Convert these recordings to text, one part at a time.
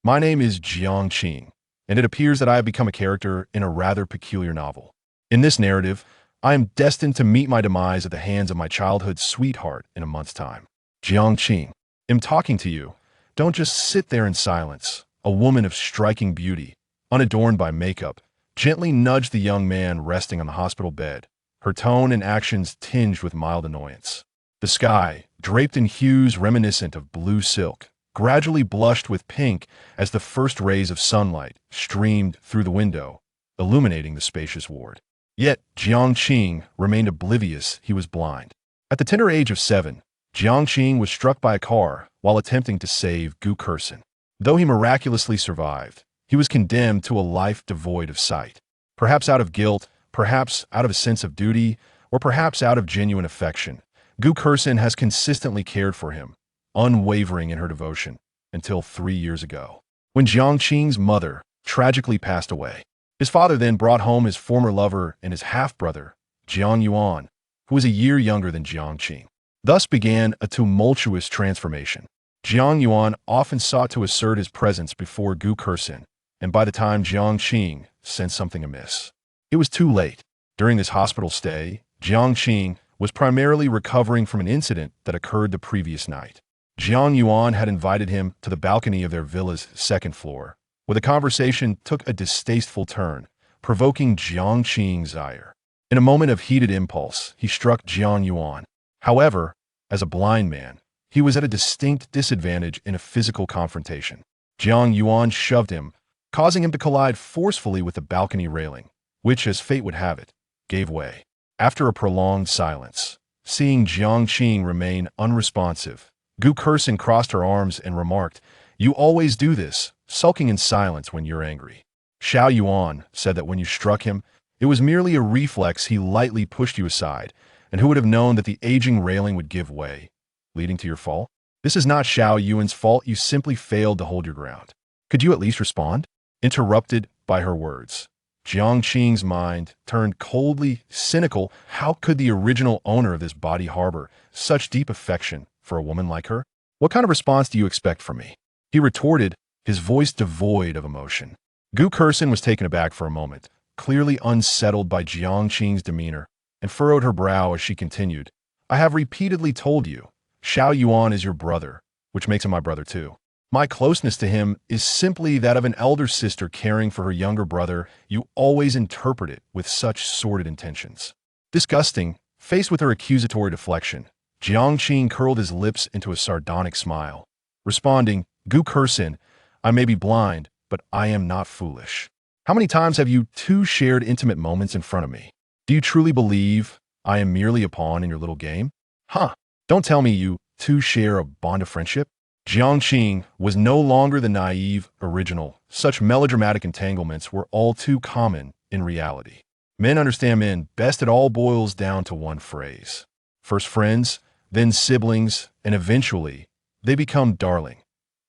My name is Jiang, and it appears that I have become a character in a rather peculiar novel. In this narrative, I am destined to meet my demise at the hands of my childhood sweetheart in a month's time. Jiang am talking to you. Don't just sit there in silence. A woman of striking beauty, unadorned by makeup, gently nudged the young man resting on the hospital bed, her tone and actions tinged with mild annoyance. The sky, draped in hues reminiscent of blue silk, gradually blushed with pink as the first rays of sunlight streamed through the window, illuminating the spacious ward. Yet Jiang remained oblivious he was blind. At the tender age of 7, Jiang was struck by a car while attempting to save Gu Kursin. Though he miraculously survived, he was condemned to a life devoid of sight. Perhaps out of guilt, perhaps out of a sense of duty, or perhaps out of genuine affection, Gu Kursin has consistently cared for him, unwavering in her devotion, until 3 years ago, when Jiang's mother tragically passed away. His father then brought home his former lover and his half-brother, Jiang Yuan, who was a year younger than Jiang. Thus began a tumultuous transformation. Jiang Yuan often sought to assert his presence before Gu Kursin, and by the time Jiang sensed something amiss, it was too late. During this hospital stay, Jiang was primarily recovering from an incident that occurred the previous night. Jiang Yuan had invited him to the balcony of their villa's second floor, where the conversation took a distasteful turn, provoking Jiang's ire. In a moment of heated impulse, he struck Jiang Yuan. However, as a blind man, he was at a distinct disadvantage in a physical confrontation. Jiang Yuan shoved him, causing him to collide forcefully with the balcony railing, which, as fate would have it, gave way. After a prolonged silence, seeing Jiang remain unresponsive, Gu Kursin crossed her arms and remarked, "You always do this, sulking in silence when you're angry." Xiao Yuan said that when you struck him, it was merely a reflex. He lightly pushed you aside, and who would have known that the aging railing would give way, leading to your fall? This is not Xiao Yuan's fault. You simply failed to hold your ground. Could you at least respond? Interrupted by her words, Jiang's mind turned coldly cynical. How could the original owner of this body harbor such deep affection for a woman like her? What kind of response do you expect from me? He retorted, his voice devoid of emotion. Gu Kursin was taken aback for a moment, clearly unsettled by Jiang's demeanor, and furrowed her brow as she continued, "I have repeatedly told you, Xiao Yuan is your brother, which makes him my brother too. My closeness to him is simply that of an elder sister caring for her younger brother. You always interpret it with such sordid intentions." Disgusting, faced with her accusatory deflection, Jiang curled his lips into a sardonic smile, responding, "Gu Kursin, I may be blind, but I am not foolish. How many times have you two shared intimate moments in front of me? Do you truly believe I am merely a pawn in your little game? Huh, don't tell me you two share a bond of friendship." Jiang was no longer the naive original. Such melodramatic entanglements were all too common in reality. Men understand men best. It all boils down to one phrase. First friends, then siblings, and eventually, they become darling.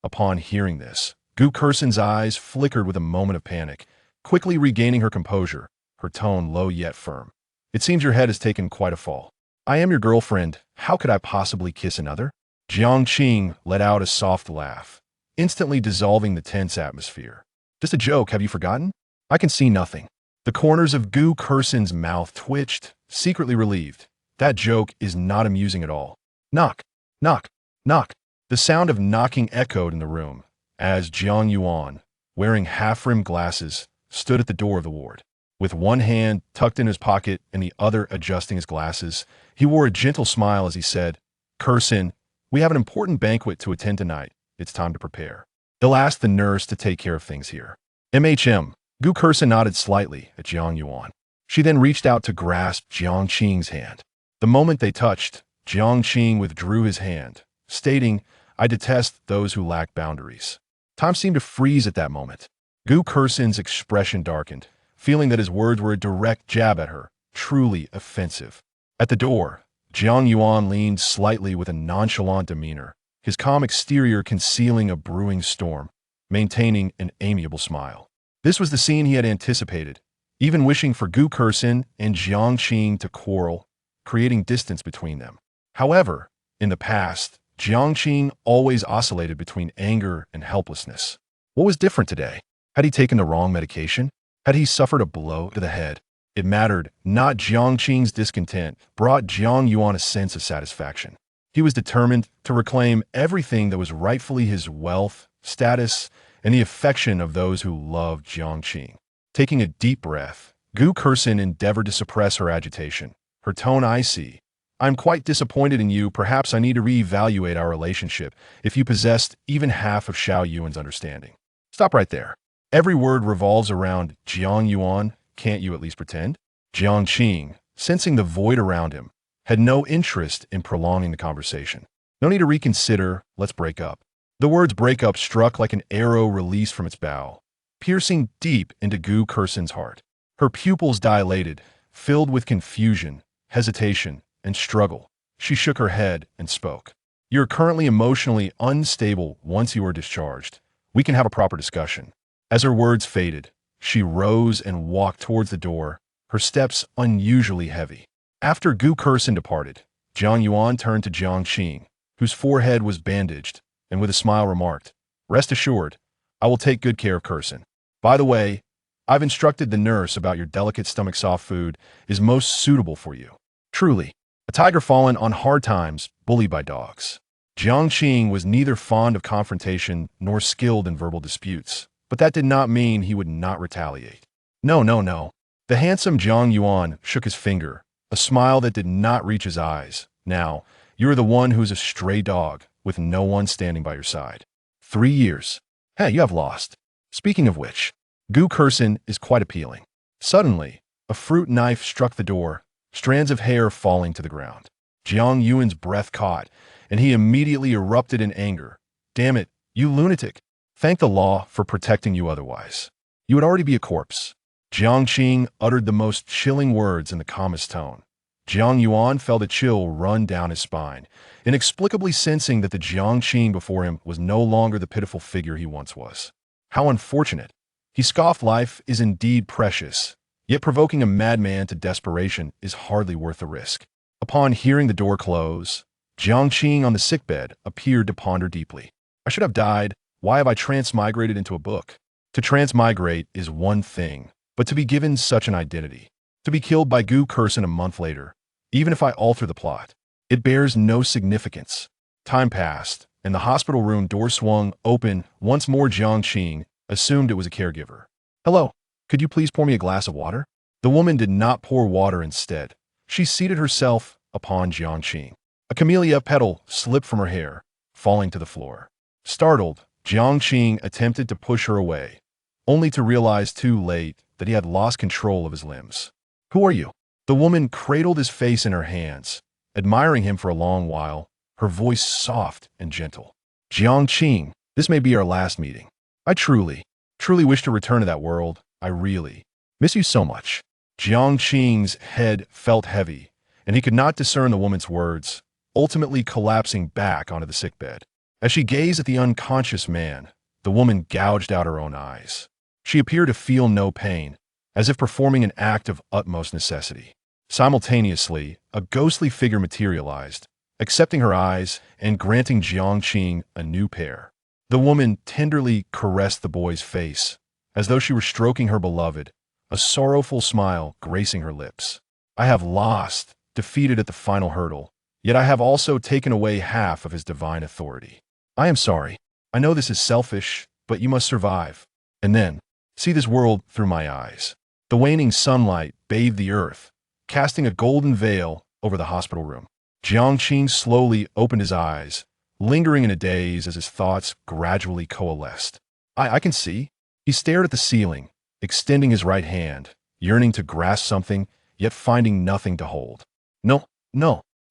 Upon hearing this, Gu Kursin's eyes flickered with a moment of panic, quickly regaining her composure, her tone low yet firm. "It seems your head has taken quite a fall. I am your girlfriend. How could I possibly kiss another?" Jiang let out a soft laugh, instantly dissolving the tense atmosphere. "Just a joke, have you forgotten? I can see nothing." The corners of Gu Kursin's mouth twitched, secretly relieved. That joke is not amusing at all. Knock, knock, knock. The sound of knocking echoed in the room, as Jiang Yuan, wearing half-rimmed glasses, stood at the door of the ward. With one hand tucked in his pocket and the other adjusting his glasses, he wore a gentle smile as he said, "Kursin, we have an important banquet to attend tonight. It's time to prepare. They'll ask the nurse to take care of things here." Gu Kursin nodded slightly at Jiang Yuan. She then reached out to grasp Jiang's hand. The moment they touched, Jiang withdrew his hand, stating, "I detest those who lack boundaries." Time seemed to freeze at that moment. Gu Kursin's expression darkened, feeling that his words were a direct jab at her, truly offensive. At the door, Jiang Yuan leaned slightly with a nonchalant demeanor, his calm exterior concealing a brewing storm, maintaining an amiable smile. This was the scene he had anticipated, even wishing for Gu Kursin and Jiang to quarrel, creating distance between them. However, in the past, Jiang always oscillated between anger and helplessness. What was different today? Had he taken the wrong medication? Had he suffered a blow to the head? It mattered not. Jiang Qing's discontent brought Jiang Yuan a sense of satisfaction. He was determined to reclaim everything that was rightfully his: wealth, status, and the affection of those who loved Jiang Qing. Taking a deep breath, Gu Kersin endeavored to suppress her agitation. Her tone icy. "I'm quite disappointed in you. Perhaps I need to reevaluate our relationship if you possessed even half of Xiao Yuan's understanding." Stop right there. Every word revolves around Jiang Yuan. Can't you at least pretend? Jiang Qing, sensing the void around him, had no interest in prolonging the conversation. "No need to reconsider. Let's break up." The words "break up" struck like an arrow released from its bow, piercing deep into Gu Kersin's heart. Her pupils dilated, filled with confusion, hesitation, and struggle. She shook her head and spoke. "You're currently emotionally unstable. Once you are discharged, we can have a proper discussion." As her words faded, she rose and walked towards the door, her steps unusually heavy. After Gu Kersin departed, Jiang Yuan turned to Jiang Qing, whose forehead was bandaged, and with a smile remarked, "Rest assured, I will take good care of Kersin. By the way, I've instructed the nurse about your delicate stomach. Soft food is most suitable for you." Truly, a tiger fallen on hard times, bullied by dogs. Jiang Qing was neither fond of confrontation nor skilled in verbal disputes, but that did not mean he would not retaliate. No, no, no. The handsome Jiang Yuan shook his finger, a smile that did not reach his eyes. "Now, you're the one who's a stray dog, with no one standing by your side. 3 years. Hey, you have lost. Speaking of which, Gu Kersin is quite appealing." Suddenly, a fruit knife struck the door, strands of hair falling to the ground. Jiang Yuan's breath caught, and he immediately erupted in anger. "Damn it, you lunatic. Thank the law for protecting you, otherwise you would already be a corpse." Jiang Qing uttered the most chilling words in the calmest tone. Jiang Yuan felt a chill run down his spine, inexplicably sensing that the Jiang Qing before him was no longer the pitiful figure he once was. How unfortunate. He scoffed. Life is indeed precious, yet provoking a madman to desperation is hardly worth the risk. Upon hearing the door close, Jiang Qing on the sickbed appeared to ponder deeply. "I should have died. Why have I transmigrated into a book?" To transmigrate is one thing, but to be given such an identity, to be killed by Gu Kersin a month later, even if I alter the plot, it bears no significance. Time passed, and the hospital room door swung open. Once more Jiang Qing assumed it was a caregiver. "Hello, could you please pour me a glass of water?" The woman did not pour water. Instead, she seated herself upon Jiang Qing. A camellia petal slipped from her hair, falling to the floor. Startled, Jiang Qing attempted to push her away, only to realize too late that he had lost control of his limbs. "Who are you?" The woman cradled his face in her hands, admiring him for a long while, her voice soft and gentle. "Jiang Qing, this may be our last meeting. I truly wish to return to that world. I really miss you so much." Jiang Qing's head felt heavy, and he could not discern the woman's words, ultimately collapsing back onto the sickbed. As she gazed at the unconscious man, the woman gouged out her own eyes. She appeared to feel no pain, as if performing an act of utmost necessity. Simultaneously, a ghostly figure materialized, accepting her eyes and granting Jiang Qing a new pair. The woman tenderly caressed the boy's face, as though she were stroking her beloved, a sorrowful smile gracing her lips. "I have lost, defeated at the final hurdle, yet I have also taken away half of his divine authority. I am sorry. I know this is selfish, but you must survive. And then, see this world through my eyes." The waning sunlight bathed the earth, casting a golden veil over the hospital room. Jiang Qing slowly opened his eyes, lingering in a daze as his thoughts gradually coalesced. I can see." He stared at the ceiling, extending his right hand, yearning to grasp something, yet finding nothing to hold. No.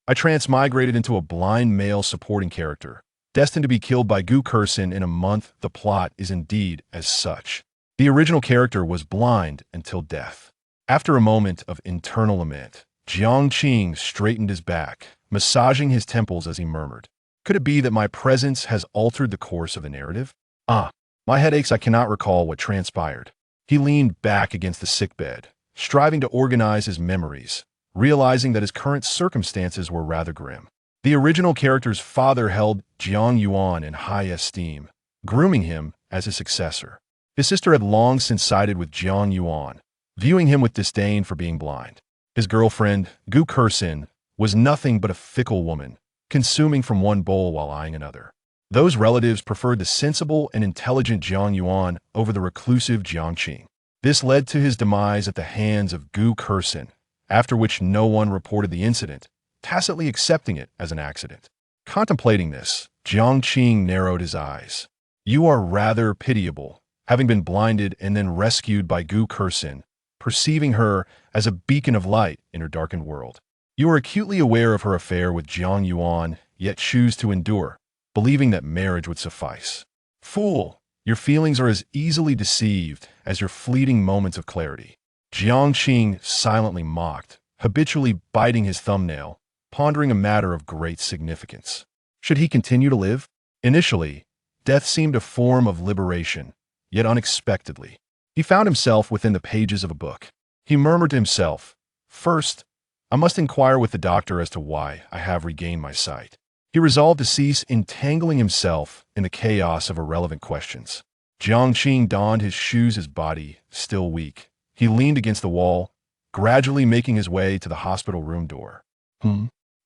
I transmigrated into a blind male supporting character, destined to be killed by Gu Kersin in a month. The plot is indeed as such. The original character was blind until death. After a moment of internal lament, Jiang Qing straightened his back, massaging his temples as he murmured, "Could it be that my presence has altered the course of the narrative? My head aches. I cannot recall what transpired." He leaned back against the sickbed, striving to organize his memories, realizing that his current circumstances were rather grim. The original character's father held Jiang Yuan in high esteem, grooming him as his successor. His sister had long since sided with Jiang Yuan, viewing him with disdain for being blind. His girlfriend, Gu Kersin, was nothing but a fickle woman, consuming from one bowl while eyeing another. Those relatives preferred the sensible and intelligent Jiang Yuan over the reclusive Jiang Qing. This led to his demise at the hands of Gu Kersin, after which no one reported the incident, tacitly accepting it as an accident. Contemplating this, Jiang Qing narrowed his eyes. "You are rather pitiable, having been blinded and then rescued by Gu Kersin, perceiving her as a beacon of light in her darkened world. You are acutely aware of her affair with Jiang Yuan, yet choose to endure, believing that marriage would suffice. Fool! Your feelings are as easily deceived as your fleeting moments of clarity." Jiang Qing silently mocked, habitually biting his thumbnail, pondering a matter of great significance. Should he continue to live? Initially, death seemed a form of liberation, yet unexpectedly, he found himself within the pages of a book. He murmured to himself, "First, I must inquire with the doctor as to why I have regained my sight." He resolved to cease entangling himself in the chaos of irrelevant questions. Jiang Qing donned his shoes, his body still weak. He leaned against the wall, gradually making his way to the hospital room door.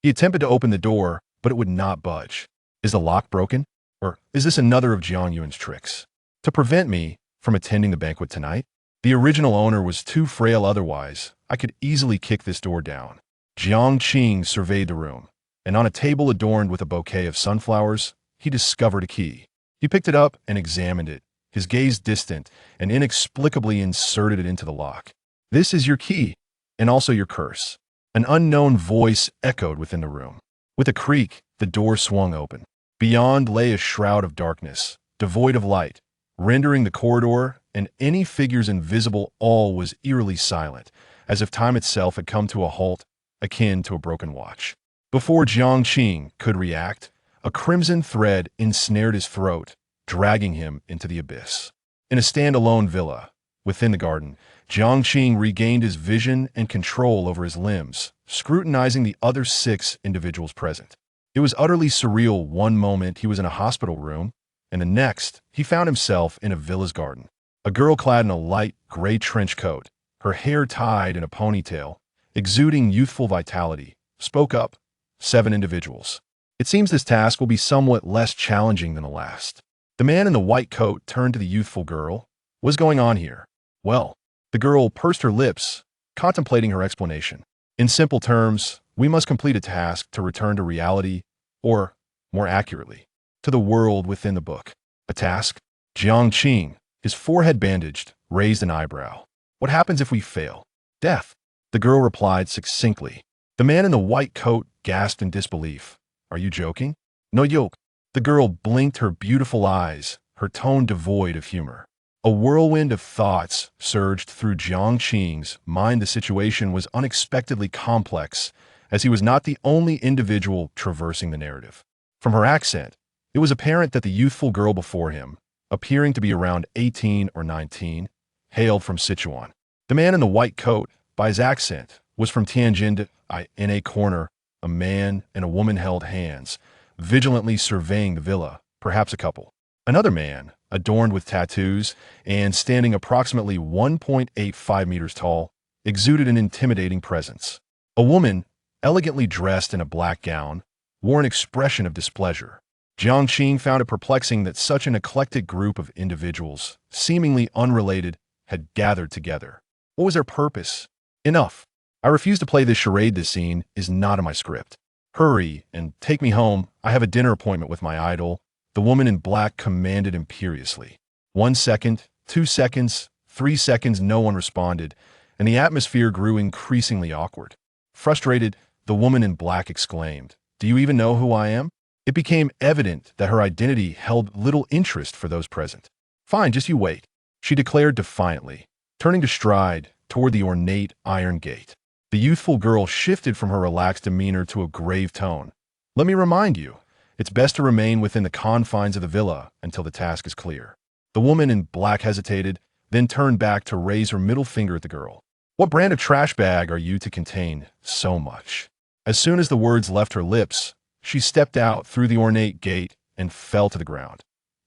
He attempted to open the door, but it would not budge. Is the lock broken? Or is this another of Jiang Yuan's tricks? To prevent me from attending the banquet tonight? The original owner was too frail otherwise. I could easily kick this door down. Jiang Qing surveyed the room, and on a table adorned with a bouquet of sunflowers, he discovered a key. He picked it up and examined it, his gaze distant, and inexplicably inserted it into the lock. "This is your key, and also your curse." An unknown voice echoed within the room. With a creak, the door swung open. Beyond lay a shroud of darkness, devoid of light, rendering the corridor and any figures invisible. All was eerily silent, as if time itself had come to a halt, akin to a broken watch. Before Jiang Qing could react, a crimson thread ensnared his throat, dragging him into the abyss. In a standalone villa, within the garden, Jiang Qing regained his vision and control over his limbs, scrutinizing the other 6 individuals present. It was utterly surreal. One moment he was in a hospital room, and the next he found himself in a villa's garden. A girl clad in a light gray trench coat, her hair tied in a ponytail, exuding youthful vitality, spoke up. 7 individuals. It seems this task will be somewhat less challenging than the last. The man in the white coat turned to the youthful girl. "What's going on here?" "Well," the girl pursed her lips, contemplating her explanation. "In simple terms, we must complete a task to return to reality, or, more accurately, to the world within the book." "A task?" Jiang Qing, his forehead bandaged, raised an eyebrow. "What happens if we fail?" "Death," the girl replied succinctly. The man in the white coat gasped in disbelief. "Are you joking?" "No joke." The girl blinked her beautiful eyes, her tone devoid of humor. A whirlwind of thoughts surged through Jiang Qing's mind. The situation was unexpectedly complex, as he was not the only individual traversing the narrative. From her accent, it was apparent that the youthful girl before him, appearing to be around 18 or 19, hailed from Sichuan. The man in the white coat, by his accent, was from Tianjin. In a corner, a man and a woman held hands, vigilantly surveying the villa, perhaps a couple. Another man, adorned with tattoos and standing approximately 1.85 meters tall, exuded an intimidating presence. A woman, elegantly dressed in a black gown, wore an expression of displeasure. Jiang Qing found it perplexing that such an eclectic group of individuals, seemingly unrelated, had gathered together. What was their purpose? Enough. I refuse to play this charade. This scene is not in my script. Hurry and take me home. I have a dinner appointment with my idol, the woman in black commanded imperiously. 1 second, 2 seconds, 3 seconds, no one responded, and the atmosphere grew increasingly awkward. Frustrated, the woman in black exclaimed, "Do you even know who I am?" It became evident that her identity held little interest for those present. "Fine, just you wait," she declared defiantly, turning to stride toward the ornate iron gate. The youthful girl shifted from her relaxed demeanor to a grave tone. "Let me remind you, it's best to remain within the confines of the villa until the task is clear." The woman in black hesitated, then turned back to raise her middle finger at the girl. "What brand of trash bag are you to contain so much?" As soon as the words left her lips, she stepped out through the ornate gate and fell to the ground.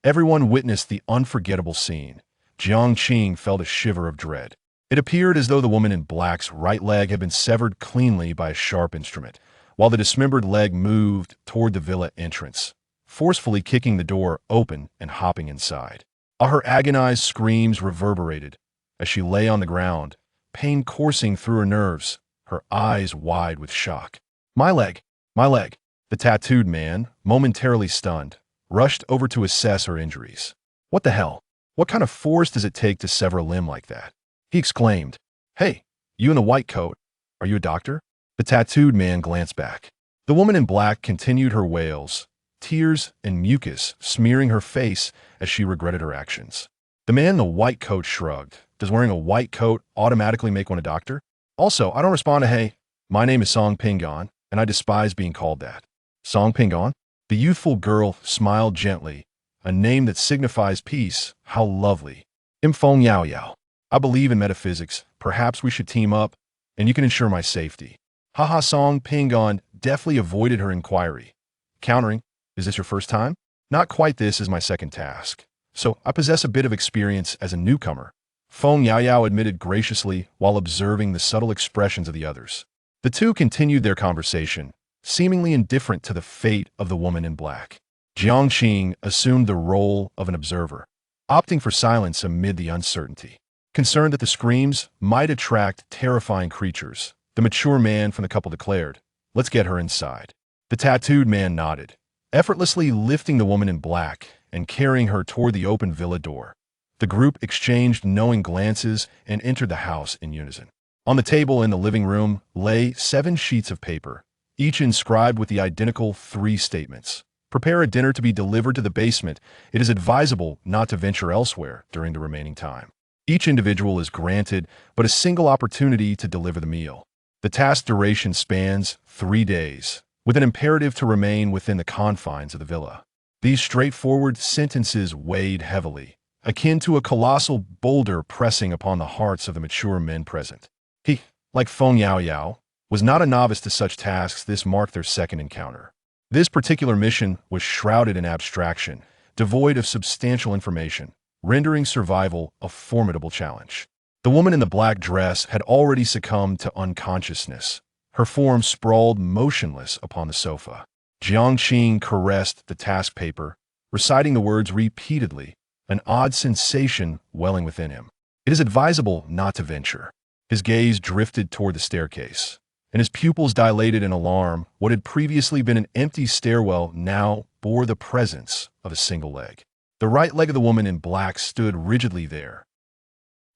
Everyone witnessed the unforgettable scene. Jiang felt a shiver of dread. It appeared as though the woman in black's right leg had been severed cleanly by a sharp instrument, while the dismembered leg moved toward the villa entrance, forcefully kicking the door open and hopping inside. Her agonized screams reverberated as she lay on the ground, pain coursing through her nerves, her eyes wide with shock. My leg! My leg! The tattooed man, momentarily stunned, rushed over to assess her injuries. What the hell? What kind of force does it take to sever a limb like that? He exclaimed. Hey, you in the white coat, are you a doctor? The tattooed man glanced back. The woman in black continued her wails, tears and mucus smearing her face as she regretted her actions. The man in the white coat shrugged. Does wearing a white coat automatically make one a doctor? Also, I don't respond to hey, my name is Song Pingon, and I despise being called that. Song Pingon? The youthful girl smiled gently. A name that signifies peace. How lovely. Imfong Yao Yao. I believe in metaphysics. Perhaps we should team up, and you can ensure my safety. Haha. Song Pingon deftly avoided her inquiry, countering, is this your first time? Not quite. This is my second task. So I possess a bit of experience as a newcomer. Feng Yao Yao admitted graciously while observing the subtle expressions of the others. The two continued their conversation, seemingly indifferent to the fate of the woman in black. Jiang assumed the role of an observer, opting for silence amid the uncertainty. Concerned that the screams might attract terrifying creatures, the mature man from the couple declared, let's get her inside. The tattooed man nodded, effortlessly lifting the woman in black and carrying her toward the open villa door. The group exchanged knowing glances and entered the house in unison. On the table in the living room lay 7 sheets of paper, each inscribed with the identical 3 statements. Prepare a dinner to be delivered to the basement. It is advisable not to venture elsewhere during the remaining time. Each individual is granted but a single opportunity to deliver the meal. The task duration spans 3 days, with an imperative to remain within the confines of the villa. These straightforward sentences weighed heavily, akin to a colossal boulder pressing upon the hearts of the mature men present. He, like Feng Yao Yao, was not a novice to such tasks. This marked their second encounter. This particular mission was shrouded in abstraction, devoid of substantial information, rendering survival a formidable challenge. The woman in the black dress had already succumbed to unconsciousness. Her form sprawled motionless upon the sofa. Jiang caressed the task paper, reciting the words repeatedly, an odd sensation welling within him. It is advisable not to venture. His gaze drifted toward the staircase, and his pupils dilated in alarm. What had previously been an empty stairwell now bore the presence of a single leg. The right leg of the woman in black stood rigidly there.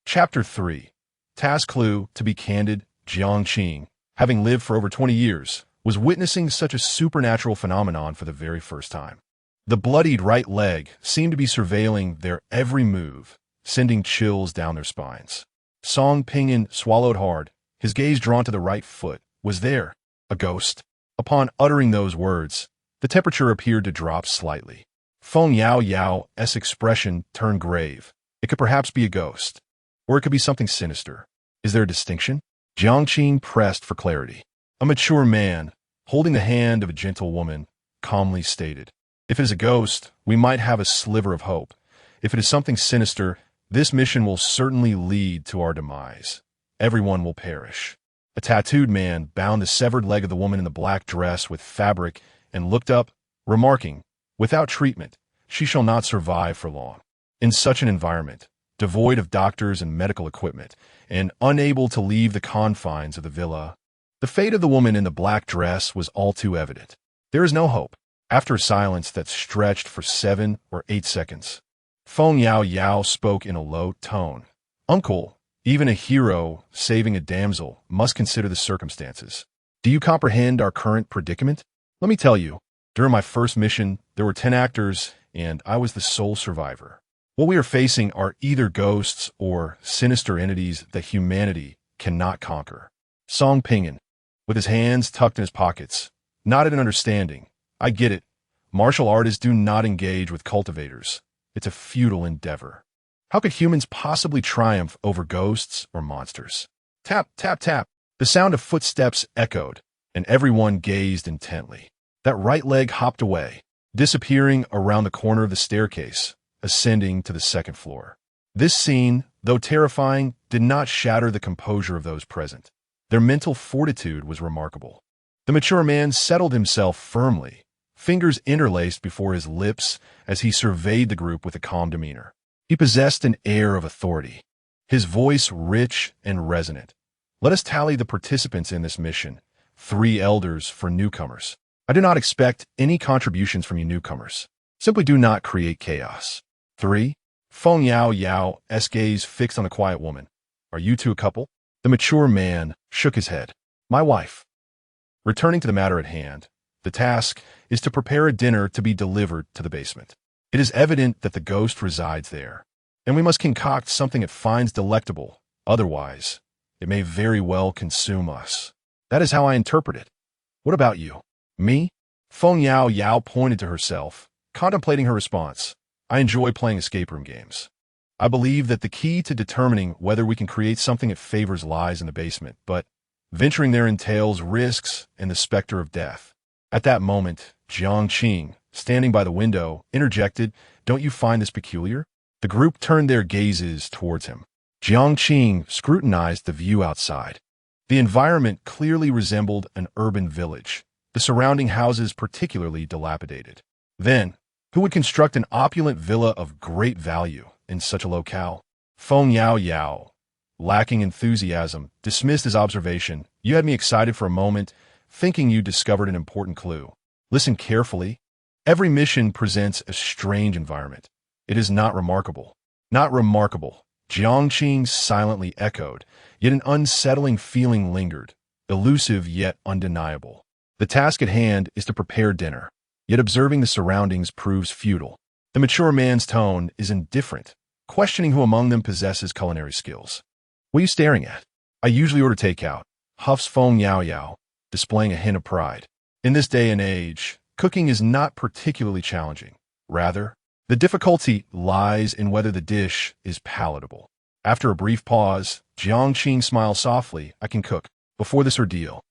Chapter 3. Task clue. To be candid, Jiang, having lived for over 20 years, was witnessing such a supernatural phenomenon for the very first time. The bloodied right leg seemed to be surveilling their every move, sending chills down their spines. Song Pingon swallowed hard, his gaze drawn to the right foot. Was there a ghost? Upon uttering those words, the temperature appeared to drop slightly. Feng Yao Yao's expression turned grave. It could perhaps be a ghost, or it could be something sinister. Is there a distinction? Jiang pressed for clarity. A mature man, holding the hand of a gentle woman, calmly stated, if it is a ghost, we might have a sliver of hope. If it is something sinister, this mission will certainly lead to our demise. Everyone will perish. A tattooed man bound the severed leg of the woman in the black dress with fabric and looked up, remarking, without treatment, she shall not survive for long. In such an environment, devoid of doctors and medical equipment, and unable to leave the confines of the villa, the fate of the woman in the black dress was all too evident. There is no hope. After a silence that stretched for 7 or 8 seconds, Feng Yao spoke in a low tone. Uncle, even a hero saving a damsel must consider the circumstances. Do you comprehend our current predicament? Let me tell you, during my first mission, there were 10 actors, and I was the sole survivor. What we are facing are either ghosts or sinister entities that humanity cannot conquer. Song Pingon, with his hands tucked in his pockets, nodded in understanding. I get it. Martial artists do not engage with cultivators. It's a futile endeavor. How could humans possibly triumph over ghosts or monsters? Tap, tap, tap. The sound of footsteps echoed, and everyone gazed intently. That right leg hopped away, disappearing around the corner of the staircase, ascending to the second floor. This scene, though terrifying, did not shatter the composure of those present. Their mental fortitude was remarkable. The mature man settled himself firmly, fingers interlaced before his lips as he surveyed the group with a calm demeanor. He possessed an air of authority, his voice rich and resonant. Let us tally the participants in this mission. 3 elders for newcomers. I do not expect any contributions from you newcomers. Simply do not create chaos. 3. Feng Yao Yao's gaze fixed on the quiet woman. Are you two a couple? The mature man shook his head. My wife. Returning to the matter at hand, the task is to prepare a dinner to be delivered to the basement. It is evident that the ghost resides there, and we must concoct something it finds delectable. Otherwise, it may very well consume us. That is how I interpret it. What about you? Me? Feng Yao pointed to herself, contemplating her response. I enjoy playing escape room games. I believe that the key to determining whether we can create something it favors lies in the basement, but venturing there entails risks and the specter of death. At that moment, Jiang, standing by the window, interjected, Don't you find this peculiar? The group turned their gazes towards him. Jiang scrutinized the view outside. The environment clearly resembled an urban village, the surrounding houses particularly dilapidated. Then, who would construct an opulent villa of great value in such a locale? Feng Yao, lacking enthusiasm, dismissed his observation. You had me excited for a moment, thinking you discovered an important clue. Listen carefully. Every mission presents a strange environment. It is not remarkable. Not remarkable. Jiang silently echoed, yet an unsettling feeling lingered, elusive yet undeniable. The task at hand is to prepare dinner, yet observing the surroundings proves futile. The mature man's tone is indifferent, questioning who among them possesses culinary skills. What are you staring at? I usually order takeout, huffs Feng Yao, displaying a hint of pride. In this day and age, cooking is not particularly challenging. Rather, the difficulty lies in whether the dish is palatable. After a brief pause, Jiang smiled softly. I can cook. Before this ordeal,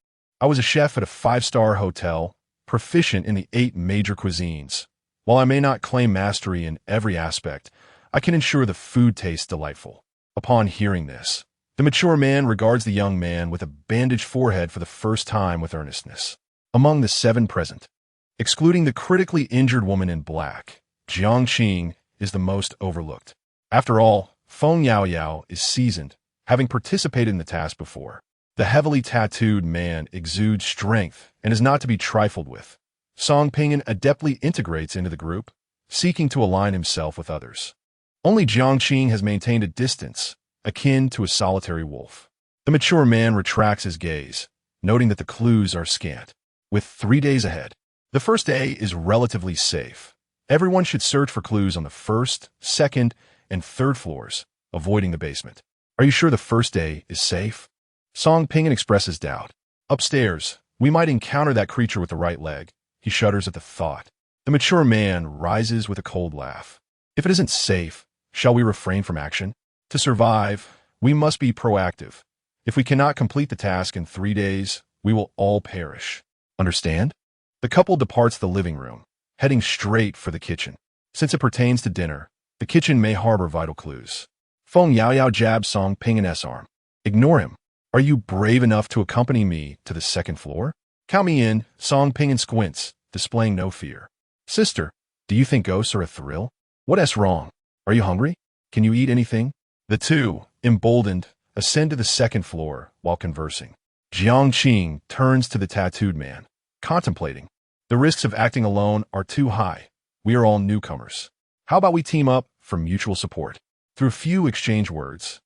I was a chef at a 5-star hotel, proficient in the 8 major cuisines. While I may not claim mastery in every aspect, I can ensure the food tastes delightful. Upon hearing this, the mature man regards the young man with a bandaged forehead for the first time with earnestness. Among the 7 present, excluding the critically injured woman in black, Jiang is the most overlooked. After all, Feng Yao is seasoned, having participated in the task before. The heavily tattooed man exudes strength and is not to be trifled with. Song Ping'an adeptly integrates into the group, seeking to align himself with others. Only Jiang has maintained a distance, akin to a solitary wolf. The mature man retracts his gaze, noting that the clues are scant. With 3 days ahead, the first day is relatively safe. Everyone should search for clues on the 1st, 2nd, and 3rd floors, avoiding the basement. Are you sure the first day is safe? Song Ping'an expresses doubt. Upstairs, we might encounter that creature with the right leg. He shudders at the thought. The mature man rises with a cold laugh. If it isn't safe, shall we refrain from action? To survive, we must be proactive. If we cannot complete the task in 3 days, we will all perish. Understand? The couple departs the living room, heading straight for the kitchen. Since it pertains to dinner, the kitchen may harbor vital clues. Feng Yao jabs Song Ping'an's arm. Ignore him. Are you brave enough to accompany me to the 2nd floor? Count me in. Song Ping'an squints, displaying no fear. Sister, do you think ghosts are a thrill? What's wrong? Are you hungry? Can you eat anything? The two, emboldened, ascend to the 2nd floor while conversing. Jiang turns to the tattooed man, contemplating. The risks of acting alone are too high. We are all newcomers. How about we team up for mutual support? Through few exchange words,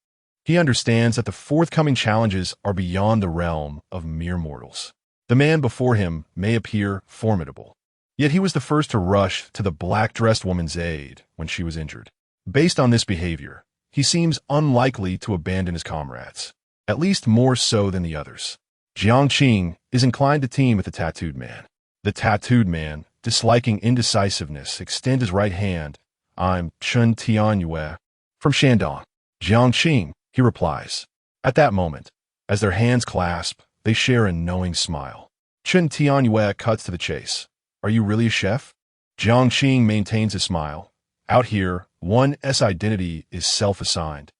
he understands that the forthcoming challenges are beyond the realm of mere mortals. The man before him may appear formidable, yet he was the first to rush to the black-dressed woman's aid when she was injured. Based on this behavior, he seems unlikely to abandon his comrades, at least more so than the others. Jiang is inclined to team with the tattooed man. The tattooed man, disliking indecisiveness, extends his right hand. I'm Chen Tianyue from Shandong. Jiang, he replies. At that moment, as their hands clasp, they share a knowing smile. Chen Tianyue cuts to the chase. Are you really a chef? Jiang maintains his smile, Out here, one's identity is self-assigned.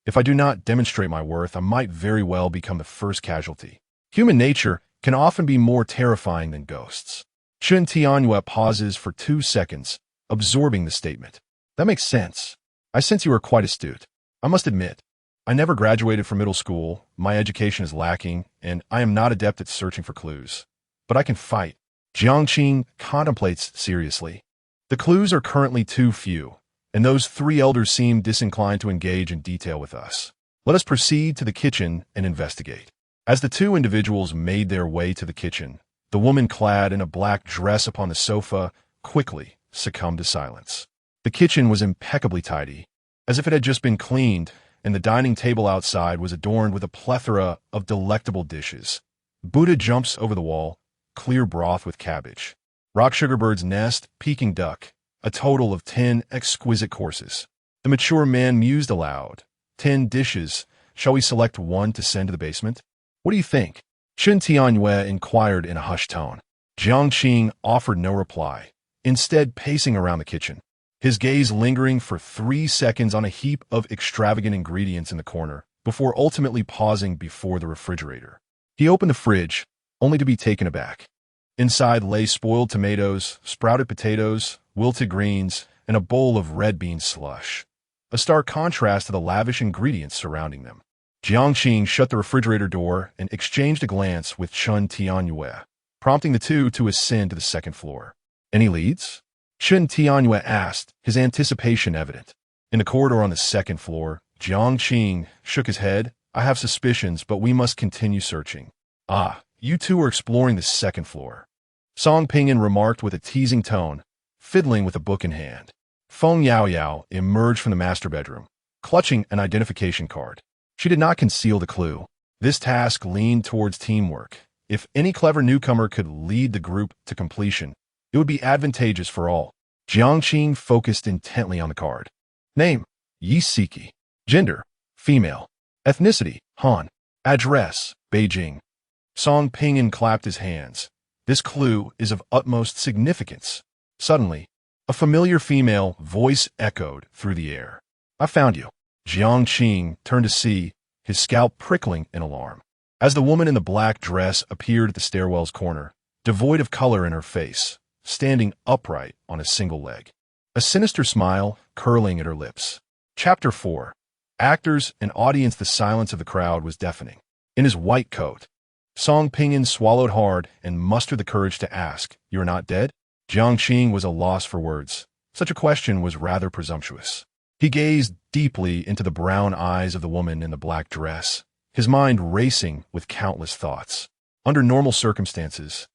If I do not demonstrate my worth, I might very well become the first casualty. Human nature can often be more terrifying than ghosts. Chen Tianyue pauses for 2 seconds, absorbing the statement. That makes sense. I sense you are quite astute. I must admit, I never graduated from middle school, my education is lacking, and I am not adept at searching for clues. But I can fight. Jiang contemplates seriously. The clues are currently too few, and those 3 elders seem disinclined to engage in detail with us. Let us proceed to the kitchen and investigate. As the 2 individuals made their way to the kitchen, the woman clad in a black dress upon the sofa quickly succumbed to silence. The kitchen was impeccably tidy, as if it had just been cleaned, and the dining table outside was adorned with a plethora of delectable dishes. Buddha jumps over the wall, clear broth with cabbage. Rock sugarbird's nest, Peking duck, a total of 10 exquisite courses. The mature man mused aloud. 10 dishes. Shall we select one to send to the basement? What do you think? Chen Tianyue inquired in a hushed tone. Jiang offered no reply, instead pacing around the kitchen, his gaze lingering for 3 seconds on a heap of extravagant ingredients in the corner, before ultimately pausing before the refrigerator. He opened the fridge, only to be taken aback. Inside lay spoiled tomatoes, sprouted potatoes, wilted greens, and a bowl of red bean slush, a stark contrast to the lavish ingredients surrounding them. Jiang shut the refrigerator door and exchanged a glance with Chen Tianyue, prompting the 2 to ascend to the 2nd floor. Any leads? Chen Tianyue asked, his anticipation evident. In the corridor on the 2nd floor, Jiang shook his head. I have suspicions, but we must continue searching. Ah, you 2 are exploring the 2nd floor. Song Pinyin remarked with a teasing tone, fiddling with a book in hand. Feng Yaoyao emerged from the master bedroom, clutching an identification card. She did not conceal the clue. This task leaned towards teamwork. If any clever newcomer could lead the group to completion, it would be advantageous for all. Jiang focused intently on the card. Name, Yi Siki. Gender, female. Ethnicity, Han. Address, Beijing. Song Pinyin clapped his hands. This clue is of utmost significance. Suddenly, a familiar female voice echoed through the air. I found you. Jiang turned to see, his scalp prickling in alarm. As the woman in the black dress appeared at the stairwell's corner, devoid of color in her face, standing upright on a single leg, a sinister smile curling at her lips. Chapter 4. Actors and audience. The silence of the crowd was deafening. In his white coat, Song Pinyin swallowed hard and mustered the courage to ask, You are not dead? Jiang was a loss for words. Such a question was rather presumptuous. He gazed deeply into the brown eyes of the woman in the black dress, his mind racing with countless thoughts. Under normal circumstances,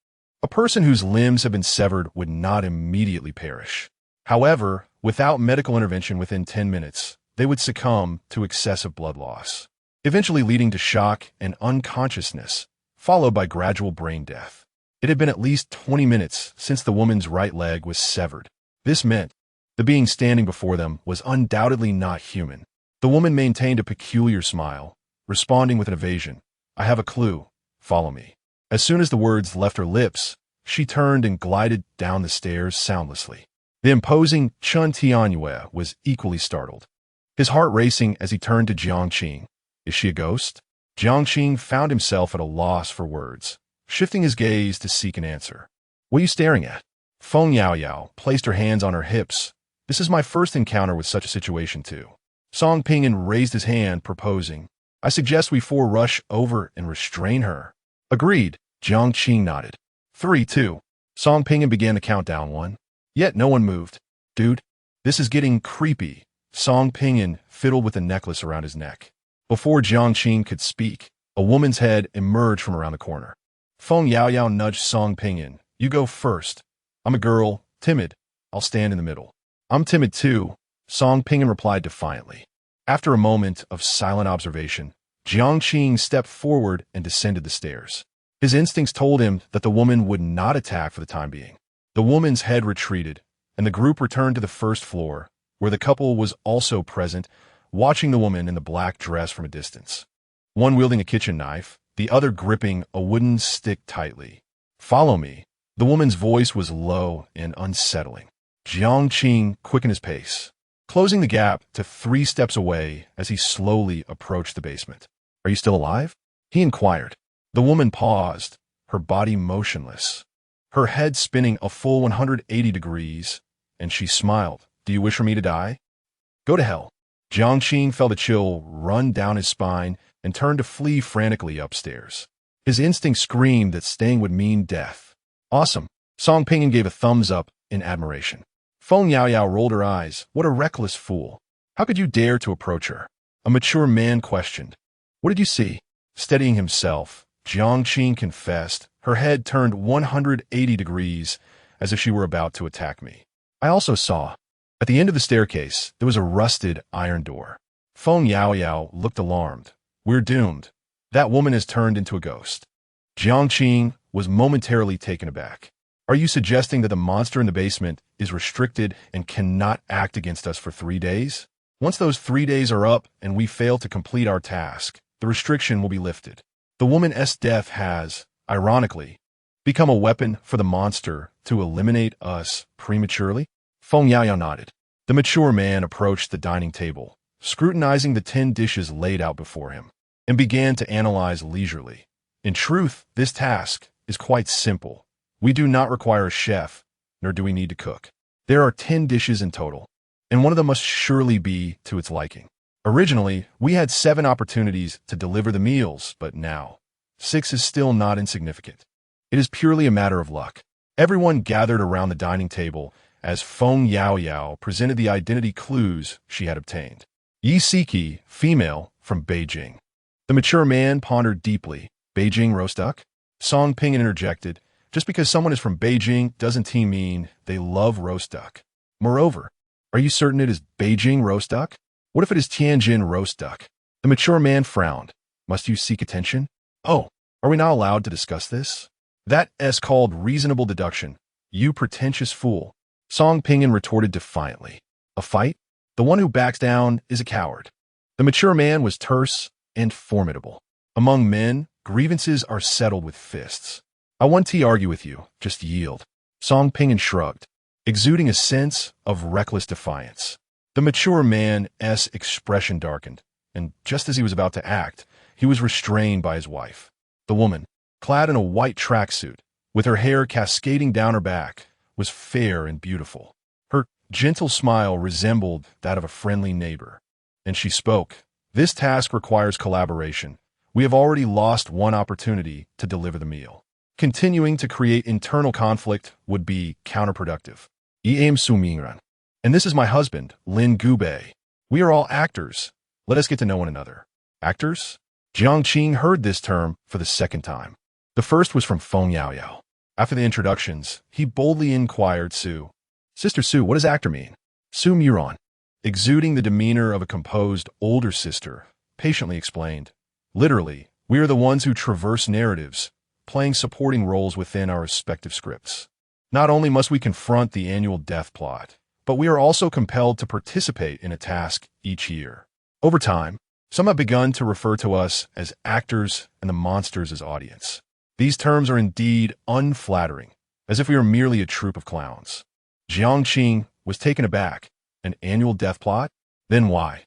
a person whose limbs have been severed would not immediately perish. However, without medical intervention within 10 minutes, they would succumb to excessive blood loss, eventually leading to shock and unconsciousness, followed by gradual brain death. It had been at least 20 minutes since the woman's right leg was severed. This meant the being standing before them was undoubtedly not human. The woman maintained a peculiar smile, responding with an evasion. I have a clue. Follow me. As soon as the words left her lips, she turned and glided down the stairs soundlessly. The imposing Chen Tianyue was equally startled, his heart racing as he turned to Jiang. Is she a ghost? Jiang found himself at a loss for words, shifting his gaze to seek an answer. What are you staring at? Feng Yaoyao placed her hands on her hips. This is my first encounter with such a situation too. Song Pinyin raised his hand, proposing, I suggest we 4 rush over and restrain her. Agreed, Jiang nodded. 3, 2. Song Pinyin began to count down 1. Yet no one moved. Dude, this is getting creepy. Song Pinyin fiddled with the necklace around his neck. Before Jiang could speak, a woman's head emerged from around the corner. Feng Yaoyao nudged Song Pinyin. You go first. I'm a girl, timid. I'll stand in the middle. I'm timid too, Song Pinyin replied defiantly. After a moment of silent observation, Jiang stepped forward and descended the stairs. His instincts told him that the woman would not attack for the time being. The woman's head retreated, and the group returned to the 1st floor, where the couple was also present, watching the woman in the black dress from a distance. One wielding a kitchen knife, the other gripping a wooden stick tightly. Follow me. The woman's voice was low and unsettling. Jiang quickened his pace, closing the gap to 3 steps away as he slowly approached the basement. "Are you still alive?" he inquired. The woman paused, her body motionless, her head spinning a full 180 degrees, and she smiled. "Do you wish for me to die?" "Go to hell." Jiang felt a chill run down his spine and turned to flee frantically upstairs. His instinct screamed that staying would mean death. "Awesome." Song Pingan gave a thumbs up in admiration. Feng Yaoyao rolled her eyes. "What a reckless fool. How could you dare to approach her?" A mature man questioned. "What did you see?" Steadying himself, Jiang confessed, her head turned 180 degrees as if she were about to attack me. "I also saw." At the end of the staircase, there was a rusted iron door. Feng Yaoyao looked alarmed. "We're doomed. That woman has turned into a ghost." Jiang was momentarily taken aback. "Are you suggesting that the monster in the basement is restricted and cannot act against us for 3 days? Once those 3 days are up and we fail to complete our task, the restriction will be lifted. The woman's death has, ironically, become a weapon for the monster to eliminate us prematurely?" Feng Yaoyao nodded. The mature man approached the dining table, scrutinizing the 10 dishes laid out before him, and began to analyze leisurely. "In truth, this task is quite simple. We do not require a chef, nor do we need to cook. There are 10 dishes in total, and one of them must surely be to its liking. Originally, we had 7 opportunities to deliver the meals, but now, 6 is still not insignificant. It is purely a matter of luck." Everyone gathered around the dining table as Feng Yaoyao presented the identity clues she had obtained. Yi Siki, female, from Beijing. The mature man pondered deeply. "Beijing roast duck?" Song Pingan interjected. "Just because someone is from Beijing doesn't he mean they love roast duck. Moreover, are you certain it is Beijing roast duck? What if it is Tianjin roast duck?" The mature man frowned. "Must you seek attention?" "Oh, are we not allowed to discuss this?" "That's called reasonable deduction, you pretentious fool," Song Pingan retorted defiantly. "A fight? The one who backs down is a coward." The mature man was terse and formidable. Among men, grievances are settled with fists. "I want to argue with you, just yield." Song Pingan shrugged, exuding a sense of reckless defiance. The mature man's expression darkened, and just as he was about to act, he was restrained by his wife. The woman, clad in a white tracksuit, with her hair cascading down her back, was fair and beautiful. Her gentle smile resembled that of a friendly neighbor, and she spoke. "This task requires collaboration. We have already lost one opportunity to deliver the meal. Continuing to create internal conflict would be counterproductive. I am Su Mingran, and this is my husband, Lin Gubei. We are all actors. Let us get to know one another." "Actors?" Jiang heard this term for the second time. The first was from Feng Yaoyao. After the introductions, he boldly inquired Su. "Sister Su, what does actor mean?" Su Mingran, exuding the demeanor of a composed older sister, patiently explained. "Literally, we are the ones who traverse narratives, playing supporting roles within our respective scripts. Not only must we confront the annual death plot, but we are also compelled to participate in a task each year. Over time, some have begun to refer to us as actors and the monsters as audience. These terms are indeed unflattering, as if we are merely a troupe of clowns." Jiang was taken aback. "An annual death plot? Then why?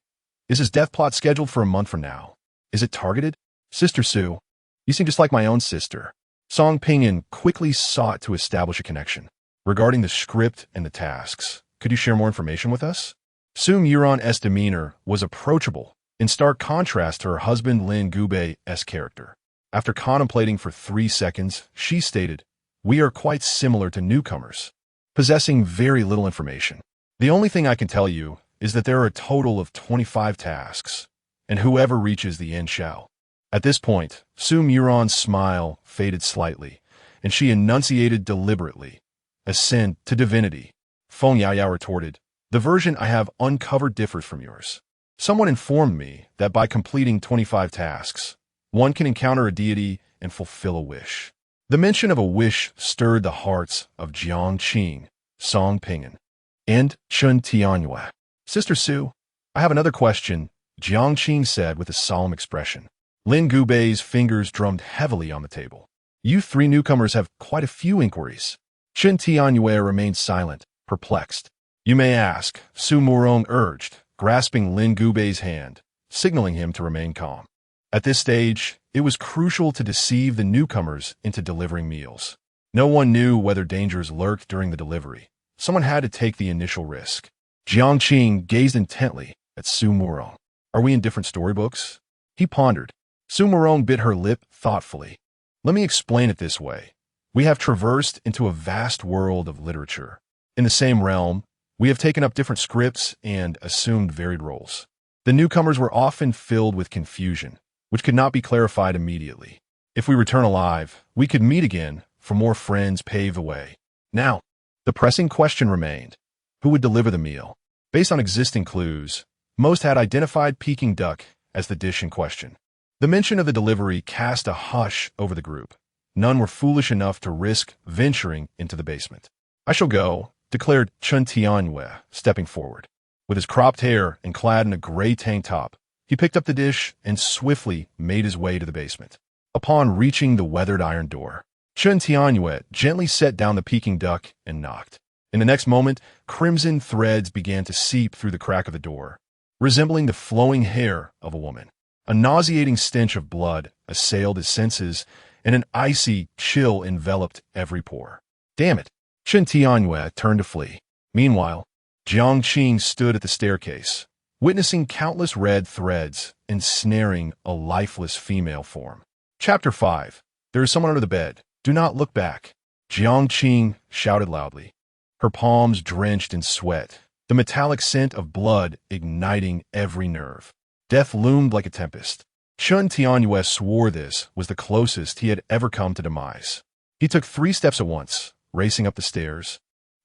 Is his death plot scheduled for a month from now? Is it targeted?" "Sister Su, you seem just like my own sister." Song Pingan quickly sought to establish a connection. "Regarding the script and the tasks, could you share more information with us?" Su Mingran's demeanor was approachable, in stark contrast to her husband Lin Gubei's character. After contemplating for 3 seconds, she stated, "We are quite similar to newcomers, possessing very little information. The only thing I can tell you is that there are a total of 25 tasks, and whoever reaches the end shall." At this point, Su Mingran's smile faded slightly, and she enunciated deliberately, "Ascend to divinity." Feng Yaoyao retorted, "The version I have uncovered differs from yours. Someone informed me that by completing 25 tasks, one can encounter a deity and fulfill a wish." The mention of a wish stirred the hearts of Jiang, Song Pingan, and Chun Tianyue. "Sister Su, I have another question," Jiang said with a solemn expression. Lin Gubei's fingers drummed heavily on the table. "You 3 newcomers have quite a few inquiries." Chun Tianyue remained silent, perplexed. You may ask, Su Murong urged, grasping Lin Gubei's hand, signaling him to remain calm. At this stage, it was crucial to deceive the newcomers into delivering meals. No one knew whether dangers lurked during the delivery. Someone had to take the initial risk. Jiang gazed intently at Su Murong. Are we in different storybooks? He pondered. Su Murong bit her lip thoughtfully. Let me explain it this way. We have traversed into a vast world of literature. In the same realm, we have taken up different scripts and assumed varied roles. The newcomers were often filled with confusion, which could not be clarified immediately. If we return alive, we could meet again, for more friends pave the way. Now, the pressing question remained. Who would deliver the meal? Based on existing clues, most had identified Peking duck as the dish in question. The mention of the delivery cast a hush over the group. None were foolish enough to risk venturing into the basement. I shall go, declared Chen Tianyue, stepping forward. With his cropped hair and clad in a gray tank top, he picked up the dish and swiftly made his way to the basement. Upon reaching the weathered iron door, Chen Tianyue gently set down the Peking duck and knocked. In the next moment, crimson threads began to seep through the crack of the door, resembling the flowing hair of a woman. A nauseating stench of blood assailed his senses, and an icy chill enveloped every pore. Damn it! Chen Tianyue turned to flee. Meanwhile, Jiang stood at the staircase, witnessing countless red threads ensnaring a lifeless female form. Chapter 5. There is someone under the bed. Do not look back. Jiang shouted loudly, her palms drenched in sweat, the metallic scent of blood igniting every nerve. Death loomed like a tempest. Chen Tianyue swore this was the closest he had ever come to demise. He took 3 steps at once, racing up the stairs,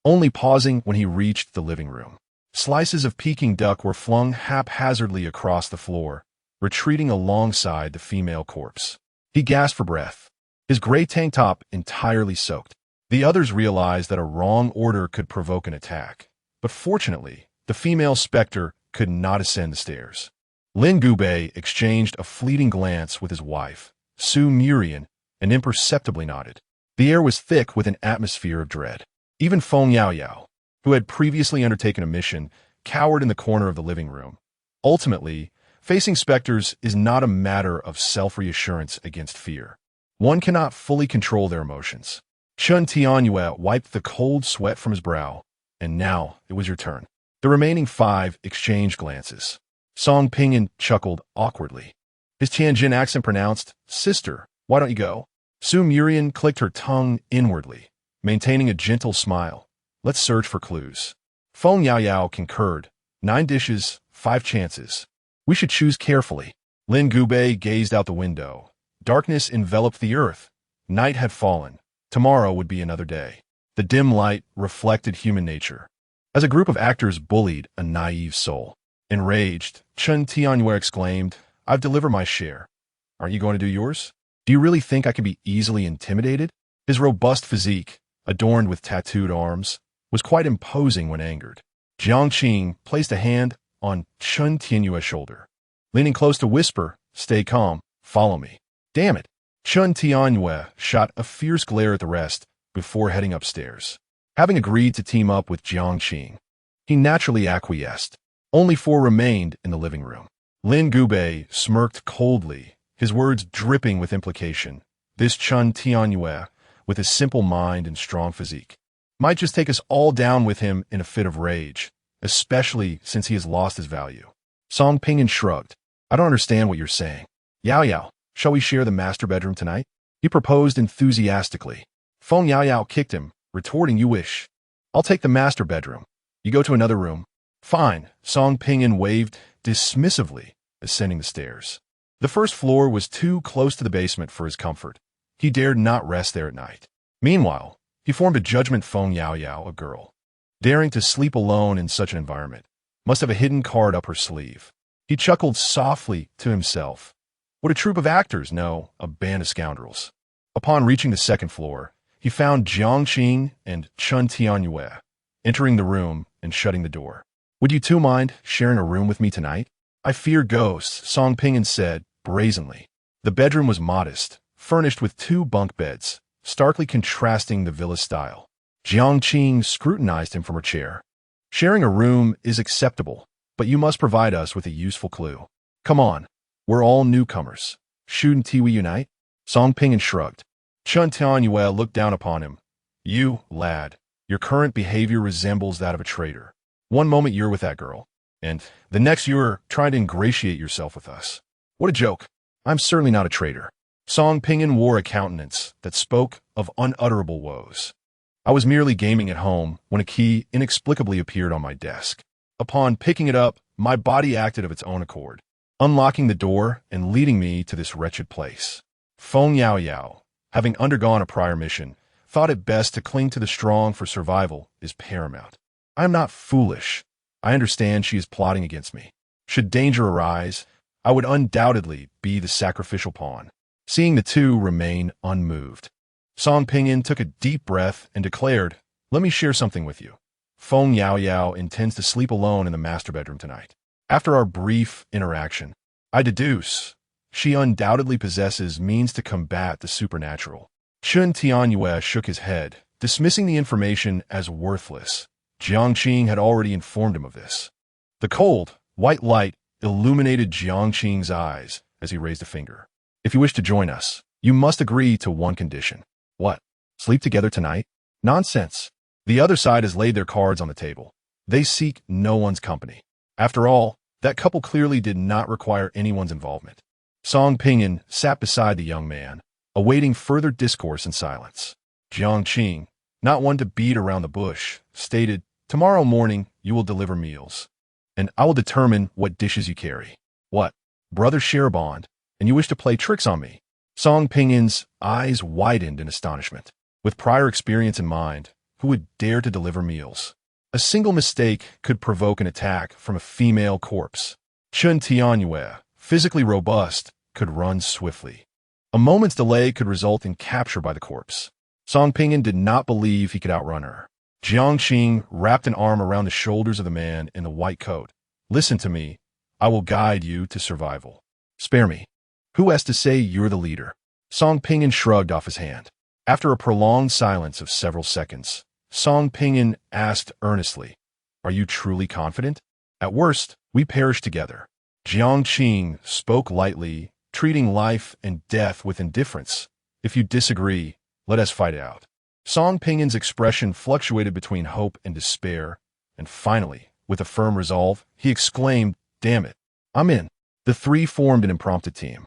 only pausing when he reached the living room. Slices of Peking duck were flung haphazardly across the floor, retreating alongside the female corpse. He gasped for breath, his gray tank top entirely soaked. The others realized that a wrong order could provoke an attack, but fortunately, the female specter could not ascend the stairs. Lin Gubei exchanged a fleeting glance with his wife, Su Murian, and imperceptibly nodded. The air was thick with an atmosphere of dread. Even Feng Yaoyao, who had previously undertaken a mission, cowered in the corner of the living room. Ultimately, facing specters is not a matter of self-reassurance against fear. One cannot fully control their emotions. Chen Tianyue wiped the cold sweat from his brow, and now it was your turn. The remaining 5 exchanged glances. Song Pinyin chuckled awkwardly. His Tianjin accent pronounced, "Sister, why don't you go?" Su Murian clicked her tongue inwardly, maintaining a gentle smile. Let's search for clues. Feng Yaoyao concurred. 9 dishes, 5 chances. We should choose carefully. Lin Gubei gazed out the window. Darkness enveloped the earth. Night had fallen. Tomorrow would be another day. The dim light reflected human nature. As a group of actors bullied a naive soul. Enraged, Chen Tianyue exclaimed, I've delivered my share. Aren't you going to do yours? Do you really think I can be easily intimidated? His robust physique, adorned with tattooed arms, was quite imposing when angered. Jiang placed a hand on Chen Tianyue's shoulder, leaning close to whisper, Stay calm, follow me. Damn it! Chen Tianyue shot a fierce glare at the rest before heading upstairs. Having agreed to team up with Jiang, he naturally acquiesced. Only 4 remained in the living room. Lin Gubei smirked coldly, his words dripping with implication. This Chen Tianyue, with his simple mind and strong physique, might just take us all down with him in a fit of rage, especially since he has lost his value. Song Pinyin shrugged. I don't understand what you're saying. Yaoyao, shall we share the master bedroom tonight? He proposed enthusiastically. Feng Yaoyao kicked him, retorting, You wish. I'll take the master bedroom. You go to another room. Fine, Song Pinyin waved dismissively, ascending the stairs. The first floor was too close to the basement for his comfort. He dared not rest there at night. Meanwhile, he formed a judgment Feng Yaoyao, a girl, daring to sleep alone in such an environment, must have a hidden card up her sleeve. He chuckled softly to himself. What a troupe of actors, no, a band of scoundrels. Upon reaching the second floor, he found Jiang and Chen Tianyue, entering the room and shutting the door. Would you two mind sharing a room with me tonight? I fear ghosts, Song Pinyin said, brazenly. The bedroom was modest, furnished with 2 bunk beds, starkly contrasting the villa style. Jiang scrutinized him from her chair. Sharing a room is acceptable, but you must provide us with a useful clue. Come on, we're all newcomers. Shouldn't we unite? Song Pinyin shrugged. Chun Tianyue looked down upon him. You, lad, your current behavior resembles that of a traitor. One moment you're with that girl, and the next you're trying to ingratiate yourself with us. What a joke. I'm certainly not a traitor. Song Pinyin wore a countenance that spoke of unutterable woes. I was merely gaming at home when a key inexplicably appeared on my desk. Upon picking it up, my body acted of its own accord, unlocking the door and leading me to this wretched place. Feng Yao, having undergone a prior mission, thought it best to cling to the strong, for survival is paramount. I am not foolish. I understand she is plotting against me. Should danger arise, I would undoubtedly be the sacrificial pawn. Seeing the two remain unmoved, Song Pinyin took a deep breath and declared, "Let me share something with you. Feng Yao intends to sleep alone in the master bedroom tonight. After our brief interaction, I deduce she undoubtedly possesses means to combat the supernatural." Chun Tianyue shook his head, dismissing the information as worthless. Jiang had already informed him of this. The cold, white light illuminated Jiang's eyes as he raised a finger. "If you wish to join us, you must agree to one condition." "What? Sleep together tonight?" "Nonsense. The other side has laid their cards on the table. They seek no one's company. After all, that couple clearly did not require anyone's involvement." Song Pinyin sat beside the young man, awaiting further discourse in silence. Jiang, not one to beat around the bush, stated, "Tomorrow morning you will deliver meals, and I will determine what dishes you carry." "What? Brother share a bond, and you wish to play tricks on me?" Song Pinyin's eyes widened in astonishment. With prior experience in mind, who would dare to deliver meals? A single mistake could provoke an attack from a female corpse. Chun Tianyue, physically robust, could run swiftly. A moment's delay could result in capture by the corpse. Song Pinyin did not believe he could outrun her. Jiang wrapped an arm around the shoulders of the man in the white coat. "Listen to me. I will guide you to survival. Spare me. Who has to say you're the leader?" Song Pinyin shrugged off his hand. After a prolonged silence of several seconds, Song Pinyin asked earnestly, "Are you truly confident? At worst, we perish together." Jiang spoke lightly, treating life and death with indifference. "If you disagree, let us fight it out." Song Pinyin's expression fluctuated between hope and despair, and finally, with a firm resolve, he exclaimed, "Damn it, I'm in." The three formed an impromptu team.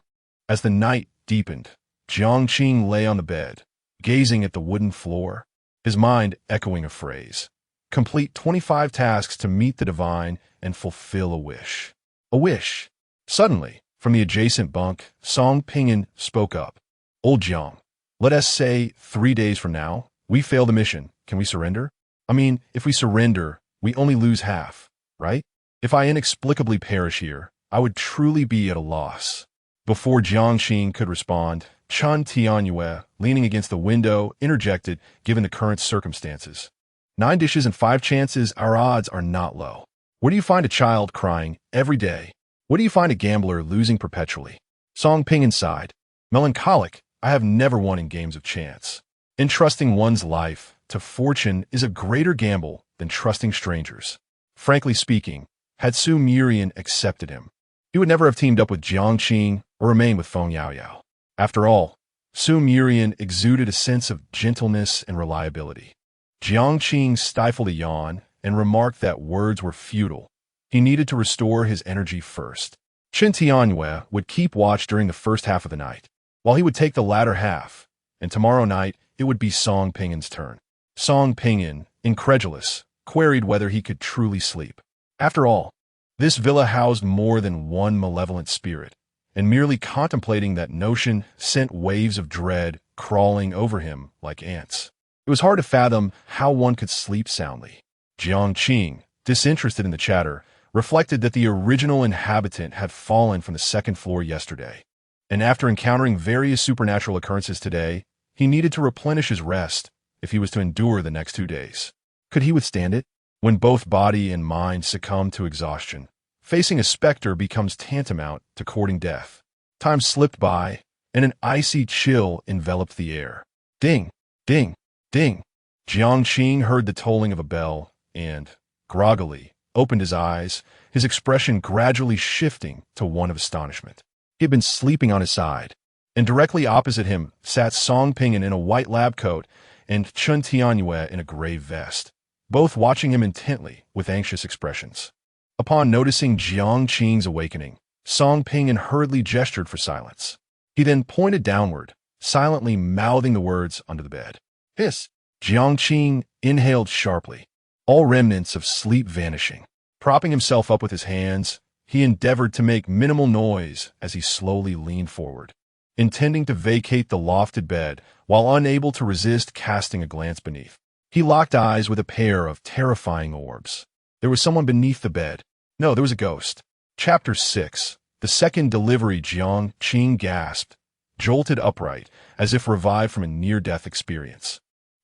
As the night deepened, Jiang lay on the bed, gazing at the wooden floor, his mind echoing a phrase. Complete 25 tasks to meet the divine and fulfill a wish. A wish. Suddenly, from the adjacent bunk, Song Pinyin spoke up. "Old Jiang, let us say 3 days from now, we fail the mission. Can we surrender? I mean, if we surrender, we only lose half, right? If I inexplicably perish here, I would truly be at a loss." Before Jiang could respond, Chun Tianyue, leaning against the window, interjected, "Given the current circumstances, 9 dishes and 5 chances, our odds are not low. Where do you find a child crying every day? Where do you find a gambler losing perpetually?" Song Pinyin sighed. "Melancholic, I have never won in games of chance. Entrusting one's life to fortune is a greater gamble than trusting strangers. Frankly speaking, had Su Murian accepted him, he would never have teamed up with Jiang or remained with Feng Yao. After all, Su Murian exuded a sense of gentleness and reliability." Jiang stifled a yawn and remarked that words were futile. He needed to restore his energy first. Chun Tianyue would keep watch during the first half of the night, while he would take the latter half, and tomorrow night it would be Song Pinyin's turn. Song Pinyin, incredulous, queried whether he could truly sleep. After all, this villa housed more than one malevolent spirit, and merely contemplating that notion sent waves of dread crawling over him like ants. It was hard to fathom how one could sleep soundly. Jiang, disinterested in the chatter, reflected that the original inhabitant had fallen from the second floor yesterday, and after encountering various supernatural occurrences today, he needed to replenish his rest if he was to endure the next 2 days. Could he withstand it? When both body and mind succumb to exhaustion, facing a specter becomes tantamount to courting death. Time slipped by, and an icy chill enveloped the air. Ding, ding, ding. Jiang Qing heard the tolling of a bell and, groggily, opened his eyes, his expression gradually shifting to one of astonishment. He had been sleeping on his side, and directly opposite him sat Song Ping'an in a white lab coat and Chun Tianyue in a gray vest, both watching him intently with anxious expressions. Upon noticing Jiang Qing's awakening, Song Ping'an hurriedly gestured for silence. He then pointed downward, silently mouthing the words under the bed. Hiss! Jiang Qing inhaled sharply, all remnants of sleep vanishing. Propping himself up with his hands, he endeavored to make minimal noise as he slowly leaned forward, intending to vacate the lofted bed while unable to resist casting a glance beneath. He locked eyes with a pair of terrifying orbs. There was someone beneath the bed. No, there was a ghost. Chapter 6. The second delivery. Jiang Qing gasped, jolted upright as if revived from a near-death experience,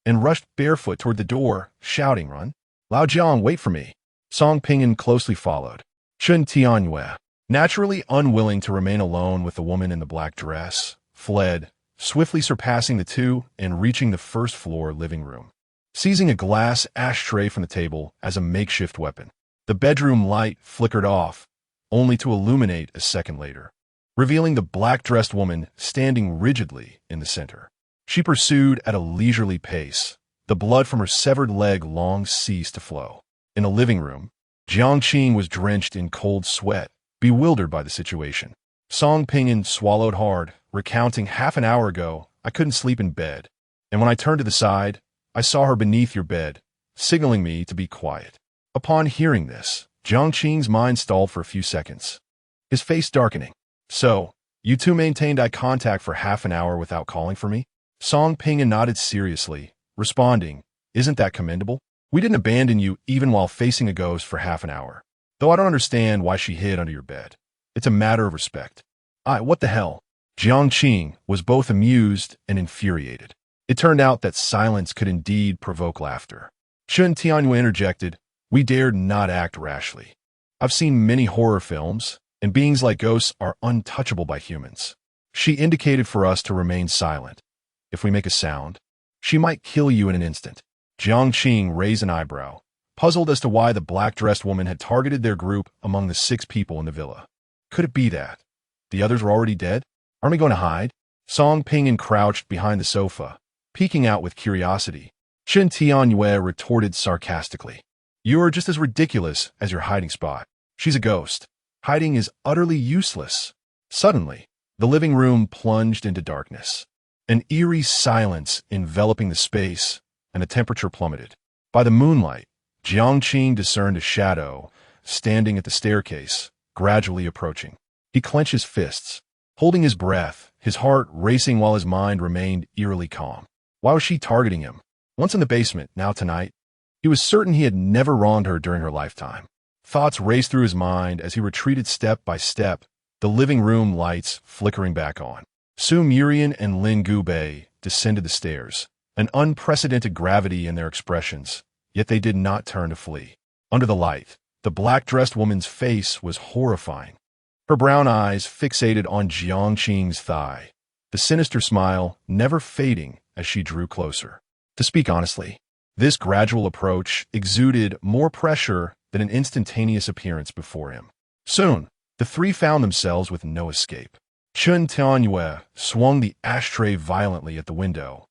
and rushed barefoot toward the door, shouting, "Run! Lao Jiang, wait for me!" Song Ping'an closely followed. Chun Tianyue, naturally unwilling to remain alone with the woman in the black dress, fled, swiftly surpassing the two and reaching the first-floor living room. Seizing a glass ashtray from the table as a makeshift weapon, the bedroom light flickered off, only to illuminate a second later, revealing the black-dressed woman standing rigidly in the center. She pursued at a leisurely pace. The blood from her severed leg long ceased to flow. In a living room, Jiang Qing was drenched in cold sweat, bewildered by the situation. Song Ping'an swallowed hard, recounting, "Half an hour ago, I couldn't sleep in bed, and when I turned to the side, I saw her beneath your bed, signaling me to be quiet." Upon hearing this, Jiang Qing's mind stalled for a few seconds, his face darkening. "So, you two maintained eye contact for half an hour without calling for me?" Song Ping'an nodded seriously, responding, "Isn't that commendable? We didn't abandon you even while facing a ghost for half an hour. Though I don't understand why she hid under your bed. It's a matter of respect." What the hell?" Jiang Qing was both amused and infuriated. It turned out that silence could indeed provoke laughter. Chun Tianyue interjected, "We dared not act rashly. I've seen many horror films, and beings like ghosts are untouchable by humans." She indicated for us to remain silent. "If we make a sound, she might kill you in an instant." Jiang Qing raised an eyebrow, puzzled as to why the black-dressed woman had targeted their group among the 6 people in the villa. Could it be that the others were already dead? Aren't we going to hide? Song Ping'an crouched behind the sofa, peeking out with curiosity. Chun Tianyue retorted sarcastically, "You're just as ridiculous as your hiding spot. She's a ghost. Hiding is utterly useless." Suddenly, the living room plunged into darkness, an eerie silence enveloping the space, and the temperature plummeted. By the moonlight, Jiang Qing discerned a shadow standing at the staircase, gradually approaching. He clenched his fists, holding his breath, his heart racing while his mind remained eerily calm. Why was she targeting him? Once in the basement, now tonight. He was certain he had never wronged her during her lifetime. Thoughts raced through his mind as he retreated step by step, the living room lights flickering back on. Su Murian and Lin Gubei descended the stairs, an unprecedented gravity in their expressions, yet they did not turn to flee. Under the light, the black-dressed woman's face was horrifying. Her brown eyes fixated on Jiang Qing's thigh, the sinister smile never fading as she drew closer. To speak honestly, this gradual approach exuded more pressure than an instantaneous appearance before him. Soon, the three found themselves with no escape. Chun Tianyue swung the ashtray violently at the window,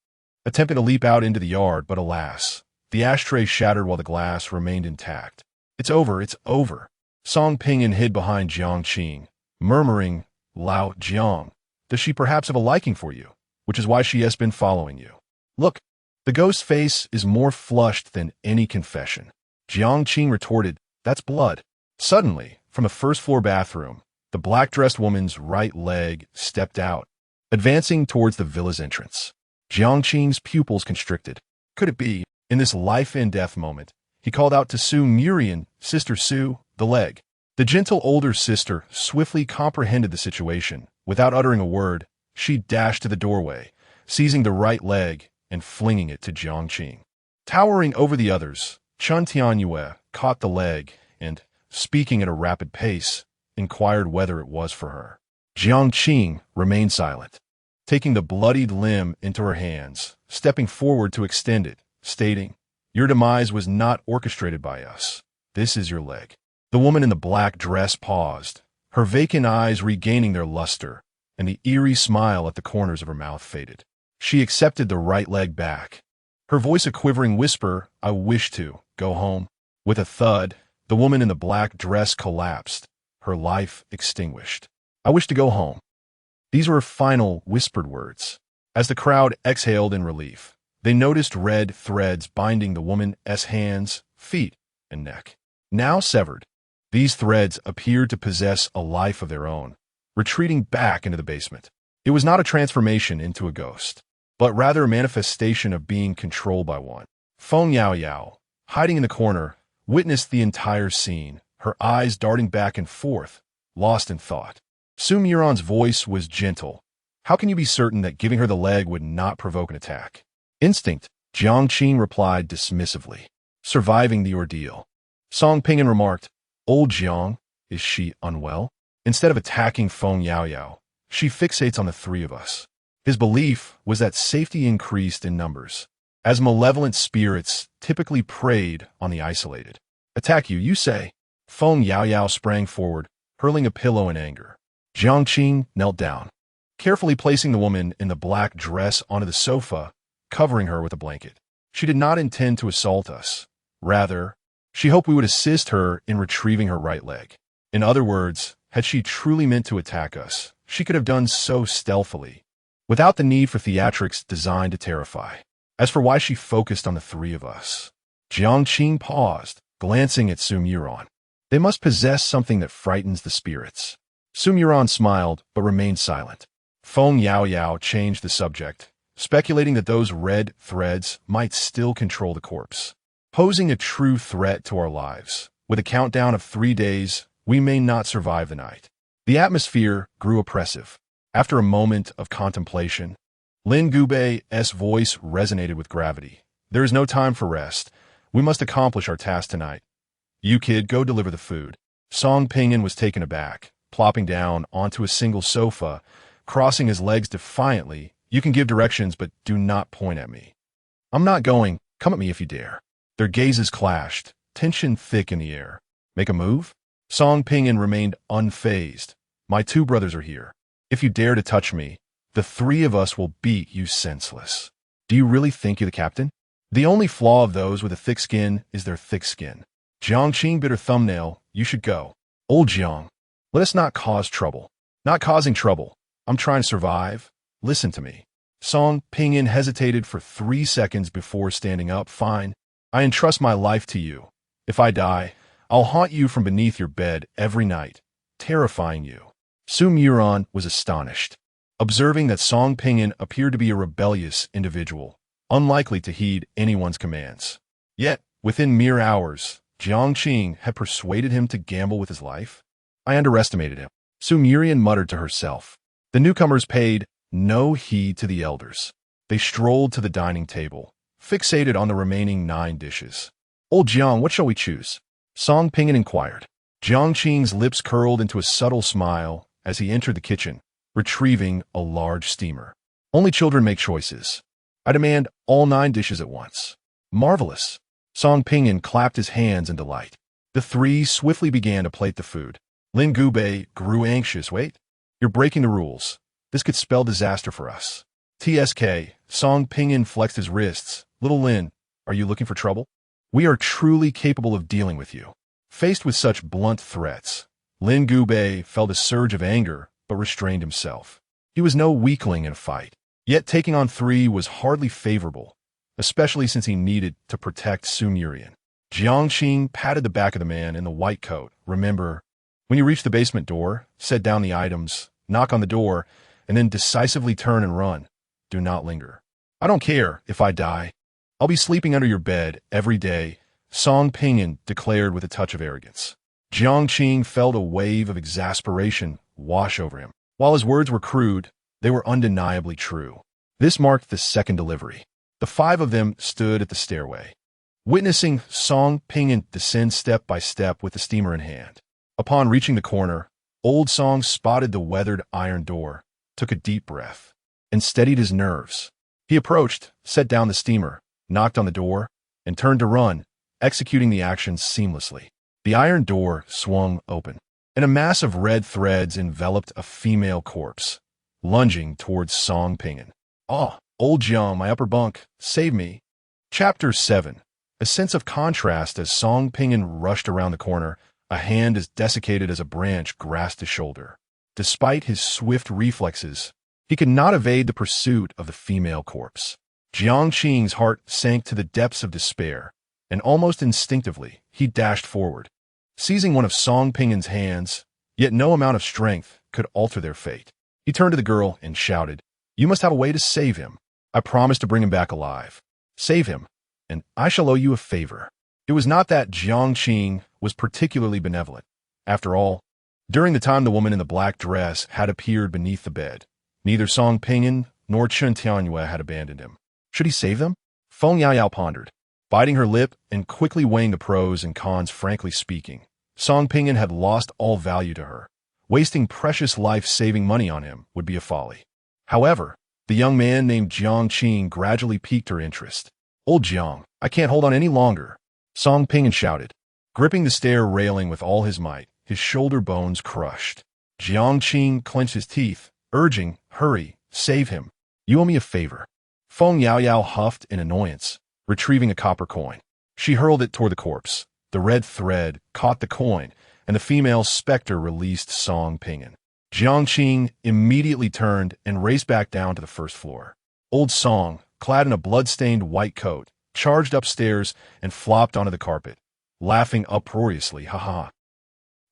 attempting to leap out into the yard, but alas, the ashtray shattered while the glass remained intact. It's over. Song Ping'an hid behind Jiang Qing, murmuring, "Lao Jiang, does she perhaps have a liking for you, which is why she has been following you?" "Look, the ghost's face is more flushed than any confession." Jiang Qing retorted, "That's blood." Suddenly, from the first-floor bathroom, the black-dressed woman's right leg stepped out, advancing towards the villa's entrance. Jiang Qing's pupils constricted. Could it be? In this life-and-death moment, he called out to Su Murian, "Sister Su, the leg." The gentle older sister swiftly comprehended the situation. Without uttering a word, she dashed to the doorway, seizing the right leg and flinging it to Jiang Qing. Towering over the others, Chun Tianyue caught the leg and, speaking at a rapid pace, inquired whether it was for her. Jiang Qing remained silent, taking the bloodied limb into her hands, stepping forward to extend it, stating, "Your demise was not orchestrated by us. This is your leg." The woman in the black dress paused, her vacant eyes regaining their luster, and the eerie smile at the corners of her mouth faded. She accepted the right leg back, her voice a quivering whisper, "I wish to go home." With a thud, the woman in the black dress collapsed, her life extinguished. "I wish to go home." These were her final whispered words. As the crowd exhaled in relief, they noticed red threads binding the woman's hands, feet, and neck. Now severed, these threads appeared to possess a life of their own, retreating back into the basement. It was not a transformation into a ghost, but rather a manifestation of being controlled by one. Feng Yao Yao, hiding in the corner, witnessed the entire scene, her eyes darting back and forth, lost in thought. Su Miran's voice was gentle. "How can you be certain that giving her the leg would not provoke an attack?" "Instinct," Jiang Qing replied dismissively. "Surviving the ordeal." Song Pingan remarked, "Old Jiang, is she unwell?" Instead of attacking Feng Yao Yao, she fixates on the three of us. His belief was that safety increased in numbers, as malevolent spirits typically preyed on the isolated. "Attack you say?" Feng Yao Yao sprang forward, hurling a pillow in anger. Jiang Qing knelt down, carefully placing the woman in the black dress onto the sofa, covering her with a blanket. She did not intend to assault us. Rather, she hoped we would assist her in retrieving her right leg. In other words, had she truly meant to attack us, she could have done so stealthily, without the need for theatrics designed to terrify. As for why she focused on the three of us, Jiang Qing paused, glancing at Su Miran. They must possess something that frightens the spirits. Su Miran smiled, but remained silent. Feng Yao Yao changed the subject, speculating that those red threads might still control the corpse, posing a true threat to our lives. With a countdown of 3 days, we may not survive the night. The atmosphere grew oppressive. After a moment of contemplation, Lin Gubei's voice resonated with gravity. "There is no time for rest. We must accomplish our task tonight. You kid, go deliver the food." Song Pingan was taken aback, plopping down onto a single sofa, crossing his legs defiantly. "You can give directions, but do not point at me." "I'm not going. Come at me if you dare." Their gazes clashed, tension thick in the air. "Make a move?" Song Pingan remained unfazed. "My two brothers are here. If you dare to touch me, the three of us will beat you senseless." "Do you really think you're the captain?" "The only flaw of those with a thick skin is their thick skin." Jiang Qing bit her thumbnail. "You should go." "Old Jiang, let us not cause trouble." "Not causing trouble. I'm trying to survive. Listen to me." Song Pingan hesitated for 3 seconds before standing up. "Fine. I entrust my life to you. If I die, I'll haunt you from beneath your bed every night, terrifying you." Su Miran was astonished, observing that Song Pingan appeared to be a rebellious individual, unlikely to heed anyone's commands. Yet, within mere hours, Jiang Qing had persuaded him to gamble with his life. "I underestimated him," Su Miran muttered to herself. The newcomers paid no heed to the elders. They strolled to the dining table, fixated on the remaining 9 dishes. "Old Jiang, what shall we choose?" Song Pingan inquired. Jiang Qing's lips curled into a subtle smile as he entered the kitchen, retrieving a large steamer. "Only children make choices. I demand all 9 dishes at once." "Marvelous." Song Pingan clapped his hands in delight. The three swiftly began to plate the food. Lin Gubei grew anxious. "Wait, you're breaking the rules. This could spell disaster for us." "TSK," Song Pingan flexed his wrists. "Little Lin, are you looking for trouble? We are truly capable of dealing with you." Faced with such blunt threats, Lin Gubei felt a surge of anger, but restrained himself. He was no weakling in a fight. Yet taking on 3 was hardly favorable, especially since he needed to protect Su Miran. Jiang Qing patted the back of the man in the white coat. "Remember, when you reach the basement door, set down the items, knock on the door, and then decisively turn and run. Do not linger." "I don't care if I die. I'll be sleeping under your bed every day," Song Pingan declared with a touch of arrogance. Jiang Qing felt a wave of exasperation wash over him. While his words were crude, they were undeniably true. This marked the second delivery. The 5 of them stood at the stairway, witnessing Song Pingan descend step by step with the steamer in hand. Upon reaching the corner, Old Song spotted the weathered iron door, took a deep breath, and steadied his nerves. He approached, set down the steamer, knocked on the door, and turned to run, executing the actions seamlessly. The iron door swung open, and a mass of red threads enveloped a female corpse, lunging towards Song Ping'an. "Ah, old Jiang, my upper bunk, save me." Chapter 7. A sense of contrast as Song Ping'an rushed around the corner, a hand as desiccated as a branch grasped his shoulder. Despite his swift reflexes, he could not evade the pursuit of the female corpse. Jiang Qing's heart sank to the depths of despair, and almost instinctively, he dashed forward, seizing one of Song Ping'an's hands, yet no amount of strength could alter their fate. He turned to the girl and shouted, "You must have a way to save him. I promise to bring him back alive. Save him, and I shall owe you a favor." It was not that Jiang Qing was particularly benevolent. After all, during the time the woman in the black dress had appeared beneath the bed, neither Song Ping'an nor Chen Tianyue had abandoned him. Should he save them? Feng Yaoyao pondered, biting her lip and quickly weighing the pros and cons. Frankly speaking, Song Ping'an had lost all value to her. Wasting precious life-saving money on him would be a folly. However, the young man named Jiang Qing gradually piqued her interest. "Old Jiang, I can't hold on any longer," Song Ping'an shouted, gripping the stair railing with all his might, his shoulder bones crushed. Jiang Qing clenched his teeth, urging, "Hurry, save him. You owe me a favor." Feng Yaoyao huffed in annoyance, retrieving a copper coin. She hurled it toward the corpse. The red thread caught the coin, and the female specter released Song Ping'an. Jiang Qing immediately turned and raced back down to the first floor. Old Song, clad in a blood-stained white coat, charged upstairs and flopped onto the carpet, laughing uproariously. "Ha ha.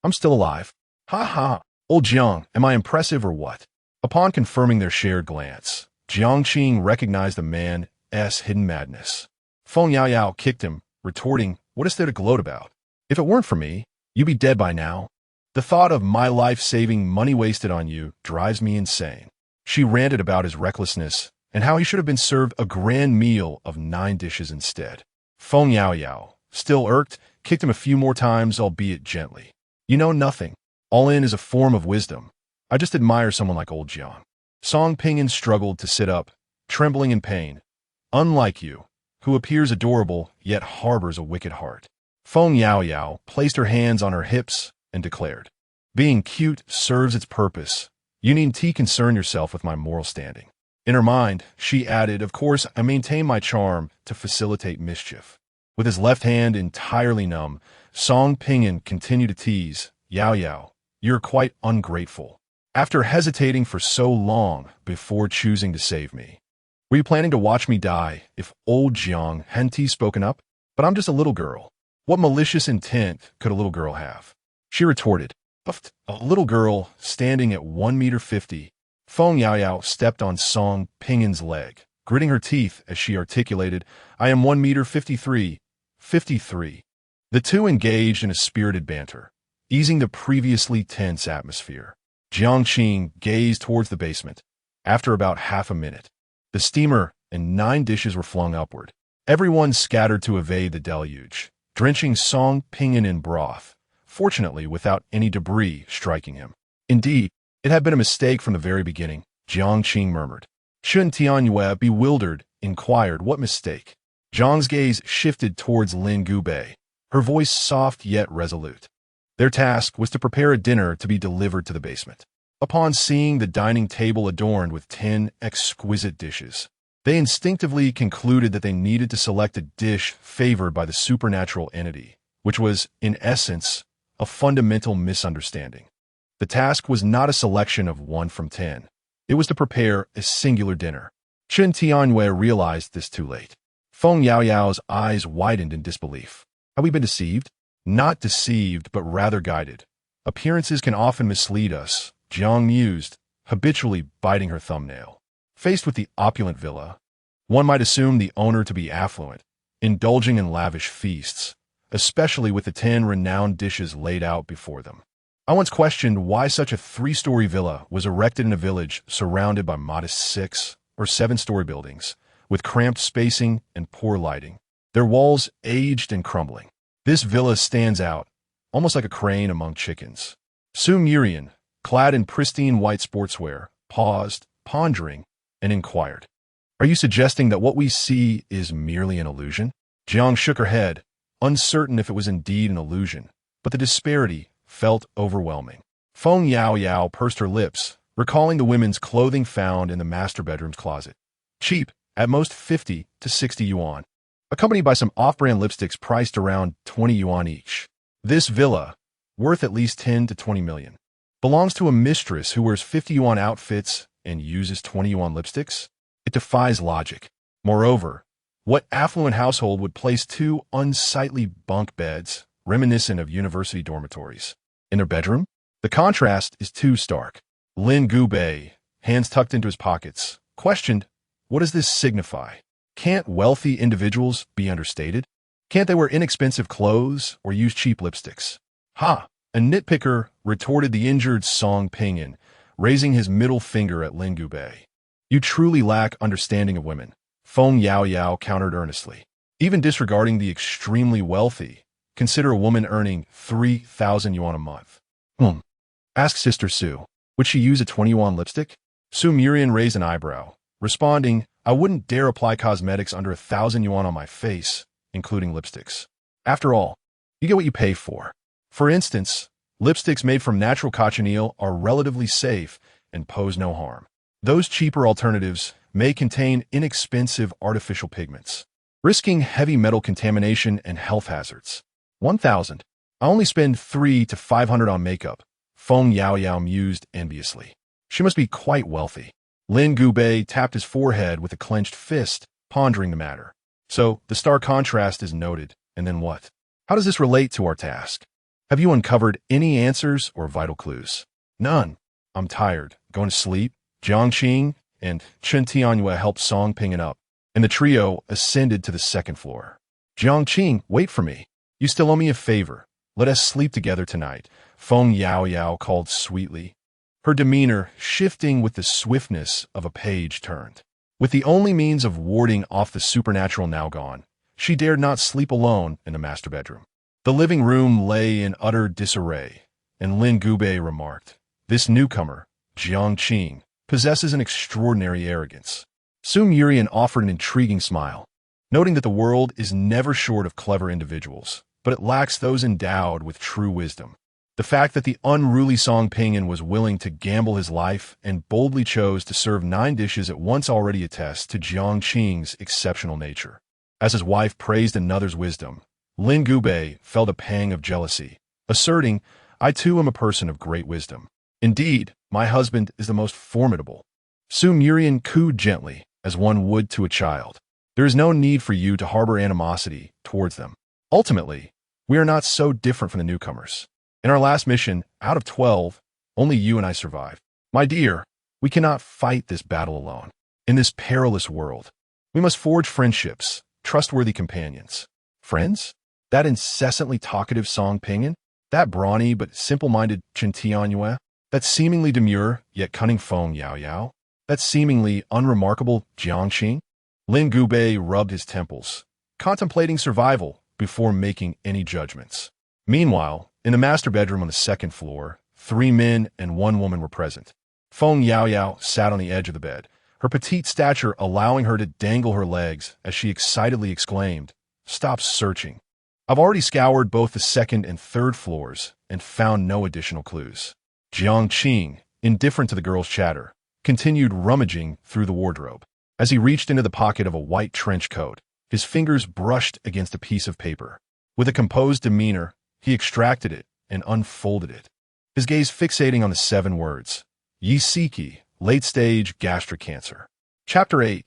I'm still alive. Ha ha. Old Jiang, am I impressive or what?" Upon confirming their shared glance, Jiang Qing recognized the man's hidden madness. Feng Yaoyao kicked him, retorting, "What is there to gloat about? If it weren't for me, you'd be dead by now. The thought of my life-saving money wasted on you drives me insane." She ranted about his recklessness and how he should have been served a grand meal of 9 dishes instead. Feng Yaoyao, still irked, kicked him a few more times, albeit gently. "You know nothing. All in is a form of wisdom. I just admire someone like old Jiang." Song Ping'an struggled to sit up, trembling in pain. "Unlike you, who appears adorable yet harbors a wicked heart." Feng Yaoyao placed her hands on her hips and declared, "Being cute serves its purpose. You needn't concern yourself with my moral standing." In her mind, she added, "Of course, I maintain my charm to facilitate mischief." With his left hand entirely numb, Song Ping'an continued to tease, "Yaoyao, you're quite ungrateful. After hesitating for so long before choosing to save me. Were you planning to watch me die if old Jiang hadn't spoken up? But I'm just a little girl. What malicious intent could a little girl have?" She retorted, "Puffed, a little girl standing at 1.50 meters. Feng Yaoyao stepped on Song Ping'an's leg, gritting her teeth as she articulated, "I am 1.53 meters. 53. The two engaged in a spirited banter, easing the previously tense atmosphere. Jiang Qing gazed towards the basement. After about half a minute, the steamer and 9 dishes were flung upward. Everyone scattered to evade the deluge, drenching Song Ping'an in broth, fortunately without any debris striking him. "Indeed, it had been a mistake from the very beginning," Jiang Qing murmured. Chen Tianyue, bewildered, inquired, "What mistake?" Jiang's gaze shifted towards Lin Gubei, her voice soft yet resolute. Their task was to prepare a dinner to be delivered to the basement. Upon seeing the dining table adorned with 10 exquisite dishes, they instinctively concluded that they needed to select a dish favored by the supernatural entity, which was, in essence, a fundamental misunderstanding. The task was not a selection of 1 from 10. It was to prepare a singular dinner. Chen Tianyue realized this too late. Feng Yaoyao's eyes widened in disbelief. Had we been deceived? Not deceived, but rather guided. Appearances can often mislead us, Jiang mused, habitually biting her thumbnail. Faced with the opulent villa, one might assume the owner to be affluent, indulging in lavish feasts, especially with the 10 renowned dishes laid out before them. I once questioned why such a 3-story villa was erected in a village surrounded by modest 6- or 7-story buildings, with cramped spacing and poor lighting, their walls aged and crumbling. This villa stands out, almost like a crane among chickens. Su Murian, clad in pristine white sportswear, paused, pondering, and inquired, Are you suggesting that what we see is merely an illusion? Jiang shook her head, uncertain if it was indeed an illusion, but the disparity felt overwhelming. Feng Yao Yao pursed her lips, recalling the women's clothing found in the master bedroom's closet. Cheap, at most 50 to 60 yuan, accompanied by some off-brand lipsticks priced around 20 yuan each. This villa, worth at least 10 to 20 million, belongs to a mistress who wears 50 yuan outfits and uses 20 yuan lipsticks? It defies logic. Moreover, what affluent household would place two unsightly bunk beds, reminiscent of university dormitories, in their bedroom? The contrast is too stark. Lin Gubei, hands tucked into his pockets, questioned, what does this signify? Can't wealthy individuals be understated? Can't they wear inexpensive clothes or use cheap lipsticks? Ha! A nitpicker, retorted the injured Song Pinyin, raising his middle finger at Lin Gubei. You truly lack understanding of women, Feng Yao Yao countered earnestly. Even disregarding the extremely wealthy, consider a woman earning 3,000 yuan a month. Ask Sister Su, would she use a 20 yuan lipstick? Su Murian raised an eyebrow, responding, I wouldn't dare apply cosmetics under 1,000 yuan on my face, including lipsticks. After all, you get what you pay for. For instance, lipsticks made from natural cochineal are relatively safe and pose no harm. Those cheaper alternatives may contain inexpensive artificial pigments, risking heavy metal contamination and health hazards. 1,000. I only spend 300 to 500 on makeup, Feng Yao Yao mused enviously. She must be quite wealthy. Lin Gubei tapped his forehead with a clenched fist, pondering the matter. So, the stark contrast is noted, and then what? How does this relate to our task? Have you uncovered any answers or vital clues? None. I'm tired. Going to sleep? Jiang Qing and Chen Tianyue helped Song Pinyin up, and the trio ascended to the second floor. Jiang Qing, wait for me. You still owe me a favor. Let us sleep together tonight, Feng Yao Yao called sweetly, her demeanor shifting with the swiftness of a page turned. With the only means of warding off the supernatural now gone, she dared not sleep alone in the master bedroom. The living room lay in utter disarray, and Lin Gubei remarked, this newcomer, Jiang Qing, possesses an extraordinary arrogance. Su Murian offered an intriguing smile, noting that the world is never short of clever individuals, but it lacks those endowed with true wisdom. The fact that the unruly Song Pinyin was willing to gamble his life and boldly chose to serve 9 dishes at once already attests to Jiang Qing's exceptional nature. As his wife praised another's wisdom, Lin Gubei felt a pang of jealousy, asserting, I too am a person of great wisdom. Indeed, my husband is the most formidable. Su Murian cooed gently, as one would to a child. There is no need for you to harbor animosity towards them. Ultimately, we are not so different from the newcomers. In our last mission, out of 12, only you and I survived. My dear, we cannot fight this battle alone. In this perilous world, we must forge friendships, trustworthy companions. Friends? That incessantly talkative Song Pinyin? That brawny but simple-minded Chen Tianyue? That seemingly demure yet cunning Feng Yao Yao? That seemingly unremarkable Jiang Qing? Lin Gubei rubbed his temples, contemplating survival before making any judgments. Meanwhile, in the master bedroom on the second floor, 3 men and 1 woman were present. Feng Yao Yao sat on the edge of the bed, her petite stature allowing her to dangle her legs as she excitedly exclaimed, Stop searching. I've already scoured both the second and third floors and found no additional clues. Jiang Qing, indifferent to the girl's chatter, continued rummaging through the wardrobe. As he reached into the pocket of a white trench coat, his fingers brushed against a piece of paper. With a composed demeanor, he extracted it and unfolded it, his gaze fixating on the 7 words, Yisiki, late-stage gastric cancer. Chapter 8.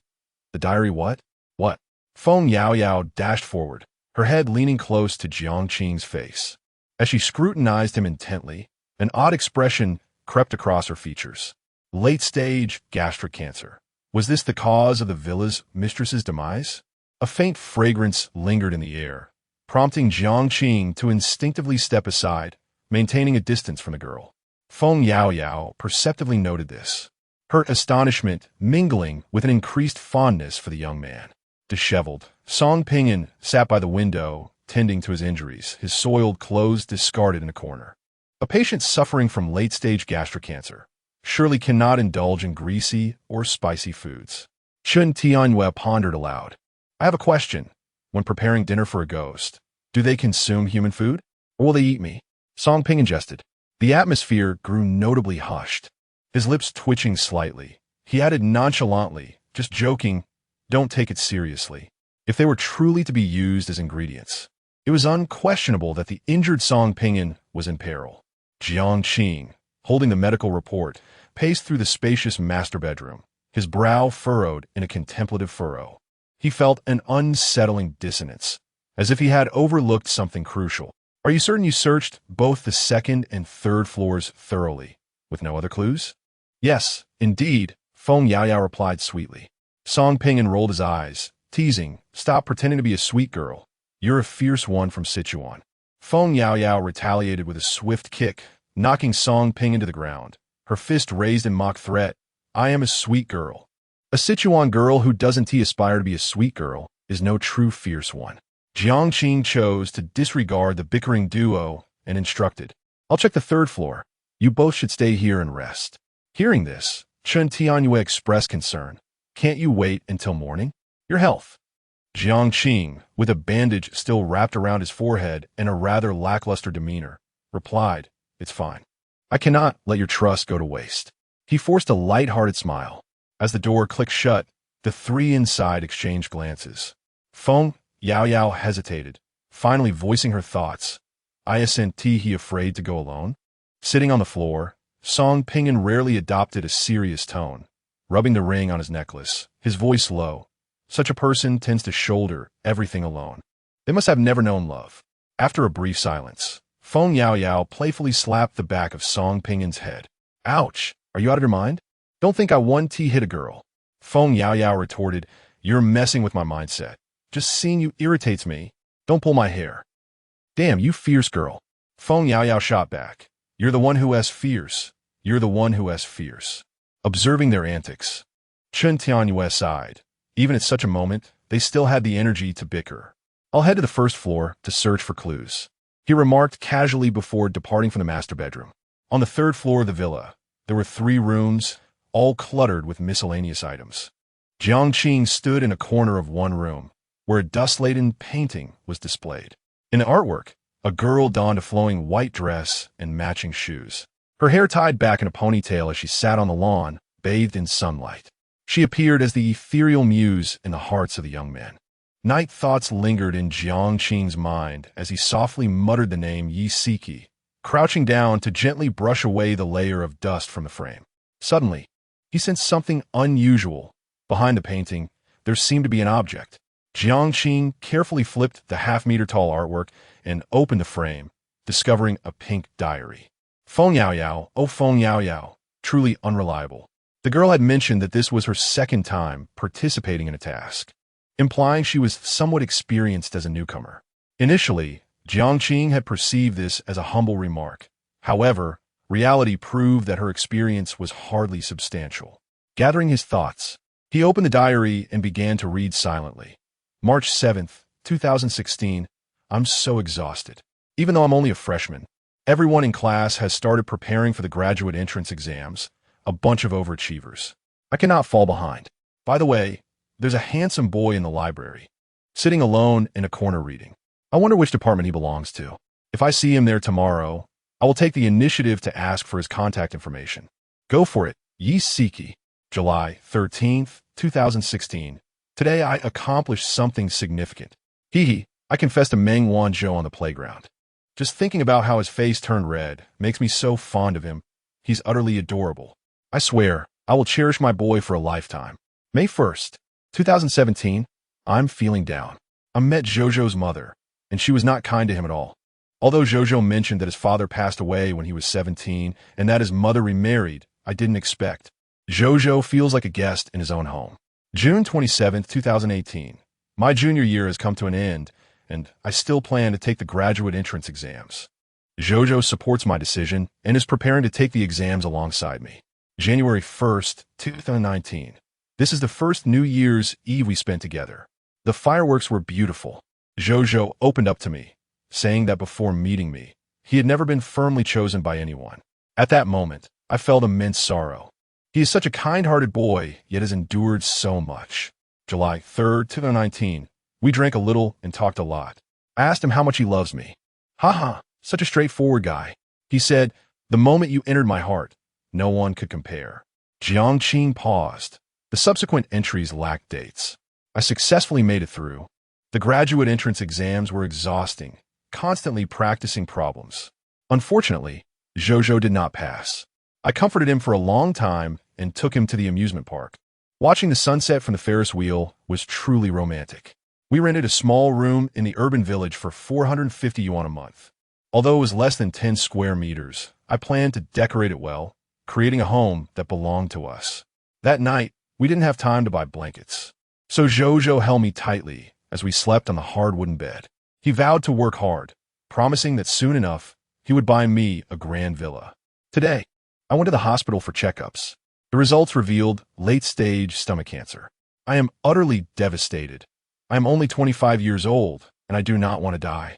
The diary what? What? Feng Yao Yao dashed forward, her head leaning close to Jiang Qing's face. As she scrutinized him intently, an odd expression crept across her features. Late-stage gastric cancer. Was this the cause of the villa's mistress's demise? A faint fragrance lingered in the air, prompting Jiang Qing to instinctively step aside, maintaining a distance from the girl. Feng Yao Yao perceptively noted this, her astonishment mingling with an increased fondness for the young man. Disheveled, Song Pinyin sat by the window, tending to his injuries, his soiled clothes discarded in a corner. A patient suffering from late-stage gastric cancer surely cannot indulge in greasy or spicy foods. Chun Tianhua pondered aloud. I have a question. When preparing dinner for a ghost, do they consume human food? Or will they eat me? Song Ping ingested. The atmosphere grew notably hushed. His lips twitching slightly. He added nonchalantly, just joking, don't take it seriously. If they were truly to be used as ingredients, it was unquestionable that the injured Song Pingyan was in peril. Jiang, holding the medical report, paced through the spacious master bedroom, his brow furrowed in a contemplative furrow. He felt an unsettling dissonance, as if he had overlooked something crucial. Are you certain you searched both the second and third floors thoroughly, with no other clues? Yes, indeed, Feng Yaoyao replied sweetly. Song Pingyan rolled his eyes, teasing, stop pretending to be a sweet girl. You're a fierce one from Sichuan. Feng Yaoyao retaliated with a swift kick, knocking Song Pingyan to the ground, her fist raised in mock threat. I am a sweet girl. A Sichuan girl who doesn't aspire to be a sweet girl is no true fierce one. Jiang chose to disregard the bickering duo and instructed, I'll check the third floor. You both should stay here and rest. Hearing this, Chun Tianhua expressed concern. Can't you wait until morning? Your health. Jiang, with a bandage still wrapped around his forehead and a rather lackluster demeanor, replied, It's fine. I cannot let your trust go to waste. He forced a light-hearted smile. As the door clicked shut, the three inside exchanged glances. Feng Yaoyao hesitated, finally voicing her thoughts. Isn't he afraid to go alone? Sitting on the floor, Song Pingyan rarely adopted a serious tone, rubbing the ring on his necklace, his voice low. Such a person tends to shoulder everything alone. They must have never known love. After a brief silence, Feng Yaoyao playfully slapped the back of Song Pingyan's head. Ouch! Are you out of your mind? Don't think I hit a girl. Feng Yaoyao retorted, You're messing with my mindset. Just seeing you irritates me. Don't pull my hair. Damn, you fierce girl. Feng Yaoyao shot back. You're the one who has fierce. You're the one who has fierce. Observing their antics, Chun Tianhua sighed. Even at such a moment, they still had the energy to bicker. I'll head to the first floor to search for clues, he remarked casually before departing from the master bedroom. On the third floor of the villa, there were 3 rooms, all cluttered with miscellaneous items. Jiang stood in a corner of one room, where a dust-laden painting was displayed. In the artwork, a girl donned a flowing white dress and matching shoes. Her hair tied back in a ponytail as she sat on the lawn, bathed in sunlight. She appeared as the ethereal muse in the hearts of the young men. Night thoughts lingered in Jiang's mind as he softly muttered the name Yi Siki, crouching down to gently brush away the layer of dust from the frame. Suddenly, he sensed something unusual. Behind the painting, there seemed to be an object. Jiang carefully flipped the half-meter-tall artwork and opened the frame, discovering a pink diary. Feng Yaoyao, oh Feng Yaoyao, truly unreliable. The girl had mentioned that this was her second time participating in a task, implying she was somewhat experienced as a newcomer. Initially, Jiang had perceived this as a humble remark. However, reality proved that her experience was hardly substantial. Gathering his thoughts, he opened the diary and began to read silently. March 7th, 2016. I'm so exhausted. Even though I'm only a freshman, everyone in class has started preparing for the graduate entrance exams, a bunch of overachievers. I cannot fall behind. By the way, there's a handsome boy in the library, sitting alone in a corner reading. I wonder which department he belongs to. If I see him there tomorrow, I will take the initiative to ask for his contact information. Go for it, Yi Siki. July 13th, 2016. Today I accomplished something significant. I confessed to Meng Wanzhou on the playground. Just thinking about how his face turned red makes me so fond of him. He's utterly adorable. I swear, I will cherish my boy for a lifetime. May 1st, 2017. I'm feeling down. I met Zhou's mother, and she was not kind to him at all. Although Zhou mentioned that his father passed away when he was 17 and that his mother remarried, I didn't expect. Zhou feels like a guest in his own home. June 27th, 2018. My junior year has come to an end, and I still plan to take the graduate entrance exams. Zhou supports my decision and is preparing to take the exams alongside me. January 1st, 2019. This is the first New Year's Eve we spent together. The fireworks were beautiful. Zhou opened up to me, saying that before meeting me, he had never been firmly chosen by anyone. At that moment, I felt immense sorrow. He is such a kind-hearted boy, yet has endured so much. July 3rd, 2019. We drank a little and talked a lot. I asked him how much he loves me. Haha, such a straightforward guy. He said, the moment you entered my heart, no one could compare. Jiang paused. The subsequent entries lacked dates. I successfully made it through. The graduate entrance exams were exhausting, constantly practicing problems. Unfortunately, Jojo did not pass. I comforted him for a long time and took him to the amusement park. Watching the sunset from the Ferris wheel was truly romantic. We rented a small room in the urban village for 450 yuan a month. Although it was less than 10 square meters, I planned to decorate it well, creating a home that belonged to us. That night, we didn't have time to buy blankets. So Jojo held me tightly as we slept on the hard wooden bed. He vowed to work hard, promising that soon enough, he would buy me a grand villa. Today, I went to the hospital for checkups. The results revealed late-stage stomach cancer. I am utterly devastated. I am only 25 years old, and I do not want to die.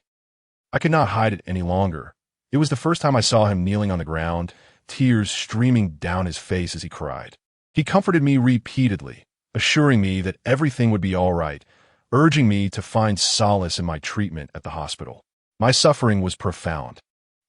I could not hide it any longer. It was the first time I saw him kneeling on the ground, tears streaming down his face as he cried. He comforted me repeatedly, assuring me that everything would be all right, urging me to find solace in my treatment at the hospital. My suffering was profound.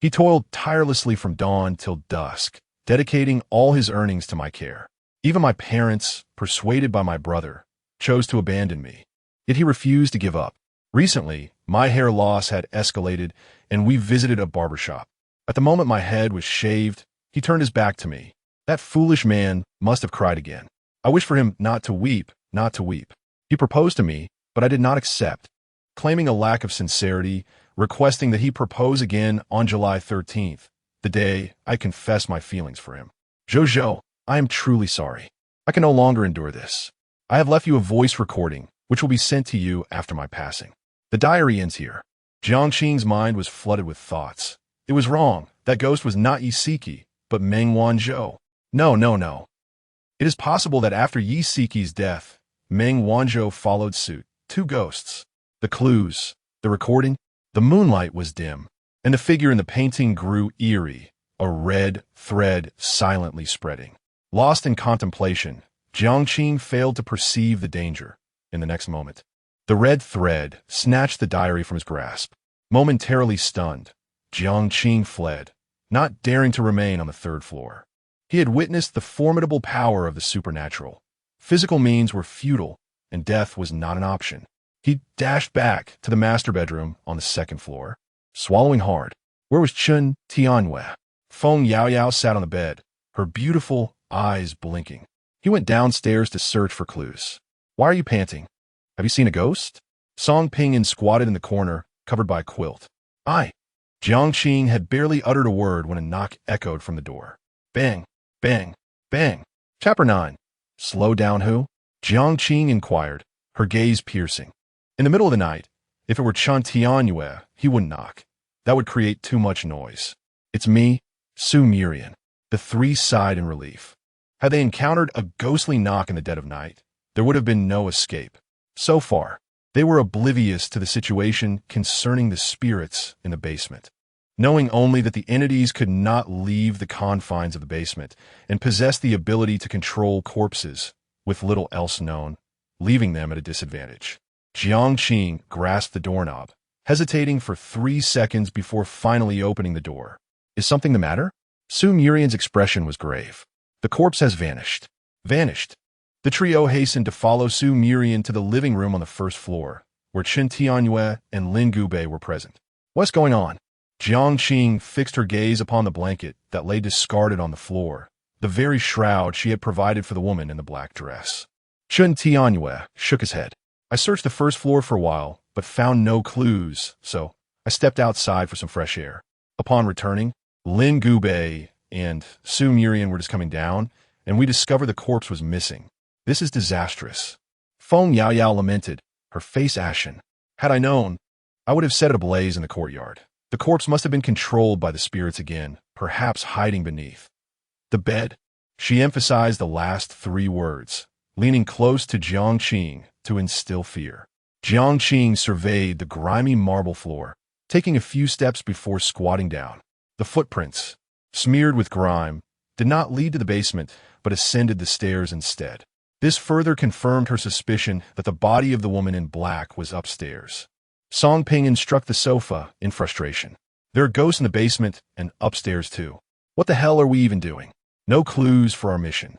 He toiled tirelessly from dawn till dusk, dedicating all his earnings to my care. Even my parents, persuaded by my brother, chose to abandon me. Yet he refused to give up. Recently, my hair loss had escalated, and we visited a barbershop. At the moment my head was shaved, he turned his back to me. That foolish man must have cried again. I wished for him not to weep, not to weep. He proposed to me, but I did not accept, claiming a lack of sincerity, requesting that he propose again on July 13th, the day I confessed my feelings for him. Jojo, I am truly sorry. I can no longer endure this. I have left you a voice recording, which will be sent to you after my passing. The diary ends here. Jiang's mind was flooded with thoughts. It was wrong. That ghost was not Yisiki, but Meng Wanzhou. No. It is possible that after Yisiki's death, Meng Wanzhou followed suit. Two ghosts. The clues, the recording, the moonlight was dim, and the figure in the painting grew eerie, a red thread silently spreading. Lost in contemplation, Jiang failed to perceive the danger. In the next moment, the red thread snatched the diary from his grasp. Momentarily stunned, Jiang fled, not daring to remain on the third floor. He had witnessed the formidable power of the supernatural. Physical means were futile, and death was not an option. He dashed back to the master bedroom on the second floor. Swallowing hard, where was Chun Tianyue? Feng Yaoyao sat on the bed, her beautiful eyes blinking. He went downstairs to search for clues. Why are you panting? Have you seen a ghost? Song Pingyan squatted in the corner, covered by a quilt. Jiang had barely uttered a word when a knock echoed from the door. Bang, bang, bang. Chapter 9. Slow down who? Jiang inquired, her gaze piercing. In the middle of the night, if it were Chun Tianyue, he wouldn't knock. That would create too much noise. It's me, Su Murian. The three sighed in relief. Had they encountered a ghostly knock in the dead of night, there would have been no escape. So far, they were oblivious to the situation concerning the spirits in the basement, knowing only that the entities could not leave the confines of the basement and possessed the ability to control corpses, with little else known, leaving them at a disadvantage. Jiang grasped the doorknob, hesitating for 3 seconds before finally opening the door. Is something the matter? Su Murian's expression was grave. The corpse has vanished. Vanished. The trio hastened to follow Su Murian to the living room on the first floor, where Chen Tianyue and Lin Gubei were present. What's going on? Jiang fixed her gaze upon the blanket that lay discarded on the floor, the very shroud she had provided for the woman in the black dress. Chen Tianyue shook his head. I searched the first floor for a while, but found no clues, so I stepped outside for some fresh air. Upon returning, Lin Gubei and Su Murian were just coming down, and we discovered the corpse was missing. This is disastrous. Feng Yaoyao lamented, her face ashen. Had I known, I would have set it ablaze in the courtyard. The corpse must have been controlled by the spirits again, perhaps hiding beneath. The bed. She emphasized the last 3 words, leaning close to Jiang to instill fear. Jiang surveyed the grimy marble floor, taking a few steps before squatting down. The footprints, smeared with grime, did not lead to the basement, but ascended the stairs instead. This further confirmed her suspicion that the body of the woman in black was upstairs. Song Pinyin struck the sofa in frustration. There are ghosts in the basement and upstairs too. What the hell are we even doing? No clues for our mission.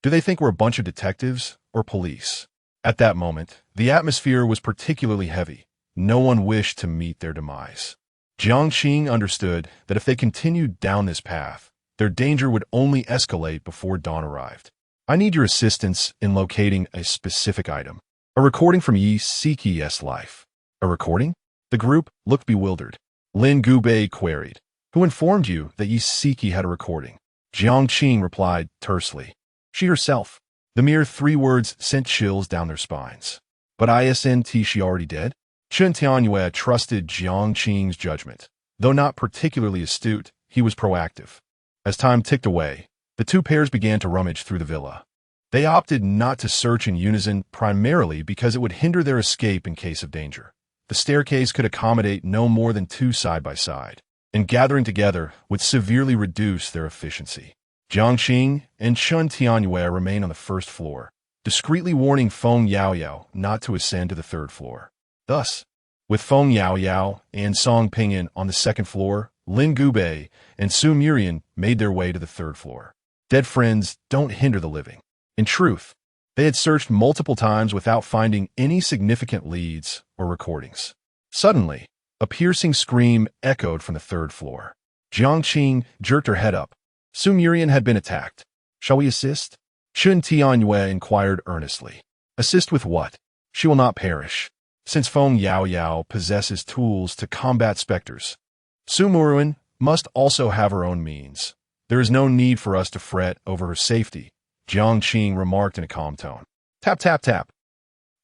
Do they think we're a bunch of detectives or police? At that moment, the atmosphere was particularly heavy. No one wished to meet their demise. Jiang understood that if they continued down this path, their danger would only escalate before dawn arrived. I need your assistance in locating a specific item. A recording from Yi Siki's life. A recording? The group looked bewildered. Lin Gubei queried. Who informed you that Yi Siki had a recording? Jiang replied tersely. She herself. The mere 3 words sent chills down their spines. But isn't she already dead? Chen Tianyue trusted Jiang judgment. Though not particularly astute, he was proactive. As time ticked away, the two pairs began to rummage through the villa. They opted not to search in unison primarily because it would hinder their escape in case of danger. The staircase could accommodate no more than 2 side by side, and gathering together would severely reduce their efficiency. Jiang and Chen Tianyue remained on the first floor, discreetly warning Feng Yaoyao not to ascend to the 3rd floor. Thus, with Feng Yaoyao and Song Pinyin on the 2nd floor, Lin Gubei and Su Murian made their way to the 3rd floor. Dead friends don't hinder the living. In truth, they had searched multiple times without finding any significant leads or recordings. Suddenly, a piercing scream echoed from the 3rd floor. Jiang jerked her head up. Su Murian had been attacked. Shall we assist? Chen Tianyue inquired earnestly. Assist with what? She will not perish, since Feng Yaoyao possesses tools to combat specters. Su Murian must also have her own means. There is no need for us to fret over her safety, Jiang remarked in a calm tone. Tap, tap, tap.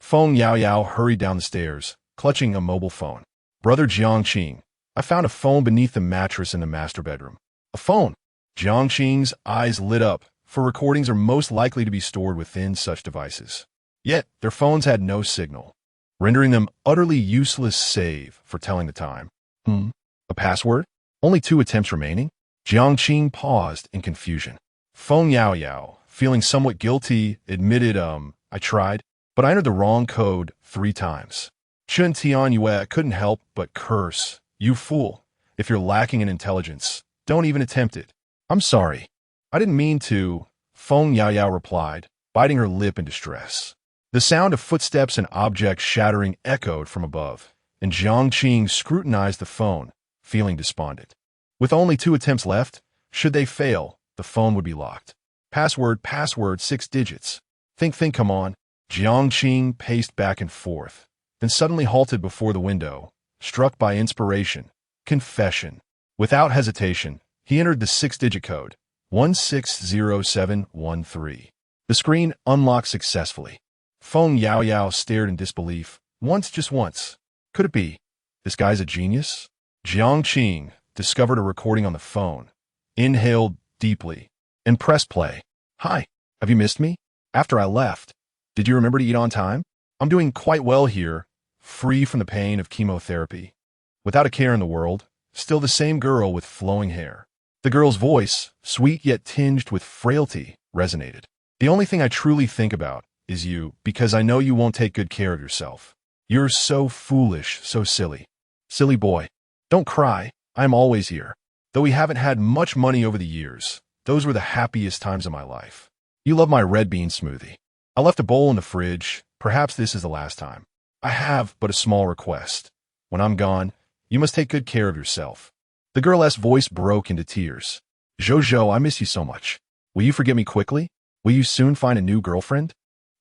Feng Yaoyao hurried down the stairs, clutching a mobile phone. Brother Jiang, I found a phone beneath the mattress in the master bedroom. A phone? Jiang's eyes lit up, for recordings are most likely to be stored within such devices. Yet, their phones had no signal, rendering them utterly useless save for telling the time. A password? Only 2 attempts remaining? Jiang paused in confusion. Feng Yaoyao, feeling somewhat guilty, admitted, I tried, but I entered the wrong code 3 times. Chen Tianyue couldn't help but curse. You fool. If you're lacking in intelligence, don't even attempt it. I'm sorry. I didn't mean to, Feng Yaoyao replied, biting her lip in distress. The sound of footsteps and objects shattering echoed from above, and Jiang scrutinized the phone, feeling despondent. With only 2 attempts left, should they fail, the phone would be locked. Password, 6 digits. Think, come on. Jiang paced back and forth, then suddenly halted before the window, struck by inspiration. Confession. Without hesitation, he entered the 6-digit code, 160713. The screen unlocked successfully. Feng Yaoyao stared in disbelief. Just once. Could it be? This guy's a genius? Jiang discovered a recording on the phone, inhaled deeply, and pressed play. Hi, have you missed me? After I left, did you remember to eat on time? I'm doing quite well here, free from the pain of chemotherapy. Without a care in the world, still the same girl with flowing hair. The girl's voice, sweet yet tinged with frailty, resonated. The only thing I truly think about is you, because I know you won't take good care of yourself. You're so foolish, so silly. Silly boy. Don't cry, I'm always here. Though we haven't had much money over the years, those were the happiest times of my life. You love my red bean smoothie. I left a bowl in the fridge, perhaps this is the last time. I have but a small request. When I'm gone, you must take good care of yourself. The girl's voice broke into tears. Jojo, I miss you so much. Will you forget me quickly? Will you soon find a new girlfriend?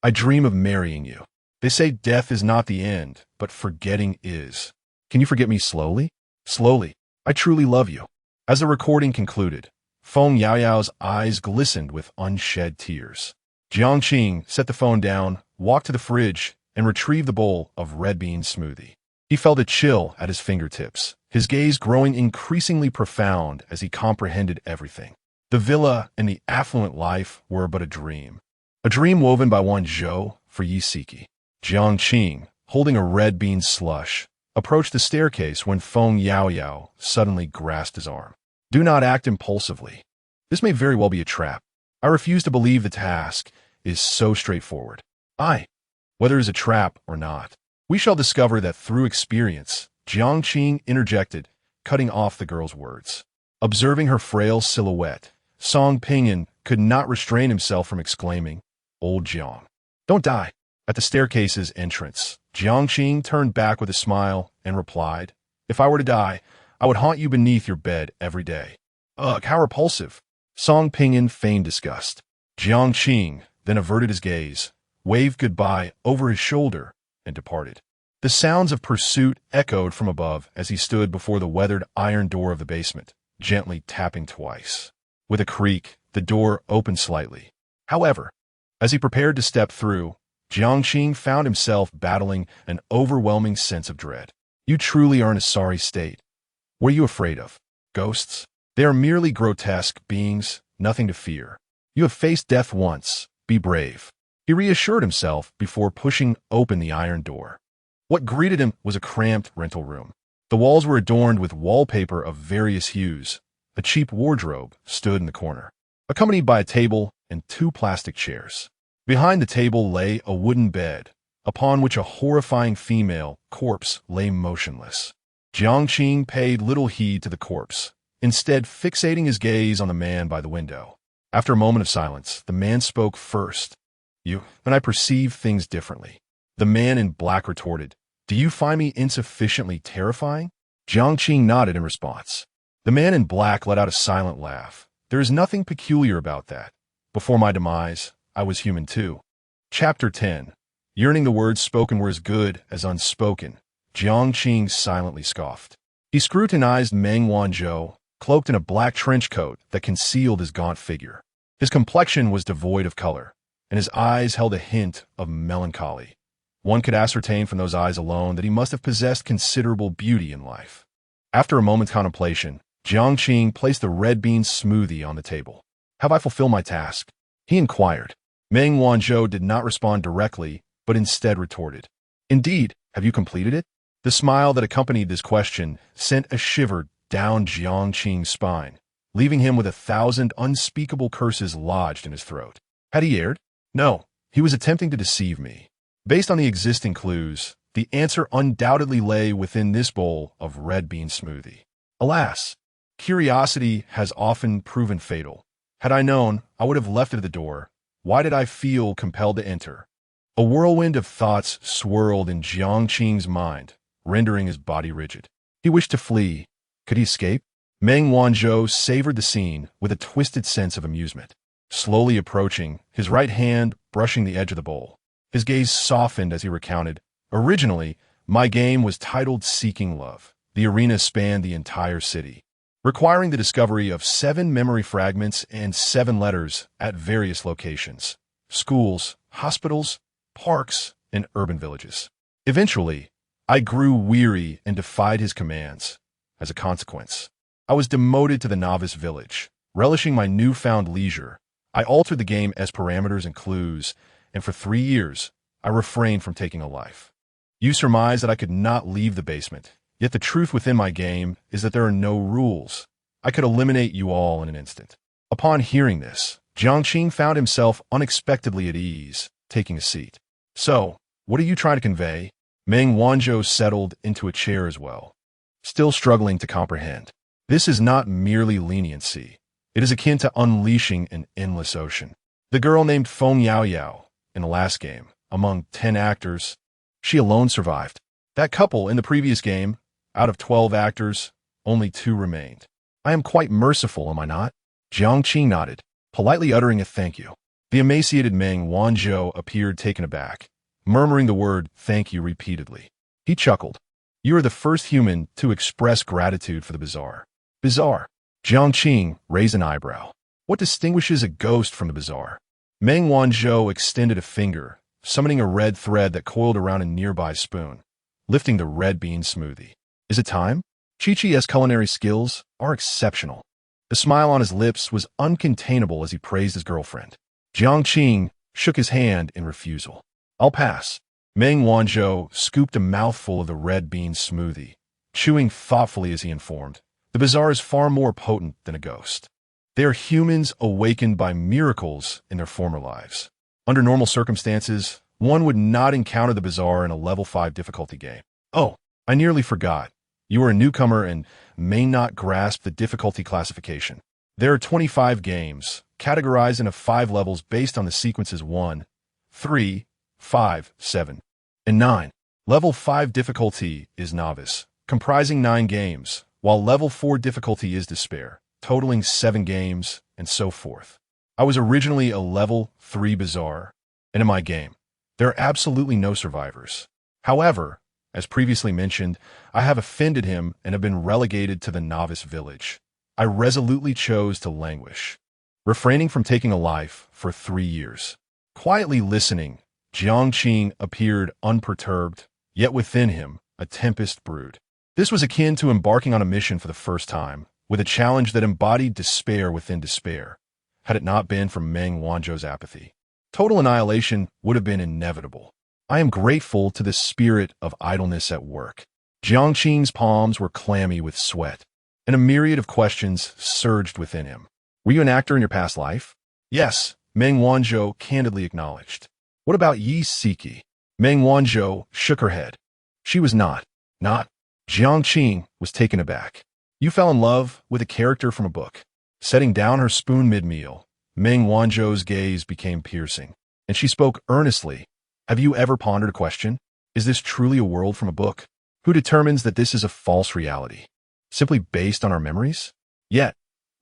I dream of marrying you. They say death is not the end, but forgetting is. Can you forget me slowly? Slowly. I truly love you. As the recording concluded, Feng Yaoyao's eyes glistened with unshed tears. Jiang set the phone down, walked to the fridge, and retrieved the bowl of red bean smoothie. He felt a chill at his fingertips, his gaze growing increasingly profound as he comprehended everything. The villa and the affluent life were but a dream woven by one Zhou for Yi Siki. Jiang, holding a red bean slush, approached the staircase when Feng Yaoyao suddenly grasped his arm. Do not act impulsively. This may very well be a trap. I refuse to believe the task is so straightforward. Whether it is a trap or not. We shall discover that through experience, Jiang interjected, cutting off the girl's words. Observing her frail silhouette, Song Pinyin could not restrain himself from exclaiming, "Old Jiang, don't die." At the staircase's entrance, Jiang turned back with a smile and replied, "If I were to die, I would haunt you beneath your bed every day." Ugh, how repulsive. Song Pinyin feigned disgust. Jiang then averted his gaze, waved goodbye over his shoulder, and departed. The sounds of pursuit echoed from above as he stood before the weathered iron door of the basement, gently tapping twice. With a creak, the door opened slightly. However, as he prepared to step through, Jiang found himself battling an overwhelming sense of dread. You truly are in a sorry state. What are you afraid of? Ghosts? They are merely grotesque beings, nothing to fear. You have faced death once. Be brave. He reassured himself before pushing open the iron door. What greeted him was a cramped rental room. The walls were adorned with wallpaper of various hues. A cheap wardrobe stood in the corner, accompanied by a table and 2 plastic chairs. Behind the table lay a wooden bed, upon which a horrifying female corpse lay motionless. Jiang paid little heed to the corpse, instead fixating his gaze on the man by the window. After a moment of silence, the man spoke first. And I perceive things differently. The man in black retorted, "Do you find me insufficiently terrifying?" Jiang nodded in response. The man in black let out a silent laugh. There is nothing peculiar about that. Before my demise, I was human too. Chapter 10. Yearning the words spoken were as good as unspoken. Jiang silently scoffed. He scrutinized Meng Wanzhou, cloaked in a black trench coat that concealed his gaunt figure. His complexion was devoid of color, and his eyes held a hint of melancholy. One could ascertain from those eyes alone that he must have possessed considerable beauty in life. After a moment's contemplation, Jiang placed the red bean smoothie on the table. "Have I fulfilled my task?" he inquired. Meng Wanzhou did not respond directly, but instead retorted, "Indeed, have you completed it?" The smile that accompanied this question sent a shiver down Jiang spine, leaving him with 1,000 unspeakable curses lodged in his throat. Had he erred? No, he was attempting to deceive me. Based on the existing clues, the answer undoubtedly lay within this bowl of red bean smoothie. Alas, curiosity has often proven fatal. Had I known, I would have left it at the door. Why did I feel compelled to enter? A whirlwind of thoughts swirled in Jiang's mind, rendering his body rigid. He wished to flee. Could he escape? Meng Wanzhou savored the scene with a twisted sense of amusement. Slowly approaching, his right hand brushing the edge of the bowl. His gaze softened as he recounted, "Originally, my game was titled Seeking Love. The arena spanned the entire city, requiring the discovery of 7 memory fragments and 7 letters at various locations: schools, hospitals, parks, and urban villages. Eventually, I grew weary and defied his commands. As a consequence, I was demoted to the novice village. Relishing my newfound leisure, I altered the game as parameters and clues, and for 3 years, I refrained from taking a life. You surmise that I could not leave the basement, yet the truth within my game is that there are no rules. I could eliminate you all in an instant." Upon hearing this, Jiang found himself unexpectedly at ease, taking a seat. "So, what are you trying to convey?" Meng Wanzhou settled into a chair as well, still struggling to comprehend. "This is not merely leniency. It is akin to unleashing an endless ocean. The girl named Feng Yaoyao, in the last game, among 10 actors, she alone survived. That couple in the previous game, out of 12 actors, only 2 remained. I am quite merciful, am I not?" Jiang nodded, politely uttering a thank you. The emaciated Meng Wanzhou appeared taken aback, murmuring the word "thank you" repeatedly. He chuckled. "You are the first human to express gratitude for the bizarre." "Bizarre?" Jiang raised an eyebrow. "What distinguishes a ghost from the bizarre?" Meng Wanzhou extended a finger, summoning a red thread that coiled around a nearby spoon, lifting the red bean smoothie. "Is it time?" Chi-Chi's culinary skills are exceptional. The smile on his lips was uncontainable as he praised his girlfriend. Jiang shook his hand in refusal. "I'll pass." Meng Wanzhou scooped a mouthful of the red bean smoothie, chewing thoughtfully as he informed, "The bizarre is far more potent than a ghost. They are humans awakened by miracles in their former lives. Under normal circumstances, one would not encounter the bizarre in a level 5 difficulty game. Oh, I nearly forgot. You are a newcomer and may not grasp the difficulty classification. There are 25 games, categorized into 5 levels based on the sequences 1, 3, 5, 7, and 9. Level 5 difficulty is Novice, comprising 9 games, while Level 4 difficulty is Despair, totaling 7 games, and so forth. I was originally a Level 3 Bizarre, and in my game, there are absolutely no survivors. However, as previously mentioned, I have offended him and have been relegated to the Novice Village. I resolutely chose to languish, refraining from taking a life for 3 years. Quietly listening, Jiang appeared unperturbed, yet within him a tempest brewed. This was akin to embarking on a mission for the first time, with a challenge that embodied despair within despair, had it not been for Meng Wanzhou's apathy. Total annihilation would have been inevitable. I am grateful to the spirit of idleness at work. Jiang's palms were clammy with sweat, and a myriad of questions surged within him. Were you an actor in your past life? Yes, Meng Wanzhou candidly acknowledged. What about Yi Siki? Meng Wanzhou shook her head. She was not. Jiang was taken aback. You fell in love with a character from a book. Setting down her spoon mid-meal, Meng Wanzhou's gaze became piercing, and she spoke earnestly. Have you ever pondered a question? Is this truly a world from a book? Who determines that this is a false reality? Simply based on our memories? Yet,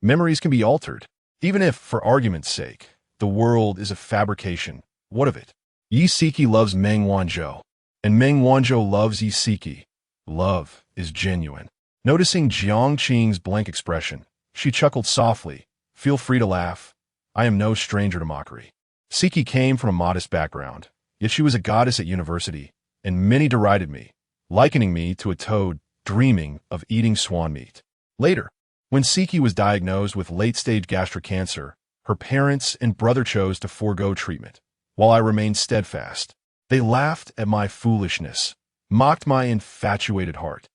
memories can be altered. Even if, for argument's sake, the world is a fabrication, what of it? Yi Siki loves Meng Wanzhou, and Meng Wanzhou loves Yi Siki. Love is genuine. Noticing Jiang's blank expression, she chuckled softly. Feel free to laugh. I am no stranger to mockery. Siki came from a modest background, yet she was a goddess at university, and many derided me, likening me to a toad dreaming of eating swan meat. Later, when Siki was diagnosed with late-stage gastric cancer, her parents and brother chose to forego treatment, while I remained steadfast. They laughed at my foolishness, mocked my infatuated heart.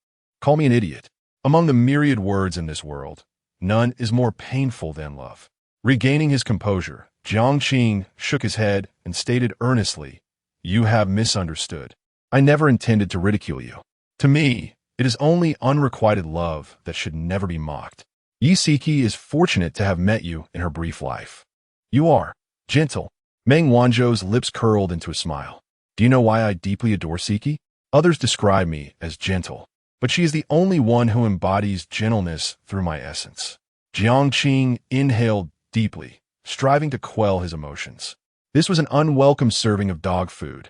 Call me an idiot. Among the myriad words in this world, none is more painful than love. Regaining his composure, Jiang shook his head and stated earnestly, You have misunderstood. I never intended to ridicule you. To me, it is only unrequited love that should never be mocked. Yi Siki is fortunate to have met you in her brief life. You are gentle. Meng Wanzhou's lips curled into a smile. Do you know why I deeply adore Siki? Others describe me as gentle, but she is the only one who embodies gentleness through my essence. Jiang inhaled deeply, striving to quell his emotions. This was an unwelcome serving of dog food.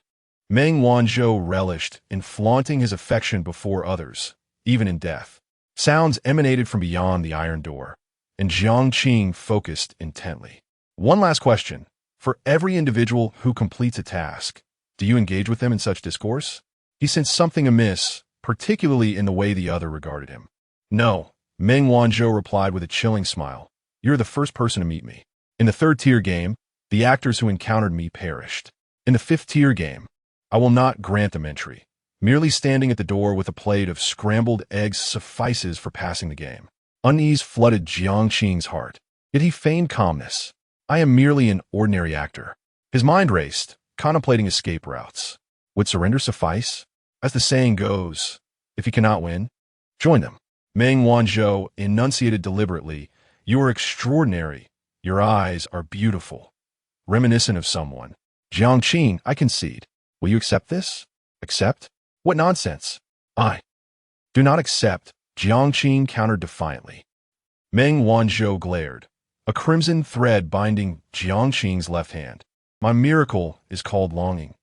Meng Wanzhou relished in flaunting his affection before others, even in death. Sounds emanated from beyond the iron door, and Jiang focused intently. One last question. For every individual who completes a task, do you engage with them in such discourse? He sensed something amiss, particularly in the way the other regarded him. No, Meng Wanzhou replied with a chilling smile. You're the first person to meet me. In the 3rd-tier game, the actors who encountered me perished. In the 5th-tier game, I will not grant them entry. Merely standing at the door with a plate of scrambled eggs suffices for passing the game. Unease flooded Jiang's heart, yet he feigned calmness. I am merely an ordinary actor. His mind raced, contemplating escape routes. Would surrender suffice? As the saying goes, if you cannot win, join them. Meng Wanzhou enunciated deliberately, You are extraordinary. Your eyes are beautiful. Reminiscent of someone. Jiang, I concede. Will you accept this? Accept? What nonsense. I do not accept, Jiang countered defiantly. Meng Wanzhou glared, a crimson thread binding Jiang's left hand. My miracle is called longing.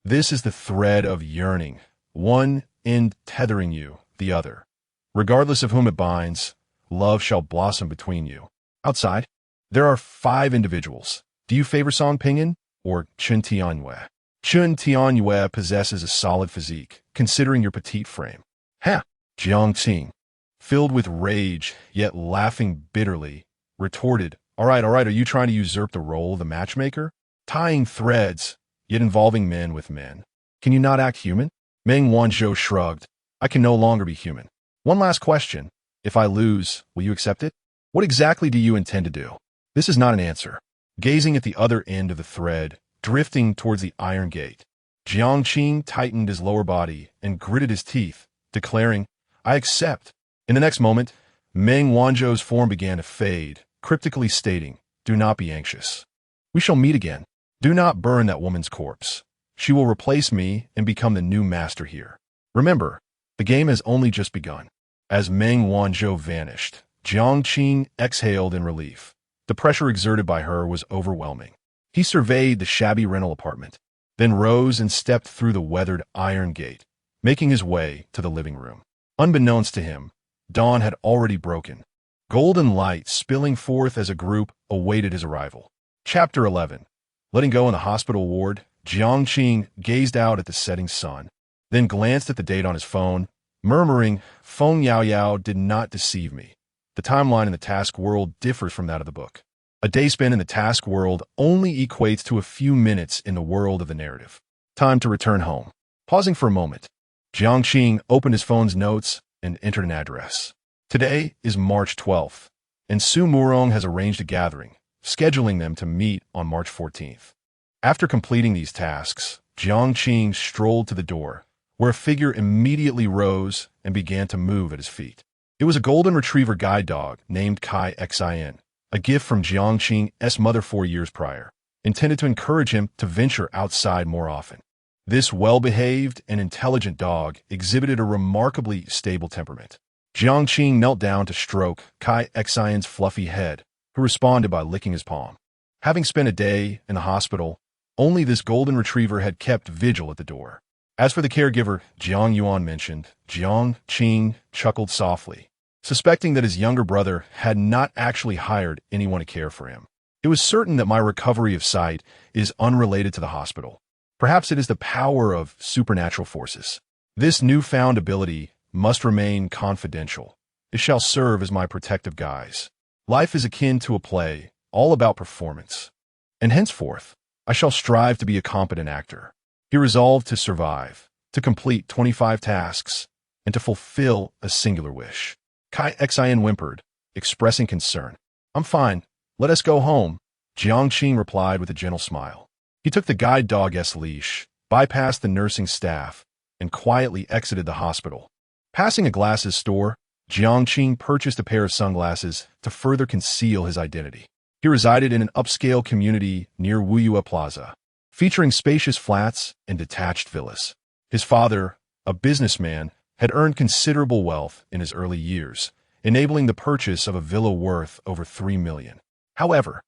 This is the thread of yearning, one end tethering you, the other. Regardless of whom it binds, love shall blossom between you. Outside, there are 5 individuals. Do you favor Song Pinyin or Chun Tianyue? Chun Tianyue possesses a solid physique, considering your petite frame. Ha! Jiang, filled with rage, yet laughing bitterly, retorted, All right, are you trying to usurp the role of the matchmaker? Tying threads, yet involving men with men. Can you not act human? Meng Wanzhou shrugged. I can no longer be human. One last question. If I lose, will you accept it? What exactly do you intend to do? This is not an answer. Gazing at the other end of the thread, drifting towards the iron gate, Jiang tightened his lower body and gritted his teeth, declaring, I accept. In the next moment, Meng Wanzhou's form began to fade, cryptically stating, do not be anxious. We shall meet again. Do not burn that woman's corpse. She will replace me and become the new master here. Remember, the game has only just begun. As Meng Wanzhou vanished, Jiang exhaled in relief. The pressure exerted by her was overwhelming. He surveyed the shabby rental apartment, then rose and stepped through the weathered iron gate, making his way to the living room. Unbeknownst to him, dawn had already broken. Golden light spilling forth as a group awaited his arrival. Chapter 11. Letting go in the hospital ward, Jiang gazed out at the setting sun, then glanced at the date on his phone, murmuring, Feng Yao Yao did not deceive me. The timeline in the task world differs from that of the book. A day spent in the task world only equates to a few minutes in the world of the narrative. Time to return home. Pausing for a moment, Jiang opened his phone's notes and entered an address. Today is March 12th, and Su Murong has arranged a gathering, scheduling them to meet on March 14th. After completing these tasks, Jiang strolled to the door, where a figure immediately rose and began to move at his feet. It was a golden retriever guide dog named Kai Xin, a gift from Jiang's mother 4 years prior, intended to encourage him to venture outside more often. This well-behaved and intelligent dog exhibited a remarkably stable temperament. Jiang knelt down to stroke Kai Xion's fluffy head, who responded by licking his palm. Having spent a day in the hospital, only this golden retriever had kept vigil at the door. As for the caregiver Jiang Yuan mentioned, Jiang chuckled softly, suspecting that his younger brother had not actually hired anyone to care for him. It was certain that my recovery of sight is unrelated to the hospital. Perhaps it is the power of supernatural forces. This newfound ability must remain confidential. It shall serve as my protective guise. Life is akin to a play, all about performance. And henceforth, I shall strive to be a competent actor. He resolved to survive, to complete 25 tasks, and to fulfill a singular wish. Kai Xin whimpered, expressing concern. I'm fine. Let us go home, Jiang replied with a gentle smile. He took the guide dog's leash, bypassed the nursing staff, and quietly exited the hospital. Passing a glasses store, Jiang purchased a pair of sunglasses to further conceal his identity. He resided in an upscale community near Wuyue Plaza, featuring spacious flats and detached villas. His father, a businessman, had earned considerable wealth in his early years, enabling the purchase of a villa worth over $3 million. However,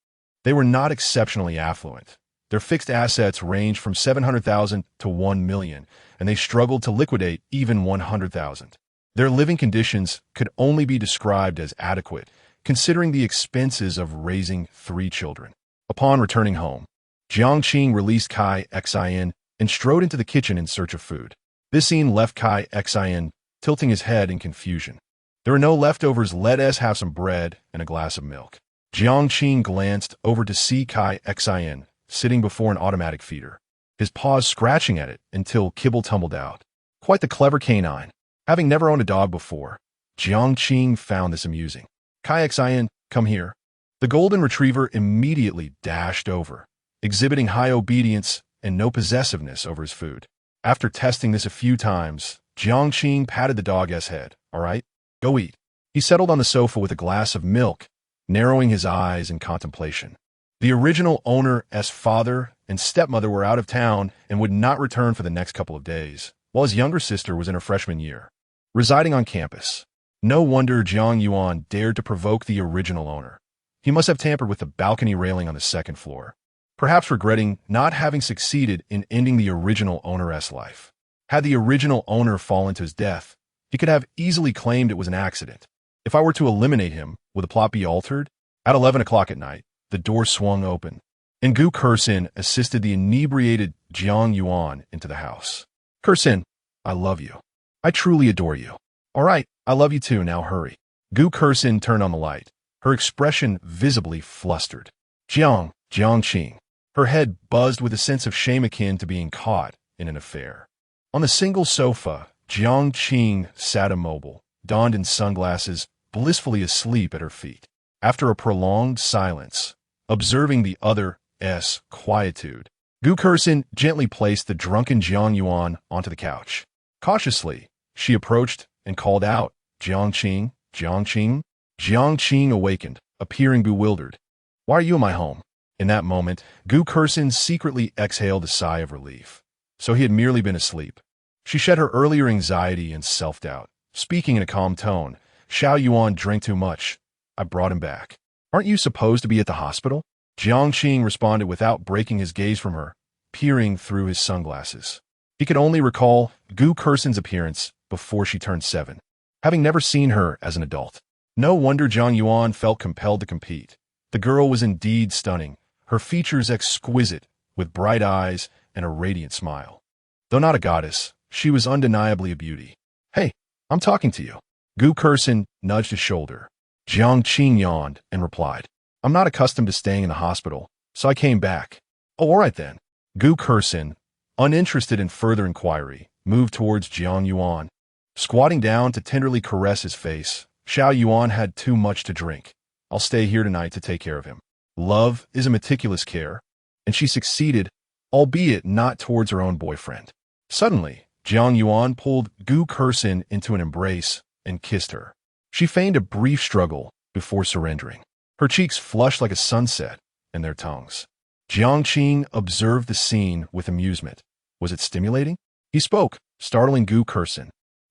they were not exceptionally affluent. Their fixed assets ranged from $700,000 to $1 million, and they struggled to liquidate even $100,000. Their living conditions could only be described as adequate, considering the expenses of raising 3 children. Upon returning home, Jiang released Kai Xin and strode into the kitchen in search of food. This scene left Kai Xin tilting his head in confusion. There were no leftovers. Let us have some bread and a glass of milk. Jiang glanced over to see Kai Xin sitting before an automatic feeder, his paws scratching at it until kibble tumbled out. Quite the clever canine. Having never owned a dog before, Jiang found this amusing. Kai Xin, come here. The golden retriever immediately dashed over, exhibiting high obedience and no possessiveness over his food. After testing this a few times, Jiang patted the dog's head. All right, go eat. He settled on the sofa with a glass of milk, narrowing his eyes in contemplation. The original owner's father and stepmother were out of town and would not return for the next couple of days, while his younger sister was in her freshman year, residing on campus. No wonder Jiang Yuan dared to provoke the original owner. He must have tampered with the balcony railing on the second floor, perhaps regretting not having succeeded in ending the original owner's life. Had the original owner fallen to his death, he could have easily claimed it was an accident. If I were to eliminate him, would the plot be altered? At 11 o'clock at night, the door swung open, and Gu Kersin assisted the inebriated Jiang Yuan into the house. Kersin, I love you. I truly adore you. All right, I love you too, now hurry. Gu Kersin turned on the light, her expression visibly flustered. Jiang Qing. Her head buzzed with a sense of shame akin to being caught in an affair. On the single sofa, Jiang sat immobile, donned in sunglasses, blissfully asleep at her feet. After a prolonged silence, observing the other's quietude, Gu Kursin gently placed the drunken Jiang Yuan onto the couch. Cautiously, she approached and called out, "Jiang Qing, Jiang Qing." Jiang Qing awakened, appearing bewildered. "Why are you in my home?" In that moment, Gu Kursin secretly exhaled a sigh of relief. So he had merely been asleep. She shed her earlier anxiety and self-doubt. Speaking in a calm tone, "Xiao Yuan drank too much. I brought him back." "Aren't you supposed to be at the hospital?" Jiang Qing responded without breaking his gaze from her, peering through his sunglasses. He could only recall Gu Kursin's appearance before she turned 7, having never seen her as an adult. No wonder Jiang Yuan felt compelled to compete. The girl was indeed stunning, her features exquisite, with bright eyes and a radiant smile. Though not a goddess, she was undeniably a beauty. "Hey, I'm talking to you." Gu Kursin nudged his shoulder. Jiang Qing yawned and replied, "I'm not accustomed to staying in the hospital, so I came back." "Oh, all right then." Gu Kursin, uninterested in further inquiry, moved towards Jiang Yuan. Squatting down to tenderly caress his face, "Xiao Yuan had too much to drink. I'll stay here tonight to take care of him." Love is a meticulous care, and she succeeded, albeit not towards her own boyfriend. Suddenly, Jiang Yuan pulled Gu Kursin into an embrace and kissed her. She feigned a brief struggle before surrendering. Her cheeks flushed like a sunset, and their tongues. Jiang Qing observed the scene with amusement. Was it stimulating? He spoke, startling Gu Kursin,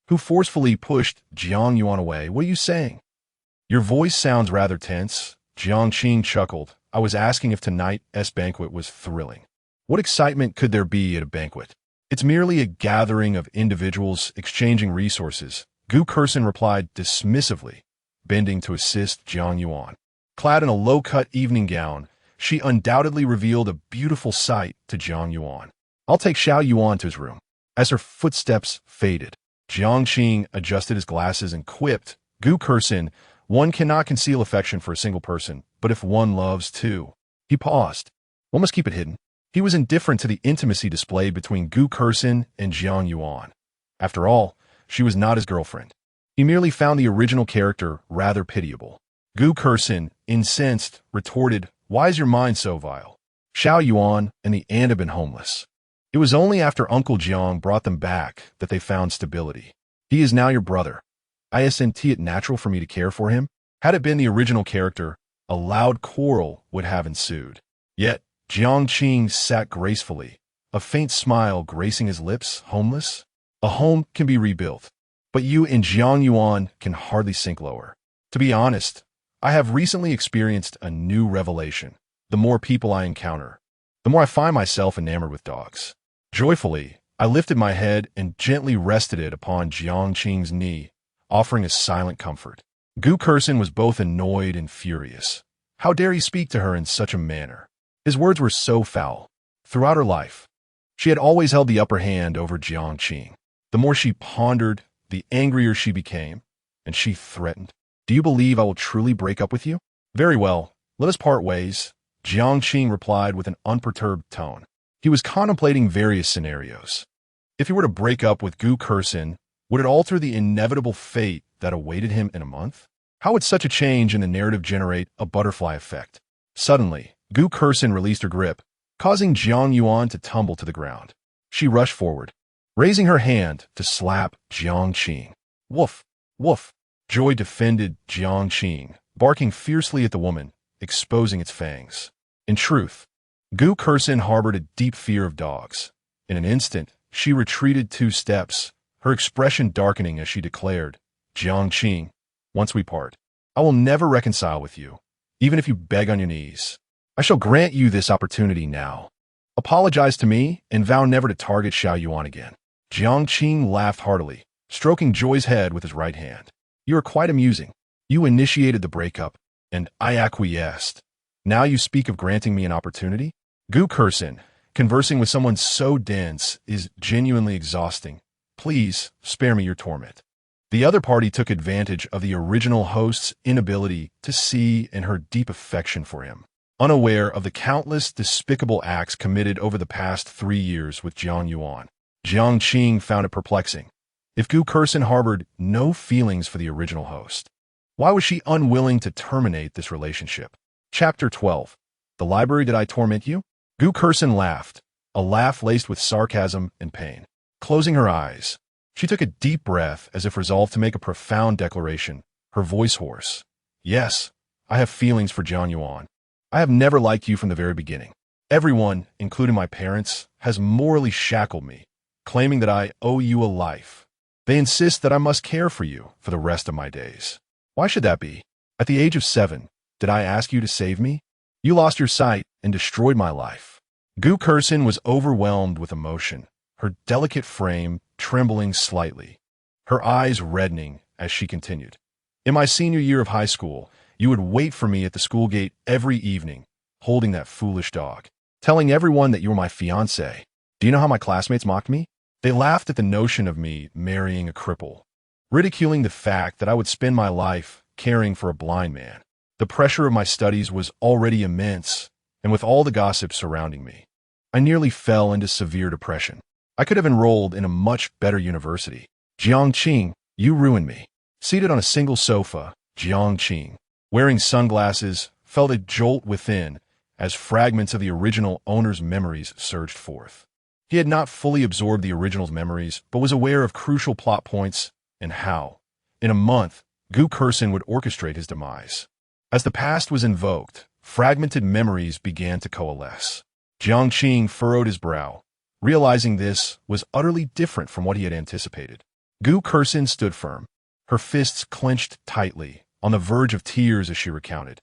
who forcefully pushed Jiang Yuan away. "What are you saying?" "Your voice sounds rather tense." Jiang Qing chuckled. "I was asking if tonight's banquet was thrilling." "What excitement could there be at a banquet? It's merely a gathering of individuals exchanging resources." Gu Kursin replied dismissively, bending to assist Jiang Yuan. Clad in a low-cut evening gown, she undoubtedly revealed a beautiful sight to Jiang Yuan. "I'll take Xiao Yuan to his room." As her footsteps faded, Jiang Qing adjusted his glasses and quipped, "Gu Kursin, one cannot conceal affection for a single person, but if one loves two." He paused. One must keep it hidden. He was indifferent to the intimacy displayed between Gu Kursin and Jiang Yuan. After all, she was not his girlfriend. He merely found the original character rather pitiable. Gu Kursin, incensed, retorted, "Why is your mind so vile? Xiao Yuan and the aunt have been homeless. It was only after Uncle Jiang brought them back that they found stability. He is now your brother. Isn't it natural for me to care for him?" Had it been the original character, a loud quarrel would have ensued. Yet, Jiang Qing sat gracefully, a faint smile gracing his lips. Homeless? A home can be rebuilt, but you and Jiang Yuan can hardly sink lower. To be honest, I have recently experienced a new revelation. The more people I encounter, the more I find myself enamored with dogs. Joyfully, I lifted my head and gently rested it upon Jiang Qing's knee, offering a silent comfort. Gu Kursin was both annoyed and furious. How dare he speak to her in such a manner? His words were so foul. Throughout her life, she had always held the upper hand over Jiang Qing. The more she pondered, the angrier she became, and she threatened, "Do you believe I will truly break up with you? Very well, let us part ways." Jiang Qing replied with an unperturbed tone. He was contemplating various scenarios. If he were to break up with Gu Kursin, would it alter the inevitable fate that awaited him in a month? How would such a change in the narrative generate a butterfly effect? Suddenly, Gu Kursin released her grip, causing Jiang Yuan to tumble to the ground. She rushed forward, raising her hand to slap Jiang Qing. "Woof, woof." Joy defended Jiang Qing, barking fiercely at the woman, exposing its fangs. In truth, Gu Kursin harbored a deep fear of dogs. In an instant, she retreated 2 steps, her expression darkening as she declared, "Jiang Qing, once we part, I will never reconcile with you, even if you beg on your knees. I shall grant you this opportunity now. Apologize to me and vow never to target Xiao Yuan again." Jiang Qing laughed heartily, stroking Joy's head with his right hand. "You are quite amusing. You initiated the breakup, and I acquiesced. Now you speak of granting me an opportunity?" Gu Kursin, conversing with someone so dense is genuinely exhausting. Please spare me your torment. The other party took advantage of the original host's inability to see in her deep affection for him. Unaware of the countless despicable acts committed over the past 3 years with Jiang Yuan, Jiang Qing found it perplexing. If Gu Kursin harbored no feelings for the original host, Why was she unwilling to terminate this relationship? Chapter 12. The library, did I torment you? Gu Kursin laughed, a laugh laced with sarcasm and pain. Closing her eyes, she took a deep breath as if resolved to make a profound declaration, her voice hoarse. Yes, I have feelings for Jiang Yuan. I have never liked you from the very beginning. Everyone, including my parents, has morally shackled me, claiming that I owe you a life. They insist that I must care for you for the rest of my days. Why should that be? At the age of 7, did I ask you to save me? You lost your sight and destroyed my life. Gu Kursin was overwhelmed with emotion, her delicate frame trembling slightly, her eyes reddening as she continued. In my senior year of high school, you would wait for me at the school gate every evening, holding that foolish dog, telling everyone that you were my fiancé. Do you know how my classmates mocked me? They laughed at the notion of me marrying a cripple, ridiculing the fact that I would spend my life caring for a blind man. The pressure of my studies was already immense, and with all the gossip surrounding me, I nearly fell into severe depression. I could have enrolled in a much better university. Jiang, you ruined me. Seated on a single sofa, Jiang, wearing sunglasses, felt a jolt within as fragments of the original owner's memories surged forth. He had not fully absorbed the original's memories, but was aware of crucial plot points and how, in a month, Gu Kursin would orchestrate his demise. As the past was invoked, fragmented memories began to coalesce. Jiang furrowed his brow, realizing this was utterly different from what he had anticipated. Gu Kursin stood firm, her fists clenched tightly, on the verge of tears as she recounted.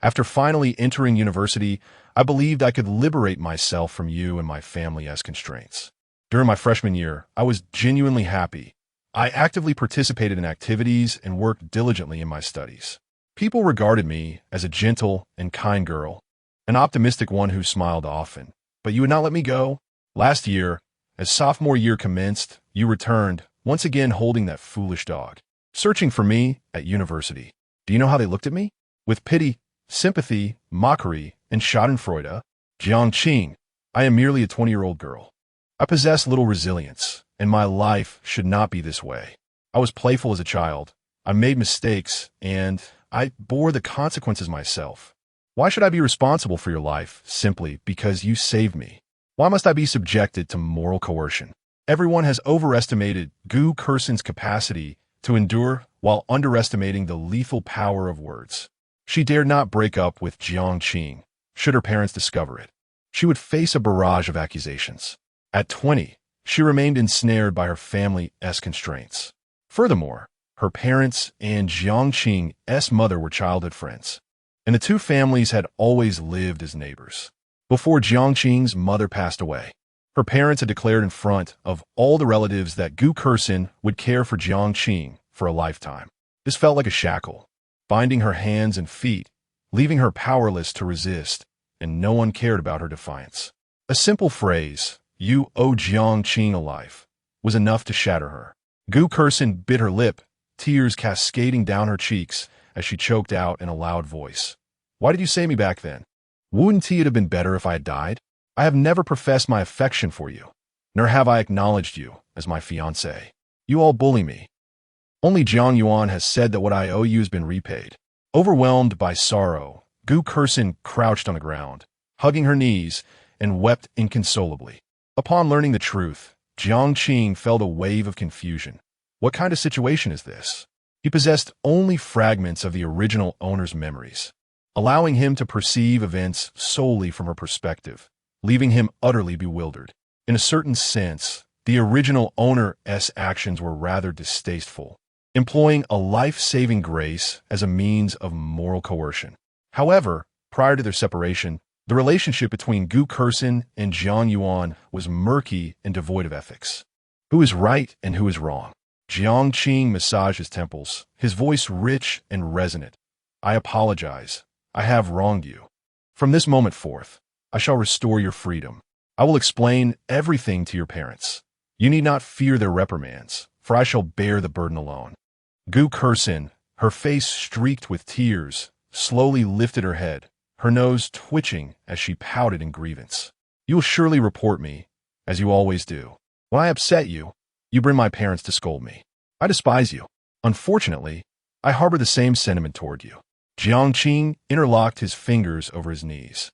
After finally entering university, I believed I could liberate myself from you and my family as constraints. During my freshman year, I was genuinely happy. I actively participated in activities and worked diligently in my studies. People regarded me as a gentle and kind girl, an optimistic one who smiled often. But you would not let me go. Last year, as sophomore year commenced, you returned, once again holding that foolish dog, searching for me at university. Do you know how they looked at me? With pity, sympathy, mockery, and schadenfreude. Jiang, I am merely a 20-year-old girl. I possess little resilience, and my life should not be this way. I was playful as a child. I made mistakes, and I bore the consequences myself. Why should I be responsible for your life simply because you saved me? Why must I be subjected to moral coercion? Everyone has overestimated Gu Kursin's capacity to endure while underestimating the lethal power of words. She dared not break up with Jiang should her parents discover it. She would face a barrage of accusations. At 20, she remained ensnared by her family's constraints. Furthermore, her parents and Jiang's mother were childhood friends, and the two families had always lived as neighbors. Before Jiang's mother passed away, her parents had declared in front of all the relatives that Gu Kursin would care for Jiang for a lifetime. This felt like a shackle, binding her hands and feet, leaving her powerless to resist, and no one cared about her defiance. A simple phrase, "You owe Jiang a life," was enough to shatter her. Gu Kursin bit her lip, tears cascading down her cheeks as she choked out in a loud voice. Why did you save me back then? Wouldn't it have been better if I had died? I have never professed my affection for you, nor have I acknowledged you as my fiancé. You all bully me. Only Jiang Yuan has said that what I owe you has been repaid. Overwhelmed by sorrow, Gu Kursin crouched on the ground, hugging her knees, and wept inconsolably. Upon learning the truth, Jiang felt a wave of confusion. What kind of situation is this? He possessed only fragments of the original owner's memories, allowing him to perceive events solely from her perspective, leaving him utterly bewildered. In a certain sense, the original owner's actions were rather distasteful, employing a life-saving grace as a means of moral coercion. However, prior to their separation, the relationship between Gu Kursin and Jiang Yuan was murky and devoid of ethics. Who is right and who is wrong? Jiang massaged his temples, his voice rich and resonant. I apologize. I have wronged you. From this moment forth, I shall restore your freedom. I will explain everything to your parents. You need not fear their reprimands, for I shall bear the burden alone. Gu Kursin, her face streaked with tears, slowly lifted her head, her nose twitching as she pouted in grievance. You will surely report me, as you always do. When I upset you, you bring my parents to scold me. I despise you. Unfortunately, I harbor the same sentiment toward you. Jiang interlocked his fingers over his knees.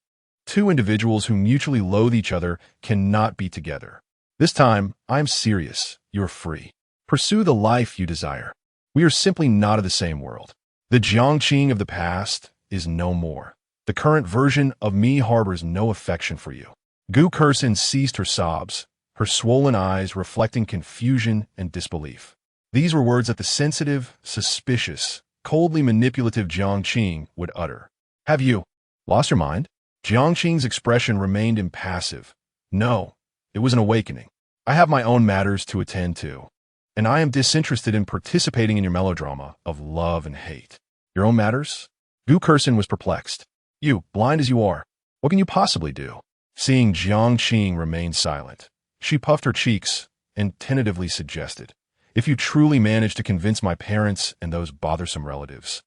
Two individuals who mutually loathe each other cannot be together. This time, I am serious. You are free. Pursue the life you desire. We are simply not of the same world. The Jiang of the past is no more. The current version of me harbors no affection for you. Gu Kursin ceased her sobs, her swollen eyes reflecting confusion and disbelief. These were words that the sensitive, suspicious, coldly manipulative Jiang would utter. Have you lost your mind? Jiang's expression remained impassive. No, it was an awakening. I have my own matters to attend to, and I am disinterested in participating in your melodrama of love and hate. Your own matters? Gu Kursin was perplexed. You, blind as you are, what can you possibly do? Seeing Jiang remain silent, she puffed her cheeks and tentatively suggested, if you truly manage to convince my parents and those bothersome relatives,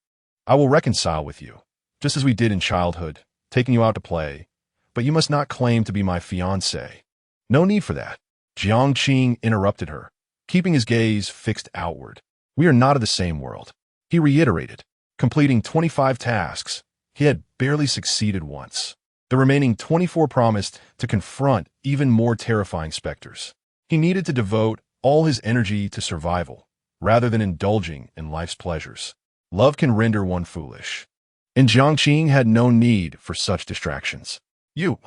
I will reconcile with you, just as we did in childhood, taking you out to play, but you must not claim to be my fiancé. No need for that. Jiang interrupted her, keeping his gaze fixed outward. We are not of the same world. He reiterated, completing 25 tasks. He had barely succeeded once. The remaining 24 promised to confront even more terrifying specters. He needed to devote all his energy to survival, rather than indulging in life's pleasures. Love can render one foolish. And Jiang had no need for such distractions. You,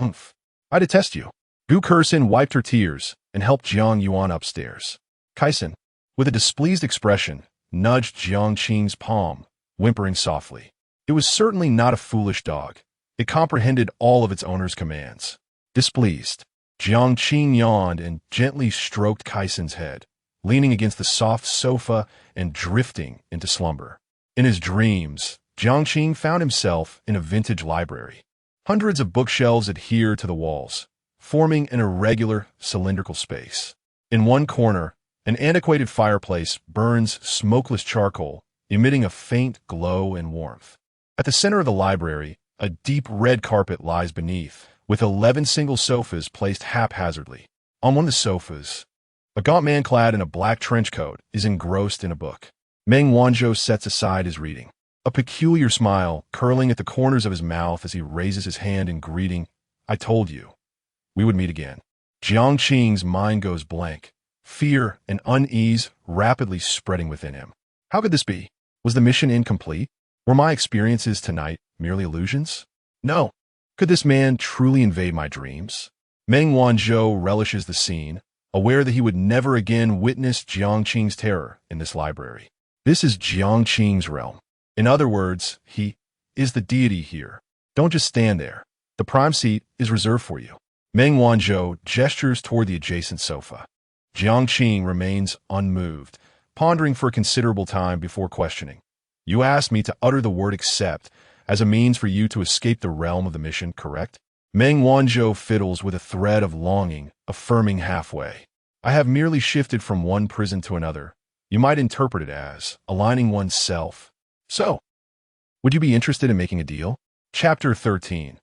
I detest you. Gu Kursin wiped her tears and helped Jiang Yuan upstairs. Kaisen, with a displeased expression, nudged Jiang's palm, whimpering softly. It was certainly not a foolish dog. It comprehended all of its owner's commands. Displeased, Jiang yawned and gently stroked Kaisen's head, leaning against the soft sofa and drifting into slumber. In his dreams, Jiang found himself in a vintage library. Hundreds of bookshelves adhere to the walls, forming an irregular, cylindrical space. In one corner, an antiquated fireplace burns smokeless charcoal, emitting a faint glow and warmth. At the center of the library, a deep red carpet lies beneath, with 11 single sofas placed haphazardly. On one of the sofas, a gaunt man clad in a black trench coat is engrossed in a book. Meng Wanzhou sets aside his reading, a peculiar smile curling at the corners of his mouth as he raises his hand in greeting. I told you, we would meet again. Jiang's mind goes blank, fear and unease rapidly spreading within him. How could this be? Was the mission incomplete? Were my experiences tonight merely illusions? No. Could this man truly invade my dreams? Meng Wanzhou relishes the scene, aware that he would never again witness Jiang's terror in this library. This is Jiang's realm. In other words, he is the deity here. Don't just stand there. The prime seat is reserved for you. Meng Wanzhou gestures toward the adjacent sofa. Jiang remains unmoved, pondering for a considerable time before questioning. You asked me to utter the word accept as a means for you to escape the realm of the mission, correct? Meng Wanzhou fiddles with a thread of longing, affirming halfway. I have merely shifted from one prison to another. You might interpret it as aligning oneself. So, would you be interested in making a deal? Chapter 13.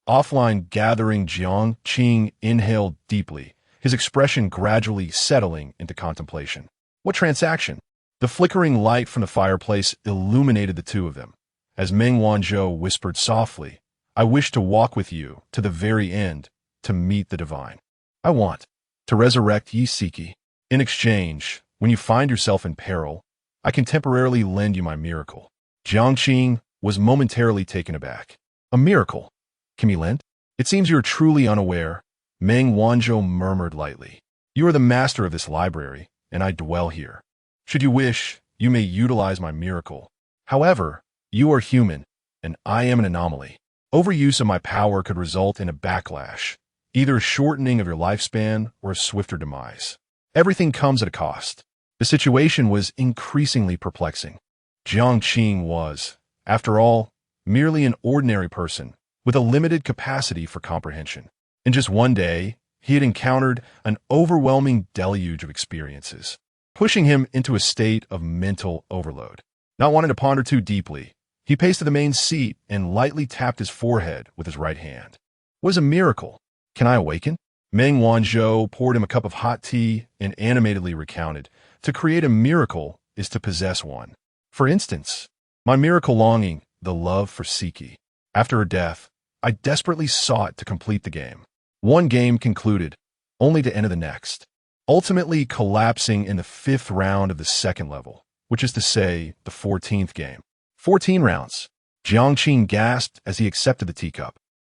Offline gathering. Jiang inhaled deeply, his expression gradually settling into contemplation. What transaction? The flickering light from the fireplace illuminated the two of them. As Meng Wanzhou whispered softly, I wish to walk with you to the very end, to meet the divine. I want to resurrect Yi Siki. In exchange, when you find yourself in peril, I can temporarily lend you my miracle. Jiang was momentarily taken aback. A miracle? Can we lend? It seems you are truly unaware, Meng Wanzhou murmured lightly. You are the master of this library, and I dwell here. Should you wish, you may utilize my miracle. However, you are human, and I am an anomaly. Overuse of my power could result in a backlash, either a shortening of your lifespan or a swifter demise. Everything comes at a cost. The situation was increasingly perplexing. Jiang was, after all, merely an ordinary person with a limited capacity for comprehension. In just one day, he had encountered an overwhelming deluge of experiences, pushing him into a state of mental overload. Not wanting to ponder too deeply, he paced to the main seat and lightly tapped his forehead with his right hand. What is a miracle? Can I awaken? Meng Wanzhou poured him a cup of hot tea and animatedly recounted, to create a miracle is to possess one. For instance, my miracle longing, the love for Siki. After her death, I desperately sought to complete the game. One game concluded, only to enter the next, ultimately collapsing in the 5th round of the 2nd level, which is to say, the 14th game. 14 rounds. Jiang gasped as he accepted the teacup.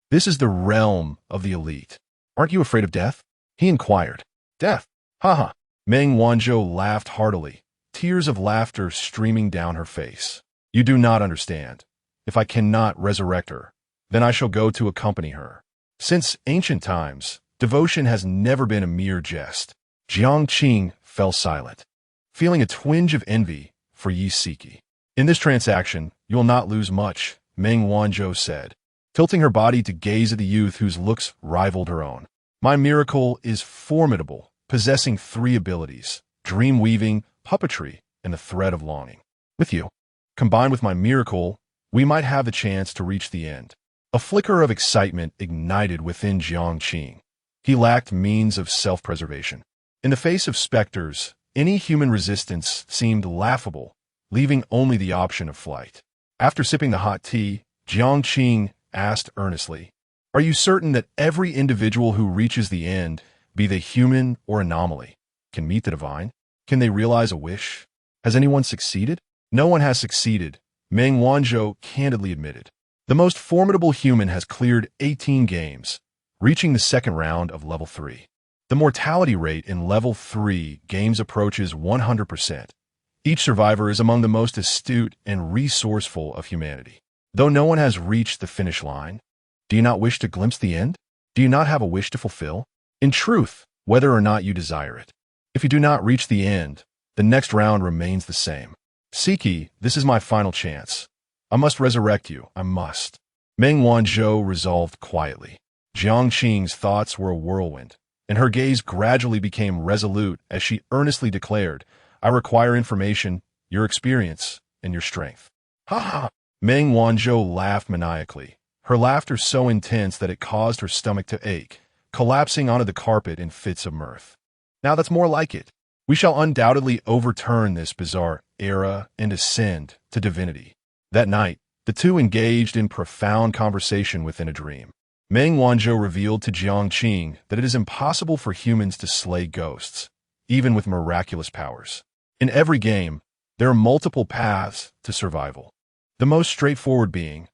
This is the realm of the elite. Aren't you afraid of death? He inquired. Death? Haha. Meng Wanzhou laughed heartily, tears of laughter streaming down her face. You do not understand. If I cannot resurrect her, then I shall go to accompany her. Since ancient times, devotion has never been a mere jest. Jiang fell silent, feeling a twinge of envy for Yi Siki. In this transaction, you will not lose much, Meng Wanzhou said, tilting her body to gaze at the youth whose looks rivaled her own. My miracle is formidable, possessing 3 abilities: dream weaving, puppetry, and the thread of longing. With you, combined with my miracle, we might have the chance to reach the end. A flicker of excitement ignited within Jiang. He lacked means of self-preservation. In the face of specters, any human resistance seemed laughable, leaving only the option of flight. After sipping the hot tea, Jiang asked earnestly, Are you certain that every individual who reaches the end, be they human or anomaly, can meet the divine? Can they realize a wish? Has anyone succeeded? No one has succeeded, Meng Wanzhou candidly admitted. The most formidable human has cleared 18 games, reaching the 2nd round of level 3. The mortality rate in level 3 games approaches 100%. Each survivor is among the most astute and resourceful of humanity. Though no one has reached the finish line, do you not wish to glimpse the end? Do you not have a wish to fulfill? In truth, whether or not you desire it. If you do not reach the end, the next round remains the same. Siki, this is my final chance. I must resurrect you, I must. Meng Wanzhou resolved quietly. Jiang's thoughts were a whirlwind, and her gaze gradually became resolute as she earnestly declared, I require information, your experience, and your strength. Ha ha! Meng Wanzhou laughed maniacally, her laughter so intense that it caused her stomach to ache, collapsing onto the carpet in fits of mirth. Now that's more like it. We shall undoubtedly overturn this bizarre era and ascend to divinity. That night, the two engaged in profound conversation within a dream. Meng Wanzhou revealed to Jiang that it is impossible for humans to slay ghosts, even with miraculous powers. In every game, there are multiple paths to survival. The most straightforward being,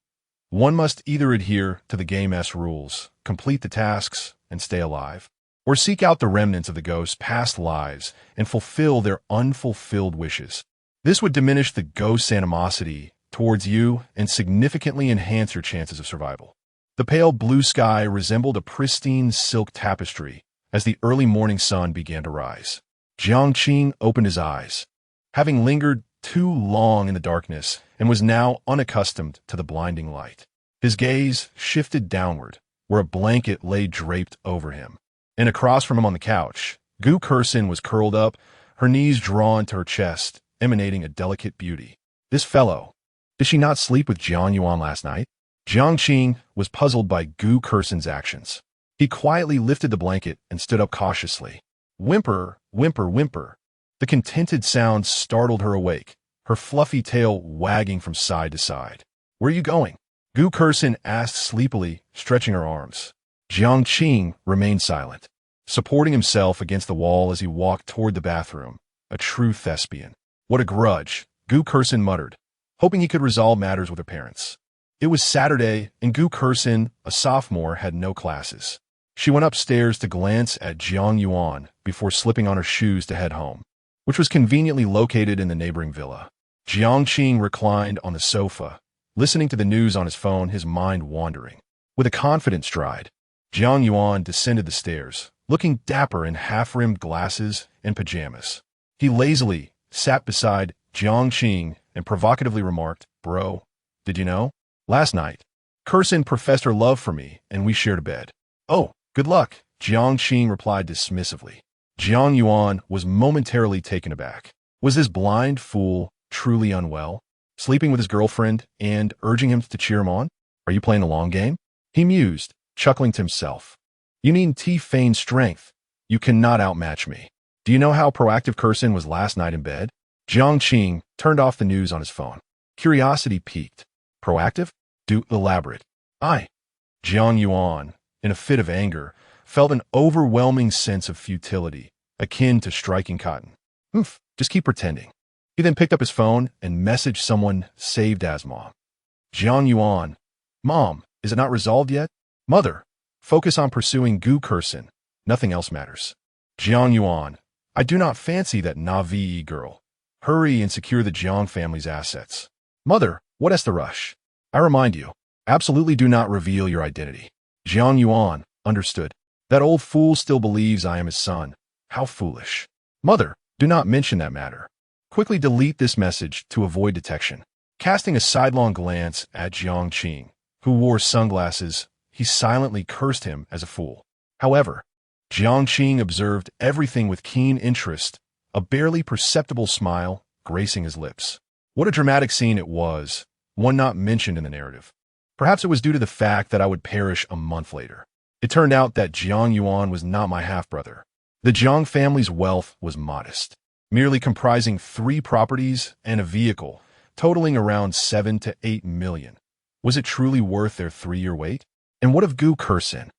one must either adhere to the game's rules, complete the tasks, and stay alive, or seek out the remnants of the ghost's past lives and fulfill their unfulfilled wishes. This would diminish the ghost's animosity towards you and significantly enhance your chances of survival. The pale blue sky resembled a pristine silk tapestry as the early morning sun began to rise. Jiang opened his eyes, having lingered too long in the darkness and was now unaccustomed to the blinding light. His gaze shifted downward, where a blanket lay draped over him. And across from him on the couch, Gu Kursin was curled up, her knees drawn to her chest, emanating a delicate beauty. This fellow, did she not sleep with Jiang Yuan last night? Jiang was puzzled by Gu Kursin's actions. He quietly lifted the blanket and stood up cautiously. Whimper, whimper, whimper. The contented sound startled her awake, her fluffy tail wagging from side to side. Where are you going? Gu Kursin asked sleepily, stretching her arms. Jiang remained silent, supporting himself against the wall as he walked toward the bathroom, a true thespian. What a grudge, Gu Kursin muttered, hoping he could resolve matters with her parents. It was Saturday, and Gu Kursin, a sophomore, had no classes. She went upstairs to glance at Jiang Yuan before slipping on her shoes to head home, which was conveniently located in the neighboring villa. Jiang reclined on the sofa, listening to the news on his phone, his mind wandering. With a confident stride, Jiang Yuan descended the stairs, looking dapper in half-rimmed glasses and pajamas. He lazily sat beside Jiang and provocatively remarked, Bro, did you know? Last night, Kursin professed her love for me, and we shared a bed. Oh, good luck, Jiang replied dismissively. Jiang Yuan was momentarily taken aback. Was this blind fool truly unwell, sleeping with his girlfriend and urging him to cheer him on? Are you playing the long game? He mused, chuckling to himself. You need feign strength. You cannot outmatch me. Do you know how proactive Kursin was last night in bed? Jiang turned off the news on his phone. Curiosity piqued. Proactive? Do elaborate. I, Jiang Yuan, in a fit of anger, felt an overwhelming sense of futility, akin to striking cotton. Just keep pretending. He then picked up his phone and messaged someone saved as Mom. Jiang Yuan, Mom, is it not resolved yet? Mother, focus on pursuing Gu Kursin. Nothing else matters. Jiang Yuan, I do not fancy that Navi girl. Hurry and secure the Jiang family's assets. Mother, what is the rush? I remind you, absolutely do not reveal your identity. Jiang Yuan, understood. That old fool still believes I am his son. How foolish. Mother, do not mention that matter. Quickly delete this message to avoid detection. Casting a sidelong glance at Jiang, who wore sunglasses, he silently cursed him as a fool. However, Jiang observed everything with keen interest, a barely perceptible smile gracing his lips. What a dramatic scene it was, one not mentioned in the narrative. Perhaps it was due to the fact that I would perish a month later. It turned out that Jiang Yuan was not my half-brother. The Jiang family's wealth was modest, merely comprising 3 properties and a vehicle, totaling around 7 to 8 million. Was it truly worth their 3-year wait? And what of Gu Kursin?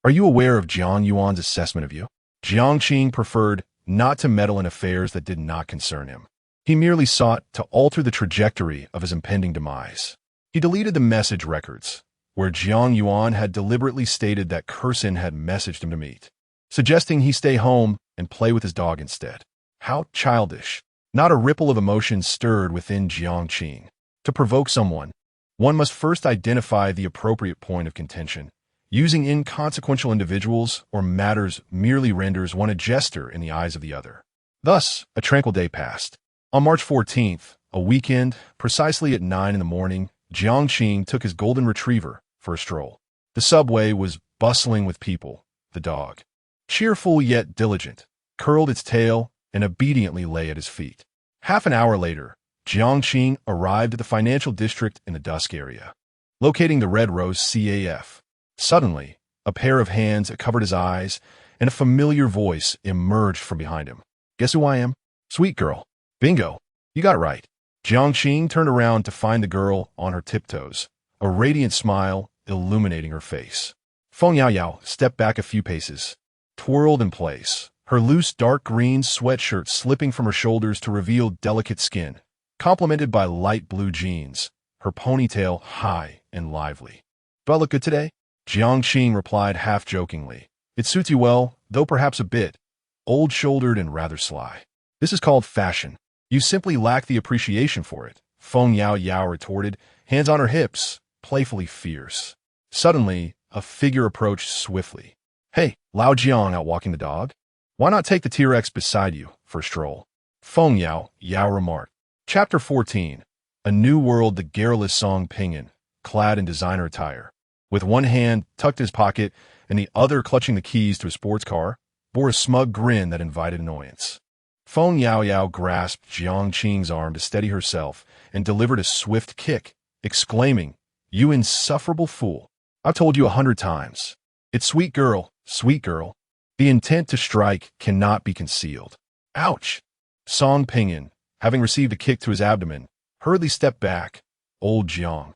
Are you aware of Jiang Yuan's assessment of you? Jiang preferred not to meddle in affairs that did not concern him. He merely sought to alter the trajectory of his impending demise. He deleted the message records, where Jiang Yuan had deliberately stated that Kursin had messaged him to meet, suggesting he stay home and play with his dog instead. How childish. Not a ripple of emotion stirred within Jiang. To provoke someone, one must first identify the appropriate point of contention. Using inconsequential individuals or matters merely renders one a jester in the eyes of the other. Thus, a tranquil day passed. On March 14th, a weekend, precisely at 9 in the morning, Jiang took his golden retriever for a stroll. The subway was bustling with people. The dog, cheerful yet diligent, curled its tail and obediently lay at his feet. Half an hour later, Jiang arrived at the financial district in the dusk area. Locating the Red Rose CAF. Suddenly, a pair of hands covered his eyes, and a familiar voice emerged from behind him. Guess who I am? Sweet girl. Bingo. You got it right. Jiang turned around to find the girl on her tiptoes, a radiant smile illuminating her face. Feng Yao stepped back a few paces, twirled in place, her loose dark green sweatshirt slipping from her shoulders to reveal delicate skin, complemented by light blue jeans, her ponytail high and lively. Do I look good today? Jiang replied half-jokingly. It suits you well, though perhaps a bit old-shouldered and rather sly. This is called fashion. You simply lack the appreciation for it, Feng Yao retorted, hands on her hips, playfully fierce. Suddenly, a figure approached swiftly. Hey, Lao Jiang out walking the dog? Why not take the T-Rex beside you for a stroll? Feng Yao remarked. Chapter 14. A New World. The garrulous Song Pinyin, clad in designer attire, with one hand tucked in his pocket and the other clutching the keys to his sports car, bore a smug grin that invited annoyance. Feng Yao grasped Jiang arm to steady herself and delivered a swift kick, exclaiming, You insufferable fool. I've told you 100 times. It's sweet girl, sweet girl. The intent to strike cannot be concealed. Ouch! Song Pinyin, having received a kick to his abdomen, hurriedly stepped back. Old Jiang.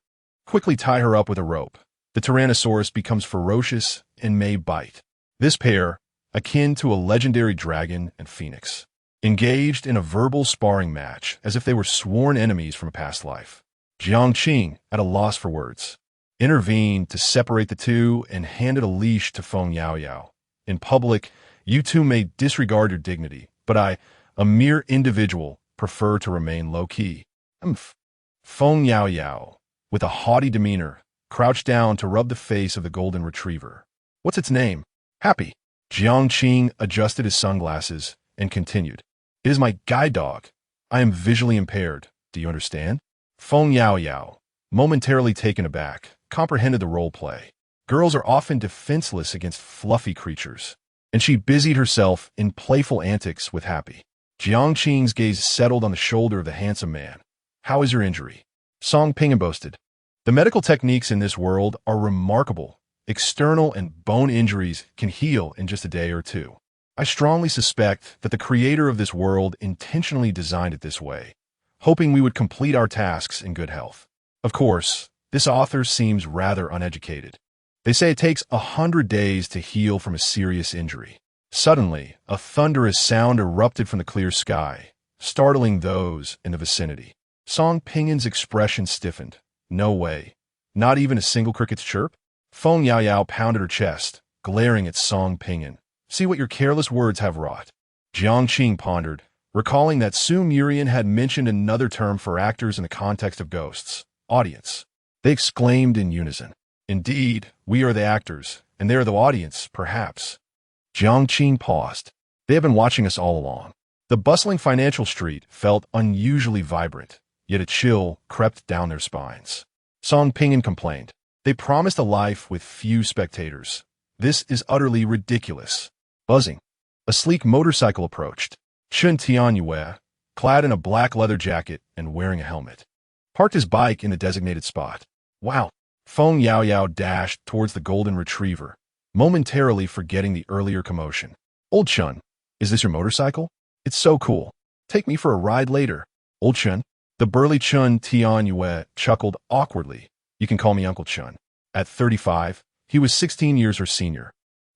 Quickly tie her up with a rope. The Tyrannosaurus becomes ferocious and may bite. This pair, akin to a legendary dragon and phoenix, engaged in a verbal sparring match as if they were sworn enemies from a past life. Jiang, at a loss for words, intervened to separate the two and handed a leash to Feng Yao. In public, you two may disregard your dignity, but I, a mere individual, prefer to remain low-key. Feng Yao, with a haughty demeanor, crouched down to rub the face of the golden retriever. What's its name? Happy. Jiang adjusted his sunglasses and continued. It is my guide dog. I am visually impaired. Do you understand? Feng Yao, momentarily taken aback, comprehended the role play. Girls are often defenseless against fluffy creatures, and she busied herself in playful antics with Happy. Jiang's gaze settled on the shoulder of the handsome man. How is your injury? Song Pinyin boasted. The medical techniques in this world are remarkable. External and bone injuries can heal in just a day or two. I strongly suspect that the creator of this world intentionally designed it this way, hoping we would complete our tasks in good health. Of course, this author seems rather uneducated. They say it takes 100 days to heal from a serious injury. Suddenly, a thunderous sound erupted from the clear sky, startling those in the vicinity. Song Pingin's expression stiffened. No way. Not even a single cricket's chirp? Feng Yaoyao pounded her chest, glaring at Song Pingin. See what your careless words have wrought. Jiang pondered, recalling that Su Murian had mentioned another term for actors in the context of ghosts. Audience. They exclaimed in unison. Indeed, we are the actors, and they are the audience, perhaps. Jiang paused. They have been watching us all along. The bustling financial street felt unusually vibrant, yet a chill crept down their spines. Song Pingin complained. They promised a life with few spectators. This is utterly ridiculous. Buzzing. A sleek motorcycle approached. Chen Tianyue, clad in a black leather jacket and wearing a helmet, parked his bike in the designated spot. Wow. Feng Yaoyao dashed towards the golden retriever, momentarily forgetting the earlier commotion. Old Chun, is this your motorcycle? It's so cool. Take me for a ride later. Old Chun. The burly Chun Tianyue chuckled awkwardly. You can call me Uncle Chun. At 35, he was 16 years her senior,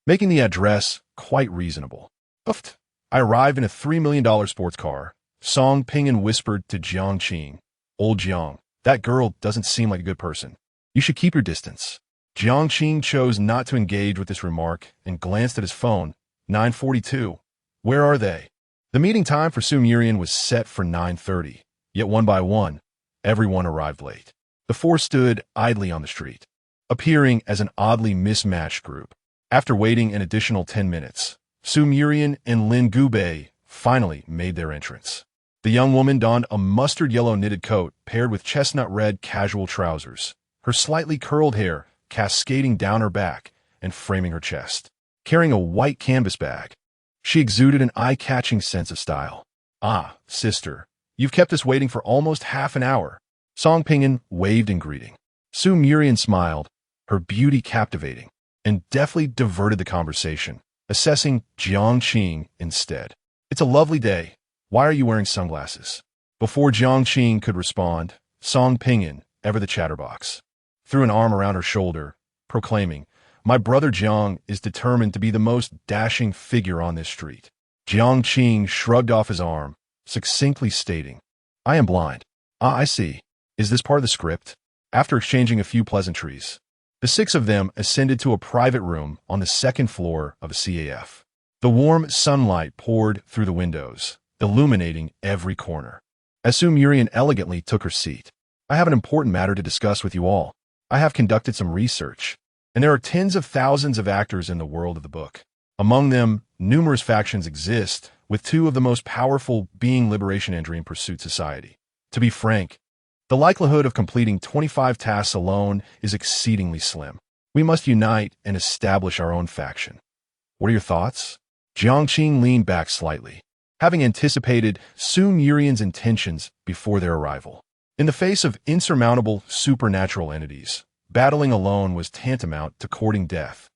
making the address quite reasonable. Oofed. I arrived in a $3 million sports car. Song Pingin whispered to Jiang. Old Jiang, that girl doesn't seem like a good person. You should keep your distance. Jiang chose not to engage with this remark and glanced at his phone. 9:42. Where are they? The meeting time for Su Murian was set for 9:30, yet one by one, everyone arrived late. The four stood idly on the street, appearing as an oddly mismatched group. After waiting an additional 10 minutes, Su Murian and Lin Gubei finally made their entrance. The young woman donned a mustard yellow knitted coat paired with chestnut red casual trousers, her slightly curled hair cascading down her back and framing her chest. Carrying a white canvas bag, she exuded an eye-catching sense of style. Ah, sister, you've kept us waiting for almost half an hour. Song Pingin waved in greeting. Su Murian smiled, her beauty captivating, and deftly diverted the conversation, assessing Jiang instead. It's a lovely day. Why are you wearing sunglasses? Before Jiang could respond, Song Pingin, ever the chatterbox, threw an arm around her shoulder, proclaiming, My brother Jiang is determined to be the most dashing figure on this street. Jiang shrugged off his arm, succinctly stating, I am blind. Ah, I see. Is this part of the script? After exchanging a few pleasantries, the six of them ascended to a private room on the second floor of a CAF. The warm sunlight poured through the windows, illuminating every corner. As Su Murian elegantly took her seat, I have an important matter to discuss with you all. I have conducted some research, and there are tens of thousands of actors in the world of the book. Among them, numerous factions exist, with two of the most powerful being Liberation and Dream Pursuit Society. To be frank, the likelihood of completing 25 tasks alone is exceedingly slim. We must unite and establish our own faction. What are your thoughts? Jiang leaned back slightly, having anticipated Su Murian's intentions before their arrival. In the face of insurmountable supernatural entities, battling alone was tantamount to courting death.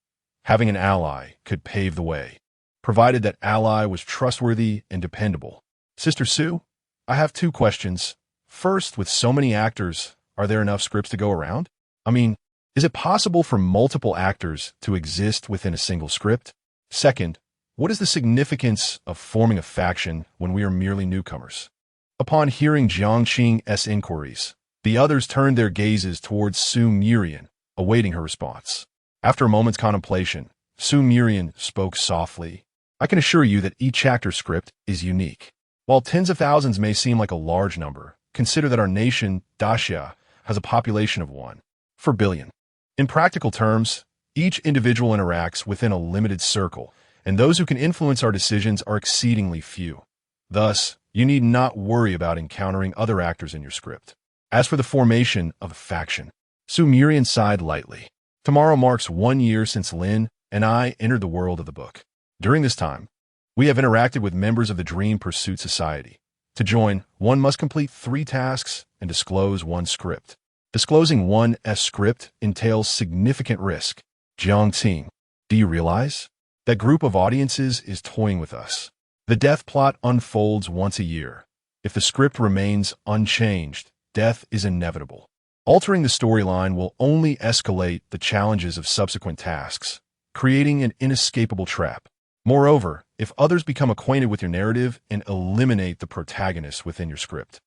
Having an ally could pave the way, provided that ally was trustworthy and dependable. Sister Su, I have two questions. First, with so many actors, are there enough scripts to go around? I mean, is it possible for multiple actors to exist within a single script? Second, what is the significance of forming a faction when we are merely newcomers? Upon hearing Jiang's inquiries, the others turned their gazes towards Su Murian, awaiting her response. After a moment's contemplation, Su Murian spoke softly. I can assure you that each actor's script is unique. While tens of thousands may seem like a large number, consider that our nation, Daxia, has a population of 1 billion. In practical terms, each individual interacts within a limited circle, and those who can influence our decisions are exceedingly few. Thus, you need not worry about encountering other actors in your script. As for the formation of a faction, Su Murian sighed lightly. Tomorrow marks 1 year since Lin and I entered the world of the book. During this time, we have interacted with members of the Dream Pursuit Society. To join, one must complete 3 tasks and disclose 1 script. Disclosing 1's script entails significant risk. Jiang, do you realize? That group of audiences is toying with us. The death plot unfolds once a year. If the script remains unchanged, death is inevitable. Altering the storyline will only escalate the challenges of subsequent tasks, creating an inescapable trap. Moreover, if others become acquainted with your narrative and eliminate the protagonist within your script,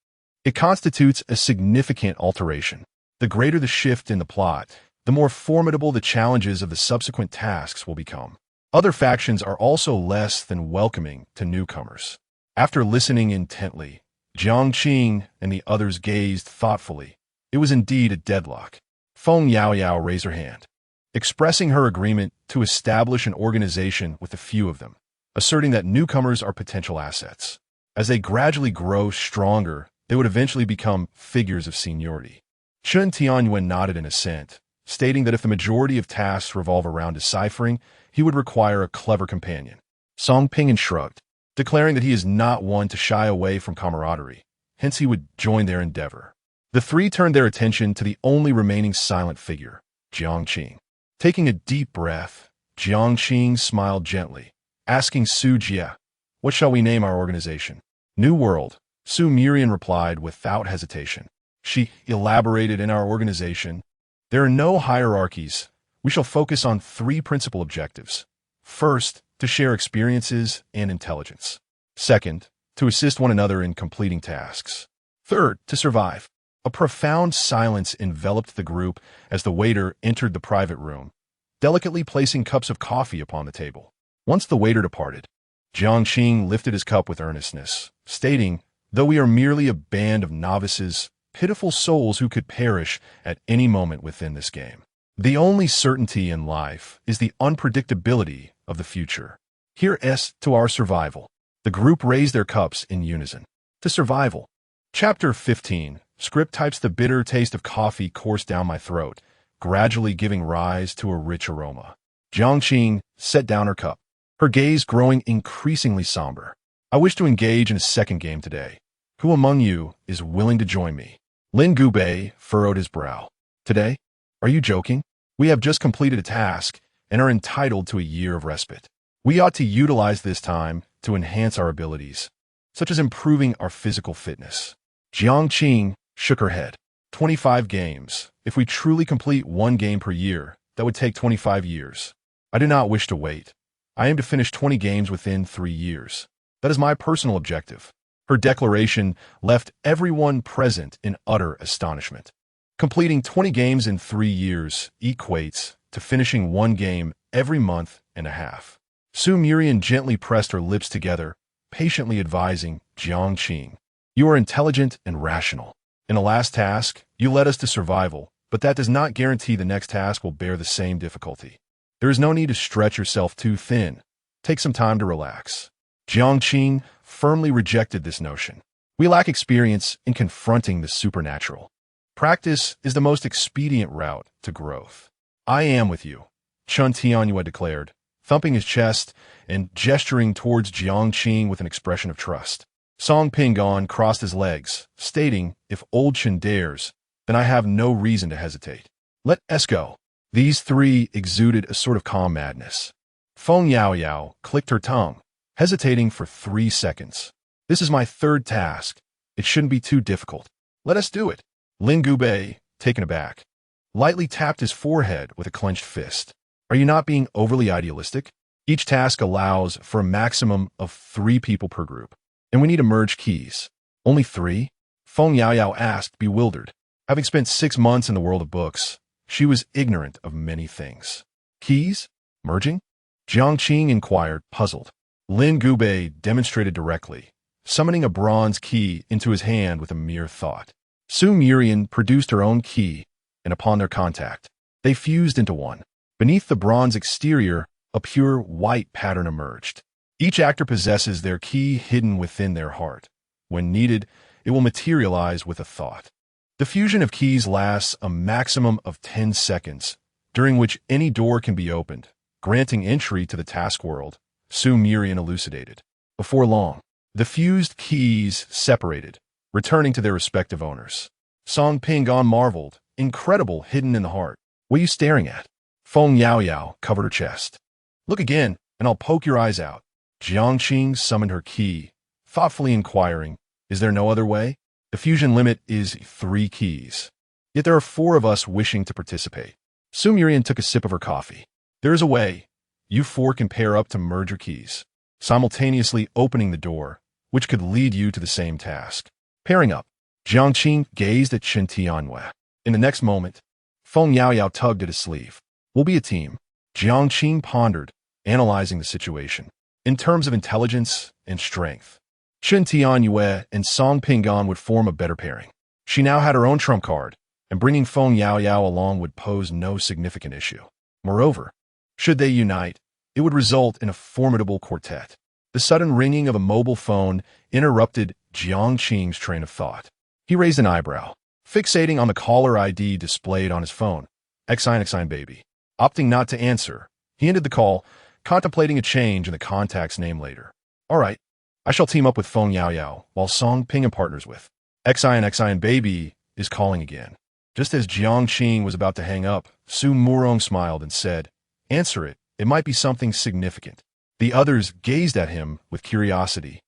it constitutes a significant alteration. The greater the shift in the plot, the more formidable the challenges of the subsequent tasks will become. Other factions are also less than welcoming to newcomers. After listening intently, Jiang and the others gazed thoughtfully. It was indeed a deadlock. Feng Yaoyao raised her hand, expressing her agreement to establish an organization with a few of them, asserting that newcomers are potential assets. As they gradually grow stronger, they would eventually become figures of seniority. Chen Tianyuan nodded in assent, stating that if the majority of tasks revolve around deciphering, he would require a clever companion. Song Ping'an shrugged, declaring that he is not one to shy away from camaraderie, hence he would join their endeavor. The three turned their attention to the only remaining silent figure, Jiang. Taking a deep breath, Jiang smiled gently, asking Su Jia, "What shall we name our organization?" "New World," Su Murian replied without hesitation. She elaborated, "In our organization, there are no hierarchies. We shall focus on three principal objectives. First, to share experiences and intelligence. Second, to assist one another in completing tasks. Third, to survive." A profound silence enveloped the group as the waiter entered the private room, delicately placing cups of coffee upon the table. Once the waiter departed, Jiang lifted his cup with earnestness, stating, "Though we are merely a band of novices, pitiful souls who could perish at any moment within this game. The only certainty in life is the unpredictability of the future. Here's to our survival." The group raised their cups in unison. To survival. Chapter 15. Script types. The bitter taste of coffee coursed down my throat, gradually giving rise to a rich aroma. Jiang set down her cup, her gaze growing increasingly somber. "I wish to engage in a second game today. Who among you is willing to join me?" Lin Gubei furrowed his brow. "Today? Are you joking? We have just completed a task and are entitled to a year of respite. We ought to utilize this time to enhance our abilities, such as improving our physical fitness." Jiang shook her head. 25 games. If we truly complete one game per year, that would take 25 years. I do not wish to wait. I aim to finish 20 games within 3 years. That is my personal objective. Her declaration left everyone present in utter astonishment. Completing 20 games in 3 years equates to finishing one game every month and a half. Su Murian gently pressed her lips together, patiently advising Jiang, "You are intelligent and rational. In the last task, you led us to survival, but that does not guarantee the next task will bear the same difficulty. There is no need to stretch yourself too thin. Take some time to relax." Jiang firmly rejected this notion. "We lack experience in confronting the supernatural. Practice is the most expedient route to growth." "I am with you," Chen Tianyue declared, thumping his chest and gesturing towards Jiang with an expression of trust. Song Ping'an crossed his legs, stating, "If old Chen dares, then I have no reason to hesitate. Let us go." These three exuded a sort of calm madness. Feng Yaoyao clicked her tongue, hesitating for 3 seconds. "This is my third task. It shouldn't be too difficult. Let us do it." Lin Gubei, taken aback, lightly tapped his forehead with a clenched fist. "Are you not being overly idealistic? Each task allows for a maximum of 3 people per group. And we need to merge keys." "Only 3? Feng Yaoyao asked, bewildered. Having spent 6 months in the world of books, she was ignorant of many things. "Keys? Merging?" Jiang inquired, puzzled. Lin Gubei demonstrated directly, summoning a bronze key into his hand with a mere thought. Su Murian produced her own key, and upon their contact, they fused into one. Beneath the bronze exterior, a pure white pattern emerged. Each actor possesses their key hidden within their heart. When needed, it will materialize with a thought. The fusion of keys lasts a maximum of 10 seconds, during which any door can be opened, granting entry to the task world, Su Murian elucidated. Before long, the fused keys separated, returning to their respective owners. Song Ping'an marveled, "Incredible hidden in the heart. What are you staring at?" Feng Yaoyao covered her chest. "Look again. and I'll poke your eyes out. Jiang summoned her key, thoughtfully inquiring, is there no other way? The fusion limit is 3 keys. Yet there are 4 of us wishing to participate. Su Murian took a sip of her coffee. There is a way. You 4 can pair up to merge your keys, simultaneously opening the door, which could lead you to the same task. Pairing up. Jiang gazed at Chen Tianhua. In the next moment, Feng Yaoyao tugged at his sleeve. We'll be a team. Jiang pondered, analyzing the situation. In terms of intelligence and strength, Chen Tianhua and Song Pingan would form a better pairing. She now had her own trump card, and bringing Feng Yaoyao along would pose no significant issue. Moreover, should they unite, it would result in a formidable quartet. The sudden ringing of a mobile phone interrupted Jiang's train of thought. He raised an eyebrow, fixating on the caller ID displayed on his phone. Xine baby. Opting not to answer, he ended the call, contemplating a change in the contact's name later. All right, I shall team up with Feng Yaoyao, while Song Pingan partners with Xine baby is calling again. Just as Jiang was about to hang up, Su Murong smiled and said, answer it. It might be something significant. The others gazed at him with curiosity.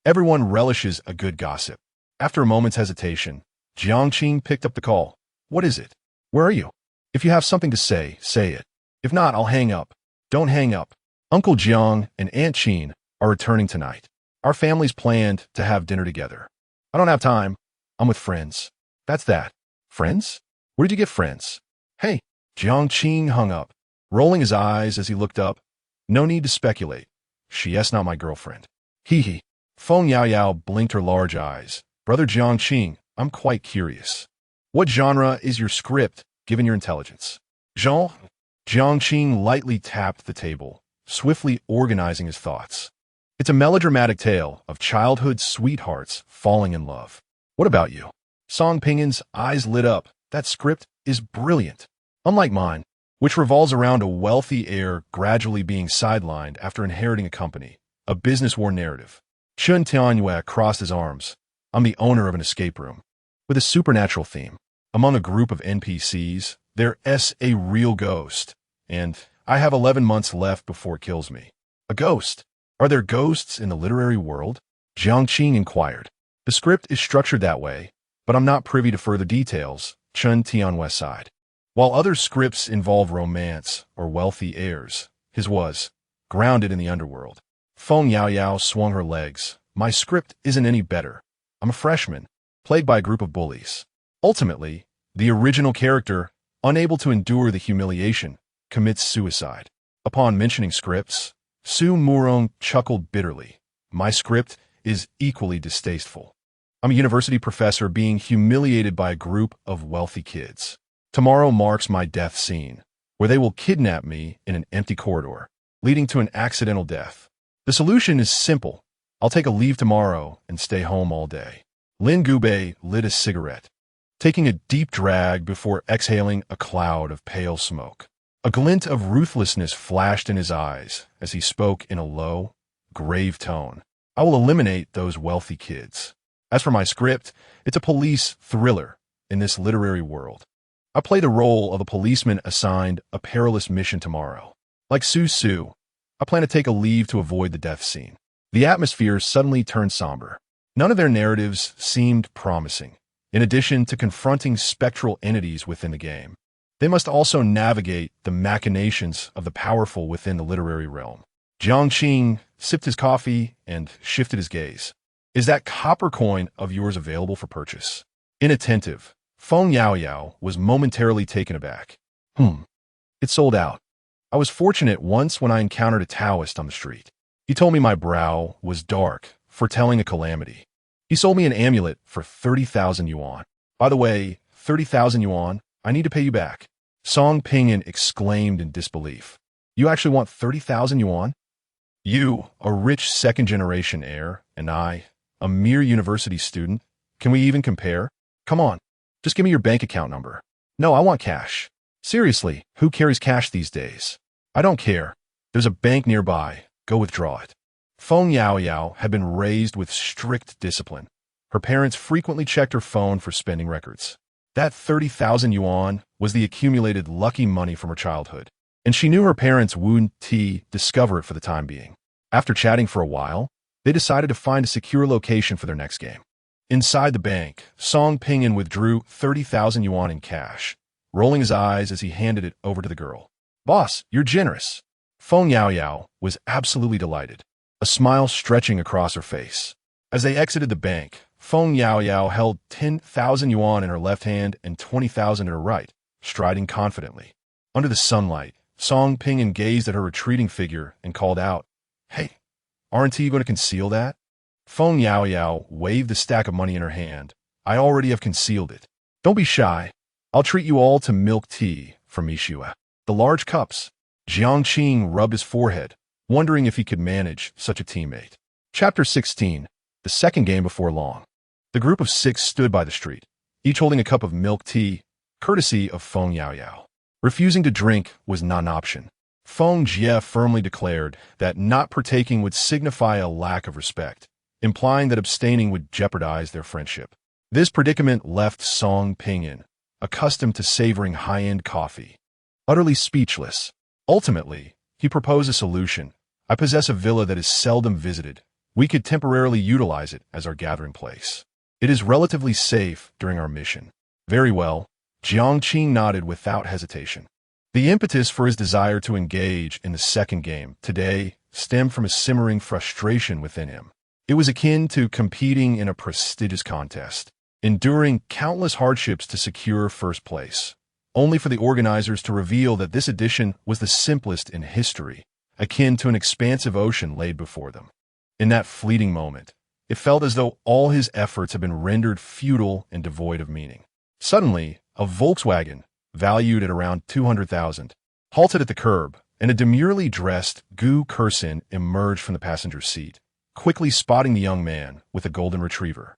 Everyone relishes a good gossip. After a moment's hesitation, Jiang picked up the call. What is it? Where are you? If you have something to say, say it. If not, I'll hang up. Don't hang up. Uncle Jiang and Aunt Qin are returning tonight. Our families planned to have dinner together. I don't have time. I'm with friends. That's that. Friends? Where did you get friends? Hey. Jiang hung up, rolling his eyes as he looked up. No need to speculate. She's not my girlfriend. Hee. Feng Yaoyao blinked her large eyes. Brother Jiang, I'm quite curious. What genre is your script, given your intelligence? Jean? Jiang lightly tapped the table, swiftly organizing his thoughts. It's a melodramatic tale of childhood sweethearts falling in love. What about you? Song Pingan's eyes lit up. That script is brilliant. Unlike mine, which revolves around a wealthy heir gradually being sidelined after inheriting a company, a business war narrative. Chen Tianhua crossed his arms. I'm the owner of an escape room, with a supernatural theme. Among a group of NPCs, there's a real ghost, and I have 11 months left before it kills me. A ghost? Are there ghosts in the literary world? Jiang inquired. The script is structured that way, but I'm not privy to further details, Chen Tianhua sighed. While other scripts involve romance or wealthy heirs, his was grounded in the underworld. Feng Yaoyao swung her legs. My script isn't any better. I'm a freshman, plagued by a group of bullies. Ultimately, the original character, unable to endure the humiliation, commits suicide. Upon mentioning scripts, Su Murong chuckled bitterly. My script is equally distasteful. I'm a university professor being humiliated by a group of wealthy kids. Tomorrow marks my death scene, where they will kidnap me in an empty corridor, leading to an accidental death. The solution is simple. I'll take a leave tomorrow and stay home all day. Lin Gubei lit a cigarette, taking a deep drag before exhaling a cloud of pale smoke. A glint of ruthlessness flashed in his eyes as he spoke in a low, grave tone. I will eliminate those wealthy kids. As for my script, it's a police thriller in this literary world. I play the role of a policeman assigned a perilous mission tomorrow. Like Su, I plan to take a leave to avoid the death scene. The atmosphere suddenly turned somber. None of their narratives seemed promising. In addition to confronting spectral entities within the game, they must also navigate the machinations of the powerful within the literary realm. Jiang sipped his coffee and shifted his gaze. Is that copper coin of yours available for purchase? Inattentive, Feng Yaoyao was momentarily taken aback. It sold out. I was fortunate once when I encountered a Taoist on the street. He told me my brow was dark, foretelling a calamity. He sold me an amulet for 30,000 yuan. By the way, 30,000 yuan, I need to pay you back. Song Pingan exclaimed in disbelief. You actually want 30,000 yuan? You, a rich second-generation heir, and I, a mere university student? Can we even compare? Come on, just give me your bank account number. No, I want cash. Seriously, who carries cash these days? I don't care. There's a bank nearby. Go withdraw it. Feng Yaoyao had been raised with strict discipline. Her parents frequently checked her phone for spending records. That 30,000 yuan was the accumulated lucky money from her childhood. and she knew her parents wouldn't discover it for the time being. After chatting for a while, they decided to find a secure location for their next game. Inside the bank, Song Pinyin withdrew 30,000 yuan in cash, rolling his eyes as he handed it over to the girl. "Boss, you're generous." Feng Yaoyao was absolutely delighted, a smile stretching across her face. As they exited the bank, Feng Yaoyao held 10,000 yuan in her left hand and 20,000 in her right, striding confidently. Under the sunlight, Song Pinyin gazed at her retreating figure and called out, "Hey, aren't you going to conceal that?" Feng Yaoyao waved the stack of money in her hand. "I already have concealed it. Don't be shy. I'll treat you all to milk tea from Mishua." The large cups. Jiang rubbed his forehead, wondering if he could manage such a teammate. Chapter 16. The second game before long. The group of 6 stood by the street, each holding a cup of milk tea, courtesy of Feng Yaoyao. Refusing to drink was not an option. Feng Jie firmly declared that not partaking would signify a lack of respect, implying that abstaining would jeopardize their friendship. This predicament left Song Pinyin, accustomed to savoring high-end coffee, utterly speechless. Ultimately, he proposed a solution. "I possess a villa that is seldom visited. We could temporarily utilize it as our gathering place. It is relatively safe during our mission." "Very well." Jiang nodded without hesitation. The impetus for his desire to engage in the second game today stemmed from a simmering frustration within him. It was akin to competing in a prestigious contest, enduring countless hardships to secure first place, only for the organizers to reveal that this edition was the simplest in history, akin to an expansive ocean laid before them. In that fleeting moment, it felt as though all his efforts had been rendered futile and devoid of meaning. Suddenly, a Volkswagen, valued at around 200,000, halted at the curb, and a demurely dressed Gu Kersin emerged from the passenger seat, quickly spotting the young man with a golden retriever.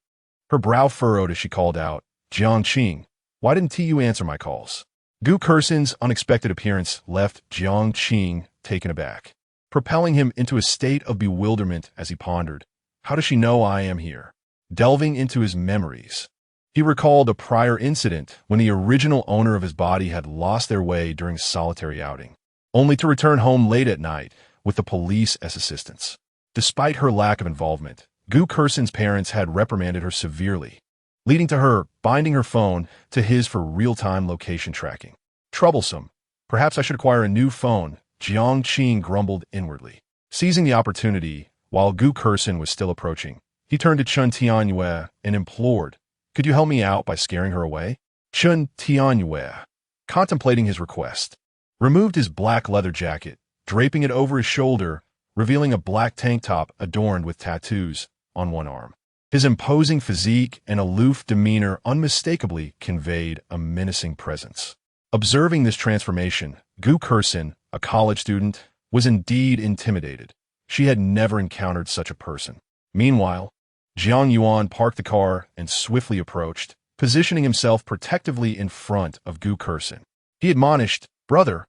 Her brow furrowed as she called out, "Jiang, why didn't you answer my calls?" Gu Kersin's unexpected appearance left Jiang taken aback, propelling him into a state of bewilderment as he pondered, "How does she know I am here?" Delving into his memories, he recalled a prior incident when the original owner of his body had lost their way during a solitary outing, only to return home late at night with the police as assistants. Despite her lack of involvement, Gu Kersin's parents had reprimanded her severely, leading to her binding her phone to his for real-time location tracking. Troublesome. Perhaps I should acquire a new phone, Jiang grumbled inwardly. Seizing the opportunity, while Gu Kersin was still approaching, he turned to Chun Tianyue and implored, "Could you help me out by scaring her away?" Chun Tianyue, contemplating his request, removed his black leather jacket, draping it over his shoulder, revealing a black tank top adorned with tattoos on one arm. His imposing physique and aloof demeanor unmistakably conveyed a menacing presence. Observing this transformation, Gu Kersin, a college student, was indeed intimidated. She had never encountered such a person. Meanwhile, Jiang Yuan parked the car and swiftly approached, positioning himself protectively in front of Gu Kersin. He admonished, "Brother,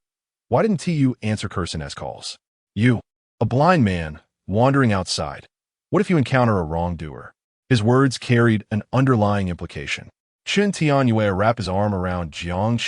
why didn't you answer Kersin calls? You, a blind man, wandering outside. What if you encounter a wrongdoer?" His words carried an underlying implication. Chun Tianyue wrapped his arm around Jiang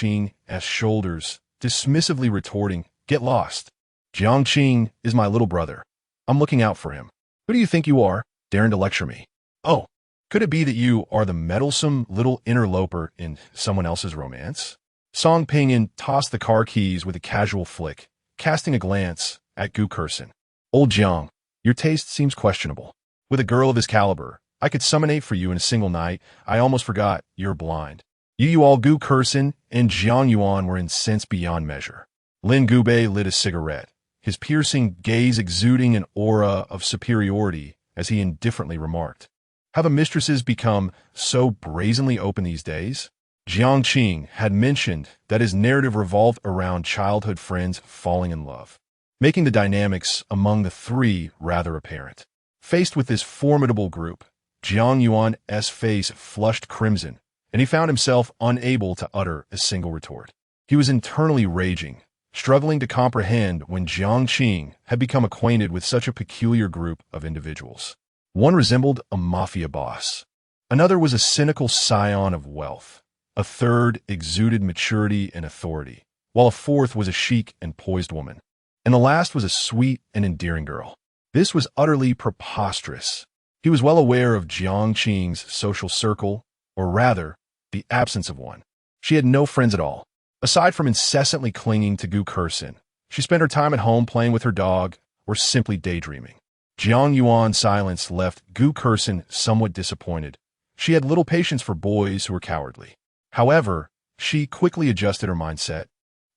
shoulders, dismissively retorting, "Get lost. Jiang is my little brother. I'm looking out for him. Who do you think you are, daring to lecture me? Oh, could it be that you are the meddlesome little interloper in someone else's romance?" Song Pinyin tossed the car keys with a casual flick, casting a glance at Gu Kersin. "Old Jiang, your taste seems questionable. With a girl of his caliber, I could summon 8 for you in a single night. I almost forgot you're blind." You all Gu Kersin and Jiang Yuan were incensed beyond measure. Lin Gubei lit a cigarette, his piercing gaze exuding an aura of superiority as he indifferently remarked, "Have the mistresses become so brazenly open these days?" Jiang had mentioned that his narrative revolved around childhood friends falling in love, making the dynamics among the three rather apparent. Faced with this formidable group, Jiang Yuan's face flushed crimson, and he found himself unable to utter a single retort. He was internally raging, struggling to comprehend when Jiang had become acquainted with such a peculiar group of individuals. One resembled a mafia boss. Another was a cynical scion of wealth. A third exuded maturity and authority, while a fourth was a chic and poised woman, and the last was a sweet and endearing girl. This was utterly preposterous. He was well aware of Jiang Qing's social circle, or rather, the absence of one. She had no friends at all. Aside from incessantly clinging to Gu Kersin, she spent her time at home playing with her dog or simply daydreaming. Jiang Yuan's silence left Gu Kersin somewhat disappointed. She had little patience for boys who were cowardly. However, she quickly adjusted her mindset,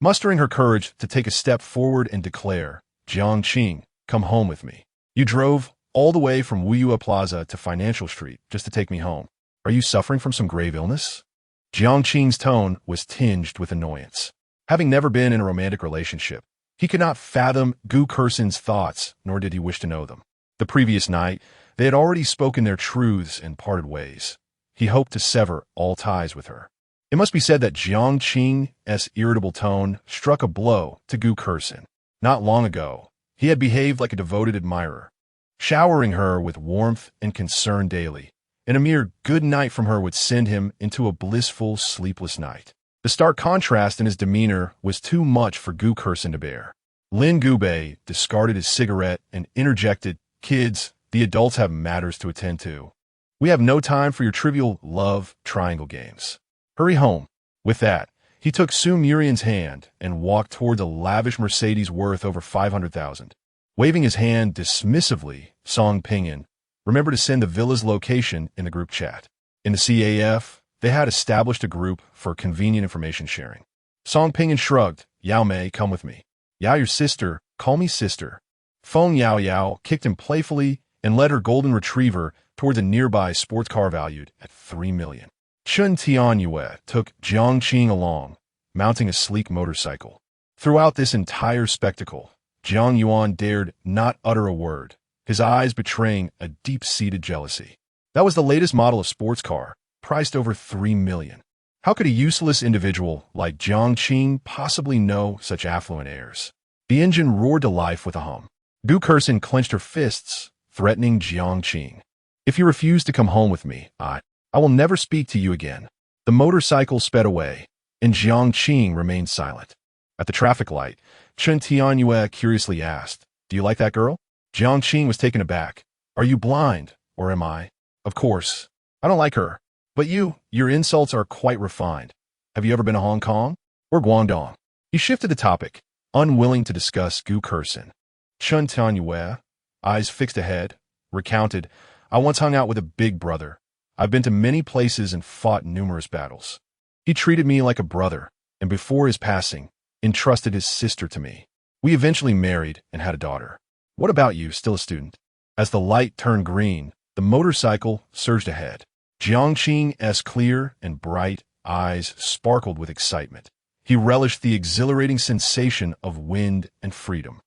mustering her courage to take a step forward and declare, "Jiang Qing, come home with me. You drove all the way from Wuyua Plaza to Financial Street just to take me home. Are you suffering from some grave illness?" Jiang Qing's tone was tinged with annoyance. Having never been in a romantic relationship, he could not fathom Gu Kersin's thoughts, nor did he wish to know them. The previous night, they had already spoken their truths and parted ways. He hoped to sever all ties with her. It must be said that Jiang Qing's irritable tone struck a blow to Gu Kersin. Not long ago, he had behaved like a devoted admirer, showering her with warmth and concern daily, and a mere good night from her would send him into a blissful, sleepless night. The stark contrast in his demeanor was too much for Gu Kersin to bear. Lin Gubei discarded his cigarette and interjected, "Kids, the adults have matters to attend to. We have no time for your trivial love triangle games. Hurry home." With that, he took Su Murian's hand and walked toward a lavish Mercedes worth over 500,000. Waving his hand dismissively, Song Pinyin, "Remember to send the villa's location in the group chat." In the CAF, they had established a group for convenient information sharing. Song Pinyin shrugged, "Yao Mei, come with me." "Yao, your sister, call me sister." Feng Yao Yao kicked him playfully and led her golden retriever towards a nearby sports car valued at 3 million. Chun Tianyue took Jiang Qing along, mounting a sleek motorcycle. Throughout this entire spectacle, Jiang Yuan dared not utter a word, his eyes betraying a deep-seated jealousy. That was the latest model of sports car, priced over 3 million. How could a useless individual like Jiang Qing possibly know such affluent heirs? The engine roared to life with a hum. Gu Kersin clenched her fists, threatening Jiang Qing. "If you refuse to come home with me, I will never speak to you again." The motorcycle sped away, and Jiang Qing remained silent. At the traffic light, Chen Tianyue curiously asked, "Do you like that girl?" Jiang Qing was taken aback. "Are you blind, or am I?" "Of course. I don't like her. But your insults are quite refined. Have you ever been to Hong Kong? Or Guangdong?" He shifted the topic, unwilling to discuss Gu Kersin. Chen Tianyue, eyes fixed ahead, recounted, "I once hung out with a big brother. I've been to many places and fought numerous battles. He treated me like a brother, and before his passing, entrusted his sister to me. We eventually married and had a daughter. What about you, still a student?" As the light turned green, the motorcycle surged ahead. Jiang Qing's clear and bright eyes sparkled with excitement. He relished the exhilarating sensation of wind and freedom.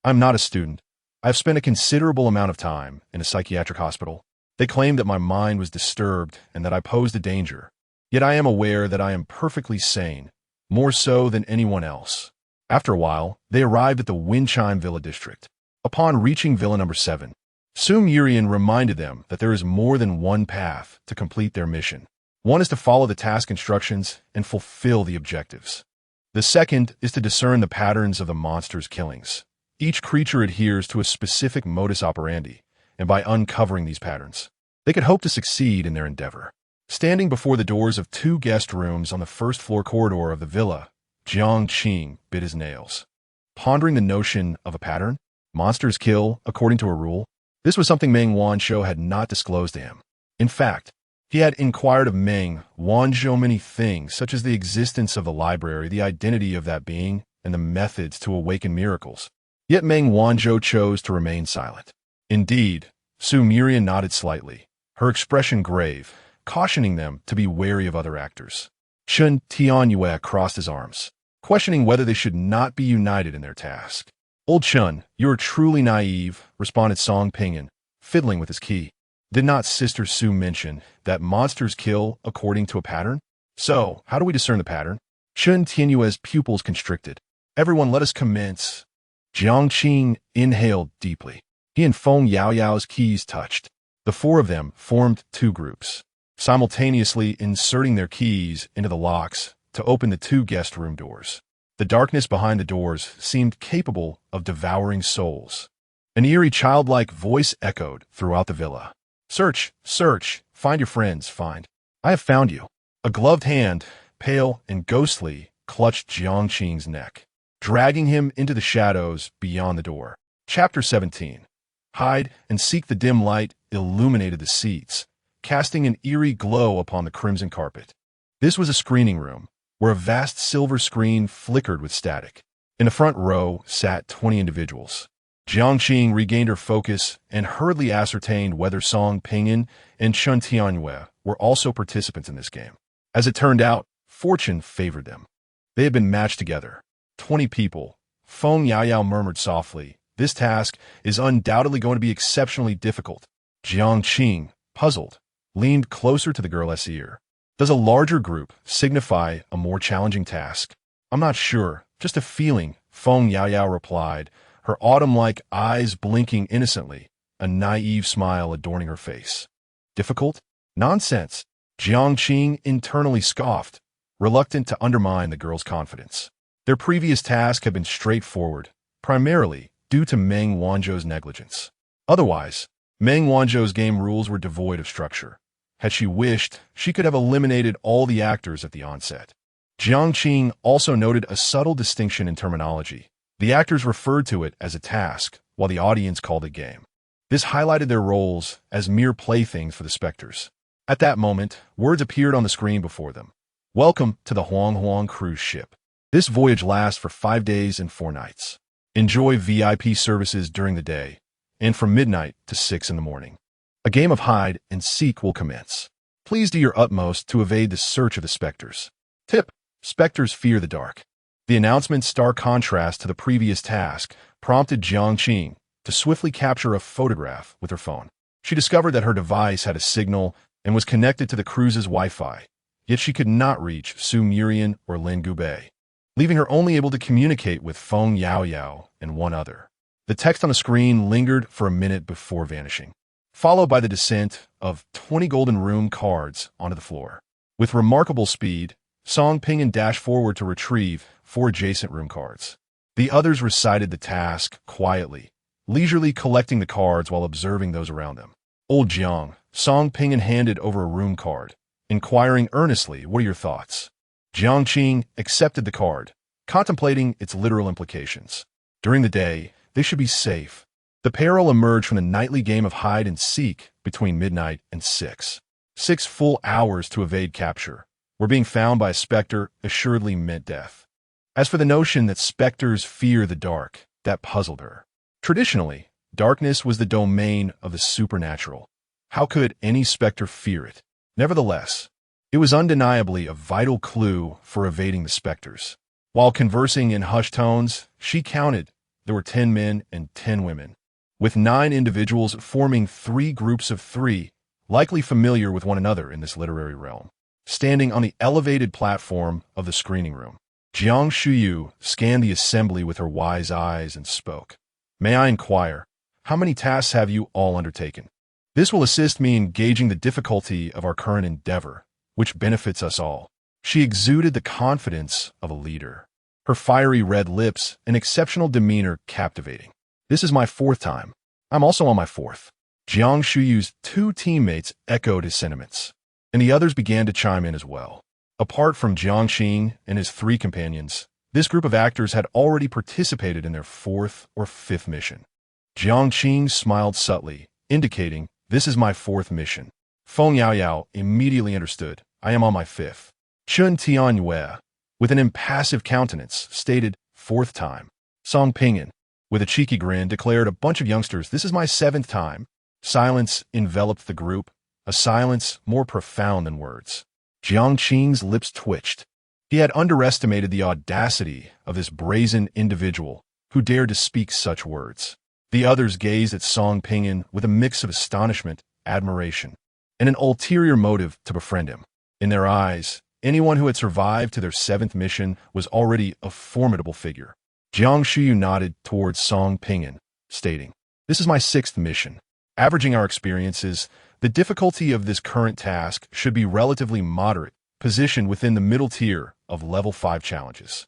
"I'm not a student. I've spent a considerable amount of time in a psychiatric hospital. They claimed that my mind was disturbed and that I posed a danger. Yet I am aware that I am perfectly sane, more so than anyone else." After a while, they arrived at the Winchime Villa district. Upon reaching Villa number 7, Su Murian reminded them that there is more than one path to complete their mission. One is to follow the task instructions and fulfill the objectives. The second is to discern the patterns of the monster's killings. Each creature adheres to a specific modus operandi, and by uncovering these patterns, they could hope to succeed in their endeavor. Standing before the doors of 2 guest rooms on the first-floor corridor of the villa, Jiang Qing bit his nails. Pondering the notion of a pattern, monsters kill according to a rule, this was something Meng Wanzhou had not disclosed to him. In fact, he had inquired of Meng Wanzhou many things, such as the existence of the library, the identity of that being, and the methods to awaken miracles. Yet Meng Wanzhou chose to remain silent. Indeed, Su Murian nodded slightly, her expression grave, cautioning them to be wary of other actors. Chen Tianyue crossed his arms, questioning whether they should not be united in their task. "Old Chen, you are truly naive," responded Song Pinyin, fiddling with his key. "Did not Sister Su mention that monsters kill according to a pattern? So, how do we discern the pattern?" Chen Tianyue's pupils constricted. "Everyone, let us commence." Jiang Qing inhaled deeply. He and Feng Yao Yao's keys touched. The 4 of them formed 2 groups, simultaneously inserting their keys into the locks to open the 2 guest room doors. The darkness behind the doors seemed capable of devouring souls. An eerie childlike voice echoed throughout the villa. Search, search, find your friends, find. I have found you. A gloved hand, pale and ghostly, clutched Jiang's neck, dragging him into the shadows beyond the door. Chapter 17. Hide and seek. The dim light illuminated the seats, casting an eerie glow upon the crimson carpet. This was a screening room, where a vast silver screen flickered with static. In the front row sat 20 individuals. Jiang regained her focus and hurriedly ascertained whether Song Pingyan and Chun Tianyue were also participants in this game. As it turned out, fortune favored them. They had been matched together. 20 people. Feng Yaoyao murmured softly, "This task is undoubtedly going to be exceptionally difficult." Jiang, puzzled, leaned closer to the girl's ear. "Does a larger group signify a more challenging task?" "I'm not sure, just a feeling," Feng Yaoyao replied, her autumn-like eyes blinking innocently, a naive smile adorning her face. "Difficult? Nonsense." Jiang internally scoffed, reluctant to undermine the girl's confidence. Their previous task had been straightforward, primarily due to Meng Wanzhou's negligence. Otherwise, Meng Wanzhou's game rules were devoid of structure. Had she wished, she could have eliminated all the actors at the onset. Jiang also noted a subtle distinction in terminology. The actors referred to it as a task, while the audience called it game. This highlighted their roles as mere playthings for the specters. At that moment, words appeared on the screen before them. "Welcome to the Huang cruise ship. This voyage lasts for 5 days and 4 nights. Enjoy VIP services during the day, and from midnight to 6 in the morning. A game of hide and seek will commence. Please do your utmost to evade the search of the specters. Tip: specters fear the dark." The announcement's stark contrast to the previous task prompted Jiang to swiftly capture a photograph with her phone. She discovered that her device had a signal and was connected to the cruise's Wi-Fi, yet she could not reach Su Murian or Lin Gubei, leaving her only able to communicate with Feng Yaoyao and one other. The text on the screen lingered for a minute before vanishing, followed by the descent of 20 golden room cards onto the floor. With remarkable speed, Song Pingyan dashed forward to retrieve 4 adjacent room cards. The others recited the task quietly, leisurely collecting the cards while observing those around them. "Old Jiang," Song Pingyan handed over a room card, inquiring earnestly, "What are your thoughts?" Jiang accepted the card, contemplating its literal implications. During the day, they should be safe. The pair emerged from the nightly game of hide and seek between midnight and 6. 6 full hours to evade capture, where being found by a specter assuredly meant death. As for the notion that specters fear the dark, that puzzled her. Traditionally, darkness was the domain of the supernatural. How could any specter fear it? Nevertheless, it was undeniably a vital clue for evading the specters. While conversing in hushed tones, she counted there were 10 men and 10 women, with 9 individuals forming 3 groups of 3, likely familiar with one another in this literary realm. Standing on the elevated platform of the screening room, Jiang Shuyu scanned the assembly with her wise eyes and spoke. "May I inquire, how many tasks have you all undertaken? This will assist me in gauging the difficulty of our current endeavor, which benefits us all." She exuded the confidence of a leader, her fiery red lips and exceptional demeanor captivating. "This is my 4th time. I'm also on my 4th. Jiang Shuyu's 2 teammates echoed his sentiments, and the others began to chime in as well. Apart from Jiang and his 3 companions, this group of actors had already participated in their 4th or 5th mission. Jiang smiled subtly, indicating, "This is my 4th mission." Feng Yaoyao immediately understood, "I am on my 5th. Chun Tianyue, with an impassive countenance, stated, "4th time." Song Pingyan, with a cheeky grin, declared, "A bunch of youngsters, this is my 7th time." Silence enveloped the group, a silence more profound than words. Jiang's lips twitched. He had underestimated the audacity of this brazen individual who dared to speak such words. The others gazed at Song Pingyan with a mix of astonishment, admiration, and an ulterior motive to befriend him. In their eyes, anyone who had survived to their 7th mission was already a formidable figure. Jiang Shuyu nodded towards Song Pingyan, stating, "This is my 6th mission. Averaging our experiences, the difficulty of this current task should be relatively moderate, positioned within the middle tier of level 5 challenges."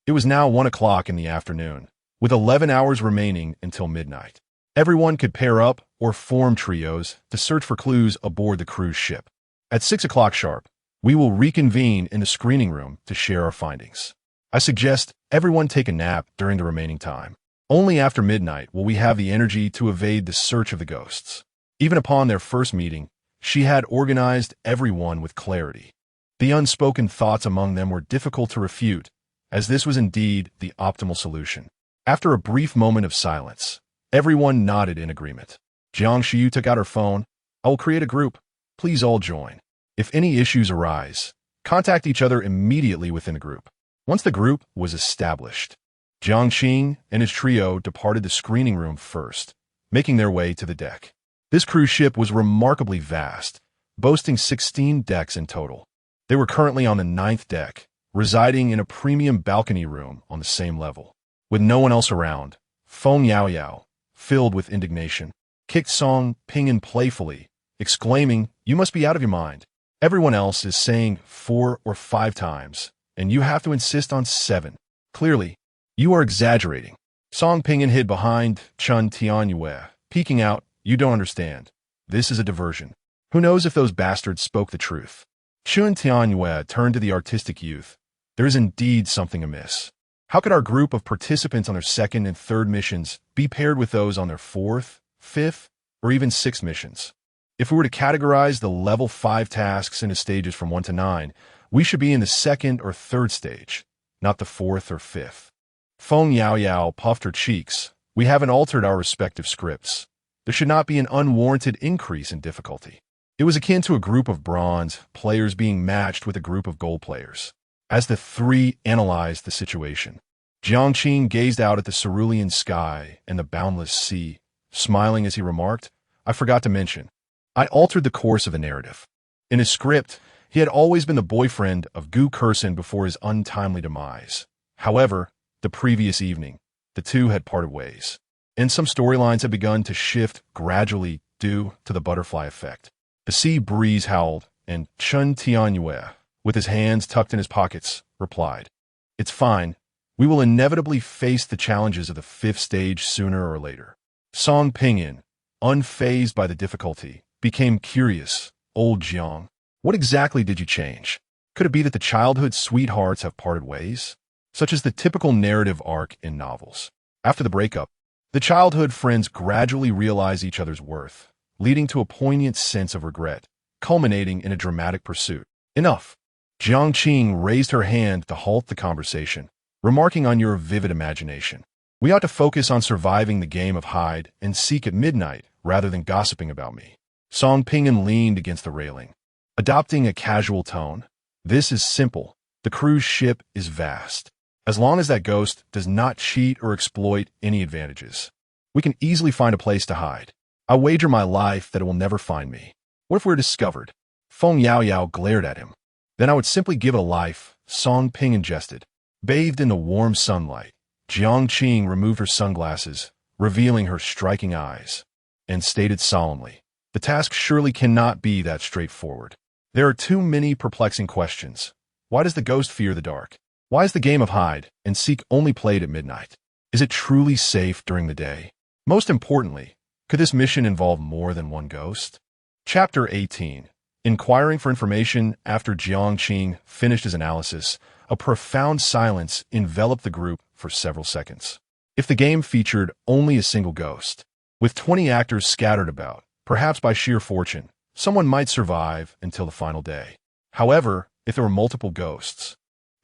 It was now 1 o'clock in the afternoon, with 11 hours remaining until midnight. Everyone could pair up or form trios to search for clues aboard the cruise ship. At 6 o'clock sharp, we will reconvene in the screening room to share our findings. I suggest everyone take a nap during the remaining time. Only after midnight will we have the energy to evade the search of the ghosts. Even upon their first meeting, she had organized everyone with clarity. The unspoken thoughts among them were difficult to refute, as this was indeed the optimal solution. After a brief moment of silence, everyone nodded in agreement. Jiang took out her phone. I will create a group. Please all join. If any issues arise, contact each other immediately within the group. Once the group was established, Jiang and his trio departed the screening room first, making their way to the deck. This cruise ship was remarkably vast, boasting 16 decks in total. They were currently on the 9th deck, residing in a premium balcony room on the same level. With no one else around, Feng Yaoyao, filled with indignation, kicked Song Pingyan playfully, exclaiming, "You must be out of your mind. Everyone else is saying 4 or 5 times, and you have to insist on 7. Clearly, you are exaggerating." Song Pingyan hid behind Chun Tianyue, peeking out, "You don't understand. This is a diversion. Who knows if those bastards spoke the truth?" Chun Tianyue turned to the artistic youth. "There is indeed something amiss. How could our group of participants on their 2nd and 3rd missions be paired with those on their 4th, 5th, or even 6th missions? If we were to categorize the level 5 tasks into stages from 1 to 9, we should be in the 2nd or 3rd stage, not the 4th or 5th. Feng Yaoyao puffed her cheeks. "We haven't altered our respective scripts. There should not be an unwarranted increase in difficulty." It was akin to a group of bronze players being matched with a group of gold players. As the three analyzed the situation, Jiang gazed out at the cerulean sky and the boundless sea, smiling as he remarked, "I forgot to mention, I altered the course of the narrative. In his script, he had always been the boyfriend of Gu Kursin before his untimely demise. However, the previous evening, the two had parted ways, and some storylines had begun to shift gradually due to the butterfly effect. The sea breeze howled, and Chun Tianyue, with his hands tucked in his pockets, replied, "It's fine. We will inevitably face the challenges of the 5th stage sooner or later." Song Pingyan, unfazed by the difficulty, became curious. "Old Jiang, what exactly did you change? Could it be that the childhood sweethearts have parted ways? Such as the typical narrative arc in novels. After the breakup, the childhood friends gradually realize each other's worth, leading to a poignant sense of regret, culminating in a dramatic pursuit. Enough." Jiang raised her hand to halt the conversation, remarking on your vivid imagination. "We ought to focus on surviving the game of hide and seek at midnight rather than gossiping about me." Song Pingyan leaned against the railing, adopting a casual tone. "This is simple. The cruise ship is vast. As long as that ghost does not cheat or exploit any advantages, we can easily find a place to hide. I wager my life that it will never find me. What if we're discovered?" Feng Yaoyao glared at him. "Then I would simply give it a life," Song Pingyan jested. Bathed in the warm sunlight, Jiang removed her sunglasses, revealing her striking eyes, and stated solemnly, "The task surely cannot be that straightforward. There are too many perplexing questions. Why does the ghost fear the dark? Why is the game of hide and seek only played at midnight? Is it truly safe during the day? Most importantly, could this mission involve more than one ghost?" Chapter 18. Inquiring for information. After Jiang finished his analysis, a profound silence enveloped the group for several seconds. If the game featured only a single ghost, with 20 actors scattered about, perhaps by sheer fortune, someone might survive until the final day. However, if there were multiple ghosts,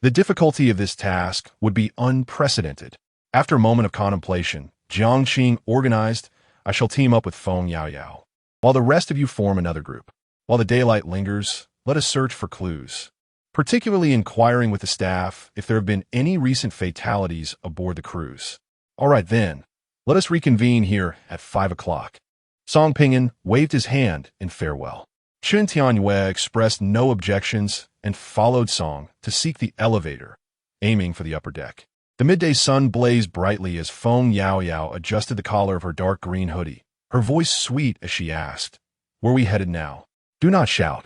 the difficulty of this task would be unprecedented. After a moment of contemplation, Jiang organized, "I shall team up with Feng Yaoyao, while the rest of you form another group. While the daylight lingers, let us search for clues, particularly inquiring with the staff if there have been any recent fatalities aboard the cruise. All right then, let us reconvene here at 5 o'clock." Song Pingyan waved his hand in farewell. Chun Tianyue expressed no objections and followed Song to seek the elevator, aiming for the upper deck. The midday sun blazed brightly as Feng Yaoyao adjusted the collar of her dark green hoodie, her voice sweet as she asked, "Where are we headed now?" "Do not shout.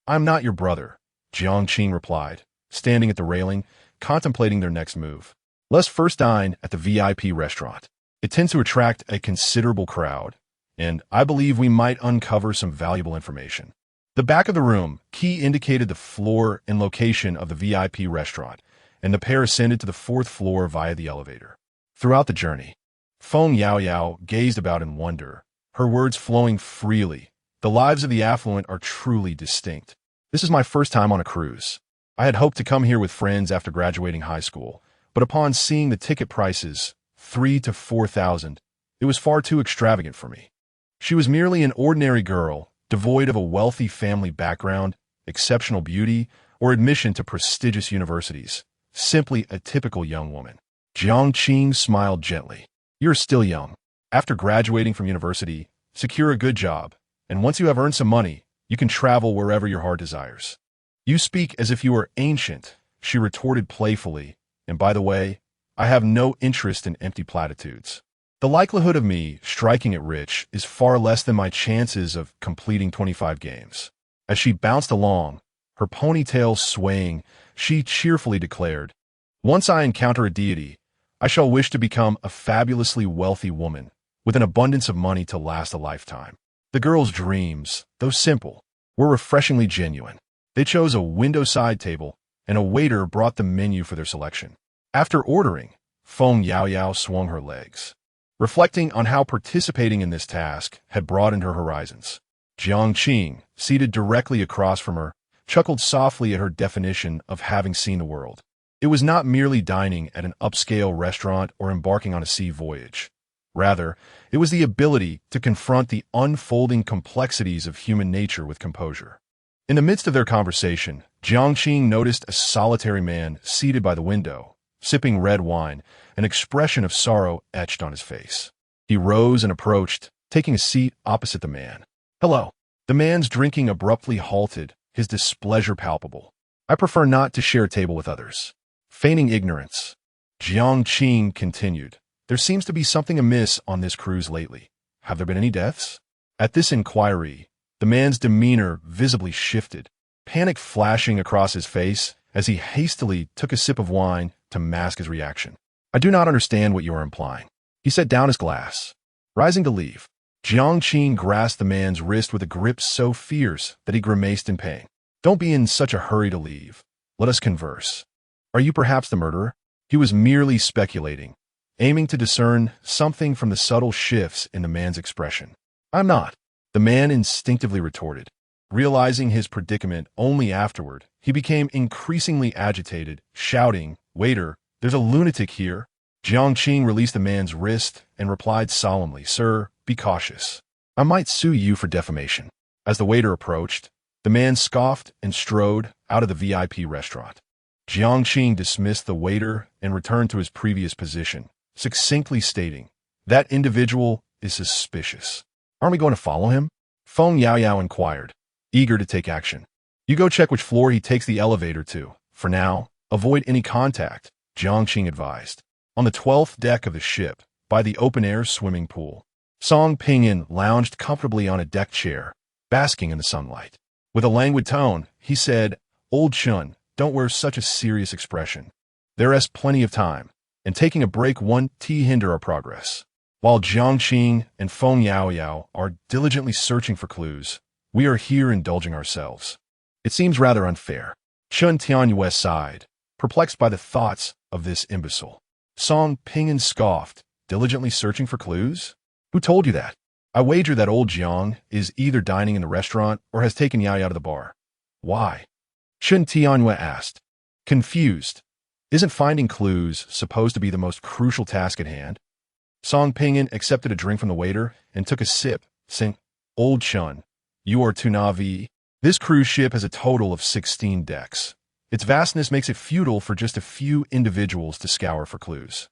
I am not your brother," Jiang replied, standing at the railing, contemplating their next move. Let's first dine at the VIP restaurant. It tends to attract a considerable crowd, and I believe we might uncover some valuable information. The back of the room key indicated the floor and location of the VIP restaurant, and the pair ascended to the fourth floor via the elevator. Throughout the journey, Feng Yao gazed about in wonder, her words flowing freely. The lives of the affluent are truly distinct. This is my first time on a cruise. I had hoped to come here with friends after graduating high school, but upon seeing the ticket prices, 3,000 to 4,000, it was far too extravagant for me. She was merely an ordinary girl, devoid of a wealthy family background, exceptional beauty, or admission to prestigious universities. Simply a typical young woman. Jiang smiled gently. You're still young. After graduating from university, secure a good job, and once you have earned some money, you can travel wherever your heart desires. You speak as if you were ancient, she retorted playfully, and by the way, I have no interest in empty platitudes. The likelihood of me striking it rich is far less than my chances of completing 25 games. As she bounced along, her ponytail swaying, she cheerfully declared, once I encounter a deity, I shall wish to become a fabulously wealthy woman, with an abundance of money to last a lifetime. The girl's dreams, though simple, were refreshingly genuine. They chose a window-side table, and a waiter brought the menu for their selection. After ordering, Feng Yao swung her legs, reflecting on how participating in this task had broadened her horizons. Jiang, seated directly across from her, chuckled softly at her definition of having seen the world. It was not merely dining at an upscale restaurant or embarking on a sea voyage. Rather, it was the ability to confront the unfolding complexities of human nature with composure. In the midst of their conversation, Jiang noticed a solitary man seated by the window, sipping red wine, an expression of sorrow etched on his face. He rose and approached, taking a seat opposite the man. Hello. The man's drinking abruptly halted, his displeasure palpable. I prefer not to share a table with others. Feigning ignorance, Jiang continued. There seems to be something amiss on this cruise lately. Have there been any deaths? At this inquiry, the man's demeanor visibly shifted, panic flashing across his face as he hastily took a sip of wine to mask his reaction. I do not understand what you are implying. He set down his glass. Rising to leave, Jiang grasped the man's wrist with a grip so fierce that he grimaced in pain. Don't be in such a hurry to leave. Let us converse. Are you perhaps the murderer? He was merely speculating, aiming to discern something from the subtle shifts in the man's expression. I'm not, the man instinctively retorted. Realizing his predicament only afterward, he became increasingly agitated, shouting, Waiter, there's a lunatic here. Jiang released the man's wrist and replied solemnly, Sir, be cautious. I might sue you for defamation. As the waiter approached, the man scoffed and strode out of the VIP restaurant. Jiang dismissed the waiter and returned to his previous position, succinctly stating, That individual is suspicious. Aren't we going to follow him? Feng Yao inquired, eager to take action. You go check which floor he takes the elevator to. For now, avoid any contact, Jiang advised. On the 12th deck of the ship, by the open-air swimming pool, Song Pinyin lounged comfortably on a deck chair, basking in the sunlight. With a languid tone, he said, Old Chun, don't wear such a serious expression. There is plenty of time, and taking a break won't hinder our progress. While Jiang and Feng Yao are diligently searching for clues, we are here indulging ourselves. It seems rather unfair. Chun Tianyue sighed, perplexed by the thoughts of this imbecile. Song Pinyin scoffed, diligently searching for clues? Who told you that? I wager that old Jiang is either dining in the restaurant or has taken Yao out of the bar. Why? Chun Tianyue asked, confused. Isn't finding clues supposed to be the most crucial task at hand? Song Pinyin accepted a drink from the waiter and took a sip, saying, Old Chun, you are too naive. This cruise ship has a total of 16 decks. Its vastness makes it futile for just a few individuals to scour for clues,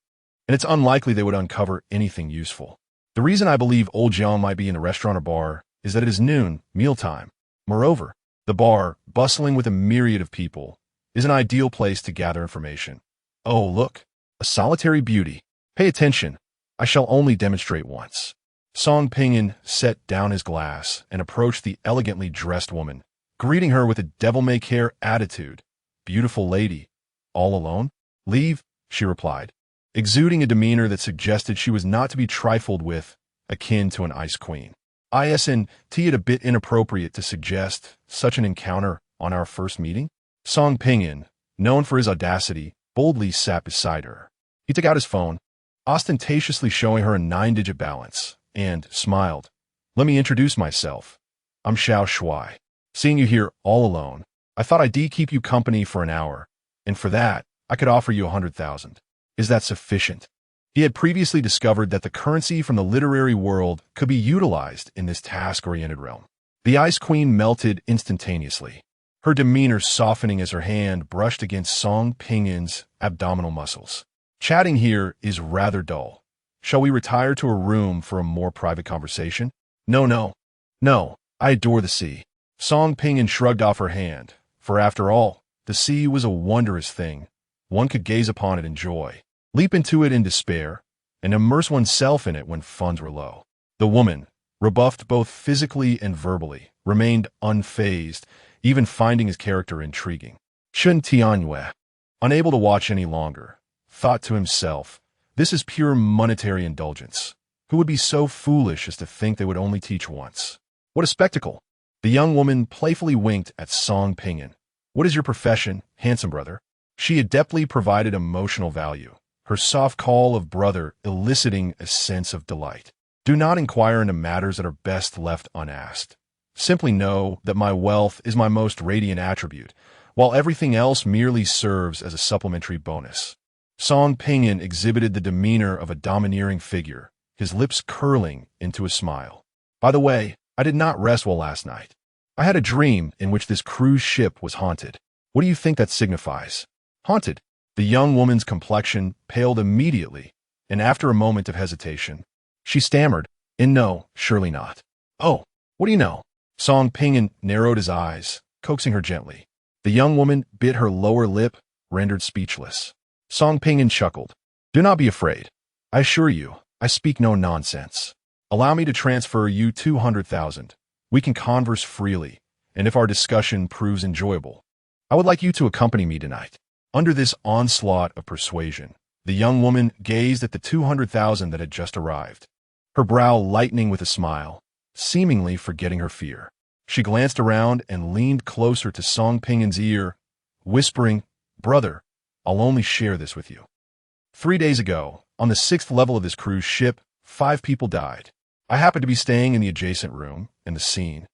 and it's unlikely they would uncover anything useful. The reason I believe old Jiang might be in the restaurant or bar is that it is noon, mealtime. Moreover, the bar, bustling with a myriad of people, is an ideal place to gather information. Oh, look, a solitary beauty. Pay attention. I shall only demonstrate once. Song Pinyin set down his glass and approached the elegantly dressed woman, greeting her with a devil-may-care attitude. Beautiful lady. All alone? Leave, she replied. exuding a demeanor that suggested she was not to be trifled with, akin to an ice queen. Isn't it a bit inappropriate to suggest such an encounter on our first meeting? Song Pingyan, known for his audacity, boldly sat beside her. He took out his phone, ostentatiously showing her a 9-digit balance, and smiled. Let me introduce myself. I'm Xiao Shuai. Seeing you here all alone, I thought I'd keep you company for an hour, and for that, I could offer you 100,000. Is that sufficient? He had previously discovered that the currency from the literary world could be utilized in this task-oriented realm. The Ice Queen melted instantaneously, her demeanor softening as her hand brushed against Song Pingyan's abdominal muscles. Chatting here is rather dull. Shall we retire to a room for a more private conversation? No, I adore the sea. Song Pingyan shrugged off her hand, for after all, the sea was a wondrous thing. One could gaze upon it in joy, leap into it in despair, and immerse oneself in it when funds were low. The woman, rebuffed both physically and verbally, remained unfazed, even finding his character intriguing. Shun Tianyue, unable to watch any longer, thought to himself, this is pure monetary indulgence. Who would be so foolish as to think they would only teach once? What a spectacle! The young woman playfully winked at Song Pingyan. What is your profession, handsome brother? She adeptly provided emotional value, her soft call of brother eliciting a sense of delight. Do not inquire into matters that are best left unasked. Simply know that my wealth is my most radiant attribute, while everything else merely serves as a supplementary bonus. Song Pingyan exhibited the demeanor of a domineering figure, his lips curling into a smile. By the way, I did not rest well last night. I had a dream in which this cruise ship was haunted. What do you think that signifies? Haunted. The young woman's complexion paled immediately, and after a moment of hesitation, she stammered, no, surely not. Oh, what do you know? Song Pingyan narrowed his eyes, coaxing her gently. The young woman bit her lower lip, rendered speechless. Song Pingyan chuckled. Do not be afraid. I assure you, I speak no nonsense. Allow me to transfer you 200,000. We can converse freely, and if our discussion proves enjoyable, I would like you to accompany me tonight. Under this onslaught of persuasion, the young woman gazed at the 200,000 that had just arrived, her brow lightening with a smile, seemingly forgetting her fear. She glanced around and leaned closer to Song Pingyan's ear, whispering, Brother, I'll only share this with you. 3 days ago, on the 6th level of this cruise ship, 5 people died. I happened to be staying in the adjacent room, and the scene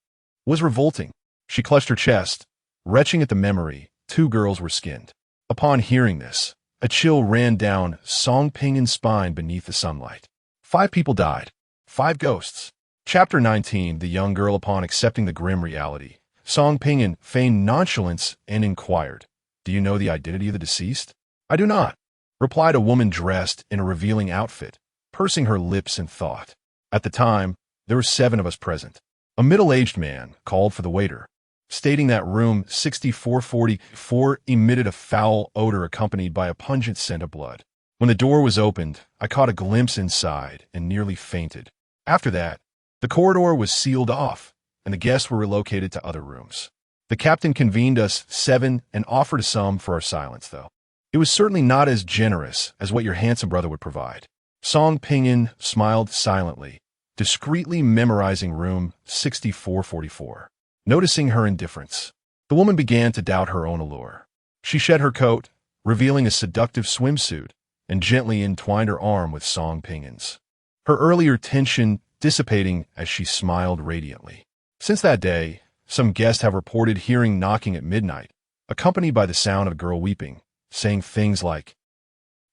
was revolting. She clutched her chest, retching at the memory. 2 girls were skinned. Upon hearing this, a chill ran down Song Pingyan's spine beneath the sunlight. 5 people died. 5 ghosts. Chapter 19. The young girl, upon accepting the grim reality, Song Pingyan feigned nonchalance and inquired, Do you know the identity of the deceased? I do not, replied a woman dressed in a revealing outfit, pursing her lips in thought. At the time, there were 7 of us present. A middle-aged man called for the waiter, stating that room 6444 emitted a foul odor accompanied by a pungent scent of blood. When the door was opened, I caught a glimpse inside and nearly fainted. After that, the corridor was sealed off, and the guests were relocated to other rooms. The captain convened us 7 and offered a sum for our silence, though. It was certainly not as generous as what your handsome brother would provide. Song Pingyan smiled silently, discreetly memorizing room 6444. Noticing her indifference, the woman began to doubt her own allure. She shed her coat, revealing a seductive swimsuit, and gently entwined her arm with Song Pingyan's, her earlier tension dissipating as she smiled radiantly. Since that day, some guests have reported hearing knocking at midnight, accompanied by the sound of a girl weeping, saying things like,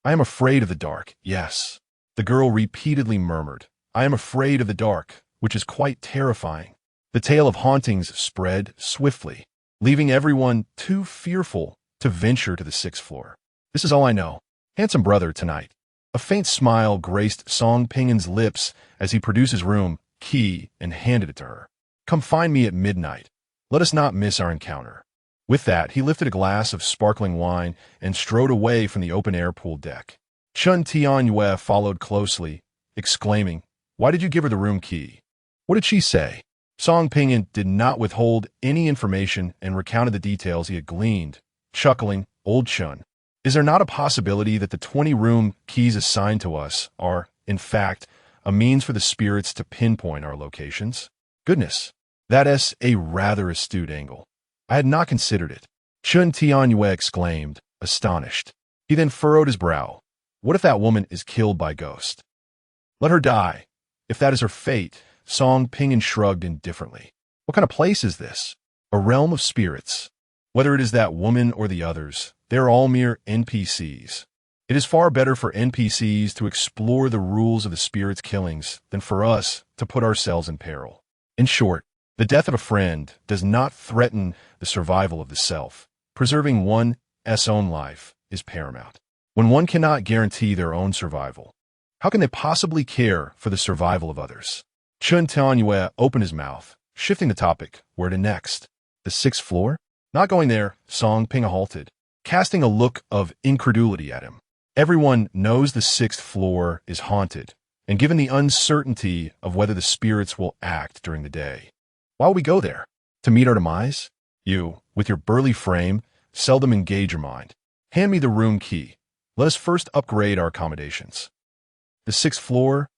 I am afraid of the dark, yes. The girl repeatedly murmured, I am afraid of the dark, which is quite terrifying. The tale of hauntings spread swiftly, leaving everyone too fearful to venture to the 6th floor. This is all I know. Handsome brother, tonight. A faint smile graced Song Pingyan's lips as he produced his room key and handed it to her. Come find me at midnight. Let us not miss our encounter. With that, he lifted a glass of sparkling wine and strode away from the open-air pool deck. Chun Tianyue followed closely, exclaiming, Why did you give her the room key? What did she say? Song Pingyan did not withhold any information and recounted the details he had gleaned, chuckling, Old Chun. Is there not a possibility that the 20-room keys assigned to us are, in fact, a means for the spirits to pinpoint our locations? Goodness, that is a rather astute angle. I had not considered it. Chun Tianyue exclaimed, astonished. He then furrowed his brow. What if that woman is killed by ghost? Let her die. If that is her fate, Song Pinyin shrugged indifferently. What kind of place is this? A realm of spirits. Whether it is that woman or the others, they are all mere NPCs. It is far better for NPCs to explore the rules of the spirits' killings than for us to put ourselves in peril. In short, the death of a friend does not threaten the survival of the self. Preserving one's own life is paramount. When one cannot guarantee their own survival, how can they possibly care for the survival of others? Chun Tianyue opened his mouth, shifting the topic. Where to next? The 6th floor? Not going there, Song Pinyin halted, casting a look of incredulity at him. Everyone knows the 6th floor is haunted, and given the uncertainty of whether the spirits will act during the day, why will we go there? To meet our demise? You, with your burly frame, seldom engage your mind. Hand me the room key. Let us first upgrade our accommodations. The 6th floor?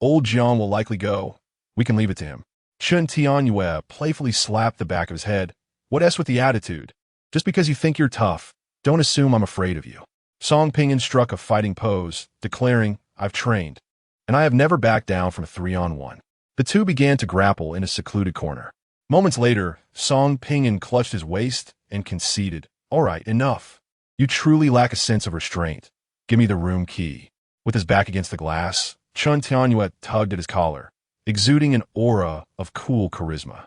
Old Jiang will likely go. We can leave it to him. Chun Tianyue playfully slapped the back of his head. What else with the attitude? Just because you think you're tough, don't assume I'm afraid of you. Song Pinyin struck a fighting pose, declaring, I've trained, and I have never backed down from a 3-on-1. The two began to grapple in a secluded corner. Moments later, Song Pinyin clutched his waist and conceded, All right, enough. You truly lack a sense of restraint. Give me the room key. With his back against the glass, Chun Tianyue tugged at his collar, exuding an aura of cool charisma.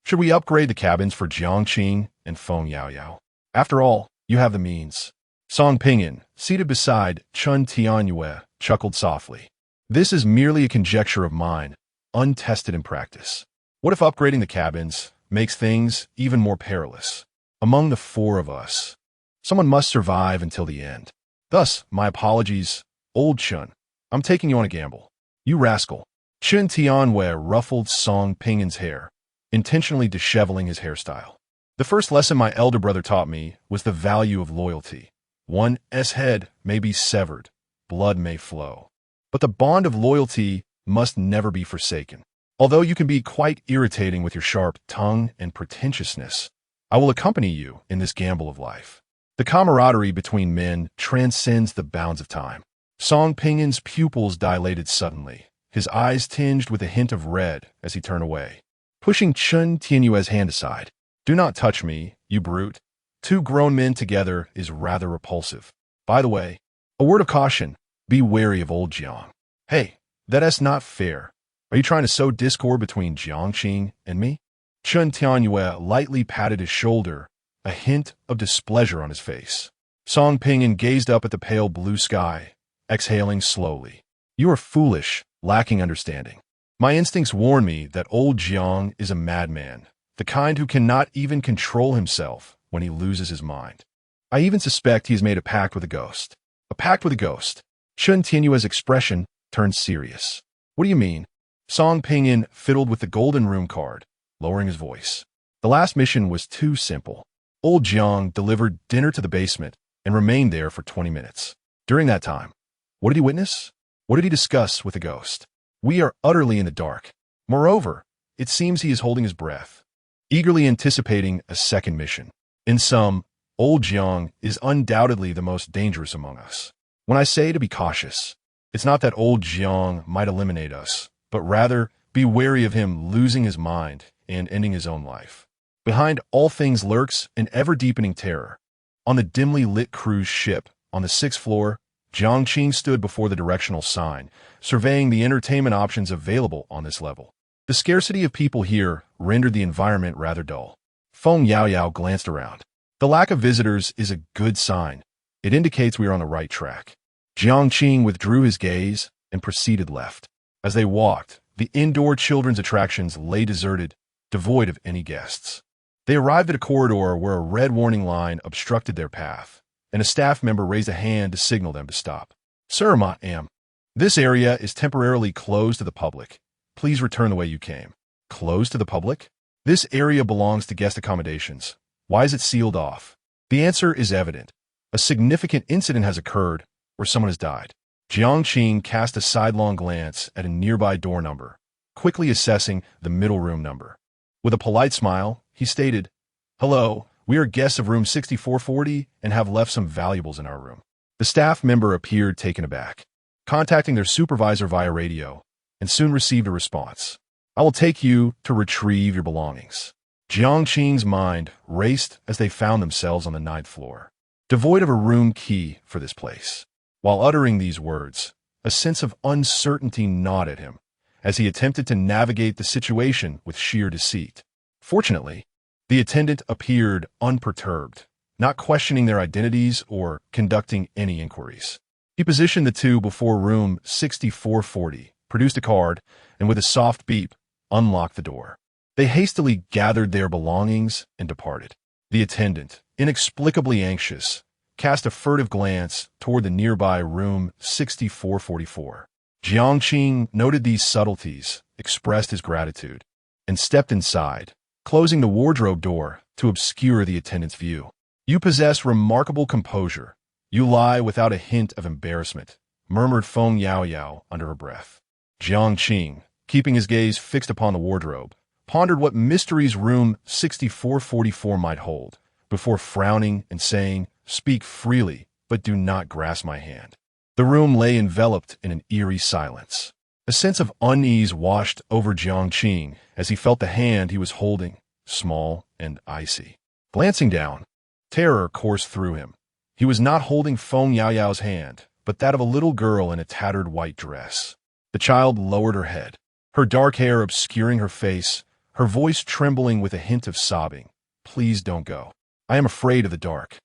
Should we upgrade the cabins for Jiang and Feng Yaoyao? After all, you have the means. Song Pinyin, seated beside Chun Tianyue, chuckled softly. This is merely a conjecture of mine, untested in practice. What if upgrading the cabins makes things even more perilous? Among the 4 of us, someone must survive until the end. Thus, my apologies, old Chun. I'm taking you on a gamble. You rascal. Chun Tianyue ruffled Song Pinyin's hair, intentionally disheveling his hairstyle. The first lesson my elder brother taught me was the value of loyalty. One's head may be severed, blood may flow, but the bond of loyalty must never be forsaken. Although you can be quite irritating with your sharp tongue and pretentiousness, I will accompany you in this gamble of life. The camaraderie between men transcends the bounds of time. Song Pinyin's pupils dilated suddenly, his eyes tinged with a hint of red as he turned away, pushing Chun Tianyue's hand aside. Do not touch me, you brute. 2 grown men together is rather repulsive. By the way, a word of caution, be wary of old Jiang. Hey, that is not fair. Are you trying to sow discord between Jiang and me? Chun Tianyue lightly patted his shoulder, a hint of displeasure on his face. Song Pinyin gazed up at the pale blue sky, exhaling slowly. You are foolish, lacking understanding. My instincts warn me that old Jiang is a madman, the kind who cannot even control himself when he loses his mind. I even suspect he has made a pact with a ghost. A pact with a ghost. Chun Tianyue's expression turned serious. What do you mean? Song Pinyin fiddled with the golden room card, lowering his voice. The last mission was too simple. Old Jiang delivered dinner to the basement and remained there for 20 minutes. During that time, what did he witness? What did he discuss with the ghost? We are utterly in the dark. Moreover, it seems he is holding his breath, eagerly anticipating a second mission. In sum, old Jiang is undoubtedly the most dangerous among us. When I say to be cautious, it's not that old Jiang might eliminate us, but rather be wary of him losing his mind and ending his own life. Behind all things lurks an ever-deepening terror. On the dimly lit cruise ship, on the 6th floor, Jiang stood before the directional sign, surveying the entertainment options available on this level. The scarcity of people here rendered the environment rather dull. Feng Yaoyao glanced around. The lack of visitors is a good sign. It indicates we are on the right track. Jiang withdrew his gaze and proceeded left. As they walked, the indoor children's attractions lay deserted, devoid of any guests. They arrived at a corridor where a red warning line obstructed their path, and a staff member raised a hand to signal them to stop. Sir, ma'am, this area is temporarily closed to the public. Please return the way you came. Closed to the public? This area belongs to guest accommodations. Why is it sealed off? The answer is evident. A significant incident has occurred where someone has died. Jiang cast a sidelong glance at a nearby door number, quickly assessing the middle room number. With a polite smile, he stated, "Hello, we are guests of room 6440 and have left some valuables in our room." The staff member appeared taken aback, contacting their supervisor via radio, and soon received a response. "I will take you to retrieve your belongings." Jiang's mind raced as they found themselves on the 9th floor, devoid of a room key for this place. While uttering these words, a sense of uncertainty gnawed at him as he attempted to navigate the situation with sheer deceit. Fortunately, the attendant appeared unperturbed, not questioning their identities or conducting any inquiries. He positioned the two before room 6440, produced a card, and with a soft beep, unlocked the door. They hastily gathered their belongings and departed. The attendant, inexplicably anxious, cast a furtive glance toward the nearby room 6444. Jiang noted these subtleties, expressed his gratitude, and stepped inside, closing the wardrobe door to obscure the attendant's view. "You possess remarkable composure. You lie without a hint of embarrassment," murmured Feng Yaoyao under her breath. Jiang, keeping his gaze fixed upon the wardrobe, pondered what mysteries room 6444 might hold, before frowning and saying, "Speak freely, but do not grasp my hand." The room lay enveloped in an eerie silence. A sense of unease washed over Jiang as he felt the hand he was holding, small and icy. Glancing down, terror coursed through him. He was not holding Feng Yaoyao's hand, but that of a little girl in a tattered white dress. The child lowered her head, her dark hair obscuring her face, her voice trembling with a hint of sobbing. "Please don't go. I am afraid of the dark."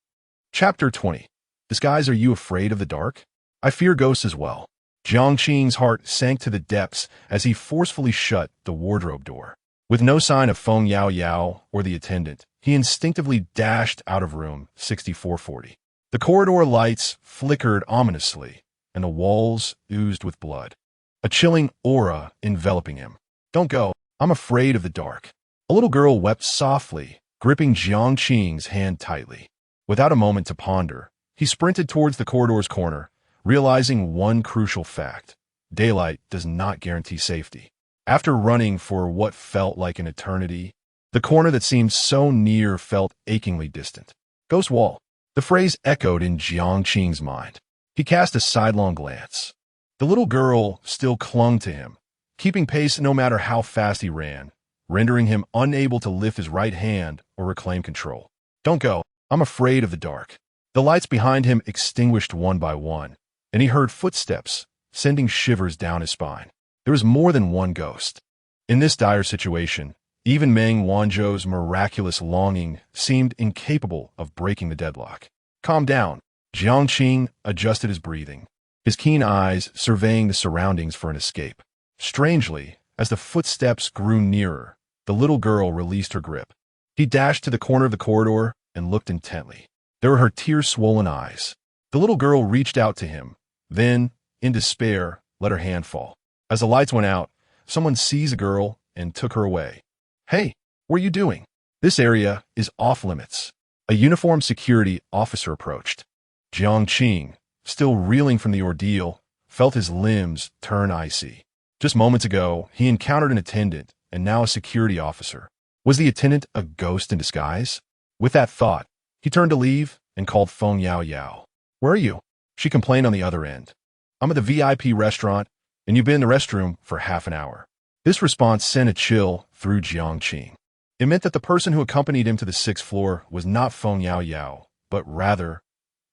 Chapter 20. Disguise, are you afraid of the dark? I fear ghosts as well. Jiang's heart sank to the depths as he forcefully shut the wardrobe door. With no sign of Feng Yaoyao or the attendant, he instinctively dashed out of room 6440. The corridor lights flickered ominously, and the walls oozed with blood, a chilling aura enveloping him. "Don't go. I'm afraid of the dark." A little girl wept softly, gripping Jiang's hand tightly. Without a moment to ponder, he sprinted towards the corridor's corner, realizing one crucial fact: daylight does not guarantee safety. After running for what felt like an eternity, the corner that seemed so near felt achingly distant. "Ghost wall." The phrase echoed in Jiang's mind. He cast a sidelong glance. The little girl still clung to him, keeping pace no matter how fast he ran, rendering him unable to lift his right hand or reclaim control. "Don't go. I'm afraid of the dark." The lights behind him extinguished one by one, and he heard footsteps, sending shivers down his spine. There was more than one ghost. In this dire situation, even Meng Wanzhou's miraculous longing seemed incapable of breaking the deadlock. "Calm down." Jiang adjusted his breathing, his keen eyes surveying the surroundings for an escape. Strangely, as the footsteps grew nearer, the little girl released her grip. He dashed to the corner of the corridor and looked intently. There were her tear-swollen eyes. The little girl reached out to him, then, in despair, let her hand fall. As the lights went out, someone seized the girl and took her away. "Hey, what are you doing? This area is off-limits." A uniformed security officer approached. Jiang, still reeling from the ordeal, felt his limbs turn icy. Just moments ago, he encountered an attendant and now a security officer. Was the attendant a ghost in disguise? With that thought, he turned to leave and called Feng Yaoyao. "Where are you?" She complained on the other end. "I'm at the VIP restaurant, and you've been in the restroom for half an hour." This response sent a chill through Jiang. It meant that the person who accompanied him to the 6th floor was not Feng Yaoyao, but rather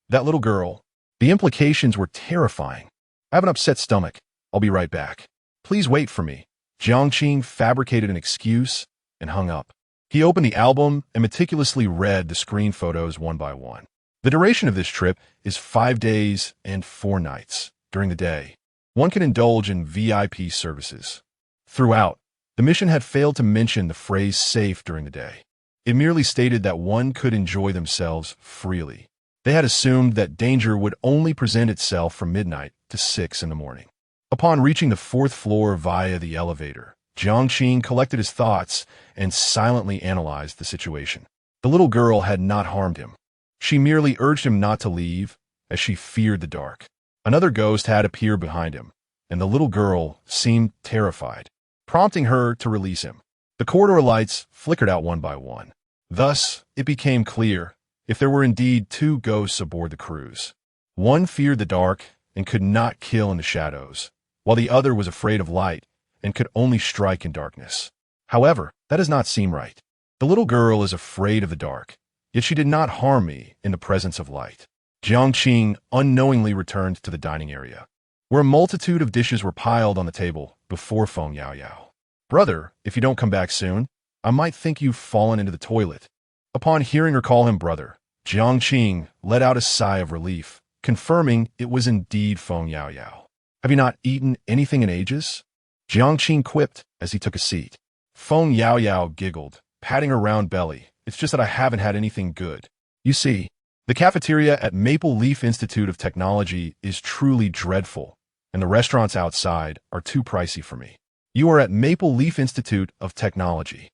that little girl. The implications were terrifying. "I have an upset stomach. I'll be right back. Please wait for me." Jiang fabricated an excuse and hung up. He opened the album and meticulously read the screen photos one by one. The duration of this trip is 5 days and 4 nights. During the day, one can indulge in VIP services. Throughout, the mission had failed to mention the phrase safe during the day. It merely stated that one could enjoy themselves freely. They had assumed that danger would only present itself from midnight to 6 in the morning. Upon reaching the 4th floor via the elevator, Jiang collected his thoughts and silently analyzed the situation. The little girl had not harmed him. She merely urged him not to leave, as she feared the dark. Another ghost had appeared behind him, and the little girl seemed terrified, prompting her to release him. The corridor lights flickered out one by one. Thus, it became clear if there were indeed two ghosts aboard the cruise. One feared the dark and could not kill in the shadows, while the other was afraid of light and could only strike in darkness. However, that does not seem right. The little girl is afraid of the dark, yet she did not harm me in the presence of light. Jiang unknowingly returned to the dining area, where a multitude of dishes were piled on the table before Feng Yaoyao. Brother, if you don't come back soon, I might think you've fallen into the toilet. Upon hearing her call him brother, Jiang let out a sigh of relief, confirming it was indeed Feng Yaoyao. Have you not eaten anything in ages? Jiang quipped as he took a seat. Feng Yaoyao giggled, patting her round belly. It's just that I haven't had anything good. You see, the cafeteria at Maple Leaf Institute of Technology is truly dreadful, and the restaurants outside are too pricey for me. You are at Maple Leaf Institute of Technology.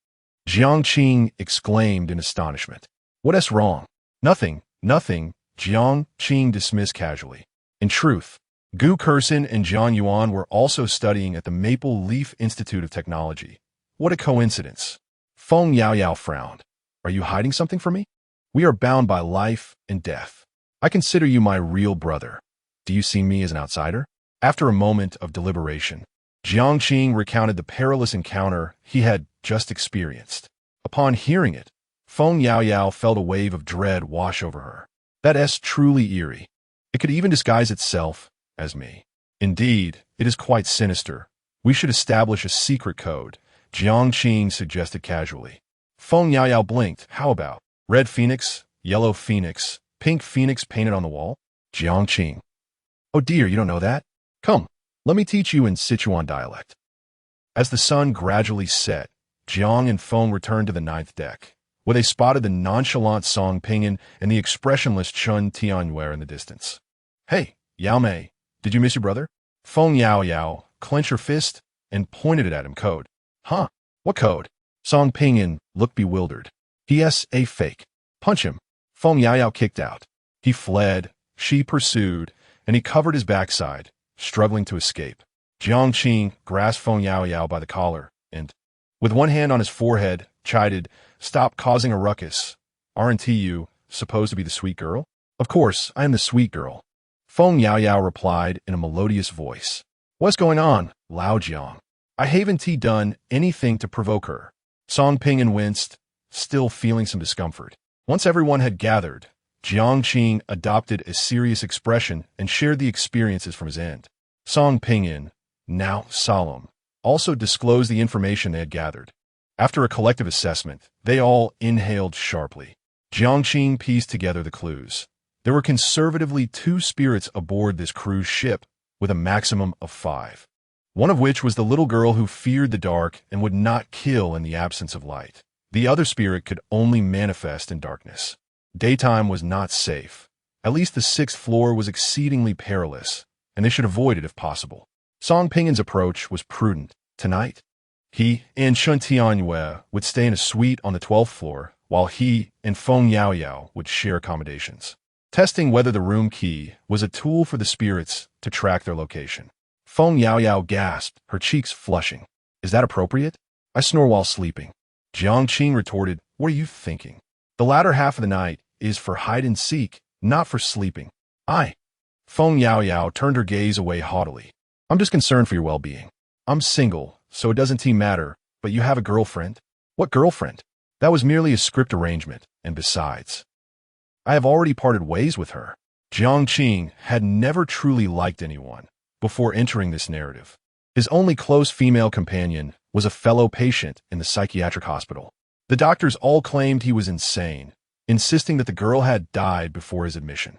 Jiang exclaimed in astonishment. What is wrong? Nothing, Jiang dismissed casually. In truth, Gu Kersin and Jian Yuan were also studying at the Maple Leaf Institute of Technology. What a coincidence. Feng Yaoyao frowned. Are you hiding something from me? We are bound by life and death. I consider you my real brother. Do you see me as an outsider? After a moment of deliberation, Jiang recounted the perilous encounter he had just experienced. Upon hearing it, Feng Yaoyao felt a wave of dread wash over her. That's truly eerie. It could even disguise itself as me. Indeed, it is quite sinister. We should establish a secret code, Jiang suggested casually. Feng Yaoyao blinked. How about red phoenix, yellow phoenix, pink phoenix painted on the wall? Jiang. Oh dear, you don't know that? Come, let me teach you in Sichuan dialect. As the sun gradually set, Jiang and Feng returned to the 9th deck, where they spotted the nonchalant Song Pinyin and the expressionless Chun Tianyue in the distance. Hey, Yao Mei, did you miss your brother? Feng Yaoyao clenched her fist and pointed it at him. Code. Huh? What code? Song Pinyin looked bewildered. P.S. a fake. Punch him. Feng Yaoyao kicked out. He fled, she pursued, and he covered his backside, struggling to escape. Jiang grasped Feng Yaoyao by the collar and, with one hand on his forehead, chided, Stop causing a ruckus. Aren't you supposed to be the sweet girl? Of course, I am the sweet girl. Feng Yaoyao replied in a melodious voice. What's going on, Lao Jiang? I haven't done anything to provoke her. Song Pinyin winced, still feeling some discomfort. Once everyone had gathered, Jiang adopted a serious expression and shared the experiences from his end. Song Pinyin, now solemn, also disclosed the information they had gathered. After a collective assessment, they all inhaled sharply. Jiang pieced together the clues. There were conservatively 2 spirits aboard this cruise ship, with a maximum of 5. One of which was the little girl who feared the dark and would not kill in the absence of light. The other spirit could only manifest in darkness. Daytime was not safe. At least the 6th floor was exceedingly perilous, and they should avoid it if possible. Song Pingyin's approach was prudent. Tonight, he and Chun Tianyue would stay in a suite on the 12th floor, while he and Feng Yaoyao would share accommodations, testing whether the room key was a tool for the spirits to track their location. Feng Yaoyao gasped, her cheeks flushing. Is that appropriate? I snore while sleeping. Jiang retorted, what are you thinking? The latter half of the night is for hide and seek, not for sleeping. Feng Yaoyao turned her gaze away haughtily. I'm just concerned for your well-being. I'm single, so it doesn't matter, but you have a girlfriend? What girlfriend? That was merely a script arrangement, and besides, I have already parted ways with her. Jiang had never truly liked anyone before entering this narrative. His only close female companion was a fellow patient in the psychiatric hospital. The doctors all claimed he was insane, insisting that the girl had died before his admission.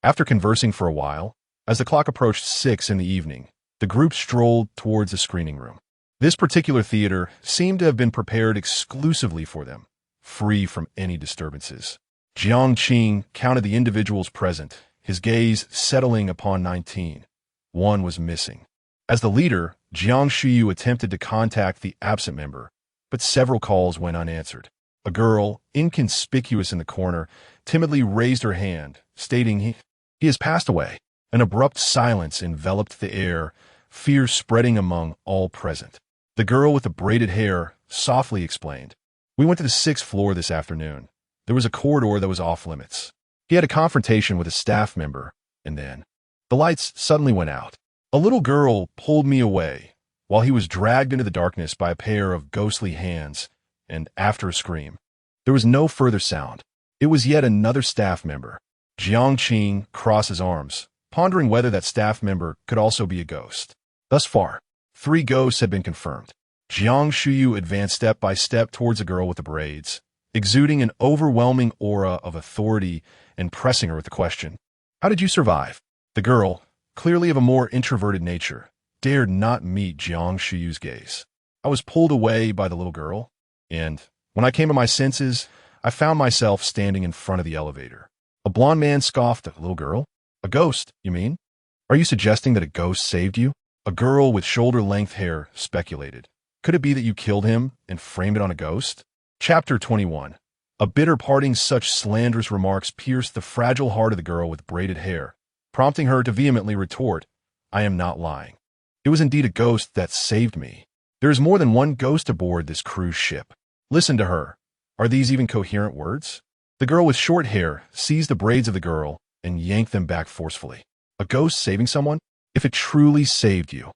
After conversing for a while, as the clock approached 6 in the evening, the group strolled towards the screening room. This particular theater seemed to have been prepared exclusively for them, free from any disturbances. Jiang counted the individuals present, his gaze settling upon 19. One was missing. As the leader, Jiang Shiyu attempted to contact the absent member, but several calls went unanswered. A girl, inconspicuous in the corner, timidly raised her hand, stating he has passed away. An abrupt silence enveloped the air, fear spreading among all present. The girl with the braided hair softly explained, "We went to the 6th floor this afternoon. There was a corridor that was off limits. He had a confrontation with a staff member, and then the lights suddenly went out. A little girl pulled me away, while he was dragged into the darkness by a pair of ghostly hands, and after a scream, there was no further sound. It was yet another staff member." Jiang crossed his arms, pondering whether that staff member could also be a ghost. Thus far, 3 ghosts had been confirmed. Jiang advanced step by step towards the girl with the braids, exuding an overwhelming aura of authority and pressing her with the question, "How did you survive?" The girl, clearly of a more introverted nature, dared not meet Jiang's gaze. "I was pulled away by the little girl, and when I came to my senses, I found myself standing in front of the elevator." A blond man scoffed at the little girl. "A ghost, you mean? Are you suggesting that a ghost saved you?" A girl with shoulder-length hair speculated. "Could it be that you killed him and framed it on a ghost?" Chapter 21. A bitter parting. Such slanderous remarks pierced the fragile heart of the girl with braided hair, prompting her to vehemently retort, "I am not lying. It was indeed a ghost that saved me. There is more than one ghost aboard this cruise ship." Listen to her. Are these even coherent words? The girl with short hair seized the braids of the girl and yanked them back forcefully. A ghost saving someone? If it truly saved you,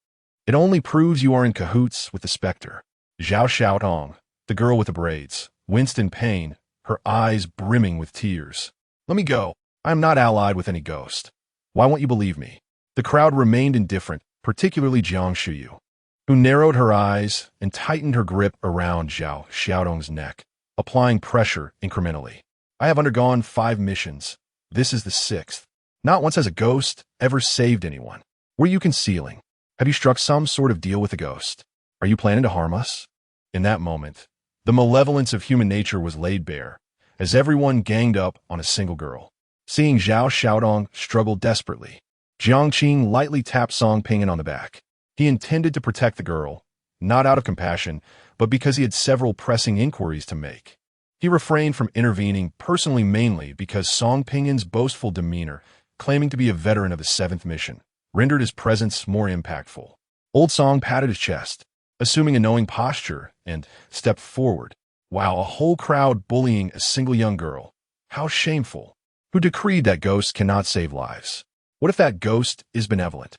it only proves you are in cahoots with the specter. Zhao Xiaotong, the girl with the braids, winced in pain, her eyes brimming with tears. "Let me go. I am not allied with any ghost. Why won't you believe me?" The crowd remained indifferent, particularly Jiang, who narrowed her eyes and tightened her grip around Zhao Xiaotong's neck, applying pressure incrementally. "I have undergone 5 missions. This is the 6th. Not once has a ghost ever saved anyone. What are you concealing? Have you struck some sort of deal with a ghost? Are you planning to harm us?" In that moment, the malevolence of human nature was laid bare, as everyone ganged up on a single girl. Seeing Zhao Xiaotong struggle desperately, Jiang lightly tapped Song Pingyan on the back. He intended to protect the girl, not out of compassion, but because he had several pressing inquiries to make. He refrained from intervening personally mainly because Song Pingyan's boastful demeanor, claiming to be a veteran of the 7th mission, rendered his presence more impactful. Old Song patted his chest, assuming a knowing posture, and stepped forward. Wow, a whole crowd bullying a single young girl. How shameful. Who decreed that ghosts cannot save lives? What if that ghost is benevolent?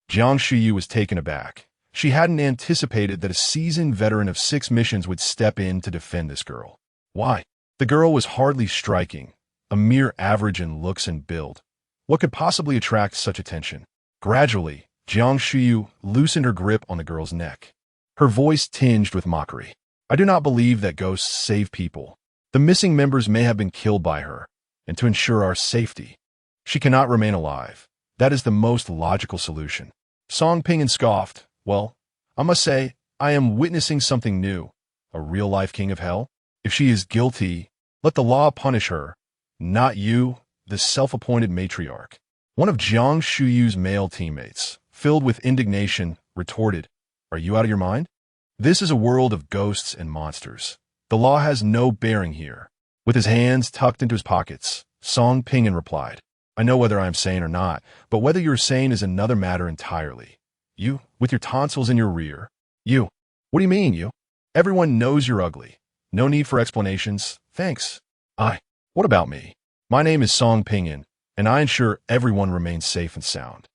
Jiang was taken aback. She hadn't anticipated that a seasoned veteran of 6 missions would step in to defend this girl. Why? The girl was hardly striking, a mere average in looks and build. What could possibly attract such attention? Gradually, Jiang loosened her grip on the girl's neck. Her voice tinged with mockery. "I do not believe that ghosts save people. The missing members may have been killed by her, and to ensure our safety, she cannot remain alive. That is the most logical solution." Song Pingyan scoffed. "Well, I must say, I am witnessing something new. A real-life king of hell? If she is guilty, let the law punish her, not you, the self-appointed matriarch." One of Jiang male teammates, filled with indignation, retorted, "Are you out of your mind? This is a world of ghosts and monsters. The law has no bearing here." With his hands tucked into his pockets, Song Pingyan replied, "I know whether I am sane or not, but whether you're sane is another matter entirely. You, with your tonsils in your rear. You. What do you mean, you? Everyone knows you're ugly. No need for explanations. Thanks. What about me? My name is Song Pingyan, and I ensure everyone remains safe and sound."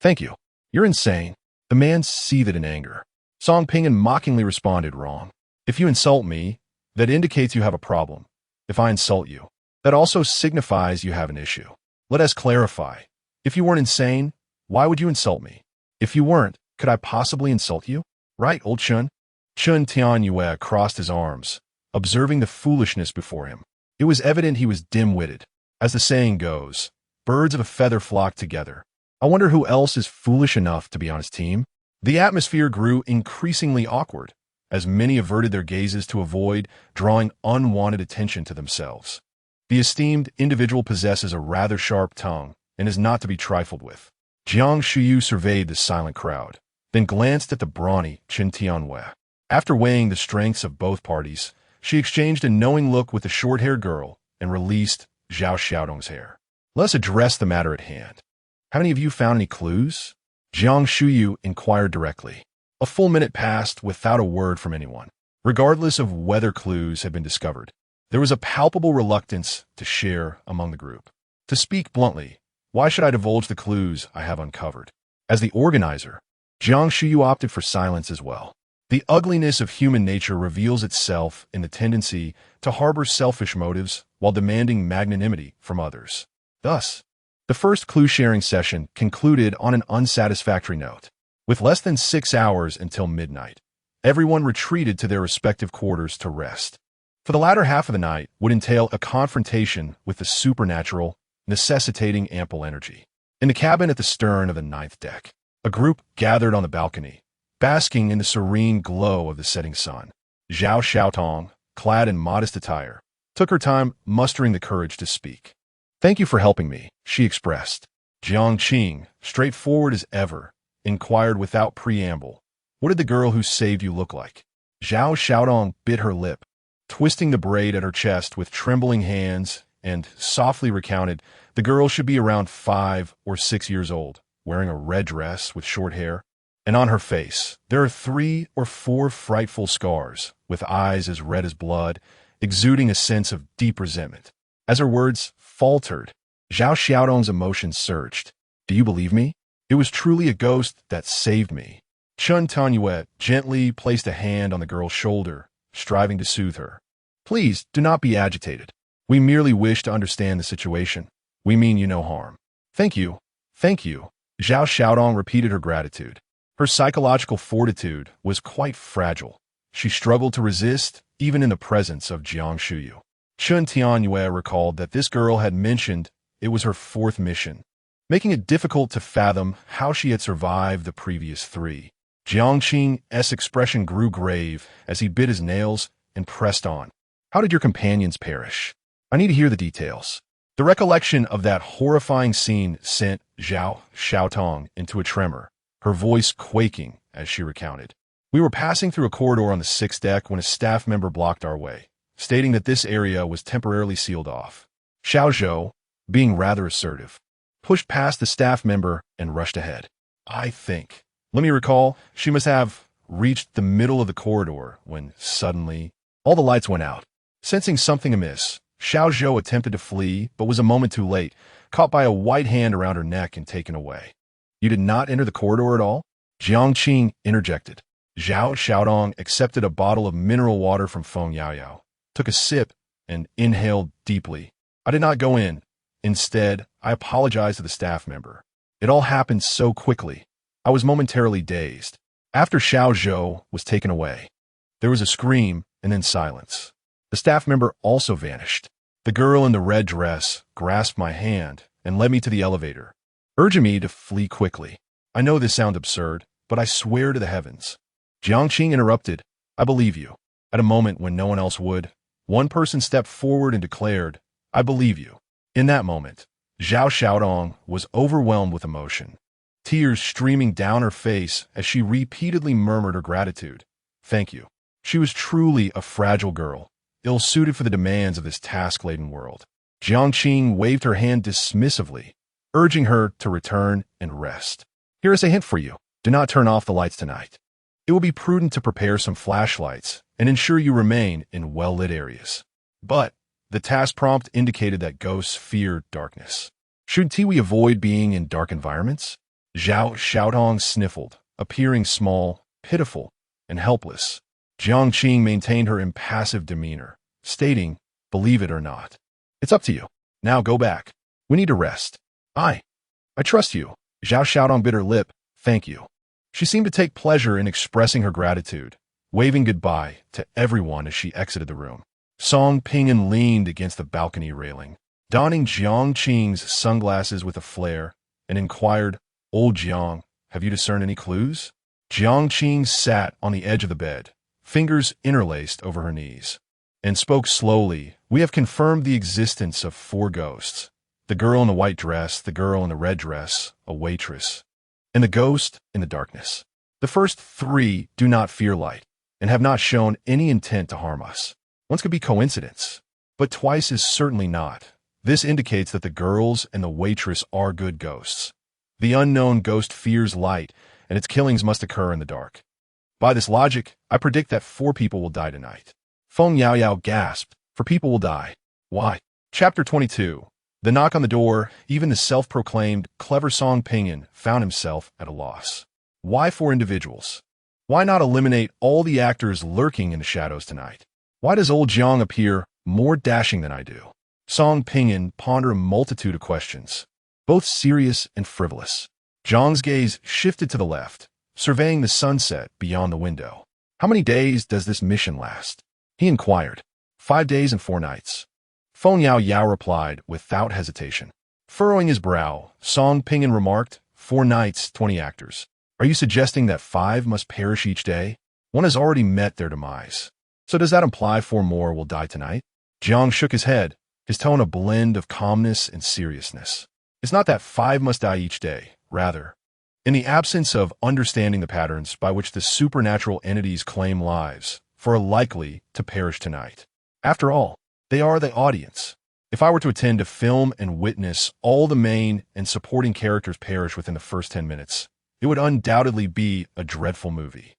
"Thank you. You're insane." The man seethed in anger. Song Pingyan mockingly responded, "Wrong. If you insult me, that indicates you have a problem. If I insult you, that also signifies you have an issue. Let us clarify. If you weren't insane, why would you insult me? If you weren't, could I possibly insult you? Right, old Chun?" Chun Tianyue crossed his arms, observing the foolishness before him. It was evident he was dim-witted. As the saying goes, birds of a feather flock together. I wonder who else is foolish enough to be on his team? The atmosphere grew increasingly awkward, as many averted their gazes to avoid drawing unwanted attention to themselves. The esteemed individual possesses a rather sharp tongue and is not to be trifled with. Jiang surveyed the silent crowd, then glanced at the brawny Chen Tianhua. After weighing the strengths of both parties, She exchanged a knowing look with the short-haired girl and released Zhao Xiaodong's hair. Let us address the matter at hand. Have any of you found any clues? Jiang Shuyu inquired directly. A full minute passed without a word from anyone. Regardless of whether clues had been discovered, there was a palpable reluctance to share among the group. To speak bluntly, why should I divulge the clues I have uncovered? As the organizer, Jiang Shuyu opted for silence as well. The ugliness of human nature reveals itself in the tendency to harbor selfish motives while demanding magnanimity from others. Thus, the first clue-sharing session concluded on an unsatisfactory note. With less than 6 hours until midnight, everyone retreated to their respective quarters to rest. For the latter half of the night would entail a confrontation with the supernatural, necessitating ample energy. In the cabin at the stern of the 9th deck, a group gathered on the balcony, basking in the serene glow of the setting sun. Zhao Xiaotong, clad in modest attire, took her time mustering the courage to speak. "Thank you for helping me," she expressed. Jiang Qing, straightforward as ever, inquired without preamble, "What did the girl who saved you look like?" Zhao Xiaodong bit her lip, twisting the braid at her chest with trembling hands, and softly recounted, "The girl should be around 5 or 6 years old, wearing a red dress with short hair. And on her face, there are 3 or 4 frightful scars, with eyes as red as blood, exuding a sense of deep resentment." As her words faltered, Zhao Xiaodong's emotions surged. "Do you believe me? It was truly a ghost that saved me." Chun Tanyue gently placed a hand on the girl's shoulder, striving to soothe her. "Please, do not be agitated. We merely wish to understand the situation. We mean you no harm." Thank you. Zhao Xiaodong repeated her gratitude. Her psychological fortitude was quite fragile. She struggled to resist, even in the presence of Jiang Shuyu. Chun Tianyue recalled that this girl had mentioned it was her 4th mission, making it difficult to fathom how she had survived the previous 3. Jiang Qing's expression grew grave as he bit his nails and pressed on. "How did your companions perish? I need to hear the details." The recollection of that horrifying scene sent Zhao Xiaotong into a tremor, her voice quaking as she recounted. "We were passing through a corridor on the 6th deck when a staff member blocked our way, stating that this area was temporarily sealed off. Xiao Zhou, being rather assertive, pushed past the staff member and rushed ahead. Let me recall, she must have reached the middle of the corridor when suddenly all the lights went out. Sensing something amiss, Xiao Zhou attempted to flee but was a moment too late, caught by a white hand around her neck and taken away." "You did not enter the corridor at all?" Jiang Qing interjected. Zhao Xiaodong accepted a bottle of mineral water from Feng Yaoyao, took a sip, and inhaled deeply. "I did not go in. Instead, I apologized to the staff member. It all happened so quickly. I was momentarily dazed." After Xiao Zhou was taken away, there was a scream and then silence. The staff member also vanished. The girl in the red dress grasped my hand and led me to the elevator, urging me to flee quickly. I know this sounds absurd, but I swear to the heavens. Jiang Qing interrupted. "I believe you." At a moment when no one else would, one person stepped forward and declared, "I believe you." In that moment, Zhao Xiaodong was overwhelmed with emotion, tears streaming down her face as she repeatedly murmured her gratitude. "Thank you." She was truly a fragile girl, ill-suited for the demands of this task-laden world. Jiang Qing waved her hand dismissively, urging her to return and rest. "Here is a hint for you. Do not turn off the lights tonight. It will be prudent to prepare some flashlights and ensure you remain in well-lit areas." But the task prompt indicated that ghosts feared darkness. Shouldn't we avoid being in dark environments? Zhao Xiaodong sniffled, appearing small, pitiful, and helpless. Jiang Qing maintained her impassive demeanor, stating, "Believe it or not, it's up to you. Now go back. We need to rest." I trust you." Zhao Xiaodong bit her lip. "Thank you." She seemed to take pleasure in expressing her gratitude, waving goodbye to everyone as she exited the room. Song Pingan leaned against the balcony railing, donning Jiang Qing's sunglasses with a flare, and inquired, "Old Jiang, have you discerned any clues?" Jiang Qing sat on the edge of the bed, fingers interlaced over her knees, and spoke slowly. "We have confirmed the existence of 4 ghosts. The girl in the white dress, the girl in the red dress, a waitress, and the ghost in the darkness. The first 3 do not fear light, and have not shown any intent to harm us. Once could be coincidence, but twice is certainly not. This indicates that the girls and the waitress are good ghosts. The unknown ghost fears light, and its killings must occur in the dark. By this logic, I predict that 4 people will die tonight. Feng Yao Yao gasped, 4 people will die. Why? Chapter 22. The knock on the door, even the self-proclaimed clever Song Pinyin found himself at a loss. Why 4 individuals? Why not eliminate all the actors lurking in the shadows tonight? Why does old Jiang appear more dashing than I do? Song Pinyin pondered a multitude of questions, both serious and frivolous. Jiang's gaze shifted to the left, surveying the sunset beyond the window. How many days does this mission last? He inquired. 5 days and 4 nights. Feng Yao Yao replied without hesitation. Furrowing his brow, Song Pinyin remarked, 4 nights, 20 actors. Are you suggesting that 5 must perish each day? One has already met their demise. So does that imply 4 more will die tonight? Jiang shook his head, his tone a blend of calmness and seriousness. It's not that 5 must die each day, rather. In the absence of understanding the patterns by which the supernatural entities claim lives, 4 are likely to perish tonight. After all, they are the audience. If I were to attend a film and witness all the main and supporting characters perish within the first 10 minutes, it would undoubtedly be a dreadful movie.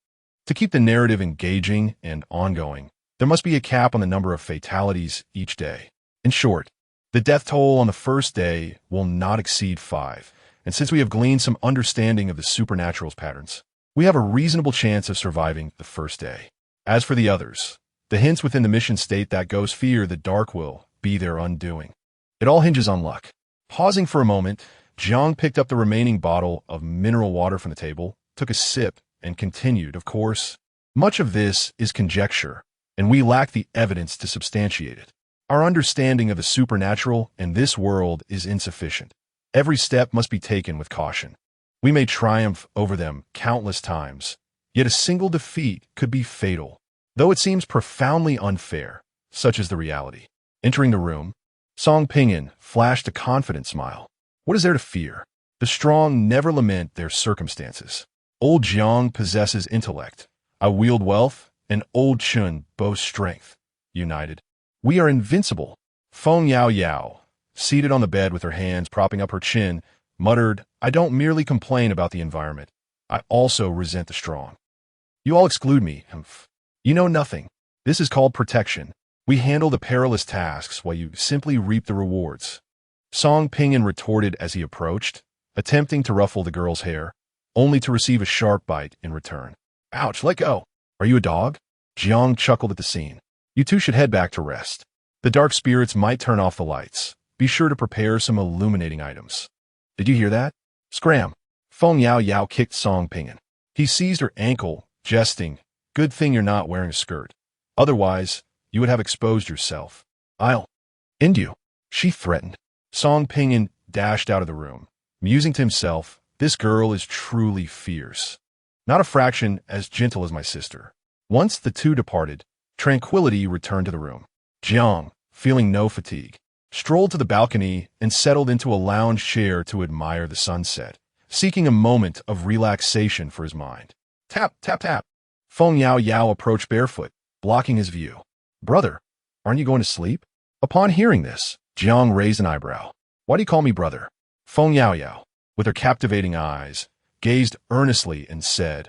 To keep the narrative engaging and ongoing, there must be a cap on the number of fatalities each day. In short, the death toll on the first day will not exceed 5, and since we have gleaned some understanding of the supernatural's patterns, we have a reasonable chance of surviving the first day. As for the others, the hints within the mission state that ghosts fear the dark will be their undoing. It all hinges on luck. Pausing for a moment, Jiang picked up the remaining bottle of mineral water from the table, took a sip, and continued, of course, much of this is conjecture, and we lack the evidence to substantiate it. Our understanding of the supernatural and this world is insufficient. Every step must be taken with caution. We may triumph over them countless times, yet a single defeat could be fatal, though it seems profoundly unfair. Such is the reality. Entering the room, Song Pinyin flashed a confident smile. What is there to fear? The strong never lament their circumstances. Old Jiang possesses intellect. I wield wealth, and old Chun boasts strength. United, we are invincible. Feng Yao Yao, seated on the bed with her hands propping up her chin, muttered, I don't merely complain about the environment. I also resent the strong. You all exclude me. You know nothing. This is called protection. We handle the perilous tasks while you simply reap the rewards. Song Pinyin retorted as he approached, attempting to ruffle the girl's hair, only to receive a sharp bite in return. Ouch, let go. Are you a dog? Jiang chuckled at the scene. You two should head back to rest. The dark spirits might turn off the lights. Be sure to prepare some illuminating items. Did you hear that? Scram. Feng Yao Yao kicked Song Pinyin. He seized her ankle, jesting. Good thing you're not wearing a skirt. Otherwise, you would have exposed yourself. I'll end you, she threatened. Song Pinyin dashed out of the room, musing to himself, this girl is truly fierce. Not a fraction as gentle as my sister. Once the two departed, tranquility returned to the room. Jiang, feeling no fatigue, strolled to the balcony and settled into a lounge chair to admire the sunset, seeking a moment of relaxation for his mind. Tap, tap, tap. Feng Yao Yao approached barefoot, blocking his view. Brother, aren't you going to sleep? Upon hearing this, Jiang raised an eyebrow. Why do you call me brother? Feng Yao Yao, with her captivating eyes, gazed earnestly and said,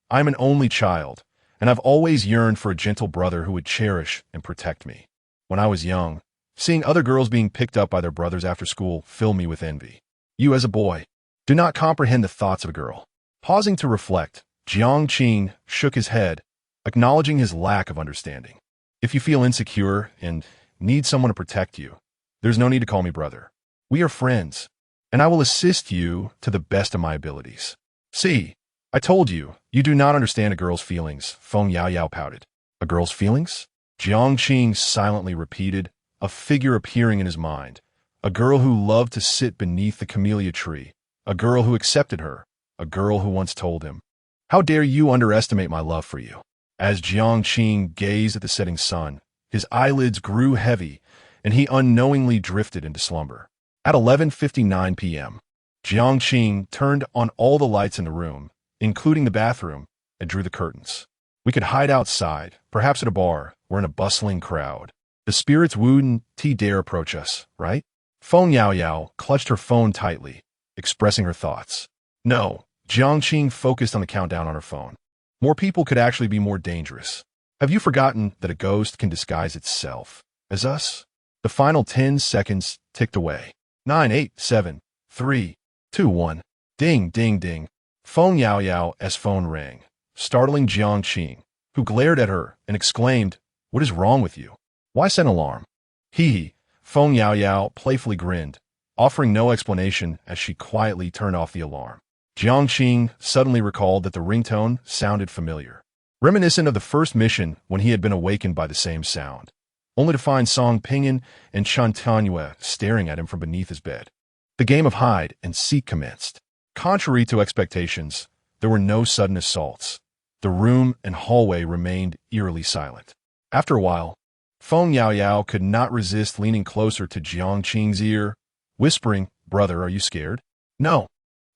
I'm an only child, and I've always yearned for a gentle brother who would cherish and protect me. When I was young, seeing other girls being picked up by their brothers after school filled me with envy. You as a boy, do not comprehend the thoughts of a girl. Pausing to reflect, Jiang Qing shook his head, acknowledging his lack of understanding. If you feel insecure and need someone to protect you, there's no need to call me brother. We are friends, and I will assist you to the best of my abilities. See, I told you, you do not understand a girl's feelings, Feng Yao Yao pouted. A girl's feelings? Jiang Qing silently repeated, a figure appearing in his mind. A girl who loved to sit beneath the camellia tree. A girl who accepted her. A girl who once told him, how dare you underestimate my love for you? As Jiang Qing gazed at the setting sun, his eyelids grew heavy, and he unknowingly drifted into slumber. At 11:59 p.m., Jiang Qing turned on all the lights in the room, including the bathroom, and drew the curtains. We could hide outside, perhaps at a bar, we're in a bustling crowd. The spirits wouldn't dare approach us, right? Feng Yao Yao clutched her phone tightly, expressing her thoughts. No, Jiang focused on the countdown on her phone. More people could actually be more dangerous. Have you forgotten that a ghost can disguise itself as us? The final 10 seconds ticked away. 9, 8, 7, 3, 2, 1. Ding, ding, ding. Feng Yao Yao's phone rang, startling Jiang, who glared at her and exclaimed, "What is wrong with you? Why send alarm?" Hee. Feng Yao Yao playfully grinned, offering no explanation as she quietly turned off the alarm. Jiang suddenly recalled that the ringtone sounded familiar, reminiscent of the first mission when he had been awakened by the same sound, only to find Song Pingyun and Chen Tianyue staring at him from beneath his bed. The game of hide and seek commenced. Contrary to expectations, there were no sudden assaults. The room and hallway remained eerily silent. After a while, Feng Yao Yao could not resist leaning closer to Jiang's ear, whispering, "Brother, are you scared?" "No."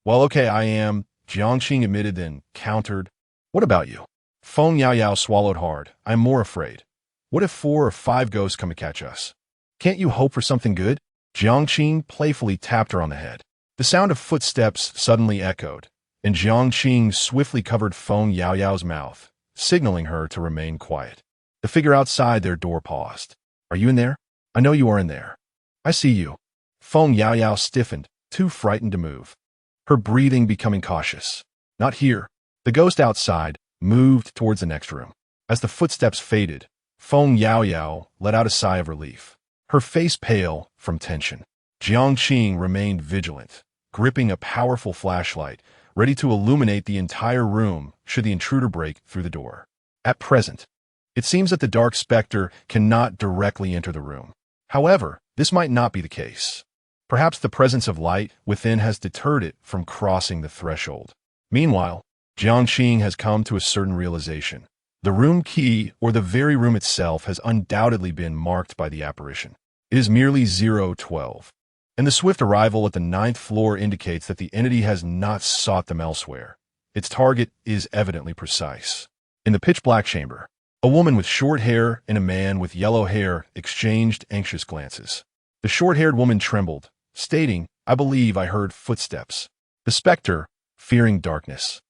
"Well, okay, I am," Jiang admitted, then countered. "What about you?" Feng Yao Yao swallowed hard. "I'm more afraid. What if 4 or 5 ghosts come to catch us? Can't you hope for something good?" Jiang playfully tapped her on the head. The sound of footsteps suddenly echoed, and Jiang swiftly covered Feng Yao Yao's mouth, signaling her to remain quiet. The figure outside their door paused. "Are you in there?" "I know you are in there. I see you." Feng Yao Yao stiffened, too frightened to move, her breathing becoming cautious. "Not here." The ghost outside moved towards the next room. As the footsteps faded, Feng Yao Yao let out a sigh of relief, her face pale from tension. Jiang remained vigilant, gripping a powerful flashlight, ready to illuminate the entire room should the intruder break through the door. At present, it seems that the dark specter cannot directly enter the room. However, this might not be the case. Perhaps the presence of light within has deterred it from crossing the threshold. Meanwhile, Jiang has come to a certain realization. The room key, or the very room itself, has undoubtedly been marked by the apparition. It is merely 012. And the swift arrival at the 9th floor indicates that the entity has not sought them elsewhere. Its target is evidently precise. In the pitch-black chamber, a woman with short hair and a man with yellow hair exchanged anxious glances. The short-haired woman trembled, stating, "I believe I heard footsteps." The specter, fearing darkness,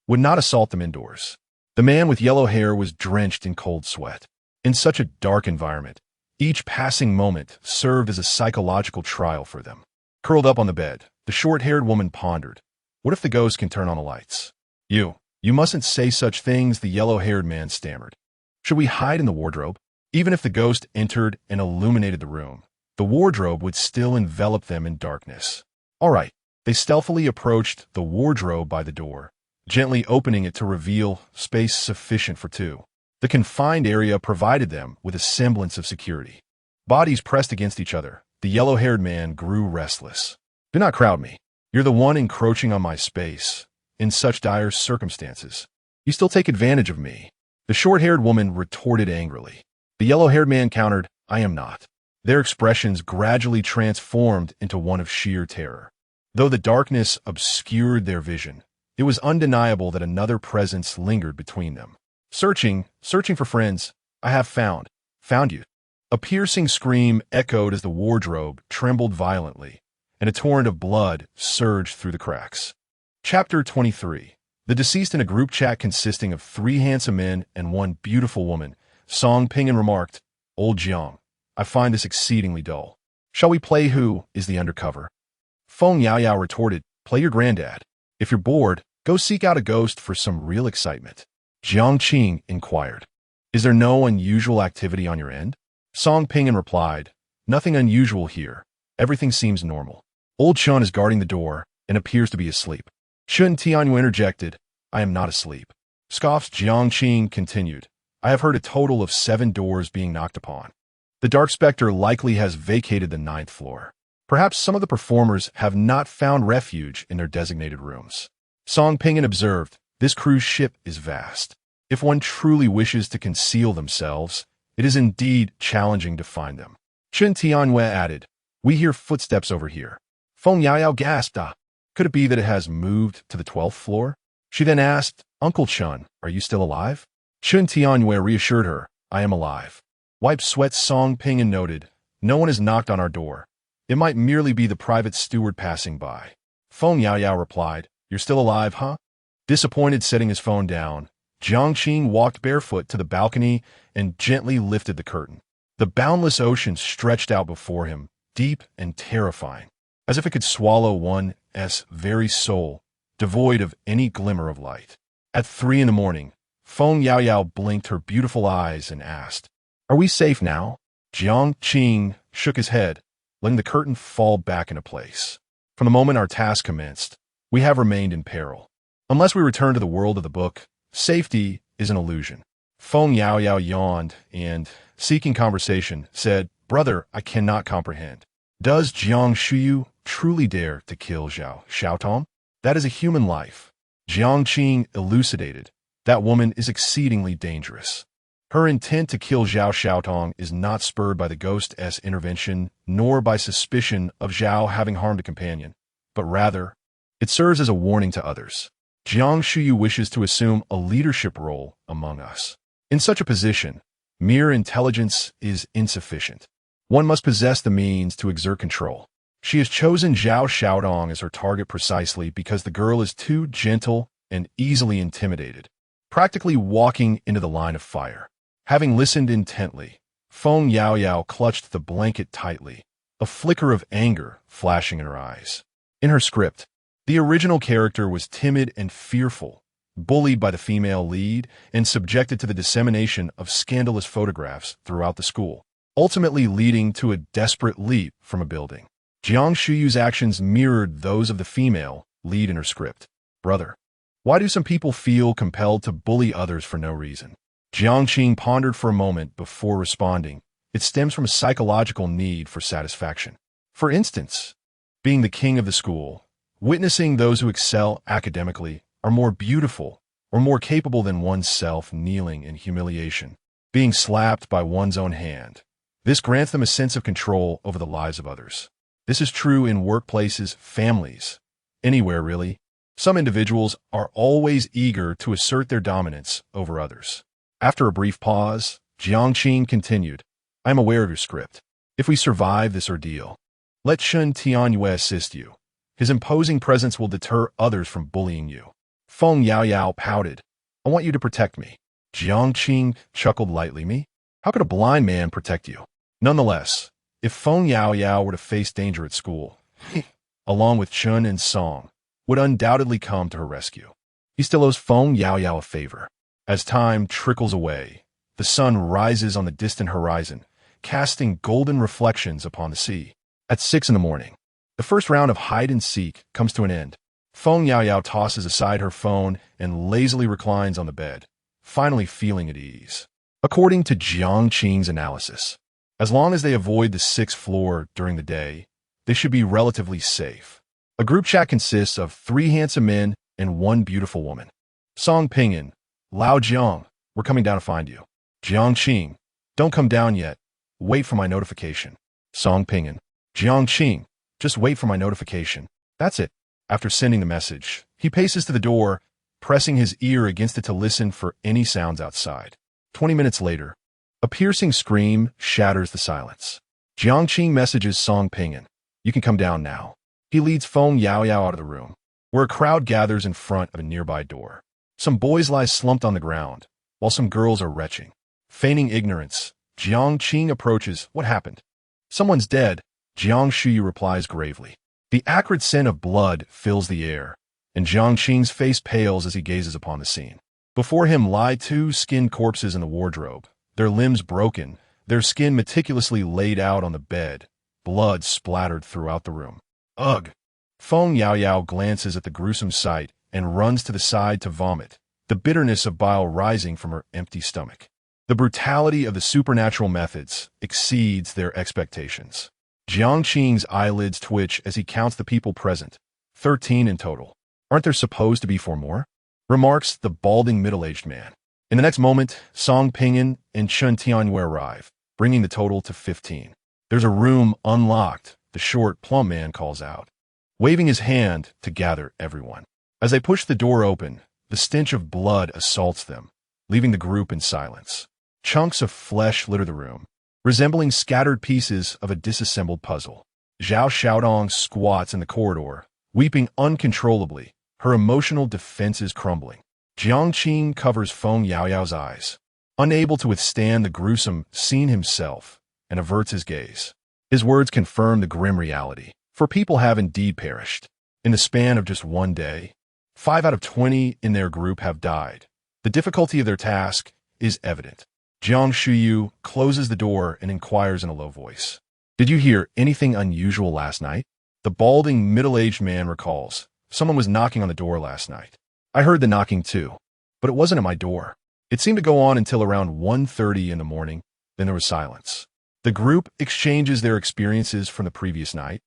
would not assault them indoors. The man with yellow hair was drenched in cold sweat. In such a dark environment, each passing moment served as a psychological trial for them. Curled up on the bed, the short-haired woman pondered. What if the ghost can turn on the lights? You mustn't say such things, the yellow-haired man stammered. Should we hide in the wardrobe? Even if the ghost entered and illuminated the room, the wardrobe would still envelop them in darkness. All right, they stealthily approached the wardrobe by the door, gently opening it to reveal space sufficient for 2. The confined area provided them with a semblance of security. Bodies pressed against each other, the yellow-haired man grew restless. "Do not crowd me. You're the one encroaching on my space. In such dire circumstances, you still take advantage of me." The short-haired woman retorted angrily. The yellow-haired man countered, "I am not." Their expressions gradually transformed into one of sheer terror. Though the darkness obscured their vision, it was undeniable that another presence lingered between them. Searching for friends, I have found you." A piercing scream echoed as the wardrobe trembled violently, and a torrent of blood surged through the cracks. Chapter 23. The deceased. In a group chat consisting of 3 handsome men and 1 beautiful woman, Song Pingyun remarked, "Old Jiang, I find this exceedingly dull. Shall we play who is the undercover?" Feng Yao Yao retorted, "Play your granddad. If you're bored, go seek out a ghost for some real excitement." Jiang inquired, "Is there no unusual activity on your end?" Song Pingyun replied, "Nothing unusual here. Everything seems normal. Old Chun is guarding the door and appears to be asleep." Chen Tianyue interjected, "I am not asleep." Scoffs. Jiang continued, "I have heard a total of 7 doors being knocked upon. The dark specter likely has vacated the 9th floor. Perhaps some of the performers have not found refuge in their designated rooms." Song Pingyun observed, "This cruise ship is vast. If one truly wishes to conceal themselves, it is indeed challenging to find them." Chen Tianyue added, "We hear footsteps over here." Feng Yao Yao gasped, "Ah, could it be that it has moved to the 12th floor? She then asked, "Uncle Chun, are you still alive?" Chen Tianyue reassured her, I am alive. Wipe sweat. Song Ping noted. No one has knocked on our door. It might merely be the private steward passing by. Feng Yao replied, You're still alive, huh? Disappointed, setting his phone down, Jiang walked barefoot to the balcony and gently lifted the curtain. The boundless ocean stretched out before him, deep and terrifying, as if it could swallow one's very soul, devoid of any glimmer of light. At 3 a.m, Feng Yao blinked her beautiful eyes and asked, Are we safe now? Jiang shook his head, letting the curtain fall back into place. From the moment our task commenced, we have remained in peril. Unless we return to the world of the book, safety is an illusion. Feng Yao yawned and, seeking conversation, said, Brother, I cannot comprehend. Does Jiang Shuyu truly dare to kill Zhao Xiaotong? That is a human life. Jiang elucidated. That woman is exceedingly dangerous. Her intent to kill Zhao Xiaotong is not spurred by the ghost's intervention, nor by suspicion of Zhao having harmed a companion, but rather, it serves as a warning to others. Jiang Shuyu wishes to assume a leadership role among us. In such a position, mere intelligence is insufficient. One must possess the means to exert control. She has chosen Zhao Xiaotong as her target precisely because the girl is too gentle and easily intimidated, practically walking into the line of fire. Having listened intently, Feng Yao clutched the blanket tightly, a flicker of anger flashing in her eyes. In her script, the original character was timid and fearful, bullied by the female lead, and subjected to the dissemination of scandalous photographs throughout the school, ultimately leading to a desperate leap from a building. Jiang Shuyu's actions mirrored those of the female lead in her script. Brother, why do some people feel compelled to bully others for no reason? Jiang pondered for a moment before responding. It stems from a psychological need for satisfaction. For instance, being the king of the school, witnessing those who excel academically are more beautiful or more capable than oneself kneeling in humiliation, being slapped by one's own hand. This grants them a sense of control over the lives of others. This is true in workplaces, families, anywhere really. Some individuals are always eager to assert their dominance over others. After a brief pause, Jiang continued, I am aware of your script. If we survive this ordeal, let Shun Tianyue assist you. His imposing presence will deter others from bullying you. Feng Yao pouted. I want you to protect me. Jiang chuckled lightly. Me? How could a blind man protect you? Nonetheless, if Feng Yao were to face danger at school, along with Chun and Song, would undoubtedly come to her rescue. He still owes Feng Yao a favor. As time trickles away, the sun rises on the distant horizon, casting golden reflections upon the sea. At 6 a.m, the first round of hide-and-seek comes to an end. Feng Yao tosses aside her phone and lazily reclines on the bed, finally feeling at ease. According to Jiang's analysis, as long as they avoid the 6th floor during the day, they should be relatively safe. A group chat consists of 3 handsome men and 1 beautiful woman. Song Pinyin, Lao Jiang, we're coming down to find you. Jiang, don't come down yet. Wait for my notification. Song Pinyin, Jiang, just wait for my notification. That's it. After sending the message, he paces to the door, pressing his ear against it to listen for any sounds outside. 20 minutes later, a piercing scream shatters the silence. Jiang messages Song Pinyin, you can come down now. He leads Feng Yao out of the room, where a crowd gathers in front of a nearby door. Some boys lie slumped on the ground, while some girls are retching. Feigning ignorance, Jiang approaches. What happened? Someone's dead, Jiang Shuyu replies gravely. The acrid scent of blood fills the air, and Jiang's face pales as he gazes upon the scene. Before him lie 2 skinned corpses in the wardrobe, their limbs broken, their skin meticulously laid out on the bed, blood splattered throughout the room. Ugh! Feng Yao glances at the gruesome sight and runs to the side to vomit, the bitterness of bile rising from her empty stomach. The brutality of the supernatural methods exceeds their expectations. Jiang's eyelids twitch as he counts the people present, 13 in total. Aren't there supposed to be 4 more? Remarks the balding middle-aged man. In the next moment, Song Pinyin and Chun Tianyue arrive, bringing the total to 15. There's a room unlocked, the short, plump man calls out, waving his hand to gather everyone. As they push the door open, the stench of blood assaults them, leaving the group in silence. Chunks of flesh litter the room, resembling scattered pieces of a disassembled puzzle. Zhao Xiaodong squats in the corridor, weeping uncontrollably, her emotional defenses crumbling. Jiang Qing covers Feng Yaoyao's eyes, unable to withstand the gruesome scene himself, and averts his gaze. His words confirm the grim reality, for people have indeed perished. In the span of just one day, 5 out of 20 in their group have died. The difficulty of their task is evident. Jiang Shuyu closes the door and inquires in a low voice. Did you hear anything unusual last night? The balding, middle-aged man recalls. Someone was knocking on the door last night. I heard the knocking too, but it wasn't at my door. It seemed to go on until around 1:30 in the morning, then there was silence. The group exchanges their experiences from the previous night,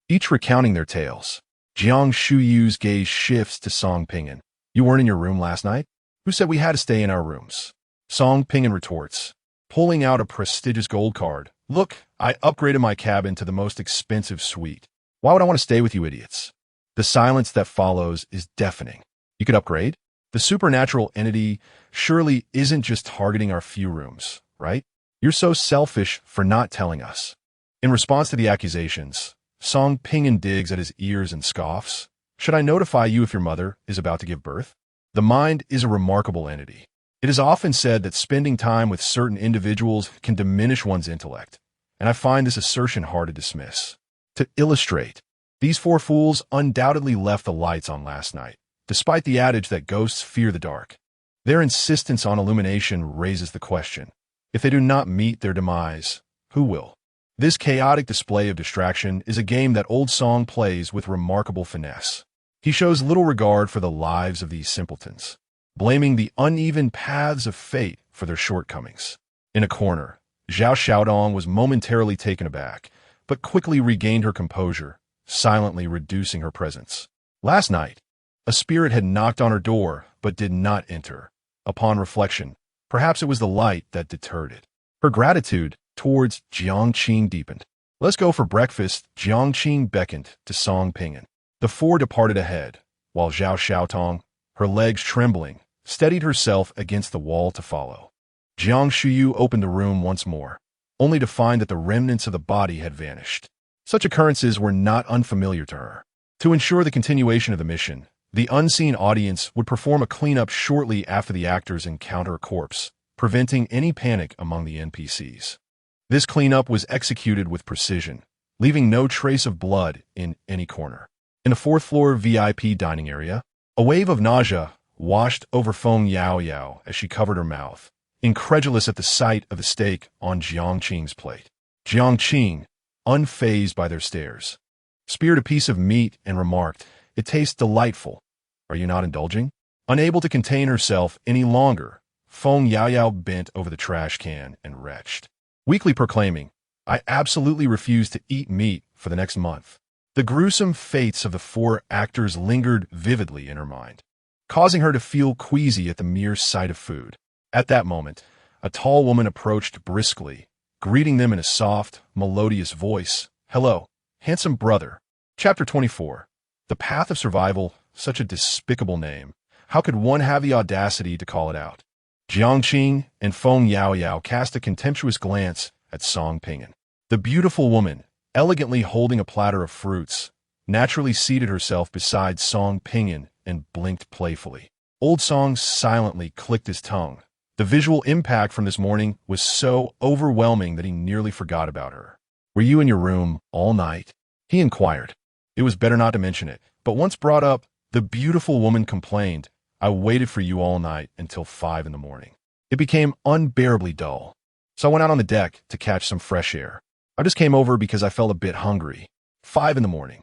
each recounting their tales. Jiang Shuyu's gaze shifts to Song Pingan. You weren't in your room last night? Who said we had to stay in our rooms? Song Pingan retorts, pulling out a prestigious gold card. Look, I upgraded my cabin to the most expensive suite. Why would I want to stay with you idiots? The silence that follows is deafening. You could upgrade? The supernatural entity surely isn't just targeting our few rooms, right? You're so selfish for not telling us. In response to the accusations, Song Pingan digs at his ears and scoffs. Should I notify you if your mother is about to give birth? The mind is a remarkable entity. It is often said that spending time with certain individuals can diminish one's intellect, and I find this assertion hard to dismiss. To illustrate, these 4 fools undoubtedly left the lights on last night, despite the adage that ghosts fear the dark. Their insistence on illumination raises the question. If they do not meet their demise, who will? This chaotic display of distraction is a game that Old Song plays with remarkable finesse. He shows little regard for the lives of these simpletons, blaming the uneven paths of fate for their shortcomings. In a corner, Zhao Xiaodong was momentarily taken aback, but quickly regained her composure, silently reducing her presence. Last night, a spirit had knocked on her door, but did not enter. Upon reflection, perhaps it was the light that deterred it. Her gratitude towards Jiang Qing deepened. Let's go for breakfast, Jiang Qing beckoned to Song Pingan. The 4 departed ahead, while Zhao Xiaotong, her legs trembling, steadied herself against the wall to follow. Jiang Shuyu opened the room once more, only to find that the remnants of the body had vanished. Such occurrences were not unfamiliar to her. To ensure the continuation of the mission, the unseen audience would perform a cleanup shortly after the actors encounter a corpse, preventing any panic among the NPCs. This cleanup was executed with precision, leaving no trace of blood in any corner. In the 4th floor VIP dining area, a wave of nausea washed over Feng Yaoyao as she covered her mouth, incredulous at the sight of the steak on Jiang Qing's plate. Jiang Qing, unfazed by their stares, speared a piece of meat and remarked, "It tastes delightful. Are you not indulging?" Unable to contain herself any longer, Feng Yaoyao bent over the trash can and retched, weakly proclaiming, "I absolutely refuse to eat meat for the next month." The gruesome fates of the 4 actors lingered vividly in her mind, causing her to feel queasy at the mere sight of food. At that moment, a tall woman approached briskly, greeting them in a soft, melodious voice. "Hello, handsome brother." Chapter 24. The Path of Survival, such a despicable name. How could one have the audacity to call it out? Jiang Qing and Feng Yaoyao cast a contemptuous glance at Song Pingan. The beautiful woman, elegantly holding a platter of fruits, naturally seated herself beside Song Pingan and blinked playfully. Old Song silently clicked his tongue. The visual impact from this morning was so overwhelming that he nearly forgot about her. "Were you in your room all night?" he inquired. It was better not to mention it, but once brought up, the beautiful woman complained, "I waited for you all night until 5 in the morning. It became unbearably dull, so I went out on the deck to catch some fresh air. I just came over because I felt a bit hungry." 5 in the morning.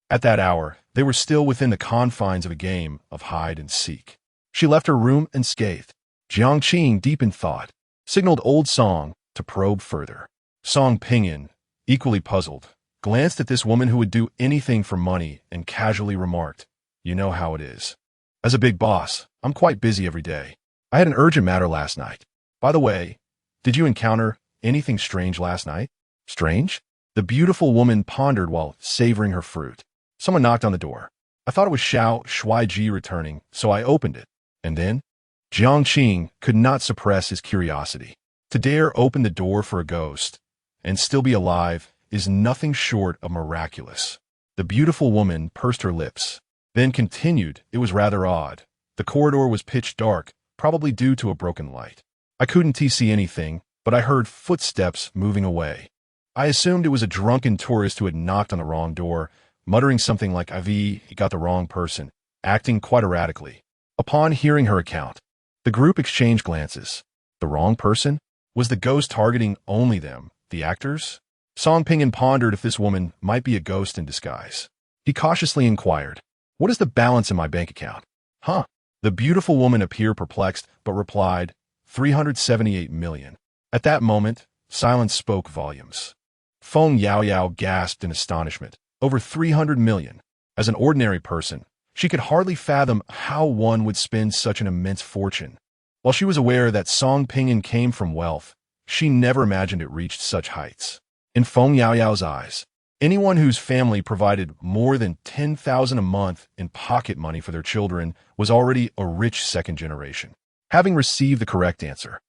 At that hour, they were still within the confines of a game of hide and seek. She left her room unscathed. Jiang Qing, deep in thought, signaled Old Song to probe further. Song Pingan, equally puzzled, glanced at this woman who would do anything for money and casually remarked, "You know how it is. As a big boss, I'm quite busy every day. I had an urgent matter last night. By the way, did you encounter anything strange last night?" "Strange?" The beautiful woman pondered while savoring her fruit. Someone knocked on the door. I thought it was Xiao Shuaiji returning, so I opened it. And then? Jiang Qing could not suppress his curiosity. To dare open the door for a ghost and still be alive is nothing short of miraculous. The beautiful woman pursed her lips, then continued. It was rather odd. The corridor was pitch dark, probably due to a broken light. I couldn't see anything, but I heard footsteps moving away. I assumed it was a drunken tourist who had knocked on the wrong door, muttering something like he got the wrong person, acting quite erratically. Upon hearing her account, the group exchanged glances. The wrong person? Was the ghost targeting only them, the actors? Song Pinyin pondered if this woman might be a ghost in disguise. He cautiously inquired, "What is the balance in my bank account?" "Huh?" The beautiful woman appeared perplexed, but replied, 378 million. At that moment, silence spoke volumes. Feng Yaoyao gasped in astonishment. Over 300 million. As an ordinary person, she could hardly fathom how one would spend such an immense fortune. While she was aware that Song Pinyin came from wealth, she never imagined it reached such heights. In Feng Yaoyao's eyes, anyone whose family provided more than 10,000 a month in pocket money for their children was already a rich second generation. Having received the correct answer,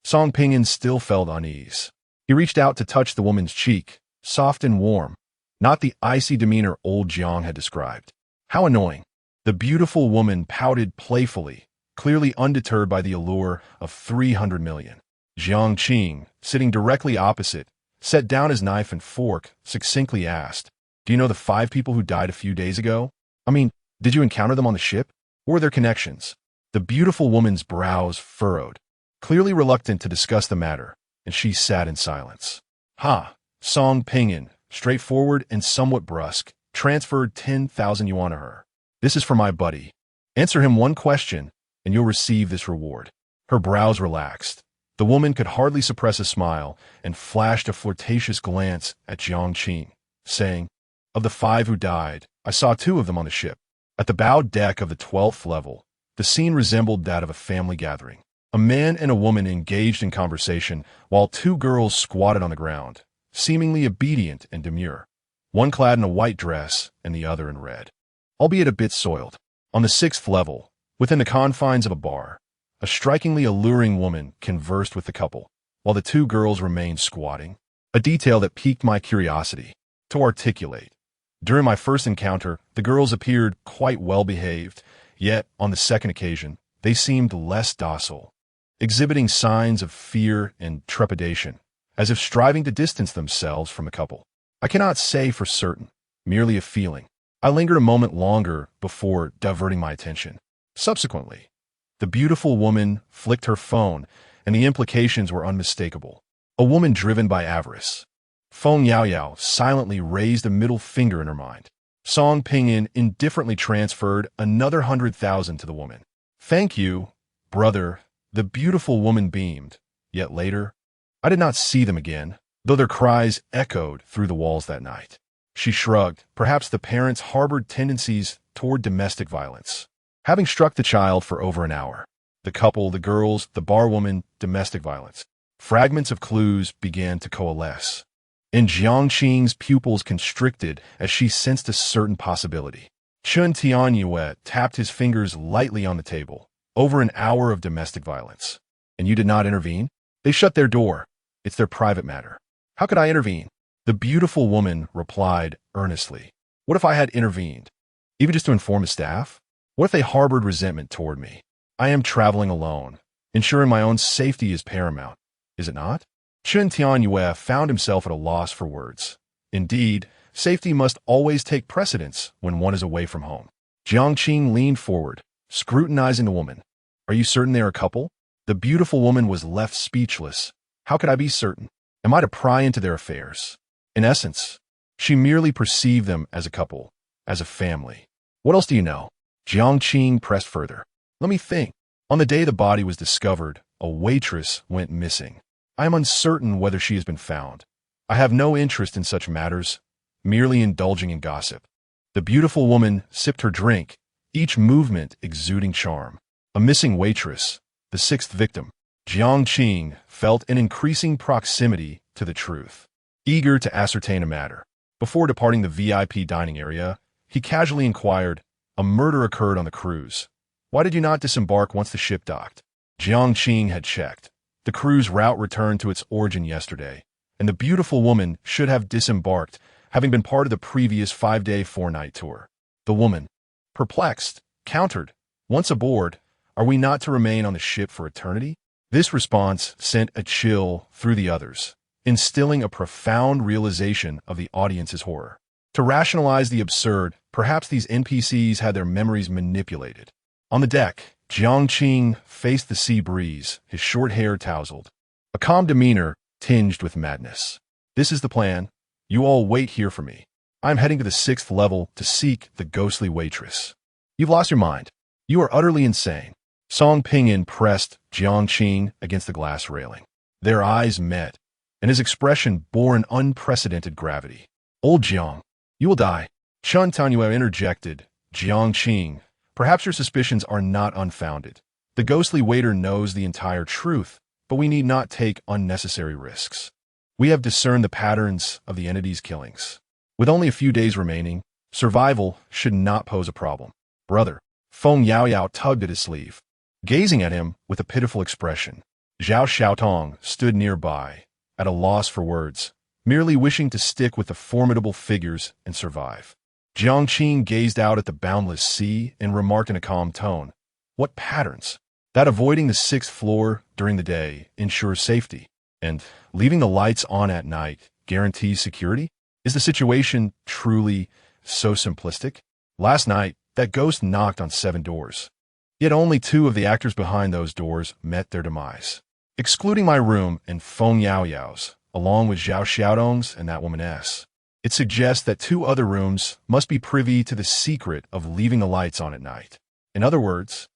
Song Pinyin still felt unease. He reached out to touch the woman's cheek, soft and warm, not the icy demeanor old Jiang had described. How annoying. The beautiful woman pouted playfully, clearly undeterred by the allure of 300 million. Jiang Qing, sitting directly opposite, set down his knife and fork, succinctly asked, "Do you know the 5 people who died a few days ago? I mean, did you encounter them on the ship? What were their connections?" The beautiful woman's brows furrowed, clearly reluctant to discuss the matter, and she sat in silence. Song Pinyin, straightforward and somewhat brusque, transferred 10,000 yuan to her. "This is for my buddy. Answer him one question, and you'll receive this reward." Her brows relaxed. The woman could hardly suppress a smile and flashed a flirtatious glance at Jiang Qing, saying, "Of the 5 who died, I saw 2 of them on the ship." At the bow deck of the 12th level, the scene resembled that of a family gathering. A man and a woman engaged in conversation, while 2 girls squatted on the ground, seemingly obedient and demure, one clad in a white dress and the other in red, albeit a bit soiled. On the 6th level, within the confines of a bar, a strikingly alluring woman conversed with the couple, while the 2 girls remained squatting, a detail that piqued my curiosity. To articulate, during my first encounter, the girls appeared quite well behaved, yet on the second occasion, they seemed less docile, exhibiting signs of fear and trepidation, as if striving to distance themselves from the couple. I cannot say for certain, merely a feeling. I lingered a moment longer before diverting my attention. Subsequently, the beautiful woman flicked her phone, and the implications were unmistakable. A woman driven by avarice. Feng Yaoyao silently raised a middle finger in her mind. Song Pinyin indifferently transferred another 100,000 to the woman. "Thank you, brother." The beautiful woman beamed. Yet later, I did not see them again, though their cries echoed through the walls that night. She shrugged. Perhaps the parents harbored tendencies toward domestic violence. Having struck the child for over an hour, the couple, the girls, the barwoman, domestic violence. Fragments of clues began to coalesce. And Jiang Qing's pupils constricted as she sensed a certain possibility. Chun Tianyue tapped his fingers lightly on the table. Over an hour of domestic violence. "And you did not intervene?" "They shut their door. It's their private matter." "How could I intervene?" The beautiful woman replied earnestly. "What if I had intervened? Even just to inform the staff? What if they harbored resentment toward me? I am traveling alone. Ensuring my own safety is paramount, is it not?" Chun Tianyue found himself at a loss for words. Indeed, safety must always take precedence when one is away from home. Jiang Qing leaned forward, scrutinizing the woman. "Are you certain they are a couple?" The beautiful woman was left speechless. How could I be certain? Am I to pry into their affairs? In essence, she merely perceived them as a couple, as a family. "What else do you know?" Jiang Qing pressed further. "Let me think. On the day the body was discovered, a waitress went missing. I am uncertain whether she has been found. I have no interest in such matters, merely indulging in gossip." The beautiful woman sipped her drink, each movement exuding charm. A missing waitress, the 6th victim. Jiang Qing felt an increasing proximity to the truth. Eager to ascertain a matter, before departing the VIP dining area, he casually inquired, "A murder occurred on the cruise. Why did you not disembark once the ship docked?" Jiang Qing had checked. The cruise route returned to its origin yesterday, and the beautiful woman should have disembarked, having been part of the previous 5-day, 4-night tour. The woman, perplexed, countered, "Once aboard, are we not to remain on the ship for eternity?" This response sent a chill through the others, instilling a profound realization of the audience's horror. To rationalize the absurd, perhaps these NPCs had their memories manipulated. On the deck, Jiang faced the sea breeze, his short hair tousled, a calm demeanor tinged with madness. "This is the plan. You all wait here for me. I'm heading to the 6th level to seek the ghostly waitress." "You've lost your mind. You are utterly insane." Song Pingyan pressed Jiang against the glass railing. Their eyes met, and his expression bore an unprecedented gravity. "Old Jiang, you will die." Chun Tanyue interjected. "Jiang, perhaps your suspicions are not unfounded. The ghostly waiter knows the entire truth, but we need not take unnecessary risks. We have discerned the patterns of the entity's killings. With only a few days remaining, survival should not pose a problem." "Brother," Feng Yaoyao tugged at his sleeve, gazing at him with a pitiful expression. Zhao Xiaotong stood nearby, at a loss for words, merely wishing to stick with the formidable figures and survive. Jiang gazed out at the boundless sea and remarked in a calm tone, "What patterns? That avoiding the 6th floor during the day ensures safety, and leaving the lights on at night guarantees security? Is the situation truly so simplistic? Last night, that ghost knocked on 7 doors. Yet only 2 of the actors behind those doors met their demise. Excluding my room and Feng Yaoyao's, along with Zhao Xiaodong's and that woman S. It suggests that 2 other rooms must be privy to the secret of leaving the lights on at night. In other words,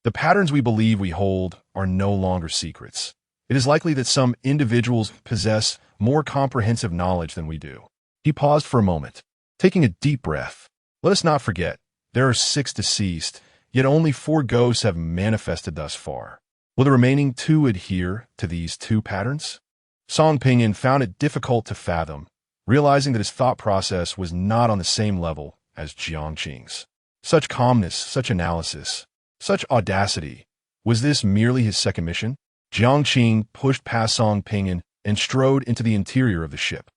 the patterns we believe we hold are no longer secrets. It is likely that some individuals possess more comprehensive knowledge than we do." He paused for a moment, taking a deep breath. "Let us not forget, there are 6 deceased, yet only 4 ghosts have manifested thus far. Will the remaining 2 adhere to these 2 patterns?" Song Pingyan found it difficult to fathom, realizing that his thought process was not on the same level as Jiang's. Such calmness, such analysis, such audacity. Was this merely his second mission? Jiang pushed past Song Pingyan and strode into the interior of the ship.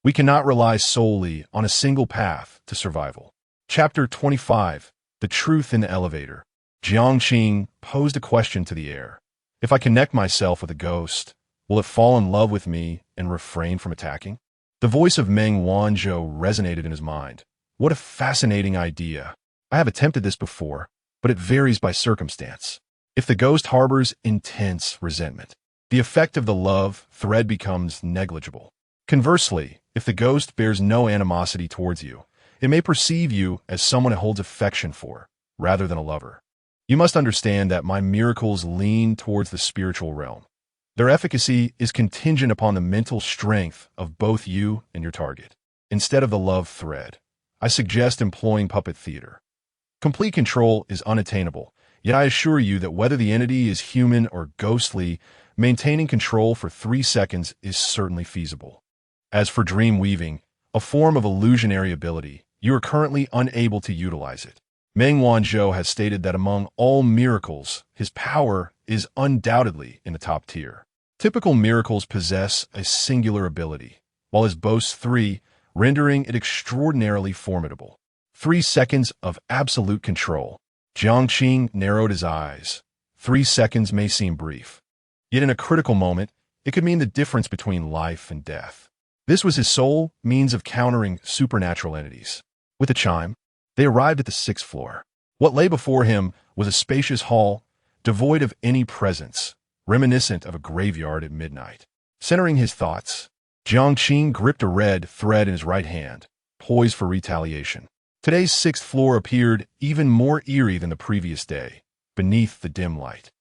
"We cannot rely solely on a single path to survival." Chapter 25, The Truth in the Elevator. Jiang posed a question to the air. "If I connect myself with a ghost, will it fall in love with me and refrain from attacking?" The voice of Meng Wanzhou resonated in his mind. "What a fascinating idea. I have attempted this before, but it varies by circumstance. If the ghost harbors intense resentment, the effect of the love thread becomes negligible. Conversely, if the ghost bears no animosity towards you, it may perceive you as someone it holds affection for, rather than a lover. You must understand that my miracles lean towards the spiritual realm. Their efficacy is contingent upon the mental strength of both you and your target. Instead of the love thread, I suggest employing puppet theater. Complete control is unattainable, yet I assure you that whether the entity is human or ghostly, maintaining control for 3 seconds is certainly feasible. As for dream weaving, a form of illusionary ability, you are currently unable to utilize it. Meng Wanzhou has stated that among all miracles, his power is undoubtedly in the top tier. Typical miracles possess a singular ability, while his boasts 3, rendering it extraordinarily formidable. 3 seconds of absolute control. Jiang narrowed his eyes. 3 seconds may seem brief, yet in a critical moment, it could mean the difference between life and death. This was his sole means of countering supernatural entities. With a chime, they arrived at the 6th floor. What lay before him was a spacious hall, devoid of any presence, reminiscent of a graveyard at midnight. Centering his thoughts, Jiang gripped a red thread in his right hand, poised for retaliation. Today's 6th floor appeared even more eerie than the previous day, beneath the dim light.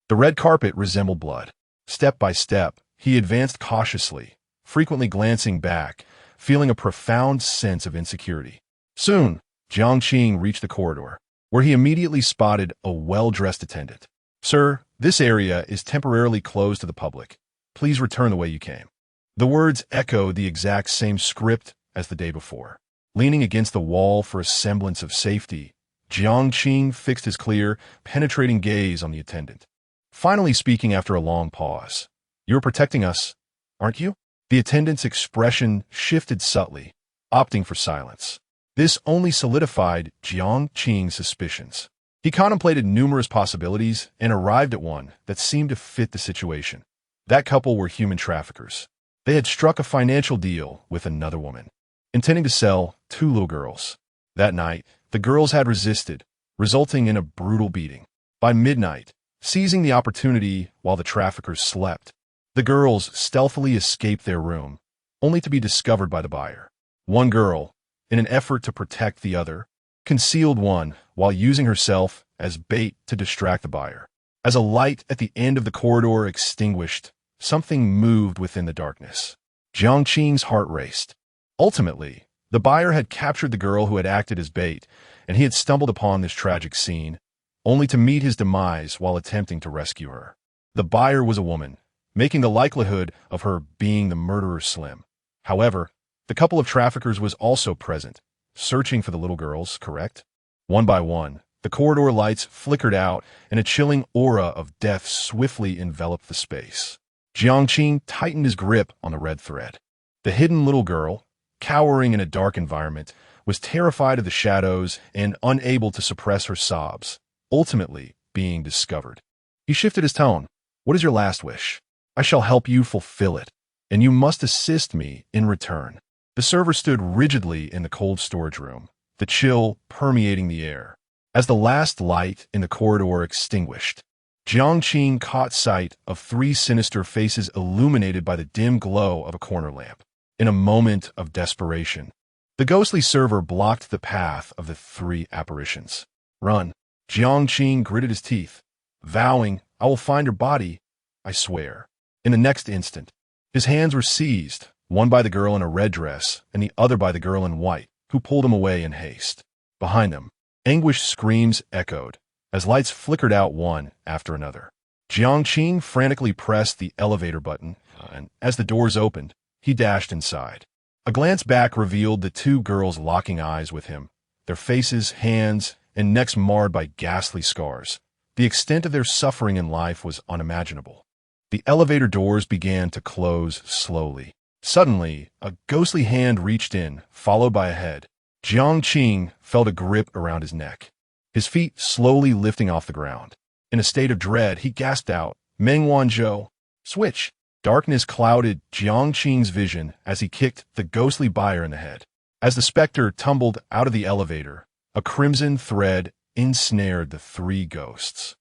The red carpet resembled blood. Step by step, he advanced cautiously, frequently glancing back, feeling a profound sense of insecurity. Soon, Jiang reached the corridor, where he immediately spotted a well-dressed attendant. "Sir, this area is temporarily closed to the public. Please return the way you came." The words echoed the exact same script as the day before. Leaning against the wall for a semblance of safety, Jiang fixed his clear, penetrating gaze on the attendant. Finally speaking after a long pause, You're protecting us, aren't you? The attendant's expression shifted subtly, opting for silence. This only solidified Jiang's suspicions. He contemplated numerous possibilities and arrived at one that seemed to fit the situation. That couple were human traffickers. They had struck a financial deal with another woman, intending to sell 2 little girls. That night, the girls had resisted, resulting in a brutal beating. By midnight, seizing the opportunity while the traffickers slept, the girls stealthily escaped their room, only to be discovered by the buyer. One girl, in an effort to protect the other, concealed one while using herself as bait to distract the buyer. As a light at the end of the corridor extinguished, something moved within the darkness. Jiang's heart raced. Ultimately, the buyer had captured the girl who had acted as bait, and he had stumbled upon this tragic scene, only to meet his demise while attempting to rescue her. The buyer was a woman, making the likelihood of her being the murderer slim. However, the couple of traffickers was also present, searching for the little girls, correct? One by one, the corridor lights flickered out, and a chilling aura of death swiftly enveloped the space. Jiang tightened his grip on the red thread. The hidden little girl, cowering in a dark environment, was terrified of the shadows and unable to suppress her sobs, ultimately being discovered. He shifted his tone. What is your last wish? I shall help you fulfill it, and you must assist me in return. The server stood rigidly in the cold storage room, the chill permeating the air. As the last light in the corridor extinguished, Jiang caught sight of 3 sinister faces illuminated by the dim glow of a corner lamp. In a moment of desperation, the ghostly server blocked the path of the 3 apparitions. Run. Jiang gritted his teeth, vowing, I will find your body, I swear. In the next instant, his hands were seized, one by the girl in a red dress and the other by the girl in white, who pulled him away in haste. Behind them, anguished screams echoed, as lights flickered out one after another. Jiang frantically pressed the elevator button, and as the doors opened, he dashed inside. A glance back revealed the 2 girls locking eyes with him, their faces, hands, and necks marred by ghastly scars. The extent of their suffering in life was unimaginable. The elevator doors began to close slowly. Suddenly, a ghostly hand reached in, followed by a head. Jiang felt a grip around his neck, his feet slowly lifting off the ground. In a state of dread, he gasped out, Meng Wanzhou, switch! Darkness clouded Jiang's vision as he kicked the ghostly buyer in the head. As the specter tumbled out of the elevator, a crimson thread ensnared the 3 ghosts,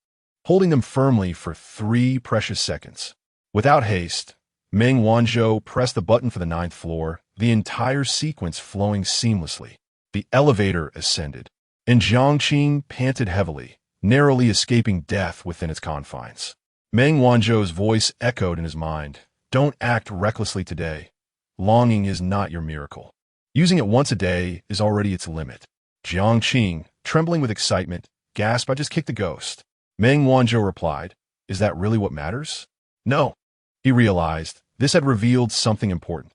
holding them firmly for 3 precious seconds. Without haste, Meng Wanzhou pressed the button for the 9th floor, the entire sequence flowing seamlessly. The elevator ascended, and Jiang panted heavily, narrowly escaping death within its confines. Meng Wanzhou's voice echoed in his mind. Don't act recklessly today. Longing is not your miracle. Using it once a day is already its limit. Jiang, trembling with excitement, gasped, I just kicked the ghost. Meng Wanzhou replied, is that really what matters? No. He realized this had revealed something important.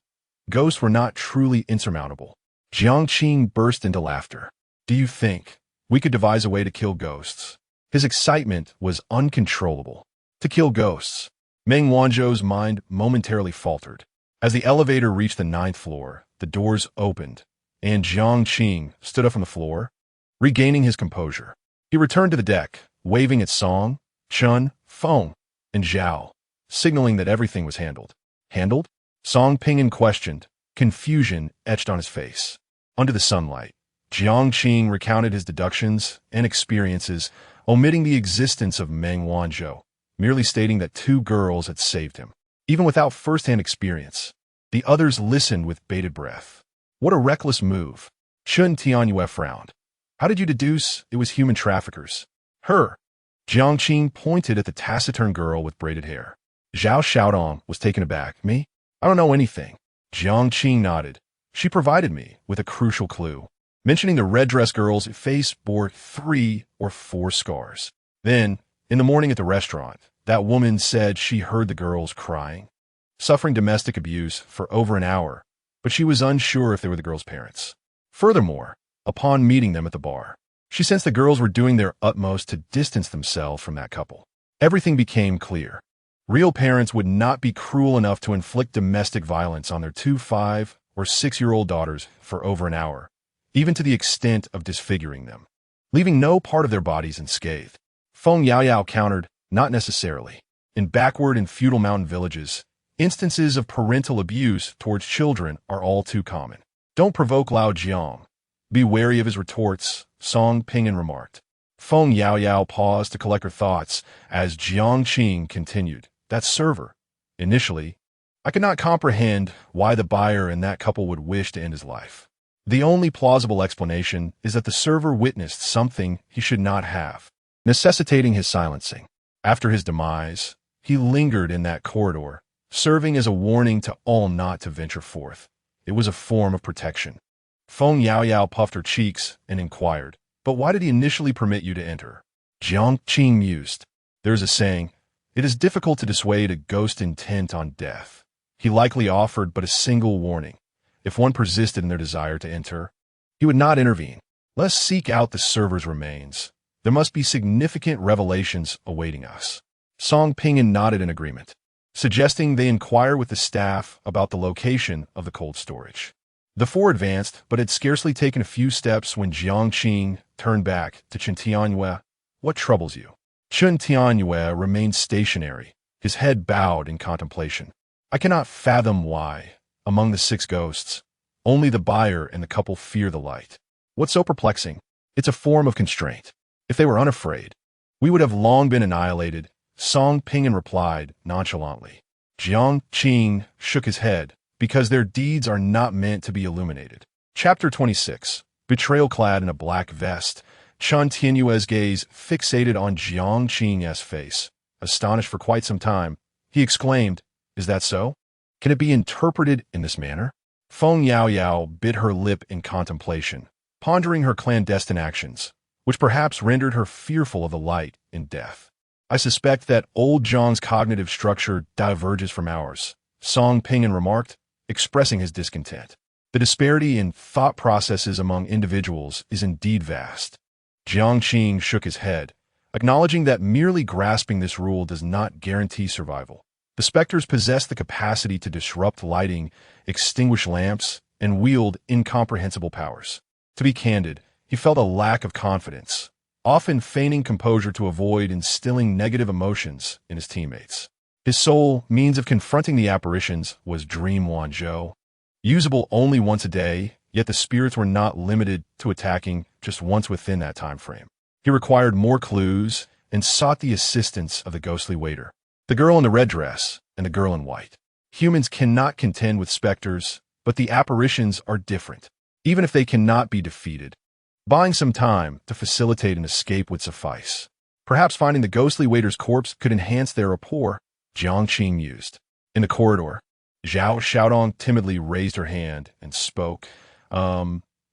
Ghosts were not truly insurmountable. Jiang burst into laughter. Do you think we could devise a way to kill ghosts? His excitement was uncontrollable. To kill ghosts. Meng Wanzhou's mind momentarily faltered. As the elevator reached the 9th floor, the doors opened, and Jiang stood up from the floor, regaining his composure. He returned to the deck, waving at Song, Chun, Feng, and Zhao, signaling that everything was handled. Handled? Song Pingan questioned, confusion etched on his face. Under the sunlight, Jiang recounted his deductions and experiences, omitting the existence of Meng Wanzhou, merely stating that 2 girls had saved him. Even without first-hand experience, the others listened with bated breath. What a reckless move. Chun Tianyue frowned. How did you deduce it was human traffickers? Her. Jiang pointed at the taciturn girl with braided hair. Zhao Xiaodong was taken aback. Me? I don't know anything. Jiang nodded. She provided me with a crucial clue. Mentioning the red dress girl's face bore 3 or 4 scars. Then, in the morning at the restaurant, that woman said she heard the girls crying, suffering domestic abuse for over an hour, but she was unsure if they were the girls' parents. Furthermore, upon meeting them at the bar, she sensed the girls were doing their utmost to distance themselves from that couple. Everything became clear. Real parents would not be cruel enough to inflict domestic violence on their 2, 5, or 6-year-old daughters for over an hour, even to the extent of disfiguring them, leaving no part of their bodies unscathed. Feng Yaoyao countered, not necessarily. In backward and feudal mountain villages, instances of parental abuse towards children are all too common. Don't provoke Lao Jiang. Be wary of his retorts, Song Pingan remarked. Feng Yaoyao paused to collect her thoughts as Jiang Qing continued. That server. Initially, I could not comprehend why the buyer and that couple would wish to end his life. The only plausible explanation is that the server witnessed something he should not have, necessitating his silencing. After his demise, he lingered in that corridor, serving as a warning to all not to venture forth. It was a form of protection. Feng Yaoyao puffed her cheeks and inquired, "But why did he initially permit you to enter?" Jiang Qing mused. There is a saying, "It is difficult to dissuade a ghost intent on death." He likely offered but a single warning. If one persisted in their desire to enter, he would not intervene. Let's seek out the server's remains. There must be significant revelations awaiting us. Song Pingan nodded in agreement, suggesting they inquire with the staff about the location of the cold storage. The four advanced, but had scarcely taken a few steps when Jiang Qing turned back to Chen Tianyue. What troubles you? Chen Tianyue remained stationary, his head bowed in contemplation. I cannot fathom why, among the 6 ghosts, only the buyer and the couple fear the light. What's so perplexing? It's a form of constraint. If they were unafraid, we would have long been annihilated, Song Pingan replied nonchalantly. Jiang Qing shook his head, because their deeds are not meant to be illuminated. Chapter 26. Betrayal clad in a black vest, Chen Tianyue's gaze fixated on Jiang Qing's face. Astonished for quite some time, he exclaimed, "Is that so? Can it be interpreted in this manner?" Feng Yaoyao bit her lip in contemplation, pondering her clandestine actions, which perhaps rendered her fearful of the light in death. I suspect that old Jiang's cognitive structure diverges from ours, Song Pingan remarked, expressing his discontent. The disparity in thought processes among individuals is indeed vast. Jiang Qing shook his head, acknowledging that merely grasping this rule does not guarantee survival. The specters possess the capacity to disrupt lighting, extinguish lamps, and wield incomprehensible powers. To be candid, he felt a lack of confidence, often feigning composure to avoid instilling negative emotions in his teammates. His sole means of confronting the apparitions was Dream Wanzhou, usable only once a day, yet the spirits were not limited to attacking just once within that time frame. He required more clues and sought the assistance of the ghostly waiter, the girl in the red dress and the girl in white. Humans cannot contend with specters, but the apparitions are different, even if they cannot be defeated. Buying some time to facilitate an escape would suffice. Perhaps finding the ghostly waiter's corpse could enhance their rapport, Jiang Qing mused. In the corridor, Zhao Xiaodong timidly raised her hand and spoke.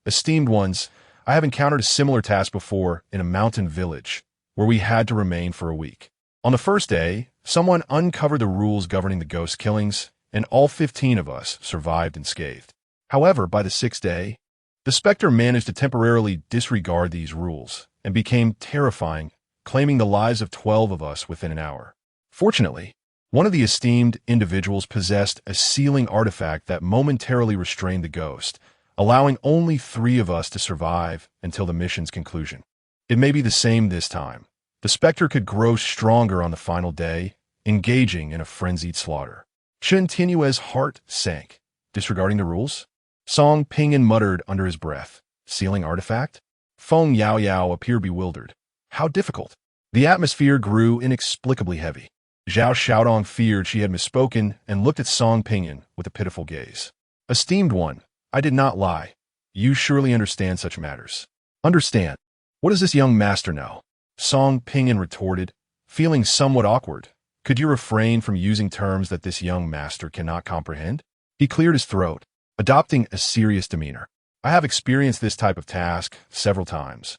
Esteemed ones, I have encountered a similar task before in a mountain village, where we had to remain for a week. On the first day, someone uncovered the rules governing the ghost killings, and all 15 of us survived unscathed. However, by the 6th day, the specter managed to temporarily disregard these rules and became terrifying, claiming the lives of 12 of us within an hour. Fortunately, one of the esteemed individuals possessed a sealing artifact that momentarily restrained the ghost, allowing only 3 of us to survive until the mission's conclusion. It may be the same this time. The specter could grow stronger on the final day, engaging in a frenzied slaughter. Chen Tianyue's heart sank. Disregarding the rules? Song Pingan muttered under his breath. Sealing artifact? Feng Yaoyao appeared bewildered. How difficult? The atmosphere grew inexplicably heavy. Zhao Xiaodong feared she had misspoken and looked at Song Pingan with a pitiful gaze. Esteemed one, I did not lie. You surely understand such matters. Understand? What does this young master know? Song Pingan retorted, feeling somewhat awkward. Could you refrain from using terms that this young master cannot comprehend? He cleared his throat, adopting a serious demeanor. I have experienced this type of task several times.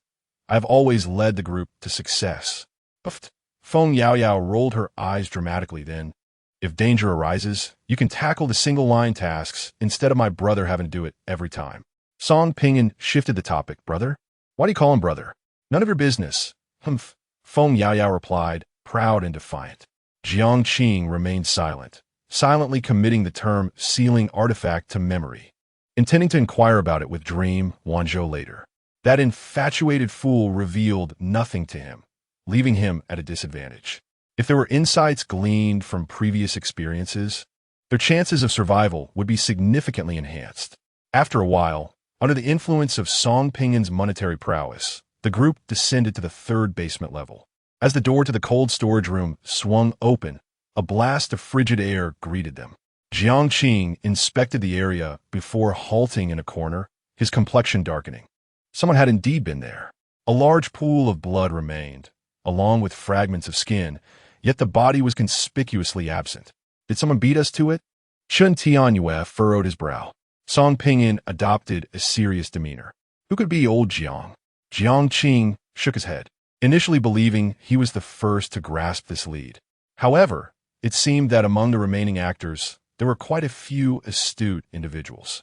I have always led the group to success. Puffed. Feng Yaoyao rolled her eyes dramatically then. If danger arises, you can tackle the single-line tasks instead of my brother having to do it every time. Song Pingan shifted the topic. Brother? Why do you call him brother? None of your business. Humph. Feng Yaoyao replied, proud and defiant. Jiang remained silent, silently committing the term sealing artifact to memory, intending to inquire about it with Dream Wanzhou later. That infatuated fool revealed nothing to him, leaving him at a disadvantage. If there were insights gleaned from previous experiences, their chances of survival would be significantly enhanced. After a while, under the influence of Song Pingin's monetary prowess, the group descended to the third basement level. As the door to the cold storage room swung open, a blast of frigid air greeted them. Jiang inspected the area before halting in a corner, his complexion darkening. Someone had indeed been there. A large pool of blood remained, along with fragments of skin, yet the body was conspicuously absent. Did someone beat us to it? Chen Tianyue furrowed his brow. Song Pingyin adopted a serious demeanor. Who could be old Jiang? Jiang shook his head, initially believing he was the first to grasp this lead. However, it seemed that among the remaining actors, there were quite a few astute individuals.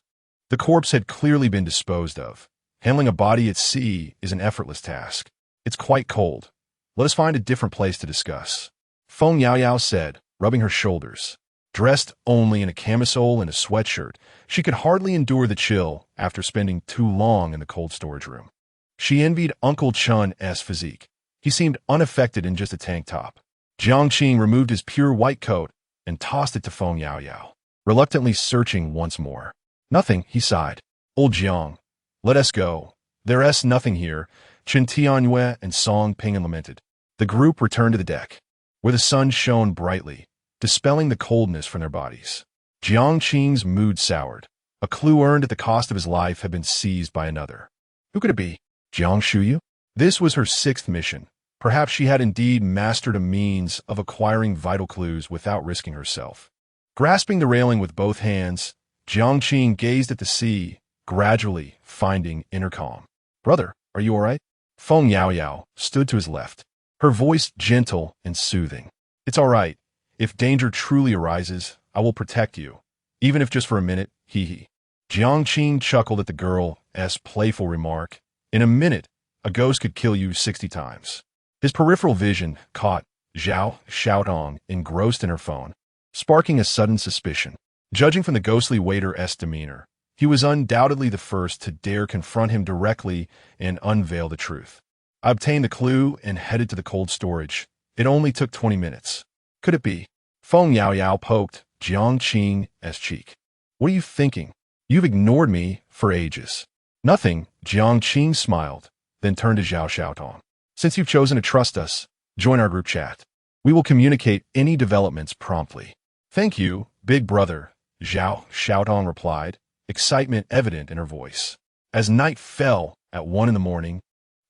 The corpse had clearly been disposed of. Handling a body at sea is an effortless task. It's quite cold. Let us find a different place to discuss. Feng Yaoyao said, rubbing her shoulders. Dressed only in a camisole and a sweatshirt, she could hardly endure the chill after spending too long in the cold storage room. She envied Uncle Chun's physique. He seemed unaffected in just a tank top. Jiang removed his pure white coat and tossed it to Feng Yaoyao, reluctantly searching once more. Nothing, he sighed. Old Jiang, let us go. There's nothing here, Chen Tianyue and Song Pingyin lamented. The group returned to the deck, where the sun shone brightly, dispelling the coldness from their bodies. Jiang's mood soured. A clue earned at the cost of his life had been seized by another. Who could it be? Jiang Shuyu? This was her sixth mission. Perhaps she had indeed mastered a means of acquiring vital clues without risking herself. Grasping the railing with both hands, Jiang gazed at the sea, gradually finding inner calm. Brother, are you all right? Feng Yaoyao stood to his left, her voice gentle and soothing. It's all right. If danger truly arises, I will protect you, even if just for a minute, hee. Jiang chuckled at the girl's playful remark. In a minute, a ghost could kill you 60 times. His peripheral vision caught Zhao Xiaotong engrossed in her phone, sparking a sudden suspicion. Judging from the ghostly waiter's demeanor, he was undoubtedly the first to dare confront him directly and unveil the truth. I obtained the clue and headed to the cold storage. It only took 20 minutes. Could it be? Feng Yaoyao poked Jiang's cheek. What are you thinking? You've ignored me for ages. Nothing, Jiang smiled, then turned to Zhao Xiaotong. Since you've chosen to trust us, join our group chat. We will communicate any developments promptly. Thank you, big brother, Zhao Xiaotong replied, excitement evident in her voice. As night fell at 1 a.m,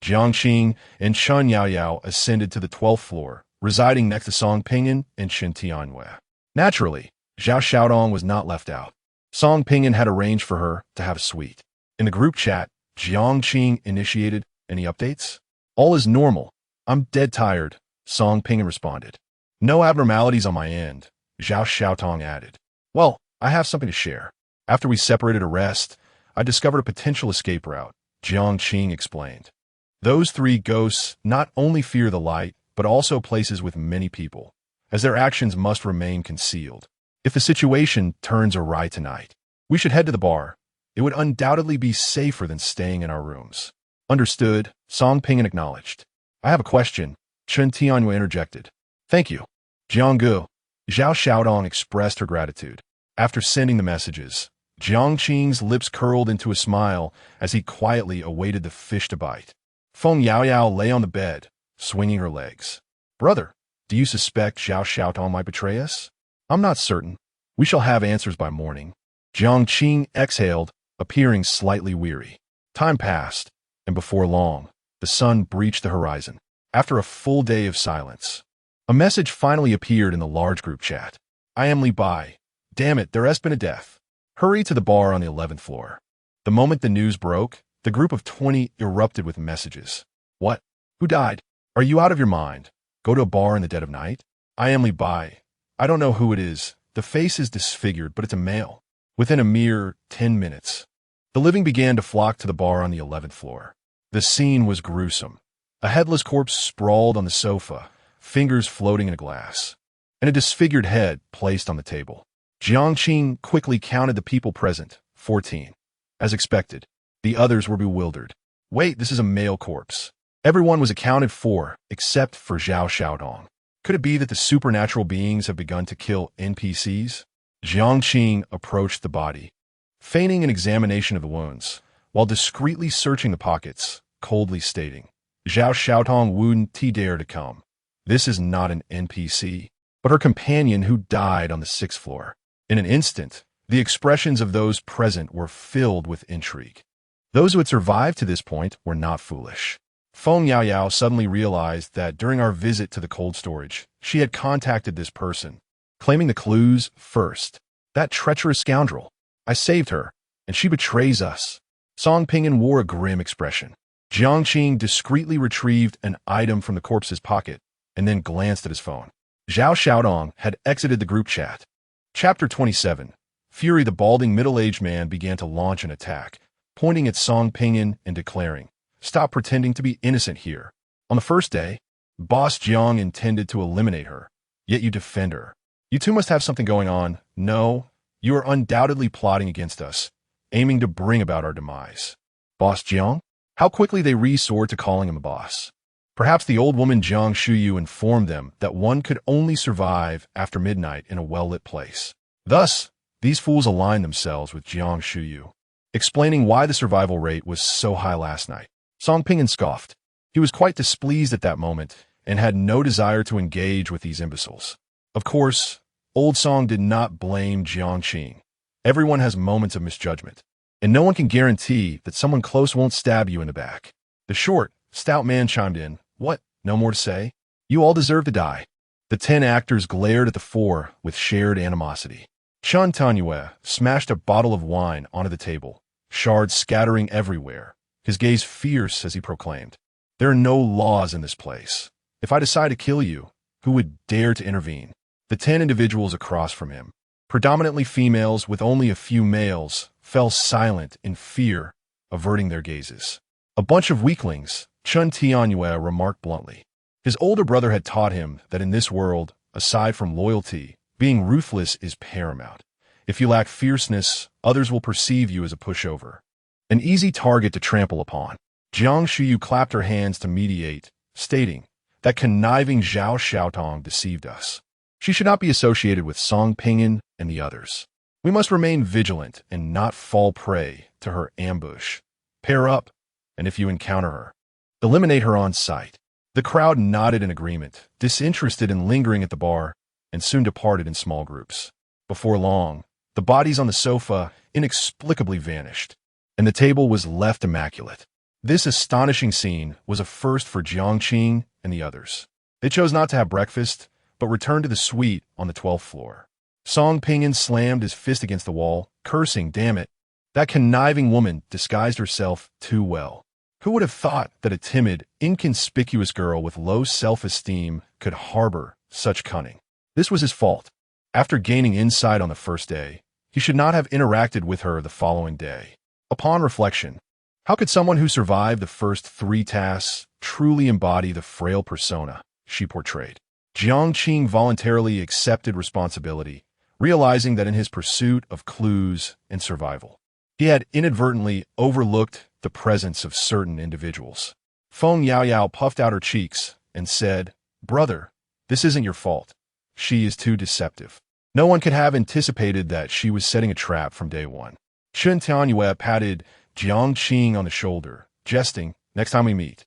Jiang and Chen Yaoyao ascended to the 12th floor, residing next to Song Pingyin and Chen Tianyue. Naturally, Zhao Xiaotong was not left out. Song Pingyin had arranged for her to have a suite. In the group chat, Jiang initiated, any updates? All is normal. I'm dead tired, Song Pingyin responded. No abnormalities on my end, Zhao Xiaotong added. Well, I have something to share. After we separated to rest, I discovered a potential escape route, Jiang explained. Those three ghosts not only fear the light, but also places with many people, as their actions must remain concealed. If the situation turns awry tonight, we should head to the bar. It would undoubtedly be safer than staying in our rooms. Understood, Song Pingyin acknowledged. I have a question, Chen Tianyue interjected. Thank you. Jianggu. Zhao Xiaotong expressed her gratitude. After sending the messages, Jiang's lips curled into a smile as he quietly awaited the fish to bite. Feng Yaoyao lay on the bed, swinging her legs. Brother, do you suspect Zhao Xiaotong might betray us? I'm not certain. We shall have answers by morning. Jiang exhaled, appearing slightly weary. Time passed, and before long, the sun breached the horizon. After a full day of silence, a message finally appeared in the large group chat. I am Li Bai. Damn it, there has been a death. Hurry to the bar on the 11th floor. The moment the news broke, the group of 20 erupted with messages. What? Who died? Are you out of your mind? Go to a bar in the dead of night? I am Li Bai. I don't know who it is. The face is disfigured, but it's a male. Within a mere 10 minutes, the living began to flock to the bar on the 11th floor. The scene was gruesome. A headless corpse sprawled on the sofa, fingers floating in a glass. and a disfigured head placed on the table. Jiang quickly counted the people present, 14. As expected, the others were bewildered. Wait, this is a male corpse. Everyone was accounted for, except for Zhao Xiaodong. Could it be that the supernatural beings have begun to kill NPCs? Jiang approached the body, feigning an examination of the wounds, while discreetly searching the pockets, coldly stating, Zhao Xiaodong wouldn't dare to come. This is not an NPC, but her companion who died on the 6th floor. In an instant, the expressions of those present were filled with intrigue. Those who had survived to this point were not foolish. Feng Yaoyao suddenly realized that during our visit to the cold storage, she had contacted this person, claiming the clues first. That treacherous scoundrel. I saved her, and she betrays us. Song Pingan wore a grim expression. Jiang discreetly retrieved an item from the corpse's pocket and then glanced at his phone. Zhao Xiaodong had exited the group chat. Chapter 27. Fury. The balding middle-aged man began to launch an attack, pointing at Song Pingan and declaring, Stop pretending to be innocent here. On the first day, Boss Jiang intended to eliminate her, yet you defend her. You two must have something going on. No, you are undoubtedly plotting against us, aiming to bring about our demise. Boss Jiang? How quickly they resoared to calling him a boss. Perhaps the old woman Jiang Shuyu informed them that one could only survive after midnight in a well-lit place. Thus, these fools aligned themselves with Jiang Shuyu, explaining why the survival rate was so high last night. Song Pingan scoffed. He was quite displeased at that moment and had no desire to engage with these imbeciles. Of course, Old Song did not blame Jiang. Everyone has moments of misjudgment, and no one can guarantee that someone close won't stab you in the back. The short, stout man chimed in. What? No more to say? You all deserve to die. The 10 actors glared at the 4 with shared animosity. Chun Tanyue smashed a bottle of wine onto the table, shards scattering everywhere, his gaze fierce as he proclaimed, There are no laws in this place. If I decide to kill you, who would dare to intervene? The 10 individuals across from him, predominantly females with only a few males, fell silent in fear, averting their gazes. A bunch of weaklings, Chun Tianyue remarked bluntly. His older brother had taught him that in this world, aside from loyalty, being ruthless is paramount. If you lack fierceness, others will perceive you as a pushover, an easy target to trample upon. Jiang Shuyu clapped her hands to mediate, stating that conniving Zhao Xiaotong deceived us. She should not be associated with Song Pingan and the others. We must remain vigilant and not fall prey to her ambush. Pair up, and if you encounter her, eliminate her on sight. The crowd nodded in agreement, disinterested in lingering at the bar, and soon departed in small groups. Before long, the bodies on the sofa inexplicably vanished, and the table was left immaculate. This astonishing scene was a first for Jiang and the others. They chose not to have breakfast, but returned to the suite on the 12th floor. Song Pingan slammed his fist against the wall, cursing, Damn it, that conniving woman disguised herself too well. Who would have thought that a timid, inconspicuous girl with low self-esteem could harbor such cunning? This was his fault. After gaining insight on the first day, he should not have interacted with her the following day. Upon reflection, how could someone who survived the first 3 tasks truly embody the frail persona she portrayed? Jiang voluntarily accepted responsibility, realizing that in his pursuit of clues and survival, he had inadvertently overlooked the presence of certain individuals. Feng Yaoyao puffed out her cheeks and said, Brother, this isn't your fault. She is too deceptive. No one could have anticipated that she was setting a trap from day one. Chun Tianyue patted Jiang on the shoulder, jesting, Next time we meet,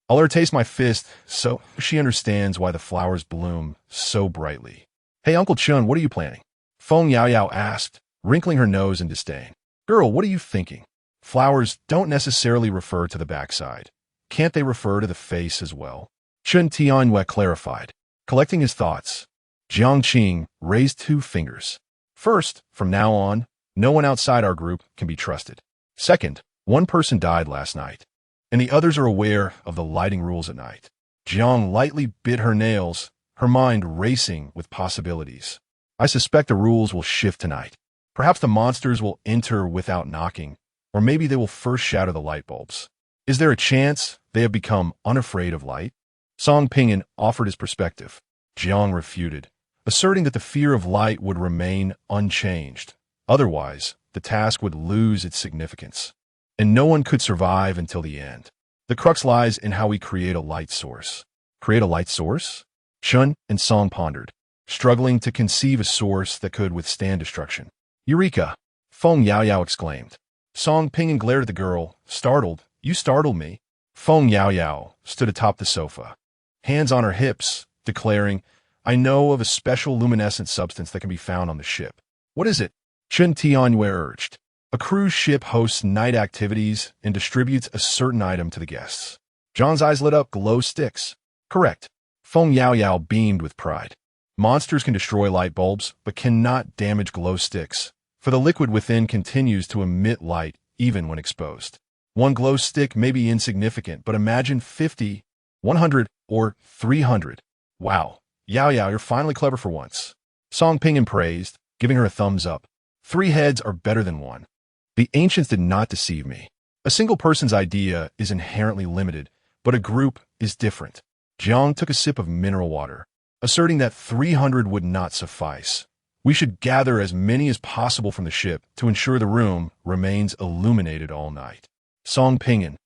I'll let her taste my fist so she understands why the flowers bloom so brightly. Hey, Uncle Chun, what are you planning? Feng Yaoyao asked, wrinkling her nose in disdain. Girl, what are you thinking? Flowers don't necessarily refer to the backside. Can't they refer to the face as well? Chun Tianyue clarified. Collecting his thoughts, Jiang raised 2 fingers. First, from now on, no one outside our group can be trusted. Second, one person died last night, and the others are aware of the lighting rules at night. Jiang lightly bit her nails, her mind racing with possibilities. I suspect the rules will shift tonight. Perhaps the monsters will enter without knocking, or maybe they will first shatter the light bulbs. Is there a chance they have become unafraid of light? Song Pingan offered his perspective. Jiang refuted. asserting that the fear of light would remain unchanged. Otherwise, the task would lose its significance, and no one could survive until the end. The crux lies in how we create a light source. Create a light source? Chun and Song pondered, struggling to conceive a source that could withstand destruction. Eureka! Feng Yaoyao exclaimed. Song Ping glared at the girl, startled. You startled me. Feng Yaoyao stood atop the sofa, hands on her hips, declaring, I know of a special luminescent substance that can be found on the ship. What is it? Chen Tianyue urged. A cruise ship hosts night activities and distributes a certain item to the guests. John's eyes lit up. Glow sticks. Correct. Feng Yaoyao beamed with pride. Monsters can destroy light bulbs, but cannot damage glow sticks, for the liquid within continues to emit light even when exposed. One glow stick may be insignificant, but imagine 50, 100, or 300. Wow. Yao Yao, you're finally clever for once. Song Ping praised, giving her a thumbs up. 3 heads are better than 1. The ancients did not deceive me. A single person's idea is inherently limited, but a group is different. Jiang took a sip of mineral water, asserting that 300 would not suffice. We should gather as many as possible from the ship to ensure the room remains illuminated all night. Song Ping,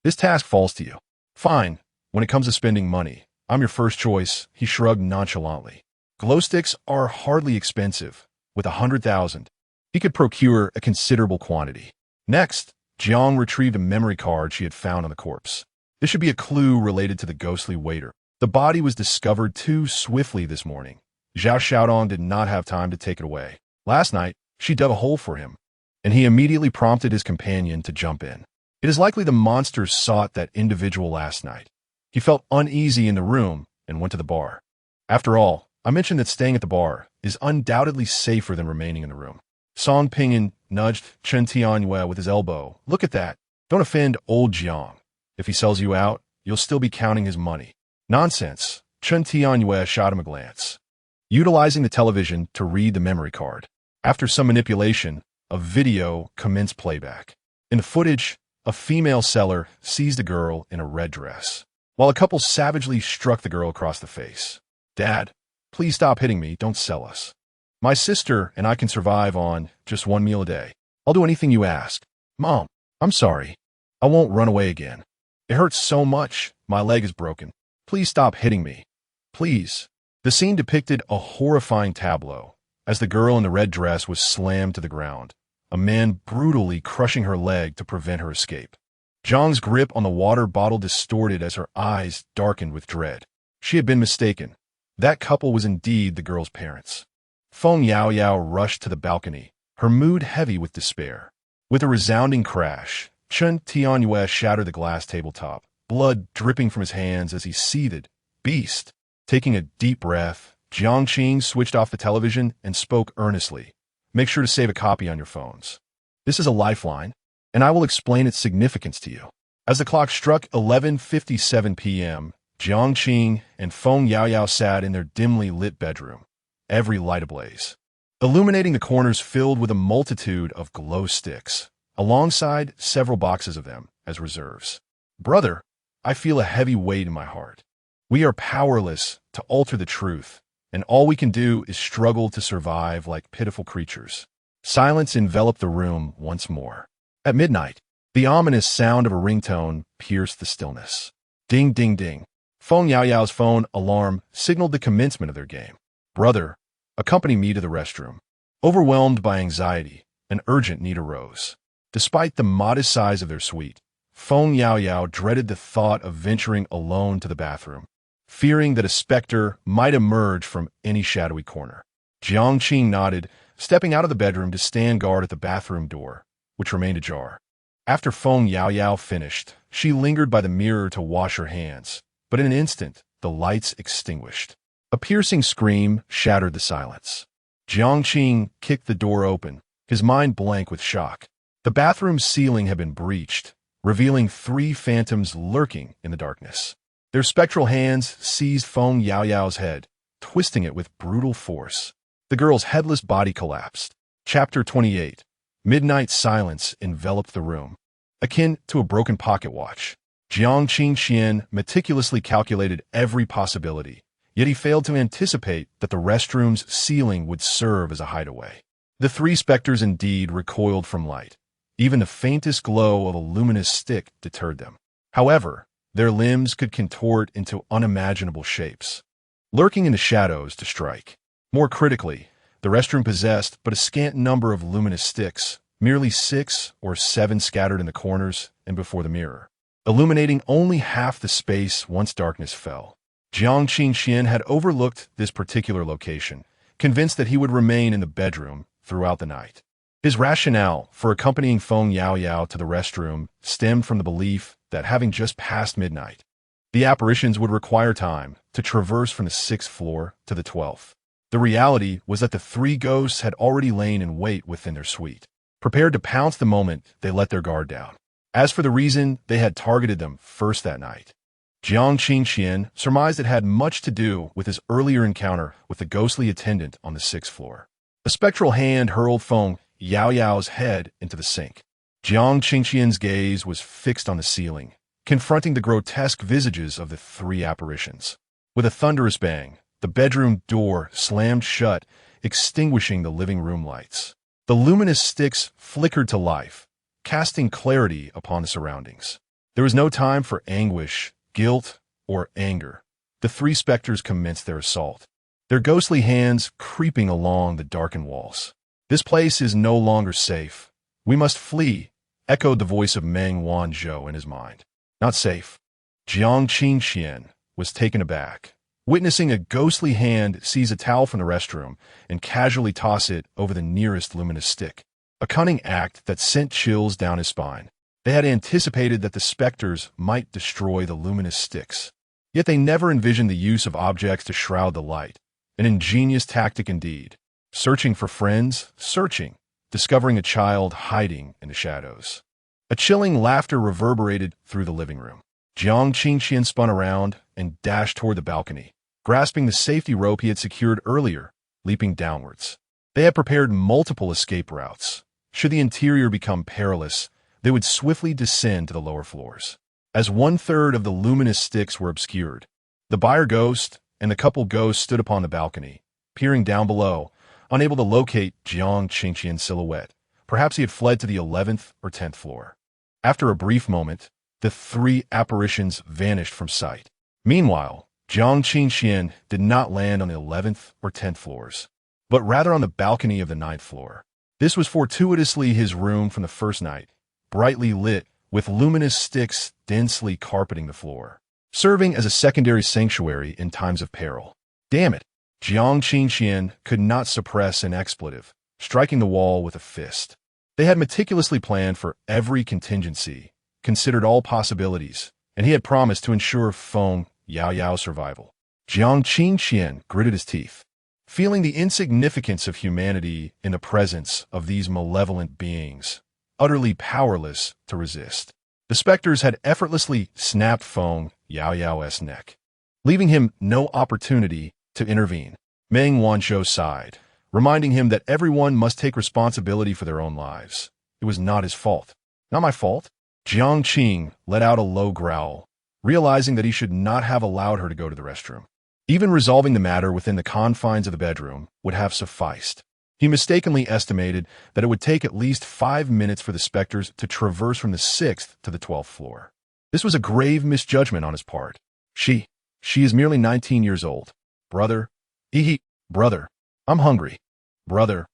this task falls to you. Fine. When it comes to spending money, I'm your first choice, he shrugged nonchalantly. Glow sticks are hardly expensive. With 100,000, he could procure a considerable quantity. Next, Jiang retrieved a memory card she had found on the corpse. This should be a clue related to the ghostly waiter. The body was discovered too swiftly this morning. Zhao Xiaodong did not have time to take it away. Last night, she dug a hole for him, and he immediately prompted his companion to jump in. It is likely the monsters sought that individual last night. He felt uneasy in the room and went to the bar. After all, I mentioned that staying at the bar is undoubtedly safer than remaining in the room. Song Ping nudged Chen Tianyue with his elbow. Look at that. Don't offend old Jiang. If he sells you out, you'll still be counting his money. Nonsense. Chen Tianyue shot him a glance, utilizing the television to read the memory card. After some manipulation, a video commenced playback. In the footage, a female seller seized a girl in a red dress, while a couple savagely struck the girl across the face. Dad, please stop hitting me. Don't sell us. My sister and I can survive on just 1 meal a day. I'll do anything you ask. Mom, I'm sorry. I won't run away again. It hurts so much. My leg is broken. Please stop hitting me. Please. The scene depicted a horrifying tableau as the girl in the red dress was slammed to the ground, a man brutally crushing her leg to prevent her escape. Jiang's grip on the water bottle distorted as her eyes darkened with dread. She had been mistaken. That couple was indeed the girl's parents. Feng Yaoyao rushed to the balcony, her mood heavy with despair. With a resounding crash, Chen Tianyue shattered the glass tabletop, blood dripping from his hands as he seethed. Beast! Taking a deep breath, Jiang Qing switched off the television and spoke earnestly. Make sure to save a copy on your phones. This is a lifeline, and I will explain its significance to you. As the clock struck 11:57 p.m., Jiang Qing and Feng Yaoyao sat in their dimly lit bedroom, every light ablaze, illuminating the corners filled with a multitude of glow sticks, alongside several boxes of them as reserves. Brother, I feel a heavy weight in my heart. We are powerless to alter the truth, and all we can do is struggle to survive like pitiful creatures. Silence enveloped the room once more. At midnight, the ominous sound of a ringtone pierced the stillness. Ding, ding, ding. Feng Yaoyao's phone alarm signaled the commencement of their game. Brother, accompany me to the restroom. Overwhelmed by anxiety, an urgent need arose. Despite the modest size of their suite, Feng Yaoyao dreaded the thought of venturing alone to the bathroom, fearing that a specter might emerge from any shadowy corner. Jiang Qing nodded, stepping out of the bedroom to stand guard at the bathroom door, which remained ajar. After Feng Yaoyao finished, she lingered by the mirror to wash her hands, but in an instant, the lights extinguished. A piercing scream shattered the silence. Jiang Qing kicked the door open, his mind blank with shock. The bathroom's ceiling had been breached, revealing 3 phantoms lurking in the darkness. Their spectral hands seized Feng Yaoyao's head, twisting it with brutal force. The girl's headless body collapsed. Chapter 28. Midnight silence enveloped the room, akin to a broken pocket watch. Jiang Qingxian meticulously calculated every possibility, Yet he failed to anticipate that the restroom's ceiling would serve as a hideaway. The three specters indeed recoiled from light. Even the faintest glow of a luminous stick deterred them. However, their limbs could contort into unimaginable shapes, lurking in the shadows to strike. More critically, the restroom possessed but a scant number of luminous sticks, merely 6 or 7 scattered in the corners and before the mirror, illuminating only half the space once darkness fell. Jiang Qingxian had overlooked this particular location, convinced that he would remain in the bedroom throughout the night. His rationale for accompanying Feng Yaoyao to the restroom stemmed from the belief that having just passed midnight, the apparitions would require time to traverse from the 6th floor to the 12th. The reality was that the three ghosts had already lain in wait within their suite, prepared to pounce the moment they let their guard down. As for the reason they had targeted them first that night, Jiang Qingxian surmised it had much to do with his earlier encounter with the ghostly attendant on the 6th floor. A spectral hand hurled Feng Yaoyao's head into the sink. Jiang Qingxian's gaze was fixed on the ceiling, confronting the grotesque visages of the three apparitions. With a thunderous bang, the bedroom door slammed shut, extinguishing the living room lights. The luminous sticks flickered to life, casting clarity upon the surroundings. There was no time for anguish, guilt, or anger. The three specters commenced their assault, their ghostly hands creeping along the darkened walls. "This place is no longer safe. We must flee," echoed the voice of Meng Wanzhou in his mind. "Not safe." Jiang Qingxian was taken aback, witnessing a ghostly hand seize a towel from the restroom and casually toss it over the nearest luminous stick, a cunning act that sent chills down his spine. They had anticipated that the specters might destroy the luminous sticks, yet they never envisioned the use of objects to shroud the light. An ingenious tactic indeed. Searching for friends, searching, discovering a child hiding in the shadows. A chilling laughter reverberated through the living room. Jiang Qingxian spun around and dashed toward the balcony, grasping the safety rope he had secured earlier, leaping downwards. They had prepared multiple escape routes. Should the interior become perilous, they would swiftly descend to the lower floors. As 1/3 of the luminous sticks were obscured, the buyer ghost and the couple ghosts stood upon the balcony, peering down below, unable to locate Jiang Qingxian's silhouette. Perhaps he had fled to the 11th or 10th floor. After a brief moment, the three apparitions vanished from sight. Meanwhile, Jiang Qingxian did not land on the 11th or 10th floors, but rather on the balcony of the 9th floor. This was fortuitously his room from the first night, brightly lit, with luminous sticks densely carpeting the floor, serving as a secondary sanctuary in times of peril. Damn it! Jiang Qingxian could not suppress an expletive, striking the wall with a fist. They had meticulously planned for every contingency, considered all possibilities, and he had promised to ensure Feng Yaoyao's survival. Jiang Qingxian gritted his teeth, feeling the insignificance of humanity in the presence of these malevolent beings, utterly powerless to resist. The specters had effortlessly snapped Feng Yaoyao's neck, leaving him no opportunity to intervene. Meng Wanzhou sighed, reminding him that everyone must take responsibility for their own lives. It was not his fault. "Not my fault?" Jiang Qing let out a low growl, realizing that he should not have allowed her to go to the restroom. Even resolving the matter within the confines of the bedroom would have sufficed. He mistakenly estimated that it would take at least 5 minutes for the specters to traverse from the 6th to the 12th floor. This was a grave misjudgment on his part. She is merely 19 years old. Brother, brother, I'm hungry. Brother.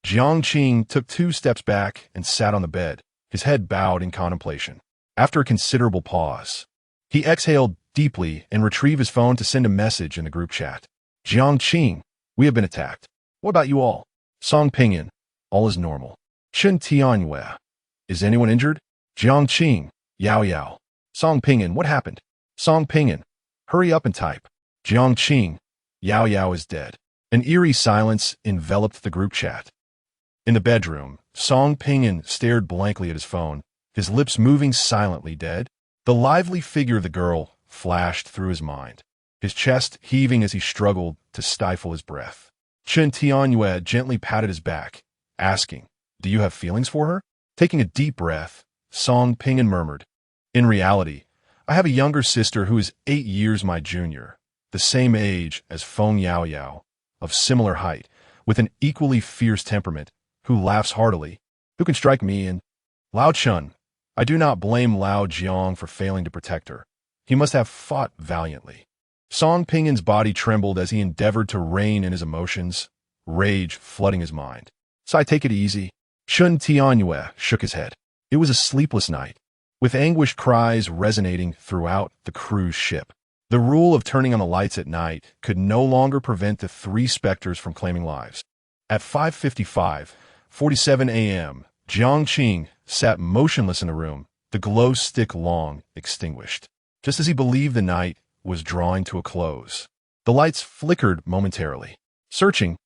Jiang Qing took 2 steps back and sat on the bed, his head bowed in contemplation. After a considerable pause, he exhaled deeply and retrieved his phone to send a message in the group chat. "Jiang Qing, we have been attacked. What about you all? Song Pinyin, all is normal. Chen Tianyue, is anyone injured? Jiang Qing, Yao Yao. Song Pinyin, what happened? Song Pinyin, hurry up and type. Jiang Qing, Yao Yao is dead." An eerie silence enveloped the group chat. In the bedroom, Song Pinyin stared blankly at his phone, his lips moving silently. Dead? The lively figure of the girl flashed through his mind, his chest heaving as he struggled to stifle his breath. Chen Tianyue gently patted his back, asking, "Do you have feelings for her?" Taking a deep breath, Song Pinyin murmured, "In reality, I have a younger sister who is 8 years my junior. the same age as Feng Yao Yao, of similar height, with an equally fierce temperament, who laughs heartily. Who can strike me? And Lao Chun. I do not blame Lao Jiang for failing to protect her. He must have fought valiantly. Song Pingin's body trembled as he endeavored to rein in his emotions, rage flooding his mind. So I take it easy. Chun Tianyue shook his head. It was a sleepless night, with anguished cries resonating throughout the cruise ship. The rule of turning on the lights at night could no longer prevent the three specters from claiming lives. At 5:47 a.m., Jiang Qing sat motionless in the room, the glow stick long extinguished. Just as he believed the night was drawing to a close, the lights flickered momentarily. Searching.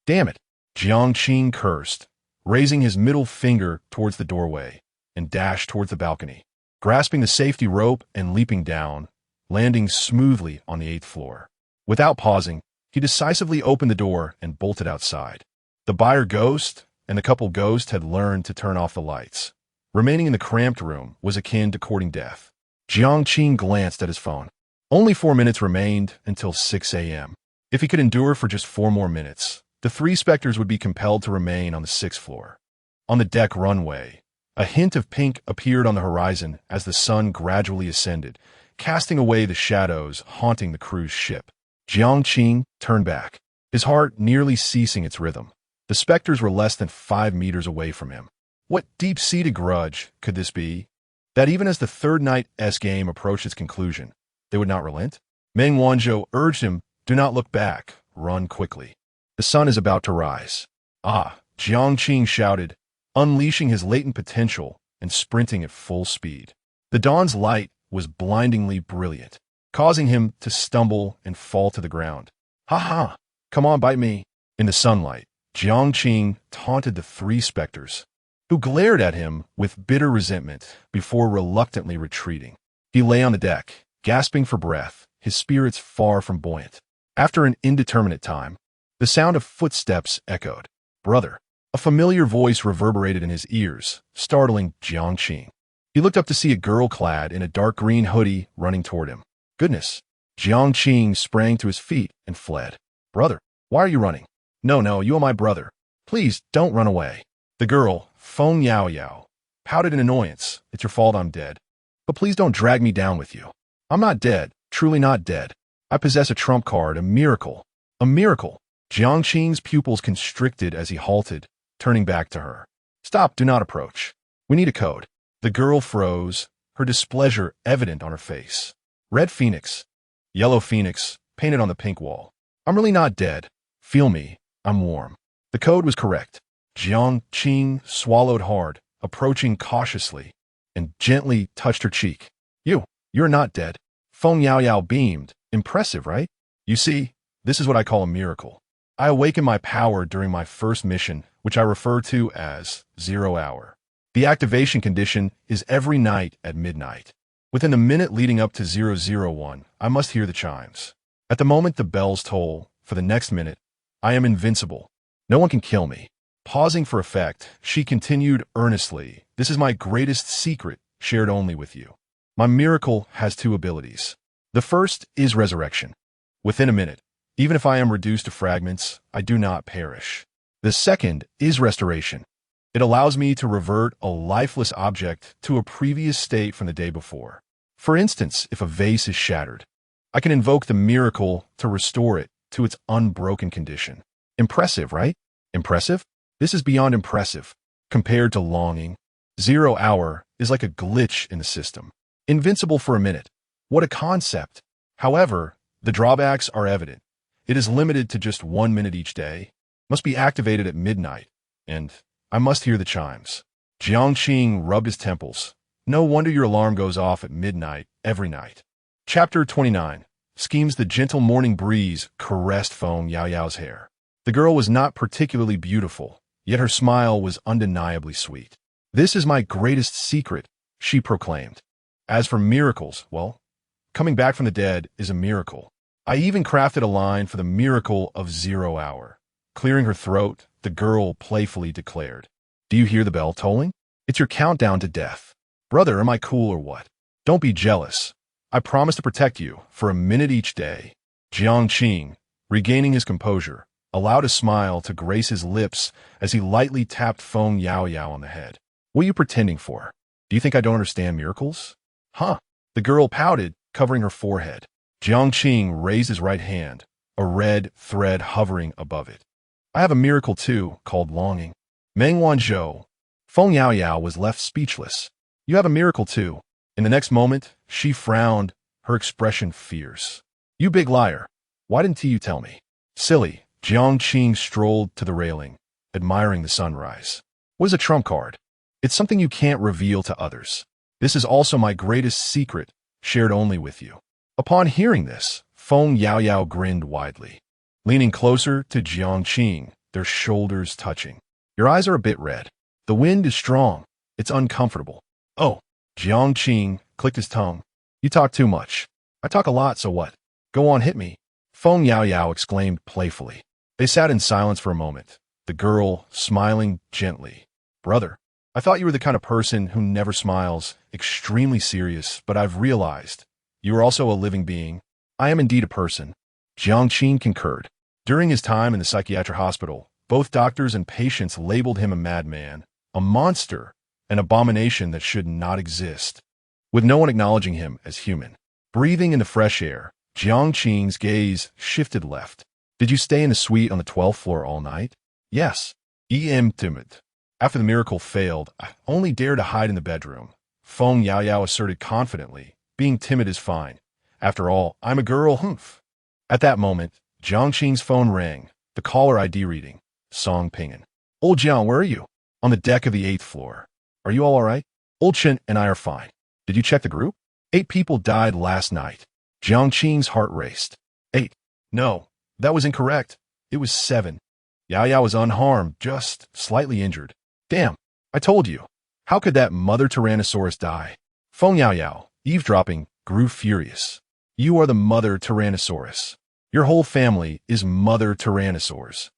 Damn it! Jiang Qing cursed, raising his middle finger towards the doorway, and dashed towards the balcony, grasping the safety rope and leaping down, landing smoothly on the 8th floor. Without pausing, he decisively opened the door and bolted outside. The buyer ghost and the couple ghost had learned to turn off the lights. Remaining in the cramped room was akin to courting death. Jiang Qing glanced at his phone. Only 4 minutes remained until 6 a.m. If he could endure for just 4 more minutes, the three specters would be compelled to remain on the 6th floor. On the deck runway, a hint of pink appeared on the horizon as the sun gradually ascended, casting away the shadows haunting the cruise ship. Jiang Qing turned back, his heart nearly ceasing its rhythm. The specters were less than 5 meters away from him. What deep-seated grudge could this be? That even as the third night's game approached its conclusion, they would not relent? Meng Wanzhou urged him, do not look back, run quickly. The sun is about to rise. Ah, Jiang Qing shouted, unleashing his latent potential and sprinting at full speed. The dawn's light was blindingly brilliant, causing him to stumble and fall to the ground. Ha ha! Come on, bite me! In the sunlight, Jiang Qing taunted the three specters, who glared at him with bitter resentment before reluctantly retreating. He lay on the deck, gasping for breath, his spirits far from buoyant. After an indeterminate time, the sound of footsteps echoed. Brother! A familiar voice reverberated in his ears, startling Jiang Qing. He looked up to see a girl clad in a dark green hoodie running toward him. Goodness! Jiang Qing sprang to his feet and fled. Brother, why are you running? No, you are my brother. Please, don't run away. The girl, Feng Yao Yao, pouted in annoyance. It's your fault I'm dead. But please don't drag me down with you. I'm not dead, truly not dead. I possess a trump card, a miracle. A miracle! Jiang Qing's pupils constricted as he halted, turning back to her. Stop, do not approach. We need a code. The girl froze, her displeasure evident on her face. Red phoenix. Yellow phoenix, painted on the pink wall. I'm really not dead. Feel me, I'm warm. The code was correct. Jiang Qing swallowed hard, approaching cautiously, and gently touched her cheek. You're not dead. Feng Yao Yao beamed. Impressive, right? You see, this is what I call a miracle. I awakened my power during my first mission, which I refer to as 0 hour. The activation condition is every night at midnight. Within the minute leading up to 001, I must hear the chimes. At the moment the bells toll, for the next minute, I am invincible. No one can kill me. Pausing for effect, she continued earnestly, this is my greatest secret, shared only with you. My miracle has 2 abilities. The first is resurrection. Within a minute, even if I am reduced to fragments, I do not perish. The second is restoration. It allows me to revert a lifeless object to a previous state from the day before. For instance, if a vase is shattered, I can invoke the miracle to restore it to its unbroken condition. Impressive, right? Impressive? This is beyond impressive. Compared to longing, 0 hour is like a glitch in the system. Invincible for a minute. What a concept. However, the drawbacks are evident. It is limited to just 1 minute each day, must be activated at midnight, and I must hear the chimes. Jiang Qing rubbed his temples. No wonder your alarm goes off at midnight every night. Chapter 29. Schemes. The gentle morning breeze caressed Feng Yao Yao's hair. The girl was not particularly beautiful, yet her smile was undeniably sweet. This is my greatest secret, she proclaimed. As for miracles, well, coming back from the dead is a miracle. I even crafted a line for the miracle of 0 hour. Clearing her throat, the girl playfully declared, do you hear the bell tolling? It's your countdown to death. Brother, am I cool or what? Don't be jealous. I promise to protect you for a minute each day. Jiang, regaining his composure, allowed a smile to grace his lips as he lightly tapped Feng Yaoyao on the head. What are you pretending for? Do you think I don't understand miracles? Huh? The girl pouted, covering her forehead. Jiang raised his right hand, a red thread hovering above it. I have a miracle too, called longing. Meng Wanzhou. Feng Yaoyao was left speechless. You have a miracle too. In the next moment, she frowned, her expression fierce. You big liar. Why didn't you tell me? Silly. Jiang strolled to the railing, admiring the sunrise. What is a trump card? It's something you can't reveal to others. This is also my greatest secret, shared only with you. Upon hearing this, Feng Yaoyao grinned widely, leaning closer to Jiang, their shoulders touching. Your eyes are a bit red. The wind is strong. It's uncomfortable. Oh, Jiang clicked his tongue. You talk too much. I talk a lot, so what? Go on, hit me. Feng Yaoyao exclaimed playfully. They sat in silence for a moment, the girl smiling gently. Brother, I thought you were the kind of person who never smiles, extremely serious, but I've realized you are also a living being. I am indeed a person. Jiang concurred. During his time in the psychiatric hospital, both doctors and patients labeled him a madman, a monster, an abomination that should not exist, with no one acknowledging him as human. Breathing in the fresh air, Jiang's gaze shifted left. Did you stay in the suite on the 12th floor all night? Yes. Timid. After the miracle failed, I only dare to hide in the bedroom. Feng Yaoyao asserted confidently. Being timid is fine. After all, I'm a girl, humph. At that moment, Jiang's phone rang, the caller ID reading. Song Pingin. Old Jiang, where are you? On the deck of the 8th floor. Are you all right? Old Chen and I are fine. Did you check the group? 8 people died last night. Jiang's heart raced. 8. No, that was incorrect. It was 7. Yaoyao was unharmed, just slightly injured. Damn, I told you. How could that mother Tyrannosaurus die? Feng Yaoyao, eavesdropping, grew furious. You are the mother Tyrannosaurus. Your whole family is mother Tyrannosaurs.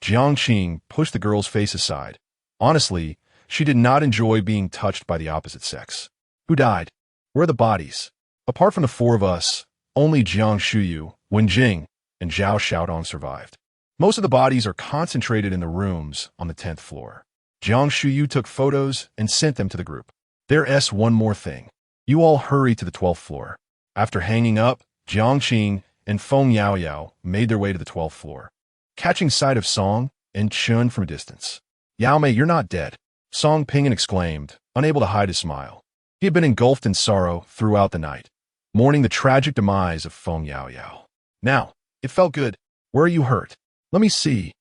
Jiang pushed the girl's face aside. Honestly, she did not enjoy being touched by the opposite sex. Who died? Where are the bodies? Apart from the 4 of us, only Jiang Shuyu, Wenjing, and Zhao Xiaodong survived. Most of the bodies are concentrated in the rooms on the 10th floor. Jiang Shuyu took photos and sent them to the group. There's one more thing. You all hurry to the 12th floor. After hanging up, Jiang and Feng Yaoyao made their way to the 12th floor, catching sight of Song and Chun from a distance. Yao Mei, you're not dead. Song Pingin exclaimed, unable to hide his smile. He had been engulfed in sorrow throughout the night, mourning the tragic demise of Feng Yaoyao. Now, it felt good. Where are you hurt? Let me see.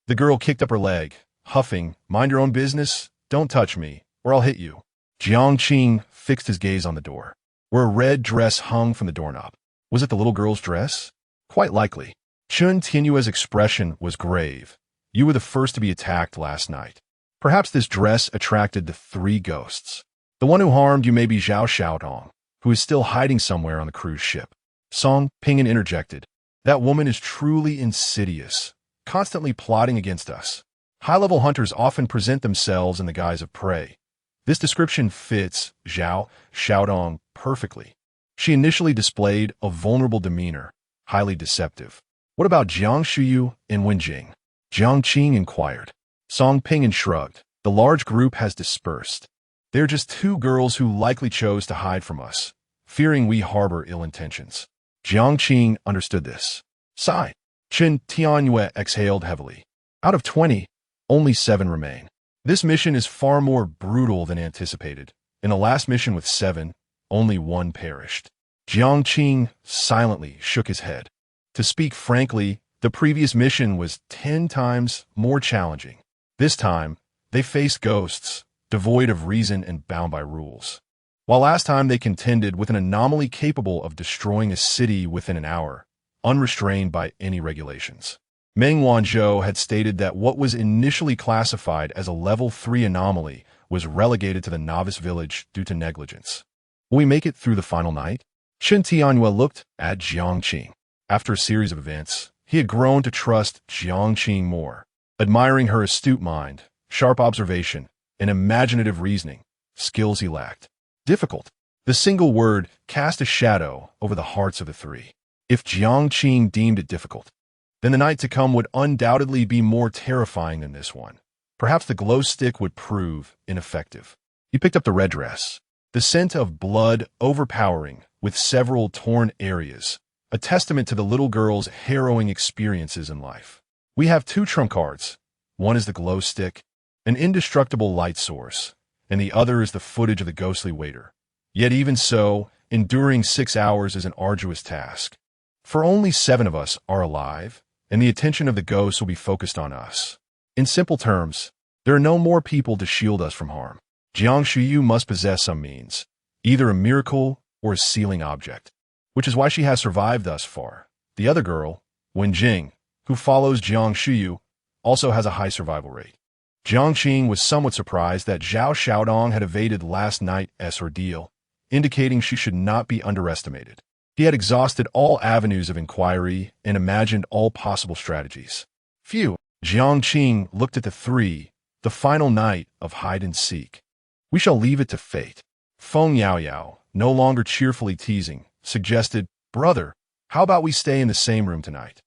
The girl kicked up her leg, huffing, mind your own business, don't touch me, or I'll hit you. Jiang fixed his gaze on the door, where a red dress hung from the doorknob. Was it the little girl's dress? Quite likely. Chun Tianyue's expression was grave. You were the first to be attacked last night. Perhaps this dress attracted the 3 ghosts. The one who harmed you may be Zhao Xiaodong, who is still hiding somewhere on the cruise ship. Song Pingin interjected. That woman is truly insidious, constantly plotting against us. High-level hunters often present themselves in the guise of prey. This description fits Zhao Xiaodong perfectly. She initially displayed a vulnerable demeanor, highly deceptive. What about Jiang Shuyu and Wenjing? Jiang inquired. Song Pingin shrugged. The large group has dispersed. They are just 2 girls who likely chose to hide from us, fearing we harbor ill intentions. Jiang understood this. Sigh. Chun Tianyue exhaled heavily. Out of 20, only 7 remain. This mission is far more brutal than anticipated. In the last mission with 7, only 1 perished. Jiang silently shook his head. To speak frankly, the previous mission was 10 times more challenging. This time, they faced ghosts, devoid of reason and bound by rules. While last time they contended with an anomaly capable of destroying a city within an hour, unrestrained by any regulations. Meng Wanzhou had stated that what was initially classified as a level 3 anomaly was relegated to the novice village due to negligence. Will we make it through the final night? Chun Tianyue looked at Jiang. After a series of events, he had grown to trust Jiang more, admiring her astute mind, sharp observation, and imaginative reasoning, skills he lacked. Difficult. The single word cast a shadow over the hearts of the three. If Jiang deemed it difficult, then the night to come would undoubtedly be more terrifying than this one. Perhaps the glow stick would prove ineffective. He picked up the red dress, the scent of blood overpowering with several torn areas, a testament to the little girl's harrowing experiences in life. We have two trump cards. One is the glow stick, an indestructible light source, and the other is the footage of the ghostly waiter. Yet even so, enduring 6 hours is an arduous task. For only 7 of us are alive, and the attention of the ghosts will be focused on us. In simple terms, there are no more people to shield us from harm. Jiang must possess some means, either a miracle or a sealing object, which is why she has survived thus far. The other girl, Jing, who follows Jiang, also has a high survival rate. Jiang was somewhat surprised that Zhao Xiaodong had evaded last night's ordeal, indicating she should not be underestimated. He had exhausted all avenues of inquiry and imagined all possible strategies. Phew! Jiang looked at the three, the final night of hide-and-seek. We shall leave it to fate. Feng Yaoyao, no longer cheerfully teasing, suggested, "Brother, how about we stay in the same room tonight?"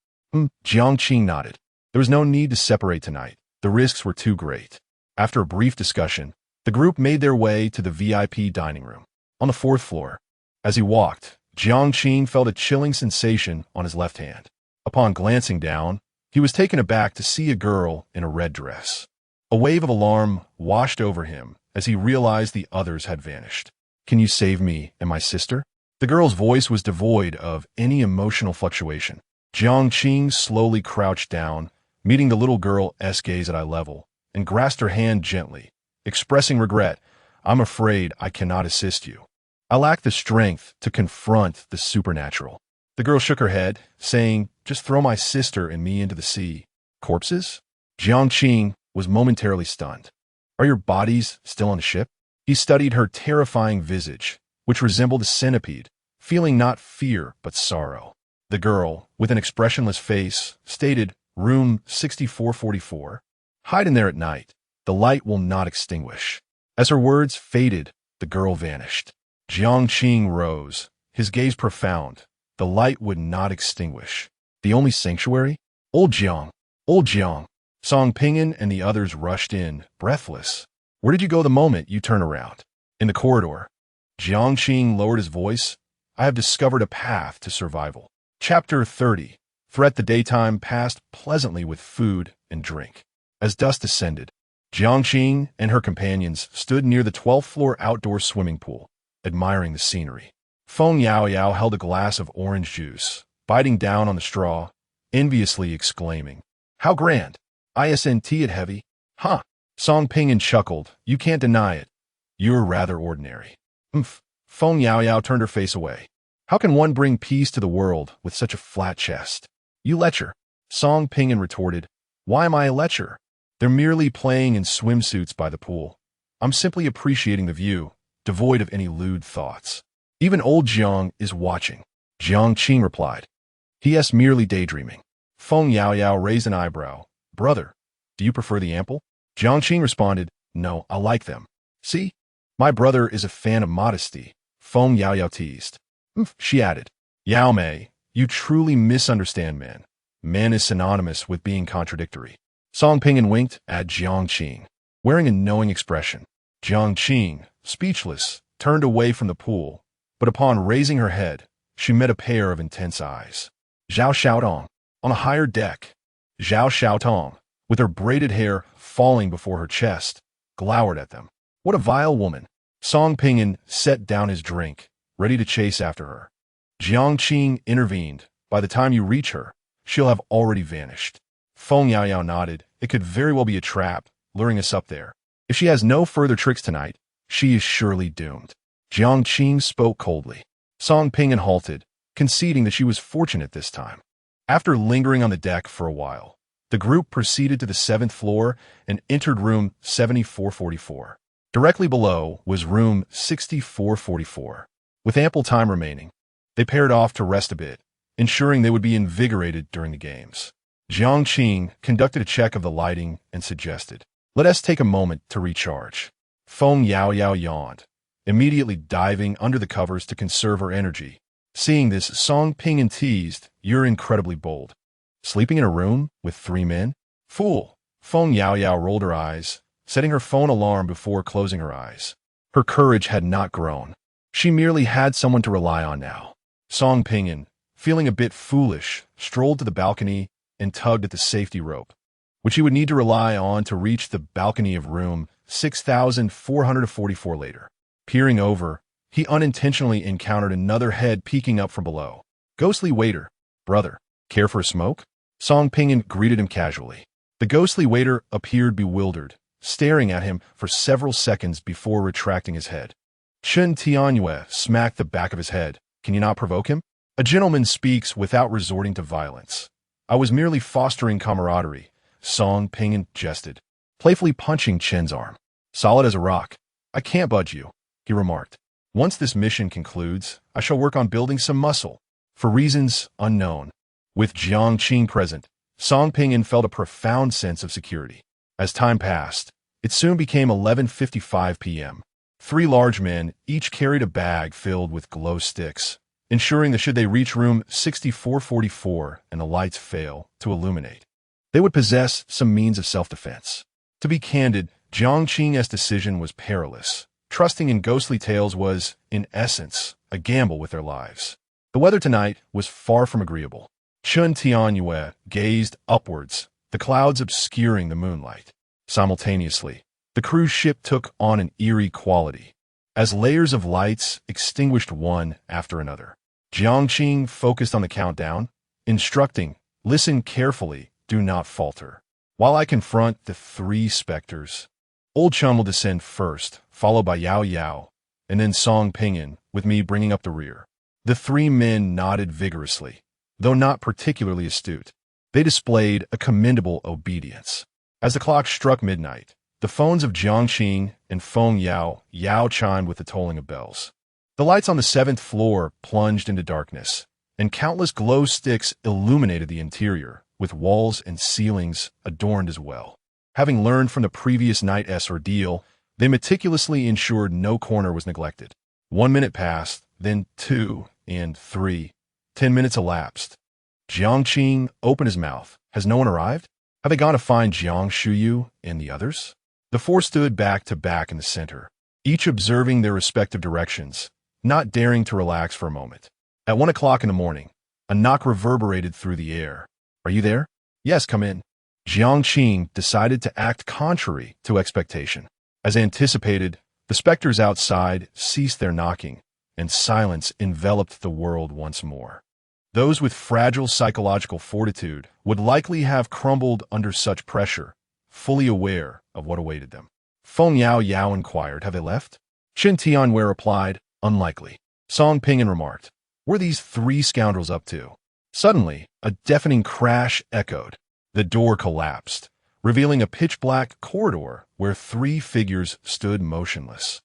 Jiang nodded. There was no need to separate tonight. The risks were too great. After a brief discussion, the group made their way to the VIP dining room on the 4th floor. As he walked, Jiang felt a chilling sensation on his left hand. Upon glancing down, he was taken aback to see a girl in a red dress. A wave of alarm washed over him as he realized the others had vanished. "Can you save me and my sister?" The girl's voice was devoid of any emotional fluctuation. Jiang slowly crouched down, meeting the little girl's gaze at eye level, and grasped her hand gently, expressing regret. "I'm afraid I cannot assist you. I lack the strength to confront the supernatural." The girl shook her head, saying, "Just throw my sister and me into the sea." "Corpses?" Jiang was momentarily stunned. "Are your bodies still on the ship?" He studied her terrifying visage, which resembled a centipede, feeling not fear but sorrow. The girl, with an expressionless face, stated, "Room 6444. Hide in there at night. The light will not extinguish." As her words faded, the girl vanished. Jiang rose, his gaze profound. The light would not extinguish. The only sanctuary? Old Jiang! Old Jiang! Song Pingan and the others rushed in, breathless. "Where did you go the moment you turn around?" "In the corridor." Jiang lowered his voice. "I have discovered a path to survival." Chapter 30. Threat. The daytime passed pleasantly with food and drink. As dusk descended, Jiang and her companions stood near the 12th floor outdoor swimming pool, admiring the scenery. Feng Yaoyao held a glass of orange juice, biting down on the straw, enviously exclaiming, "How grand! Isn't it heavy?" "Huh!" Song Pingan chuckled. "You can't deny it. You're rather ordinary." Feng Yaoyao turned her face away. "How can one bring peace to the world with such a flat chest?" "You lecher." Song Pingan retorted. "Why am I a lecher? They're merely playing in swimsuits by the pool. I'm simply appreciating the view, devoid of any lewd thoughts." "Even old Jiang is watching," Jiang replied. "He is merely daydreaming." Feng Yaoyao raised an eyebrow. "Brother, do you prefer the ample?" Jiang responded, "No, I like them." "See? My brother is a fan of modesty," Feng Yaoyao teased. She added, "Yao Mei, you truly misunderstand man. Man is synonymous with being contradictory." Song Pingan winked at Jiang, wearing a knowing expression. Jiang, speechless, turned away from the pool, but upon raising her head, she met a pair of intense eyes. Zhao Xiaodong, on a higher deck. Zhao Xiaodong, with her braided hair falling before her chest, glowered at them. "What a vile woman!" Song Pingan set down his drink, ready to chase after her. Jiang intervened. "By the time you reach her, she'll have already vanished." Feng Yaoyao nodded. "It could very well be a trap, luring us up there. If she has no further tricks tonight, she is surely doomed." Jiang spoke coldly. Song Pingan halted, conceding that she was fortunate this time. After lingering on the deck for a while, the group proceeded to the 7th floor and entered room 7444. Directly below was room 6444. With ample time remaining, they paired off to rest a bit, ensuring they would be invigorated during the games. Jiang conducted a check of the lighting and suggested, "Let us take a moment to recharge." Feng Yaoyao yawned. immediately diving under the covers to conserve her energy. Seeing this, Song Ping teased, "You're incredibly bold. Sleeping in a room with 3 men? Fool." Feng Yao rolled her eyes, setting her phone alarm before closing her eyes. Her courage had not grown. She merely had someone to rely on now. Song Ping, feeling a bit foolish, strolled to the balcony and tugged at the safety rope, which he would need to rely on to reach the balcony of room 6444 later. Peering over, he unintentionally encountered another head peeking up from below. Ghostly waiter. "Brother, care for a smoke?" Song Ping greeted him casually. The ghostly waiter appeared bewildered, staring at him for several seconds before retracting his head. Chen Tianyue smacked the back of his head. "Can you not provoke him? A gentleman speaks without resorting to violence." "I was merely fostering camaraderie," Song Ping jested, playfully punching Chen's arm. "Solid as a rock. I can't budge you," he remarked. "Once this mission concludes, I shall work on building some muscle." For reasons unknown, with Jiang present, Song Ping felt a profound sense of security. As time passed, it soon became 11:55 p.m. 3 large men each carried a bag filled with glow sticks, ensuring that should they reach room 6444 and the lights fail to illuminate, they would possess some means of self-defense. To be candid, Jiang's decision was perilous. Trusting in ghostly tales was, in essence, a gamble with their lives. The weather tonight was far from agreeable. Chen Tianyue gazed upwards, the clouds obscuring the moonlight. Simultaneously, the cruise ship took on an eerie quality, as layers of lights extinguished one after another. Jiang focused on the countdown, instructing, "Listen carefully, do not falter. While I confront the 3 specters, Old Chum will descend first, followed by Yao, and then Song Ping, with me bringing up the rear." The 3 men nodded vigorously, though not particularly astute. They displayed a commendable obedience. As the clock struck midnight, the phones of Jiang and Feng Yao chimed with the tolling of bells. The lights on the 7th floor plunged into darkness, and countless glow sticks illuminated the interior, with walls and ceilings adorned as well. Having learned from the previous night's ordeal, they meticulously ensured no corner was neglected. 1 minute passed, then 2 and 3. 10 minutes elapsed. Jiang opened his mouth. "Has no one arrived? Have they gone to find Jiang Shuyu and the others?" The 4 stood back to back in the center, each observing their respective directions, not daring to relax for a moment. At 1 o'clock in the morning, a knock reverberated through the air. "Are you there?" "Yes, come in." Jiang decided to act contrary to expectation. As anticipated, the specters outside ceased their knocking, and silence enveloped the world once more. Those with fragile psychological fortitude would likely have crumbled under such pressure, fully aware of what awaited them. Feng Yao inquired, "Have they left?" Chen Tianwei replied, "Unlikely." Song Ping remarked, "What are these 3 scoundrels up to?" Suddenly, a deafening crash echoed. The door collapsed, revealing a pitch-black corridor where 3 figures stood motionless,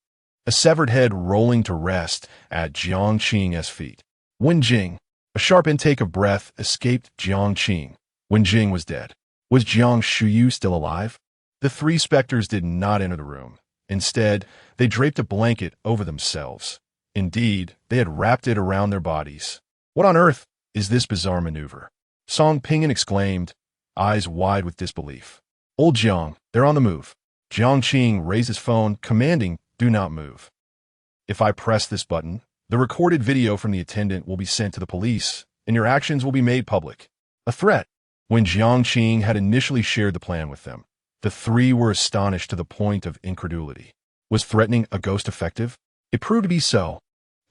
a severed head rolling to rest at Jiang's feet. Wenjing. A sharp intake of breath escaped Jiang. Wenjing was dead. Was Jiang Shuyu still alive? The 3 specters did not enter the room. Instead, they draped a blanket over themselves. Indeed, they had wrapped it around their bodies. "What on earth is this bizarre maneuver?" Song Ping exclaimed, eyes wide with disbelief. "Old Jiang, they're on the move." Jiang raised his phone, commanding, "Do not move. If I press this button, the recorded video from the attendant will be sent to the police, and your actions will be made public." A threat. When Jiang had initially shared the plan with them, the 3 were astonished to the point of incredulity. Was threatening a ghost effective? It proved to be so.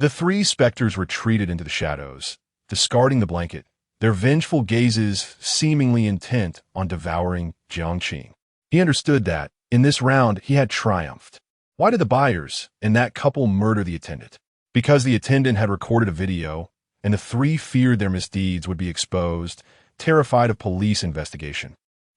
The 3 specters retreated into the shadows, discarding the blanket, their vengeful gazes seemingly intent on devouring Jiang. He understood that, in this round, he had triumphed. Why did the buyers and that couple murder the attendant? Because the attendant had recorded a video, and the 3 feared their misdeeds would be exposed, terrified of police investigation.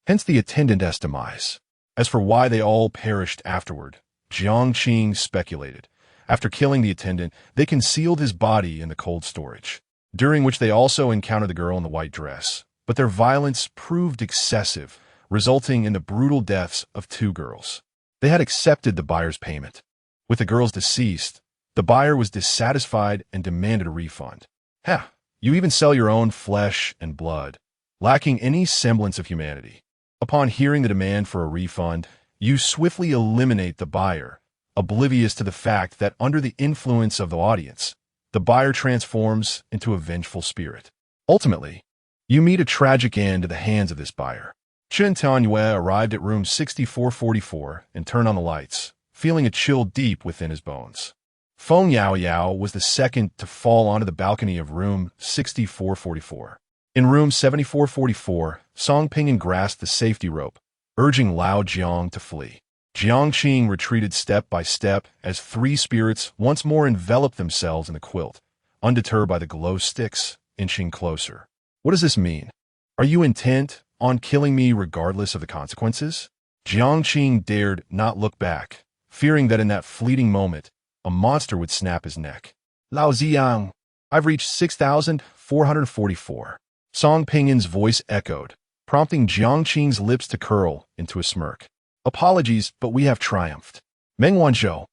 Hence the attendant's demise. As for why they all perished afterward, Jiang speculated. After killing the attendant, they concealed his body in the cold storage, during which they also encountered the girl in the white dress. But their violence proved excessive, resulting in the brutal deaths of 2 girls. They had accepted the buyer's payment. With the girls deceased, The buyer was dissatisfied and demanded a refund. Heh, you even sell your own flesh and blood, lacking any semblance of humanity. Upon hearing the demand for a refund, you swiftly eliminate the buyer, oblivious to the fact that under the influence of the audience, the buyer transforms into a vengeful spirit. Ultimately, you meet a tragic end at the hands of this buyer. Chen Tianyue arrived at room 6444 and turned on the lights, feeling a chill deep within his bones. Feng Yao was the second to fall onto the balcony of room 6444. In room 7444, Song Ping'an grasped the safety rope, urging Lao Jiang to flee. Jiang Qing retreated step by step as three spirits once more enveloped themselves in the quilt, undeterred by the glow sticks, inching closer. What does this mean? Are you intent on killing me regardless of the consequences? Jiang Qing dared not look back, fearing that in that fleeting moment, a monster would snap his neck. Lao Jiang, I've reached 6,444. Song Ping'an's voice echoed, prompting Jiang Qing's lips to curl into a smirk. Apologies, but we have triumphed. Meng Wanzhou.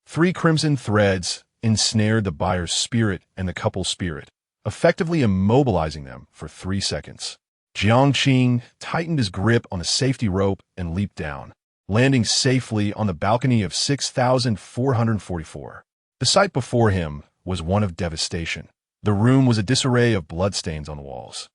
3 crimson threads ensnared the buyer's spirit and the couple's spirit, effectively immobilizing them for 3 seconds. Jiang Qing tightened his grip on the safety rope and leaped down, landing safely on the balcony of 6,444. The sight before him was one of devastation. The room was a disarray of bloodstains on the walls.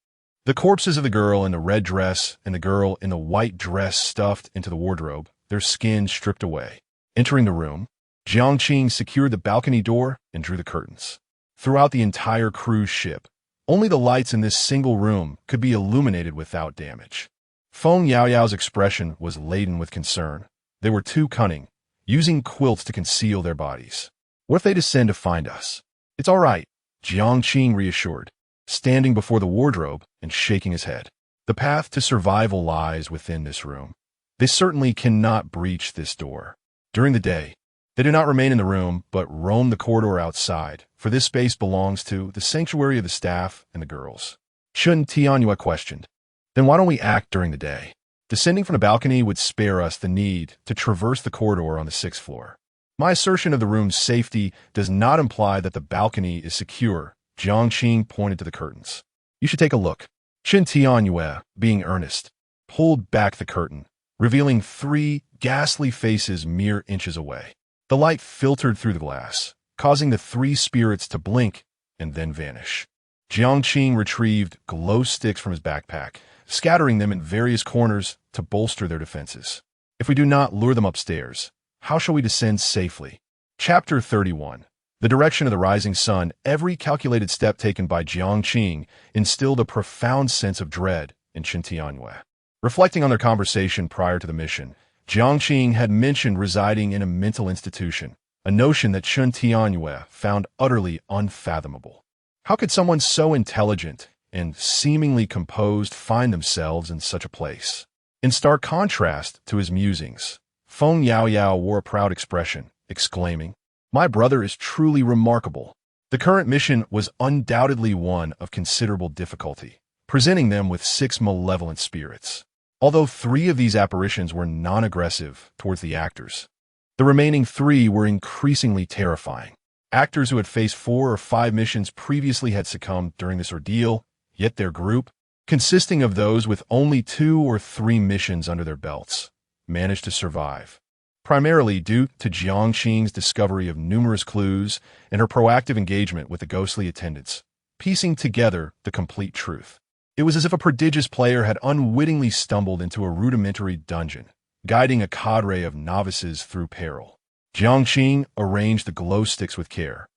The corpses of the girl in the red dress and the girl in the white dress stuffed into the wardrobe, their skin stripped away. Entering the room, Jiang Qing secured the balcony door and drew the curtains. Throughout the entire cruise ship, only the lights in this single room could be illuminated without damage. Feng Yaoyao's expression was laden with concern. They were too cunning, using quilts to conceal their bodies. What if they descend to find us? It's all right, Jiang Qing reassured, standing before the wardrobe and shaking his head. The path to survival lies within this room. They certainly cannot breach this door. During the day, they do not remain in the room, but roam the corridor outside, for this space belongs to the sanctuary of the staff and the girls. Chen Tianyue questioned. Then why don't we act during the day? Descending from the balcony would spare us the need to traverse the corridor on the 6th floor. My assertion of the room's safety does not imply that the balcony is secure. Jiang Qing pointed to the curtains. You should take a look. Chen Tianyue, being earnest, pulled back the curtain, revealing 3 ghastly faces mere inches away. The light filtered through the glass, causing the 3 spirits to blink and then vanish. Jiang Qing retrieved glow sticks from his backpack, scattering them in various corners to bolster their defenses. If we do not lure them upstairs, how shall we descend safely? Chapter 31. The direction of the rising sun. Every calculated step taken by Jiang Qing instilled a profound sense of dread in Chen Tianyue. Reflecting on their conversation prior to the mission, Jiang Qing had mentioned residing in a mental institution, a notion that Chen Tianyue found utterly unfathomable. How could someone so intelligent and seemingly composed find themselves in such a place? In stark contrast to his musings, Feng Yaoyao wore a proud expression, exclaiming, "My brother is truly remarkable." The current mission was undoubtedly one of considerable difficulty, presenting them with 6 malevolent spirits. Although 3 of these apparitions were non-aggressive towards the actors, the remaining 3 were increasingly terrifying. Actors who had faced 4 or 5 missions previously had succumbed during this ordeal, yet their group, consisting of those with only 2 or 3 missions under their belts, managed to survive, primarily due to Jiang Qing's discovery of numerous clues and her proactive engagement with the ghostly attendants, piecing together the complete truth. It was as if a prodigious player had unwittingly stumbled into a rudimentary dungeon, guiding a cadre of novices through peril. Jiang Qing arranged the glow sticks with care.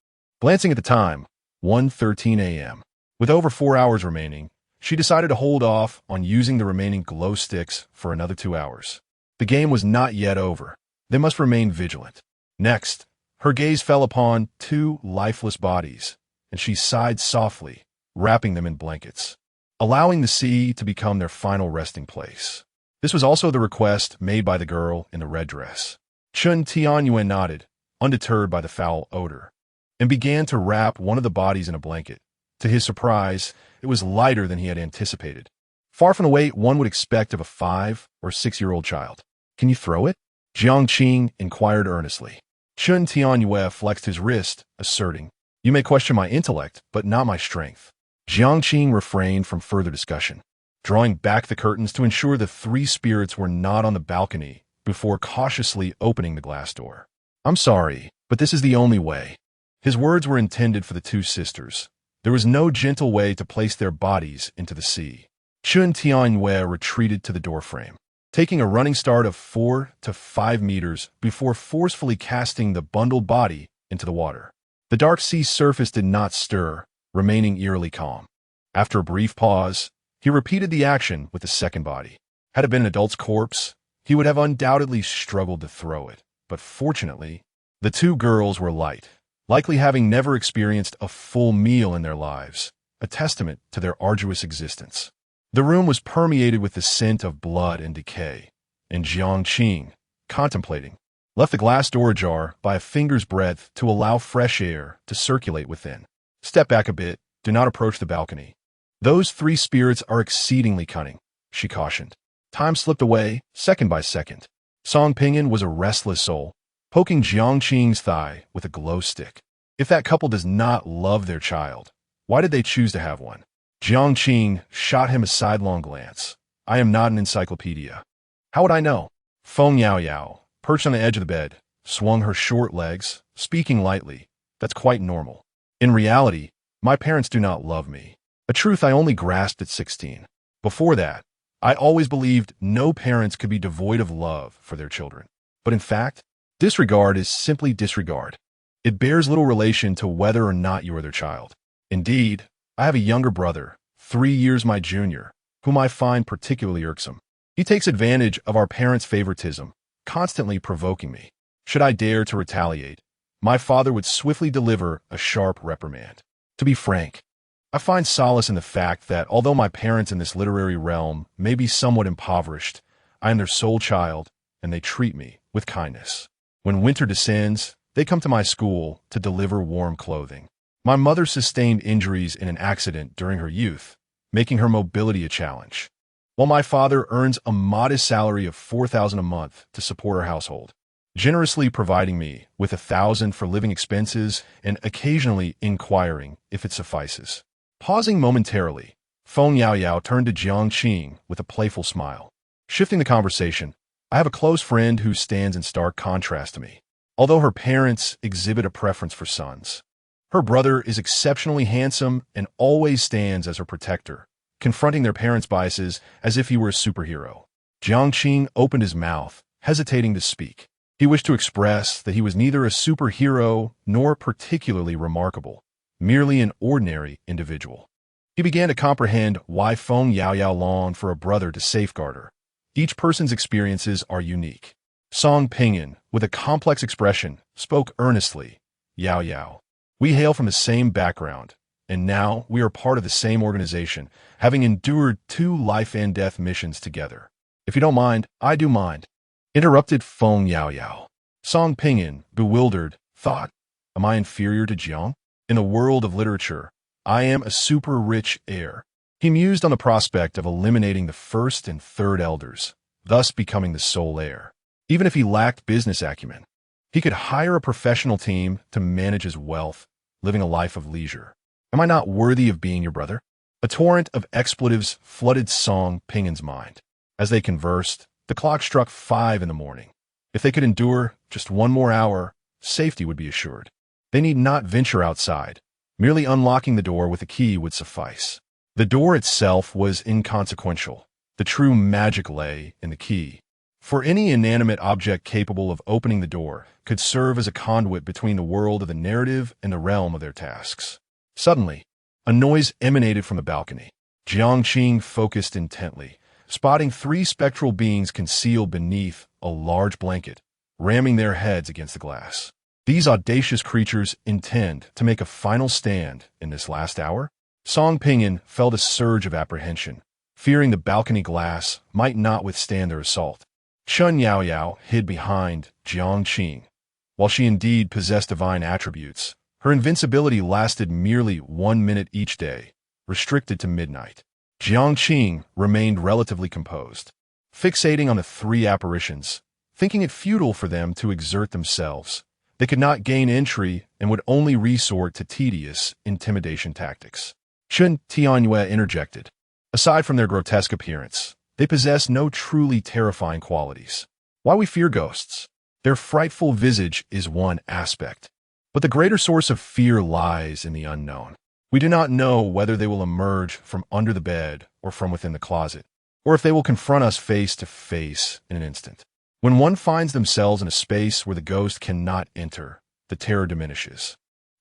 Glancing at the time, 1:13 a.m. With over 4 hours remaining, she decided to hold off on using the remaining glow sticks for another 2 hours. The game was not yet over. They must remain vigilant. Next, her gaze fell upon 2 lifeless bodies, and she sighed softly, wrapping them in blankets, allowing the sea to become their final resting place. This was also the request made by the girl in the red dress. Chen Tianyue nodded, undeterred by the foul odor, and began to wrap one of the bodies in a blanket. To his surprise, it was lighter than he had anticipated, far from the weight one would expect of a 5- or 6-year-old child. "Can you throw it?" Jiang Qing inquired earnestly. Chun Tianyue flexed his wrist, asserting, "You may question my intellect, but not my strength." Jiang Qing refrained from further discussion, drawing back the curtains to ensure the three spirits were not on the balcony before cautiously opening the glass door. "I'm sorry, but this is the only way." His words were intended for the two sisters. There was no gentle way to place their bodies into the sea. Chun Tianyue retreated to the doorframe, taking a running start of 4 to 5 meters before forcefully casting the bundled body into the water. The dark sea surface did not stir, remaining eerily calm. After a brief pause, he repeated the action with the second body. Had it been an adult's corpse, he would have undoubtedly struggled to throw it, but fortunately, the two girls were light, likely having never experienced a full meal in their lives, a testament to their arduous existence. The room was permeated with the scent of blood and decay, and Jiang Qing, contemplating, left the glass door ajar by a finger's breadth to allow fresh air to circulate within. "Step back a bit, do not approach the balcony. Those three spirits are exceedingly cunning," she cautioned. Time slipped away, second by second. Song Pinyin was a restless soul, poking Jiang Qing's thigh with a glow stick. If that couple does not love their child, why did they choose to have one? Jiang Qing shot him a sidelong glance. "I am not an encyclopedia. How would I know?" Feng Yao Yao, perched on the edge of the bed, swung her short legs, speaking lightly. "That's quite normal. In reality, my parents do not love me, a truth I only grasped at 16. Before that, I always believed no parents could be devoid of love for their children. But in fact, disregard is simply disregard. It bears little relation to whether or not you are their child. Indeed, I have a younger brother, 3 years my junior, whom I find particularly irksome. He takes advantage of our parents' favoritism, constantly provoking me. Should I dare to retaliate, my father would swiftly deliver a sharp reprimand. To be frank, I find solace in the fact that although my parents in this literary realm may be somewhat impoverished, I am their sole child, and they treat me with kindness. When winter descends, they come to my school to deliver warm clothing. My mother sustained injuries in an accident during her youth, making her mobility a challenge, while my father earns a modest salary of $4,000 a month to support our household, generously providing me with $1,000 for living expenses and occasionally inquiring if it suffices. Pausing momentarily, Feng Yao Yao turned to Jiang Qing with a playful smile. Shifting the conversation, "I have a close friend who stands in stark contrast to me. Although her parents exhibit a preference for sons, her brother is exceptionally handsome and always stands as her protector, confronting their parents' biases as if he were a superhero." Jiang Qing opened his mouth, hesitating to speak. He wished to express that he was neither a superhero nor particularly remarkable, merely an ordinary individual. He began to comprehend why Feng Yao Yao longed for a brother to safeguard her. Each person's experiences are unique. Song Pinyin, with a complex expression, spoke earnestly. "Yao Yao, we hail from the same background, and now we are part of the same organization, having endured 2 life-and-death missions together. If you don't mind, I do mind," interrupted Feng Yao Yao. Song Pinyin, bewildered, thought, "Am I inferior to Jiang? In the world of literature, I am a super-rich heir." He mused on the prospect of eliminating the first and third elders, thus becoming the sole heir. Even if he lacked business acumen, he could hire a professional team to manage his wealth, living a life of leisure. "Am I not worthy of being your brother?" A torrent of expletives flooded Song Pingin's mind. As they conversed, the clock struck 5 in the morning. If they could endure just one more hour, safety would be assured. They need not venture outside. Merely unlocking the door with a key would suffice. The door itself was inconsequential. The true magic lay in the key. For any inanimate object capable of opening the door could serve as a conduit between the world of the narrative and the realm of their tasks. Suddenly, a noise emanated from the balcony. Jiang Qing focused intently, spotting 3 spectral beings concealed beneath a large blanket, ramming their heads against the glass. These audacious creatures intend to make a final stand in this last hour? Song Pinyin felt a surge of apprehension, fearing the balcony glass might not withstand their assault. Chun Yao Yao hid behind Jiang Qing. While she indeed possessed divine attributes, her invincibility lasted merely 1 minute each day, restricted to midnight. Jiang Qing remained relatively composed, fixating on the 3 apparitions, thinking it futile for them to exert themselves, They could not gain entry and would only resort to tedious intimidation tactics. Chun Tianyue interjected. Aside from their grotesque appearance, they possess no truly terrifying qualities. Why we fear ghosts? Their frightful visage is one aspect, but the greater source of fear lies in the unknown. We do not know whether they will emerge from under the bed or from within the closet, or if they will confront us face to face in an instant. When one finds themselves in a space where the ghost cannot enter, the terror diminishes.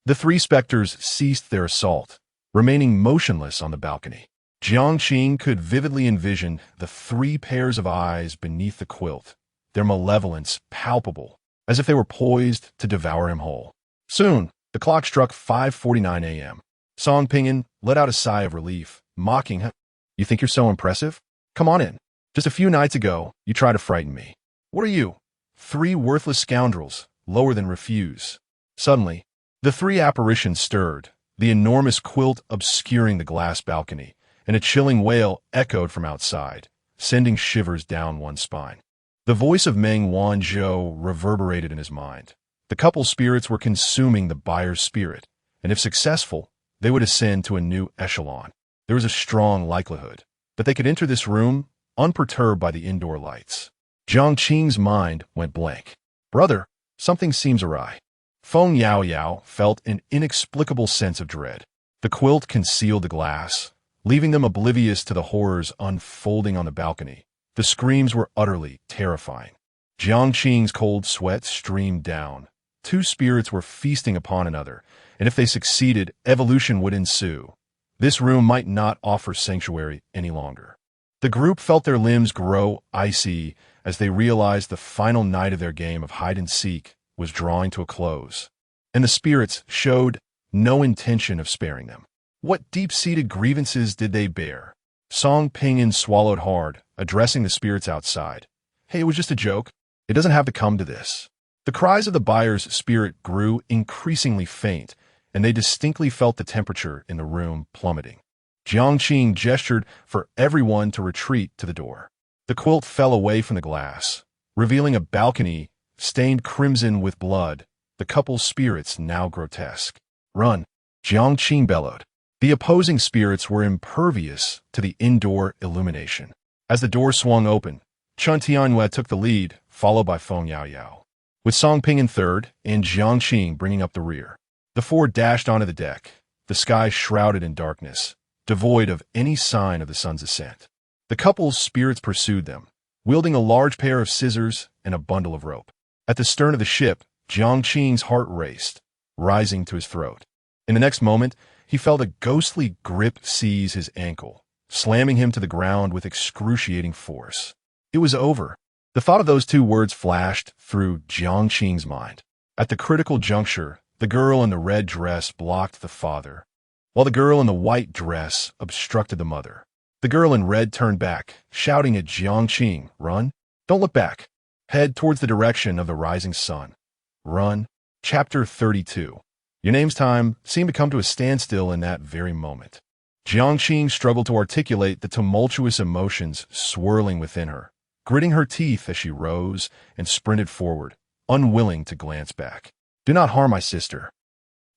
The three specters ceased their assault, remaining motionless on the balcony. Jiang could vividly envision the three pairs of eyes beneath the quilt, their malevolence palpable, as if they were poised to devour him whole. Soon, the clock struck 5:49 a.m. Song Pinyin let out a sigh of relief, mocking him. You think you're so impressive? Come on in. Just a few nights ago, you tried to frighten me. What are you? Three worthless scoundrels, lower than refuse. Suddenly, the three apparitions stirred, the enormous quilt obscuring the glass balcony, and a chilling wail echoed from outside, sending shivers down one's spine. The voice of Meng Wanzhou reverberated in his mind. The couple's spirits were consuming the buyer's spirit, and if successful, they would ascend to a new echelon. There was a strong likelihood that they could enter this room unperturbed by the indoor lights. Jiang Qing's mind went blank. Brother, something seems awry. Feng Yaoyao felt an inexplicable sense of dread. The quilt concealed the glass, leaving them oblivious to the horrors unfolding on the balcony. The screams were utterly terrifying. Jiang Qing's cold sweat streamed down. Two spirits were feasting upon another, and if they succeeded, evolution would ensue. This room might not offer sanctuary any longer. The group felt their limbs grow icy as they realized the final night of their game of hide-and-seek was drawing to a close, and the spirits showed no intention of sparing them. What deep-seated grievances did they bear? Song Pinyin swallowed hard, addressing the spirits outside. Hey, it was just a joke. It doesn't have to come to this. The cries of the buyer's spirit grew increasingly faint, and they distinctly felt the temperature in the room plummeting. Jiang Qing gestured for everyone to retreat to the door. The quilt fell away from the glass, revealing a balcony stained crimson with blood, the couple's spirits now grotesque. Run, Jiang Qing bellowed. The opposing spirits were impervious to the indoor illumination. As the door swung open, Chun Tianyue took the lead, followed by Feng Yaoyao, with Song Ping in third and Jiang Qing bringing up the rear. The four dashed onto the deck, the sky shrouded in darkness, devoid of any sign of the sun's ascent. The couple's spirits pursued them, wielding a large pair of scissors and a bundle of rope. At the stern of the ship, Jiang Qing's heart raced, rising to his throat. In the next moment, he felt a ghostly grip seize his ankle, slamming him to the ground with excruciating force. It was over. The thought of those two words flashed through Jiang Qing's mind. At the critical juncture, the girl in the red dress blocked the father, while the girl in the white dress obstructed the mother. The girl in red turned back, shouting at Jiang Qing, "Run! Don't look back! Head towards the direction of the rising sun. Run." Chapter 32. Your Name's Time seemed to come to a standstill in that very moment. Jiang Qing struggled to articulate the tumultuous emotions swirling within her, gritting her teeth as she rose and sprinted forward, unwilling to glance back. Do not harm my sister.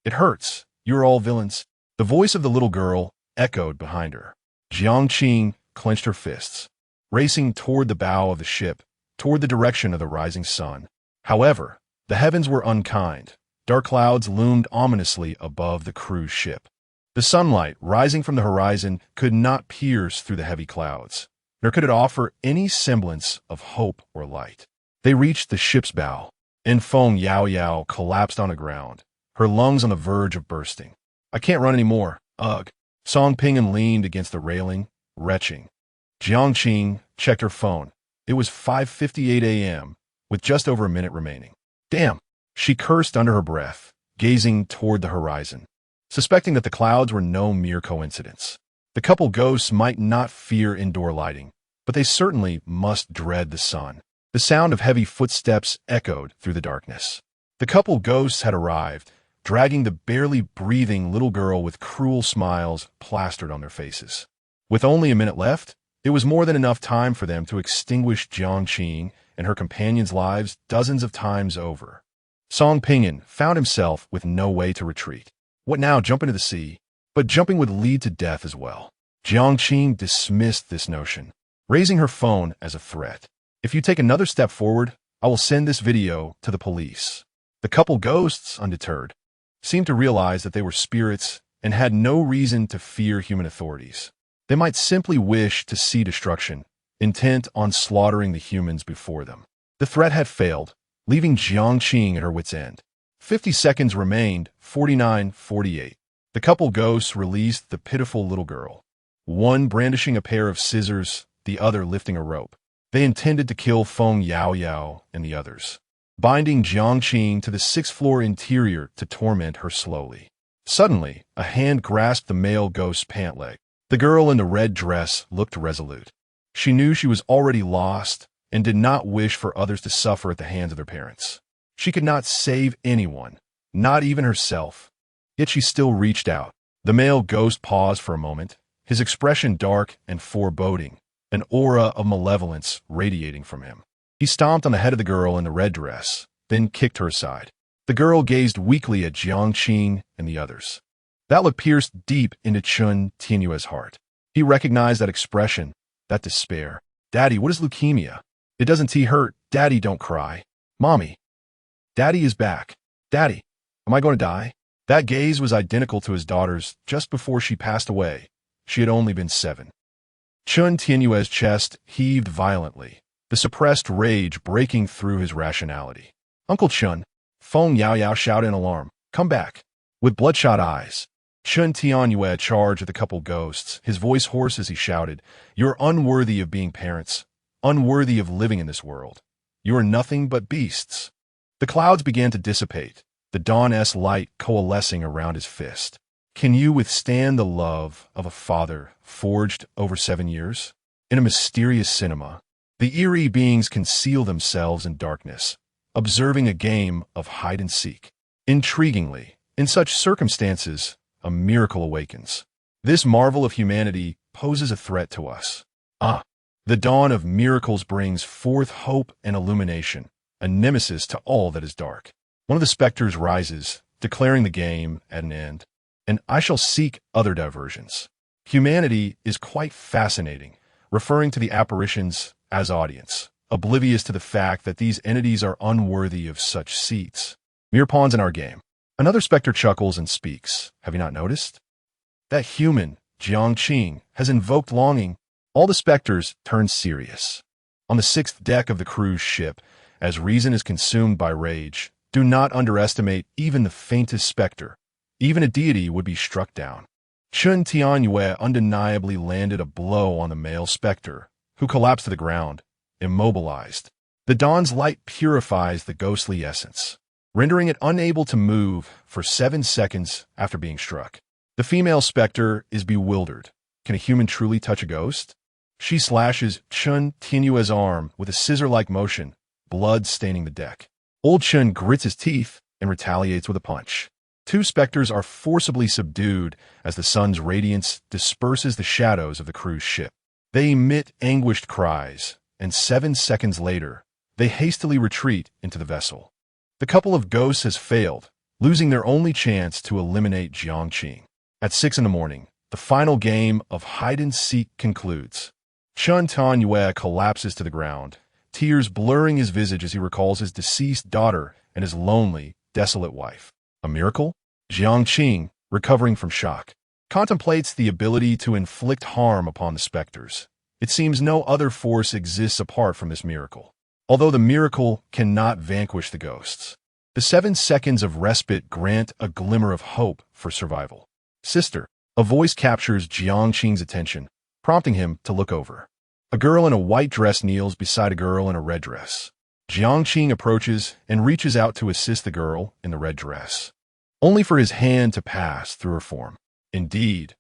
It hurts. You're all villains. The voice of the little girl echoed behind her. Jiang Qing clenched her fists, racing toward the bow of the ship, toward the direction of the rising sun. However, the heavens were unkind. Dark clouds loomed ominously above the cruise ship. The sunlight rising from the horizon could not pierce through the heavy clouds, nor could it offer any semblance of hope or light. They reached the ship's bow, and Feng Yaoyao collapsed on the ground, her lungs on the verge of bursting. I can't run anymore. Ugh. Song Pinyin leaned against the railing, retching. Jiang Qing checked her phone. It was 5:58 a.m., with just over a minute remaining. Damn, she cursed under her breath, gazing toward the horizon, suspecting that the clouds were no mere coincidence. The couple ghosts might not fear indoor lighting, but they certainly must dread the sun. The sound of heavy footsteps echoed through the darkness. The couple ghosts had arrived, dragging the barely breathing little girl with cruel smiles plastered on their faces. With only a minute left, it was more than enough time for them to extinguish Jiang Qing and her companions' lives dozens of times over. Song Pinyin found himself with no way to retreat. What now? Jump into the sea? But jumping would lead to death as well. Jiang dismissed this notion, raising her phone as a threat. If you take another step forward, I will send this video to the police. The couple ghosts, undeterred, seemed to realize that they were spirits and had no reason to fear human authorities. They might simply wish to see destruction, intent on slaughtering the humans before them. The threat had failed, leaving Jiang at her wit's end. 50 seconds remained, 49:48. The couple ghosts released the pitiful little girl, one brandishing a pair of scissors, the other lifting a rope. They intended to kill Feng Yao and the others, binding Jiang to the 6th-floor interior to torment her slowly. Suddenly, a hand grasped the male ghost's pant leg. The girl in the red dress looked resolute. She knew she was already lost and did not wish for others to suffer at the hands of their parents. She could not save anyone, not even herself. Yet she still reached out. The male ghost paused for a moment, his expression dark and foreboding, an aura of malevolence radiating from him. He stomped on the head of the girl in the red dress, then kicked her aside. The girl gazed weakly at Jiang and the others. That look pierced deep into Chun Tianyue's heart. He recognized that expression, that despair. Daddy, what is leukemia? It doesn't hurt. Daddy, don't cry. Mommy. Daddy is back. Daddy, am I going to die? That gaze was identical to his daughter's just before she passed away. She had only been 7. Chun Tianyue's chest heaved violently, the suppressed rage breaking through his rationality. Uncle Chun, Feng Yao shouted in alarm. Come back. With bloodshot eyes, Chun Tianyue charged at the couple ghosts, his voice hoarse as he shouted, You're unworthy of being parents, unworthy of living in this world. You are nothing but beasts. The clouds began to dissipate, the dawn-esque light coalescing around his fist. Can you withstand the love of a father forged over 7 years? In a mysterious cinema, the eerie beings conceal themselves in darkness, observing a game of hide-and-seek. Intriguingly, in such circumstances, a miracle awakens. This marvel of humanity poses a threat to us. The dawn of miracles brings forth hope and illumination, a nemesis to all that is dark. One of the specters rises, declaring the game at an end, and I shall seek other diversions. Humanity is quite fascinating, referring to the apparitions as audience, oblivious to the fact that these entities are unworthy of such seats. Mere pawns in our game. Another specter chuckles and speaks. Have you not noticed? That human, Jiang, has invoked longing. All the specters turn serious. On the 6th deck of the cruise ship, as reason is consumed by rage, do not underestimate even the faintest specter. Even a deity would be struck down. Chun Tianyue undeniably landed a blow on the male specter, who collapsed to the ground, immobilized. The dawn's light purifies the ghostly essence, rendering it unable to move for 7 seconds after being struck. The female specter is bewildered. Can a human truly touch a ghost? She slashes Chun Tianyue's arm with a scissor-like motion, blood staining the deck. Old Chun grits his teeth and retaliates with a punch. 2 specters are forcibly subdued as the sun's radiance disperses the shadows of the cruise ship. They emit anguished cries, and 7 seconds later, they hastily retreat into the vessel. The couple of ghosts has failed, losing their only chance to eliminate Jiang. At 6 in the morning, the final game of hide-and-seek concludes. Chun Tianyue collapses to the ground, tears blurring his visage as he recalls his deceased daughter and his lonely, desolate wife. A miracle? Jiang, recovering from shock, contemplates the ability to inflict harm upon the specters. It seems no other force exists apart from this miracle. Although the miracle cannot vanquish the ghosts, the 7 seconds of respite grant a glimmer of hope for survival. Sister, a voice captures Jiang's attention, prompting him to look over. A girl in a white dress kneels beside a girl in a red dress. Jiang approaches and reaches out to assist the girl in the red dress, only for his hand to pass through her form. Indeed,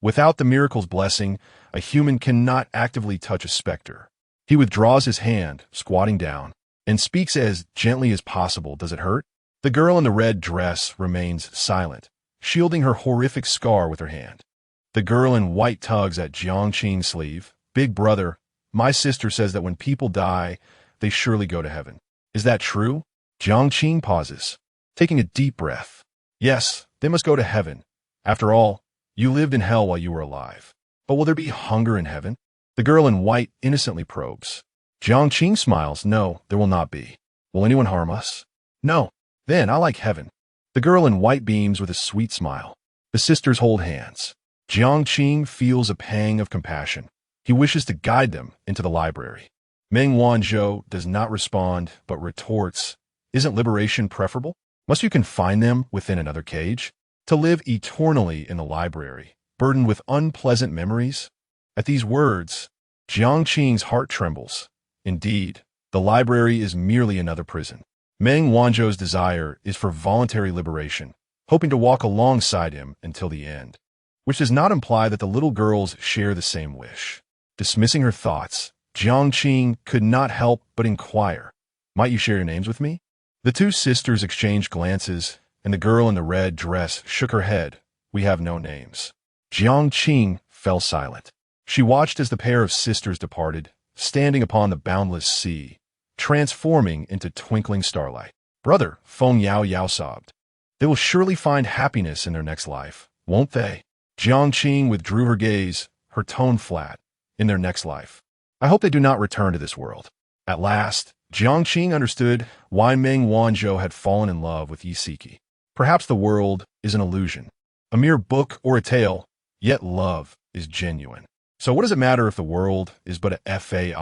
without the miracle's blessing, a human cannot actively touch a specter. He withdraws his hand, squatting down, and speaks as gently as possible. Does it hurt? The girl in the red dress remains silent, shielding her horrific scar with her hand. The girl in white tugs at Jiang's sleeve. Big brother, my sister says that when people die, they surely go to heaven. Is that true? Jiang Qing pauses, taking a deep breath. Yes, they must go to heaven. After all, you lived in hell while you were alive. But will there be hunger in heaven? The girl in white innocently probes. Jiang Qing smiles. No, there will not be. Will anyone harm us? No. Then I like heaven. The girl in white beams with a sweet smile. The sisters hold hands. Jiang Qing feels a pang of compassion. He wishes to guide them into the library. Meng Wanzhou does not respond, but retorts, isn't liberation preferable? Must you confine them within another cage? To live eternally in the library, burdened with unpleasant memories? At these words, Jiang Qing's heart trembles. Indeed, the library is merely another prison. Meng Wanzhou's desire is for voluntary liberation, hoping to walk alongside him until the end, which does not imply that the little girls share the same wish. Dismissing her thoughts, Jiang Qing could not help but inquire, "Might you share your names with me?" The two sisters exchanged glances, and the girl in the red dress shook her head. "We have no names." Jiang Qing fell silent. She watched as the pair of sisters departed, standing upon the boundless sea, transforming into twinkling starlight. "Brother," Feng Yao Yao sobbed. "They will surely find happiness in their next life, won't they?" Jiang Qing withdrew her gaze, her tone flat. "In their next life. I hope they do not return to this world." At last, Jiang Qing understood why Meng Wanzhou had fallen in love with Yi Siki. Perhaps the world is an illusion, a mere book or a tale, yet love is genuine. So what does it matter if the world is but a fade?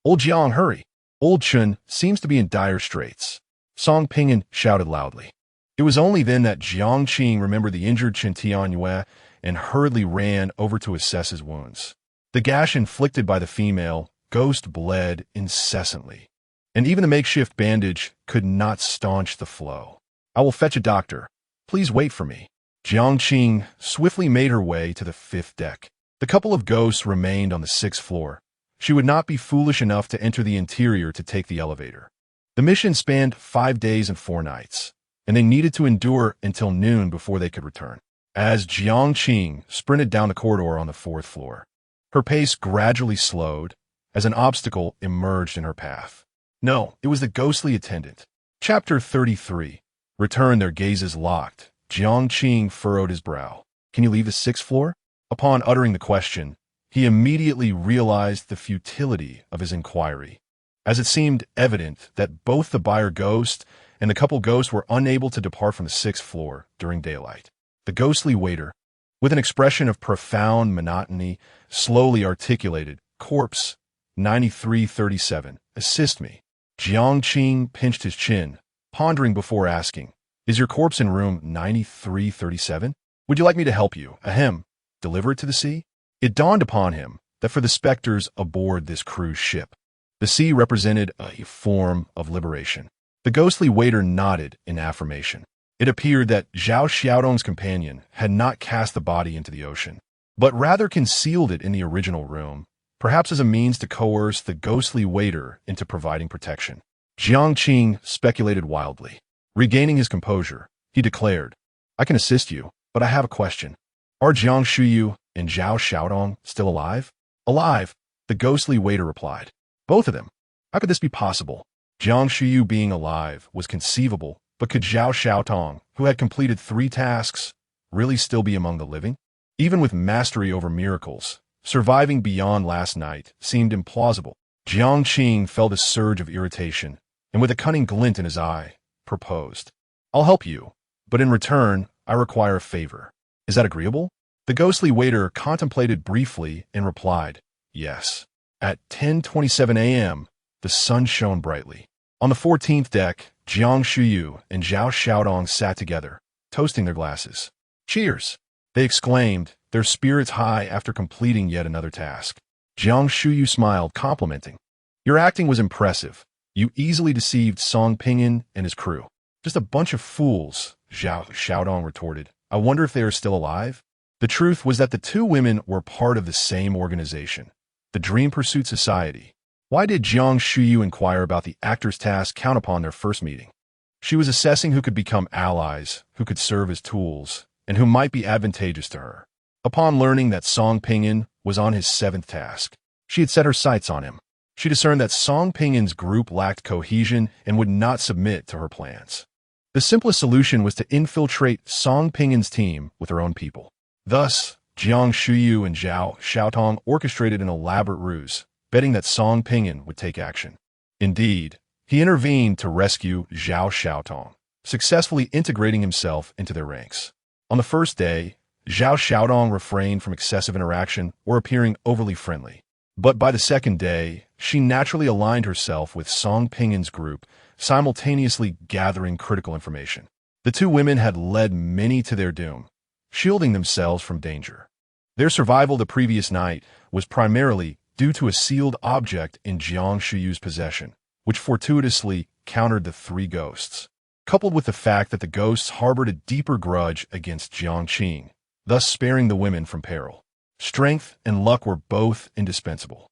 "Old Jiang, hurry! Old Chun seems to be in dire straits." Song Pingan shouted loudly. It was only then that Jiang Qing remembered the injured Chen Tianyue and hurriedly ran over to assess his wounds. The gash inflicted by the female ghost bled incessantly, and even the makeshift bandage could not staunch the flow. "I will fetch a doctor. Please wait for me." Jiang Qing swiftly made her way to the 5th deck. The couple of ghosts remained on the 6th floor. She would not be foolish enough to enter the interior to take the elevator. The mission spanned 5 days and 4 nights, and they needed to endure until noon before they could return. As Jiang Qing sprinted down the corridor on the 4th floor, her pace gradually slowed as an obstacle emerged in her path. No, it was the ghostly attendant. Chapter 33. Return, their gazes locked. Jiang Qing furrowed his brow. "Can you leave the 6th floor?" Upon uttering the question, he immediately realized the futility of his inquiry, as it seemed evident that both the buyer ghost and the couple ghost were unable to depart from the 6th floor during daylight. The ghostly waiter, with an expression of profound monotony, slowly articulated, "Corpse, 9337, assist me." Jiang Qing pinched his chin, pondering before asking, "Is your corpse in room 9337? Would you like me to help you? Ahem. Deliver it to the sea?" It dawned upon him that for the specters aboard this cruise ship, the sea represented a form of liberation. The ghostly waiter nodded in affirmation. It appeared that Zhao Xiaodong's companion had not cast the body into the ocean, but rather concealed it in the original room, perhaps as a means to coerce the ghostly waiter into providing protection. Jiang Qing speculated wildly. Regaining his composure, he declared, "I can assist you, but I have a question. Are Jiang Shuyu and Zhao Xiaodong still alive?" "Alive," the ghostly waiter replied. "Both of them? How could this be possible?" Jiang Shuyu being alive was conceivable, but could Zhao Xiaotong, who had completed 3 tasks, really still be among the living? Even with mastery over miracles, surviving beyond last night seemed implausible. Jiang Qing felt a surge of irritation, and with a cunning glint in his eye, proposed, "I'll help you, but in return, I require a favor. Is that agreeable?" The ghostly waiter contemplated briefly and replied, "Yes." At 10:27 a.m., the sun shone brightly. On the 14th deck, Jiang Shuyu and Zhao Xiaodong sat together, toasting their glasses. "Cheers!" they exclaimed, their spirits high after completing yet another task. Jiang Shuyu smiled, complimenting. "Your acting was impressive. You easily deceived Song Pingan and his crew." "Just a bunch of fools," Zhao Xiaodong retorted. "I wonder if they are still alive?" The truth was that the two women were part of the same organization, the Dream Pursuit Society. Why did Jiang Shuyu inquire about the actor's task count upon their first meeting? She was assessing who could become allies, who could serve as tools, and who might be advantageous to her. Upon learning that Song Pingan was on his 7th task, she had set her sights on him. She discerned that Song Pingin's group lacked cohesion and would not submit to her plans. The simplest solution was to infiltrate Song Pingin's team with her own people. Thus, Jiang Shuyu and Zhao Xiaotong orchestrated an elaborate ruse, betting that Song Pingin would take action. Indeed, he intervened to rescue Zhao Xiaotong, successfully integrating himself into their ranks. On the first day, Zhao Xiaotong refrained from excessive interaction or appearing overly friendly. But by the second day, she naturally aligned herself with Song Pingin's group, simultaneously gathering critical information. The two women had led many to their doom, shielding themselves from danger. Their survival the previous night was primarily due to a sealed object in Jiang Shuyu's possession, which fortuitously countered the three ghosts, coupled with the fact that the ghosts harbored a deeper grudge against Jiang Qing, thus sparing the women from peril. Strength and luck were both indispensable.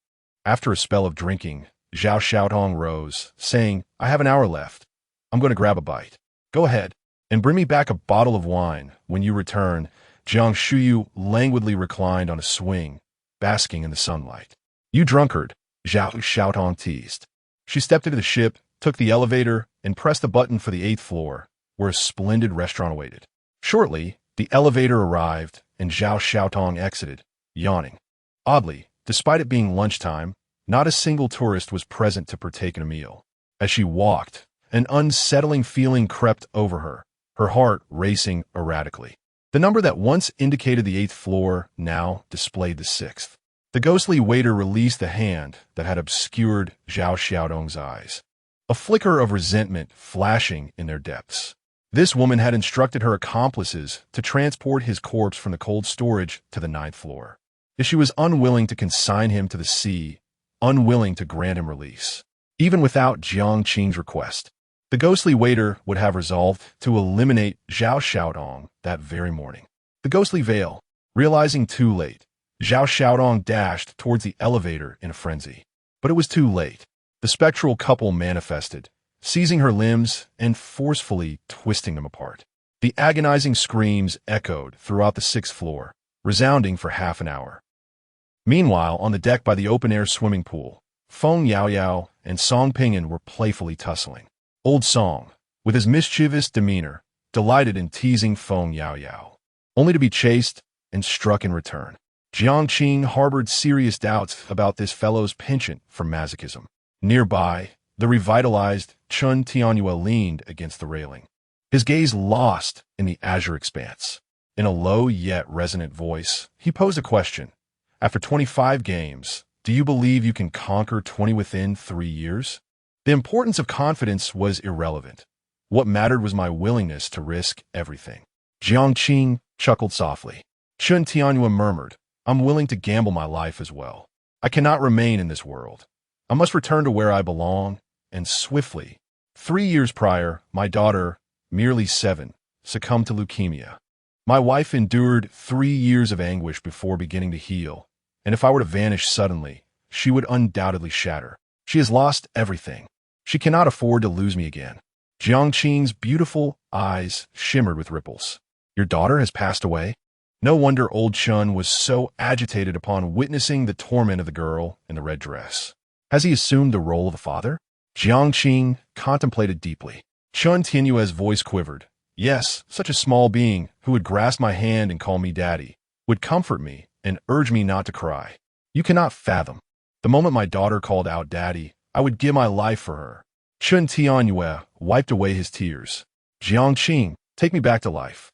After a spell of drinking, Zhao Xiaotong rose, saying, "I have an hour left. I'm going to grab a bite. Go ahead, and bring me back a bottle of wine. When you return." Jiang Shuyu languidly reclined on a swing, basking in the sunlight. "You drunkard," Zhao Xiaotong teased. She stepped into the ship, took the elevator, and pressed a button for the 8th floor, where a splendid restaurant awaited. Shortly, the elevator arrived, and Zhao Xiaotong exited, yawning. Oddly, despite it being lunchtime, not a single tourist was present to partake in a meal. As she walked, an unsettling feeling crept over her heart racing erratically. The number that once indicated the 8th floor now displayed the 6th. The ghostly waiter released the hand that had obscured Zhao Xiaotong's eyes, a flicker of resentment flashing in their depths. This woman had instructed her accomplices to transport his corpse from the cold storage to the 9th floor. Yet she was unwilling to consign him to the sea, unwilling to grant him release. Even without Jiang Qing's request, the ghostly waiter would have resolved to eliminate Zhao Xiaotong that very morning. The ghostly veil, realizing too late, Zhao Xiaotong dashed towards the elevator in a frenzy. But it was too late. The spectral couple manifested, seizing her limbs and forcefully twisting them apart. The agonizing screams echoed throughout the 6th floor, resounding for half an hour. Meanwhile, on the deck by the open-air swimming pool, Feng Yaoyao and Song Pingin were playfully tussling. Old Song, with his mischievous demeanor, delighted in teasing Feng Yaoyao, only to be chased and struck in return. Jiang Qing harbored serious doubts about this fellow's penchant for masochism. Nearby, the revitalized Chun Tianyue leaned against the railing, his gaze lost in the azure expanse. In a low yet resonant voice, he posed a question. "After 25 games, do you believe you can conquer 20 within 3 years?" The importance of confidence was irrelevant. What mattered was my willingness to risk everything. Jiang Qing chuckled softly. Chun Tianyue murmured, "I'm willing to gamble my life as well. I cannot remain in this world. I must return to where I belong, and swiftly." 3 years prior, my daughter, merely 7, succumbed to leukemia. My wife endured 3 years of anguish before beginning to heal, and if I were to vanish suddenly, she would undoubtedly shatter. She has lost everything. She cannot afford to lose me again. Jiang Qing's beautiful eyes shimmered with ripples. "Your daughter has passed away?" No wonder old Chun was so agitated upon witnessing the torment of the girl in the red dress. Has he assumed the role of a father? Jiang Qing contemplated deeply. Chun Tianyue's voice quivered. "Yes, such a small being who would grasp my hand and call me daddy, would comfort me and urge me not to cry. You cannot fathom. The moment my daughter called out daddy, I would give my life for her." Chun Tianyue wiped away his tears. "Jiang Qing, take me back to life.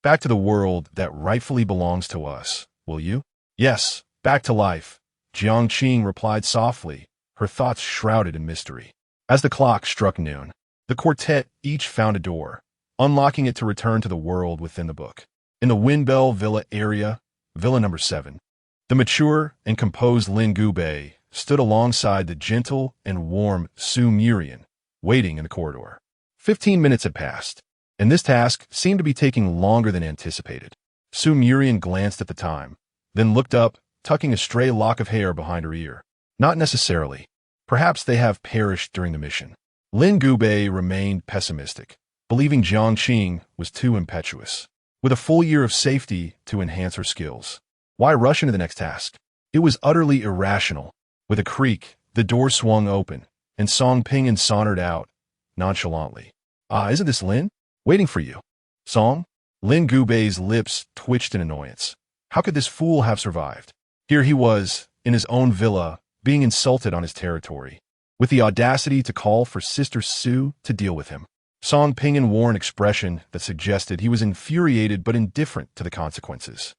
Back to the world that rightfully belongs to us, will you?" "Yes, back to life," Jiang Qing replied softly, her thoughts shrouded in mystery. As the clock struck noon, the quartet each found a door, unlocking it to return to the world within the book. In the Windbell Villa area, Villa number 7, the mature and composed Lin Gubei stood alongside the gentle and warm Su Murian, waiting in the corridor. 15 minutes had passed, and this task seemed to be taking longer than anticipated. Su Murian glanced at the time, then looked up, tucking a stray lock of hair behind her ear. "Not necessarily. Perhaps they have perished during the mission." Lin Gubei remained pessimistic, believing Jiang Qing was too impetuous. With a full year of safety to enhance her skills, why rush into the next task? It was utterly irrational. With a creak, The door swung open, and Song Ping sauntered out, nonchalantly. "Ah, isn't this Lin? Waiting for you." "Song?" Lin Gubei's lips twitched in annoyance. How could this fool have survived? Here he was, in his own villa, being insulted on his territory, with the audacity to call for Sister Su to deal with him. Song Ping wore an expression that suggested he was infuriated but indifferent to the consequences.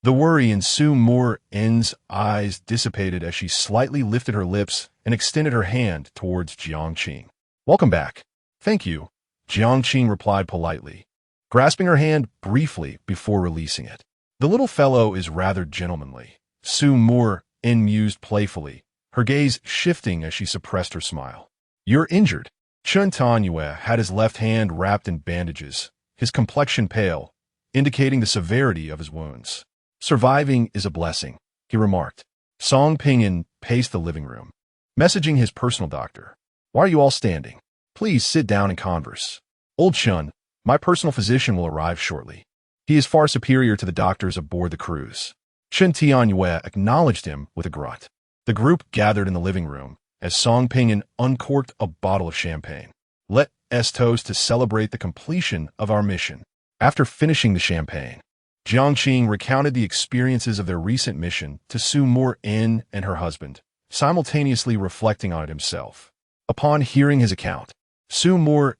The worry in Su Moor's eyes dissipated as she slightly lifted her lips and extended her hand towards Jiang. "Welcome back." "Thank you," Jiang replied politely, grasping her hand briefly before releasing it. "The little fellow is rather gentlemanly," Su Moor mused playfully, her gaze shifting as she suppressed her smile. "You're injured." Chun Tanyue had his left hand wrapped in bandages, his complexion pale, indicating the severity of his wounds. "Surviving is a blessing," he remarked. Song Ping paced the living room, messaging his personal doctor. "Why are you all standing? Please sit down and converse. Old Chun, my personal physician, will arrive shortly. He is far superior to the doctors aboard the cruise." Chun Tianyue acknowledged him with a grunt. The group gathered in the living room as Song Ping uncorked a bottle of champagne. "Let us toast to celebrate the completion of our mission." After finishing the champagne, Jiang recounted the experiences of their recent mission to Su Moor and her husband, simultaneously reflecting on it himself. Upon hearing his account, Su Moor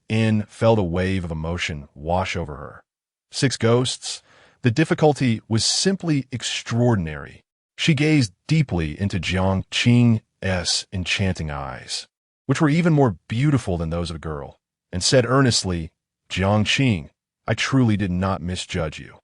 felt a wave of emotion wash over her. 6 ghosts? The difficulty was simply extraordinary. She gazed deeply into Jiang's enchanting eyes, which were even more beautiful than those of a girl, and said earnestly, "Jiang, I truly did not misjudge you.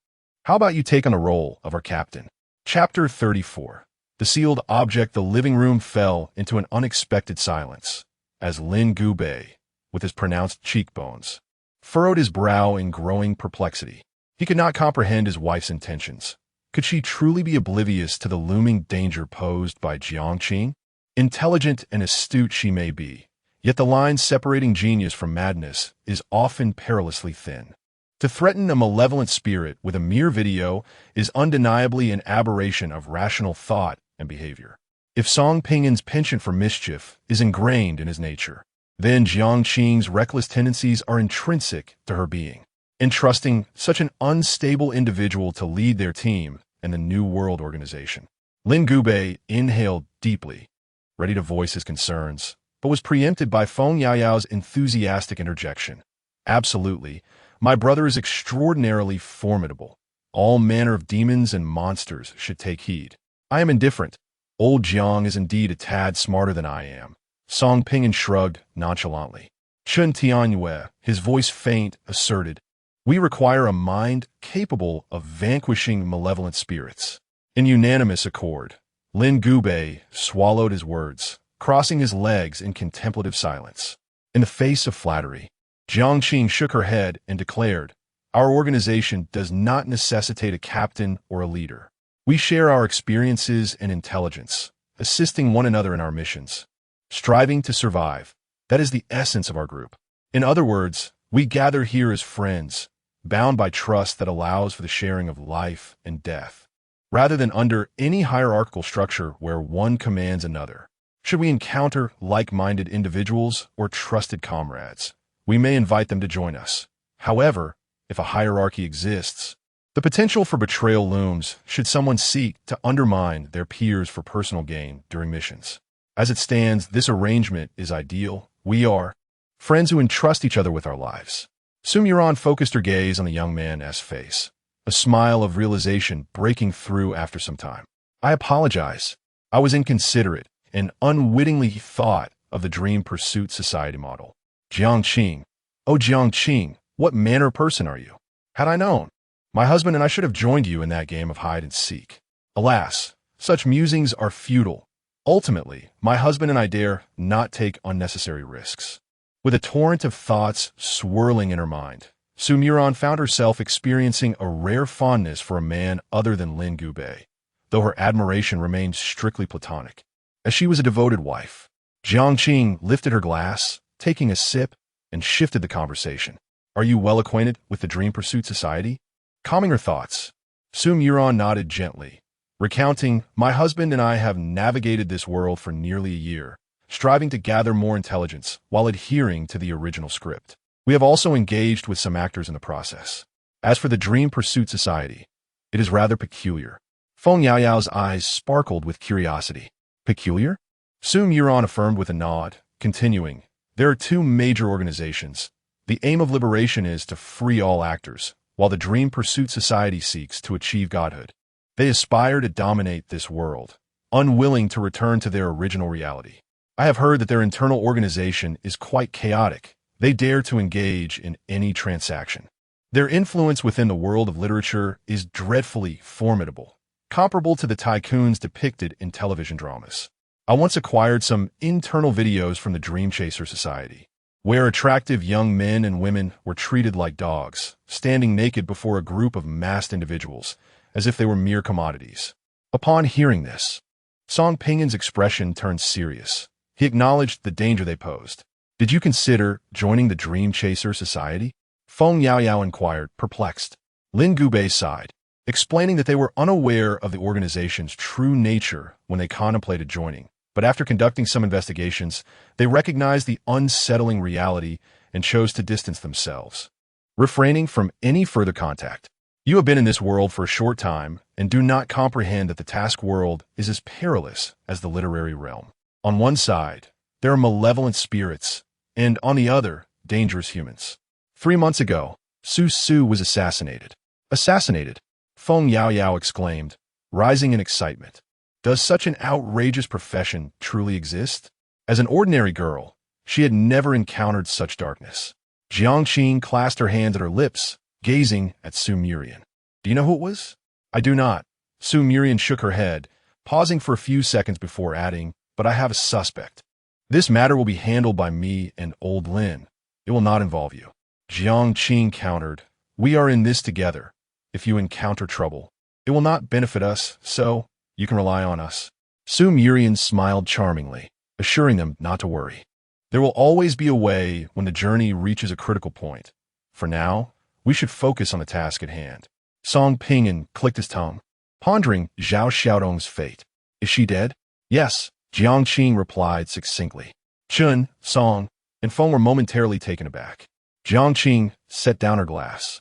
How about you take on the role of our captain?" Chapter 34. The sealed object. The living room fell into an unexpected silence as Lin Gubei, with his pronounced cheekbones, furrowed his brow in growing perplexity. He could not comprehend his wife's intentions. Could she truly be oblivious to the looming danger posed by Jiang? Intelligent and astute she may be, yet the line separating genius from madness is often perilously thin. To threaten a malevolent spirit with a mere video is undeniably an aberration of rational thought and behavior. If Song Ping's penchant for mischief is ingrained in his nature, then Jiang's reckless tendencies are intrinsic to her being. Entrusting such an unstable individual to lead their team and the New World Organization. Lin Gubei inhaled deeply, ready to voice his concerns, but was preempted by Feng Yao's enthusiastic interjection. "Absolutely. My brother is extraordinarily formidable. All manner of demons and monsters should take heed. I am indifferent. Old Jiang is indeed a tad smarter than I am." Song Ping shrugged nonchalantly. Chun Tianyue, his voice faint, asserted, "We require a mind capable of vanquishing malevolent spirits." In unanimous accord, Lin Gubei swallowed his words, crossing his legs in contemplative silence. In the face of flattery, Jiang shook her head and declared, "Our organization does not necessitate a captain or a leader. We share our experiences and intelligence, assisting one another in our missions, striving to survive. That is the essence of our group. In other words, we gather here as friends, bound by trust that allows for the sharing of life and death, rather than under any hierarchical structure where one commands another. Should we encounter like-minded individuals or trusted comrades, we may invite them to join us. However, if a hierarchy exists, the potential for betrayal looms should someone seek to undermine their peers for personal gain during missions. As it stands, this arrangement is ideal. We are friends who entrust each other with our lives." Su Muran focused her gaze on the young man's face, a smile of realization breaking through after some time. "I apologize. I was inconsiderate and unwittingly thought of the Dream Pursuit Society model." "Jiang, oh Jiang, what manner of person are you? Had I known, my husband and I should have joined you in that game of hide and seek. Alas, such musings are futile. Ultimately, my husband and I dare not take unnecessary risks." With a torrent of thoughts swirling in her mind, Su Muran found herself experiencing a rare fondness for a man other than Lin Gubei, though her admiration remained strictly platonic. As she was a devoted wife, Jiang lifted her glass, taking a sip, and shifted the conversation. "Are you well acquainted with the Dream Pursuit Society?" Calming her thoughts, Su Muran nodded gently, recounting, "My husband and I have navigated this world for nearly a year, striving to gather more intelligence while adhering to the original script. We have also engaged with some actors in the process. As for the Dream Pursuit Society, it is rather peculiar. Feng Yaoyao's eyes sparkled with curiosity. Peculiar? Su Muron affirmed with a nod, continuing, there are two major organizations. The aim of liberation is to free all actors, while the Dream Pursuit Society seeks to achieve godhood. They aspire to dominate this world, unwilling to return to their original reality. I have heard that their internal organization is quite chaotic. They dare to engage in any transaction. Their influence within the world of literature is dreadfully formidable, comparable to the tycoons depicted in television dramas. I once acquired some internal videos from the Dream Chaser Society, where attractive young men and women were treated like dogs, standing naked before a group of masked individuals, as if they were mere commodities. Upon hearing this, Song Pingin's expression turned serious. He acknowledged the danger they posed. Did you consider joining the Dream Chaser Society? Feng Yaoyao inquired, perplexed. Lin Gubei sighed, explaining that they were unaware of the organization's true nature when they contemplated joining. But after conducting some investigations, they recognized the unsettling reality and chose to distance themselves, refraining from any further contact. You have been in this world for a short time and do not comprehend that the task world is as perilous as the literary realm. On one side, there are malevolent spirits, and on the other, dangerous humans. 3 months ago, Su Su was assassinated. Assassinated? Feng Yaoyao exclaimed, rising in excitement. Does such an outrageous profession truly exist? As an ordinary girl, she had never encountered such darkness. Jiang clasped her hands at her lips, gazing at Su Murian. Do you know who it was? I do not. Su Murian shook her head, pausing for a few seconds before adding, but I have a suspect. This matter will be handled by me and old Lin. It will not involve you. Jiang countered, we are in this together. If you encounter trouble, it will not benefit us, so you can rely on us. Su Murian smiled charmingly, assuring them not to worry. There will always be a way when the journey reaches a critical point. For now, we should focus on the task at hand. Song Pingin clicked his tongue, pondering Zhao Xiaodong's fate. Is she dead? Yes, Jiang replied succinctly. Chun, Song, and Feng were momentarily taken aback. Jiang set down her glass,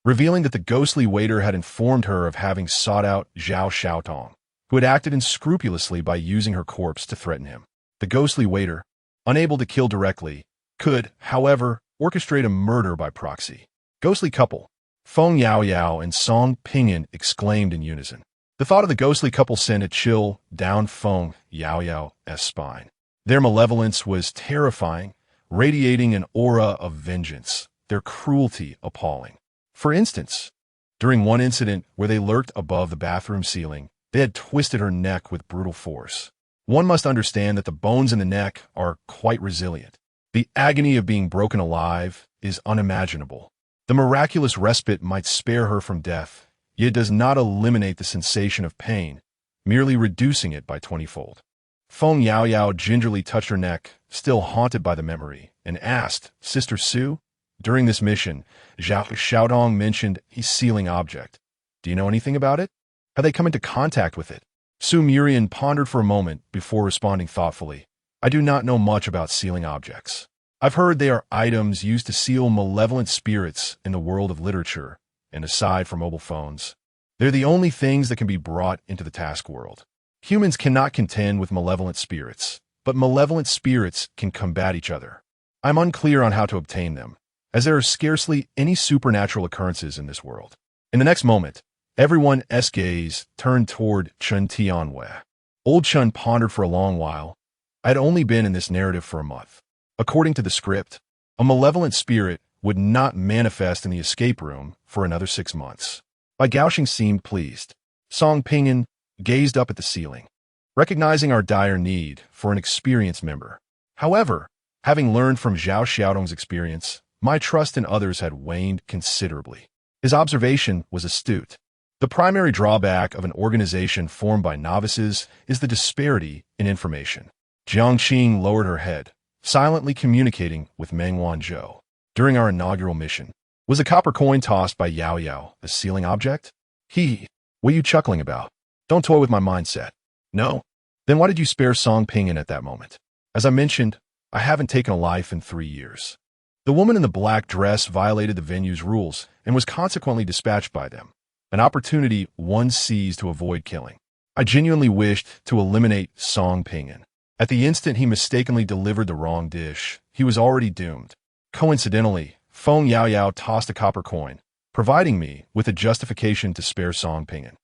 revealing that the ghostly waiter had informed her of having sought out Zhao Xiaotong, who had acted unscrupulously by using her corpse to threaten him. The ghostly waiter, unable to kill directly, could, however, orchestrate a murder by proxy. Ghostly couple, Feng Yaoyao and Song Pingyan exclaimed in unison. The thought of the ghostly couple sent a chill down Feng Yaoyao's spine. Their malevolence was terrifying, radiating an aura of vengeance, their cruelty appalling. For instance, during one incident where they lurked above the bathroom ceiling, they had twisted her neck with brutal force. One must understand that the bones in the neck are quite resilient. The agony of being broken alive is unimaginable. The miraculous respite might spare her from death, yet it does not eliminate the sensation of pain, merely reducing it by 20-fold. Feng Yaoyao gingerly touched her neck, still haunted by the memory, and asked, Sister Su? During this mission, Zhao Xiaodong mentioned a sealing object. Do you know anything about it? Have they come into contact with it? Su Murian pondered for a moment before responding thoughtfully. I do not know much about sealing objects. I've heard they are items used to seal malevolent spirits in the world of literature, and aside from mobile phones, they're the only things that can be brought into the task world. Humans cannot contend with malevolent spirits, but malevolent spirits can combat each other. I'm unclear on how to obtain them, as there are scarcely any supernatural occurrences in this world. In the next moment, everyone's gaze turned toward Chun Tianwei. Old Chun pondered for a long while. I had only been in this narrative for a month. According to the script, a malevolent spirit would not manifest in the escape room for another 6 months. Bai Gaoxing seemed pleased. Song Pingyan gazed up at the ceiling, recognizing our dire need for an experienced member. However, having learned from Zhao Xiaodong's experience, my trust in others had waned considerably. His observation was astute. The primary drawback of an organization formed by novices is the disparity in information. Jiang lowered her head, silently communicating with Meng Wanzhou. During our inaugural mission, was a copper coin tossed by Yao Yao a sealing object? What are you chuckling about? Don't toy with my mindset. No? Then why did you spare Song Pingyan at that moment? As I mentioned, I haven't taken a life in 3 years. The woman in the black dress violated the venue's rules and was consequently dispatched by them, an opportunity one seized to avoid killing. I genuinely wished to eliminate Song Ping'an. At the instant he mistakenly delivered the wrong dish, he was already doomed. Coincidentally, Feng Yaoyao tossed a copper coin, providing me with a justification to spare Song Ping'an.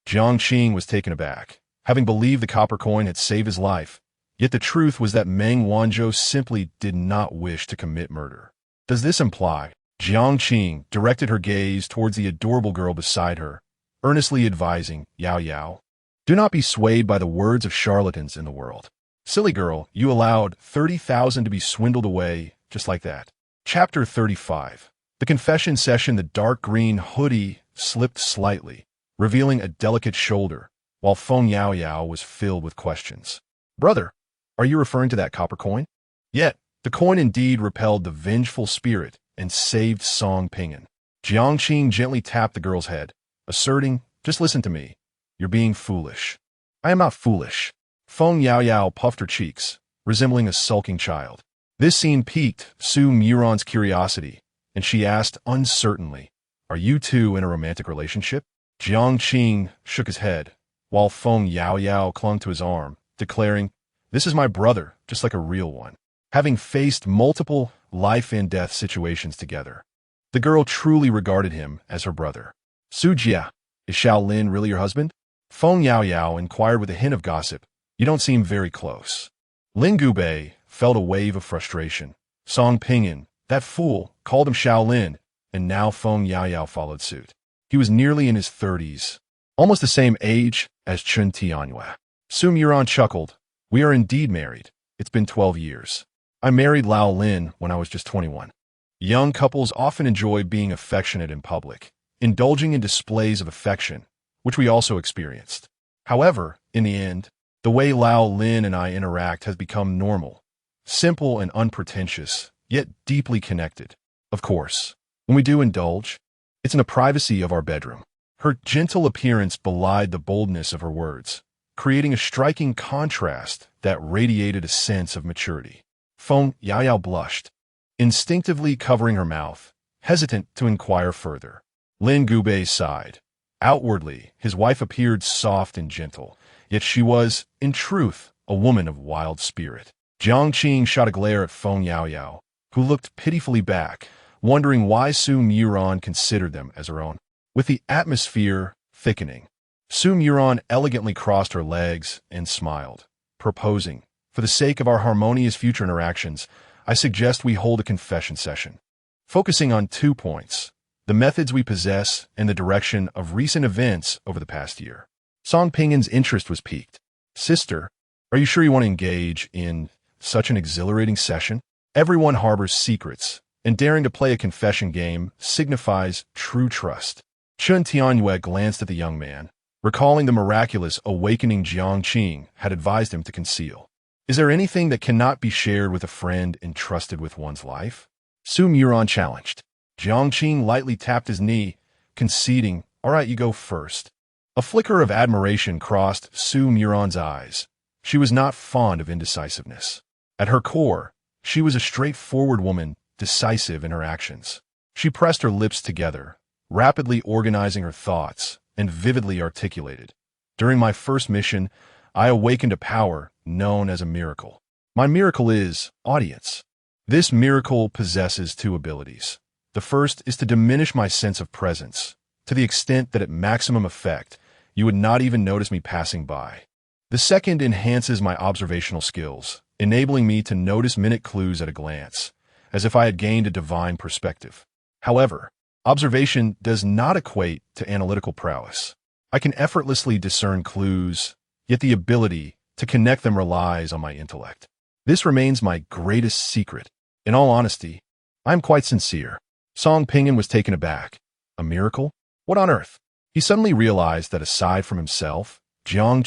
Jiang was taken aback, having believed the copper coin had saved his life, yet the truth was that Meng Wanzhou simply did not wish to commit murder. Does this imply? Jiang directed her gaze towards the adorable girl beside her, earnestly advising Yao Yao, do not be swayed by the words of charlatans in the world. Silly girl, you allowed 30,000 to be swindled away just like that. Chapter 35. The confession session. The dark green hoodie slipped slightly, revealing a delicate shoulder, while Feng Yaoyao was filled with questions. Brother, are you referring to that copper coin? Yet, the coin indeed repelled the vengeful spirit and saved Song Ping'an. Jiang gently tapped the girl's head, asserting, just listen to me. You're being foolish. I am not foolish. Feng Yaoyao puffed her cheeks, resembling a sulking child. This scene piqued Su Muron's curiosity, and she asked uncertainly, are you two in a romantic relationship? Jiang shook his head, while Feng Yaoyao clung to his arm, declaring, this is my brother, just like a real one. Having faced multiple life-and-death situations together, the girl truly regarded him as her brother. Su Jia, is Shaolin really your husband? Feng Yaoyao inquired with a hint of gossip. You don't seem very close. Lin Gubei felt a wave of frustration. Song Ping'an, that fool, called him Shaolin, and now Feng Yaoyao followed suit. He was nearly in his 30s, almost the same age as Chun Tianyue. Su Muron chuckled. We are indeed married. It's been 12 years. I married Lao Lin when I was just 21. Young couples often enjoy being affectionate in public, indulging in displays of affection, which we also experienced. However, in the end, the way Lao Lin and I interact has become normal, simple and unpretentious, yet deeply connected. Of course, when we do indulge, it's in the privacy of our bedroom. Her gentle appearance belied the boldness of her words, creating a striking contrast that radiated a sense of maturity. Feng Yaoyao blushed, instinctively covering her mouth, hesitant to inquire further. Lin Gubei sighed. Outwardly, his wife appeared soft and gentle, yet she was, in truth, a woman of wild spirit. Jiang shot a glare at Feng Yaoyao, who looked pitifully back, wondering why Su Muron considered them as her own. With the atmosphere thickening, Su Muron elegantly crossed her legs and smiled, proposing, for the sake of our harmonious future interactions, I suggest we hold a confession session, focusing on 2 points, the methods we possess and the direction of recent events over the past year. Song Ping'an's interest was piqued. Sister, are you sure you want to engage in such an exhilarating session? Everyone harbors secrets, and daring to play a confession game signifies true trust. Chun Tianyue glanced at the young man, recalling the miraculous awakening Jiang had advised him to conceal. Is there anything that cannot be shared with a friend entrusted with one's life? Su Muron challenged. Jiang lightly tapped his knee, conceding, all right, you go first. A flicker of admiration crossed Su Muron's eyes. She was not fond of indecisiveness. At her core, she was a straightforward woman, decisive in her actions. She pressed her lips together, rapidly organizing her thoughts, and vividly articulated. During my first mission, I awakened a power known as a miracle. My miracle is audience. This miracle possesses 2 abilities. The first is to diminish my sense of presence, to the extent that at maximum effect, you would not even notice me passing by. The second enhances my observational skills, enabling me to notice minute clues at a glance, as if I had gained a divine perspective. However, observation does not equate to analytical prowess. I can effortlessly discern clues, yet the ability to connect them relies on my intellect. This remains my greatest secret. In all honesty, I am quite sincere. Song Ping'an was taken aback. A miracle? What on earth? He suddenly realized that aside from himself, Jiang,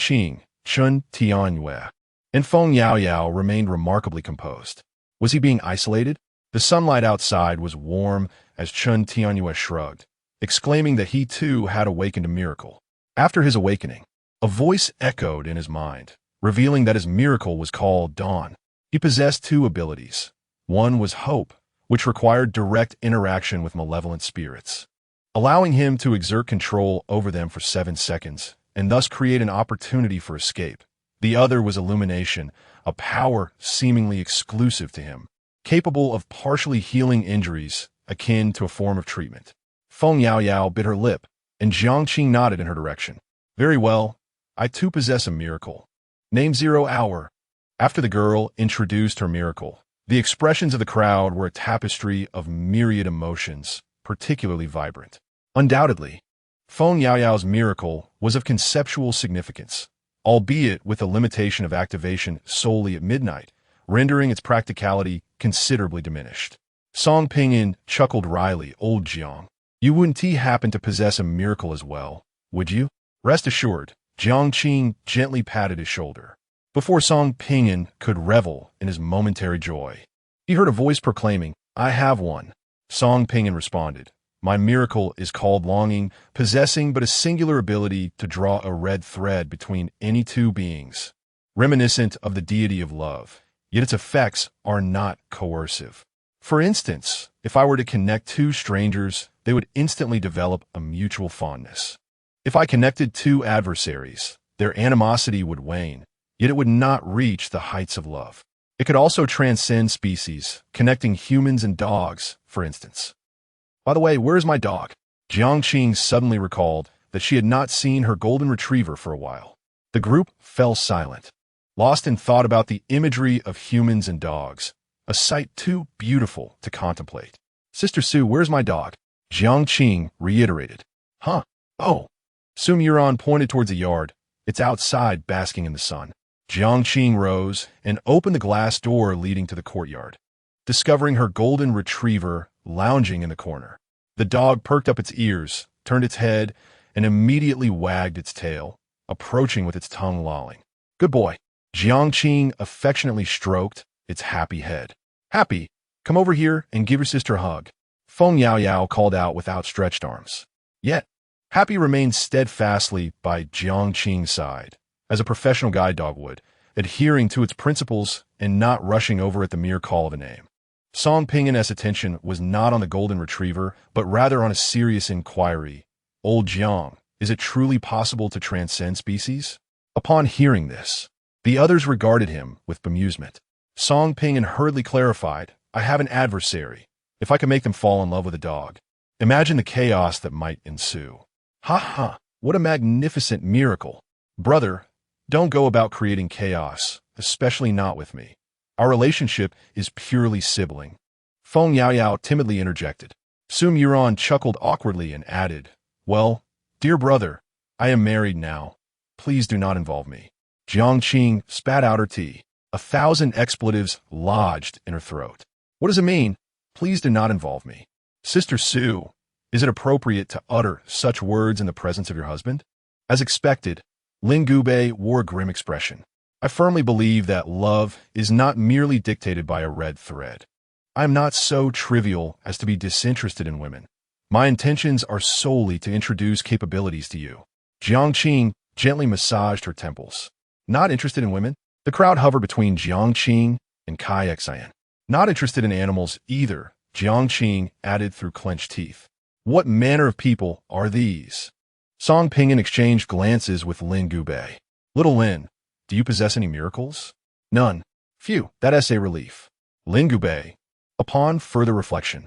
Chun Tianyue, and Feng Yaoyao remained remarkably composed. Was he being isolated? The sunlight outside was warm as Chun Tianyue shrugged, exclaiming that he too had awakened a miracle. After his awakening, a voice echoed in his mind, revealing that his miracle was called Dawn. He possessed two abilities. One was hope, which required direct interaction with malevolent spirits, allowing him to exert control over them for 7 seconds and thus create an opportunity for escape. The other was illumination, a power seemingly exclusive to him, capable of partially healing injuries akin to a form of treatment. Feng Yaoyao bit her lip, and Jiang nodded in her direction. Very well, I too possess a miracle. Name 0 hour. After the girl introduced her miracle, the expressions of the crowd were a tapestry of myriad emotions, particularly vibrant. Undoubtedly, Feng Yaoyao's miracle was of conceptual significance, albeit with a limitation of activation solely at midnight, rendering its practicality considerably diminished. Song Pinyin chuckled wryly. Old Jiang, you wouldn't happen to possess a miracle as well, would you? Rest assured, Jiang gently patted his shoulder. Before Song Pinyin could revel in his momentary joy, he heard a voice proclaiming, I have one. Song Pinyin responded, my miracle is called longing, possessing but a singular ability to draw a red thread between any two beings, reminiscent of the deity of love, yet its effects are not coercive. For instance, if I were to connect two strangers, they would instantly develop a mutual fondness. If I connected two adversaries, their animosity would wane, yet it would not reach the heights of love. It could also transcend species, connecting humans and dogs, for instance. By the way, where's my dog? Jiang suddenly recalled that she had not seen her golden retriever for a while. The group fell silent, lost in thought about the imagery of humans and dogs, a sight too beautiful to contemplate. Sister Su, where's my dog? Jiang reiterated. Huh? Oh. Su Muron pointed towards the yard. It's outside, basking in the sun. Jiang rose and opened the glass door leading to the courtyard, discovering her golden retriever lounging in the corner. The dog perked up its ears, turned its head, and immediately wagged its tail, approaching with its tongue lolling. Good boy. Jiang affectionately stroked its happy head. Happy, come over here and give your sister a hug. Feng Yaoyao called out with outstretched arms. Yet, Happy remained steadfastly by Jiang's side, as a professional guide dog would, adhering to its principles and not rushing over at the mere call of a name. Song Pingin's attention was not on the golden retriever, but rather on a serious inquiry. Old Jiang, is it truly possible to transcend species? Upon hearing this, the others regarded him with bemusement. Song Pinyin hurriedly clarified, I have an adversary. If I can make them fall in love with a dog, imagine the chaos that might ensue. Ha ha, what a magnificent miracle. Brother, don't go about creating chaos, especially not with me. Our relationship is purely sibling. Feng Yaoyao timidly interjected. Su Muron chuckled awkwardly and added, well, dear brother, I am married now. Please do not involve me. Jiang spat out her tea. 1,000 expletives lodged in her throat. What does it mean? Please do not involve me. Sister Su, is it appropriate to utter such words in the presence of your husband? As expected, Lin Gubei wore a grim expression. I firmly believe that love is not merely dictated by a red thread. I am not so trivial as to be disinterested in women. My intentions are solely to introduce capabilities to you. Jiang gently massaged her temples. Not interested in women? The crowd hovered between Jiang and Kai Xian. Not interested in animals either, Jiang added through clenched teeth. What manner of people are these? Song Pinyin exchanged glances with Lin Gubei. Little Lin, do you possess any miracles? None. Phew, that's a relief. Lin Gubei, upon further reflection,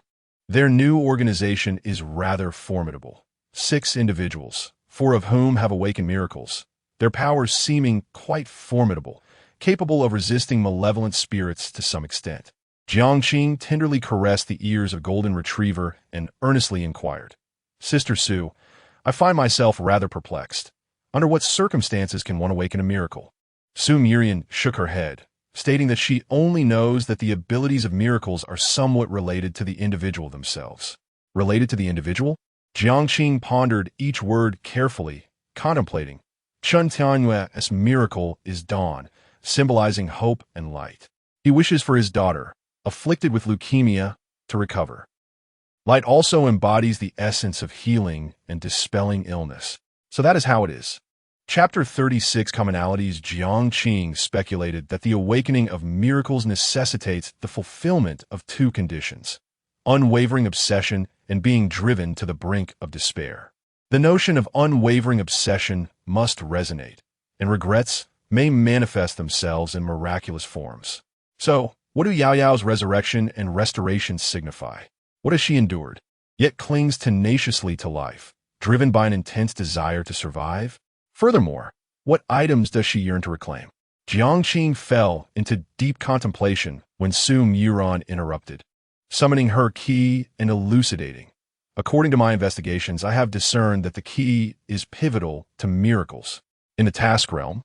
their new organization is rather formidable. 6 individuals, 4 of whom have awakened miracles, their powers seeming quite formidable, capable of resisting malevolent spirits to some extent. Jiang tenderly caressed the ears of Golden Retriever and earnestly inquired, Sister Su, I find myself rather perplexed. Under what circumstances can one awaken a miracle? Su Murian shook her head, stating that she only knows that the abilities of miracles are somewhat related to the individual themselves. Related to the individual? Jiang pondered each word carefully, contemplating. Chun Tianyue's miracle is dawn, symbolizing hope and light. He wishes for his daughter, afflicted with leukemia, to recover. Light also embodies the essence of healing and dispelling illness. So that is how it is. Chapter 36 Commonalities. Jiang speculated that the awakening of miracles necessitates the fulfillment of two conditions: unwavering obsession and being driven to the brink of despair. The notion of unwavering obsession must resonate, and regrets may manifest themselves in miraculous forms. So, what do Yao Yao's resurrection and restoration signify? What has she endured, yet clings tenaciously to life, driven by an intense desire to survive? Furthermore, what items does she yearn to reclaim? Jiang fell into deep contemplation when Su Muron interrupted, summoning her key and elucidating. According to my investigations, I have discerned that the key is pivotal to miracles. In the task realm,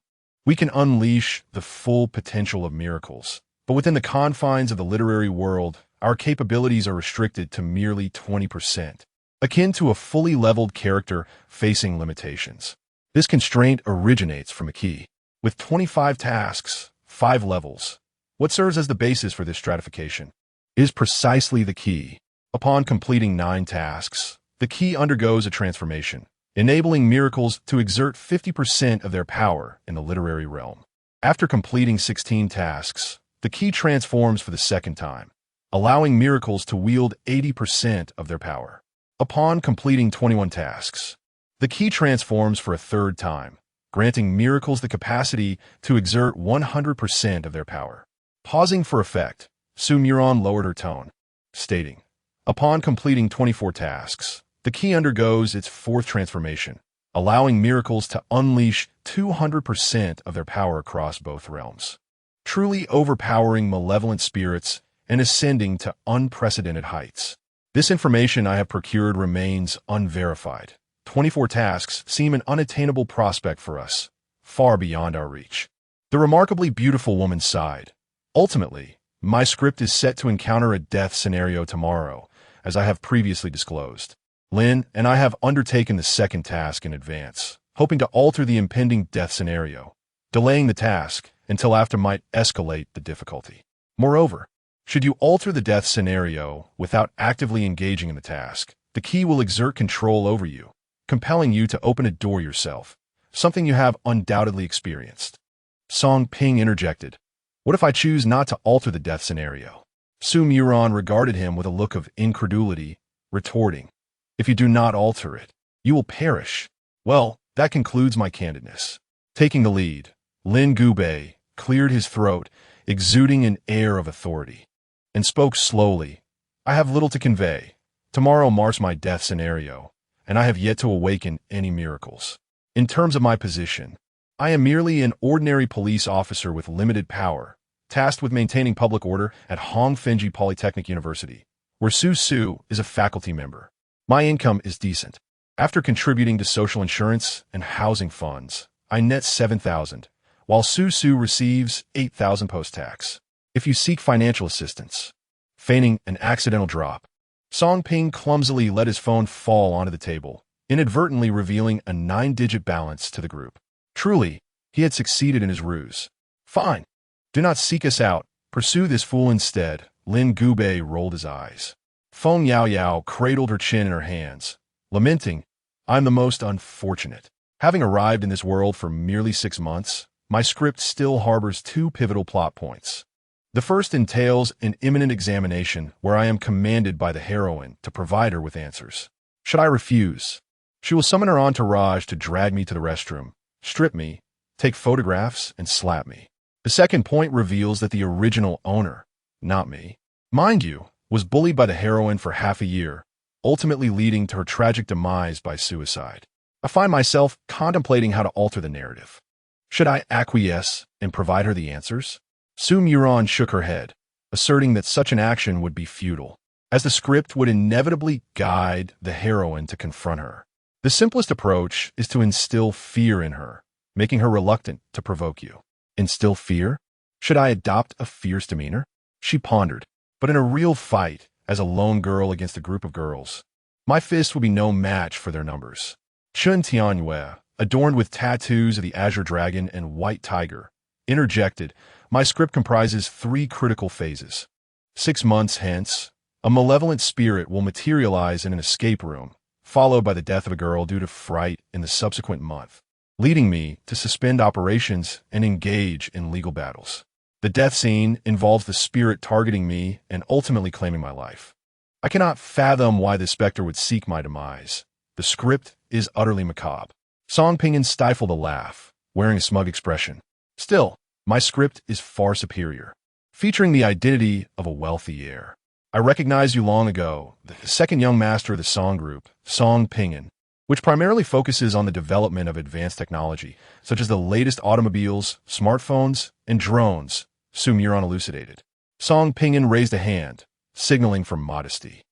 we can unleash the full potential of miracles, but within the confines of the literary world, our capabilities are restricted to merely 20%, akin to a fully leveled character facing limitations. This constraint originates from a key. With 25 tasks, 5 levels, what serves as the basis for this stratification is precisely the key. Upon completing 9 tasks, the key undergoes a transformation, enabling miracles to exert 50% of their power in the literary realm. After completing 16 tasks, the key transforms for the second time, allowing miracles to wield 80% of their power. Upon completing 21 tasks, the key transforms for a third time, granting miracles the capacity to exert 100% of their power. Pausing for effect, Su Muron lowered her tone, stating, "Upon completing 24 tasks, the key undergoes its fourth transformation, allowing miracles to unleash 200% of their power across both realms, truly overpowering malevolent spirits and ascending to unprecedented heights." This information I have procured remains unverified. 24 tasks seem an unattainable prospect for us, far beyond our reach. The remarkably beautiful woman sighed. Ultimately, my script is set to encounter a death scenario tomorrow, as I have previously disclosed. Lin and I have undertaken the second task in advance, hoping to alter the impending death scenario. Delaying the task until after might escalate the difficulty. Moreover, should you alter the death scenario without actively engaging in the task, the key will exert control over you, compelling you to open a door yourself, something you have undoubtedly experienced. Song Ping interjected, "What if I choose not to alter the death scenario?" Su Muron regarded him with a look of incredulity, retorting, "If you do not alter it, you will perish." Well, that concludes my candidness. Taking the lead, Lin Gubei cleared his throat, exuding an air of authority, and spoke slowly. "I have little to convey. Tomorrow marks my death scenario, and I have yet to awaken any miracles. In terms of my position, I am merely an ordinary police officer with limited power, tasked with maintaining public order at Hongfenji Polytechnic University, where Su Su is a faculty member. My income is decent. After contributing to social insurance and housing funds, I net 7,000, while Su Su receives 8,000 post-tax. If you seek financial assistance," feigning an accidental drop, Song Ping clumsily let his phone fall onto the table, inadvertently revealing a 9-digit balance to the group. Truly, he had succeeded in his ruse. "Fine. Do not seek us out. Pursue this fool instead." Lin Gubei rolled his eyes. Feng Yao Yao cradled her chin in her hands, lamenting, "I'm the most unfortunate. Having arrived in this world for merely 6 months, my script still harbors 2 pivotal plot points. The first entails an imminent examination where I am commanded by the heroine to provide her with answers. Should I refuse, she will summon her entourage to drag me to the restroom, strip me, take photographs, and slap me. The second point reveals that the original owner, not me, mind you, was bullied by the heroine for half a year, ultimately leading to her tragic demise by suicide. I find myself contemplating how to alter the narrative. Should I acquiesce and provide her the answers?" Su Muron shook her head, asserting that such an action would be futile, as the script would inevitably guide the heroine to confront her. The simplest approach is to instill fear in her, making her reluctant to provoke you. Instill fear? Should I adopt a fierce demeanor? She pondered, but in a real fight, as a lone girl against a group of girls, my fists would be no match for their numbers. Chun Tianyue, adorned with tattoos of the Azure Dragon and White Tiger, interjected, "My script comprises 3 critical phases. 6 months hence, a malevolent spirit will materialize in an escape room, followed by the death of a girl due to fright in the subsequent month. leading me to suspend operations and engage in legal battles. The death scene involves the spirit targeting me and ultimately claiming my life. I cannot fathom why the specter would seek my demise. The script is utterly macabre. Song Pinyin stifled a laugh, wearing a smug expression. Still, my script is far superior, featuring the identity of a wealthy heir. I recognized you long ago, the second young master of the Song group, Song Pinyin, which primarily focuses on the development of advanced technology, such as the latest automobiles, smartphones, and drones, Sumuron elucidated. Song Pinyin raised a hand, signaling for modesty.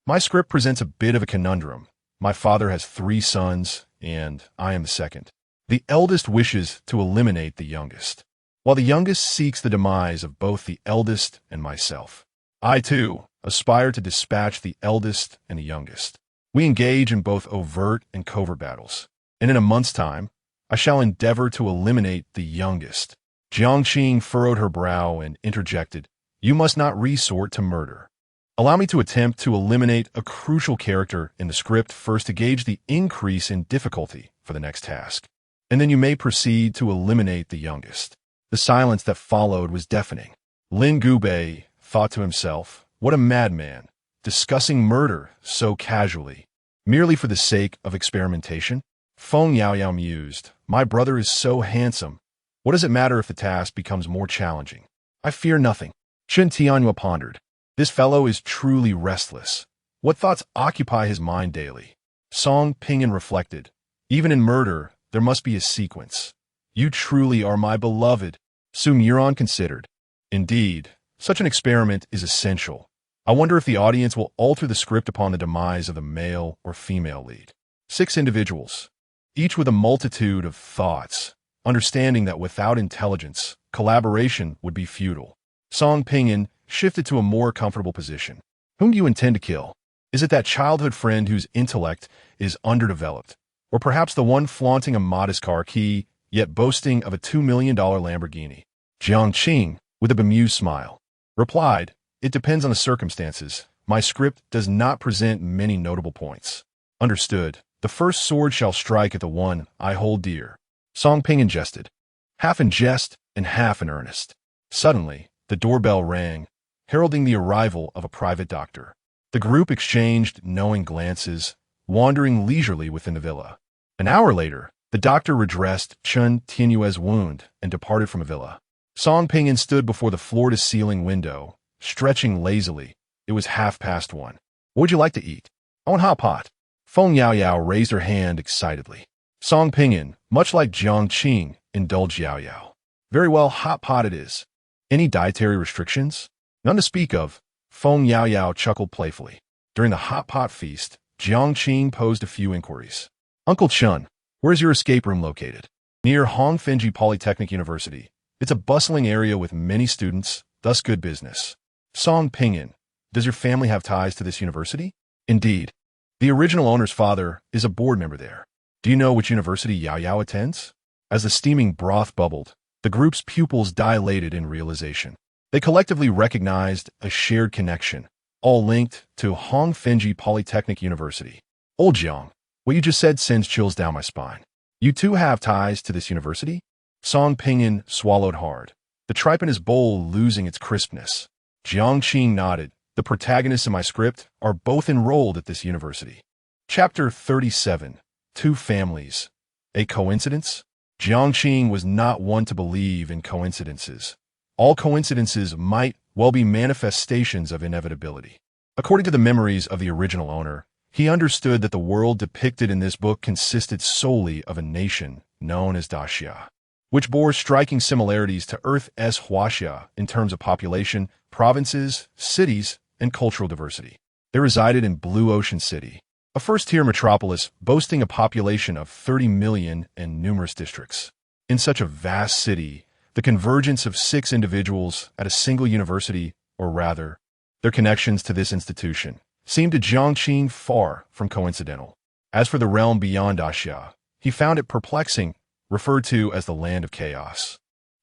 My script presents a bit of a conundrum. My father has 3 sons, and I am the second. The eldest wishes to eliminate the youngest, while the youngest seeks the demise of both the eldest and myself. I, too, aspire to dispatch the eldest and the youngest. We engage in both overt and covert battles, and in a month's time, I shall endeavor to eliminate the youngest. Jiang furrowed her brow and interjected, "You must not resort to murder. Allow me to attempt to eliminate a crucial character in the script first to gauge the increase in difficulty for the next task, and then you may proceed to eliminate the youngest." The silence that followed was deafening. Lin Gubei thought to himself, what a madman, discussing murder so casually, merely for the sake of experimentation. Feng Yaoyao mused, my brother is so handsome. What does it matter if the task becomes more challenging? I fear nothing. Chen Tianhua pondered. This fellow is truly restless. What thoughts occupy his mind daily? Song Pinyin reflected. Even in murder, there must be a sequence. You truly are my beloved. Sumuron considered. Indeed, such an experiment is essential. I wonder if the audience will alter the script upon the demise of the male or female lead. 6 individuals, each with a multitude of thoughts, understanding that without intelligence, collaboration would be futile. Song Pinyin shifted to a more comfortable position. Whom do you intend to kill? Is it that childhood friend whose intellect is underdeveloped? Or perhaps the one flaunting a modest car key, yet boasting of a $2 million Lamborghini? Jiang, with a bemused smile, replied, it depends on the circumstances. My script does not present many notable points. Understood. The first sword shall strike at the one I hold dear. Song Pinyin jested, half in jest and half in earnest. Suddenly, the doorbell rang, heralding the arrival of a private doctor. The group exchanged knowing glances, wandering leisurely within the villa. An hour later, the doctor redressed Chen Tianyue's wound and departed from the villa. Song Pinyin stood before the floor-to-ceiling window, stretching lazily. It was 1:30. What would you like to eat? I want hot pot. Feng Yaoyao raised her hand excitedly. Song Pinyin, much like Jiang, indulged Yaoyao. Very well, hot pot it is. Any dietary restrictions? None to speak of. Feng Yaoyao chuckled playfully. During the hot pot feast, Jiang posed a few inquiries. Uncle Chun, where's your escape room located? Near Hongfenji Polytechnic University. It's a bustling area with many students, thus good business. Song Pinyin, does your family have ties to this university? Indeed. The original owner's father is a board member there. Do you know which university Yaoyao attends? As the steaming broth bubbled, the group's pupils dilated in realization. They collectively recognized a shared connection, all linked to Hongfenji Polytechnic University. Old Jiang, what you just said sends chills down my spine. You too have ties to this university? Song Pinyin swallowed hard, the tripe in his bowl losing its crispness. Jiang nodded. The protagonists in my script are both enrolled at this university. Chapter 37. 2 Families. A coincidence? Jiang was not one to believe in coincidences. All coincidences might well be manifestations of inevitability. According to the memories of the original owner, he understood that the world depicted in this book consisted solely of a nation known as Daxia, which bore striking similarities to Earth's Huaxia in terms of population, provinces, cities, and cultural diversity. They resided in Blue Ocean City, a first-tier metropolis boasting a population of 30 million and numerous districts. In such a vast city, the convergence of 6 individuals at a single university, or rather, their connections to this institution, seemed to Jiang far from coincidental. As for the realm beyond Daxia, he found it perplexing, referred to as the land of chaos,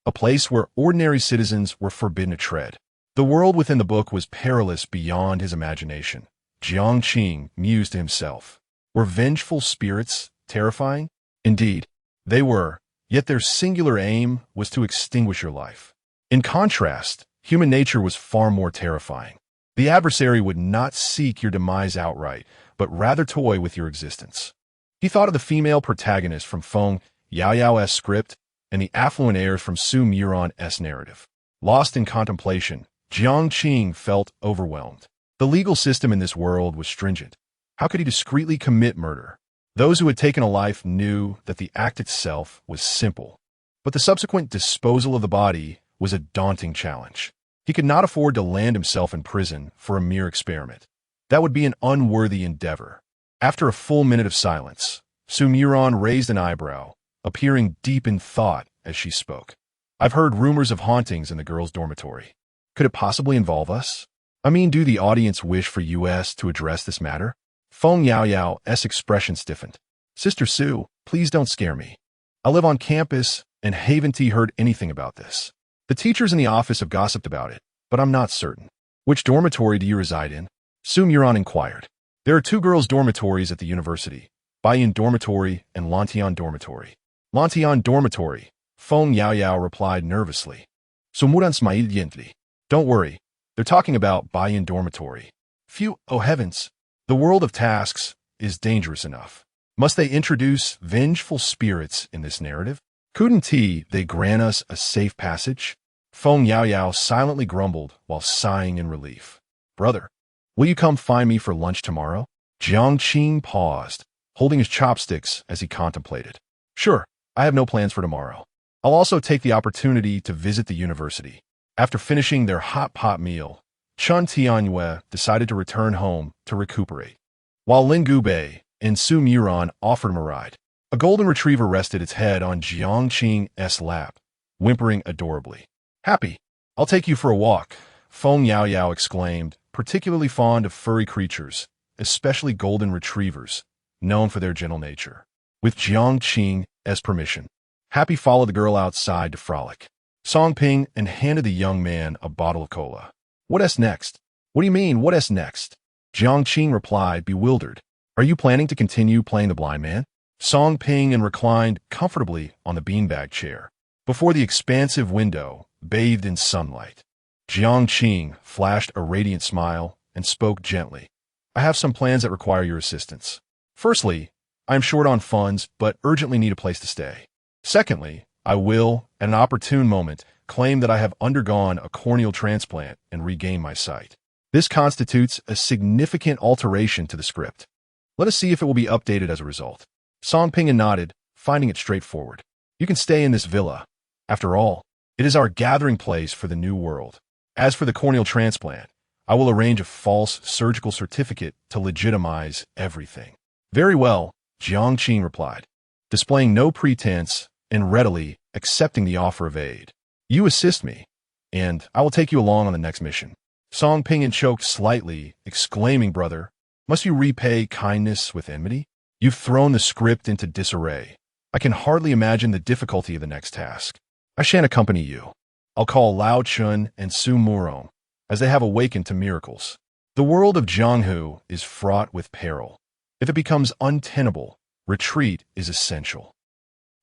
a place where ordinary citizens were forbidden to tread. The world within the book was perilous beyond his imagination. Jiang mused to himself. Were vengeful spirits terrifying? Indeed, They were, yet their singular aim was to extinguish your life. In contrast, human nature was far more terrifying. The adversary would not seek your demise outright, but rather toy with your existence. He thought of the female protagonist from Feng Yaoyao's script and the affluent heirs from Su Muron's narrative. Lost in contemplation, Jiang Qing felt overwhelmed. The legal system in this world was stringent. How could he discreetly commit murder? Those who had taken a life knew that the act itself was simple, but the subsequent disposal of the body was a daunting challenge. He could not afford to land himself in prison for a mere experiment. That would be an unworthy endeavor. After a full minute of silence, Su Muron raised an eyebrow, appearing deep in thought as she spoke. I've heard rumors of hauntings in the girls' dormitory. Could it possibly involve us? I mean, do the audience wish for us to address this matter? Feng Yaoyao's expression stiffened. Sister Su, please don't scare me. I live on campus, and haven't heard anything about this. The teachers in the office have gossiped about it, but I'm not certain. Which dormitory do you reside in? Su Muron inquired. There are 2 girls' dormitories at the university, Baiyin Dormitory and Lantian Dormitory. Lantian Dormitory, Feng Yaoyao replied nervously. Sumuran smiled gently. Don't worry, they're talking about Baiyin Dormitory. Phew, oh heavens, the world of tasks is dangerous enough. Must they introduce vengeful spirits in this narrative? Couldn't they grant us a safe passage? Feng Yaoyao silently grumbled while sighing in relief. Brother, will you come find me for lunch tomorrow? Jiang Qing paused, holding his chopsticks as he contemplated. Sure, I have no plans for tomorrow. I'll also take the opportunity to visit the university. After finishing their hot pot meal, Chun Tianyue decided to return home to recuperate, while Lin Gubei and Su Muron offered him a ride. A golden retriever rested its head on Jiang Qing's lap, whimpering adorably. Happy, I'll take you for a walk, Feng Yaoyao exclaimed, particularly fond of furry creatures, especially golden retrievers, known for their gentle nature. With Jiang Qing's permission, Happy followed the girl outside to frolic. Song Ping and handed the young man a bottle of cola. What's next? What do you mean, what's next? Jiang Qing replied, bewildered. Are you planning to continue playing the blind man? Song Ping and reclined comfortably on the beanbag chair, before the expansive window, bathed in sunlight. Jiang Qing flashed a radiant smile and spoke gently. I have some plans that require your assistance. Firstly, I am short on funds, but urgently need a place to stay. Secondly, I will, at an opportune moment, claim that I have undergone a corneal transplant and regained my sight. This constitutes a significant alteration to the script. Let us see if it will be updated as a result. Song Ping nodded, finding it straightforward. You can stay in this villa. After all, it is our gathering place for the new world. As for the corneal transplant, I will arrange a false surgical certificate to legitimize everything. Very well, Jiang Qing replied, displaying no pretense and readily accepting the offer of aid. You assist me, and I will take you along on the next mission. Song Ping choked slightly, exclaiming, brother, must you repay kindness with enmity? You've thrown the script into disarray. I can hardly imagine the difficulty of the next task. I shan't accompany you. I'll call Lao Chun and Su Muron, as they have awakened to miracles. The world of Jianghu is fraught with peril. If it becomes untenable, retreat is essential.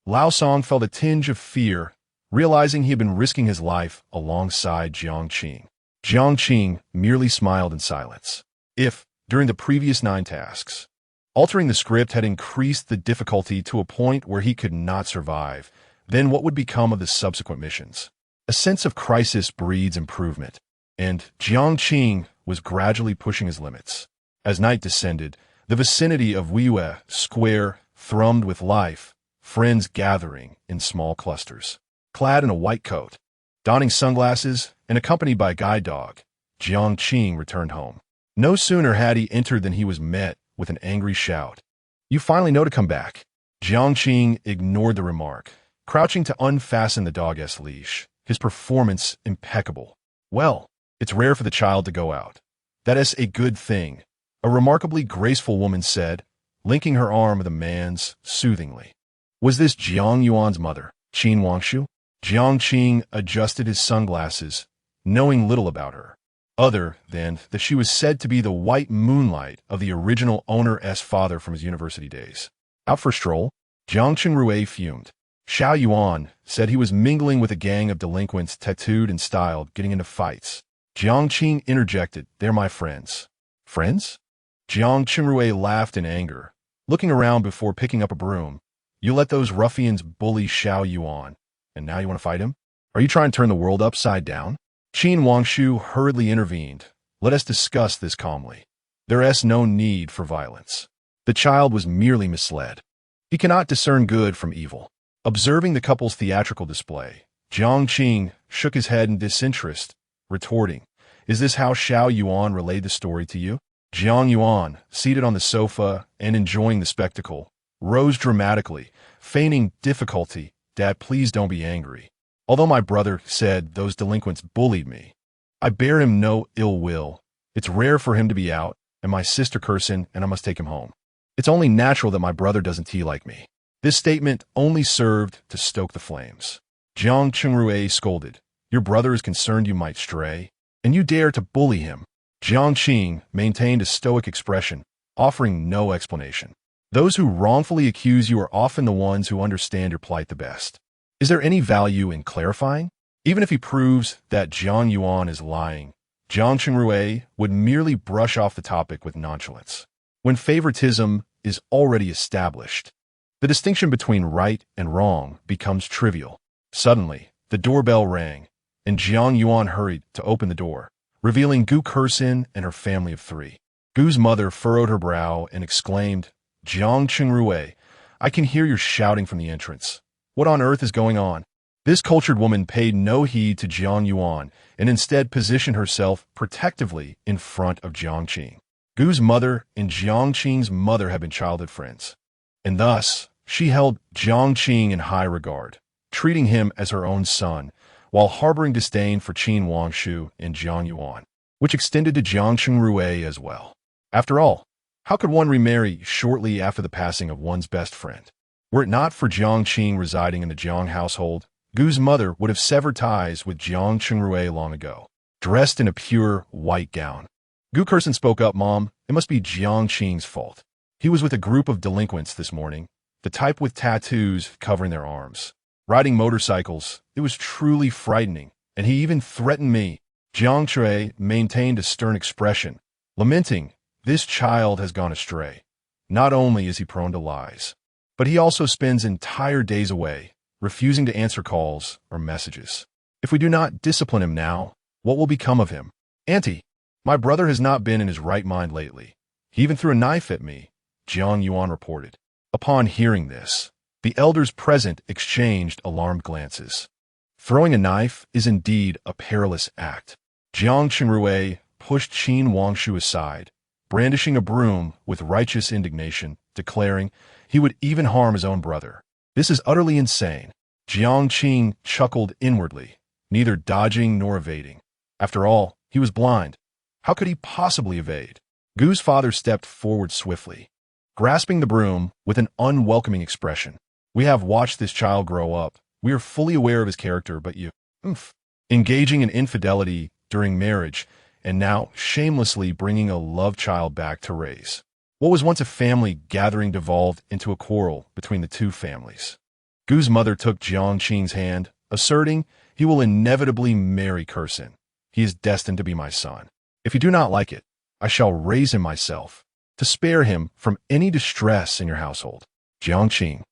Lao Song felt a tinge of fear, realizing he had been risking his life alongside Jiang Qing. Jiang Qing merely smiled in silence. If, during the previous 9 tasks, altering the script had increased the difficulty to a point where he could not survive, then what would become of the subsequent missions? A sense of crisis breeds improvement, and Jiang Qing was gradually pushing his limits. As night descended, the vicinity of Wiyue Square thrummed with life, friends gathering in small clusters. Clad in a white coat, donning sunglasses, and accompanied by a guide dog, Jiang Qing returned home. No sooner had he entered than he was met with an angry shout. You finally know to come back. Jiang Qing ignored the remark, crouching to unfasten the dog's leash, his performance impeccable. Well, it's rare for the child to go out. That is a good thing, a remarkably graceful woman said, linking her arm with a man's soothingly. Was this Jiang Yuan's mother, Qin Wangshu? Jiang Qing adjusted his sunglasses, knowing little about her, other than that she was said to be the white moonlight of the original owner's father from his university days. Out for a stroll? Jiang Qingrui fumed. Xiao Yuan said he was mingling with a gang of delinquents tattooed and styled, getting into fights. Jiang Qing interjected, "They're my friends." Friends? Jiang Qingrui laughed in anger, looking around before picking up a broom. "You let those ruffians bully Xiao Yuan, and now you want to fight him? Are you trying to turn the world upside down?" Qin Wangshu hurriedly intervened. "Let us discuss this calmly. There is no need for violence. The child was merely misled. He cannot discern good from evil." Observing the couple's theatrical display, Jiang Qing shook his head in disinterest, retorting, "Is this how Xiao Yuan relayed the story to you?" Jiang Yuan, seated on the sofa and enjoying the spectacle, rose dramatically, feigning difficulty. "Dad, please don't be angry. Although my brother said those delinquents bullied me, I bear him no ill will. It's rare for him to be out, and my sister cursing, and I must take him home. It's only natural that my brother doesn't tea like me." This statement only served to stoke the flames. Jiang Qingrui scolded, "Your brother is concerned you might stray, and you dare to bully him." Jiang Qing maintained a stoic expression, offering no explanation. "Those who wrongfully accuse you are often the ones who understand your plight the best. Is there any value in clarifying? Even if he proves that Jiang Yuan is lying, Jiang Qingrui would merely brush off the topic with nonchalance. When favoritism is already established, the distinction between right and wrong becomes trivial." Suddenly, the doorbell rang, and Jiang Yuan hurried to open the door, revealing Gu Kersin and her family of 3. Gu's mother furrowed her brow and exclaimed, "Jiang Qingrui, I can hear your shouting from the entrance. What on earth is going on?" This cultured woman paid no heed to Jiang Yuan and instead positioned herself protectively in front of Jiang Qing. Gu's mother and Jiang Qing's mother had been childhood friends, and thus she held Jiang Qing in high regard, treating him as her own son, while harboring disdain for Qin Wangshu and Jiang Yuan, which extended to Jiang Qingrui as well. After all, how could one remarry shortly after the passing of one's best friend? Were it not for Jiang Qing residing in the Jiang household, Gu's mother would have severed ties with Jiang Qingrui long ago, dressed in a pure white gown. Gu Kersin spoke up, "Mom, it must be Jiang Qing's fault. He was with a group of delinquents this morning, the type with tattoos covering their arms, riding motorcycles. It was truly frightening, and he even threatened me." Jiang Chui maintained a stern expression, lamenting, "This child has gone astray. Not only is he prone to lies, but he also spends entire days away, refusing to answer calls or messages. If we do not discipline him now, what will become of him?" "Auntie, my brother has not been in his right mind lately. He even threw a knife at me," Jiang Yuan reported. Upon hearing this, the elders present exchanged alarmed glances. Throwing a knife is indeed a perilous act. Jiang Qingrui pushed Qin Wangshu aside, brandishing a broom with righteous indignation, declaring he would even harm his own brother. "This is utterly insane." Jiang Qing chuckled inwardly, neither dodging nor evading. After all, he was blind. How could he possibly evade? Gu's father stepped forward swiftly, grasping the broom with an unwelcoming expression. "We have watched this child grow up. We are fully aware of his character, but you, engaging in infidelity during marriage, and now shamelessly bringing a love child back to raise. What was once a family gathering devolved into a quarrel between the two families." Gu's mother took Jiang Qing's hand, asserting, "He will inevitably marry Kersin. He is destined to be my son. If you do not like it, I shall raise him myself, to spare him from any distress in your household." Jiang Qing.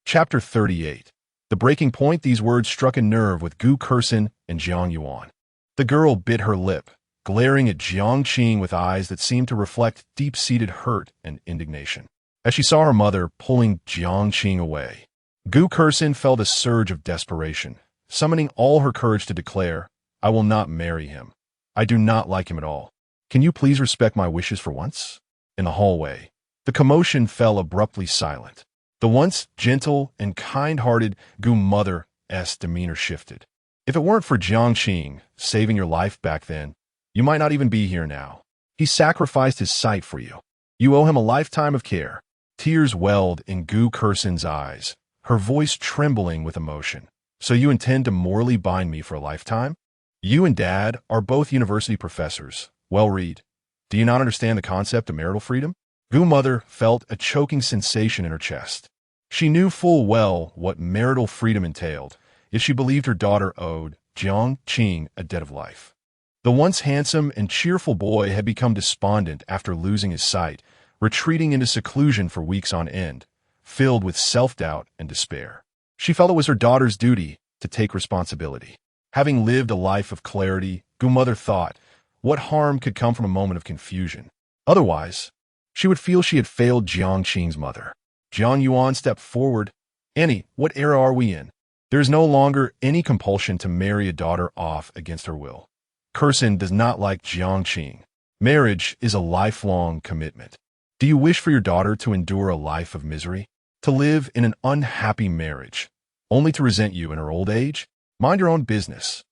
Chapter 38. The breaking point. These words struck a nerve with Gu Kersin and Jiang Yuan. The girl bit her lip, glaring at Jiang Qing with eyes that seemed to reflect deep-seated hurt and indignation. As she saw her mother pulling Jiang Qing away, Gu Kersin felt a surge of desperation, summoning all her courage to declare, "I will not marry him. I do not like him at all. Can you please respect my wishes for once?" In the hallway, the commotion fell abruptly silent. The once gentle and kind-hearted Gu mother's demeanor shifted. "If it weren't for Jiang Qing saving your life back then, you might not even be here now. He sacrificed his sight for you. You owe him a lifetime of care." Tears welled in Gu Kersin's eyes, her voice trembling with emotion. "So you intend to morally bind me for a lifetime? You and Dad are both university professors. Well read. Do you not understand the concept of marital freedom?" Gu mother felt a choking sensation in her chest. She knew full well what marital freedom entailed, yet she believed her daughter owed Jiang Qing a debt of life. The once handsome and cheerful boy had become despondent after losing his sight, retreating into seclusion for weeks on end, filled with self-doubt and despair. She felt it was her daughter's duty to take responsibility. Having lived a life of clarity, Gu mother thought, what harm could come from a moment of confusion? Otherwise, she would feel she had failed Jiang Qing's mother. Jiang Yuan stepped forward. Annie, what era are we in? There is no longer any compulsion to marry a daughter off against her will. Kursin does not like Jiang Qing. Marriage is a lifelong commitment. Do you wish for your daughter to endure a life of misery? To live in an unhappy marriage, only to resent you in her old age? Mind your own business.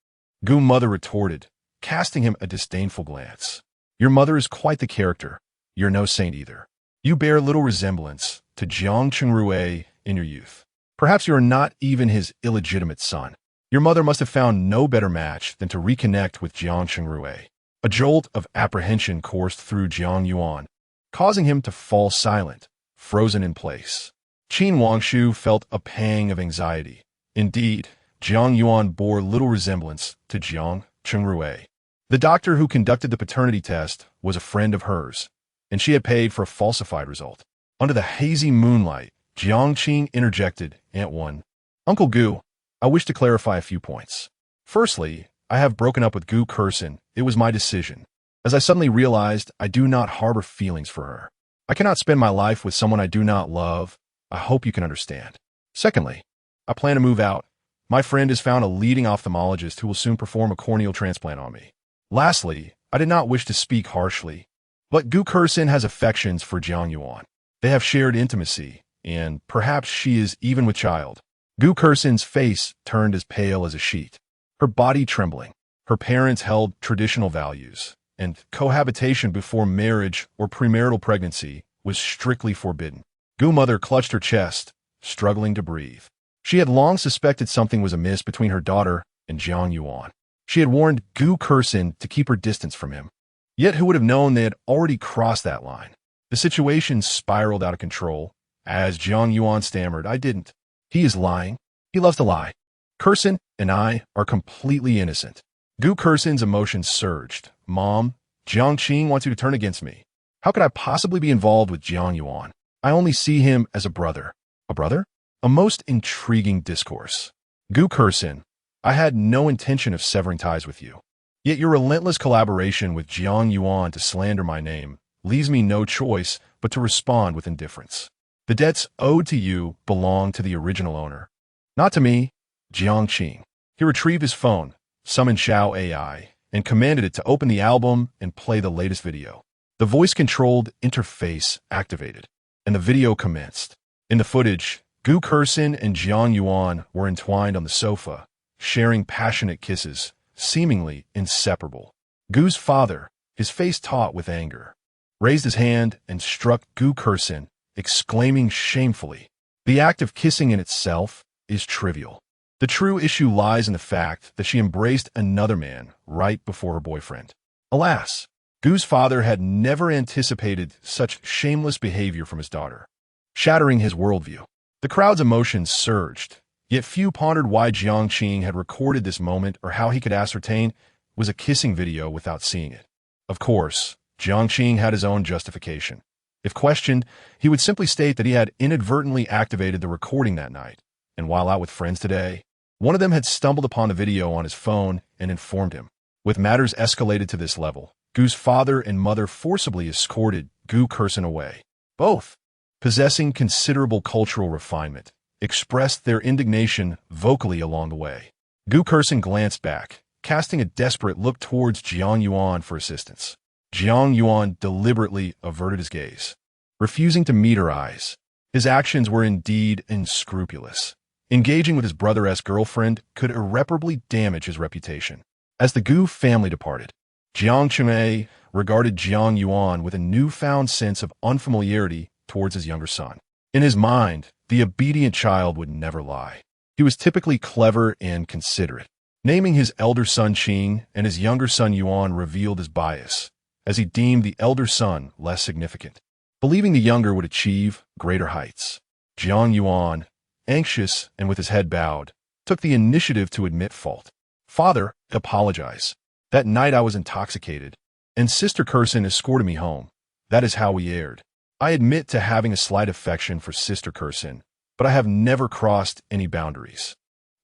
Gu mother retorted, casting him a disdainful glance. Your mother is quite the character. You're no saint either. You bear little resemblance to Jiang Qingrui in your youth. Perhaps you are not even his illegitimate son. Your mother must have found no better match than to reconnect with Jiang Qingrui. A jolt of apprehension coursed through Jiang Yuan, causing him to fall silent, frozen in place. Qin Wangshu felt a pang of anxiety. Indeed, Jiang Yuan bore little resemblance to Jiang Qingrui. The doctor who conducted the paternity test was a friend of hers, and she had paid for a falsified result. Under the hazy moonlight, Jiang Qing interjected, Aunt One. Uncle Gu, I wish to clarify a few points. Firstly, I have broken up with Gu Kursin. It was my decision, as I suddenly realized I do not harbor feelings for her. I cannot spend my life with someone I do not love. I hope you can understand. Secondly, I plan to move out. My friend has found a leading ophthalmologist who will soon perform a corneal transplant on me. Lastly, I did not wish to speak harshly, but Gu Kursin has affections for Jiang Yuan. They have shared intimacy, and perhaps she is even with child. Gu Kursin's face turned as pale as a sheet, her body trembling. Her parents held traditional values, and cohabitation before marriage or premarital pregnancy was strictly forbidden. Gu mother clutched her chest, struggling to breathe. She had long suspected something was amiss between her daughter and Jiang Yuan. She had warned Gu Kursin to keep her distance from him. Yet who would have known they had already crossed that line? The situation spiraled out of control. As Jiang Yuan stammered, I didn't. He is lying. He loves to lie. Kursin and I are completely innocent. Gu Kursin's emotions surged. Mom, Jiang Qing wants you to turn against me. How could I possibly be involved with Jiang Yuan? I only see him as a brother. A brother? A most intriguing discourse. Gu Kursin, I had no intention of severing ties with you. Yet your relentless collaboration with Jiang Yuan to slander my name leaves me no choice but to respond with indifference. The debts owed to you belong to the original owner, not to me, Jiang Qing. He retrieved his phone, summoned Xiao AI, and commanded it to open the album and play the latest video. The voice-controlled interface activated, and the video commenced. In the footage, Gu Kursin and Jiang Yuan were entwined on the sofa, sharing passionate kisses, seemingly inseparable. Gu's father, his face taut with anger, raised his hand and struck Gu Kursin, exclaiming shamefully, "The act of kissing in itself is trivial. The true issue lies in the fact that she embraced another man right before her boyfriend." Alas, Gu's father had never anticipated such shameless behavior from his daughter, shattering his worldview. The crowd's emotions surged, yet few pondered why Jiang Qing had recorded this moment or how he could ascertain it was a kissing video without seeing it. Of course, Jiang Qing had his own justification. If questioned, he would simply state that he had inadvertently activated the recording that night, and while out with friends today, one of them had stumbled upon the video on his phone and informed him. With matters escalated to this level, Gu's father and mother forcibly escorted Gu Kursin away. Both, possessing considerable cultural refinement, expressed their indignation vocally along the way. Gu Kursin glanced back, casting a desperate look towards Jiang Yuan for assistance. Jiang Yuan deliberately averted his gaze, refusing to meet her eyes. His actions were indeed unscrupulous. Engaging with his brother-esque girlfriend could irreparably damage his reputation. As the Gu family departed, Jiang Chunmei regarded Jiang Yuan with a newfound sense of unfamiliarity towards his younger son. In his mind, the obedient child would never lie. He was typically clever and considerate. Naming his elder son Qing and his younger son Yuan revealed his bias, as he deemed the elder son less significant, believing the younger would achieve greater heights. Jiang Yuan, anxious and with his head bowed, took the initiative to admit fault. Father, apologize. That night I was intoxicated, and Sister Curson escorted me home. That is how we erred. I admit to having a slight affection for Sister Curson, but I have never crossed any boundaries.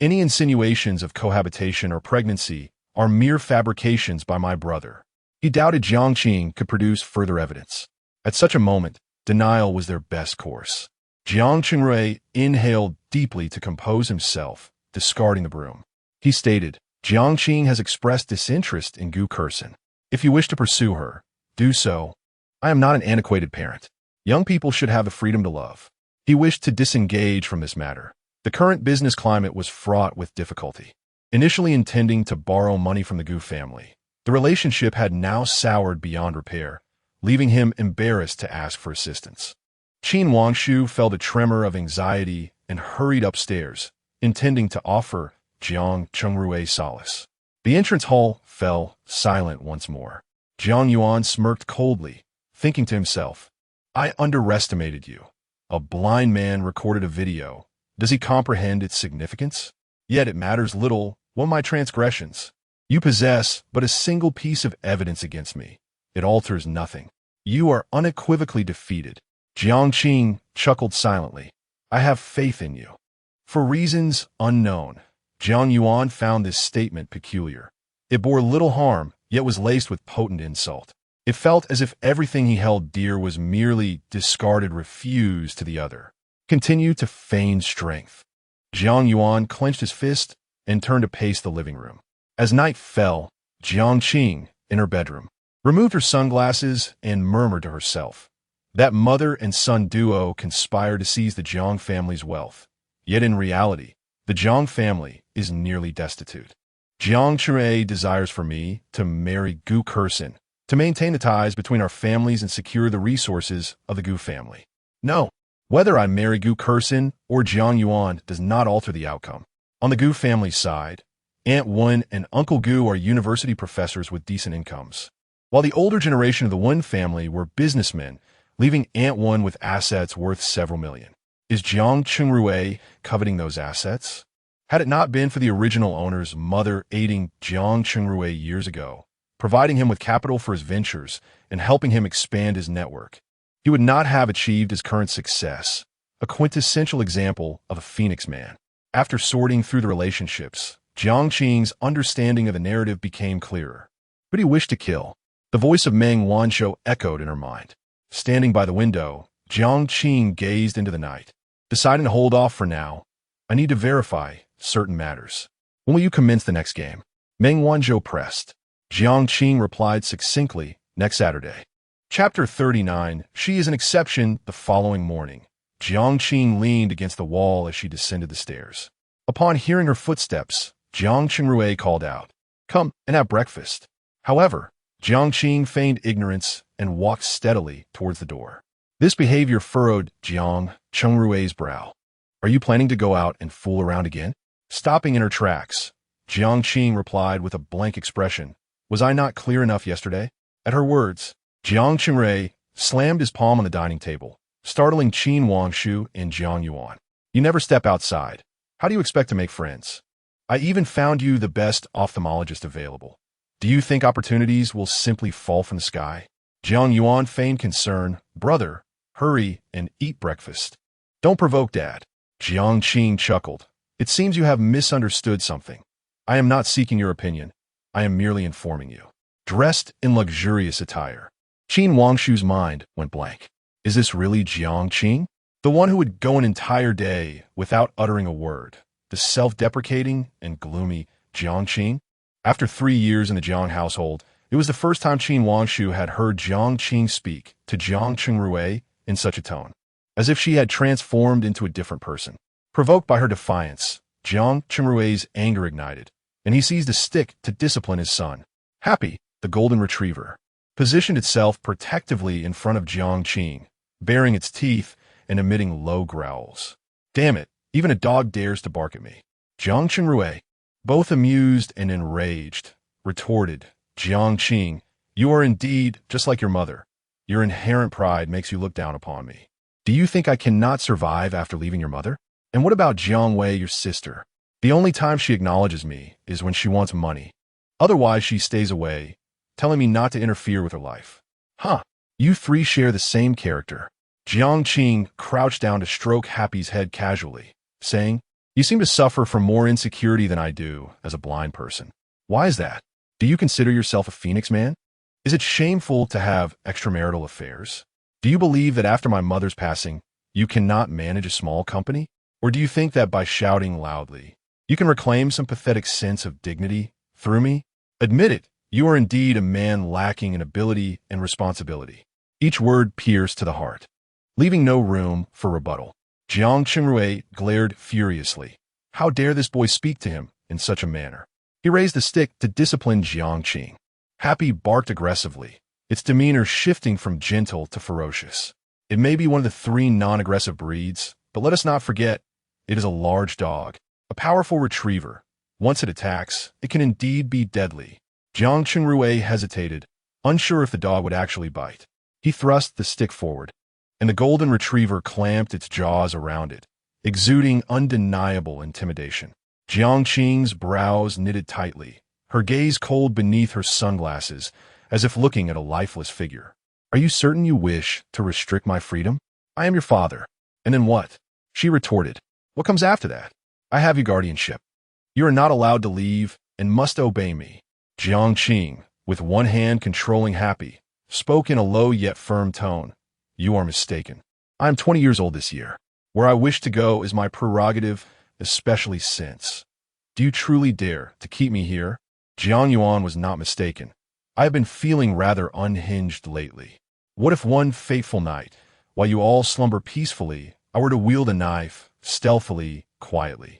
Any insinuations of cohabitation or pregnancy are mere fabrications by my brother. He doubted Jiang Qing could produce further evidence. At such a moment, denial was their best course. Jiang Qingrui inhaled deeply to compose himself, discarding the broom. He stated, Jiang Qing has expressed disinterest in Gu Curson. If you wish to pursue her, do so. I am not an antiquated parent. Young people should have the freedom to love. He wished to disengage from this matter. The current business climate was fraught with difficulty. Initially intending to borrow money from the Gu family, the relationship had now soured beyond repair, leaving him embarrassed to ask for assistance. Qin Wangshu felt a tremor of anxiety and hurried upstairs, intending to offer Jiang Chengrui solace. The entrance hall fell silent once more. Jiang Yuan smirked coldly, thinking to himself, I underestimated you. A blind man recorded a video. Does he comprehend its significance? Yet it matters little. What my transgressions? You possess but a single piece of evidence against me. It alters nothing. You are unequivocally defeated. Jiang Qing chuckled silently. I have faith in you. For reasons unknown, Jiang Yuan found this statement peculiar. It bore little harm, yet was laced with potent insult. It felt as if everything he held dear was merely discarded refuse to the other. Continue to feign strength. Jiang Yuan clenched his fist and turned to pace the living room. As night fell, Jiang Qing, in her bedroom, removed her sunglasses and murmured to herself. That mother and son duo conspired to seize the Jiang family's wealth. Yet in reality, the Jiang family is nearly destitute. Jiang Chengrui desires for me to marry Gu Curson, to maintain the ties between our families and secure the resources of the Gu family. No, whether I marry Gu Curson or Jiang Yuan does not alter the outcome. On the Gu family side, Aunt Wen and Uncle Gu are university professors with decent incomes, while the older generation of the Wen family were businessmen, leaving Aunt Wen with assets worth several million. Is Jiang Chengrui coveting those assets? Had it not been for the original owner's mother aiding Jiang Chengrui years ago, providing him with capital for his ventures and helping him expand his network, he would not have achieved his current success, a quintessential example of a phoenix man. After sorting through the relationships, Jiang Qing's understanding of the narrative became clearer. Who did he wish to kill? The voice of Meng Wanzhou echoed in her mind. Standing by the window, Jiang Qing gazed into the night, deciding to hold off for now. I need to verify certain matters. When will you commence the next game? Meng Wanzhou pressed. Jiang Qing replied succinctly, next Saturday. Chapter 39, She is an exception. The following morning, Jiang Qing leaned against the wall as she descended the stairs. Upon hearing her footsteps, Jiang Chengrui called out, Come and have breakfast. However, Jiang Qing feigned ignorance and walked steadily towards the door. This behavior furrowed Jiang Chengrui's brow. Are you planning to go out and fool around again? Stopping in her tracks, Jiang Qing replied with a blank expression. Was I not clear enough yesterday? At her words, Jiang Chengrui slammed his palm on the dining table, startling Qin Wangshu and Jiang Yuan. You never step outside. How do you expect to make friends? I even found you the best ophthalmologist available. Do you think opportunities will simply fall from the sky? Jiang Yuan feigned concern. Brother, hurry and eat breakfast. Don't provoke Dad. Jiang Qing chuckled. It seems you have misunderstood something. I am not seeking your opinion. I am merely informing you. Dressed in luxurious attire, Qin Wangshu's mind went blank. Is this really Jiang Qing? The one who would go an entire day without uttering a word? The self-deprecating and gloomy Jiang Qing? After 3 years in the Jiang household, it was the first time Qin Wangshu had heard Jiang Qing speak to Jiang Chengrui in such a tone, as if she had transformed into a different person. Provoked by her defiance, Jiang Chengrui's anger ignited, and he seized a stick to discipline his son. Happy, the golden retriever, positioned itself protectively in front of Jiang Qing, baring its teeth and emitting low growls. Damn it, even a dog dares to bark at me. Jiang Chengrui, both amused and enraged, retorted, Jiang Qing, you are indeed just like your mother. Your inherent pride makes you look down upon me. Do you think I cannot survive after leaving your mother? And what about Jiang, your sister? The only time she acknowledges me is when she wants money. Otherwise, she stays away, telling me not to interfere with her life. Huh, you three share the same character. Jiang crouched down to stroke Happy's head casually, saying, "You seem to suffer from more insecurity than I do as a blind person. Why is that? Do you consider yourself a Phoenix man? Is it shameful to have extramarital affairs? Do you believe that after my mother's passing, you cannot manage a small company? Or do you think that by shouting loudly, you can reclaim some pathetic sense of dignity through me? Admit it, you are indeed a man lacking in ability and responsibility." Each word pierced to the heart, leaving no room for rebuttal. Jiang Qingrui glared furiously. How dare this boy speak to him in such a manner? He raised the stick to discipline Jiang Qing. Happy barked aggressively, its demeanor shifting from gentle to ferocious. It may be one of the 3 non-aggressive breeds, but let us not forget, it is a large dog, a powerful retriever. Once it attacks, it can indeed be deadly. Jiang Qingrui hesitated, unsure if the dog would actually bite. He thrust the stick forward, and the golden retriever clamped its jaws around it, exuding undeniable intimidation. Jiang Qing's brows knitted tightly, her gaze cold beneath her sunglasses, as if looking at a lifeless figure. "Are you certain you wish to restrict my freedom? I am your father." "And then what?" she retorted. "What comes after that? I have your guardianship. You are not allowed to leave and must obey me." Jiang Qing, with one hand controlling Happy, spoke in a low yet firm tone. "You are mistaken. I am 20 years old this year. Where I wish to go is my prerogative, especially since. Do you truly dare to keep me here?" Jiang Yuan was not mistaken. "I have been feeling rather unhinged lately. What if one fateful night, while you all slumber peacefully, I were to wield a knife, stealthily, quietly,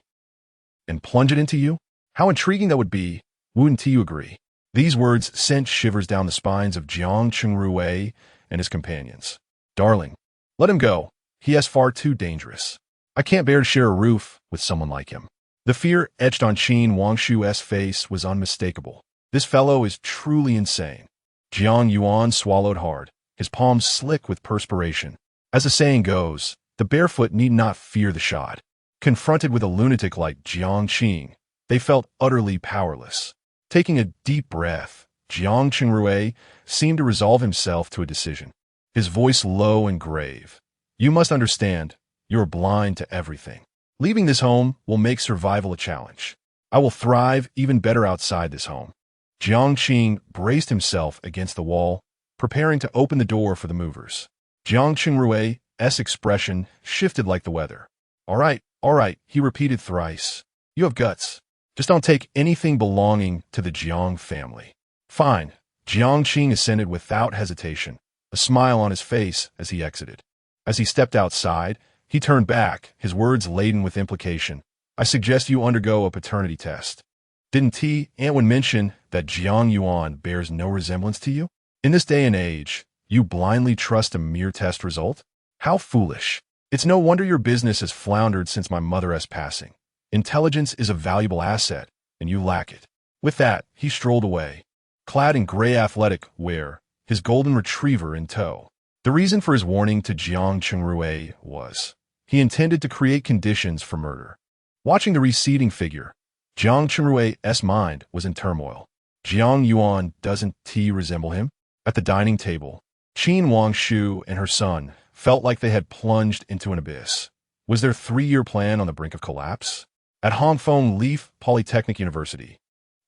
and plunge it into you? How intriguing that would be, wouldn't you agree?" These words sent shivers down the spines of Jiang Qingrui and his companions. "Darling, let him go. He is far too dangerous. I can't bear to share a roof with someone like him." The fear etched on Qin Wangshu's face was unmistakable. This fellow is truly insane. Jiang Yuan swallowed hard, his palms slick with perspiration. As the saying goes, the barefoot need not fear the shot. Confronted with a lunatic like Jiang Qing, they felt utterly powerless. Taking a deep breath, Jiang Qingrui seemed to resolve himself to a decision. His voice low and grave. "You must understand, you are blind to everything. Leaving this home will make survival a challenge. I will thrive even better outside this home." Jiang Qing braced himself against the wall, preparing to open the door for the movers. Jiang Qingrui's expression shifted like the weather. All right, he repeated thrice. "You have guts. Just don't take anything belonging to the Jiang family." "Fine." Jiang Qing assented without hesitation, a smile on his face as he exited. As he stepped outside, he turned back, his words laden with implication. "I suggest you undergo a paternity test. Didn't Antwined mention that Jiang Yuan bears no resemblance to you? In this day and age, you blindly trust a mere test result? How foolish. It's no wonder your business has floundered since my mother's passing. Intelligence is a valuable asset, and you lack it." With that, he strolled away, clad in gray athletic wear, his golden retriever in tow. The reason for his warning to Jiang Qingrui was, he intended to create conditions for murder. Watching the receding figure, Jiang Qinrui's mind was in turmoil. Jiang Yuan doesn't resemble him? At the dining table, Qin Wangshu and her son felt like they had plunged into an abyss. Was their 3-year plan on the brink of collapse? At Hongfeng Leaf Polytechnic University,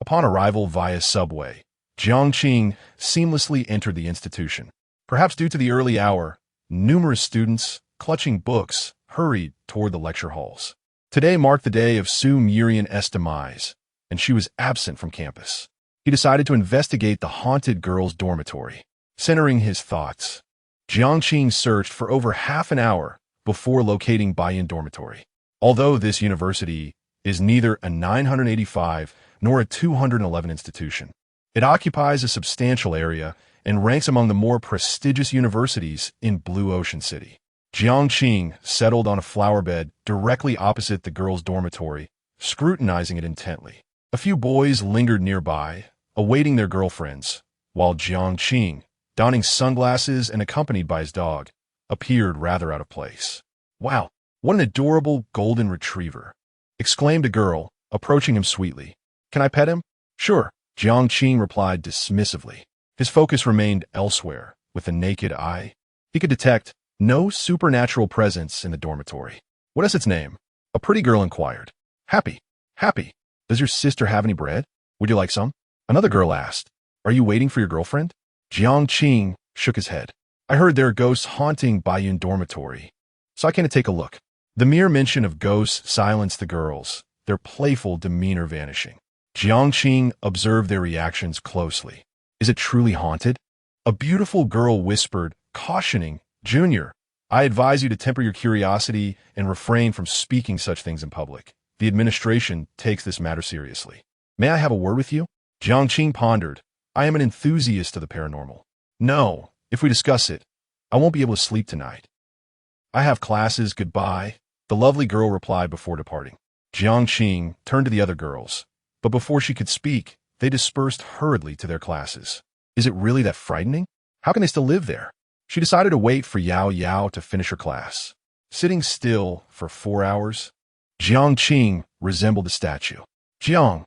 upon arrival via subway, Jiang Qing seamlessly entered the institution. Perhaps due to the early hour, numerous students, clutching books, hurried toward the lecture halls. Today marked the day of Su Murian's demise, and she was absent from campus. He decided to investigate the haunted girls' dormitory. Centering his thoughts, Jiang Qing searched for over half an hour before locating Baiyan Dormitory. Although this university is neither a 985 nor a 211 institution, it occupies a substantial area and ranks among the more prestigious universities in Blue Ocean City. Jiang Qing settled on a flower bed directly opposite the girls' dormitory, scrutinizing it intently. A few boys lingered nearby, awaiting their girlfriends, while Jiang Qing, donning sunglasses and accompanied by his dog, appeared rather out of place. Wow, what an adorable golden retriever, exclaimed a girl, approaching him sweetly. Can I pet him? Sure, Jiang replied dismissively. His focus remained elsewhere, with the naked eye. He could detect no supernatural presence in the dormitory. What is its name? A pretty girl inquired. Happy. Happy. Does your sister have any bread? Would you like some? Another girl asked. Are you waiting for your girlfriend? Jiang shook his head. I heard there are ghosts haunting Baiyun dormitory, so I came to take a look. The mere mention of ghosts silenced the girls, their playful demeanor vanishing. Jiang observed their reactions closely. Is it truly haunted? A beautiful girl whispered, cautioning, Junior, I advise you to temper your curiosity and refrain from speaking such things in public. The administration takes this matter seriously. May I have a word with you? Jiang pondered. I am an enthusiast of the paranormal. No, if we discuss it, I won't be able to sleep tonight. I have classes, goodbye, the lovely girl replied before departing. Jiang turned to the other girls, but before she could speak, they dispersed hurriedly to their classes. Is it really that frightening? How can they still live there? She decided to wait for Yao to finish her class. Sitting still for 4 hours, Jiang resembled a statue. Jiang.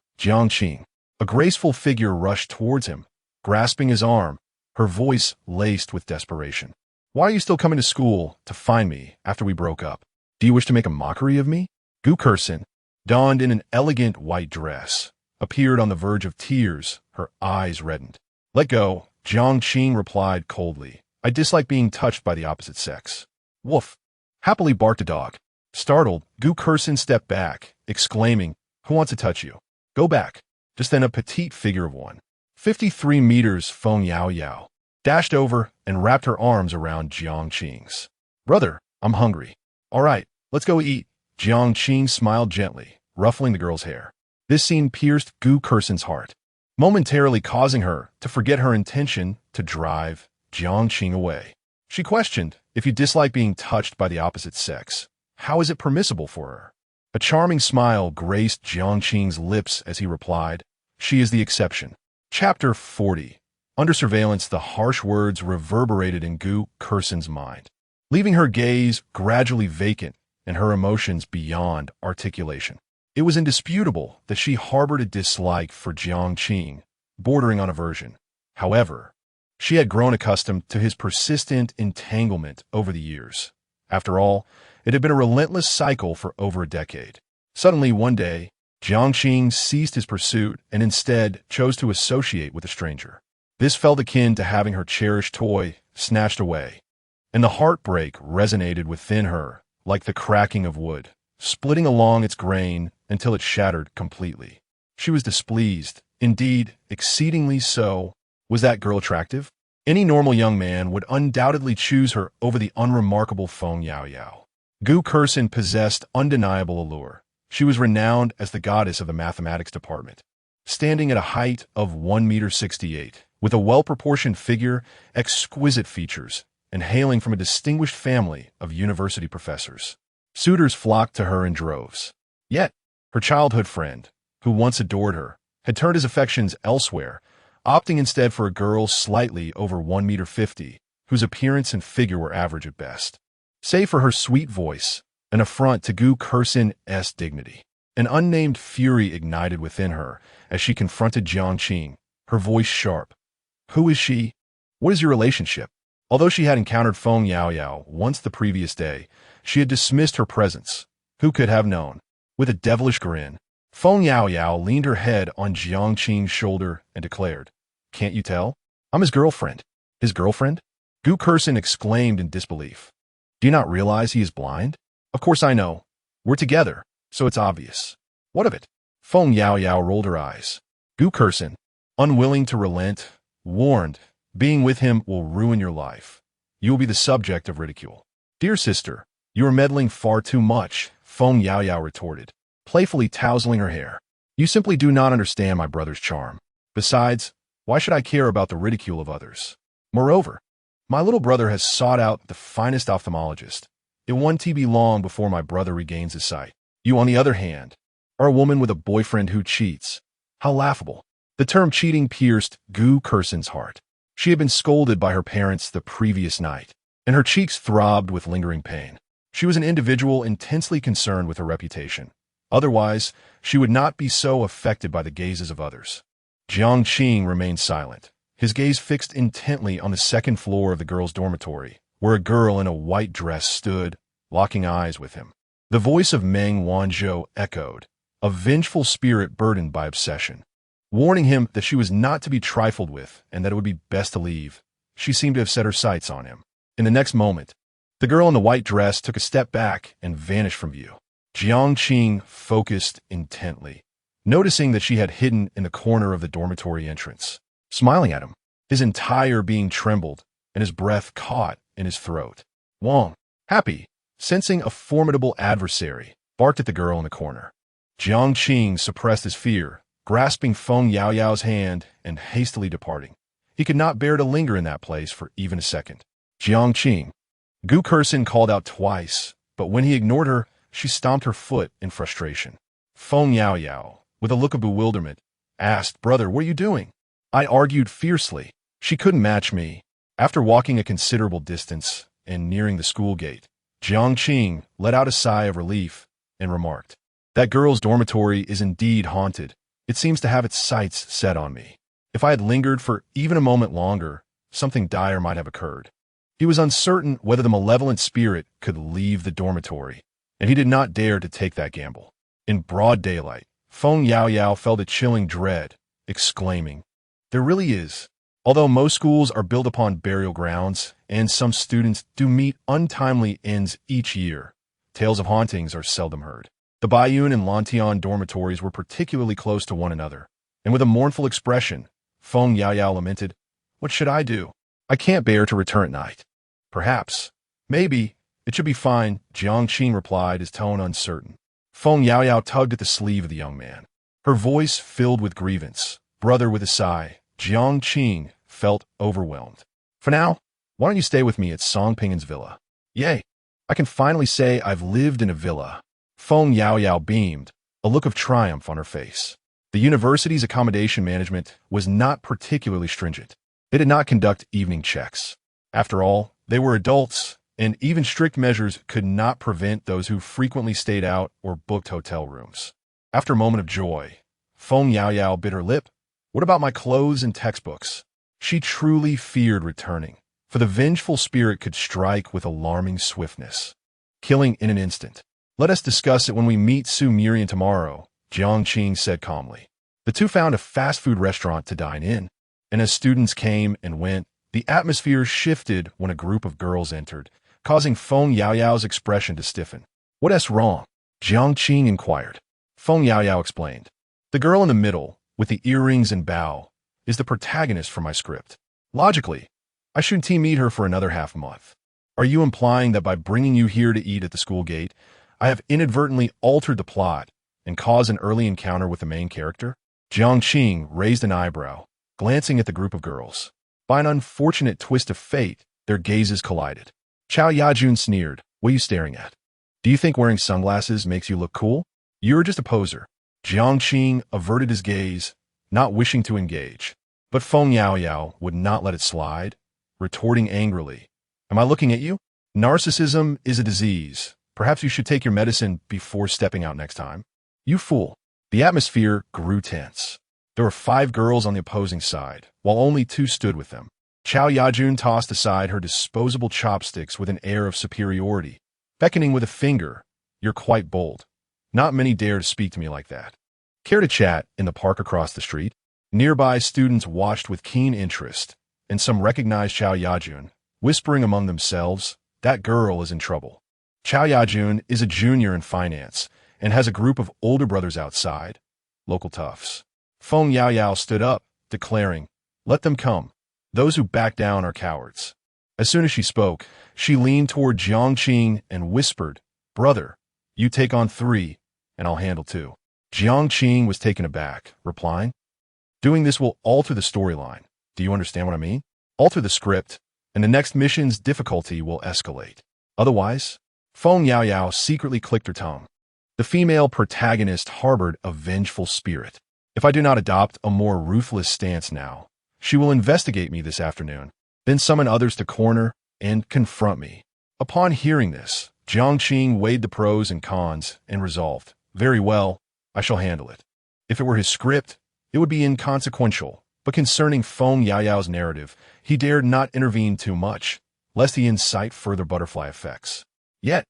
A graceful figure rushed towards him, grasping his arm, her voice laced with desperation. Why are you still coming to school to find me after we broke up? Do you wish to make a mockery of me? Gu Kursin, donned in an elegant white dress, appeared on the verge of tears, her eyes reddened. Let go, Jiang replied coldly. I dislike being touched by the opposite sex. Woof, happily barked a dog. Startled, Gu Kursin stepped back, exclaiming, Who wants to touch you? Go back. Just then a petite figure of 153 meters, Feng Yao, dashed over and wrapped her arms around Jiang. Brother, I'm hungry. All right, let's go eat. Jiang smiled gently, ruffling the girl's hair. This scene pierced Gu Kursin's heart, momentarily causing her to forget her intention to drive Jiang away. She questioned, if you dislike being touched by the opposite sex, how is it permissible for her? A charming smile graced Jiang's lips as he replied, She is the exception. Chapter 40. Under surveillance, the harsh words reverberated in Gu Kursin's mind, leaving her gaze gradually vacant and her emotions beyond articulation. It was indisputable that she harbored a dislike for Jiang, bordering on aversion. However, she had grown accustomed to his persistent entanglement over the years. After all, it had been a relentless cycle for over a decade. Suddenly, one day, Jiang ceased his pursuit and instead chose to associate with a stranger. This felt akin to having her cherished toy snatched away, and the heartbreak resonated within her like the cracking of wood, splitting along its grain until it shattered completely. She was displeased, indeed, exceedingly so. Was that girl attractive? Any normal young man would undoubtedly choose her over the unremarkable Feng Yao. Gu Kursin possessed undeniable allure. She was renowned as the goddess of the mathematics department, standing at a height of 1.68 meters, with a well-proportioned figure, exquisite features, and hailing from a distinguished family of university professors. Suitors flocked to her in droves. Yet, her childhood friend, who once adored her, had turned his affections elsewhere, opting instead for a girl slightly over 1.50 meters, whose appearance and figure were average at best. Save for her sweet voice, an affront to Gu Kursin's dignity. An unnamed fury ignited within her as she confronted Jiang, her voice sharp. Who is she? What is your relationship? Although she had encountered Feng Yao once the previous day, she had dismissed her presence. Who could have known? With a devilish grin, Feng Yao leaned her head on Jiang's shoulder and declared, Can't you tell? I'm his girlfriend. His girlfriend? Gu Kursin exclaimed in disbelief. Do you not realize he is blind? Of course I know. We're together, so it's obvious. What of it? Feng Yao rolled her eyes. Gu Kursin, unwilling to relent, warned, being with him will ruin your life. You will be the subject of ridicule. Dear sister, you are meddling far too much, Feng Yao retorted, playfully tousling her hair. You simply do not understand my brother's charm. Besides, why should I care about the ridicule of others? Moreover, my little brother has sought out the finest ophthalmologist. It won't be long before my brother regains his sight. You, on the other hand, are a woman with a boyfriend who cheats. How laughable. The term cheating pierced Gu Kursin's heart. She had been scolded by her parents the previous night. and her cheeks throbbed with lingering pain. She was an individual intensely concerned with her reputation. Otherwise, she would not be so affected by the gazes of others. Jiang remained silent, his gaze fixed intently on the second floor of the girls' dormitory, where a girl in a white dress stood, locking eyes with him. The voice of Meng Wanzhou echoed, a vengeful spirit burdened by obsession, warning him that she was not to be trifled with and that it would be best to leave. She seemed to have set her sights on him. In the next moment, the girl in the white dress took a step back and vanished from view. Jiang focused intently, noticing that she had hidden in the corner of the dormitory entrance. Smiling at him, his entire being trembled, and his breath caught in his throat. Wang, happy, sensing a formidable adversary, barked at the girl in the corner. Jiang suppressed his fear, grasping Feng Yaoyao's hand and hastily departing. He could not bear to linger in that place for even a second. Jiang. Gu Kersin called out twice, but when he ignored her, she stomped her foot in frustration. Feng Yaoyao, with a look of bewilderment, asked, "Brother, what are you doing?" I argued fiercely. She couldn't match me. After walking a considerable distance and nearing the school gate, Jiang let out a sigh of relief and remarked, "That girl's dormitory is indeed haunted. It seems to have its sights set on me. If I had lingered for even a moment longer, something dire might have occurred." He was uncertain whether the malevolent spirit could leave the dormitory, and he did not dare to take that gamble. In broad daylight, Feng Yaoyao felt a chilling dread, exclaiming, "There really is." Although most schools are built upon burial grounds, and some students do meet untimely ends each year, tales of hauntings are seldom heard. The Baiyun and Lantian dormitories were particularly close to one another, and with a mournful expression, Feng Yaoyao lamented, "What should I do? I can't bear to return at night." "Perhaps. Maybe. It should be fine," Jiang replied, his tone uncertain. Feng Yaoyao tugged at the sleeve of the young man, her voice filled with grievance. "Brother," with a sigh, Jiang felt overwhelmed. "For now, why don't you stay with me at Song Pingin's villa?" "Yay, I can finally say I've lived in a villa." Feng Yaoyao beamed, a look of triumph on her face. The university's accommodation management was not particularly stringent. They did not conduct evening checks. After all, they were adults, and even strict measures could not prevent those who frequently stayed out or booked hotel rooms. After a moment of joy, Feng Yaoyao bit her lip. "What about my clothes and textbooks?" She truly feared returning, for the vengeful spirit could strike with alarming swiftness, killing in an instant. "Let us discuss it when we meet Su Murian tomorrow," Jiang said calmly. The two found a fast food restaurant to dine in, and as students came and went, the atmosphere shifted when a group of girls entered, causing Feng Yaoyao's expression to stiffen. "What's wrong?" Jiang inquired. Feng Yaoyao explained. "The girl in the middle, with the earrings and bow, is the protagonist for my script. Logically, I shouldn't meet her for another half month. Are you implying that by bringing you here to eat at the school gate, I have inadvertently altered the plot and caused an early encounter with the main character?" Jiang raised an eyebrow, glancing at the group of girls. By an unfortunate twist of fate, their gazes collided. Chao Yajun sneered, "What are you staring at? Do you think wearing sunglasses makes you look cool? You're just a poser." Jiang averted his gaze, not wishing to engage. But Feng Yaoyao would not let it slide, retorting angrily, "Am I looking at you? Narcissism is a disease. Perhaps you should take your medicine before stepping out next time." "You fool." The atmosphere grew tense. There were 5 girls on the opposing side, while only 2 stood with them. Chao Yajun tossed aside her disposable chopsticks with an air of superiority, beckoning with a finger. "You're quite bold. Not many dare to speak to me like that. Care to chat in the park across the street?" Nearby students watched with keen interest, and some recognized Chao Yajun, whispering among themselves, "That girl is in trouble." Chao Yajun is a junior in finance and has a group of older brothers outside, local toughs. Feng Yaoyao stood up, declaring, "Let them come. Those who back down are cowards." As soon as she spoke, she leaned toward Jiang and whispered, "Brother, you take on 3, and I'll handle 2. Jiang was taken aback, replying, "Doing this will alter the storyline. Do you understand what I mean? Alter the script, and the next mission's difficulty will escalate. Otherwise," Feng Yaoyao secretly clicked her tongue. The female protagonist harbored a vengeful spirit. "If I do not adopt a more ruthless stance now, she will investigate me this afternoon, then summon others to corner and confront me. Upon hearing this, Jiang weighed the pros and cons and resolved, very well, I shall handle it. If it were his script, it would be inconsequential, but concerning Feng Yaoyao's narrative, he dared not intervene too much, lest he incite further butterfly effects. Yet,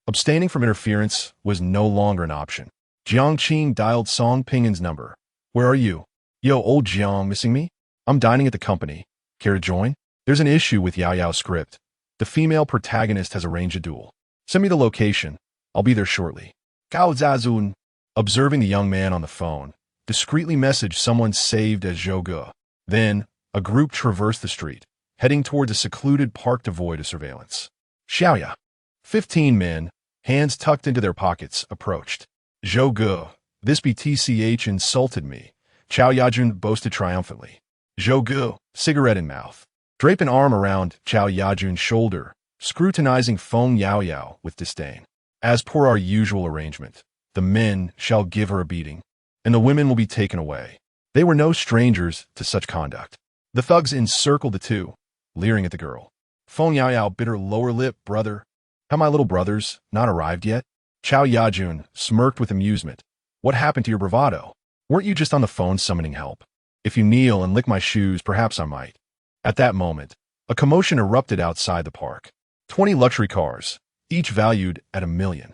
abstaining from interference was no longer an option. Jiang dialed Song Pingin's number. Where are you? Yo, old Jiang, missing me? I'm dining at the company. Care to join? There's an issue with Yaoyao's script. The female protagonist has arranged a duel. Send me the location. I'll be there shortly. Gao Zazun, observing the young man on the phone, discreetly messaged someone saved as Zhou Ge. Then, a group traversed the street, heading towards a secluded park devoid of surveillance. Xiaoya. 15 men, hands tucked into their pockets, approached. Zhou Ge, this BTCH insulted me, Chao Yajun boasted triumphantly. Zhou Ge, cigarette in mouth, draped an arm around Chao Yajun's shoulder, scrutinizing Feng Yaoyao with disdain. As per our usual arrangement, the men shall give her a beating, and the women will be taken away. They were no strangers to such conduct. The thugs encircled the two, leering at the girl. Feng Yaoyao bit her lower lip. Brother, have my little brothers not arrived yet? Chao Yajun smirked with amusement. What happened to your bravado? Weren't you just on the phone summoning help? If you kneel and lick my shoes, perhaps I might. At that moment, a commotion erupted outside the park. 20 luxury cars, each valued at $1 million,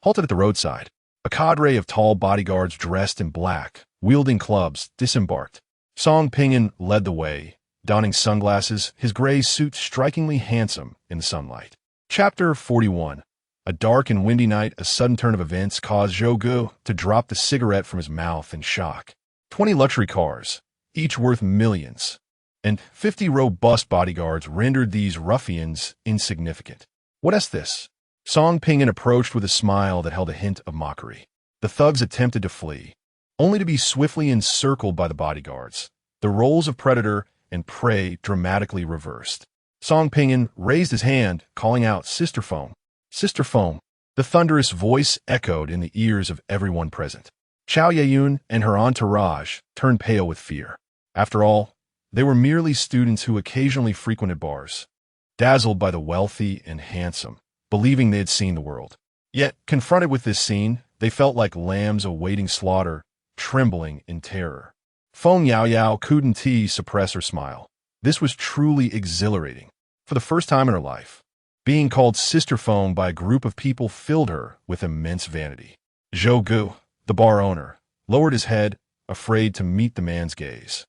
halted at the roadside. A cadre of tall bodyguards dressed in black, wielding clubs, disembarked. Song Pingin led the way, donning sunglasses, his gray suit strikingly handsome in the sunlight. Chapter 41. A dark and windy night, a sudden turn of events caused Zhou Ge to drop the cigarette from his mouth in shock. 20 luxury cars, each worth millions, and 50 robust bodyguards rendered these ruffians insignificant. What is this? Song Pingin approached with a smile that held a hint of mockery. The thugs attempted to flee, only to be swiftly encircled by the bodyguards. The roles of predator and prey dramatically reversed. Song Pingin raised his hand, calling out, Sister Foam. Sister Foam. The thunderous voice echoed in the ears of everyone present. Chao Yayun and her entourage turned pale with fear. After all, they were merely students who occasionally frequented bars, dazzled by the wealthy and handsome, believing they had seen the world. Yet, confronted with this scene, they felt like lambs awaiting slaughter, trembling in terror. Feng Yaoyao couldn't suppress her smile. This was truly exhilarating. For the first time in her life, being called Sister Foam by a group of people filled her with immense vanity. Zhou Ge, the bar owner, lowered his head, afraid to meet the man's gaze,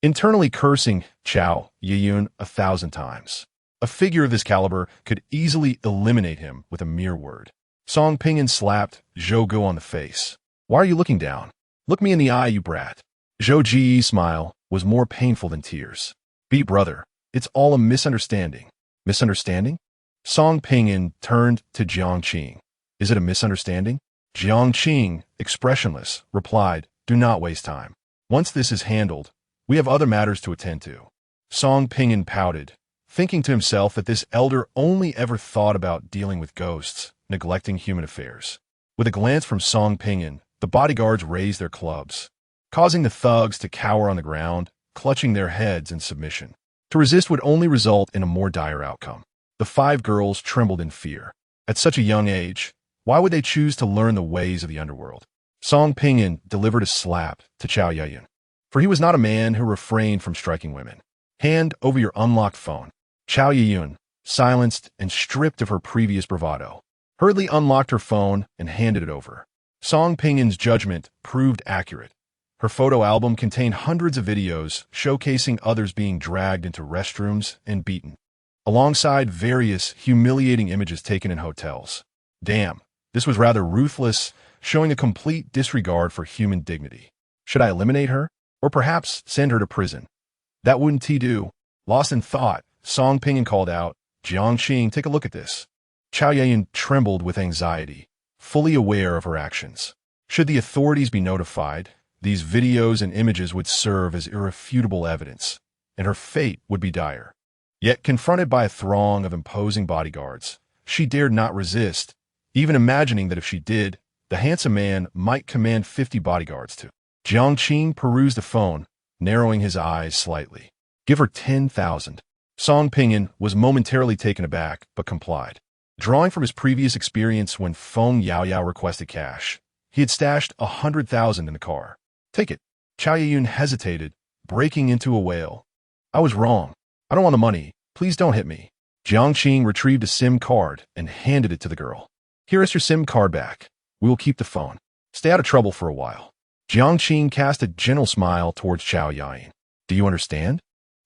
internally cursing Chao Yayun 1,000 times. A figure of this caliber could easily eliminate him with a mere word. Song Pingin slapped Zhou Ge on the face. Why are you looking down? Look me in the eye, you brat. Zhou Ji's smile was more painful than tears. Beat brother, it's all a misunderstanding. Misunderstanding? Song Pingin turned to Jiang. Is it a misunderstanding? Jiang, expressionless, replied, do not waste time. Once this is handled, we have other matters to attend to. Song Pingin pouted, thinking to himself that this elder only ever thought about dealing with ghosts, neglecting human affairs. With a glance from Song Pingin, the bodyguards raised their clubs, causing the thugs to cower on the ground, clutching their heads in submission. To resist would only result in a more dire outcome. The 5 girls trembled in fear. At such a young age, why would they choose to learn the ways of the underworld? Song Pingin delivered a slap to Chao Yayun, for he was not a man who refrained from striking women. Hand over your unlocked phone. Chao Yayun, silenced and stripped of her previous bravado, hurriedly unlocked her phone and handed it over. Song Pingin's judgment proved accurate. Her photo album contained hundreds of videos showcasing others being dragged into restrooms and beaten, alongside various humiliating images taken in hotels. Damn, this was rather ruthless, showing a complete disregard for human dignity. Should I eliminate her? Or perhaps send her to prison? That wouldn't do. Lost in thought, Song Pingin called out, Jiang, take a look at this. Chao Yayun trembled with anxiety, fully aware of her actions. Should the authorities be notified, these videos and images would serve as irrefutable evidence, and her fate would be dire. Yet, confronted by a throng of imposing bodyguards, she dared not resist, even imagining that if she did, the handsome man might command 50 bodyguards to. Jiang perused the phone, narrowing his eyes slightly. Give her 10,000. Song Pinyin was momentarily taken aback, but complied. Drawing from his previous experience when Feng Yaoyao requested cash, he had stashed 100,000 in the car. Take it. Chao Yun hesitated, breaking into a wail. I was wrong. I don't want the money. Please don't hit me. Jiang Qing retrieved a SIM card and handed it to the girl. Here is your SIM card back. We will keep the phone. Stay out of trouble for a while. Jiang Qing cast a gentle smile towards Chao Yayin. Do you understand?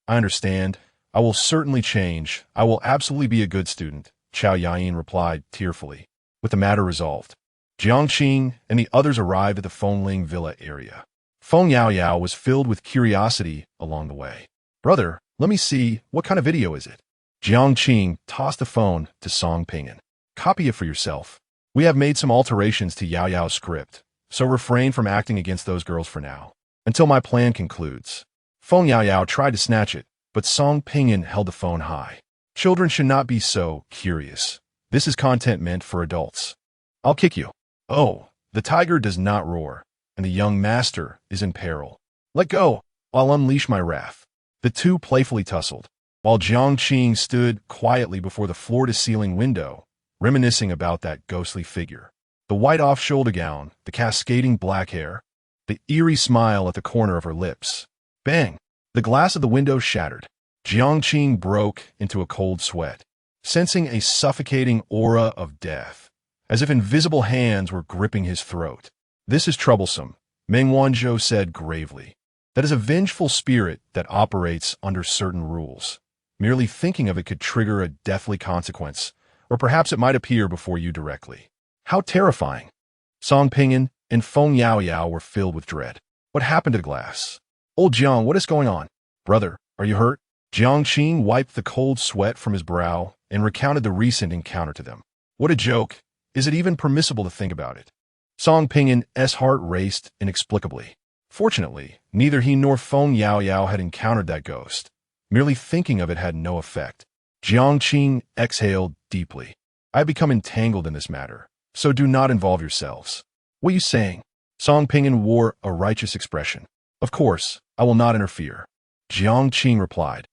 I understand. I will certainly change. I will absolutely be a good student, Chao Yayin replied tearfully. With the matter resolved, Jiang Qing and the others arrived at the Fengling Villa area. Feng Yaoyao was filled with curiosity along the way. Brother, let me see, what kind of video is it? Jiang Qing tossed the phone to Song Pinyin. Copy it for yourself. We have made some alterations to Yaoyao's script, so refrain from acting against those girls for now, until my plan concludes. Feng Yaoyao tried to snatch it, but Song Pinyin held the phone high. Children should not be so curious. This is content meant for adults. I'll kick you. Oh, the tiger does not roar, and the young master is in peril. Let go, I'll unleash my wrath. The two playfully tussled, while Jiang Qing stood quietly before the floor-to-ceiling window, reminiscing about that ghostly figure. The white off-shoulder gown, the cascading black hair, the eerie smile at the corner of her lips. Bang! The glass of the window shattered. Jiang Qing broke into a cold sweat, sensing a suffocating aura of death, as if invisible hands were gripping his throat. This is troublesome, Meng Wanzhou said gravely. That is a vengeful spirit that operates under certain rules. Merely thinking of it could trigger a deathly consequence, or perhaps it might appear before you directly. How terrifying! Song Pinyin and Feng Yaoyao were filled with dread. What happened to the glass? Old Jiang, what is going on? Brother, are you hurt? Jiang Qing wiped the cold sweat from his brow and recounted the recent encounter to them. What a joke! Is it even permissible to think about it? Song Pinyin,'s heart raced inexplicably. Fortunately, neither he nor Feng Yaoyao had encountered that ghost. Merely thinking of it had no effect. Jiang Qing exhaled deeply. I have become entangled in this matter, so do not involve yourselves. What are you saying? Song Pinyin wore a righteous expression. Of course, I will not interfere. Jiang Qing replied.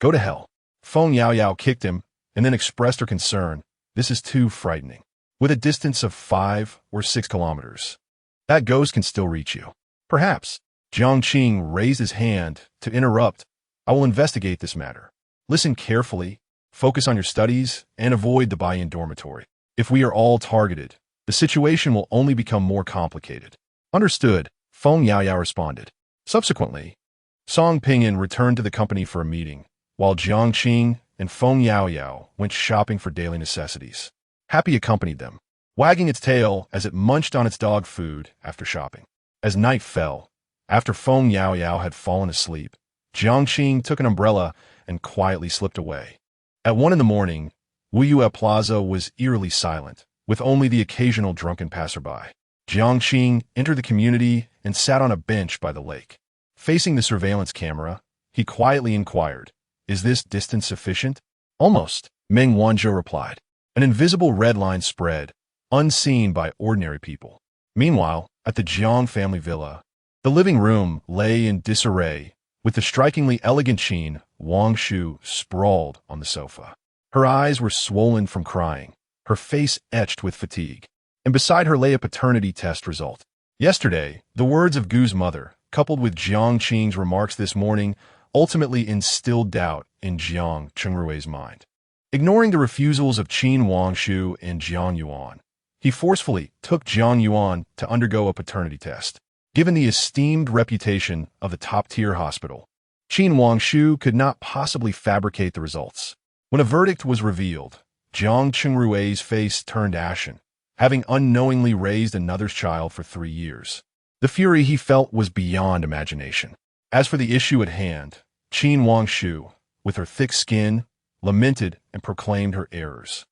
Go to hell. Feng Yaoyao kicked him and then expressed her concern. This is too frightening. With a distance of 5 or 6 kilometers, that ghost can still reach you. Perhaps. Jiang Qing raised his hand to interrupt. I will investigate this matter. Listen carefully, focus on your studies, and avoid the buy-in dormitory. If we are all targeted, the situation will only become more complicated. Understood, Feng Yaoyao responded. Subsequently, Song Pinyin returned to the company for a meeting, while Jiang Qing and Feng Yaoyao went shopping for daily necessities. Happy accompanied them, wagging its tail as it munched on its dog food after shopping. As night fell, after Feng Yaoyao had fallen asleep, Jiang Qing took an umbrella and quietly slipped away. At 1 a.m, Wuyue Plaza was eerily silent, with only the occasional drunken passerby. Jiang Qing entered the community and sat on a bench by the lake. Facing the surveillance camera, he quietly inquired, Is this distance sufficient? Almost, Meng Wanzhou replied. An invisible red line spread, unseen by ordinary people. Meanwhile, at the Jiang family villa, the living room lay in disarray, with the strikingly elegant Qin Wangshu sprawled on the sofa. Her eyes were swollen from crying, her face etched with fatigue, and beside her lay a paternity test result. Yesterday, the words of Gu's mother, coupled with Jiang Qing's remarks this morning, ultimately instilled doubt in Jiang Chengrui's mind. Ignoring the refusals of Qin Wangshu and Jiang Yuan, he forcefully took Jiang Yuan to undergo a paternity test. Given the esteemed reputation of the top-tier hospital, Qin Wangshu could not possibly fabricate the results. When a verdict was revealed, Jiang Chengrui's face turned ashen, having unknowingly raised another's child for 3 years. The fury he felt was beyond imagination. As for the issue at hand, Qin Wangshu, with her thick skin, lamented and proclaimed her errors.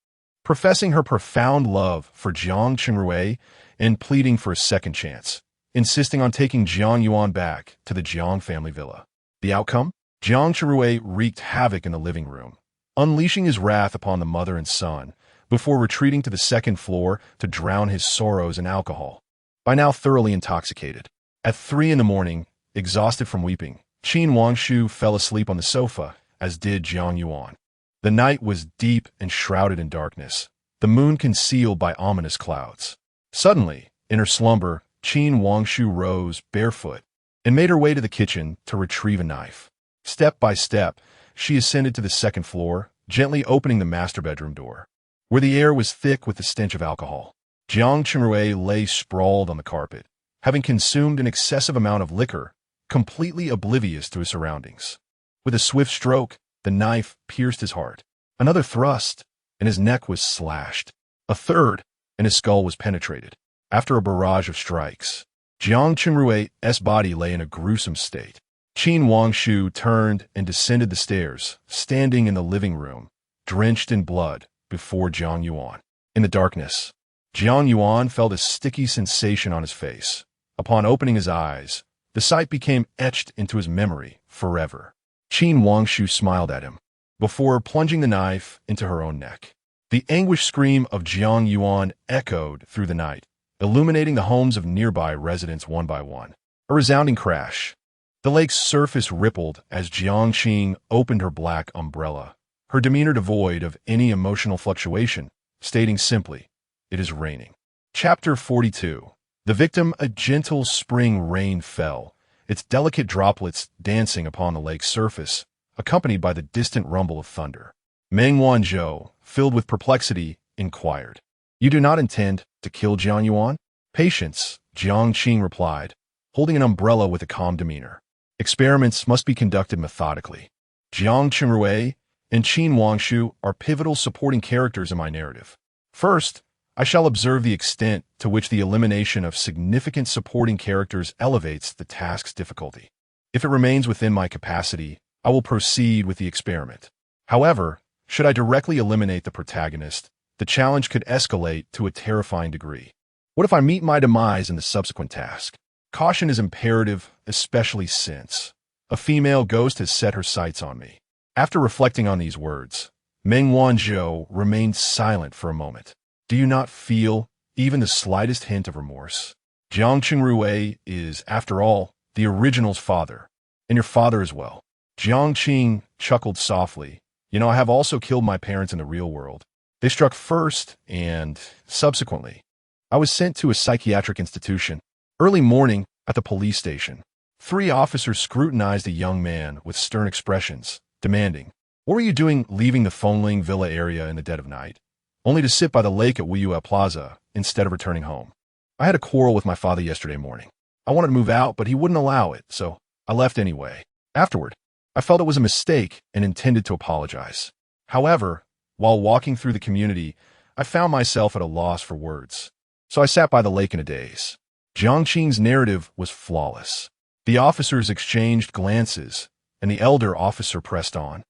Professing her profound love for Jiang Chengrui and pleading for a second chance, insisting on taking Jiang Yuan back to the Jiang family villa. The outcome? Jiang Chengrui wreaked havoc in the living room, unleashing his wrath upon the mother and son, before retreating to the second floor to drown his sorrows in alcohol. By now thoroughly intoxicated, at 3 a.m, exhausted from weeping, Qin Wangshu fell asleep on the sofa as did Jiang Yuan. The night was deep and shrouded in darkness, the moon concealed by ominous clouds. Suddenly, in her slumber, Qin Wangshu rose barefoot and made her way to the kitchen to retrieve a knife. Step by step, she ascended to the second floor, gently opening the master bedroom door, where the air was thick with the stench of alcohol. Jiang Qingrui lay sprawled on the carpet, having consumed an excessive amount of liquor, completely oblivious to his surroundings. With a swift stroke, the knife pierced his heart. Another thrust, and his neck was slashed. A third, and his skull was penetrated. After a barrage of strikes, Jiang Qingrui's body lay in a gruesome state. Qin Wangshu turned and descended the stairs, standing in the living room, drenched in blood, before Jiang Yuan. In the darkness, Jiang Yuan felt a sticky sensation on his face. Upon opening his eyes, the sight became etched into his memory forever. Qin Wangshu smiled at him, before plunging the knife into her own neck. The anguished scream of Jiang Yuan echoed through the night, illuminating the homes of nearby residents one by one. A resounding crash. The lake's surface rippled as Jiang Qing opened her black umbrella, her demeanor devoid of any emotional fluctuation, stating simply, "It is raining." Chapter 42. The victim, a gentle spring rain fell, its delicate droplets dancing upon the lake's surface, accompanied by the distant rumble of thunder. Meng Wanzhou, filled with perplexity, inquired, "You do not intend to kill Jiang Yuan?" "Patience," Jiang Qing replied, holding an umbrella with a calm demeanor. "Experiments must be conducted methodically. Jiang Qingrui and Qin Wangshu are pivotal supporting characters in my narrative. First, I shall observe the extent to which the elimination of significant supporting characters elevates the task's difficulty. If it remains within my capacity, I will proceed with the experiment. However, should I directly eliminate the protagonist, the challenge could escalate to a terrifying degree. What if I meet my demise in the subsequent task? Caution is imperative, especially since a female ghost has set her sights on me." After reflecting on these words, Meng Wanzhou remained silent for a moment. "Do you not feel even the slightest hint of remorse? Jiang Qingrui is, after all, the original's father, and your father as well." Jiang Qing chuckled softly. "You know, I have also killed my parents in the real world. They struck first, and subsequently, I was sent to a psychiatric institution. Early morning, at the police station, 3 officers scrutinized a young man with stern expressions, demanding, 'What were you doing leaving the Fengling Villa area in the dead of night, only to sit by the lake at Weiyue Plaza instead of returning home?' I had a quarrel with my father yesterday morning. I wanted to move out, but he wouldn't allow it, so I left anyway. Afterward, I felt it was a mistake and intended to apologize. However, while walking through the community, I found myself at a loss for words, so I sat by the lake in a daze." Jiang Qing's narrative was flawless. The officers exchanged glances, and the elder officer pressed on.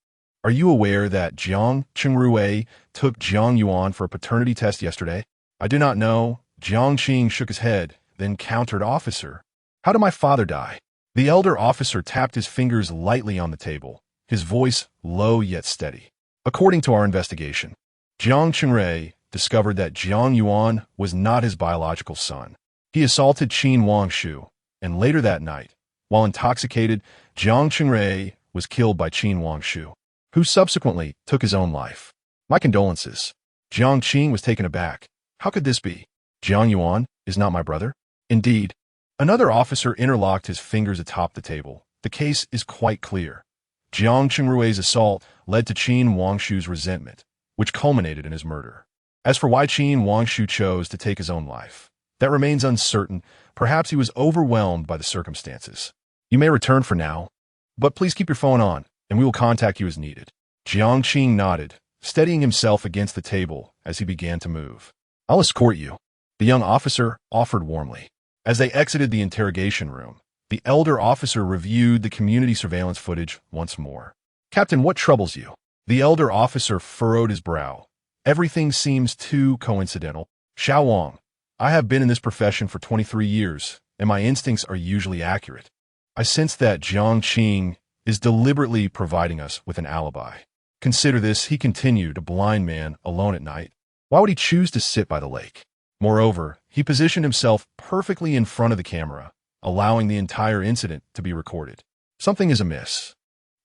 "Are you aware that Jiang Qingrui took Jiang Yuan for a paternity test yesterday?" "I do not know." Jiang Qing shook his head, then countered, "Officer, how did my father die?" The elder officer tapped his fingers lightly on the table, his voice low yet steady. "According to our investigation, Jiang Qingrui discovered that Jiang Yuan was not his biological son. He assaulted Qin Wangshu, and later that night, while intoxicated, Jiang Qingrui was killed by Qin Wangshu, who subsequently took his own life. My condolences." Jiang Qing was taken aback. "How could this be? Jiang Yuan is not my brother?" "Indeed." Another officer interlocked his fingers atop the table. "The case is quite clear. Jiang Qingrui's assault led to Qin Wangshu's resentment, which culminated in his murder. As for why Qin Wangshu chose to take his own life, that remains uncertain. Perhaps he was overwhelmed by the circumstances. You may return for now, but please keep your phone on, and we will contact you as needed." Jiang Qing nodded, steadying himself against the table as he began to move. "I'll escort you," the young officer offered warmly. As they exited the interrogation room, the elder officer reviewed the community surveillance footage once more. "Captain, what troubles you?" The elder officer furrowed his brow. "Everything seems too coincidental. Xiao Wang, I have been in this profession for 23 years, and my instincts are usually accurate. I sense that Jiang Qing is deliberately providing us with an alibi. Consider this," he continued, "a blind man alone at night. Why would he choose to sit by the lake? Moreover, he positioned himself perfectly in front of the camera, allowing the entire incident to be recorded. Something is amiss.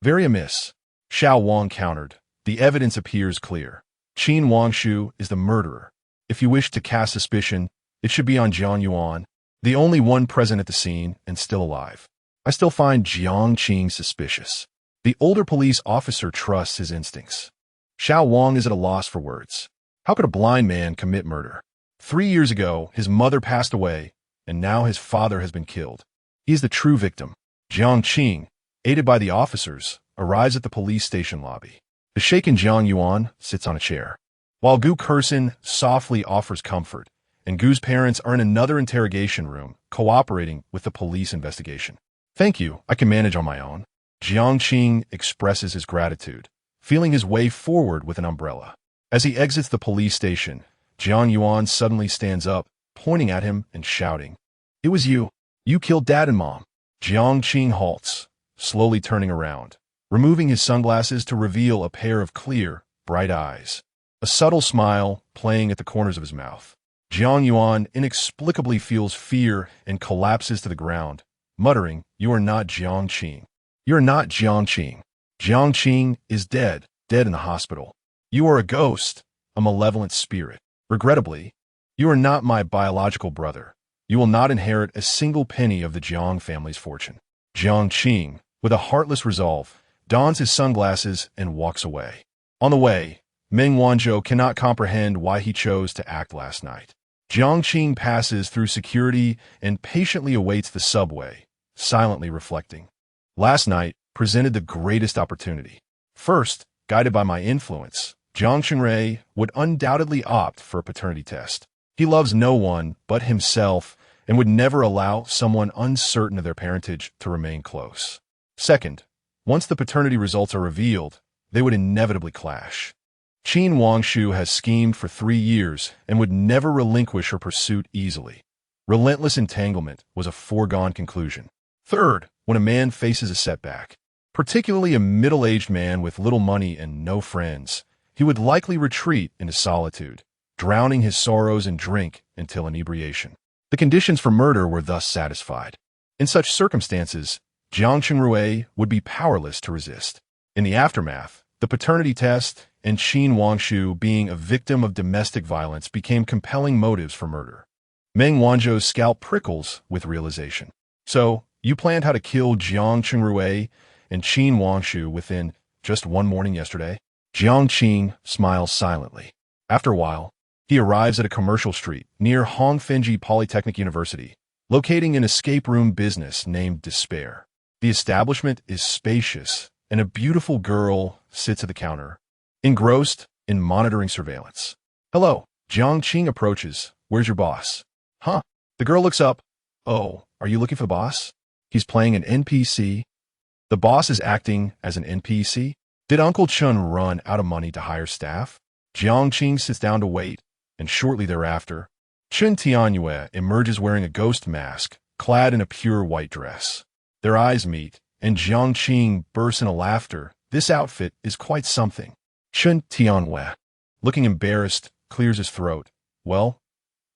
Very amiss." Xiao Wang countered. The evidence appears clear. Qin Wangshu is the murderer. If you wish to cast suspicion, it should be on Jiang Yuan, the only one present at the scene and still alive. I still find Jiang Qing suspicious. The older police officer trusts his instincts. Xiao Wang is at a loss for words. How could a blind man commit murder? 3 years ago, his mother passed away, and now his father has been killed. He is the true victim. Jiang Qing, aided by the officers, arrives at the police station lobby. The shaken Jiang Yuan sits on a chair, while Gu Kursin softly offers comfort, and Gu's parents are in another interrogation room, cooperating with the police investigation. Thank you, I can manage on my own. Jiang Qing expresses his gratitude, feeling his way forward with an umbrella. As he exits the police station, Jiang Yuan suddenly stands up, pointing at him and shouting, "It was you. You killed Dad and Mom." Jiang Qing halts, slowly turning around, removing his sunglasses to reveal a pair of clear, bright eyes, a subtle smile playing at the corners of his mouth. Jiang Yuan inexplicably feels fear and collapses to the ground, muttering, "You are not Jiang Qing. You are not Jiang Qing. Jiang Qing is dead, dead in the hospital. You are a ghost, a malevolent spirit. Regrettably, you are not my biological brother. You will not inherit a single penny of the Jiang family's fortune." Jiang Qing, with a heartless resolve, dons his sunglasses and walks away. On the way, Meng Wanzhou cannot comprehend why he chose to act last night. Jiang Qing passes through security and patiently awaits the subway, silently reflecting. Last night presented the greatest opportunity. First, guided by my influence, Jiang Qingrui would undoubtedly opt for a paternity test. He loves no one but himself and would never allow someone uncertain of their parentage to remain close. Second, once the paternity results are revealed, they would inevitably clash. Qin Wangshu has schemed for 3 years and would never relinquish her pursuit easily. Relentless entanglement was a foregone conclusion. Third, when a man faces a setback, particularly a middle-aged man with little money and no friends, he would likely retreat into solitude, drowning his sorrows in drink until inebriation. The conditions for murder were thus satisfied. In such circumstances, Jiang Qingrui would be powerless to resist. In the aftermath, the paternity test and Qin Wangshu being a victim of domestic violence became compelling motives for murder. Meng Wanzhou's scalp prickles with realization. So, you planned how to kill Jiang Qingrui and Qin Wangshu within just one morning yesterday? Jiang Qing smiles silently. After a while, he arrives at a commercial street near Hongfenji Polytechnic University, locating an escape room business named Despair. The establishment is spacious, and a beautiful girl sits at the counter, engrossed in monitoring surveillance. "Hello," Jiang Qing approaches. "Where's your boss?" "Huh?" The girl looks up. "Oh, are you looking for the boss?" "He's playing an NPC." "The boss is acting as an NPC? Did Uncle Chun run out of money to hire staff?" Jiang Qing sits down to wait, and shortly thereafter, Chun Tianyue emerges wearing a ghost mask, clad in a pure white dress. Their eyes meet, and Jiang Qing bursts into laughter. This outfit is quite something. Chun Tianyue, looking embarrassed, clears his throat. "Well,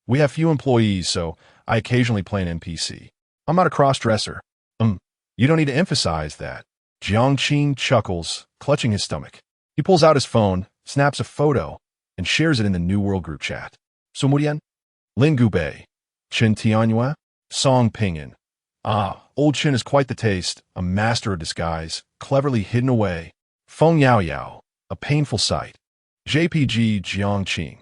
we have few employees, so I occasionally play an NPC. I'm not a cross-dresser." You don't need to emphasize that." Jiang Qing chuckles, clutching his stomach. He pulls out his phone, snaps a photo, and shares it in the New World group chat. "Sumudian? Lin Gubei. Chen Tianyue? Song Pingyan. Ah, old Chen is quite the taste, a master of disguise, cleverly hidden away. Feng Yao Yao, a painful sight. JPG Jiang Qing.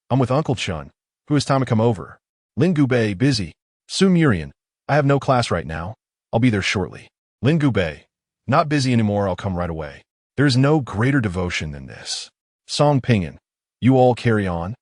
I'm with Uncle Chun, who has time to come over. Lin Gubei, busy. Su Murian, I have no class right now. I'll be there shortly. Lin Gubei, not busy anymore, I'll come right away. There is no greater devotion than this. Song Pingyan, you all carry on.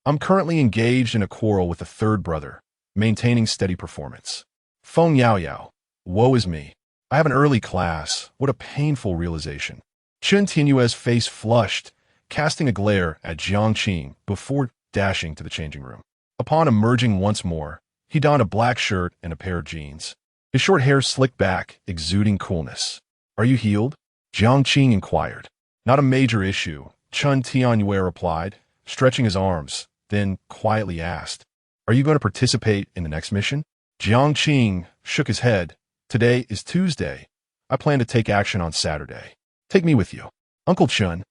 I'm currently engaged in a quarrel with a third brother, maintaining steady performance. Feng Yao Yao, woe is me. I have an early class. What a painful realization. Chen Tianyue's face flushed, casting a glare at Jiang Qing before dashing to the changing room. Upon emerging once more, he donned a black shirt and a pair of jeans. His short hair slicked back, exuding coolness. Are you healed? Jiang Qing inquired. Not a major issue, Chun Tianyue replied, stretching his arms, then quietly asked, Are you going to participate in the next mission? Jiang Qing shook his head. Today is Tuesday. I plan to take action on Saturday. Take me with you. Uncle Chun,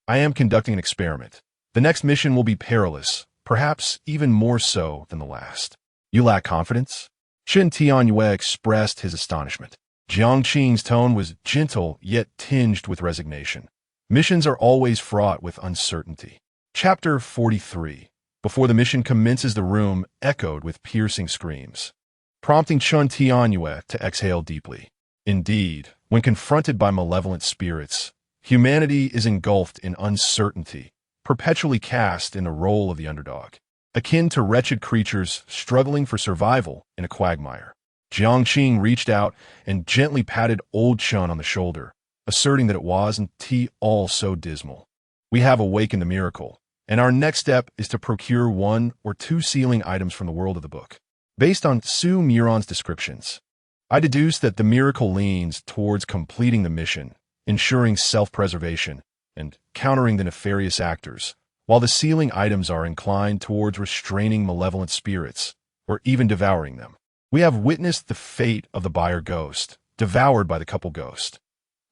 I am conducting an experiment. The next mission will be perilous, perhaps even more so than the last. You lack confidence? Chen Tianyue expressed his astonishment. Jiang Qing's tone was gentle yet tinged with resignation. Missions are always fraught with uncertainty. Chapter 43. Before the mission commences, the room echoed with piercing screams, prompting Chen Tianyue to exhale deeply. Indeed, when confronted by malevolent spirits, humanity is engulfed in uncertainty, perpetually cast in the role of the underdog, akin to wretched creatures struggling for survival in a quagmire. Jiang Qing reached out and gently patted old Chun on the shoulder, asserting that it wasn't all so dismal. We have awakened the miracle, and our next step is to procure 1 or 2 sealing items from the world of the book. Based on Su Muron's descriptions, I deduce that the miracle leans towards completing the mission, ensuring self-preservation, and countering the nefarious actors, while the sealing items are inclined towards restraining malevolent spirits, or even devouring them. We have witnessed the fate of the buyer ghost, devoured by the couple ghost.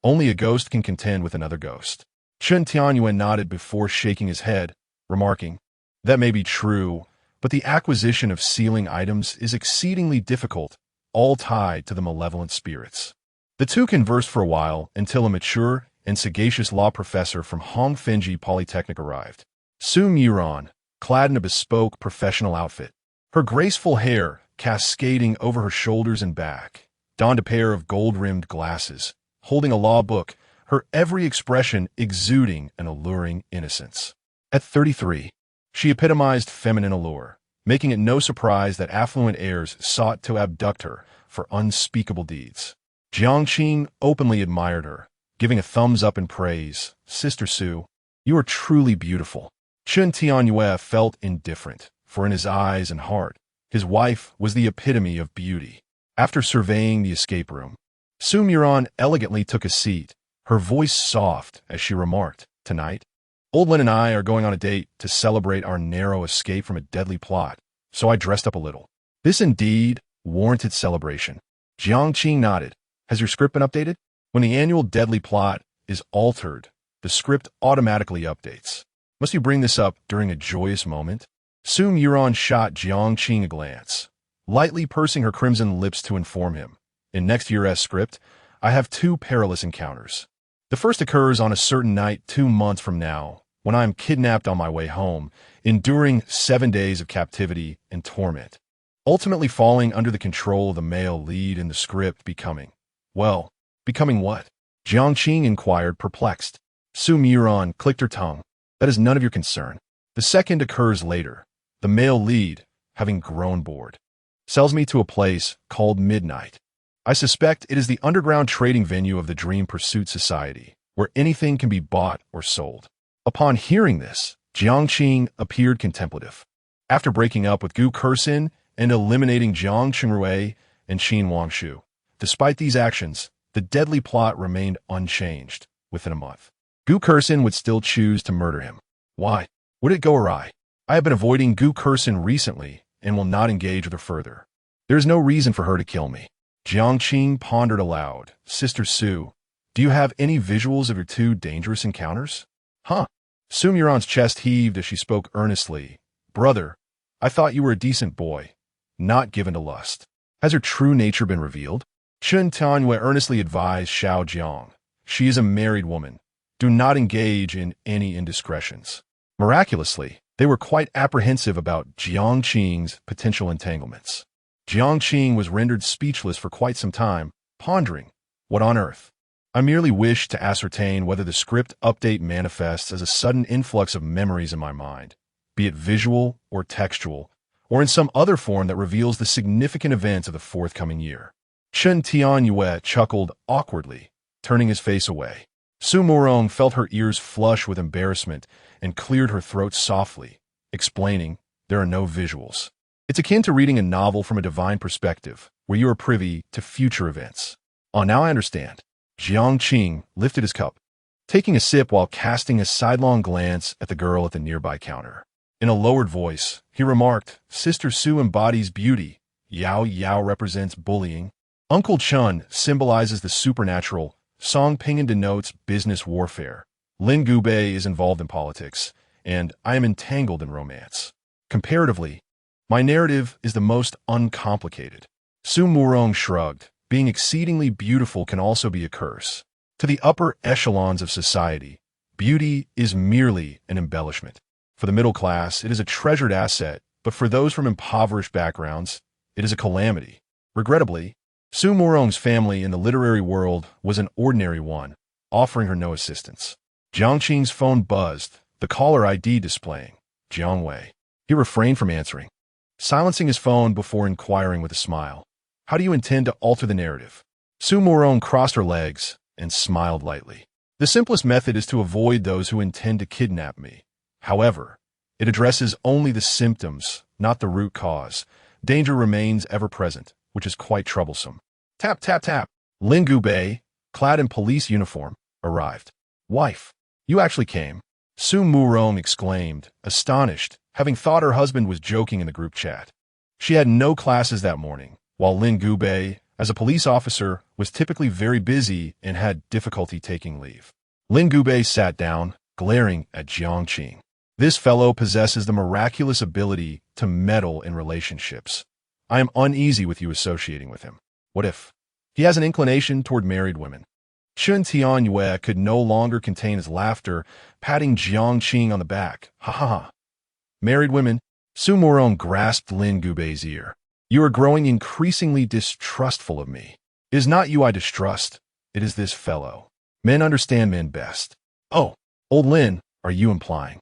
Only a ghost can contend with another ghost. Chen Tianyue nodded before shaking his head, remarking, that may be true, but the acquisition of sealing items is exceedingly difficult, all tied to the malevolent spirits. The two conversed for a while until a mature and sagacious law professor from Hongfenji Polytechnic arrived. Su Muron, clad in a bespoke professional outfit, her graceful hair cascading over her shoulders and back, donned a pair of gold-rimmed glasses, holding a law book, her every expression exuding an alluring innocence. At 33, she epitomized feminine allure, making it no surprise that affluent heirs sought to abduct her for unspeakable deeds. Jiang Qing openly admired her, giving a thumbs up in praise. Sister Su, you are truly beautiful. Chen Tianyue felt indifferent, for in his eyes and heart, his wife was the epitome of beauty. After surveying the escape room, Su Muron elegantly took a seat, her voice soft as she remarked, tonight, Old Lin and I are going on a date to celebrate our narrow escape from a deadly plot, so I dressed up a little. This indeed warranted celebration. Jiang Qing nodded. Has your script been updated? When the annual deadly plot is altered, the script automatically updates. Must you bring this up during a joyous moment? Su Muron shot Jiang Qing a glance, lightly pursing her crimson lips to inform him. In next year's script, I have 2 perilous encounters. The first occurs on a certain night 2 months from now, when I am kidnapped on my way home, enduring 7 days of captivity and torment, ultimately falling under the control of the male lead in the script, becoming what? Jiang Qing inquired, perplexed. Su Muron clicked her tongue. That is none of your concern. The second occurs later. The male lead, having grown bored, sells me to a place called Midnight. I suspect it is the underground trading venue of the Dream Pursuit Society, where anything can be bought or sold. Upon hearing this, Jiang Qing appeared contemplative. After breaking up with Gu Kersin and eliminating Jiang Qingrui and Qin Wangshu, despite these actions, the deadly plot remained unchanged. Within a month, Gu Kersin would still choose to murder him. Why? Would it go awry? I have been avoiding Gu Kersin recently and will not engage with her further. There is no reason for her to kill me. Jiang Qing pondered aloud. Sister Su, do you have any visuals of your 2 dangerous encounters? Huh? Su Muron's chest heaved as she spoke earnestly. Brother, I thought you were a decent boy, not given to lust. Has her true nature been revealed? Chen Tianyue earnestly advised Xiao Jiang. She is a married woman. Do not engage in any indiscretions. Miraculously, they were quite apprehensive about Jiang Qing's potential entanglements. Jiang Qing was rendered speechless for quite some time, pondering, what on earth? I merely wish to ascertain whether the script update manifests as a sudden influx of memories in my mind, be it visual or textual, or in some other form that reveals the significant events of the forthcoming year. Chen Tianyue chuckled awkwardly, turning his face away. Su Muron felt her ears flush with embarrassment and cleared her throat softly, explaining, there are no visuals. It's akin to reading a novel from a divine perspective, where you are privy to future events. Oh, now I understand. Jiang Qing lifted his cup, taking a sip while casting a sidelong glance at the girl at the nearby counter. In a lowered voice, he remarked, Sister Su embodies beauty. Yao Yao represents bullying. Uncle Chun symbolizes the supernatural. Song Pingan denotes business warfare. Lin Gubei is involved in politics, and I am entangled in romance. Comparatively, my narrative is the most uncomplicated. Su Murong shrugged. Being exceedingly beautiful can also be a curse. To the upper echelons of society, beauty is merely an embellishment. For the middle class, it is a treasured asset, but for those from impoverished backgrounds, it is a calamity. Regrettably, Su Murong's family in the literary world was an ordinary one, offering her no assistance. Jiang Qing's phone buzzed, the caller ID displaying Jiang Wei. He refrained from answering, silencing his phone before inquiring with a smile. How do you intend to alter the narrative? Su Murong crossed her legs and smiled lightly. The simplest method is to avoid those who intend to kidnap me. However, it addresses only the symptoms, not the root cause. Danger remains ever present, which is quite troublesome. Tap, tap, tap. Lin Gubei, clad in police uniform, arrived. Wife, you actually came. Su Murong exclaimed, astonished, having thought her husband was joking in the group chat. She had no classes that morning, while Lin Gubei, as a police officer, was typically very busy and had difficulty taking leave. Lin Gubei sat down, glaring at Jiang Qing. This fellow possesses the miraculous ability to meddle in relationships. I am uneasy with you associating with him. What if? He has an inclination toward married women. Chun Tianyue could no longer contain his laughter, patting Jiang Qing on the back. Ha ha ha. Married women? Su Murong grasped Lin Gubei's ear. You are growing increasingly distrustful of me. It is not you I distrust. It is this fellow. Men understand men best. Oh, old Lin, are you implying?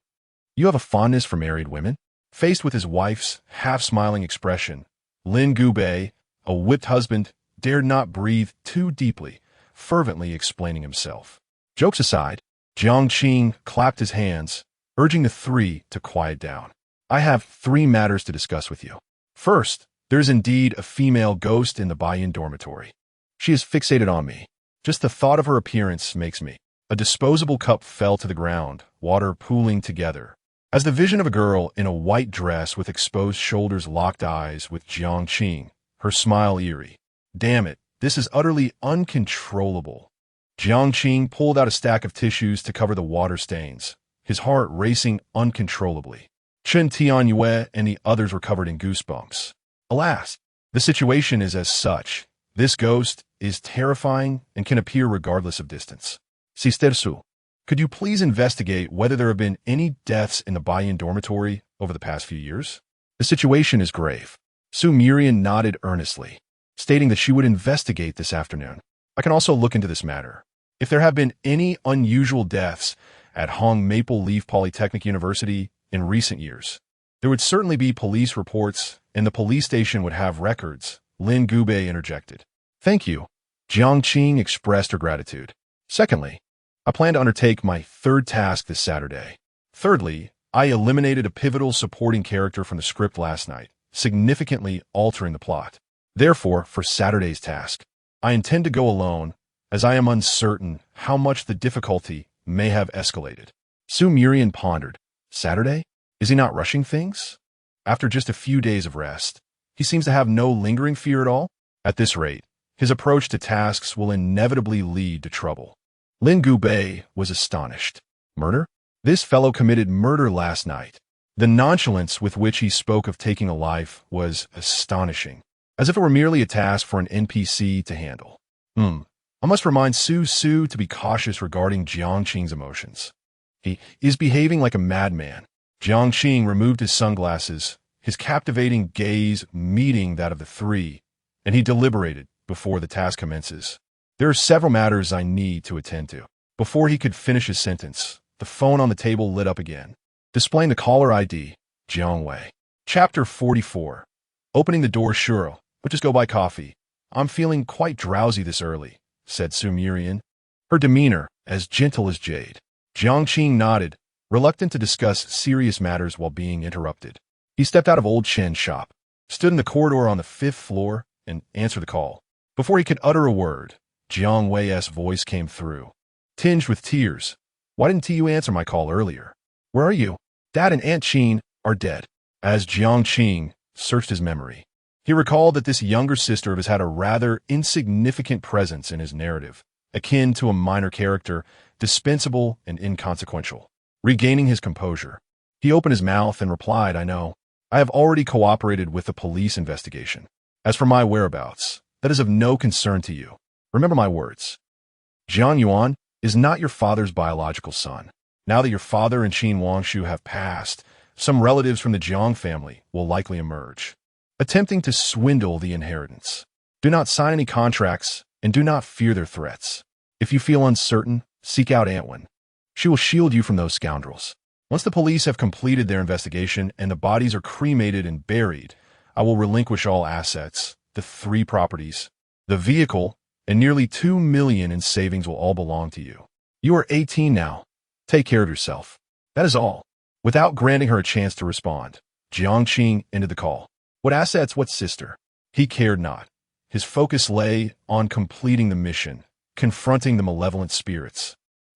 You have a fondness for married women? Faced with his wife's half-smiling expression, Lin Gubei, a whipped husband, dared not breathe too deeply, fervently explaining himself. Jokes aside, Jiang Qing clapped his hands, urging the three to quiet down. I have 3 matters to discuss with you. First, there is indeed a female ghost in the Baiyin dormitory. She is fixated on me. Just the thought of her appearance makes me. A disposable cup fell to the ground, water pooling together. As the vision of a girl in a white dress with exposed shoulders locked eyes with Jiang Qing, her smile eerie. Damn it, this is utterly uncontrollable. Jiang Qing pulled out a stack of tissues to cover the water stains, his heart racing uncontrollably. Chun Tianyue and the others were covered in goosebumps. Alas, the situation is as such. This ghost is terrifying and can appear regardless of distance. Sistersu, could you please investigate whether there have been any deaths in the Baiyin dormitory over the past few years? The situation is grave. Su Murian nodded earnestly, stating that she would investigate this afternoon. I can also look into this matter. If there have been any unusual deaths at Hong Maple Leaf Polytechnic University in recent years, there would certainly be police reports, and the police station would have records, Lin Gubei interjected. Thank you. Jiang Qing expressed her gratitude. Secondly, I plan to undertake my 3rd task this Saturday. Thirdly, I eliminated a pivotal supporting character from the script last night, significantly altering the plot. Therefore, for Saturday's task, I intend to go alone, as I am uncertain how much the difficulty may have escalated. Su Murian pondered. Saturday? Is he not rushing things? After just a few days of rest, he seems to have no lingering fear at all. At this rate, his approach to tasks will inevitably lead to trouble. Lin Gubei was astonished. Murder? This fellow committed murder last night. The nonchalance with which he spoke of taking a life was astonishing, as if it were merely a task for an NPC to handle. I must remind Su to be cautious regarding Jiang Qing's emotions. He is behaving like a madman. Jiang Qing removed his sunglasses, his captivating gaze meeting that of the three, and he deliberated before the task commences. There are several matters I need to attend to. Before he could finish his sentence, the phone on the table lit up again, displaying the caller ID, Jiang Wei. Chapter 44. Opening the door, Shuro, but just go buy coffee. I'm feeling quite drowsy this early, said Su Murian, her demeanor as gentle as jade. Jiang Qing nodded, reluctant to discuss serious matters while being interrupted. He stepped out of Old Chen's shop, stood in the corridor on the 5th floor, and answered the call. Before he could utter a word, Jiang Wei's voice came through, tinged with tears. Why didn't you answer my call earlier? Where are you? Dad and Aunt Qing are dead. As Jiang Qing searched his memory, he recalled that this younger sister of his had a rather insignificant presence in his narrative, akin to a minor character, dispensable and inconsequential. Regaining his composure, he opened his mouth and replied, I know. I have already cooperated with the police investigation. As for my whereabouts, that is of no concern to you. Remember my words. Jiang Yuan is not your father's biological son. Now that your father and Qin Wangshu have passed, some relatives from the Jiang family will likely emerge, attempting to swindle the inheritance. Do not sign any contracts and do not fear their threats. If you feel uncertain, seek out Antwin. She will shield you from those scoundrels. Once the police have completed their investigation and the bodies are cremated and buried, I will relinquish all assets, the 3 properties, the vehicle, and nearly 2 million in savings will all belong to you. You are 18 now. Take care of yourself. That is all. Without granting her a chance to respond, Jiang Qing ended the call. What assets, what sister? He cared not. His focus lay on completing the mission, confronting the malevolent spirits,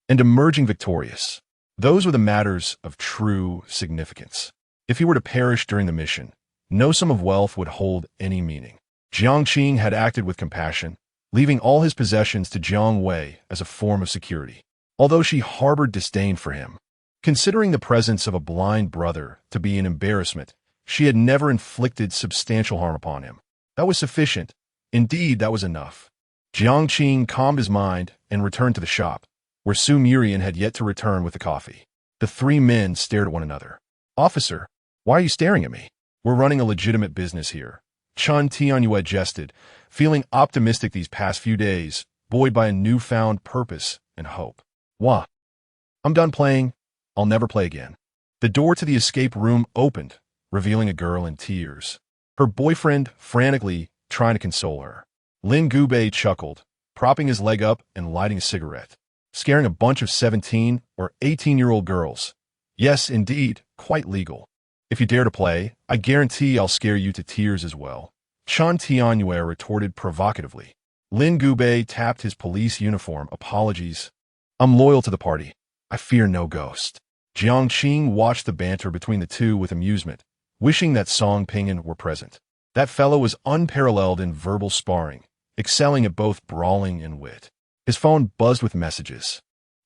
and emerging victorious. Those were the matters of true significance. If he were to perish during the mission, no sum of wealth would hold any meaning. Jiang Qing had acted with compassion, leaving all his possessions to Jiang Wei as a form of security. Although she harbored disdain for him, considering the presence of a blind brother to be an embarrassment, she had never inflicted substantial harm upon him. That was sufficient. Indeed, that was enough. Jiang Qing calmed his mind and returned to the shop, where Su Murian had yet to return with the coffee. The 3 men stared at one another. Officer, why are you staring at me? We're running a legitimate business here. Chun Tianyue jested, feeling optimistic these past few days, buoyed by a newfound purpose and hope. Wah. I'm done playing. I'll never play again. The door to the escape room opened, revealing a girl in tears. Her boyfriend frantically trying to console her. Lin Gubei chuckled, propping his leg up and lighting a cigarette, scaring a bunch of 17 or 18-year-old girls. Yes, indeed, quite legal. If you dare to play, I guarantee I'll scare you to tears as well. Chun Tianyue retorted provocatively. Lin Gubei tapped his police uniform. Apologies. I'm loyal to the party. I fear no ghost. Jiang Qing watched the banter between the two with amusement, wishing that Song Ping'an were present. That fellow was unparalleled in verbal sparring, excelling at both brawling and wit. His phone buzzed with messages.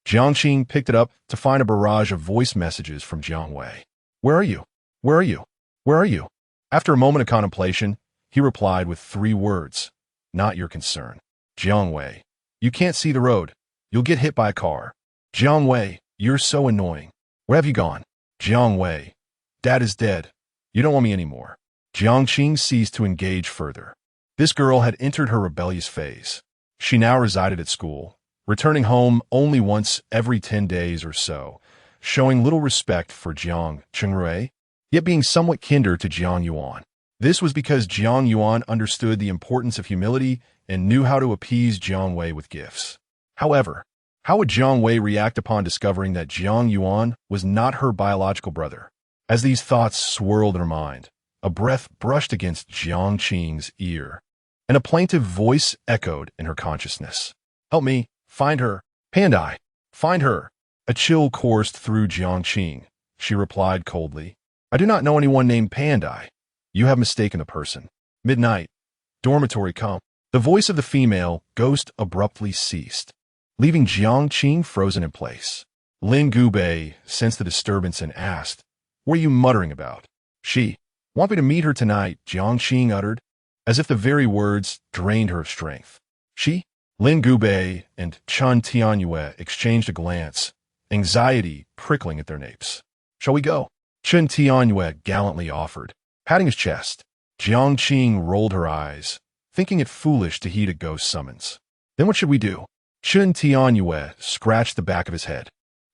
Jiang Qing picked it up to find a barrage of voice messages from Jiang Wei. Where are you? Where are you? Where are you? After a moment of contemplation, he replied with 3 words. Not your concern. Jiang Wei, you can't see the road. You'll get hit by a car. Jiang Wei, you're so annoying. Where have you gone? Jiang Wei, Dad is dead. You don't want me anymore. Jiang Qing ceased to engage further. This girl had entered her rebellious phase. She now resided at school, returning home only once every 10 days or so, showing little respect for Jiang Chengrui, yet being somewhat kinder to Jiang Yuan. This was because Jiang Yuan understood the importance of humility and knew how to appease Jiang Wei with gifts. However, how would Jiang Wei react upon discovering that Jiang Yuan was not her biological brother? As these thoughts swirled in her mind, a breath brushed against Jiang Qing's ear, and a plaintive voice echoed in her consciousness. Help me, find her, Pandai, find her. A chill coursed through Jiang Qing. She replied coldly, I do not know anyone named Pandai. You have mistaken the person. Midnight. Dormitory come. The voice of the female ghost abruptly ceased, leaving Jiang Qing frozen in place. Lin Gubei sensed the disturbance and asked, What are you muttering about? She. Want me to meet her tonight, Jiang Qing uttered, as if the very words drained her of strength. She? Lin Gubei and Chun Tianyue exchanged a glance, anxiety prickling at their napes. Shall we go? Chun Tianyue gallantly offered, patting his chest. Jiang Qing rolled her eyes, thinking it foolish to heed a ghost summons. Then what should we do? Chun Tianyue scratched the back of his head,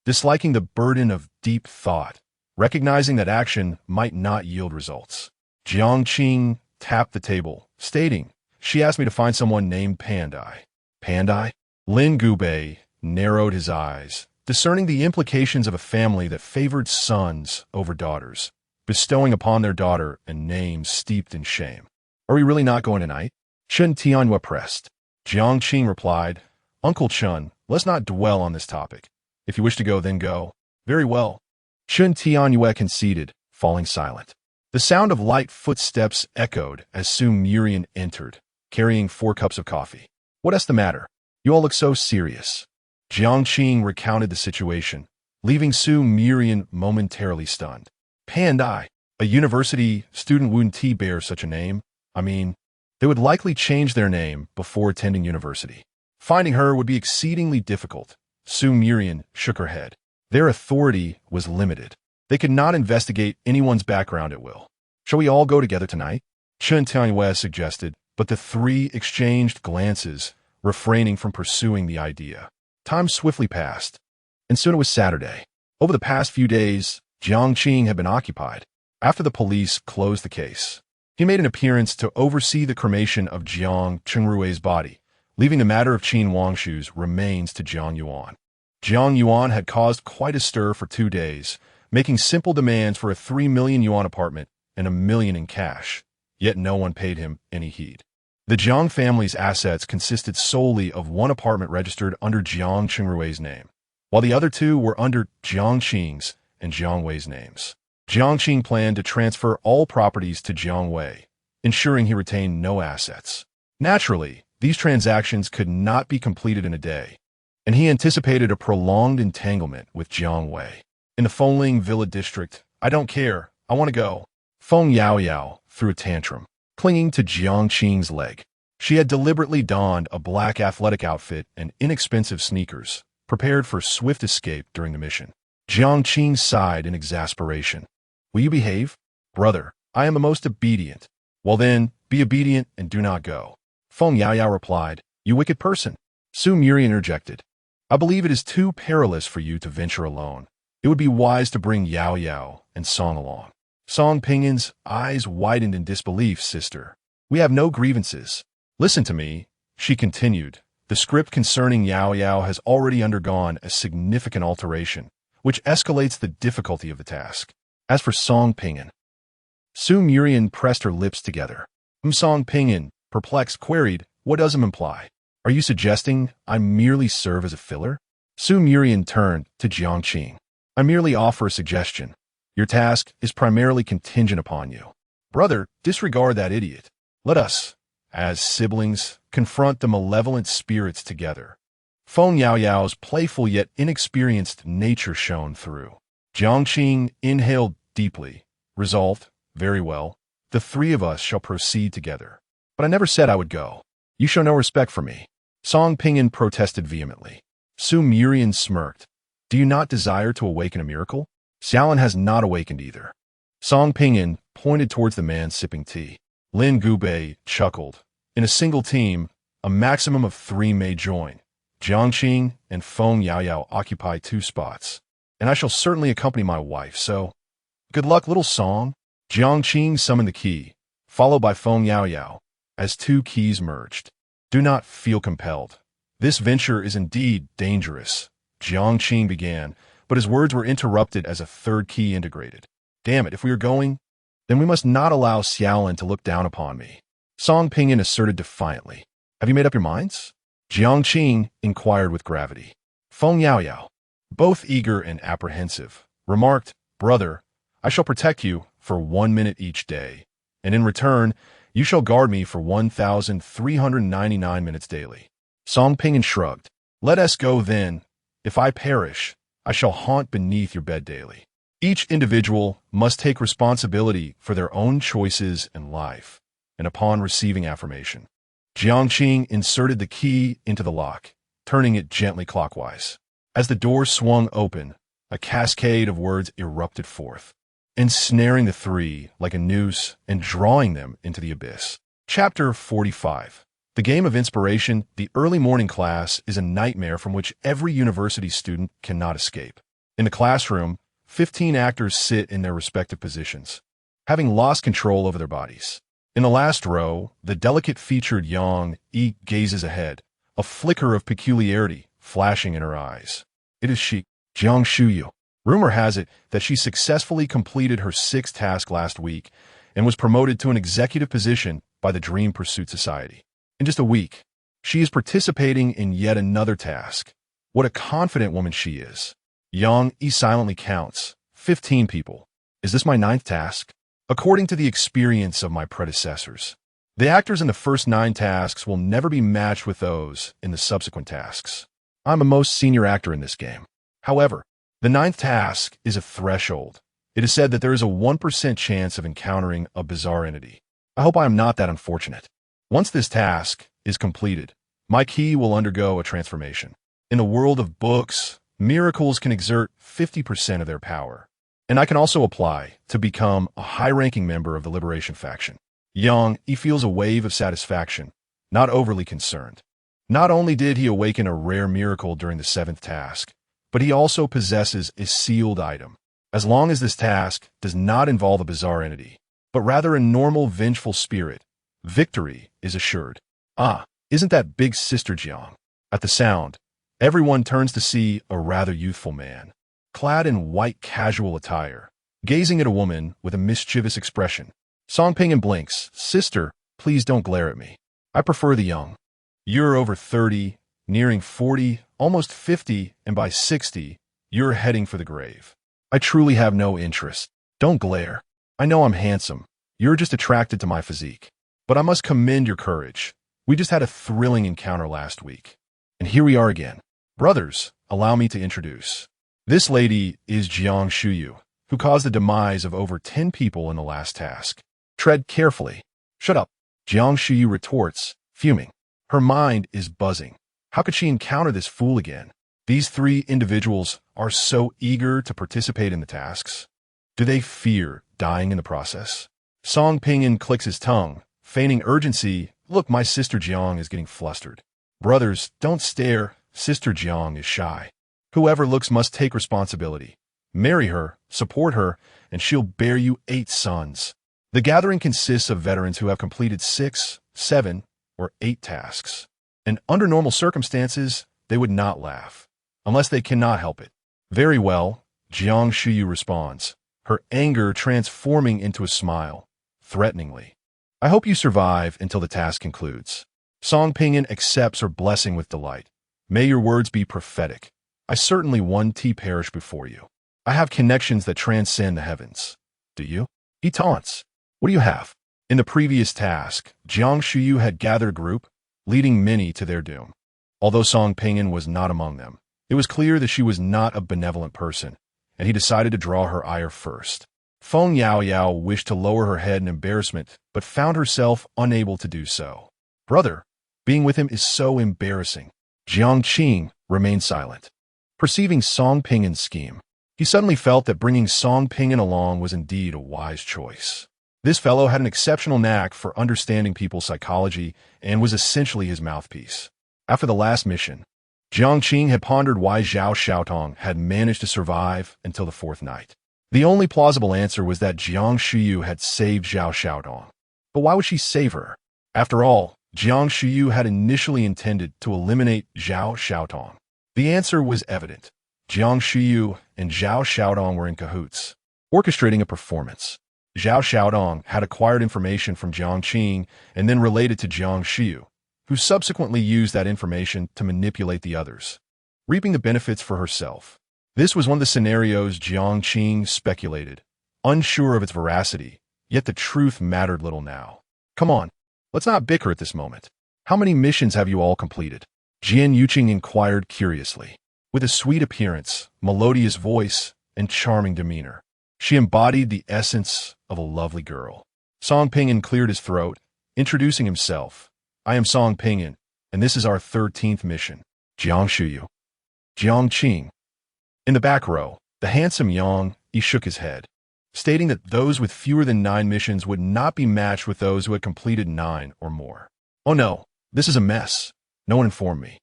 disliking the burden of deep thought, recognizing that action might not yield results. Jiang Qing tapped the table, stating, She asked me to find someone named Pandai. Pandai? Lin Gubei narrowed his eyes, discerning the implications of a family that favored sons over daughters, bestowing upon their daughter a name steeped in shame. Are we really not going tonight? Chun Tianyue pressed. Jiang Qing replied, Uncle Chun, let's not dwell on this topic. If you wish to go, then go. Very well. Chun Tianyue conceded, falling silent. The sound of light footsteps echoed as Su Murian entered, carrying 4 cups of coffee. What's the matter? You all look so serious. Jiang recounted the situation, leaving Su Murian momentarily stunned. Pandai, a university student wouldn't bear such a name. I mean, they would likely change their name before attending university. Finding her would be exceedingly difficult. Su Murian shook her head. Their authority was limited. They could not investigate anyone's background at will. Shall we all go together tonight? Chen Tianhua suggested, but the three exchanged glances, refraining from pursuing the idea. Time swiftly passed, and soon it was Saturday. Over the past few days, Jiang had been occupied. After the police closed the case, he made an appearance to oversee the cremation of Jiang Chengrui's body, leaving the matter of Qin Wangshu's remains to Jiang Yuan. Jiang Yuan had caused quite a stir for 2 days, making simple demands for a 3 million yuan apartment and $1 million in cash, yet no one paid him any heed. The Jiang family's assets consisted solely of one apartment registered under Jiang Chengrui's name, while the other 2 were under Jiang Qing's and Jiang Wei's names. Jiang Qing planned to transfer all properties to Jiang Wei, ensuring he retained no assets. Naturally, these transactions could not be completed in a day, and he anticipated a prolonged entanglement with Jiang Wei. In the Fengling Villa district, "I don't care, I want to go." Feng Yaoyao threw a tantrum, clinging to Jiang Qing's leg. She had deliberately donned a black athletic outfit and inexpensive sneakers, prepared for swift escape during the mission. Jiang Qing sighed in exasperation. "Will you behave?" "Brother, I am the most obedient." "Well then, be obedient and do not go." Feng Yaoyao replied, "You wicked person." Su Muri interjected, "I believe it is too perilous for you to venture alone. It would be wise to bring Yao Yao and Song along." Song Pingyan's eyes widened in disbelief. "Sister, we have no grievances." "Listen to me," she continued. "The script concerning Yao Yao has already undergone a significant alteration, which escalates the difficulty of the task. As for Song Pingyan..." Su Murian pressed her lips together. Song Pingyan, perplexed, queried, "What does imply? Are you suggesting I merely serve as a filler?" Su Murian turned to Jiang Qing. "I merely offer a suggestion. Your task is primarily contingent upon you. Brother, disregard that idiot. Let us, as siblings, confront the malevolent spirits together." Feng Yaoyao's playful yet inexperienced nature shone through. Jiang Qing inhaled deeply, resolved, "Very well, the 3 of us shall proceed together. But I never said I would go. You show no respect for me." Song Pingyan protested vehemently. Su Murian smirked. "Do you not desire to awaken a miracle? Xiaolin has not awakened either." Song Pingyan pointed towards the man sipping tea. Lin Gubei chuckled. "In a single team, a maximum of 3 may join. Jiang Qing and Feng Yaoyao occupy 2 spots. And I shall certainly accompany my wife, so good luck, little Song." Jiang Qing summoned the key, followed by Feng Yaoyao, as 2 keys merged. "Do not feel compelled. This venture is indeed dangerous," Jiang Qing began, but his words were interrupted as a 3rd key integrated. "Damn it, if we are going, then we must not allow Xiaolin to look down upon me," Song Pingyan asserted defiantly. "Have you made up your minds?" Jiang Qing inquired with gravity. Feng Yaoyao, both eager and apprehensive, remarked, "Brother, I shall protect you for 1 minute each day, and in return, you shall guard me for 1,399 minutes daily." Song Pingyan shrugged. "Let us go then. If I perish, I shall haunt beneath your bed daily." Each individual must take responsibility for their own choices and life, and upon receiving affirmation, Jiang Qing inserted the key into the lock, turning it gently clockwise. As the door swung open, a cascade of words erupted forth, ensnaring the 3 like a noose and drawing them into the abyss. Chapter 45. The game of inspiration. The early morning class is a nightmare from which every university student cannot escape. In the classroom, 15 actors sit in their respective positions, having lost control over their bodies. In the last row, the delicate-featured Yang Yi gazes ahead, a flicker of peculiarity flashing in her eyes. It is she, Jiang Shuyu. Rumor has it that she successfully completed her 6th task last week and was promoted to an executive position by the Dream Pursuit Society. In just a week, she is participating in yet another task. What a confident woman she is. Yang Yi silently counts. 15 people. Is this my 9th task? According to the experience of my predecessors, the actors in the first 9 tasks will never be matched with those in the subsequent tasks. I'm a most senior actor in this game. However, the ninth task is a threshold. It is said that there is a 1% chance of encountering a bizarre entity. I hope I am not that unfortunate. Once this task is completed, my key will undergo a transformation. In the world of books, miracles can exert 50% of their power. And I can also apply to become a high-ranking member of the Liberation faction. Jiang, he feels a wave of satisfaction, not overly concerned. Not only did he awaken a rare miracle during the seventh task, but he also possesses a sealed item. As long as this task does not involve a bizarre entity, but rather a normal vengeful spirit, victory is assured. Ah, isn't that big sister Jiang? At the sound, everyone turns to see a rather youthful man, clad in white casual attire, gazing at a woman with a mischievous expression. Song Pinyin blinks. Sister, please don't glare at me. I prefer the young. You're over 30, nearing 40, almost 50, and by 60, you're heading for the grave. I truly have no interest. Don't glare. I know I'm handsome. You're just attracted to my physique. But I must commend your courage. We just had a thrilling encounter last week. And here we are again. Brothers, allow me to introduce. This lady is Jiang Shuyu, who caused the demise of over 10 people in the last task. Tread carefully. Shut up. Jiang Shuyu retorts, fuming. Her mind is buzzing. How could she encounter this fool again? These three individuals are so eager to participate in the tasks. Do they fear dying in the process? Song Pinyin clicks his tongue, feigning urgency. Look, my sister Jiang is getting flustered. Brothers, don't stare. Sister Jiang is shy. Whoever looks must take responsibility. Marry her, support her, and she'll bear you 8 sons. The gathering consists of veterans who have completed 6, 7, or 8 tasks. And under normal circumstances, they would not laugh, unless they cannot help it. Very well, Jiang Shuyu responds, her anger transforming into a smile, threateningly. I hope you survive until the task concludes. Song Pinyin accepts her blessing with delight. May your words be prophetic. I certainly won T perish before you. I have connections that transcend the heavens. Do you? He taunts. What do you have? In the previous task, Jiang Shuyu had gathered a group, leading many to their doom. Although Song Pinyin was not among them, it was clear that she was not a benevolent person, and he decided to draw her ire first. Feng Yao Yao wished to lower her head in embarrassment, but found herself unable to do so. Brother, being with him is so embarrassing. Jiang Qing remained silent. Perceiving Song Pinyin's scheme, he suddenly felt that bringing Song Pinyin along was indeed a wise choice. This fellow had an exceptional knack for understanding people's psychology and was essentially his mouthpiece. After the last mission, Jiang Qing had pondered why Zhao Xiaotong had managed to survive until the 4th night. The only plausible answer was that Jiang Shuyu had saved Zhao Xiaotong. But why would she save her? After all, Jiang Shuyu had initially intended to eliminate Zhao Xiaotong. The answer was evident. Jiang Shuyu and Zhao Xiaotong were in cahoots, orchestrating a performance. Zhao Xiaotong had acquired information from Jiang Qing and then related to Jiang Shuyu, who subsequently used that information to manipulate the others, reaping the benefits for herself. This was one of the scenarios Jiang Qing speculated, unsure of its veracity, yet the truth mattered little now. Come on, let's not bicker at this moment. How many missions have you all completed? Jian Yuqing inquired curiously. With a sweet appearance, melodious voice, and charming demeanor, she embodied the essence of a lovely girl. Song Pinyin cleared his throat, introducing himself. I am Song Pinyin, and this is our 13th mission. Jiang Shuyu. Jiang Qing. In the back row, the handsome Yang, he shook his head, stating that those with fewer than 9 missions would not be matched with those who had completed 9 or more. Oh no, this is a mess. No one informed me.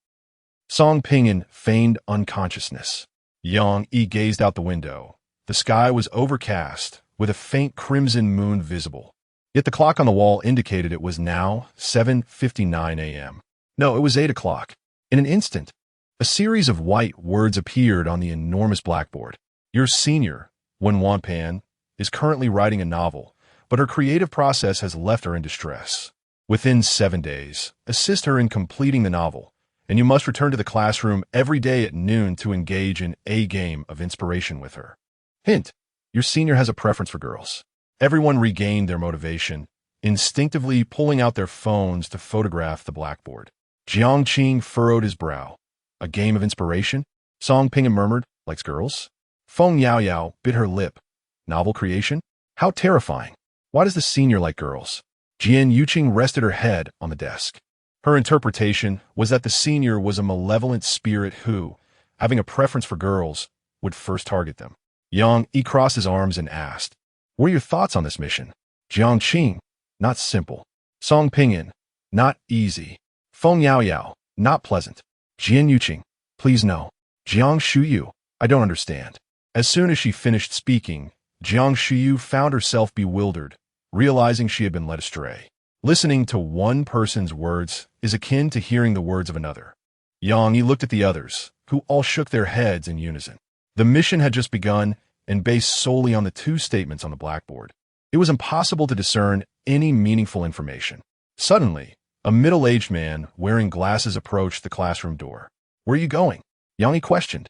Song Pinyin feigned unconsciousness. Yang Yi gazed out the window. The sky was overcast, with a faint crimson moon visible. Yet the clock on the wall indicated it was now 7:59 a.m. No, it was 8 o'clock. In an instant, a series of white words appeared on the enormous blackboard. Your senior, Wen Wanpan, is currently writing a novel, but her creative process has left her in distress. Within 7 days, assist her in completing the novel, and you must return to the classroom every day at noon to engage in a game of inspiration with her. Hint, your senior has a preference for girls. Everyone regained their motivation, instinctively pulling out their phones to photograph the blackboard. Jiang Qing furrowed his brow. A game of inspiration? Song Ping murmured, likes girls? Feng Yao Yao bit her lip. Novel creation? How terrifying. Why does the senior like girls? Jian Yuqing rested her head on the desk. Her interpretation was that the senior was a malevolent spirit who, having a preference for girls, would first target them. Yang Yi crossed his arms and asked, "What are your thoughts on this mission?" Jiang Qing, not simple. Song Pingyan, not easy. Feng Yao Yao, not pleasant. Jian Yuqing, please no. Jiang Shuyu, I don't understand. As soon as she finished speaking, Jiang Shuyu found herself bewildered, realizing she had been led astray. Listening to one person's words is akin to hearing the words of another. Yang Yi looked at the others, who all shook their heads in unison. The mission had just begun, and based solely on the two statements on the blackboard, it was impossible to discern any meaningful information. Suddenly, a middle-aged man wearing glasses approached the classroom door. "Where are you going?" Yang Yi questioned.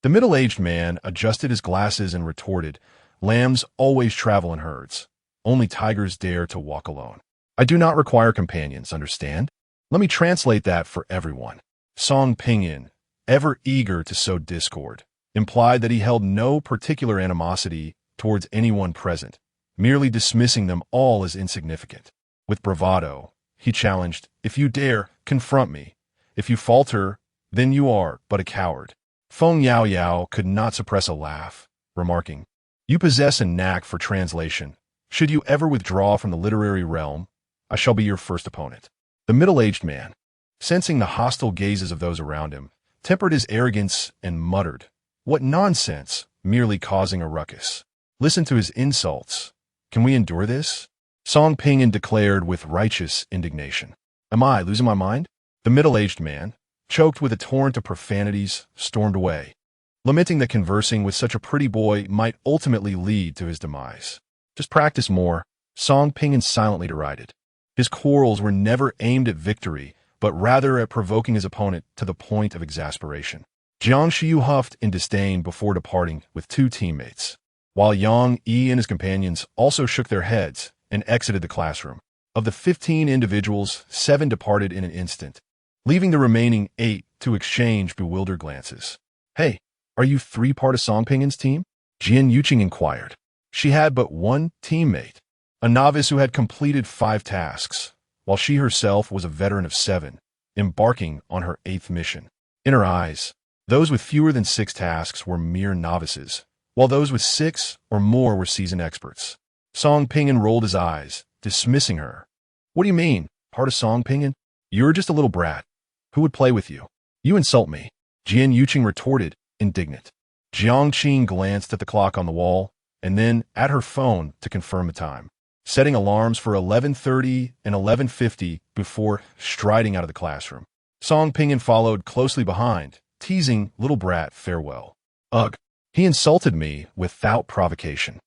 The middle-aged man adjusted his glasses and retorted, "Lambs always travel in herds. Only tigers dare to walk alone. I do not require companions, understand? Let me translate that for everyone." Song Pingyan, ever eager to sow discord, implied that he held no particular animosity towards anyone present, merely dismissing them all as insignificant. With bravado, he challenged, "If you dare, confront me. If you falter, then you are but a coward." Feng Yao Yao could not suppress a laugh, remarking, "You possess a knack for translation. Should you ever withdraw from the literary realm, I shall be your first opponent." The middle-aged man, sensing the hostile gazes of those around him, tempered his arrogance and muttered, "What nonsense, merely causing a ruckus. Listen to his insults. Can we endure this?" Song Pingyan declared with righteous indignation. "Am I losing my mind?" The middle-aged man, choked with a torrent of profanities, stormed away, lamenting that conversing with such a pretty boy might ultimately lead to his demise. "Just practice more," Song Pingyan silently derided. His quarrels were never aimed at victory, but rather at provoking his opponent to the point of exasperation. Jiang Shiyu huffed in disdain before departing with two teammates, while Yang Yi and his companions also shook their heads and exited the classroom. Of the 15 individuals, 7 departed in an instant, leaving the remaining 8 to exchange bewildered glances. "Hey, are you 3 part of Song Pingyan's team?" Jian Yuqing inquired. She had but one teammate, a novice who had completed 5 tasks, while she herself was a veteran of 7, embarking on her 8th mission. In her eyes, those with fewer than 6 tasks were mere novices, while those with 6 or more were seasoned experts. Song Pingyan rolled his eyes, dismissing her. "What do you mean, part of Song Pingyan? You're just a little brat. Who would play with you? You insult me," Jian Yuqing retorted, indignant. Jiang Qing glanced at the clock on the wall, and then at her phone to confirm the time, setting alarms for 11:30 and 11:50 before striding out of the classroom. Song Pingyan followed closely behind, teasing "Little brat, farewell." "Ugh, he insulted me without provocation.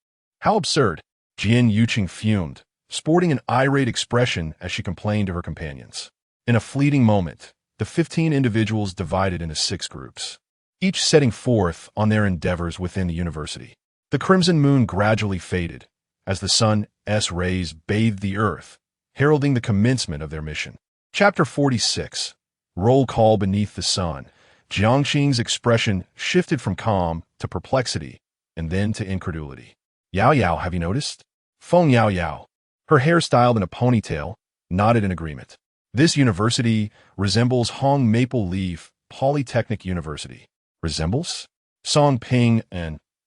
How absurd." Jian Yuqing fumed, sporting an irate expression as she complained to her companions. In a fleeting moment, the 15 individuals divided into 6 groups, each setting forth on their endeavors within the university. The crimson moon gradually faded as the sun's rays bathed the earth, heralding the commencement of their mission. Chapter 46. Roll Call Beneath the Sun. Jiang Qing's expression shifted from calm to perplexity and then to incredulity. "Yao Yao, have you noticed?" Feng Yao Yao, her hair styled in a ponytail, nodded in agreement. "This university resembles Hong Maple Leaf Polytechnic University." "Resembles?" Song Ping,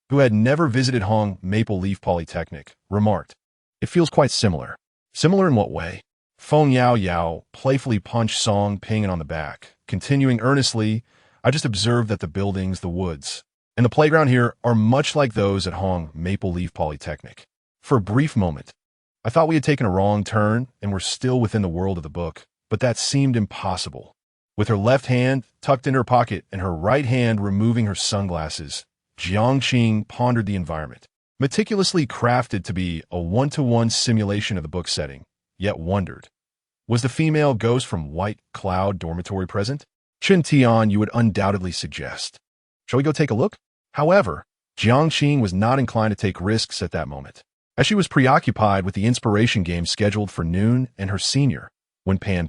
who had never visited Hong Maple Leaf Polytechnic, remarked. "It feels quite similar." "Similar in what way?" Feng Yao Yao playfully punched Song Ping on the back, continuing earnestly, "I just observed that the buildings, the woods, and the playground here are much like those at Hong Maple Leaf Polytechnic. For a brief moment, I thought we had taken a wrong turn and were still within the world of the book, but that seemed impossible." With her left hand tucked in her pocket and her right hand removing her sunglasses, Jiang Qing pondered the environment, meticulously crafted to be a one-to-one simulation of the book setting, yet wondered, was the female ghost from White Cloud Dormitory present? Chen Tian, you would undoubtedly suggest. Shall we go take a look? However, Jiang Qing was not inclined to take risks at that moment, as she was preoccupied with the inspiration game scheduled for noon and her senior, when Pan,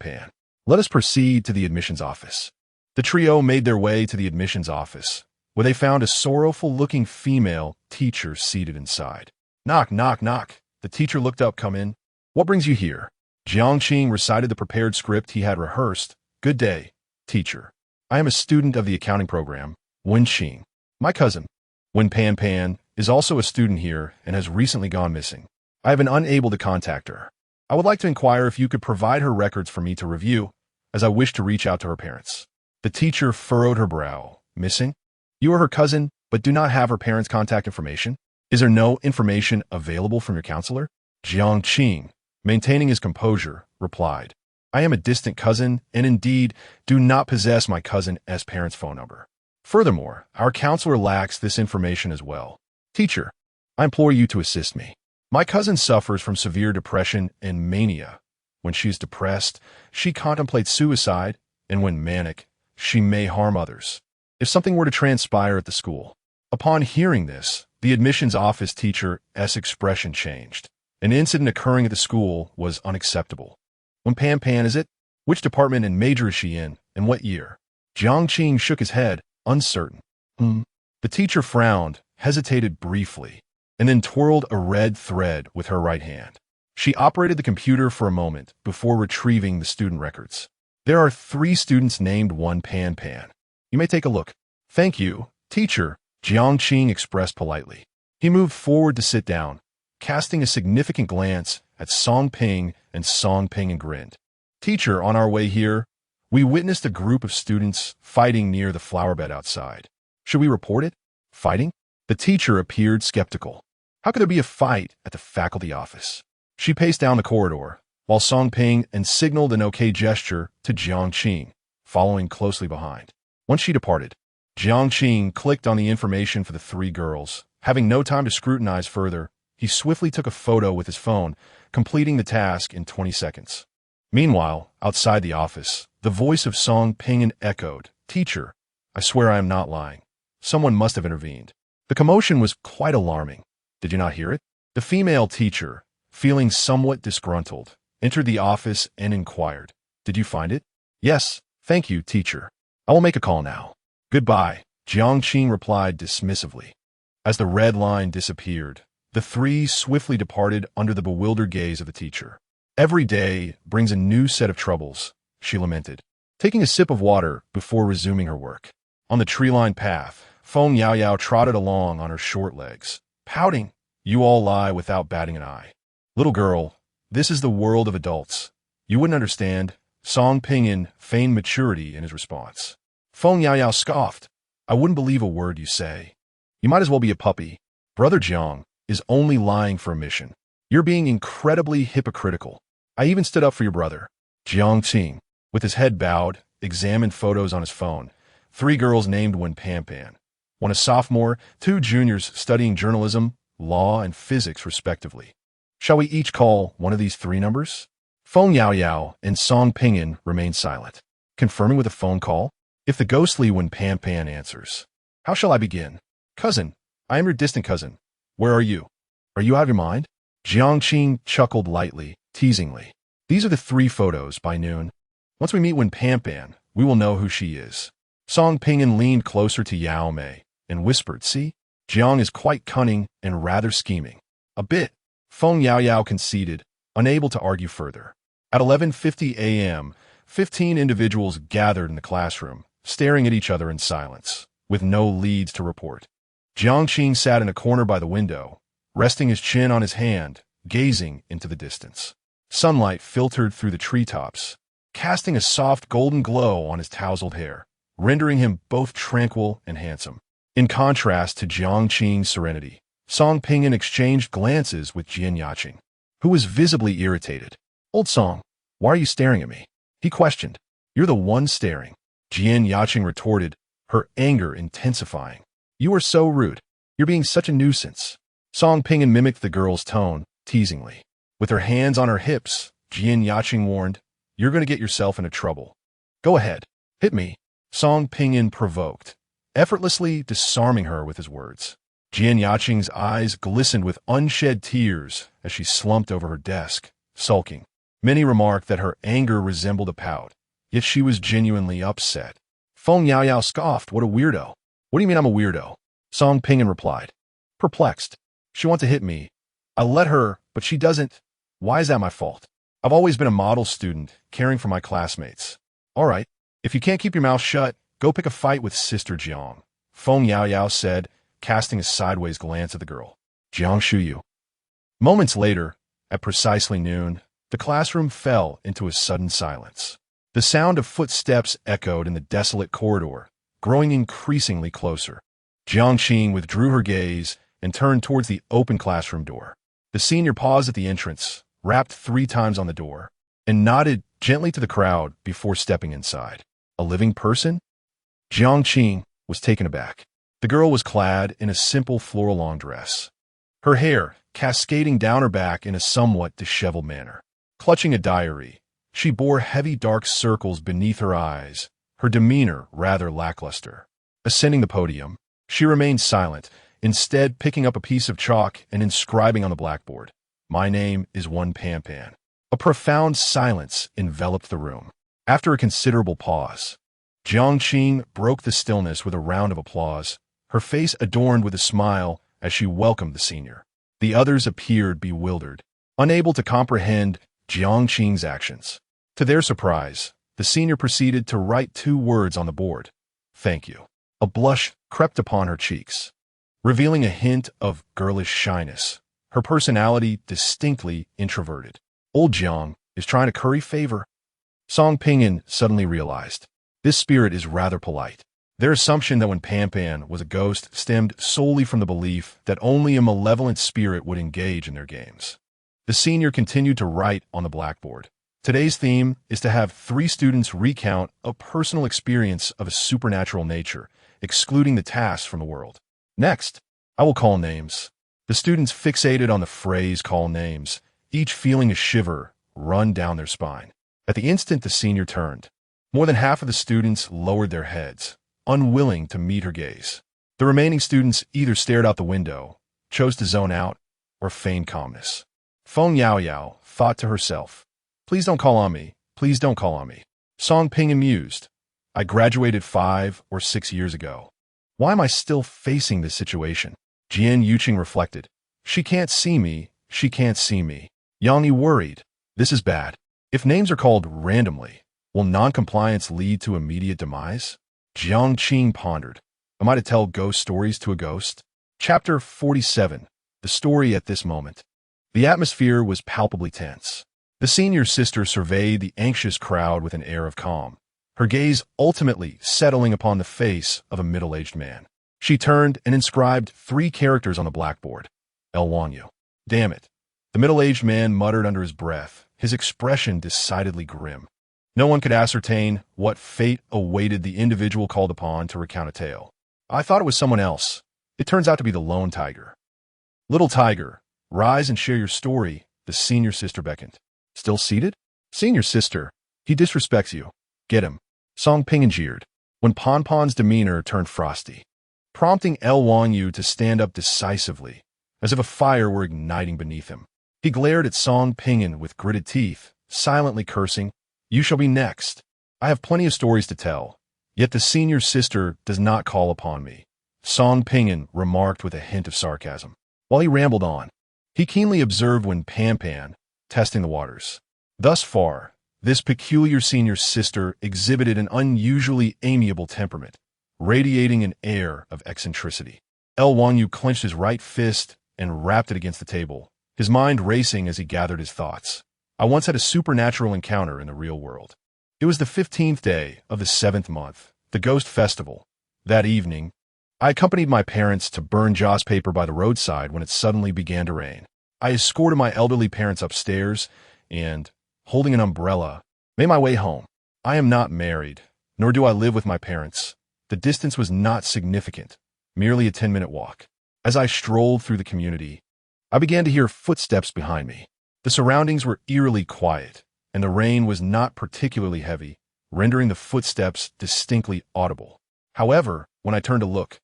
"Let us proceed to the admissions office." The trio made their way to the admissions office, where they found a sorrowful-looking female teacher seated inside. Knock, knock, knock. The teacher looked up. Come in. What brings you here? Jiang recited the prepared script he had rehearsed. Good day, teacher. I am a student of the accounting program, Wen Qing. My cousin, Wen Pan, is also a student here and has recently gone missing. I have been unable to contact her. I would like to inquire if you could provide her records for me to review, as I wish to reach out to her parents. The teacher furrowed her brow. Missing? You are her cousin, but do not have her parents' contact information? Is there no information available from your counselor? Jiang, maintaining his composure, replied. I am a distant cousin, and indeed do not possess my cousin's parents' phone number. Furthermore, our counselor lacks this information as well. Teacher, I implore you to assist me. My cousin suffers from severe depression and mania. When she is depressed, she contemplates suicide, and when manic, she may harm others. If something were to transpire at the school. Upon hearing this, the admissions office teacher's expression changed. An incident occurring at the school was unacceptable. When Pan is it? Which department and major is she in, and what year? Jiang shook his head, uncertain. The teacher frowned, hesitated briefly, and then twirled a red thread with her right hand. She operated the computer for a moment before retrieving the student records. There are 3 students named Wen Pan. You may take a look. Thank you, teacher, Jiang expressed politely. He moved forward to sit down, casting a significant glance at Song Ping and grinned. Teacher, on our way here, we witnessed a group of students fighting near the flower bed outside. Should we report it? Fighting? The teacher appeared skeptical. How could there be a fight at the faculty office? She paced down the corridor, while Song Ping signaled an okay gesture to Jiang, following closely behind. Once she departed, Jiang clicked on the information for the 3 girls. Having no time to scrutinize further, he swiftly took a photo with his phone, completing the task in 20 seconds. Meanwhile, outside the office, the voice of Song Ping echoed, Teacher, I swear I am not lying. Someone must have intervened. The commotion was quite alarming. Did you not hear it? The female teacher, feeling somewhat disgruntled, entered the office and inquired, Did you find it? Yes, thank you, teacher. I will make a call now. Goodbye, Jiang replied dismissively. As the red line disappeared, the 3 swiftly departed under the bewildered gaze of the teacher. Every day brings a new set of troubles, she lamented, taking a sip of water before resuming her work. On the tree-lined path, Feng Yao trotted along on her short legs, pouting. You all lie without batting an eye. Little girl, this is the world of adults. You wouldn't understand. Song Ping feigned maturity in his response. Feng Yao scoffed. I wouldn't believe a word you say. You might as well be a puppy. Brother Jiang is only lying for a mission. You're being incredibly hypocritical. I even stood up for your brother. Jiang, with his head bowed, examined photos on his phone. 3 girls named Wen Pan. One a sophomore, 2 juniors studying journalism, law, and physics, respectively. Shall we each call one of these 3 numbers? Feng Yao and Song Ping remained silent, confirming with a phone call. If the ghostly Wen Pan answers, how shall I begin? Cousin, I am your distant cousin. Where are you? Are you out of your mind? Jiang chuckled lightly, teasingly. These are the 3 photos by noon. Once we meet Wen Pan, we will know who she is. Song Ping leaned closer to Yao Mei and whispered, See? Jiang is quite cunning and rather scheming. A bit. Feng Yao conceded, unable to argue further. At 11:50 a.m., 15 individuals gathered in the classroom, staring at each other in silence, with no leads to report. Jiang sat in a corner by the window, resting his chin on his hand, gazing into the distance. Sunlight filtered through the treetops, casting a soft golden glow on his tousled hair, rendering him both tranquil and handsome. In contrast to Jiang's serenity, Song Ping exchanged glances with Jian, who was visibly irritated. Old Song, why are you staring at me? He questioned. You're the one staring. Jian retorted, her anger intensifying. You are so rude. You're being such a nuisance. Song Ping mimicked the girl's tone, teasingly. With her hands on her hips, Jian warned, You're going to get yourself into trouble. Go ahead. Hit me. Song Ping provoked, effortlessly disarming her with his words. Jian eyes glistened with unshed tears as she slumped over her desk, sulking. Many remarked that her anger resembled a pout, yet she was genuinely upset. Feng Yaoyao scoffed. What a weirdo. What do you mean I'm a weirdo? Song Ping'an replied. Perplexed. She wants to hit me. I let her, but she doesn't. Why is that my fault? I've always been a model student, caring for my classmates. All right, if you can't keep your mouth shut, go pick a fight with Sister Jiang, Feng Yaoyao said, casting a sideways glance at the girl. Jiang Shuyu. Moments later, at precisely noon, the classroom fell into a sudden silence. The sound of footsteps echoed in the desolate corridor, growing increasingly closer. Jiang Qing withdrew her gaze and turned towards the open classroom door. The senior paused at the entrance, rapped 3 times on the door, and nodded gently to the crowd before stepping inside. A living person? Jiang Qing was taken aback. The girl was clad in a simple floral long dress, her hair cascading down her back in a somewhat disheveled manner. Clutching a diary, she bore heavy dark circles beneath her eyes, her demeanor rather lackluster. Ascending the podium, she remained silent, instead picking up a piece of chalk and inscribing on the blackboard, "My name is One Pan Pan." A profound silence enveloped the room. After a considerable pause, Jiang Qing broke the stillness with a round of applause, her face adorned with a smile as she welcomed the senior. The others appeared bewildered, unable to comprehend Jiang Qing's actions. To their surprise, the senior proceeded to write 2 words on the board. "Thank you." A blush crept upon her cheeks, revealing a hint of girlish shyness, her personality distinctly introverted. Old Jiang is trying to curry favor. Song Ping'an suddenly realized. This spirit is rather polite. Their assumption that when Pan Pan was a ghost stemmed solely from the belief that only a malevolent spirit would engage in their games. The senior continued to write on the blackboard. Today's theme is to have 3 students recount a personal experience of a supernatural nature, excluding the tasks from the world. Next, I will call names. The students fixated on the phrase "call names," each feeling a shiver run down their spine. At the instant the senior turned, more than half of the students lowered their heads, unwilling to meet her gaze. The remaining students either stared out the window, chose to zone out, or feigned calmness. Feng Yaoyao thought to herself, "Please don't call on me. Please don't call on me." Song Ping'an mused. I graduated 5 or 6 years ago. Why am I still facing this situation? Jian Yuqing reflected. She can't see me. She can't see me. Yang Yi worried. This is bad. If names are called randomly, will non-compliance lead to immediate demise? Jiang Qing pondered. Am I to tell ghost stories to a ghost? Chapter 47. The story at this moment. The atmosphere was palpably tense. The senior sister surveyed the anxious crowd with an air of calm, her gaze ultimately settling upon the face of a middle-aged man. She turned and inscribed 3 characters on the blackboard. El Wanyu. Damn it. The middle-aged man muttered under his breath, his expression decidedly grim. No one could ascertain what fate awaited the individual called upon to recount a tale. I thought it was someone else. It turns out to be the lone tiger. Little tiger, rise and share your story, the senior sister beckoned. Still seated? Senior sister, he disrespects you. Get him. Song Ping'an jeered, when Pon Pon's demeanor turned frosty, prompting El Wanyu to stand up decisively, as if a fire were igniting beneath him. He glared at Song Ping'an with gritted teeth, silently cursing, "You shall be next. I have plenty of stories to tell, yet the senior sister does not call upon me," Song Ping'an remarked with a hint of sarcasm. While he rambled on, he keenly observed when Pan Pan, testing the waters. Thus far, this peculiar senior sister exhibited an unusually amiable temperament, radiating an air of eccentricity. El Wanyu clenched his right fist and rapped it against the table, his mind racing as he gathered his thoughts. I once had a supernatural encounter in the real world. It was the 15th day of the 7th month, the Ghost Festival. That evening, I accompanied my parents to burn joss paper by the roadside when it suddenly began to rain. I escorted my elderly parents upstairs and, holding an umbrella, made my way home. I am not married, nor do I live with my parents. The distance was not significant, merely a 10-minute walk. As I strolled through the community, I began to hear footsteps behind me. The surroundings were eerily quiet, and the rain was not particularly heavy, rendering the footsteps distinctly audible. However, when I turned to look,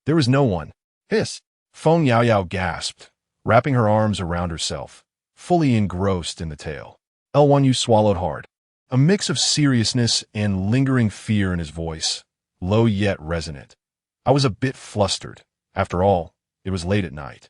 there was no one. Hiss! Feng Yaoyao gasped, wrapping her arms around herself, fully engrossed in the tale. El Wanyu swallowed hard, a mix of seriousness and lingering fear in his voice, low yet resonant. I was a bit flustered. After all, it was late at night,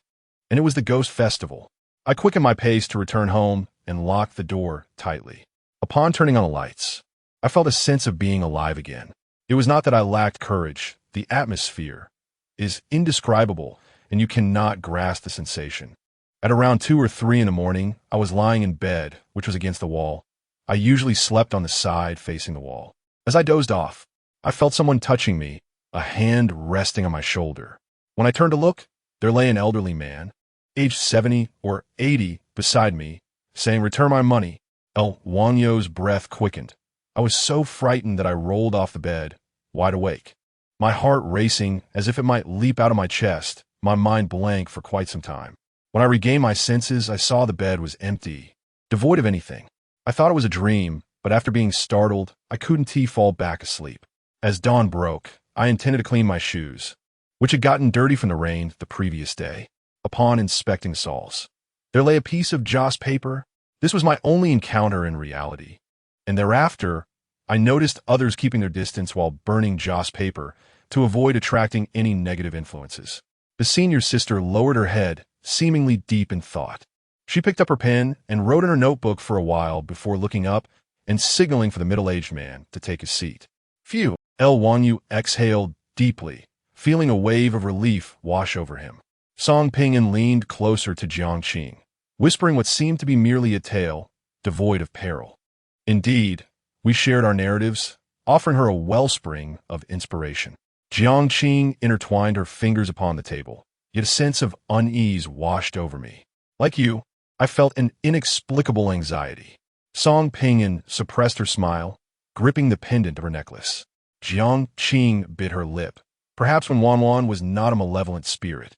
and it was the ghost festival. I quickened my pace to return home and locked the door tightly. Upon turning on the lights, I felt a sense of being alive again. It was not that I lacked courage. The atmosphere is indescribable, and you cannot grasp the sensation. At around 2 or 3 in the morning, I was lying in bed, which was against the wall. I usually slept on the side facing the wall. As I dozed off, I felt someone touching me, a hand resting on my shoulder. When I turned to look, there lay an elderly man, aged 70 or 80, beside me, saying, "Return my money." El Wanyo's breath quickened. I was so frightened that I rolled off the bed, wide awake, my heart racing as if it might leap out of my chest, my mind blank for quite some time. When I regained my senses, I saw the bed was empty, devoid of anything. I thought it was a dream, but after being startled, I couldn't fall back asleep. As dawn broke, I intended to clean my shoes, which had gotten dirty from the rain the previous day. Upon inspecting the soles, there lay a piece of joss paper. This was my only encounter in reality, and thereafter, I noticed others keeping their distance while burning joss paper to avoid attracting any negative influences. The senior sister lowered her head, seemingly deep in thought. She picked up her pen and wrote in her notebook for a while before looking up and signaling for the middle-aged man to take his seat. Phew! El Wanyu exhaled deeply, feeling a wave of relief wash over him. Song Ping'an leaned closer to Jiang, whispering what seemed to be merely a tale, devoid of peril. Indeed, we shared our narratives, offering her a wellspring of inspiration. Jiang intertwined her fingers upon the table, yet a sense of unease washed over me. Like you, I felt an inexplicable anxiety. Song Ping'an suppressed her smile, gripping the pendant of her necklace. Jiang bit her lip, perhaps when Wanwan was not a malevolent spirit,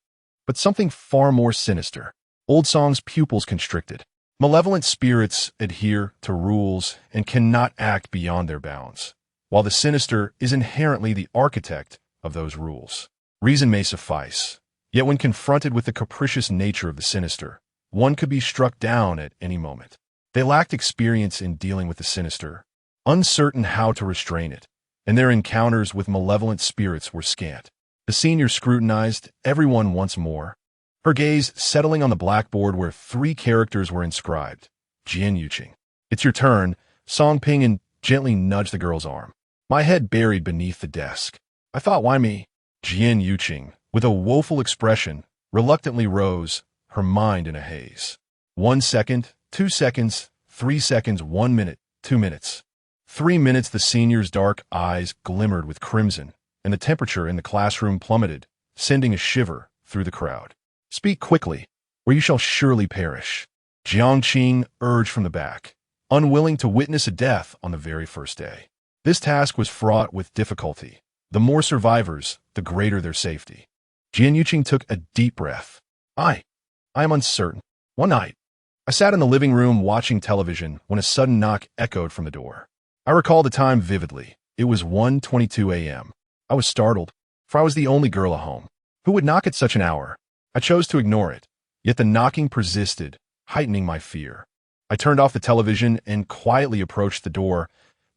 but something far more sinister. Old Song's pupils constricted. Malevolent spirits adhere to rules and cannot act beyond their bounds, while the sinister is inherently the architect of those rules. Reason may suffice, yet when confronted with the capricious nature of the sinister, one could be struck down at any moment. They lacked experience in dealing with the sinister, uncertain how to restrain it, and their encounters with malevolent spirits were scant. The senior scrutinized everyone once more, her gaze settling on the blackboard where 3 characters were inscribed. Jian Yuqing. "It's your turn." Song Ping'an gently nudged the girl's arm. My head buried beneath the desk. I thought, why me? Jian Yuqing, with a woeful expression, reluctantly rose, her mind in a haze. 1 second, 2 seconds, 3 seconds, 1 minute, 2 minutes. 3 minutes. The senior's dark eyes glimmered with crimson, and the temperature in the classroom plummeted, sending a shiver through the crowd. "Speak quickly, or you shall surely perish," Jiang urged from the back, unwilling to witness a death on the very first day. This task was fraught with difficulty. The more survivors, the greater their safety. Jian Yuqing took a deep breath. I am uncertain. One night, I sat in the living room watching television when a sudden knock echoed from the door. I recall the time vividly. It was 1:22 a.m. I was startled, for I was the only girl at home. Who would knock at such an hour? I chose to ignore it, yet the knocking persisted, heightening my fear. I turned off the television and quietly approached the door,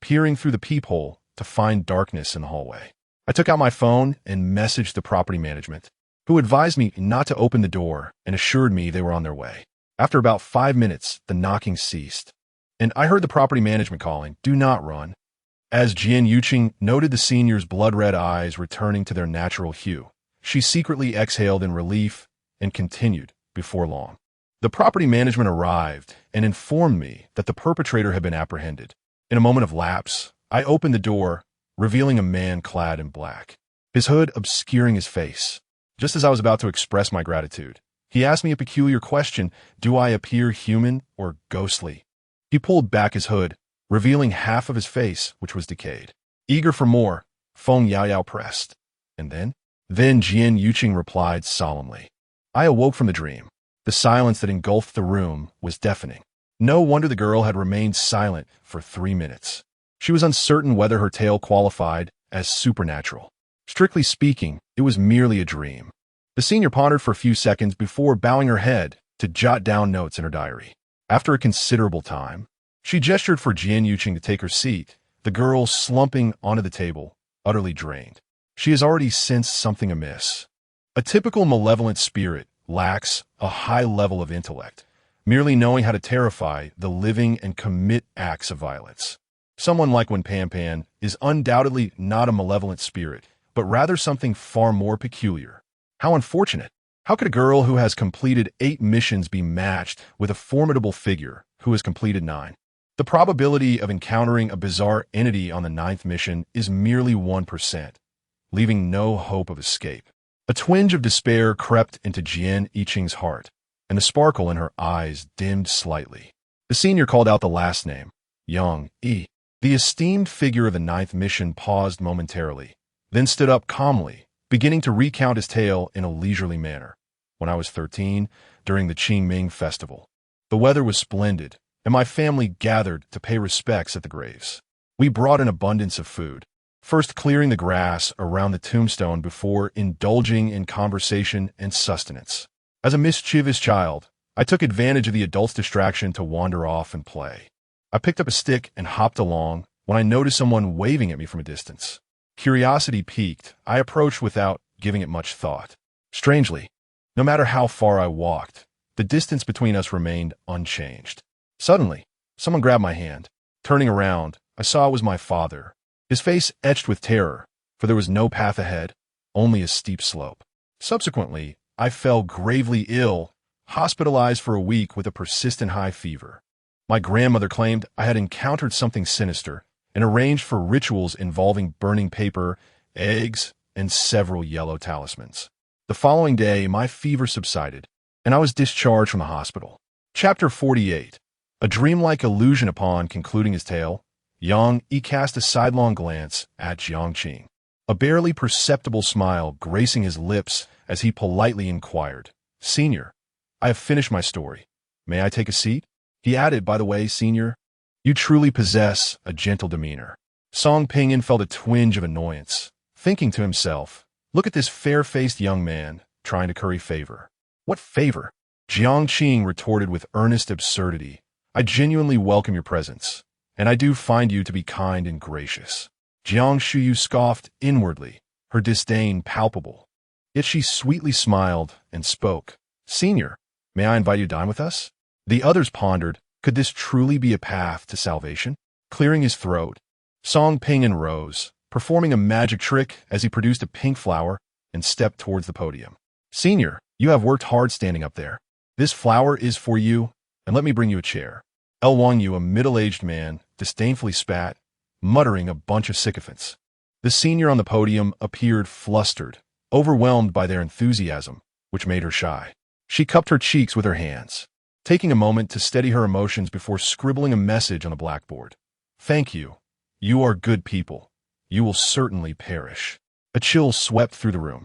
peering through the peephole to find darkness in the hallway. I took out my phone and messaged the property management, who advised me not to open the door and assured me they were on their way. After about 5 minutes, the knocking ceased, and I heard the property management calling, "Do not run." As Jian Yuqing noted the senior's blood-red eyes returning to their natural hue, she secretly exhaled in relief and continued before long. The property management arrived and informed me that the perpetrator had been apprehended. In a moment of lapse, I opened the door, revealing a man clad in black, his hood obscuring his face. Just as I was about to express my gratitude, he asked me a peculiar question: do I appear human or ghostly? He pulled back his hood, revealing half of his face, which was decayed. Eager for more, Feng Yaoyao pressed. And then Jian Yuqing replied solemnly. I awoke from the dream. The silence that engulfed the room was deafening. No wonder the girl had remained silent for 3 minutes. She was uncertain whether her tale qualified as supernatural. Strictly speaking, it was merely a dream. The senior pondered for a few seconds before bowing her head to jot down notes in her diary. After a considerable time, she gestured for Jian Yuqing to take her seat, the girl slumping onto the table, utterly drained. She has already sensed something amiss. A typical malevolent spirit lacks a high level of intellect, merely knowing how to terrify the living and commit acts of violence. Someone like Wen Pan is undoubtedly not a malevolent spirit, but rather something far more peculiar. How unfortunate! How could a girl who has completed 8 missions be matched with a formidable figure who has completed 9? The probability of encountering a bizarre entity on the 9th mission is merely 1%, leaving no hope of escape. A twinge of despair crept into Jiang's heart, and the sparkle in her eyes dimmed slightly. The senior called out the last name, Jiang. The esteemed figure of the 9th mission paused momentarily, then stood up calmly, beginning to recount his tale in a leisurely manner. When I was 13, during the Qingming festival, the weather was splendid, and my family gathered to pay respects at the graves. We brought an abundance of food, first clearing the grass around the tombstone before indulging in conversation and sustenance. As a mischievous child, I took advantage of the adults' distraction to wander off and play. I picked up a stick and hopped along when I noticed someone waving at me from a distance. Curiosity piqued, I approached without giving it much thought. Strangely, no matter how far I walked, the distance between us remained unchanged. Suddenly, someone grabbed my hand. Turning around, I saw it was my father, his face etched with terror, for there was no path ahead, only a steep slope. Subsequently, I fell gravely ill, hospitalized for a week with a persistent high fever. My grandmother claimed I had encountered something sinister and arranged for rituals involving burning paper, eggs, and several yellow talismans. The following day, my fever subsided, and I was discharged from the hospital. Chapter 48. A dreamlike illusion. Upon concluding his tale, Jiang cast a sidelong glance at Jiang, a barely perceptible smile gracing his lips as he politely inquired, "Senior, I have finished my story. May I take a seat?" He added, "By the way, Senior, you truly possess a gentle demeanor." Song Pinyin felt a twinge of annoyance, thinking to himself, "Look at this fair-faced young man trying to curry favor." "What favor?" Jiang retorted with earnest absurdity. "I genuinely welcome your presence, and I do find you to be kind and gracious." Jiang Shuyu scoffed inwardly, her disdain palpable. Yet she sweetly smiled and spoke, "Senior, may I invite you to dine with us?" The others pondered, could this truly be a path to salvation? Clearing his throat, Song Pinyin rose, performing a magic trick as he produced a pink flower and stepped towards the podium. "Senior, you have worked hard standing up there. This flower is for you, and let me bring you a chair." Wang Yu, a middle-aged man, disdainfully spat, muttering a bunch of sycophants. The senior on the podium appeared flustered, overwhelmed by their enthusiasm, which made her shy. She cupped her cheeks with her hands, taking a moment to steady her emotions before scribbling a message on a blackboard. "Thank you. You are good people. You will certainly perish." A chill swept through the room.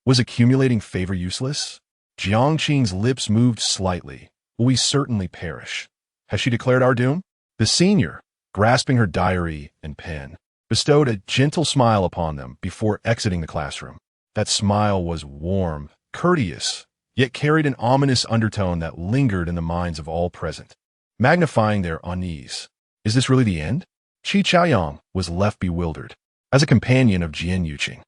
Was accumulating favor useless? Jiang's lips moved slightly. "Will we certainly perish? Has she declared our doom?" The senior, grasping her diary and pen, bestowed a gentle smile upon them before exiting the classroom. That smile was warm, courteous, yet carried an ominous undertone that lingered in the minds of all present, magnifying their unease. Is this really the end? Qi Chaoyang was left bewildered. As a companion of Jian Yuqing,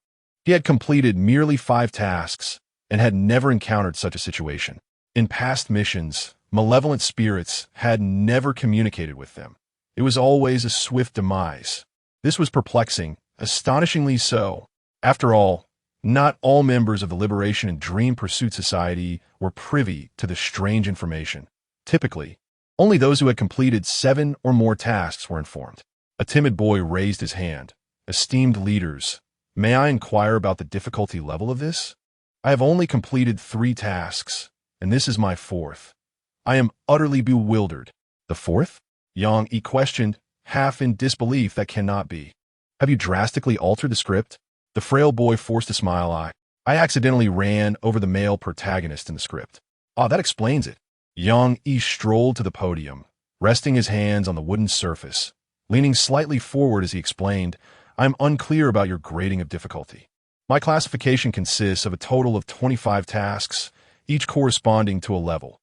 he had completed merely 5 tasks and had never encountered such a situation. In past missions, malevolent spirits had never communicated with them. It was always a swift demise. This was perplexing, astonishingly so. After all, not all members of the Liberation and Dream Pursuit Society were privy to the strange information. Typically, only those who had completed 7 or more tasks were informed. A timid boy raised his hand. "Esteemed leaders, may I inquire about the difficulty level of this? I have only completed 3 tasks, and this is my 4th. I am utterly bewildered." "The 4th? Yang questioned, half in disbelief that cannot be. "Have you drastically altered the script?" The frail boy forced a smile. I accidentally ran over the male protagonist in the script." "Ah, that explains it." Yang strolled to the podium, resting his hands on the wooden surface, leaning slightly forward as he explained, "I'm unclear about your grading of difficulty. My classification consists of a total of 25 tasks, each corresponding to a level.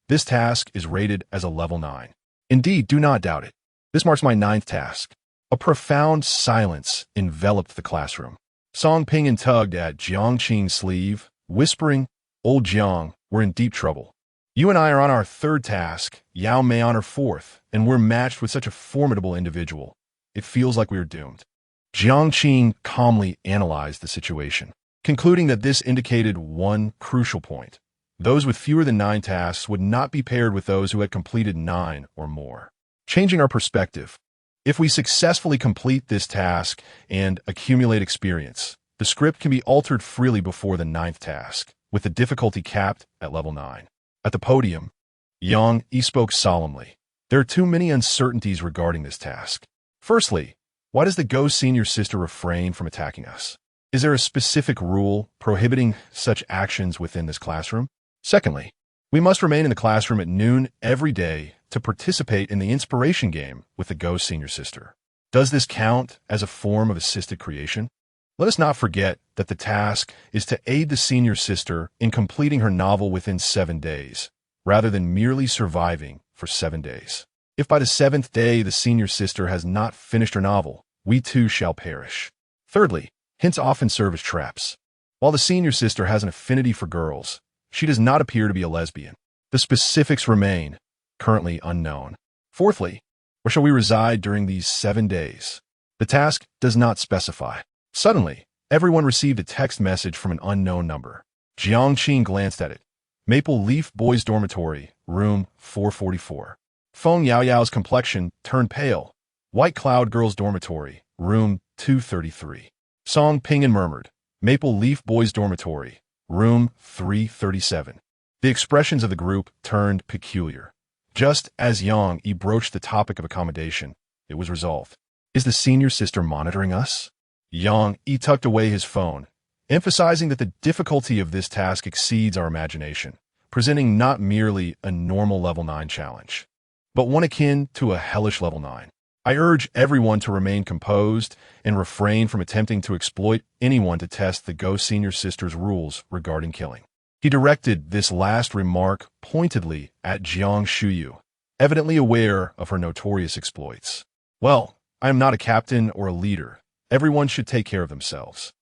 This task is rated as a level 9. Indeed, do not doubt it. This marks my 9th task. A profound silence enveloped the classroom. Song Ping'an tugged at Jiang Qing's sleeve, whispering, "Old Jiang, we're in deep trouble. You and I are on our third task, Yao Mei on her fourth, and we're matched with such a formidable individual. It feels like we are doomed." Jiang Qing calmly analyzed the situation, concluding that this indicated one crucial point. Those with fewer than 9 tasks would not be paired with those who had completed 9 or more. Changing our perspective. If we successfully complete this task and accumulate experience, the script can be altered freely before the 9th task, with the difficulty capped at level 9. At the podium, Yang Yi spoke solemnly. There are too many uncertainties regarding this task. Firstly, why does the ghost senior sister refrain from attacking us? Is there a specific rule prohibiting such actions within this classroom? Secondly, we must remain in the classroom at noon every day to participate in the inspiration game with the ghost senior sister. Does this count as a form of assisted creation? Let us not forget that the task is to aid the senior sister in completing her novel within 7 days, rather than merely surviving for 7 days. If by the 7th day the senior sister has not finished her novel, we too shall perish. Thirdly, hints often serve as traps. While the senior sister has an affinity for girls, she does not appear to be a lesbian. The specifics remain currently unknown. Fourthly, where shall we reside during these 7 days? The task does not specify. Suddenly, everyone received a text message from an unknown number. Jiang Qing glanced at it. Maple Leaf Boys Dormitory, room 444. Feng Yao Yao's complexion turned pale. White Cloud Girls Dormitory, room 233. Song Ping'an murmured. Maple Leaf Boys Dormitory, room 337. The expressions of the group turned peculiar. Just as Yang Yi broached the topic of accommodation, it was resolved. Is the senior sister monitoring us? Yang Yi tucked away his phone, emphasizing that the difficulty of this task exceeds our imagination, presenting not merely a normal level 9 challenge, but one akin to a hellish level 9. I urge everyone to remain composed and refrain from attempting to exploit anyone to test the ghost senior sister's rules regarding killing. He directed this last remark pointedly at Jiang Shuyu, evidently aware of her notorious exploits. Well, I am not a captain or a leader. Everyone should take care of themselves.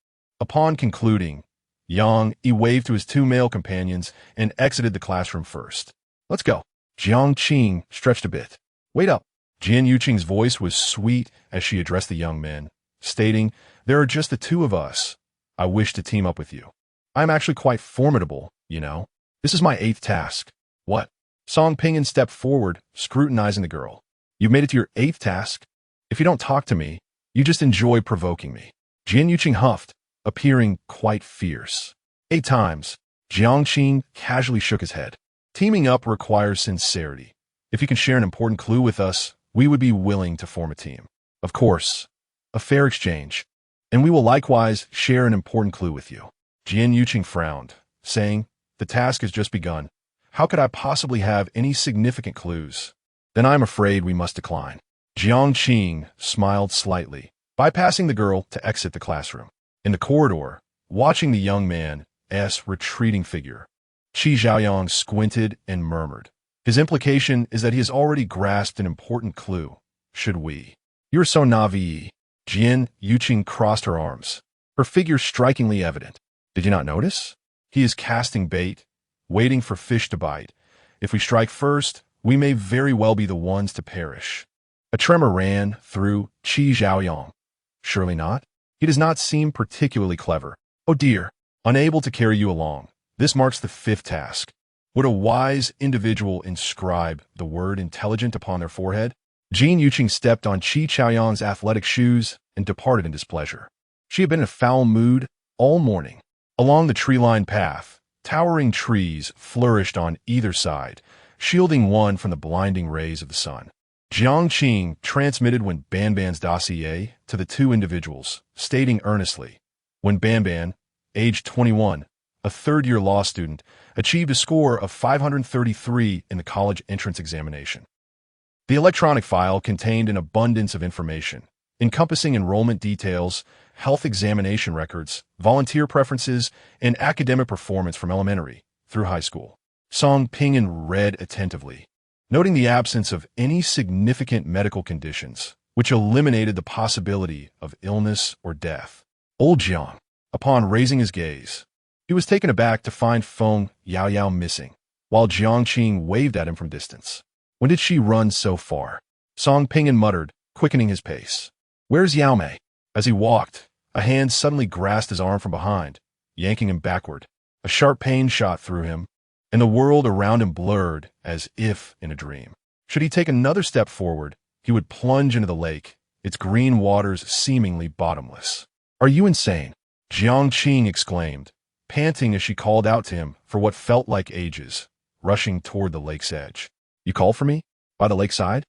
Upon concluding, Yang Yi waved to his 2 male companions and exited the classroom first. Let's go. Jiang Qing stretched a bit. Wait up. Jian Yuqing's voice was sweet as she addressed the young men, stating, "There are just the 2 of us. I wish to team up with you. I'm actually quite formidable, you know. This is my 8th task." What? Song Ping'an stepped forward, scrutinizing the girl. "You've made it to your 8th task? If you don't talk to me, you just enjoy provoking me." Jian Yuqing huffed, appearing quite fierce. 8 times. Jiang Qing casually shook his head. Teaming up requires sincerity. If you can share an important clue with us, we would be willing to form a team. Of course, a fair exchange. And we will likewise share an important clue with you. Jian Yuqing frowned, saying, "The task has just begun. How could I possibly have any significant clues? Then I'm afraid we must decline." Jiang Qing smiled slightly, bypassing the girl to exit the classroom. In the corridor, watching the young man's retreating figure, Qi Zhaoyang squinted and murmured. His implication is that he has already grasped an important clue. Should we? "You're so naive." Jian Yuqing crossed her arms, her figure strikingly evident. "Did you not notice? He is casting bait, waiting for fish to bite. If we strike first, we may very well be the ones to perish." A tremor ran through Qi Zhaoyang. "Surely not? He does not seem particularly clever. Oh dear, unable to carry you along. This marks the 5th task. Would a wise individual inscribe the word intelligent upon their forehead?" Jian Yuqing stepped on Qi Chaoyang's athletic shoes and departed in displeasure. She had been in a foul mood all morning. Along the tree-lined path, towering trees flourished on either side, shielding one from the blinding rays of the sun. Jiang Qing transmitted Wen Banban's dossier to the 2 individuals, stating earnestly, "When Banban, age 21, a third-year law student, achieved a score of 533 in the college entrance examination." The electronic file contained an abundance of information, encompassing enrollment details, health examination records, volunteer preferences, and academic performance from elementary through high school. Song Ping'an read attentively, noting the absence of any significant medical conditions, which eliminated the possibility of illness or death. Old Jiang, upon raising his gaze, he was taken aback to find Feng Yaoyao missing, while Jiangqing waved at him from distance. When did she run so far? Song Pinyin muttered, quickening his pace. Where's Yao Mei? As he walked, a hand suddenly grasped his arm from behind, yanking him backward. A sharp pain shot through him, and the world around him blurred as if in a dream. Should he take another step forward, he would plunge into the lake, its green waters seemingly bottomless. Are you insane? Jiangqing exclaimed, panting as she called out to him for what felt like ages, rushing toward the lake's edge. You called for me? By the lakeside?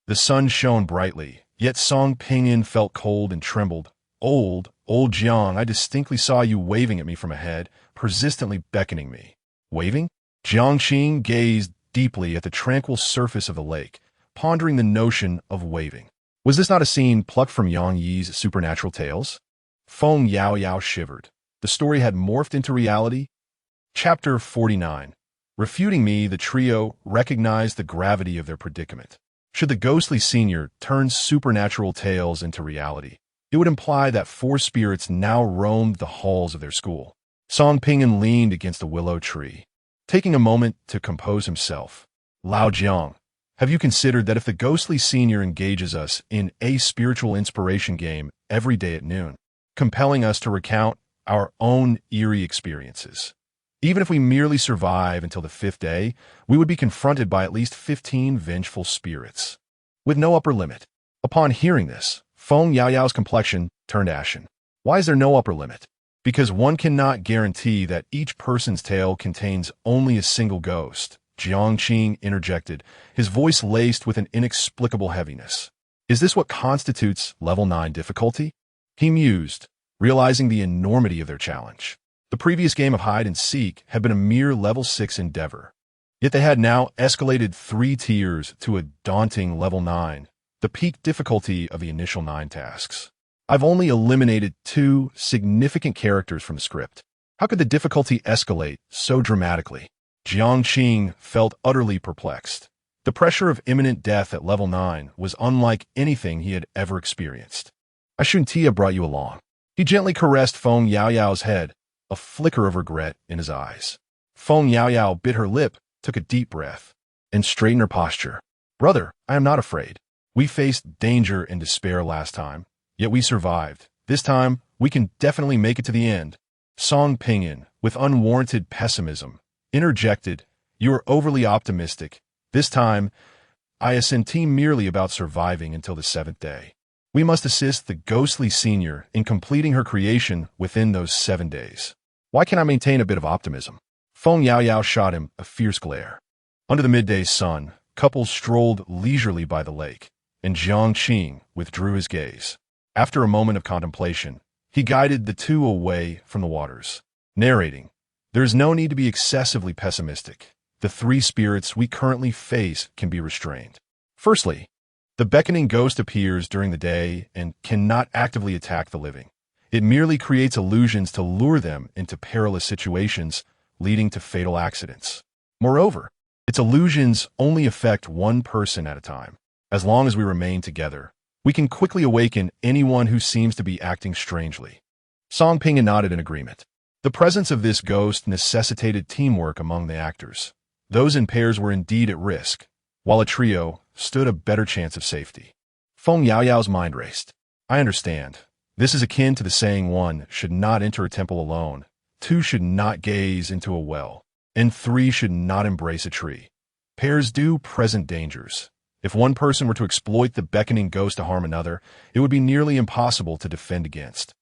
The sun shone brightly, yet Song Pinyin felt cold and trembled. Old Jiang, I distinctly saw you waving at me from ahead, persistently beckoning me. Waving? Jiangqing gazed deeply at the tranquil surface of the lake, pondering the notion of waving. Was this not a scene plucked from Yang Yi's supernatural tales? Feng Yaoyao shivered. The story had morphed into reality. Chapter 49. Refuting me, the trio recognized the gravity of their predicament. Should the ghostly senior turn supernatural tales into reality, it would imply that four spirits now roamed the halls of their school. Song Pinyin leaned against a willow tree, taking a moment to compose himself. Lao Jiang, have you considered that if the ghostly senior engages us in a spiritual inspiration game every day at noon, compelling us to recount our own eerie experiences, even if we merely survive until the 5th day, we would be confronted by at least 15 vengeful spirits, with no upper limit. Upon hearing this, Feng Yaoyao's complexion turned ashen. Why is there no upper limit? Because one cannot guarantee that each person's tale contains only a single ghost, Jiangqing interjected, his voice laced with an inexplicable heaviness. Is this what constitutes level 9 difficulty? He mused, realizing the enormity of their challenge. The previous game of hide-and-seek had been a mere level 6 endeavor, yet they had now escalated 3 tiers to a daunting level 9, the peak difficulty of the initial 9 tasks. I've only eliminated 2 significant characters from the script. How could the difficulty escalate so dramatically? Jiangqing felt utterly perplexed. The pressure of imminent death at level 9 was unlike anything he had ever experienced. I shouldn't have brought you along. He gently caressed Feng Yaoyao's head, a flicker of regret in his eyes. Feng Yaoyao bit her lip, took a deep breath, and straightened her posture. Brother, I am not afraid. We faced danger and despair last time, yet we survived. This time, we can definitely make it to the end. Song Pinyin, with unwarranted pessimism, interjected, You are overly optimistic. This time, I assent merely about surviving until the 7th day. We must assist the ghostly senior in completing her creation within those 7 days. Why can't I maintain a bit of optimism? Feng Yaoyao shot him a fierce glare. Under the midday sun, couples strolled leisurely by the lake, and Jiangqing withdrew his gaze. After a moment of contemplation, he guided the two away from the waters, narrating, There is no need to be excessively pessimistic. The 3 spirits we currently face can be restrained. Firstly, the beckoning ghost appears during the day and cannot actively attack the living. It merely creates illusions to lure them into perilous situations, leading to fatal accidents. Moreover, its illusions only affect one person at a time. As long as we remain together, we can quickly awaken anyone who seems to be acting strangely. Song Pinyin nodded in agreement. The presence of this ghost necessitated teamwork among the actors. Those in pairs were indeed at risk, while a trio stood a better chance of safety. Feng Yaoyao's mind raced. I understand. This is akin to the saying 1 should not enter a temple alone, 2 should not gaze into a well, and 3 should not embrace a tree. Pairs do present dangers. If one person were to exploit the beckoning ghost to harm another, it would be nearly impossible to defend against.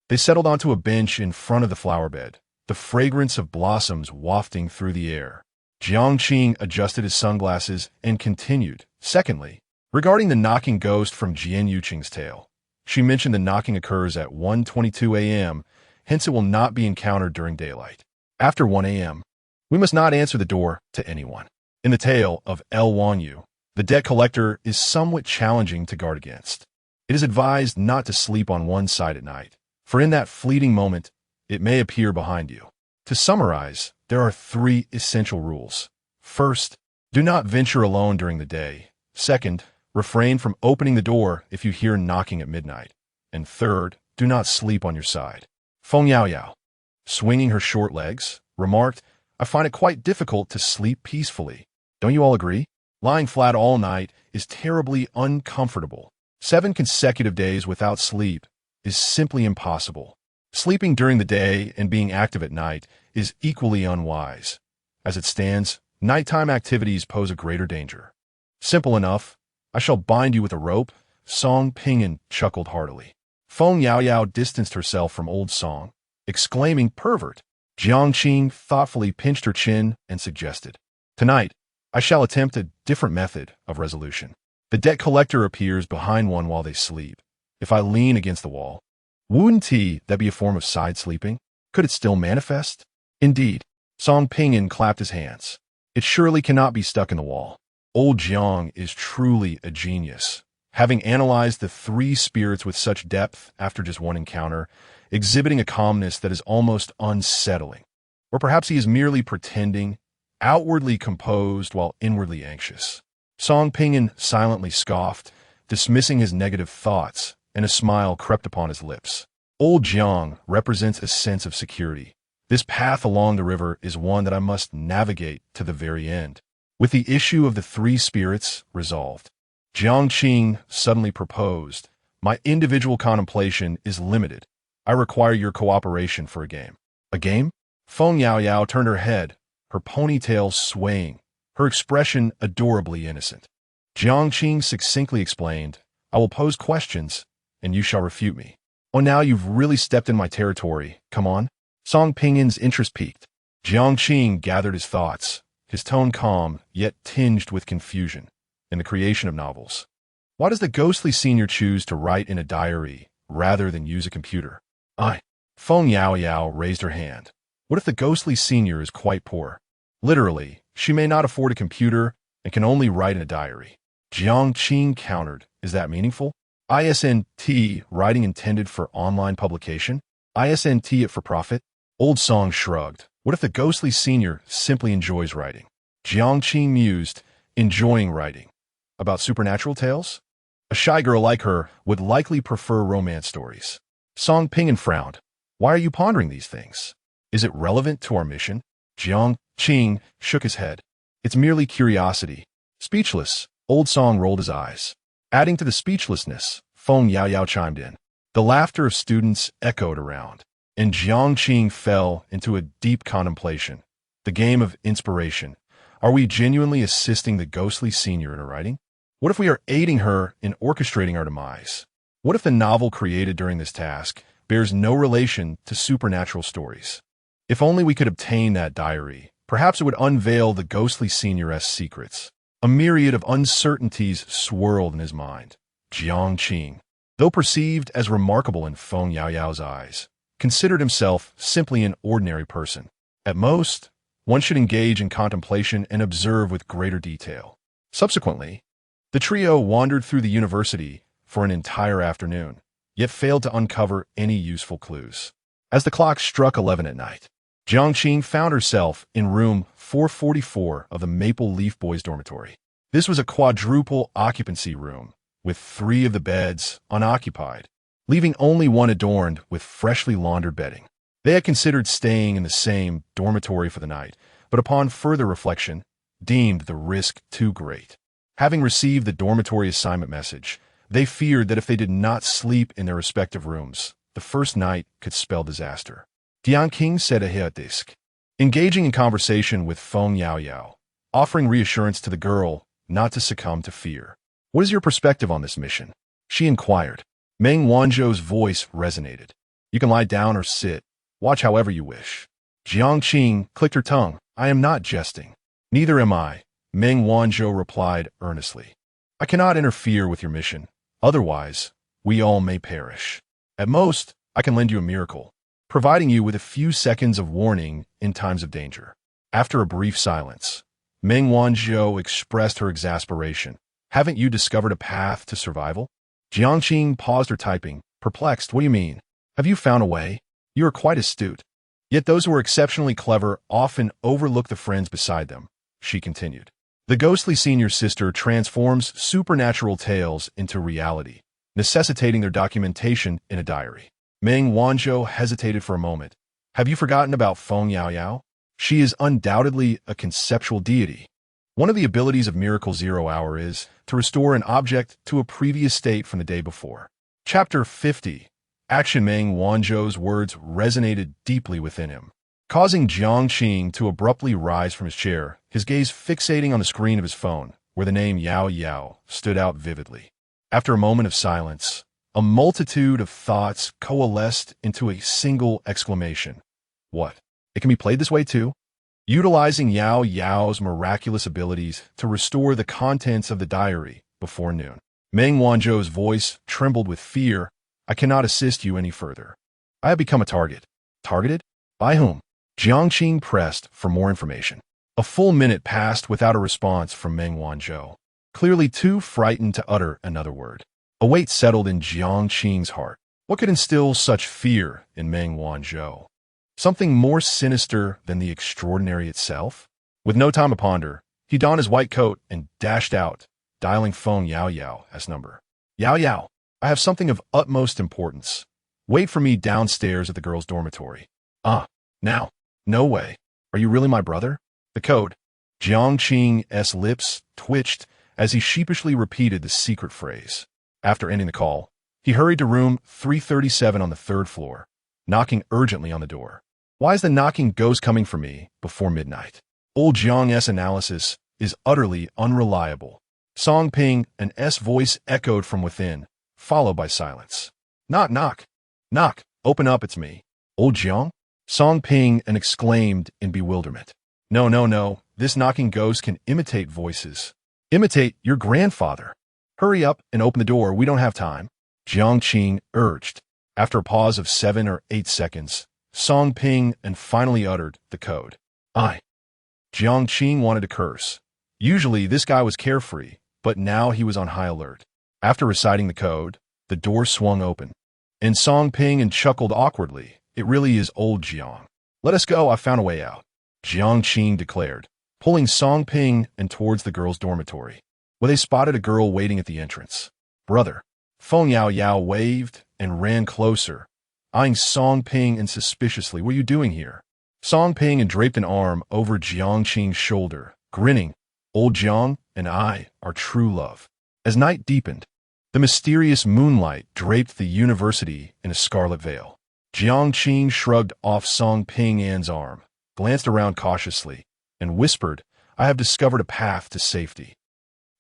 They settled onto a bench in front of the flower bed, the fragrance of blossoms wafting through the air. Jiangqing adjusted his sunglasses and continued. Secondly, regarding the knocking ghost from Jian Yuqing's tale, she mentioned the knocking occurs at 1:22 a.m., hence it will not be encountered during daylight. After 1 a.m., we must not answer the door to anyone. In the tale of El Wanyu, the debt collector is somewhat challenging to guard against. It is advised not to sleep on one side at night, for in that fleeting moment, it may appear behind you. To summarize, there are 3 essential rules. First, do not venture alone during the day. Second, refrain from opening the door if you hear knocking at midnight. And third, do not sleep on your side. Feng Yao Yao, swinging her short legs, remarked, I find it quite difficult to sleep peacefully. Don't you all agree? Lying flat all night is terribly uncomfortable. 7 consecutive days without sleep is simply impossible. Sleeping during the day and being active at night is equally unwise. As it stands, nighttime activities pose a greater danger. Simple enough. I shall bind you with a rope. Song Pinyin chuckled heartily. Feng Yao Yao distanced herself from old Song, exclaiming, pervert. Jiang thoughtfully pinched her chin and suggested, tonight, I shall attempt a different method of resolution. The debt collector appears behind one while they sleep. If I lean against the wall, wouldn't that be a form of side sleeping? Could it still manifest? Indeed. Song Pinyin clapped his hands. It surely cannot be stuck in the wall. Old Jiang is truly a genius. Having analyzed the 3 spirits with such depth after just one encounter, exhibiting a calmness that is almost unsettling. Or perhaps he is merely pretending, outwardly composed while inwardly anxious. Song Pinyin silently scoffed, dismissing his negative thoughts, and a smile crept upon his lips. Old Jiang represents a sense of security. This path along the river is one that I must navigate to the very end. With the issue of the 3 spirits resolved, Jiang suddenly proposed, my individual contemplation is limited. I require your cooperation for a game. A game? Feng Yao Yao turned her head, her ponytail swaying, her expression adorably innocent. Jiang succinctly explained, I will pose questions, and you shall refute me. Oh, now you've really stepped in my territory. Come on. Song Pingyin's interest piqued. Jiang gathered his thoughts, his tone calm, yet tinged with confusion, in the creation of novels. Why does the ghostly senior choose to write in a diary rather than use a computer? Feng Yao Yao raised her hand. What if the ghostly senior is quite poor? Literally, she may not afford a computer and can only write in a diary. Jiang countered, is that meaningful? ISNT, writing intended for online publication? ISNT it for profit? Old Song shrugged. What if the ghostly senior simply enjoys writing? Jiang mused, enjoying writing. About supernatural tales? A shy girl like her would likely prefer romance stories. Song Pinyin frowned. Why are you pondering these things? Is it relevant to our mission? Jiang shook his head. It's merely curiosity. Speechless, Old Song rolled his eyes. Adding to the speechlessness, Feng Yao Yao chimed in. The laughter of students echoed around, and Jiang fell into a deep contemplation. The game of inspiration. Are we genuinely assisting the ghostly senior in her writing? What if we are aiding her in orchestrating our demise? What if the novel created during this task bears no relation to supernatural stories? If only we could obtain that diary, perhaps it would unveil the ghostly senioress secrets. A myriad of uncertainties swirled in his mind. Jiang, though perceived as remarkable in Feng Yao Yao's eyes, considered himself simply an ordinary person. At most, one should engage in contemplation and observe with greater detail. Subsequently, the trio wandered through the university for an entire afternoon, yet failed to uncover any useful clues. As the clock struck 11 at night, Jiang found herself in room 444 of the Maple Leaf Boys' dormitory. This was a quadruple occupancy room, with 3 of the beds unoccupied, leaving only one adorned with freshly laundered bedding. They had considered staying in the same dormitory for the night, but upon further reflection, deemed the risk too great. Having received the dormitory assignment message, they feared that if they did not sleep in their respective rooms, the first night could spell disaster. Jiang said at disk, engaging in conversation with Feng Yao Yao, offering reassurance to the girl not to succumb to fear. What is your perspective on this mission? She inquired. Meng Wanzhou's voice resonated. You can lie down or sit. Watch however you wish. Jiang clicked her tongue. I am not jesting. Neither am I, Meng Wanzhou replied earnestly. I cannot interfere with your mission. Otherwise, we all may perish. At most, I can lend you a miracle, providing you with a few seconds of warning in times of danger. After a brief silence, Meng Wanzhou expressed her exasperation. Haven't you discovered a path to survival? Jiang paused her typing, perplexed. What do you mean? Have you found a way? You are quite astute. Yet those who are exceptionally clever often overlook the friends beside them, she continued. The ghostly senior sister transforms supernatural tales into reality, necessitating their documentation in a diary. Meng Wanzhou hesitated for a moment. Have you forgotten about Feng Yao Yao? She is undoubtedly a conceptual deity. One of the abilities of Miracle Zero Hour is to restore an object to a previous state from the day before. Chapter 50. Action. Meng Wanzhou's words resonated deeply within him, causing Jiang to abruptly rise from his chair, his gaze fixating on the screen of his phone, where the name Yao Yao stood out vividly. After a moment of silence, a multitude of thoughts coalesced into a single exclamation. What? It can be played this way too? Utilizing Yao Yao's miraculous abilities to restore the contents of the diary before noon. Meng Wanzhou's voice trembled with fear. I cannot assist you any further. I have become a target. Targeted? By whom? Jiang pressed for more information. A full minute passed without a response from Meng Wanzhou, clearly too frightened to utter another word. A weight settled in Jiang's heart. What could instill such fear in Meng Wanzhou? Something more sinister than the extraordinary itself? With no time to ponder, he donned his white coat and dashed out, dialing Feng Yao Yao's number. Yao Yao, I have something of utmost importance. Wait for me downstairs at the girls' dormitory. Now. No way. Are you really my brother? The code. Jiang's lips twitched as he sheepishly repeated the secret phrase. After ending the call, he hurried to room 337 on the 3rd floor, knocking urgently on the door. Why is the knocking ghost coming for me before midnight? Old Jiang's analysis is utterly unreliable. Song Ping, an S voice echoed from within, followed by silence. Knock, knock. Knock. Open up, it's me. Old Jiang? Song Ping and exclaimed in bewilderment. No. This knocking ghost can imitate voices. Imitate your grandfather. Hurry up and open the door. We don't have time. Jiang urged. After a pause of 7 or 8 seconds, Song Ping and finally uttered the code. Jiang wanted to curse. Usually this guy was carefree, but now he was on high alert. After reciting the code, the door swung open, and Song Ping chuckled awkwardly. It really is old Jiang. Let us go, I found a way out. Jiang declared, pulling Song Ping towards the girls' dormitory, where they spotted a girl waiting at the entrance. Brother. Feng Yao Yao waved and ran closer, eyeing Song Ping suspiciously. What are you doing here? Song Ping draped an arm over Jiang's shoulder, grinning. Old Jiang and I are true love. As night deepened, the mysterious moonlight draped the university in a scarlet veil. Jiang shrugged off Song Ping's arm, glanced around cautiously, and whispered, I have discovered a path to safety.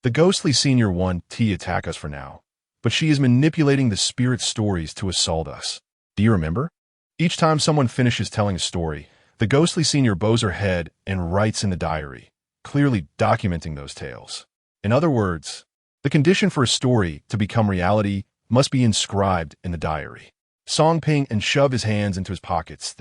The ghostly senior won't attack us for now, but she is manipulating the spirit stories to assault us. Do you remember? Each time someone finishes telling a story, the ghostly senior bows her head and writes in the diary, clearly documenting those tales. In other words, the condition for a story to become reality must be inscribed in the diary. Song Ping shoved his hands into his pockets.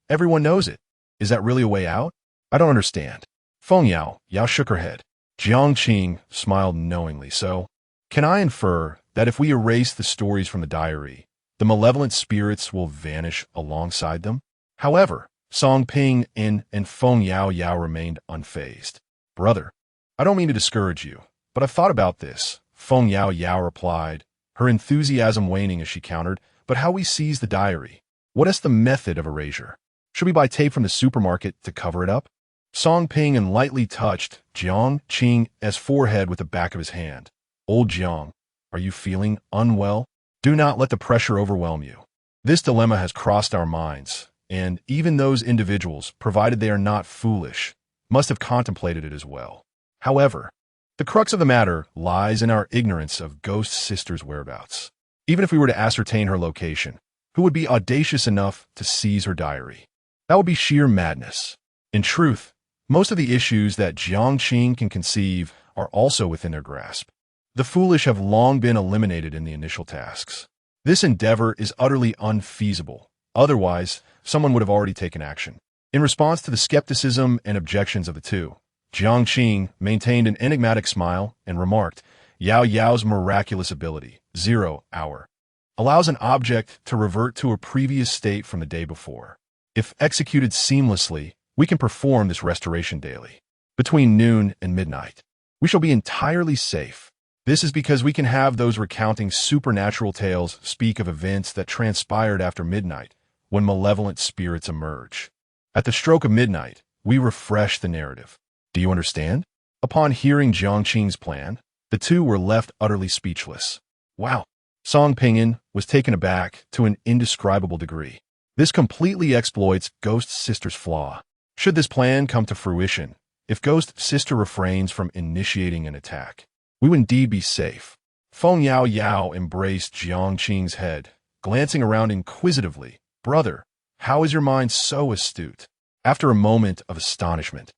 Everyone knows it. Is that really a way out? I don't understand. Feng Yao shook her head. Jiang smiled knowingly. So, can I infer that if we erase the stories from the diary, the malevolent spirits will vanish alongside them? However, Song Ping and Feng Yao remained unfazed. Brother, I don't mean to discourage you, but I've thought about this, Feng Yao replied, her enthusiasm waning as she countered. But how we seize the diary? What is the method of erasure? Should we buy tape from the supermarket to cover it up? Song Ping lightly touched Jiang's forehead with the back of his hand. Old Jiang, are you feeling unwell? Do not let the pressure overwhelm you. This dilemma has crossed our minds, and even those individuals, provided they are not foolish, must have contemplated it as well. However, the crux of the matter lies in our ignorance of Ghost Sister's whereabouts. Even if we were to ascertain her location, who would be audacious enough to seize her diary? That would be sheer madness. In truth, most of the issues that Jiang can conceive are also within their grasp. The foolish have long been eliminated in the initial tasks. This endeavor is utterly unfeasible. Otherwise, someone would have already taken action. In response to the skepticism and objections of the two, Jiang maintained an enigmatic smile and remarked, Yao Yao's miraculous ability, 0 hour, allows an object to revert to a previous state from the day before. If executed seamlessly, we can perform this restoration daily. between noon and midnight. We shall be entirely safe. This is because we can have those recounting supernatural tales speak of events that transpired after midnight, when malevolent spirits emerge. At the stroke of midnight, we refresh the narrative. Do you understand? Upon hearing Jiang's plan, the two were left utterly speechless. Wow! Song Pinyin was taken aback to an indescribable degree. This completely exploits Ghost Sister's flaw. Should this plan come to fruition, if Ghost Sister refrains from initiating an attack, we would indeed be safe. Feng Yao Yao embraced Jiang's head, glancing around inquisitively. Brother, how is your mind so astute? After a moment of astonishment,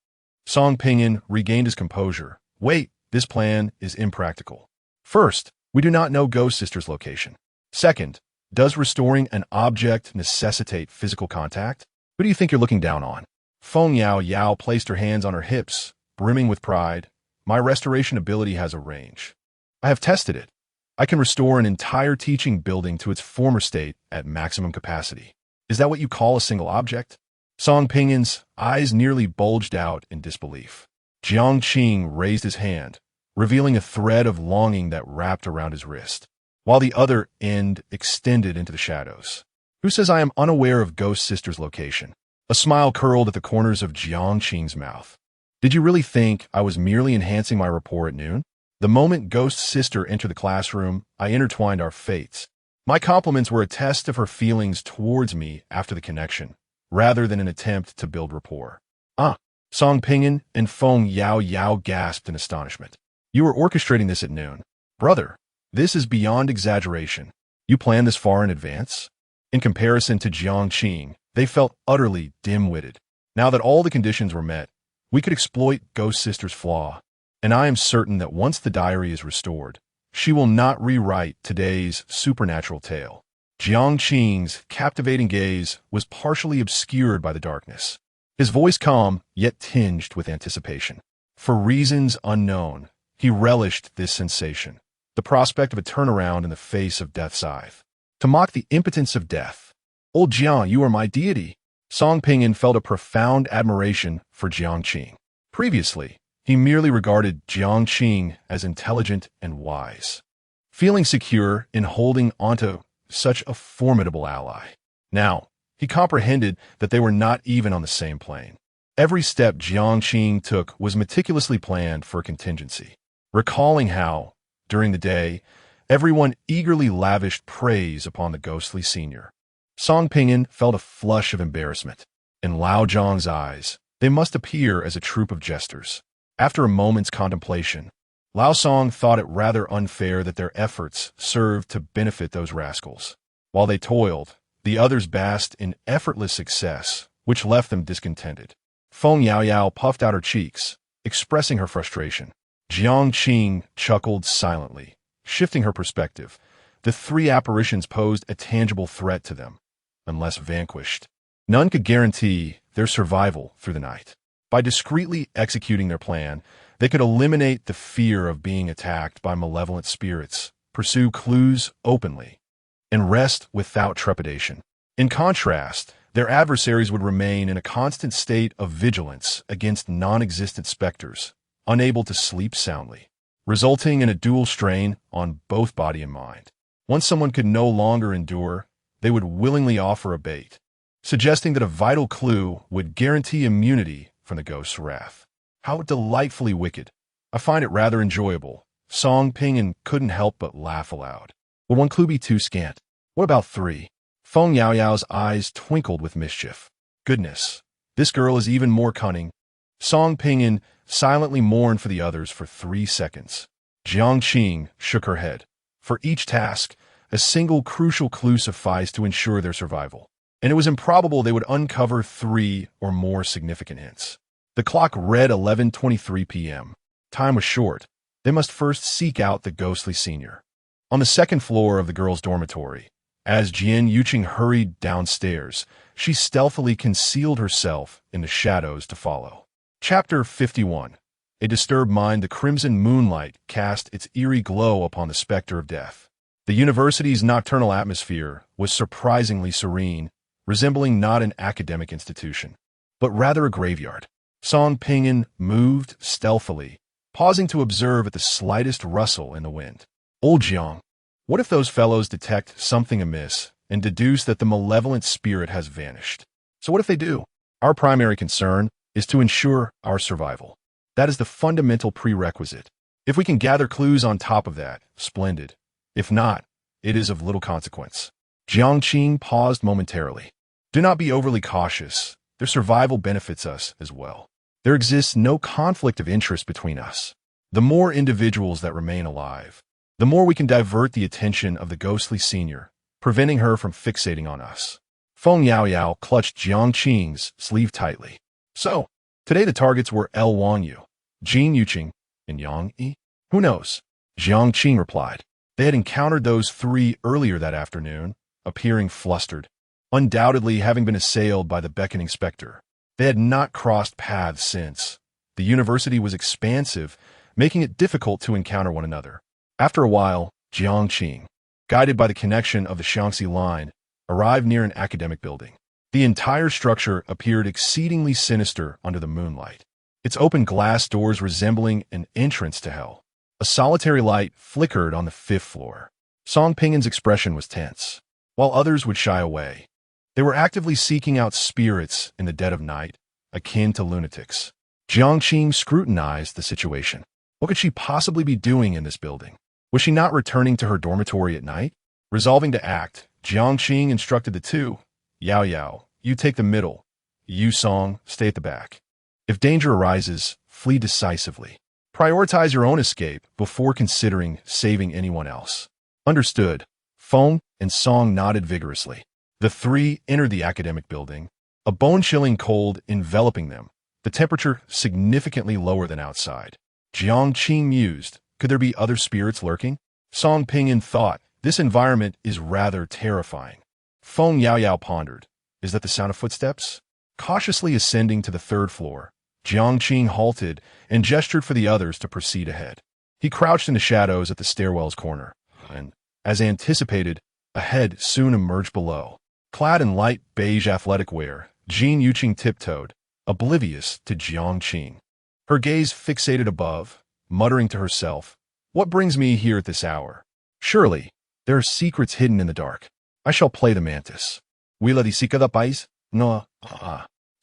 Song Pinyin regained his composure. Wait, this plan is impractical. First, we do not know Ghost Sister's location. Second, does restoring an object necessitate physical contact? Who do you think you're looking down on? Feng Yao Yao placed her hands on her hips, brimming with pride. My restoration ability has a range. I have tested it. I can restore an entire teaching building to its former state at maximum capacity. Is that what you call a single object? Song Pingyin's eyes nearly bulged out in disbelief. Jiang raised his hand, revealing a thread of longing that wrapped around his wrist, while the other end extended into the shadows. Who says I am unaware of Ghost Sister's location? A smile curled at the corners of Jiang's mouth. Did you really think I was merely enhancing my rapport at noon? The moment Ghost Sister entered the classroom, I intertwined our fates. My compliments were a test of her feelings towards me after the connection, rather than an attempt to build rapport. Song Pinyin and Feng Yao Yao gasped in astonishment. You were orchestrating this at noon. Brother, this is beyond exaggeration. You planned this far in advance? In comparison to Jiang, they felt utterly dim-witted. Now that all the conditions were met, we could exploit Ghost Sister's flaw, and I am certain that once the diary is restored, she will not rewrite today's supernatural tale. Jiang's captivating gaze was partially obscured by the darkness. His voice calm, yet tinged with anticipation. For reasons unknown, he relished this sensation, the prospect of a turnaround in the face of death's scythe. To mock the impotence of death. Old Jiang, you are my deity. Song Pinyin felt a profound admiration for Jiang. Previously, he merely regarded Jiang as intelligent and wise, feeling secure in holding onto such a formidable ally. Now, he comprehended that they were not even on the same plane. Every step Jiang took was meticulously planned for a contingency. Recalling how, during the day, everyone eagerly lavished praise upon the ghostly senior, Song Pinyin felt a flush of embarrassment. In Lao Zhang's eyes, they must appear as a troupe of jesters. After a moment's contemplation, Lao Song thought it rather unfair that their efforts served to benefit those rascals. While they toiled, the others basked in effortless success, which left them discontented. Feng Yao Yao puffed out her cheeks, expressing her frustration. Jiang chuckled silently, shifting her perspective. The three apparitions posed a tangible threat to them. Unless vanquished, none could guarantee their survival through the night. By discreetly executing their plan, they could eliminate the fear of being attacked by malevolent spirits, pursue clues openly, and rest without trepidation. In contrast, their adversaries would remain in a constant state of vigilance against non-existent specters, unable to sleep soundly, resulting in a dual strain on both body and mind. Once someone could no longer endure, they would willingly offer a bait, suggesting that a vital clue would guarantee immunity from the ghost's wrath. How delightfully wicked. I find it rather enjoyable. Song Pinyin couldn't help but laugh aloud. Would one clue be too scant? What about 3? Feng Yao Yao's eyes twinkled with mischief. Goodness, this girl is even more cunning. Song Pinyin silently mourned for the others for 3 seconds. Jiang shook her head. For each task, a single crucial clue sufficed to ensure their survival, and it was improbable they would uncover 3 or more significant hints. The clock read 11:23 p.m. Time was short. They must first seek out the ghostly senior. On the second floor of the girls' dormitory, as Jian Yuqing hurried downstairs, she stealthily concealed herself in the shadows to follow. Chapter 51. A disturbed mind. The crimson moonlight cast its eerie glow upon the specter of death. The university's nocturnal atmosphere was surprisingly serene, resembling not an academic institution, but rather a graveyard. Song Pinyin moved stealthily, pausing to observe at the slightest rustle in the wind. Old Jiang, what if those fellows detect something amiss and deduce that the malevolent spirit has vanished? So what if they do? Our primary concern is to ensure our survival. That is the fundamental prerequisite. If we can gather clues on top of that, splendid. If not, it is of little consequence. Jiang Qing paused momentarily. Do not be overly cautious. Their survival benefits us as well. There exists no conflict of interest between us. The more individuals that remain alive, the more we can divert the attention of the ghostly senior, preventing her from fixating on us. Feng Yaoyao clutched Jiang Qing's sleeve tightly. So, today the targets were L. Wanyu, Jin Yuqing, and Yang Yi. Who knows? Jiang Qing replied. They had encountered those three earlier that afternoon, appearing flustered, undoubtedly having been assailed by the beckoning specter. They had not crossed paths since. The university was expansive, making it difficult to encounter one another. After a while, Jiang Qing, guided by the connection of the Shaanxi line, arrived near an academic building. The entire structure appeared exceedingly sinister under the moonlight, its open glass doors resembling an entrance to hell. A solitary light flickered on the 5th floor. Song Pingin's expression was tense, while others would shy away. They were actively seeking out spirits in the dead of night, akin to lunatics. Jiang Qing scrutinized the situation. What could she possibly be doing in this building? Was she not returning to her dormitory at night? Resolving to act, Jiang Qing instructed the two, Yao Yao, you take the middle. You Song, stay at the back. If danger arises, flee decisively. Prioritize your own escape before considering saving anyone else. Understood. Feng and Song nodded vigorously. The three entered the academic building, a bone-chilling cold enveloping them, the temperature significantly lower than outside. Jiang Qing mused, could there be other spirits lurking? Song Pinyin thought, this environment is rather terrifying. Feng Yaoyao pondered, is that the sound of footsteps? Cautiously ascending to the 3rd floor, Jiang Qing halted and gestured for the others to proceed ahead. He crouched in the shadows at the stairwell's corner, and, as anticipated, a head soon emerged below. Clad in light beige athletic wear, Jin Yuqing tiptoed, oblivious to Jiang Qing. Her gaze fixated above, muttering to herself, what brings me here at this hour? Surely, there are secrets hidden in the dark. I shall play the mantis. Wila di sika da pais? No,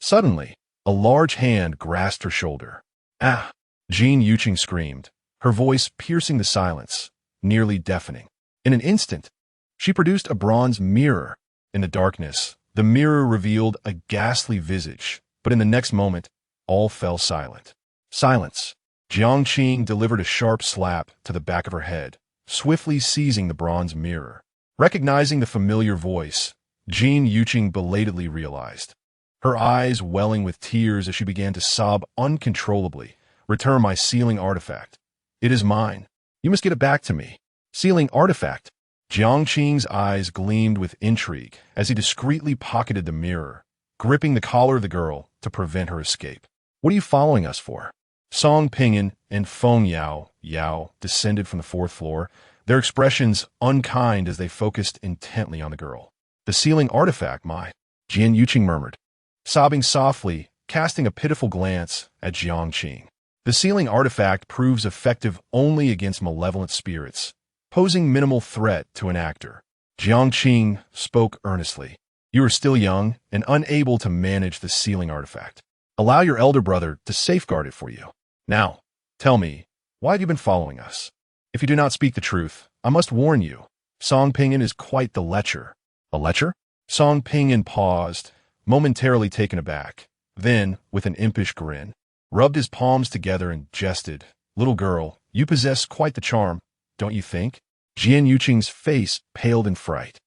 Suddenly, a large hand grasped her shoulder. Ah! Jin Yuqing screamed, her voice piercing the silence, nearly deafening. In an instant, she produced a bronze mirror. In the darkness, the mirror revealed a ghastly visage, but in the next moment, all fell silent. Silence. Jiang Qing delivered a sharp slap to the back of her head, swiftly seizing the bronze mirror. Recognizing the familiar voice, Jin Yuqing belatedly realized. Her eyes welling with tears as she began to sob uncontrollably. Return my sealing artifact. It is mine. You must get it back to me. Sealing artifact. Jiang Qing's eyes gleamed with intrigue as he discreetly pocketed the mirror, gripping the collar of the girl to prevent her escape. What are you following us for? Song Pinyin and Feng Yao descended from the 4th floor, their expressions unkind as they focused intently on the girl. The sealing artifact, my, Jin Yuqing murmured, sobbing softly, casting a pitiful glance at Jiang Qing. The sealing artifact proves effective only against malevolent spirits, posing minimal threat to an actor. Jiang Qing spoke earnestly. You are still young and unable to manage the sealing artifact. Allow your elder brother to safeguard it for you. Now, tell me, why have you been following us? If you do not speak the truth, I must warn you. Song Pinyin is quite the lecher. A lecher? Song Pinyin paused, momentarily taken aback. Then, with an impish grin, rubbed his palms together and jested. Little girl, you possess quite the charm, don't you think? Jin Yuqing's face paled in fright.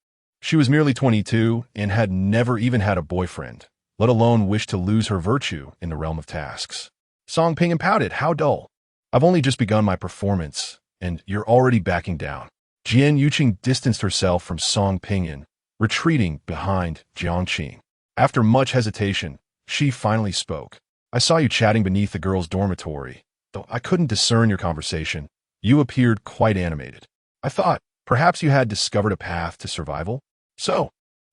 She was merely 22 and had never even had a boyfriend, let alone wish to lose her virtue in the realm of tasks. Song Pinyin pouted, how dull. I've only just begun my performance, and you're already backing down. Jin Yuqing distanced herself from Song Pinyin, retreating behind Jiang Qing. After much hesitation, she finally spoke. I saw you chatting beneath the girls' dormitory. Though I couldn't discern your conversation, you appeared quite animated. I thought, perhaps you had discovered a path to survival? So,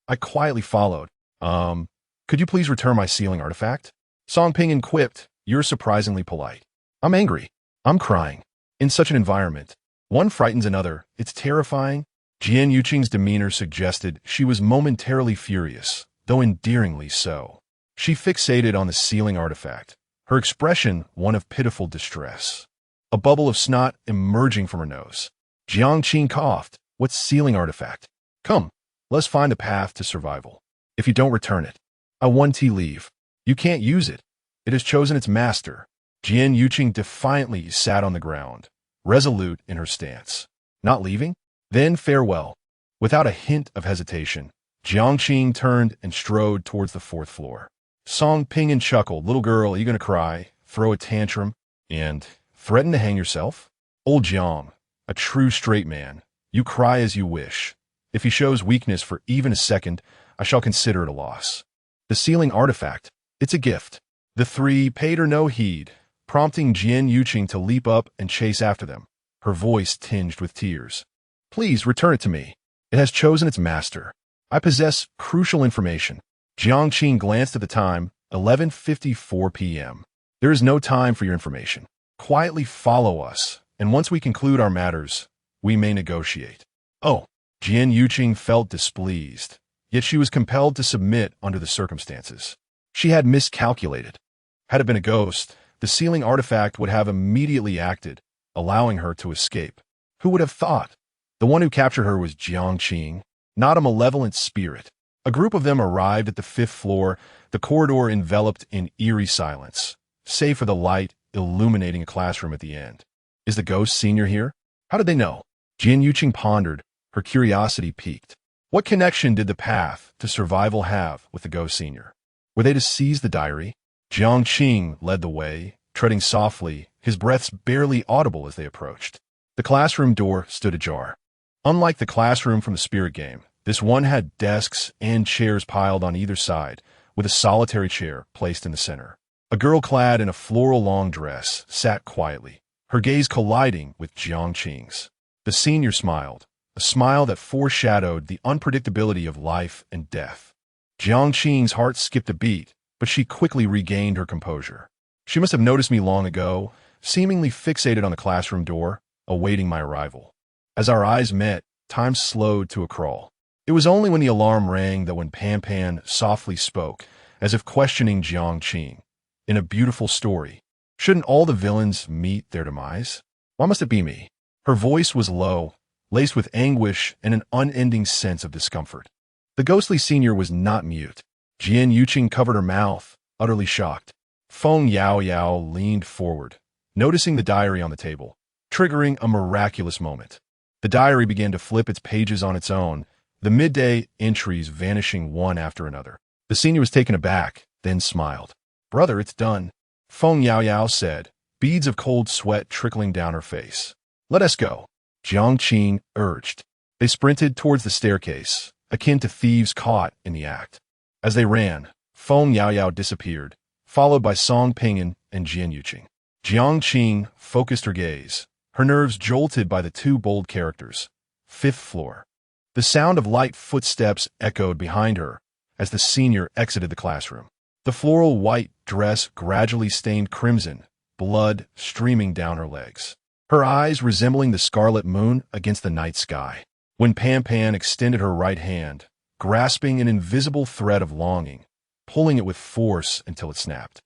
I quietly followed. Could you please return my sealing artifact? Song Pingyan quipped, "You're surprisingly polite." "I'm angry. I'm crying." In such an environment, one frightens another. It's terrifying. Jian Yuqing's demeanor suggested she was momentarily furious, though endearingly so. She fixated on the sealing artifact, her expression one of pitiful distress. A bubble of snot emerging from her nose. Jiang Qing coughed. "What sealing artifact? Come, let's find a path to survival. If you don't return it, I want to leave." "You can't use it. It has chosen its master." Jian Yuqing defiantly sat on the ground, resolute in her stance. "Not leaving? Then farewell." Without a hint of hesitation, Jiang Qing turned and strode towards the fourth floor. Song Pingyan chuckled. "Little girl, are you going to cry, throw a tantrum, and threaten to hang yourself?" "Old Jiang, a true straight man, you cry as you wish. If he shows weakness for even a second, I shall consider it a loss." The sealing artifact, it's a gift. The three paid her no heed, prompting Jian Yuqing to leap up and chase after them, her voice tinged with tears. "Please return it to me. It has chosen its master. I possess crucial information." Jiang Qing glanced at the time, 11:54 p.m. "There is no time for your information. Quietly follow us, and once we conclude our matters, we may negotiate." "Oh." Jian Yuqing felt displeased, yet she was compelled to submit under the circumstances. She had miscalculated. Had it been a ghost, the sealing artifact would have immediately acted, allowing her to escape. Who would have thought? The one who captured her was Jiang Qing, not a malevolent spirit. A group of them arrived at the fifth floor, the corridor enveloped in eerie silence, save for the light illuminating a classroom at the end. "Is the ghost senior here? How did they know?" Jian Yuqing pondered, her curiosity piqued. What connection did the path to survival have with the ghost senior? Were they to seize the diary? Jiang Qing led the way, treading softly, his breaths barely audible as they approached. The classroom door stood ajar. Unlike the classroom from the spirit game, this one had desks and chairs piled on either side, with a solitary chair placed in the center. A girl clad in a floral long dress sat quietly, her gaze colliding with Jiang Qing's. The senior smiled, a smile that foreshadowed the unpredictability of life and death. Jiang Qing's heart skipped a beat, but she quickly regained her composure. She must have noticed me long ago, seemingly fixated on the classroom door, awaiting my arrival. As our eyes met, time slowed to a crawl. It was only when the alarm rang that when Pan Pan softly spoke, as if questioning Jiang Qing. "In a beautiful story, shouldn't all the villains meet their demise? Why must it be me?" Her voice was low, laced with anguish and an unending sense of discomfort. The ghostly senior was not mute. Jian Yuqing covered her mouth, utterly shocked. Feng Yao Yao leaned forward, noticing the diary on the table, triggering a miraculous moment. The diary began to flip its pages on its own, the midday entries vanishing one after another. The senior was taken aback, then smiled. "Brother, it's done," Feng Yao Yao said, beads of cold sweat trickling down her face. "Let us go," Jiang Qing urged. They sprinted towards the staircase, akin to thieves caught in the act. As they ran, Feng Yao Yao disappeared, followed by Song Pingyan and Jian Yuqing. Jiang Qing focused her gaze, her nerves jolted by the two bold characters. Fifth floor. The sound of light footsteps echoed behind her as the senior exited the classroom. The floral white dress gradually stained crimson, blood streaming down her legs, her eyes resembling the scarlet moon against the night sky. When Pan Pan extended her right hand, grasping an invisible thread of longing, pulling it with force until it snapped.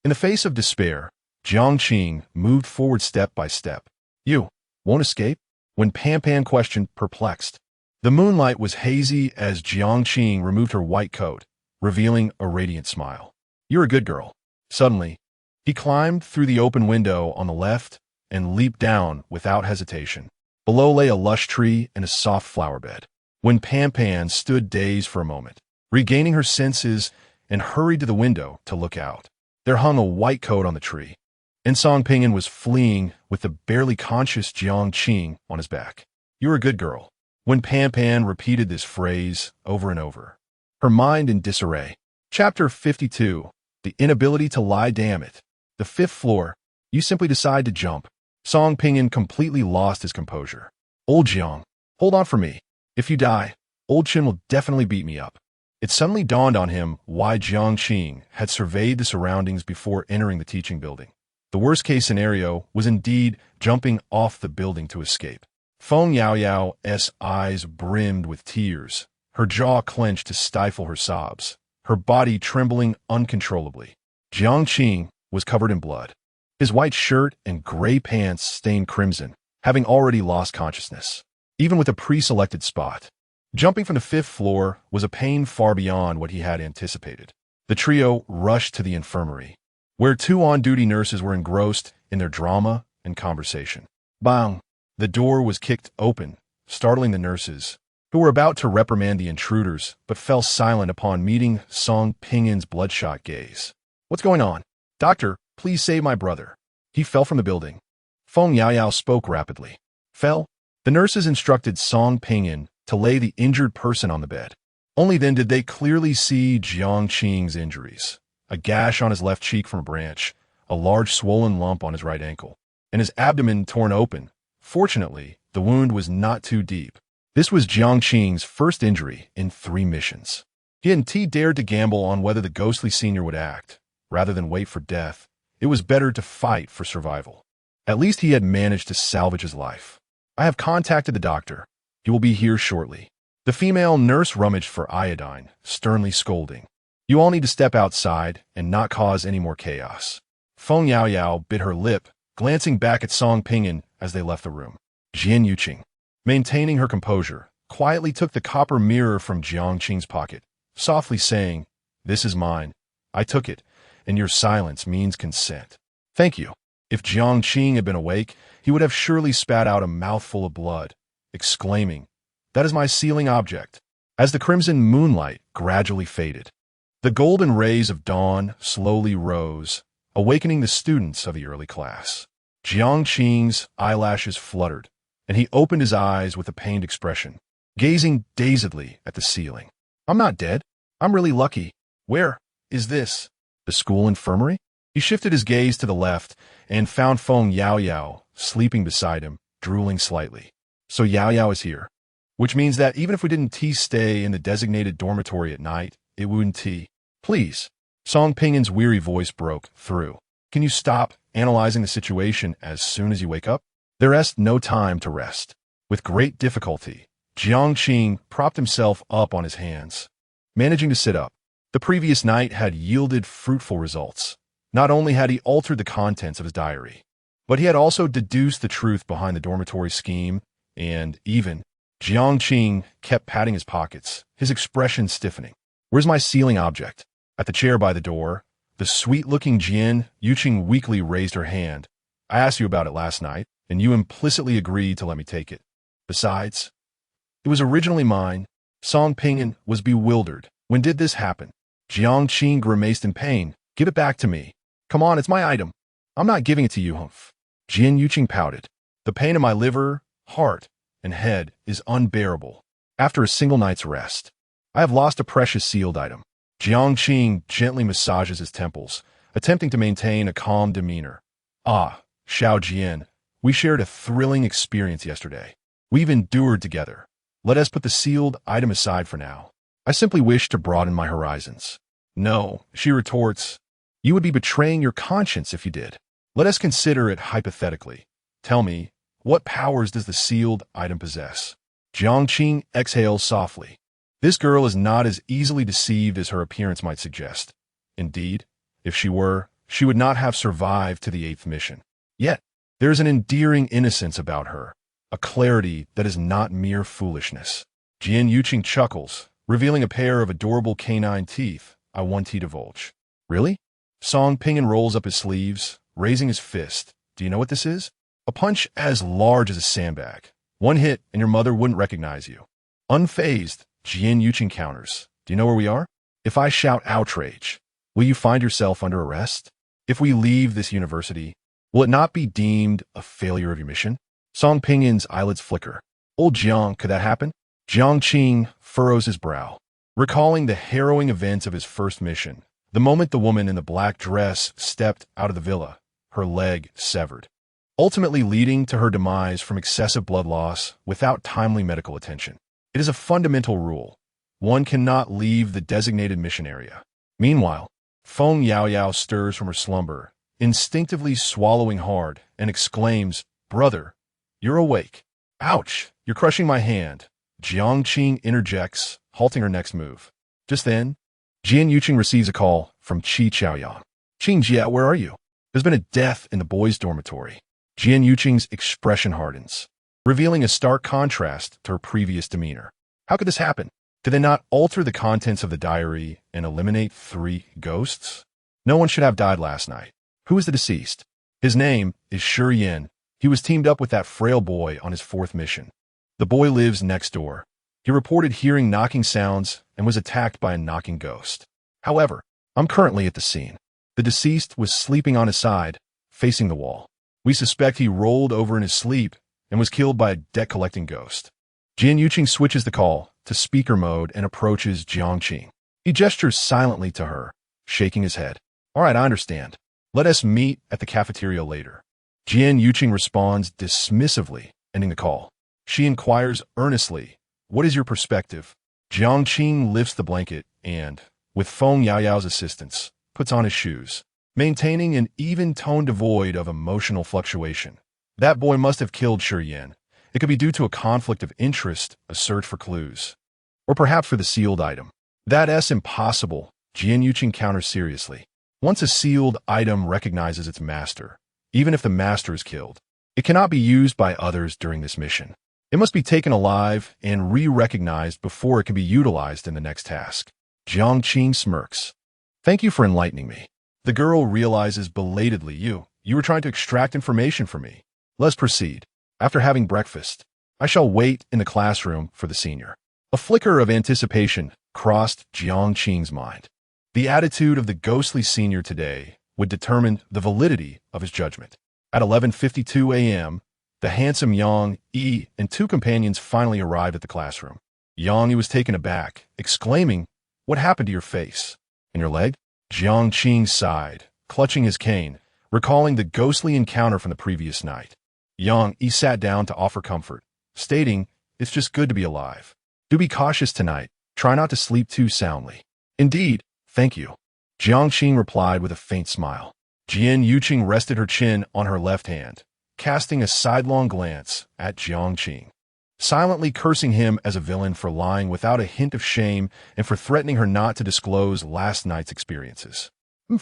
In the face of despair, Jiang Qing moved forward step by step. "You won't escape?" When Pan Pan questioned, perplexed. The moonlight was hazy as Jiang Qing removed her white coat, revealing a radiant smile. "You're a good girl." Suddenly, he climbed through the open window on the left and leaped down without hesitation. Below lay a lush tree and a soft flower bed. When Pan Pan stood dazed for a moment, regaining her senses, and hurried to the window to look out, there hung a white coat on the tree, and Song Pingyan was fleeing with the barely conscious Jiang Qing on his back. "You're a good girl." When Pan Pan repeated this phrase over and over, her mind in disarray. Chapter 52. The inability to lie. Damn it. The fifth floor. You simply decide to jump. Song Pingyan completely lost his composure. "Old Jiang, hold on for me. If you die, Old Chin will definitely beat me up." It suddenly dawned on him why Jiang had surveyed the surroundings before entering the teaching building. The worst-case scenario was indeed jumping off the building to escape. Feng Yaoyao's eyes brimmed with tears, her jaw clenched to stifle her sobs, her body trembling uncontrollably. Jiang was covered in blood. His white shirt and gray pants stained crimson, having already lost consciousness, even with a pre-selected spot. Jumping from the 5th floor was a pain far beyond what he had anticipated. The trio rushed to the infirmary, where 2 on-duty nurses were engrossed in their drama and conversation. Bang! The door was kicked open, startling the nurses, who were about to reprimand the intruders, but fell silent upon meeting Song Pingin's bloodshot gaze. "What's going on? Doctor, please save my brother." He fell from the building. Feng Yaoyao spoke rapidly. "Fell?" The nurses instructed Song Pingin to lay the injured person on the bed. Only then did they clearly see Jiang's injuries. A gash on his left cheek from a branch, a large swollen lump on his right ankle, and his abdomen torn open. Fortunately, the wound was not too deep. This was Jiang's first injury in 3 missions. He hadn't dared to gamble on whether the ghostly senior would act. Rather than wait for death, it was better to fight for survival. At least he had managed to salvage his life. "I have contacted the doctor. He will be here shortly." The female nurse rummaged for iodine, sternly scolding. "You all need to step outside and not cause any more chaos." Feng Yaoyao bit her lip, glancing back at Song Pingin as they left the room. Jian Yuqing, maintaining her composure, quietly took the copper mirror from Jiang's pocket, softly saying, "This is mine. I took it, and your silence means consent." "Thank you." If Jiang had been awake, he would have surely spat out a mouthful of blood, exclaiming, "That is my sealing object." As the crimson moonlight gradually faded, the golden rays of dawn slowly rose, awakening the students of the early class. Jiang's eyelashes fluttered, and he opened his eyes with a pained expression, gazing dazedly at the ceiling. "I'm not dead. I'm really lucky. Where is this? The school infirmary?" He shifted his gaze to the left and found Feng Yaoyao sleeping beside him, drooling slightly. "So Yaoyao is here. Which means that even if we didn't stay in the designated dormitory at night, it wouldn't Please." Song Pingin's weary voice broke through. "Can you stop analyzing the situation as soon as you wake up?" There is no time to rest. With great difficulty, Jiang propped himself up on his hands, managing to sit up. The previous night had yielded fruitful results. Not only had he altered the contents of his diary, but he had also deduced the truth behind the dormitory scheme, and even Jiang kept patting his pockets, his expression stiffening. "Where's my sealing object?" At the chair by the door, the sweet-looking Jian Yuqing weakly raised her hand. "I asked you about it last night, and you implicitly agreed to let me take it. Besides, it was originally mine." Song Pingin was bewildered. "When did this happen?" Jiang grimaced in pain. "Give it back to me. Come on, it's my item." "I'm not giving it to you, humph." Jian Yuqing pouted. "The pain in my liver, heart, and head is unbearable. After a single night's rest, I have lost a precious sealed item." Jiang gently massages his temples, attempting to maintain a calm demeanor. "Ah, Xiao Jian, we shared a thrilling experience yesterday. We've endured together. Let us put the sealed item aside for now. I simply wish to broaden my horizons." "No," she retorts. "You would be betraying your conscience if you did. Let us consider it hypothetically. Tell me, what powers does the sealed item possess?" Jiang exhales softly. This girl is not as easily deceived as her appearance might suggest. Indeed, if she were, she would not have survived to the 8th mission. Yet, there is an endearing innocence about her, a clarity that is not mere foolishness. Jian Yuqing chuckles, revealing a pair of adorable canine teeth. "I want to divulge." "Really?" Song Pingin rolls up his sleeves, raising his fist. "Do you know what this is?" "A punch as large as a sandbag. One hit and your mother wouldn't recognize you." Unfazed, Jian Yuqing counters. "Do you know where we are? If I shout outrage, will you find yourself under arrest? If we leave this university, will it not be deemed a failure of your mission?" Song Pingin's eyelids flicker. "Old Jiang, could that happen?" Jiang furrows his brow, recalling the harrowing events of his first mission. The moment the woman in the black dress stepped out of the villa, her leg severed, ultimately leading to her demise from excessive blood loss without timely medical attention. It is a fundamental rule. One cannot leave the designated mission area. Meanwhile, Feng Yaoyao stirs from her slumber, instinctively swallowing hard, and exclaims, "Brother, you're awake." "Ouch, you're crushing my hand." Jiang interjects, halting her next move. Just then, Jian Yuqing receives a call from Qi Chaoyang. "Qingjie, where are you? There's been a death in the boys' dormitory." Jian Yuqing's expression hardens, revealing a stark contrast to her previous demeanor. How could this happen? Did they not alter the contents of the diary and eliminate 3 ghosts? No one should have died last night. Who is the deceased? His name is Shi Yin. He was teamed up with that frail boy on his 4th mission. The boy lives next door. He reported hearing knocking sounds and was attacked by a knocking ghost. However, I'm currently at the scene. The deceased was sleeping on his side, facing the wall. We suspect he rolled over in his sleep and was killed by a debt-collecting ghost. Jian Yuqing switches the call to speaker mode and approaches Jiangqing. He gestures silently to her, shaking his head. "All right, I understand. Let us meet at the cafeteria later." Jian Yuqing responds dismissively, ending the call. She inquires earnestly, "What is your perspective?" Jiangqing lifts the blanket and, with Feng Yaoyao's assistance, puts on his shoes, maintaining an even tone devoid of emotional fluctuation. That boy must have killed Shi Yin. It could be due to a conflict of interest, a search for clues, or perhaps for the sealed item. That's impossible, Jian Yuqing counters seriously. Once a sealed item recognizes its master, even if the master is killed, it cannot be used by others during this mission. It must be taken alive and re-recognized before it can be utilized in the next task. Jiangqing smirks. "Thank you for enlightening me." The girl realizes belatedly, You were trying to extract information from me. Let's proceed. After having breakfast, I shall wait in the classroom for the senior. A flicker of anticipation crossed Jiangqing's mind. The attitude of the ghostly senior today would determine the validity of his judgment. At 11:52 a.m., the handsome Yang Yi and 2 companions finally arrived at the classroom. Yang Yi was taken aback, exclaiming, "What happened to your face? And your leg?" Jiangqing sighed, clutching his cane, recalling the ghostly encounter from the previous night. Yang Yi sat down to offer comfort, stating, "It's just good to be alive. Do be cautious tonight. Try not to sleep too soundly." "Indeed, thank you," Jiangqing replied with a faint smile. Jian Yuqing rested her chin on her left hand, casting a sidelong glance at Jiangqing, silently cursing him as a villain for lying without a hint of shame and for threatening her not to disclose last night's experiences.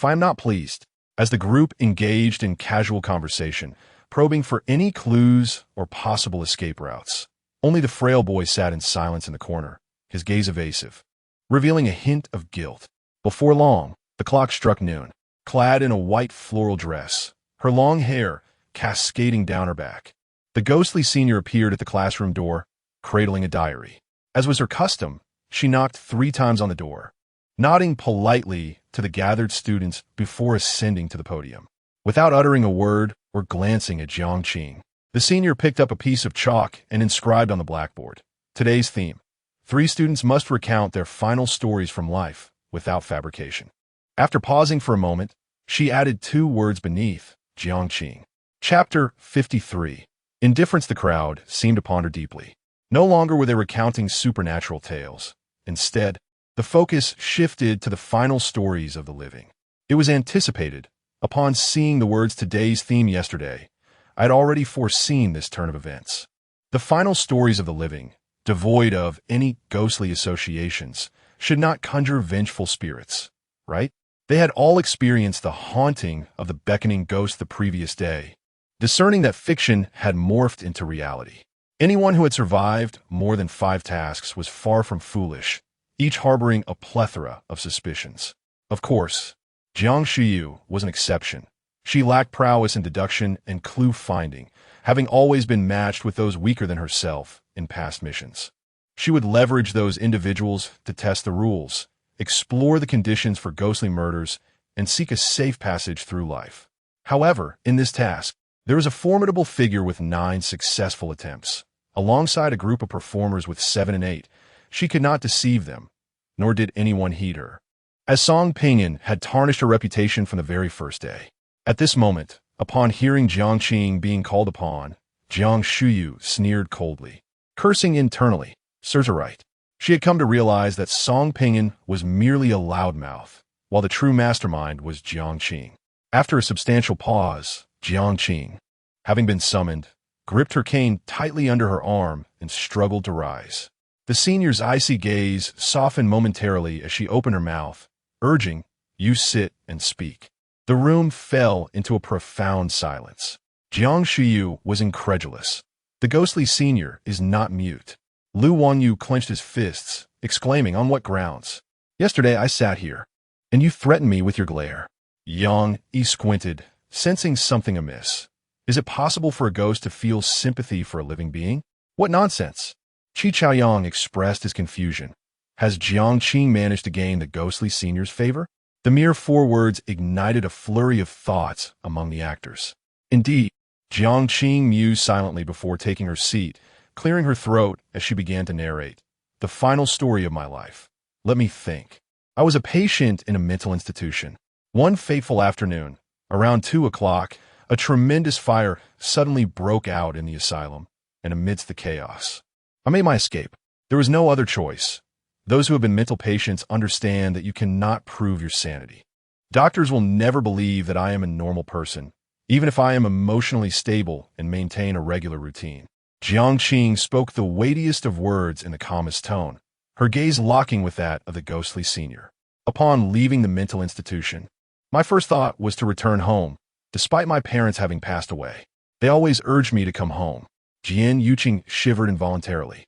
I am not pleased. As the group engaged in casual conversation, probing for any clues or possible escape routes, only the frail boy sat in silence in the corner, his gaze evasive, revealing a hint of guilt. Before long, the clock struck noon. Clad in a white floral dress, her long hair cascading down her back, the ghostly senior appeared at the classroom door, cradling a diary. As was her custom, she knocked 3 times on the door, nodding politely to the gathered students before ascending to the podium. Without uttering a word or glancing at Jiangqing, the senior picked up a piece of chalk and inscribed on the blackboard, "Today's theme. 3 students must recount their final stories from life without fabrication." After pausing for a moment, she added 2 words beneath, Jiangqing. Chapter 53. Indifference. The crowd seemed to ponder deeply. No longer were they recounting supernatural tales. Instead, the focus shifted to the final stories of the living. It was anticipated. Upon seeing the words "today's theme" yesterday, I had already foreseen this turn of events. The final stories of the living, devoid of any ghostly associations, should not conjure vengeful spirits, right? They had all experienced the haunting of the beckoning ghost the previous day, discerning that fiction had morphed into reality. Anyone who had survived more than 5 tasks was far from foolish, each harboring a plethora of suspicions. Of course, Jiang Shiyu was an exception. She lacked prowess in deduction and clue-finding, having always been matched with those weaker than herself in past missions. She would leverage those individuals to test the rules, explore the conditions for ghostly murders, and seek a safe passage through life. However, in this task, there was a formidable figure with 9 successful attempts. Alongside a group of performers with 7 and 8, she could not deceive them, nor did anyone heed her, as Song Pingyun had tarnished her reputation from the very first day. At this moment, upon hearing Jiangqing being called upon, Jiang Shuyu sneered coldly, cursing internally. "Serves her right." She had come to realize that Song Pingyan was merely a loudmouth, while the true mastermind was Jiang. After a substantial pause, Jiang, having been summoned, gripped her cane tightly under her arm and struggled to rise. The senior's icy gaze softened momentarily as she opened her mouth, urging, "You sit and speak." The room fell into a profound silence. Jiang Shiyu was incredulous. The ghostly senior is not mute. Lu Wanyu clenched his fists, exclaiming, "On what grounds? Yesterday I sat here, and you threatened me with your glare." Yang squinted, sensing something amiss. Is it possible for a ghost to feel sympathy for a living being? What nonsense! Qi Chaoyang expressed his confusion. Has Jiang Qing managed to gain the ghostly senior's favor? The mere 4 words ignited a flurry of thoughts among the actors. Indeed, Jiang Qing mused silently before taking her seat, clearing her throat as she began to narrate. The final story of my life. Let me think. I was a patient in a mental institution. One fateful afternoon, around 2 o'clock, a tremendous fire suddenly broke out in the asylum, and amidst the chaos, I made my escape. There was no other choice. Those who have been mental patients understand that you cannot prove your sanity. Doctors will never believe that I am a normal person, even if I am emotionally stable and maintain a regular routine. Jiang Qing spoke the weightiest of words in the calmest tone, her gaze locking with that of the ghostly senior. Upon leaving the mental institution, my first thought was to return home, despite my parents having passed away. They always urged me to come home. Jian Yuqing shivered involuntarily.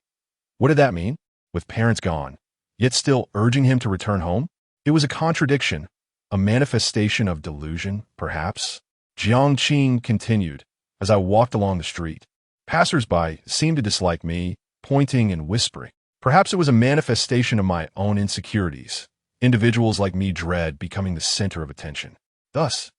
What did that mean? With parents gone, yet still urging him to return home? It was a contradiction, a manifestation of delusion, perhaps. Jiang Qing continued, as I walked along the street. Passers-by seemed to dislike me, pointing and whispering. Perhaps it was a manifestation of my own insecurities. Individuals like me dread becoming the center of attention. Thus,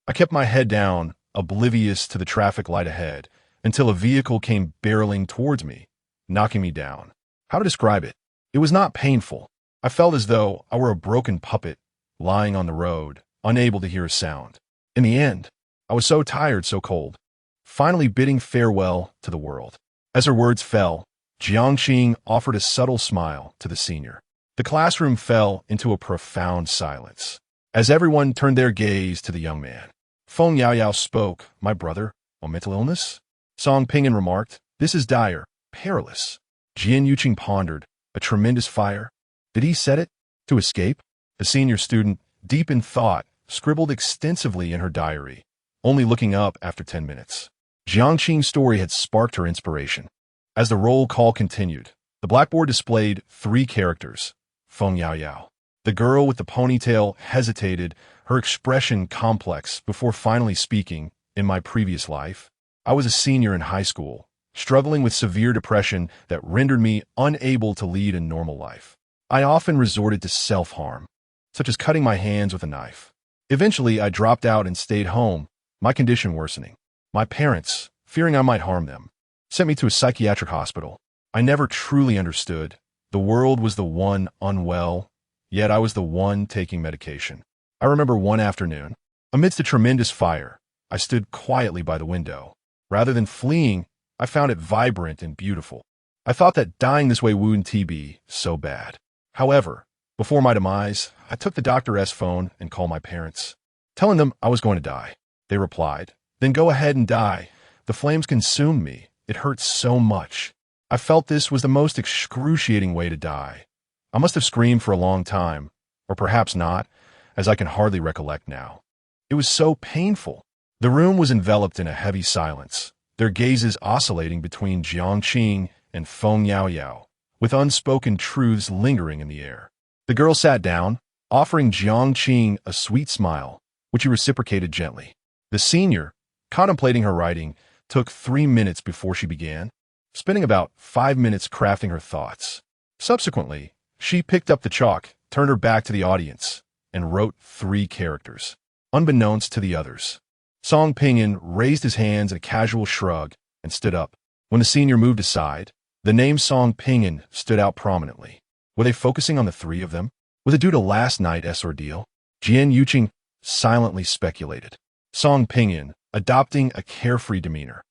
I kept my head down, oblivious to the traffic light ahead, until a vehicle came barreling towards me, knocking me down. How to describe it? It was not painful. I felt as though I were a broken puppet, lying on the road, unable to hear a sound. In the end, I was so tired, so cold, finally bidding farewell to the world. As her words fell, Jiang Qing offered a subtle smile to the senior. The classroom fell into a profound silence, as everyone turned their gaze to the young man. Feng Yaoyao spoke, "My brother, a mental illness?" Song Pingyan remarked, "This is dire, perilous." Jian Yuqing pondered, "A tremendous fire? Did he set it? To escape?" The senior student, deep in thought, scribbled extensively in her diary, only looking up after 10 minutes. Jiang Qing's story had sparked her inspiration. As the roll call continued, the blackboard displayed 3 characters. Feng Yaoyao. The girl with the ponytail hesitated, her expression complex, before finally speaking. In my previous life, I was a senior in high school, struggling with severe depression that rendered me unable to lead a normal life. I often resorted to self-harm, such as cutting my hands with a knife. Eventually, I dropped out and stayed home, my condition worsening. My parents, fearing I might harm them, sent me to a psychiatric hospital. I never truly understood. The world was the one unwell, yet I was the one taking medication. I remember one afternoon, amidst a tremendous fire, I stood quietly by the window. Rather than fleeing, I found it vibrant and beautiful. I thought that dying this way wouldn't be so bad. However, before my demise, I took the doctor's phone and called my parents, telling them I was going to die. They replied, "Then go ahead and die. The flames consumed me. It hurts so much." I felt this was the most excruciating way to die. I must have screamed for a long time, or perhaps not, as I can hardly recollect now. It was so painful. The room was enveloped in a heavy silence, their gazes oscillating between Jiang Qing and Feng Yaoyao, with unspoken truths lingering in the air. The girl sat down, offering Jiang Qing a sweet smile, which he reciprocated gently. The senior, contemplating her writing, took 3 minutes before she began, spending about 5 minutes crafting her thoughts. Subsequently, she picked up the chalk, turned her back to the audience, and wrote 3 characters, unbeknownst to the others. Song Pingyan raised his hands in a casual shrug and stood up. When the senior moved aside, the name Song Pingyan stood out prominently. Were they focusing on the 3 of them? Was it due to last night's ordeal? Jian Yuqing silently speculated. Song Pingyan, adopting a carefree demeanor,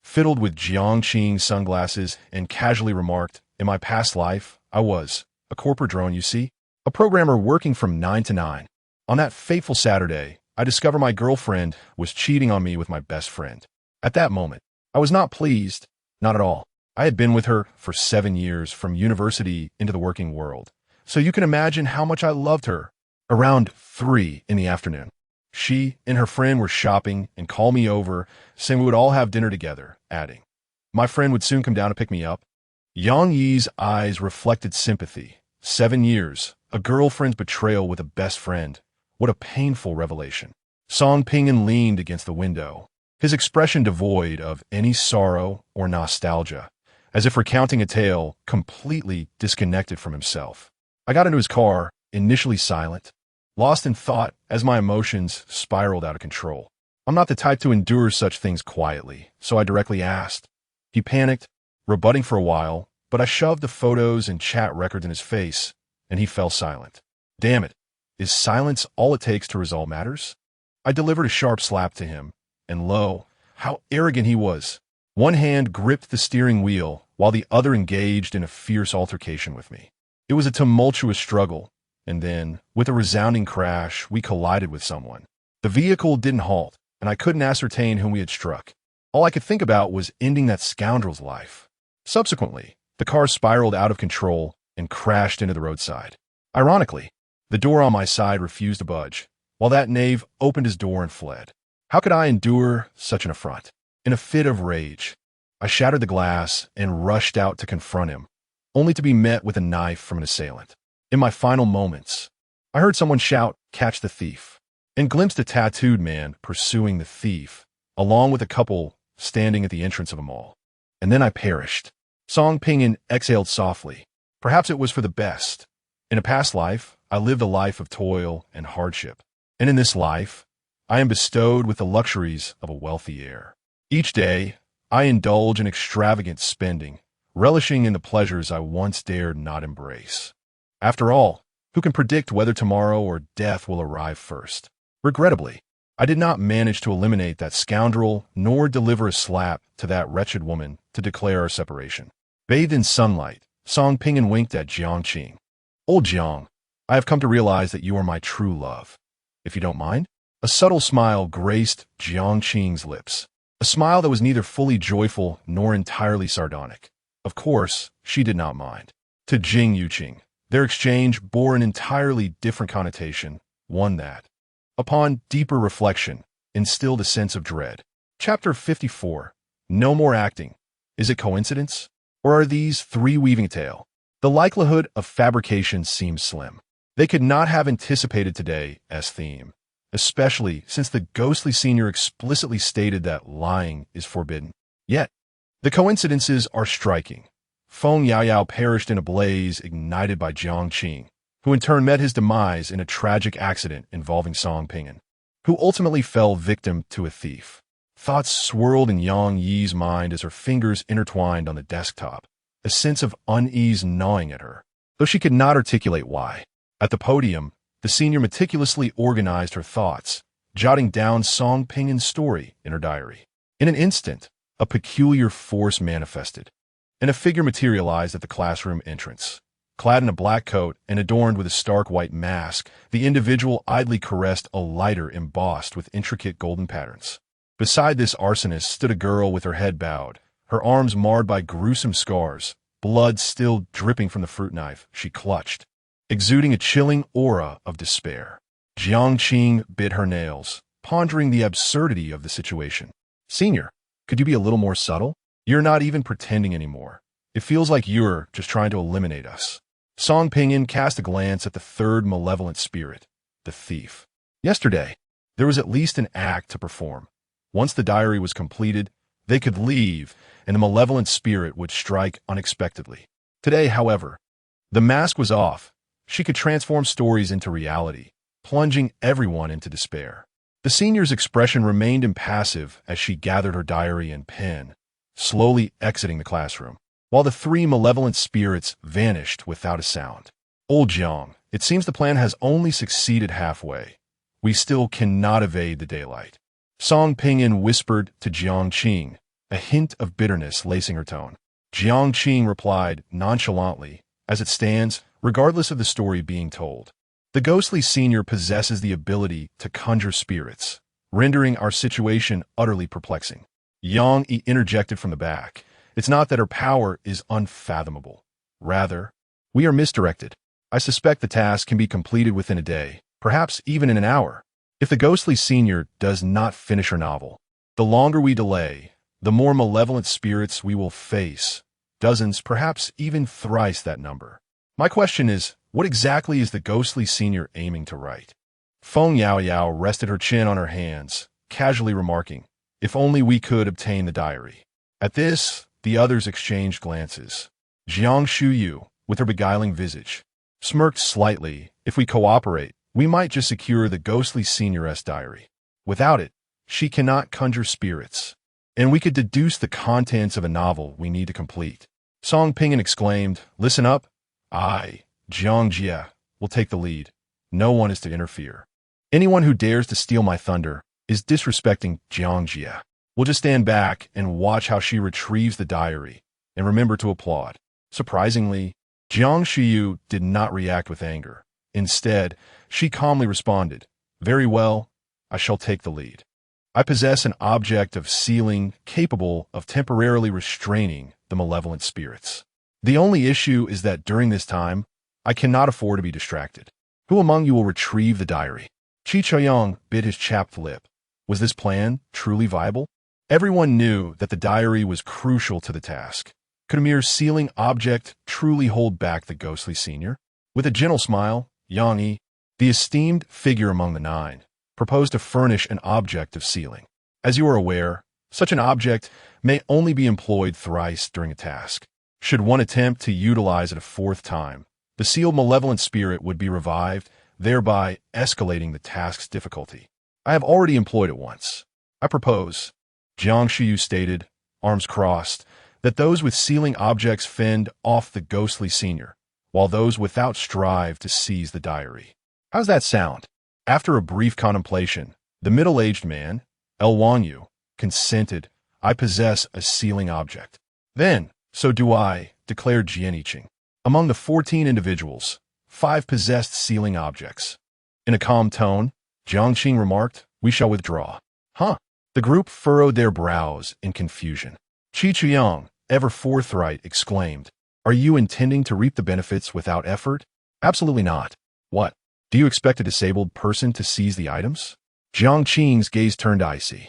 fiddled with Jiang Qing's sunglasses and casually remarked, In my past life, I was a corporate drone, you see, a programmer working from 9 to 9. On that fateful Saturday, I discovered my girlfriend was cheating on me with my best friend. At that moment, I was not pleased, not at all. I had been with her for 7 years, from university into the working world, so you can imagine how much I loved her. Around 3 in the afternoon, she and her friend were shopping and called me over, saying we would all have dinner together, adding, my friend would soon come down to pick me up. Yang Yi's eyes reflected sympathy. 7 years, a girlfriend's betrayal with a best friend. What a painful revelation. Song Ping'an leaned against the window, his expression devoid of any sorrow or nostalgia, as if recounting a tale completely disconnected from himself. I got into his car, initially silent, lost in thought as my emotions spiraled out of control. I'm not the type to endure such things quietly, so I directly asked. He panicked, rebutting for a while, but I shoved the photos and chat records in his face, and he fell silent. Damn it, is silence all it takes to resolve matters? I delivered a sharp slap to him, and lo, how arrogant he was. One hand gripped the steering wheel, while the other engaged in a fierce altercation with me. It was a tumultuous struggle, and then, with a resounding crash, we collided with someone. The vehicle didn't halt, and I couldn't ascertain whom we had struck. All I could think about was ending that scoundrel's life. Subsequently, the car spiraled out of control and crashed into the roadside. Ironically, the door on my side refused to budge, while that knave opened his door and fled. How could I endure such an affront? In a fit of rage, I shattered the glass and rushed out to confront him, only to be met with a knife from an assailant. In my final moments, I heard someone shout, "Catch the thief," and glimpsed a tattooed man pursuing the thief, along with a couple standing at the entrance of a mall. And then I perished. Song Ping'an exhaled softly. Perhaps it was for the best. In a past life, I lived a life of toil and hardship. And in this life, I am bestowed with the luxuries of a wealthy heir. Each day, I indulge in extravagant spending, relishing in the pleasures I once dared not embrace. After all, who can predict whether tomorrow or death will arrive first? Regrettably, I did not manage to eliminate that scoundrel nor deliver a slap to that wretched woman to declare our separation. Bathed in sunlight, Song Ping'an winked at Jiang. Old Jiang, I have come to realize that you are my true love. If you don't mind? A subtle smile graced Jiang's lips, a smile that was neither fully joyful nor entirely sardonic. Of course, she did not mind. To Jing Yuqing, their exchange bore an entirely different connotation, one that, upon deeper reflection, instilled a sense of dread. Chapter 54. No more acting. Is it coincidence? Or are these three weaving a tale? The likelihood of fabrication seems slim. They could not have anticipated today as theme, especially since the ghostly senior explicitly stated that lying is forbidden. Yet, the coincidences are striking. Feng Yaoyao perished in a blaze ignited by Jiang, who in turn met his demise in a tragic accident involving Song Ping'an, who ultimately fell victim to a thief. Thoughts swirled in Yang Yi's mind as her fingers intertwined on the desktop, a sense of unease gnawing at her, though she could not articulate why. At the podium, the senior meticulously organized her thoughts, jotting down Song Ping'an's story in her diary. In an instant, a peculiar force manifested, and a figure materialized at the classroom entrance. Clad in a black coat and adorned with a stark white mask, the individual idly caressed a lighter embossed with intricate golden patterns. Beside this arsonist stood a girl with her head bowed, her arms marred by gruesome scars, blood still dripping from the fruit knife she clutched, exuding a chilling aura of despair. Jiang bit her nails, pondering the absurdity of the situation. Senior, could you be a little more subtle? You're not even pretending anymore. It feels like you're just trying to eliminate us. Song Ping'an cast a glance at the third malevolent spirit, the thief. Yesterday, there was at least an act to perform. Once the diary was completed, they could leave, and the malevolent spirit would strike unexpectedly. Today, however, the mask was off. She could transform stories into reality, plunging everyone into despair. The senior's expression remained impassive as she gathered her diary and pen, slowly exiting the classroom, while the three malevolent spirits vanished without a sound. Old Jiang, it seems the plan has only succeeded halfway. We still cannot evade the daylight. Song Ping'an whispered to Jiang, a hint of bitterness lacing her tone. Jiang replied nonchalantly, as it stands, regardless of the story being told. The ghostly senior possesses the ability to conjure spirits, rendering our situation utterly perplexing. Yang interjected from the back. It's not that her power is unfathomable. Rather, we are misdirected. I suspect the task can be completed within a day, perhaps even in an hour. If the ghostly senior does not finish her novel, the longer we delay, the more malevolent spirits we will face. Dozens, perhaps even thrice that number. My question is, what exactly is the ghostly senior aiming to write? Feng Yao rested her chin on her hands, casually remarking, if only we could obtain the diary. At this, the others exchanged glances. Jiang Shuyu, with her beguiling visage, smirked slightly. If we cooperate, we might just secure the ghostly senioress diary. Without it, she cannot conjure spirits, and we could deduce the contents of a novel we need to complete. Song Pingan exclaimed, listen up. I, Jiang Jie, will take the lead. No one is to interfere. Anyone who dares to steal my thunder is disrespecting Jiang Jie. We'll just stand back and watch how she retrieves the diary, and remember to applaud. Surprisingly, Jiang Shuyu did not react with anger. Instead, she calmly responded, very well, I shall take the lead. I possess an object of sealing capable of temporarily restraining the malevolent spirits. The only issue is that during this time, I cannot afford to be distracted. Who among you will retrieve the diary? Qi Chaoyang bit his chapped lip. Was this plan truly viable? Everyone knew that the diary was crucial to the task. Could a mere sealing object truly hold back the ghostly senior? With a gentle smile, Yang Yi, the esteemed figure among the nine, proposed to furnish an object of sealing. As you are aware, such an object may only be employed thrice during a task. Should one attempt to utilize it a fourth time, the sealed malevolent spirit would be revived, thereby escalating the task's difficulty. I have already employed it once. I propose, Jiang Shuyu stated, arms crossed, that those with sealing objects fend off the ghostly senior, while those without strive to seize the diary. How's that sound? After a brief contemplation, the middle-aged man, El Wanyu, consented. I possess a sealing object. Then, so do I, declared Jianiqing. Among the 14 individuals, 5 possessed sealing objects. In a calm tone, Jiangqing remarked, we shall withdraw. Huh? The group furrowed their brows in confusion. Qi Chuyang, ever forthright, exclaimed, are you intending to reap the benefits without effort? Absolutely not. What? Do you expect a disabled person to seize the items? Jiangqing's gaze turned icy.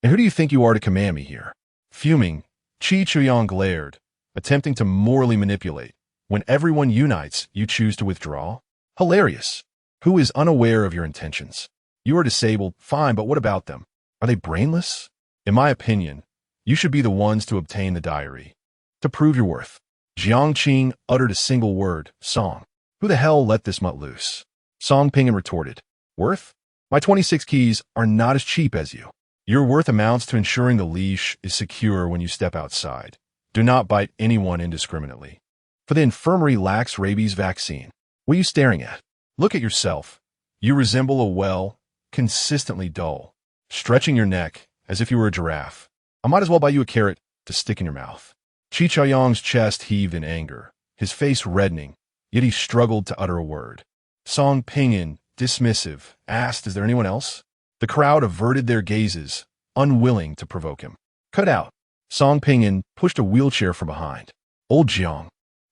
And who do you think you are to command me here? Fuming, Qi Chuyang glared, attempting to morally manipulate. When everyone unites, you choose to withdraw? Hilarious. Who is unaware of your intentions? You are disabled, fine, but what about them? Are they brainless? In my opinion, you should be the ones to obtain the diary. To prove your worth. Jiangqing uttered a single word, Song. Who the hell let this mutt loose? Song Pingan retorted, worth? My 26 keys are not as cheap as you. Your worth amounts to ensuring the leash is secure when you step outside. Do not bite anyone indiscriminately. For the infirmary lacks rabies vaccine. What are you staring at? Look at yourself. You resemble a well, consistently dull, stretching your neck as if you were a giraffe. I might as well buy you a carrot to stick in your mouth. Qi Chaoyang's chest heaved in anger, his face reddening, yet he struggled to utter a word. Song Pingan, dismissive, asked, is there anyone else? The crowd averted their gazes, unwilling to provoke him. Cut out. Song Pingan pushed a wheelchair from behind. Old Jiang,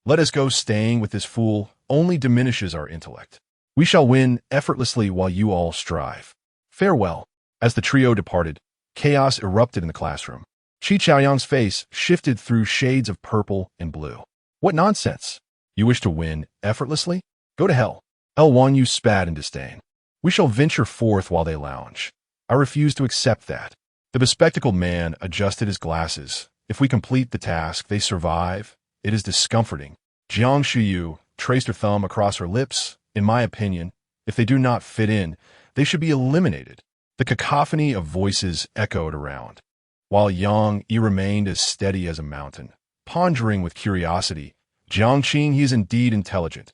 let us go. Staying with this fool only diminishes our intellect. We shall win effortlessly while you all strive. Farewell. As the trio departed, chaos erupted in the classroom. Qi Chaoyang's face shifted through shades of purple and blue. What nonsense! You wish to win effortlessly? Go to hell. El Wanyu spat in disdain. We shall venture forth while they lounge. I refuse to accept that. The bespectacled man adjusted his glasses. If we complete the task, they survive. It is discomforting. Jiang Shuyu traced her thumb across her lips. In my opinion, if they do not fit in, they should be eliminated. The cacophony of voices echoed around, while Yang Yi remained as steady as a mountain, pondering with curiosity. Jiangqing, he is indeed intelligent.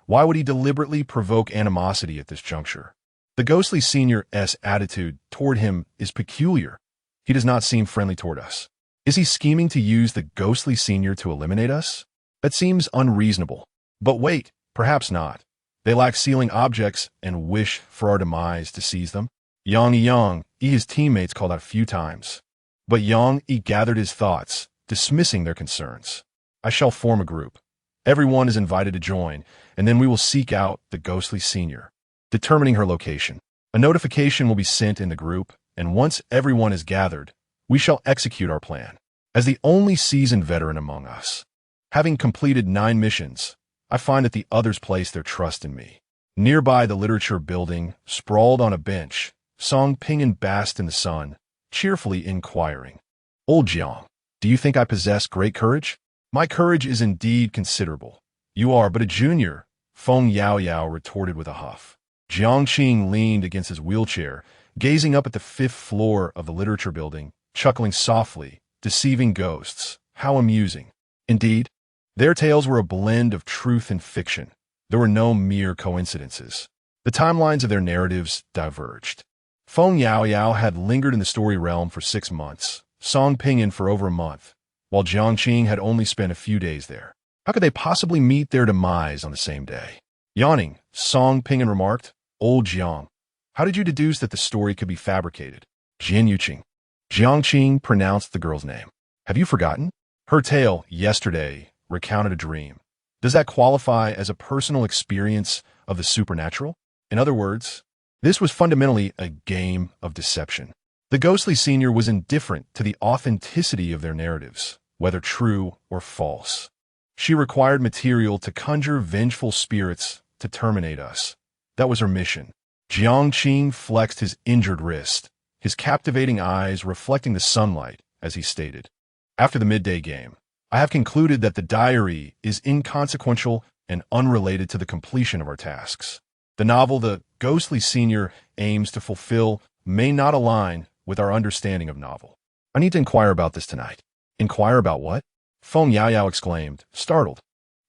Why would he deliberately provoke animosity at this juncture? The ghostly senior's attitude toward him is peculiar. He does not seem friendly toward us. Is he scheming to use the ghostly senior to eliminate us? That seems unreasonable. But wait, perhaps not. They lack sealing objects and wish for our demise to seize them. Yang, his teammates called out a few times. But Yang gathered his thoughts, dismissing their concerns. I shall form a group. Everyone is invited to join, and then we will seek out the ghostly senior, determining her location. A notification will be sent in the group, and once everyone is gathered, we shall execute our plan. As the only seasoned veteran among us, having completed 9 missions, I find that the others place their trust in me. Nearby the literature building, sprawled on a bench, Song Ping'an basked in the sun, cheerfully inquiring, "Old Jiang, do you think I possess great courage?" "My courage is indeed considerable. You are but a junior," Feng Yaoyao retorted with a huff. Jiang leaned against his wheelchair, gazing up at the 5th floor of the literature building, chuckling softly, deceiving ghosts. How amusing. Indeed, their tales were a blend of truth and fiction. There were no mere coincidences. The timelines of their narratives diverged. Feng Yaoyao had lingered in the story realm for 6 months, Song Ping'an for over a month, while Jiang had only spent a few days there. How could they possibly meet their demise on the same day? Yawning, Song Ping'an remarked, "Old Jiang, how did you deduce that the story could be fabricated?" "Jian Yuqing." Jiang pronounced the girl's name. "Have you forgotten? Her tale, yesterday, recounted a dream. Does that qualify as a personal experience of the supernatural? In other words, this was fundamentally a game of deception. The ghostly senior was indifferent to the authenticity of their narratives, whether true or false. She required material to conjure vengeful spirits to terminate us. That was her mission." Jiang flexed his injured wrist, his captivating eyes reflecting the sunlight, as he stated, "After the midday game, I have concluded that the diary is inconsequential and unrelated to the completion of our tasks. The novel the ghostly senior aims to fulfill may not align with our understanding of novel. I need to inquire about this tonight." "Inquire about what?" Feng Yaoyao exclaimed, startled.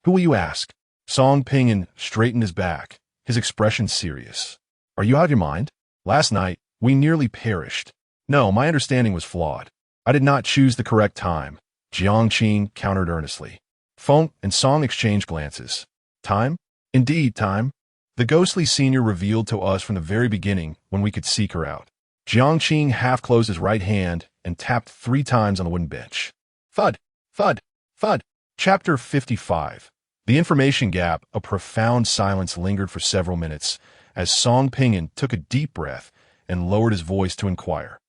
"Who will you ask?" Song Ping'an straightened his back, his expression serious. "Are you out of your mind? Last night, we nearly perished. No, my understanding was flawed. I did not choose the correct time," Jiang countered earnestly. Feng and Song exchanged glances. "Time? Indeed, time. The ghostly senior revealed to us from the very beginning when we could seek her out." Jiang half closed his right hand and tapped 3 times on the wooden bench. Thud, thud, thud. Chapter 55. The information gap, a profound silence lingered for several minutes as Song Ping'an took a deep breath and lowered his voice to inquire.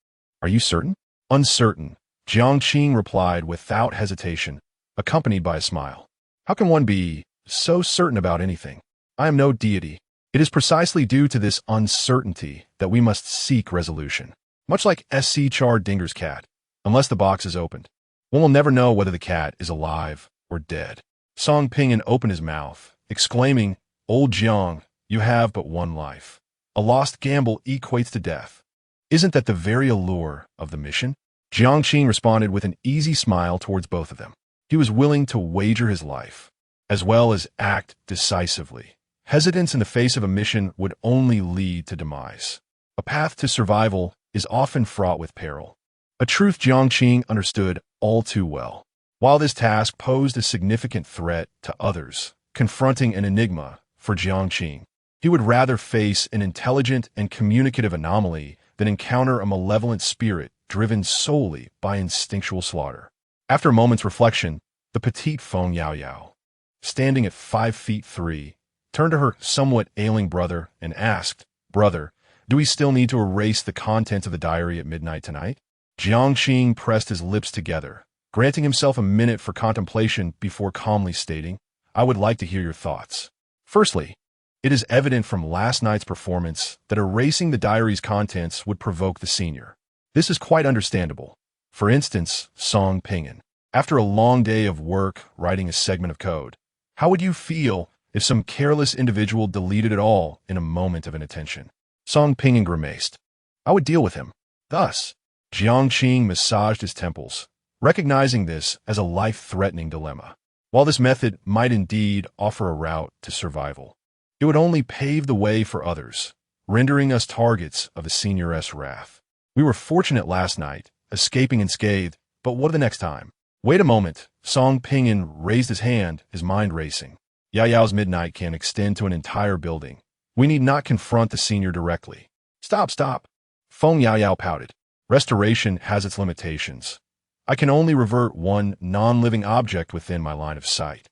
"Are you certain?" "Uncertain," Jiang replied without hesitation, accompanied by a smile. "How can one be so certain about anything? I am no deity. It is precisely due to this uncertainty that we must seek resolution. Much like SC Dinger's cat, unless the box is opened, one will never know whether the cat is alive or dead." Song Ping'an opened his mouth, exclaiming, "Old Jiang, you have but one life. A lost gamble equates to death. Isn't that the very allure of the mission?" Jiang responded with an easy smile towards both of them. He was willing to wager his life, as well as act decisively. Hesitance in the face of a mission would only lead to demise. A path to survival is often fraught with peril, a truth Jiang understood all too well. While this task posed a significant threat to others, confronting an enigma for Jiang, he would rather face an intelligent and communicative anomaly than encounter a malevolent spirit driven solely by instinctual slaughter. After a moment's reflection, the petite Feng Yaoyao, standing at 5'3", turned to her somewhat ailing brother and asked, "Brother, do we still need to erase the contents of the diary at midnight tonight?" Jiang pressed his lips together, granting himself a minute for contemplation before calmly stating, "I would like to hear your thoughts. Firstly, it is evident from last night's performance that erasing the diary's contents would provoke the senior. This is quite understandable. For instance, Song Ping'an, after a long day of work writing a segment of code, how would you feel if some careless individual deleted it all in a moment of inattention?" Song Ping'an grimaced. "I would deal with him." Thus, Jiang massaged his temples, recognizing this as a life-threatening dilemma. While this method might indeed offer a route to survival, it would only pave the way for others, rendering us targets of the senioress wrath. We were fortunate last night, escaping unscathed But what of the next time? Wait a moment. Song Ping'an raised his hand, his mind racing. Yao Yao's midnight can extend to an entire building. We need not confront the senior directly. Stop, stop. Feng Yao Yao pouted. Restoration has its limitations. I can only revert one non-living object within my line of sight.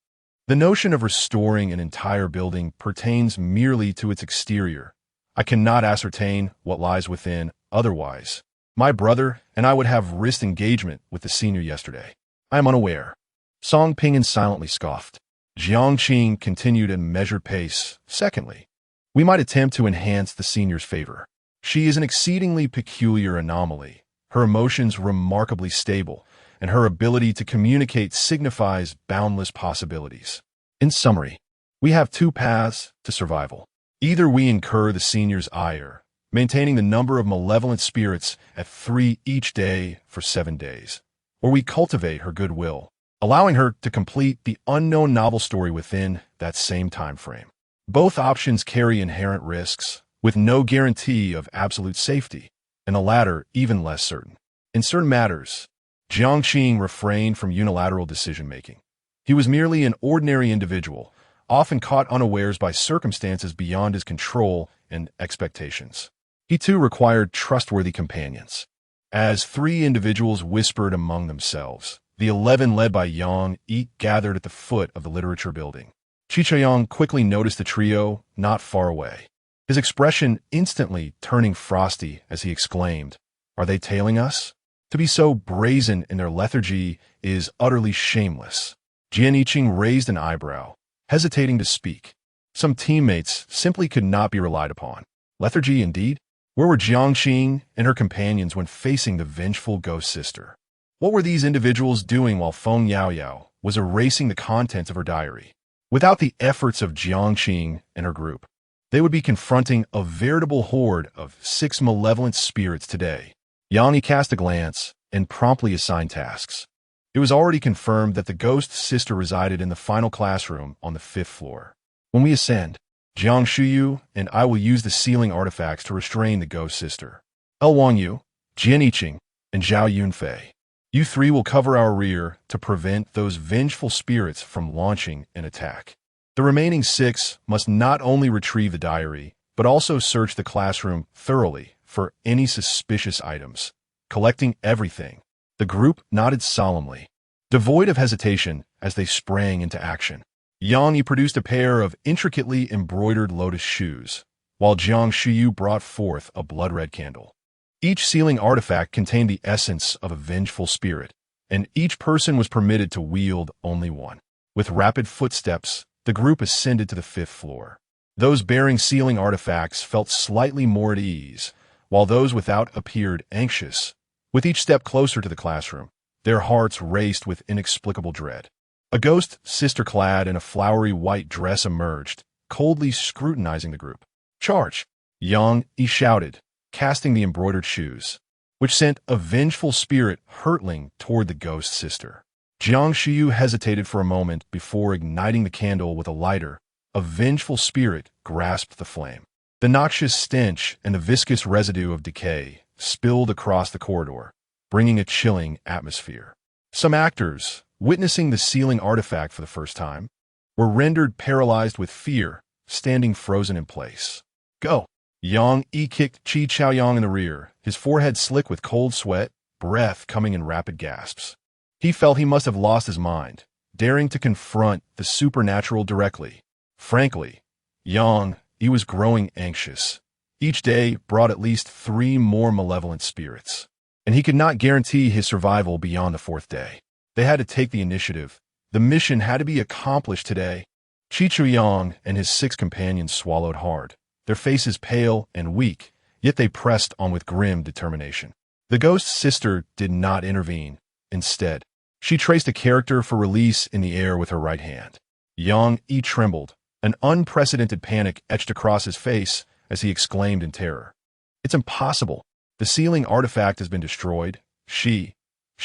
The notion of restoring an entire building pertains merely to its exterior. I cannot ascertain what lies within otherwise. My brother and I would have risked engagement with the senior yesterday. I am unaware. Song Ping'an silently scoffed. Jiang continued at a measured pace. Secondly, we might attempt to enhance the senior's favor. She is an exceedingly peculiar anomaly. Her emotions remarkably stable, and her ability to communicate signifies boundless possibilities. In summary, we have two paths to survival. Either we incur the senior's ire, maintaining the number of malevolent spirits at 3 each day for 7 days, or we cultivate her goodwill, allowing her to complete the unknown novel story within that same time frame. Both options carry inherent risks, with no guarantee of absolute safety, and the latter even less certain. In certain matters, Jiang refrained from unilateral decision-making. He was merely an ordinary individual, often caught unawares by circumstances beyond his control and expectations. He too required trustworthy companions. As 3 individuals whispered among themselves, the 11 led by Yang gathered at the foot of the literature building. Yang quickly noticed the trio not far away, his expression instantly turning frosty as he exclaimed, "Are they tailing us? To be so brazen in their lethargy is utterly shameless." Jiang raised an eyebrow, hesitating to speak. Some teammates simply could not be relied upon. Lethargy indeed? Where were Jiang and her companions when facing the vengeful ghost sister? What were these individuals doing while Feng Yao Yao was erasing the contents of her diary? Without the efforts of Jiang and her group, they would be confronting a veritable horde of 6 malevolent spirits today. Yang cast a glance and promptly assigned tasks. It was already confirmed that the ghost sister resided in the final classroom on the 5th floor. When we ascend, Jiang Shuyu and I will use the sealing artifacts to restrain the ghost sister. Wang Yu, Jian, and Zhao Yunfei. You 3 will cover our rear to prevent those vengeful spirits from launching an attack. The remaining 6 must not only retrieve the diary, but also search the classroom thoroughly for any suspicious items, collecting everything. The group nodded solemnly, devoid of hesitation as they sprang into action. Yang produced a pair of intricately embroidered lotus shoes, while Jiang Shuyu brought forth a blood-red candle. Each sealing artifact contained the essence of a vengeful spirit, and each person was permitted to wield only one. With rapid footsteps, the group ascended to the 5th floor. Those bearing sealing artifacts felt slightly more at ease, while those without appeared anxious. With each step closer to the classroom, their hearts raced with inexplicable dread. A ghost sister clad in a flowery white dress emerged, coldly scrutinizing the group. "Charge!" Yang shouted, casting the embroidered shoes, which sent a vengeful spirit hurtling toward the ghost sister. Jiang Shuyu hesitated for a moment before igniting the candle with a lighter. A vengeful spirit grasped the flame. The noxious stench and the viscous residue of decay spilled across the corridor, bringing a chilling atmosphere. Some actors, witnessing the sealing artifact for the first time, were rendered paralyzed with fear, standing frozen in place. "Go!" Yang kicked Qi Chaoyang in the rear, his forehead slick with cold sweat, breath coming in rapid gasps. He felt he must have lost his mind, daring to confront the supernatural directly. Frankly, Yang was growing anxious. Each day brought at least 3 more malevolent spirits, and he could not guarantee his survival beyond the 4th day. They had to take the initiative. The mission had to be accomplished today. Qi Chaoyang and his 6 companions swallowed hard, their faces pale and weak, yet they pressed on with grim determination. The ghost sister did not intervene. Instead, she traced a character for release in the air with her right hand. Yang trembled. An unprecedented panic etched across his face as he exclaimed in terror. "It's impossible. The sealing artifact has been destroyed. She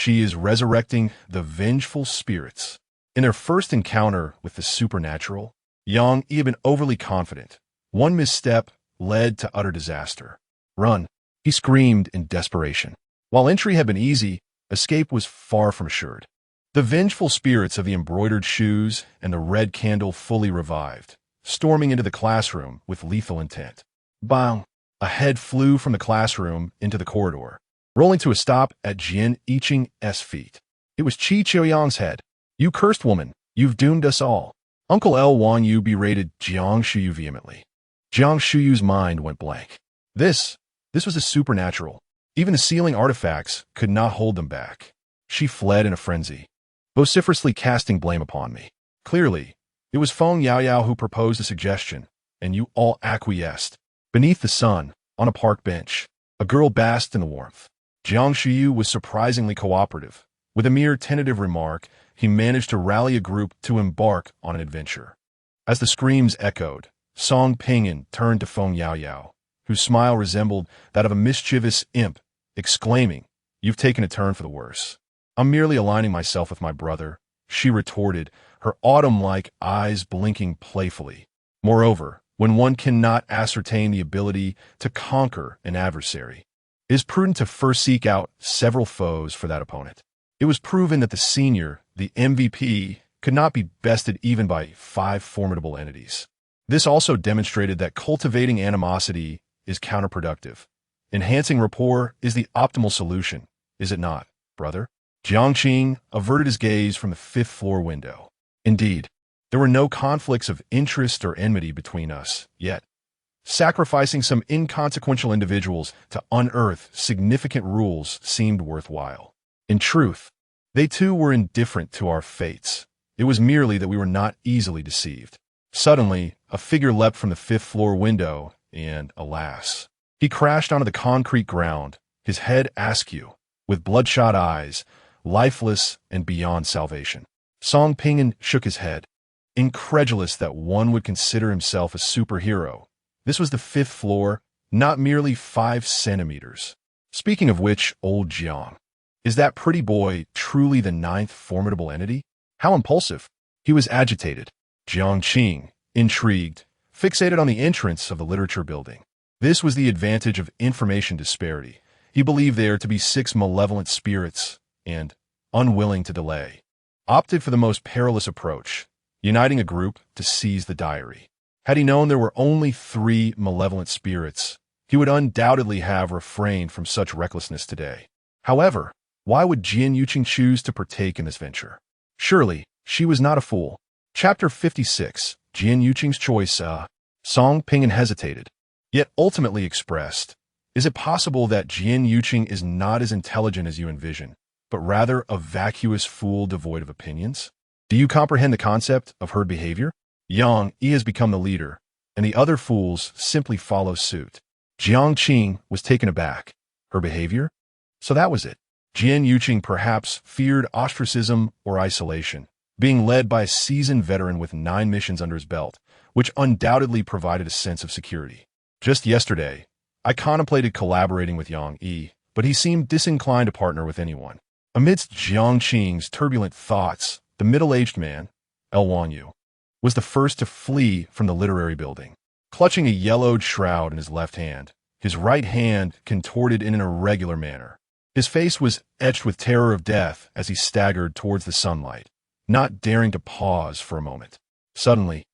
is resurrecting the vengeful spirits." In their first encounter with the supernatural, Yang had been overly confident. One misstep led to utter disaster. "Run!" he screamed in desperation. While entry had been easy, escape was far from assured. The vengeful spirits of the embroidered shoes and the red candle fully revived, storming into the classroom with lethal intent. Bang! A head flew from the classroom into the corridor, rolling to a stop at Jiang Yiqing's feet. It was Qi Qiuyang's head. "You cursed woman, you've doomed us all." Uncle L. Wan Yu berated Jiang Shuyu vehemently. Jiang Shuyu's mind went blank. This was a supernatural. Even the ceiling artifacts could not hold them back. She fled in a frenzy, vociferously casting blame upon me. Clearly, it was Feng Yaoyao who proposed the suggestion, and you all acquiesced. Beneath the sun, on a park bench, a girl basked in the warmth. Jiang Shuyu was surprisingly cooperative. With a mere tentative remark, he managed to rally a group to embark on an adventure. As the screams echoed, Song Pinyin turned to Feng Yaoyao, whose smile resembled that of a mischievous imp, exclaiming, "You've taken a turn for the worse." "I'm merely aligning myself with my brother," she retorted, her autumn-like eyes blinking playfully. Moreover, when one cannot ascertain the ability to conquer an adversary, it is prudent to first seek out several foes for that opponent. It was proven that the senior, the MVP, could not be bested even by 5 formidable entities. This also demonstrated that cultivating animosity is counterproductive. Enhancing rapport is the optimal solution, is it not, brother? Jiang Qing averted his gaze from the 5th-floor window. Indeed, there were no conflicts of interest or enmity between us, yet sacrificing some inconsequential individuals to unearth significant rules seemed worthwhile. In truth, they too were indifferent to our fates. It was merely that we were not easily deceived. Suddenly, a figure leapt from the 5th-floor window, and, alas, he crashed onto the concrete ground, his head askew, with bloodshot eyes, lifeless and beyond salvation. Song Pinyin shook his head, incredulous that one would consider himself a superhero. This was the 5th floor, not merely 5 centimeters. Speaking of which, old Jiang, is that pretty boy truly the 9th formidable entity? How impulsive! He was agitated. Jiang Qing, intrigued, fixated on the entrance of the literature building. This was the advantage of information disparity. He believed there to be 6 malevolent spirits, and, unwilling to delay, opted for the most perilous approach, uniting a group to seize the diary. Had he known there were only 3 malevolent spirits, he would undoubtedly have refrained from such recklessness today. However, why would Jiang Yiqing choose to partake in this venture? Surely, she was not a fool. Chapter 56, Jiang Yiqing's Choice. Song Pinyin hesitated, yet ultimately expressed, "Is it possible that Jiang Yiqing is not as intelligent as you envision, but rather a vacuous fool devoid of opinions? Do you comprehend the concept of herd behavior? Yang Yi has become the leader, and the other fools simply follow suit." Jiang Qing was taken aback. Her behavior? So that was it. Jiang Yiqing perhaps feared ostracism or isolation, being led by a seasoned veteran with 9 missions under his belt, which undoubtedly provided a sense of security. Just yesterday, I contemplated collaborating with Yang Yi, but he seemed disinclined to partner with anyone. Amidst Jiang Qing's turbulent thoughts, the middle-aged man, L. Wan Yu, was the first to flee from the literary building. Clutching a yellowed shroud in his left hand, his right hand contorted in an irregular manner. His face was etched with terror of death as he staggered towards the sunlight, not daring to pause for a moment. Suddenly,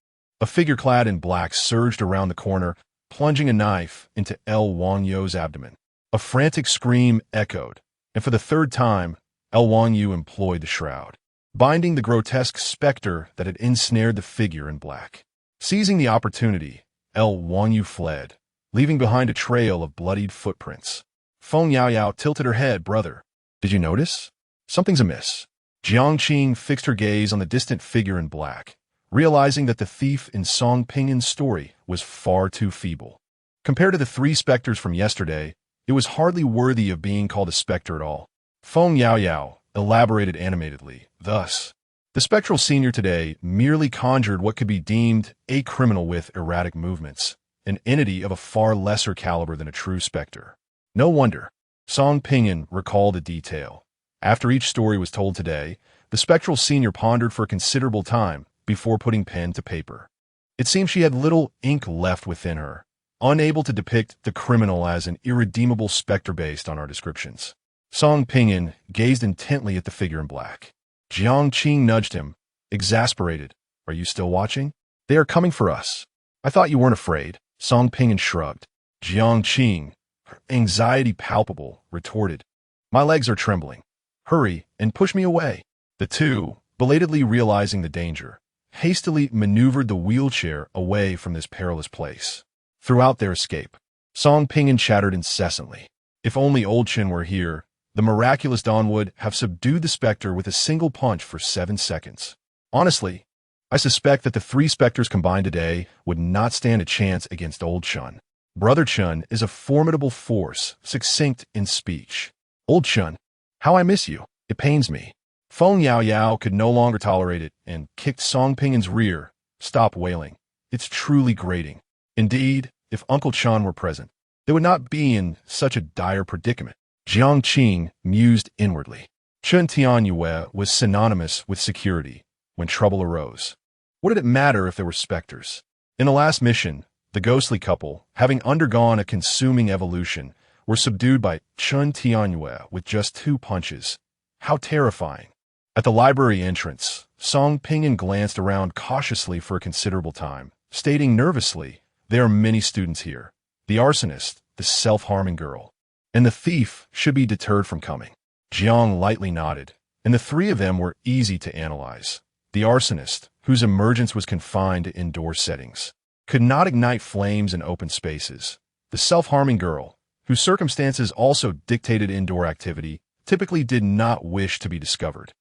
a figure clad in black surged around the corner, plunging a knife into L. Wan Yu's abdomen. A frantic scream echoed, and for the 3rd time, L. Wan Yu employed the shroud, binding the grotesque specter that had ensnared the figure in black. Seizing the opportunity, L. Wan Yu fled, leaving behind a trail of bloodied footprints. Feng Yaoyao tilted her head. "Brother, did you notice? Something's amiss." Jiang Qing fixed her gaze on the distant figure in black, realizing that the thief in Song Pingyin's story was far too feeble. Compared to the 3 specters from yesterday, it was hardly worthy of being called a specter at all. Feng Yaoyao elaborated animatedly. Thus, the spectral senior today merely conjured what could be deemed a criminal with erratic movements, an entity of a far lesser caliber than a true specter. No wonder. Song Pinyin recalled a detail. After each story was told today, the spectral senior pondered for a considerable time before putting pen to paper. It seemed she had little ink left within her, unable to depict the criminal as an irredeemable specter based on our descriptions. Song Pingyan gazed intently at the figure in black. Jiang Qing nudged him, exasperated. Are you still watching? They are coming for us. I thought you weren't afraid. Song Pingyan shrugged. Jiang Qing, her anxiety palpable, retorted. My legs are trembling. Hurry and push me away. The two, belatedly realizing the danger, hastily maneuvered the wheelchair away from this perilous place. Throughout their escape, Song Pingyan chattered incessantly. If only Old Chin were here, the miraculous dawn would have subdued the specter with a single punch for 7 seconds. Honestly, I suspect that the 3 specters combined today would not stand a chance against Old Chun. Brother Chun is a formidable force, succinct in speech. Old Chun, how I miss you. It pains me. Feng Yao Yao could no longer tolerate it and kicked Song Pingyan's rear. Stop wailing. It's truly grating. Indeed, if Uncle Chun were present, they would not be in such a dire predicament. Jiang Qing mused inwardly. Chun Tianyue was synonymous with security when trouble arose. What did it matter if there were specters? In the last mission, the ghostly couple, having undergone a consuming evolution, were subdued by Chun Tianyue with just 2 punches. How terrifying. At the library entrance, Song Pingyan glanced around cautiously for a considerable time, stating nervously, there are many students here. The arsonist, the self-harming girl, and the thief should be deterred from coming. Jiang lightly nodded, and the 3 of them were easy to analyze. The arsonist, whose emergence was confined to indoor settings, could not ignite flames in open spaces. The self-harming girl, whose circumstances also dictated indoor activity, typically did not wish to be discovered,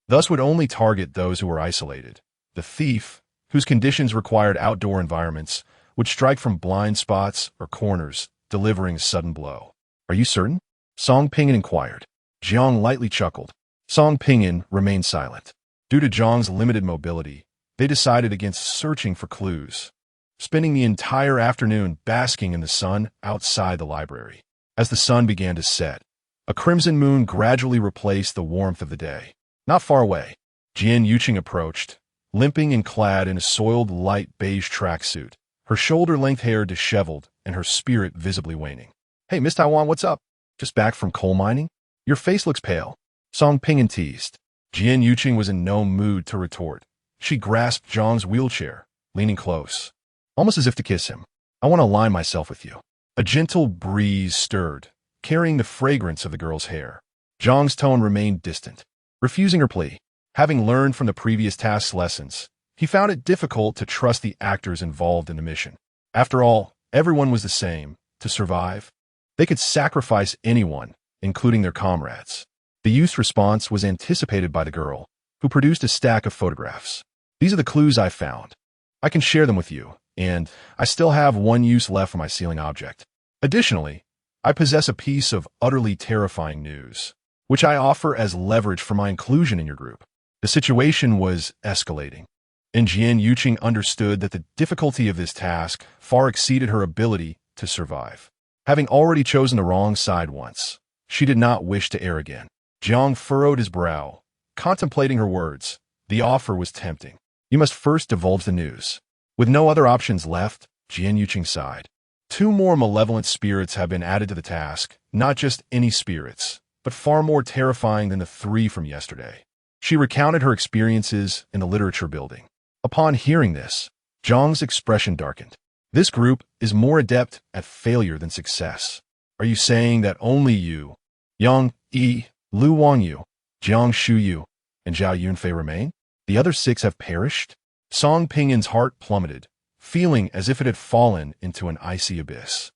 thus would only target those who were isolated. The thief, whose conditions required outdoor environments, would strike from blind spots or corners, delivering a sudden blow. Are you certain? Song Pingyan inquired. Jiang lightly chuckled. Song Pingyan remained silent. Due to Jiang's limited mobility, they decided against searching for clues, spending the entire afternoon basking in the sun outside the library. As the sun began to set, a crimson moon gradually replaced the warmth of the day. Not far away, Jian Yuqing approached, limping and clad in a soiled light beige tracksuit, her shoulder-length hair disheveled and her spirit visibly waning. Hey, Miss Taiwan, what's up? Just back from coal mining? Your face looks pale. Song Pingyan teased. Jian Yuqing was in no mood to retort. She grasped Zhang's wheelchair, leaning close, almost as if to kiss him. I want to align myself with you. A gentle breeze stirred, carrying the fragrance of the girl's hair. Zhang's tone remained distant, refusing her plea. Having learned from the previous task's lessons, he found it difficult to trust the actors involved in the mission. After all, everyone was the same. To survive, they could sacrifice anyone, including their comrades. The youth's response was anticipated by the girl, who produced a stack of photographs. These are the clues I found. I can share them with you, and I still have 1 use left for my sealing object. Additionally, I possess a piece of utterly terrifying news, which I offer as leverage for my inclusion in your group. The situation was escalating, and Jian Yuqing understood that the difficulty of this task far exceeded her ability to survive. Having already chosen the wrong side once, she did not wish to err again. Jiang furrowed his brow, contemplating her words. The offer was tempting. You must first divulge the news. With no other options left, Jian Yuqing sighed. 2 more malevolent spirits have been added to the task, not just any spirits, but far more terrifying than the 3 from yesterday. She recounted her experiences in the literature building. Upon hearing this, Zhang's expression darkened. This group is more adept at failure than success. Are you saying that only you, Yang Yi, Lu Wangyu, Jiang Shuyu, and Zhao Yunfei remain? The other 6 have perished? Song Pingyan's heart plummeted, feeling as if it had fallen into an icy abyss.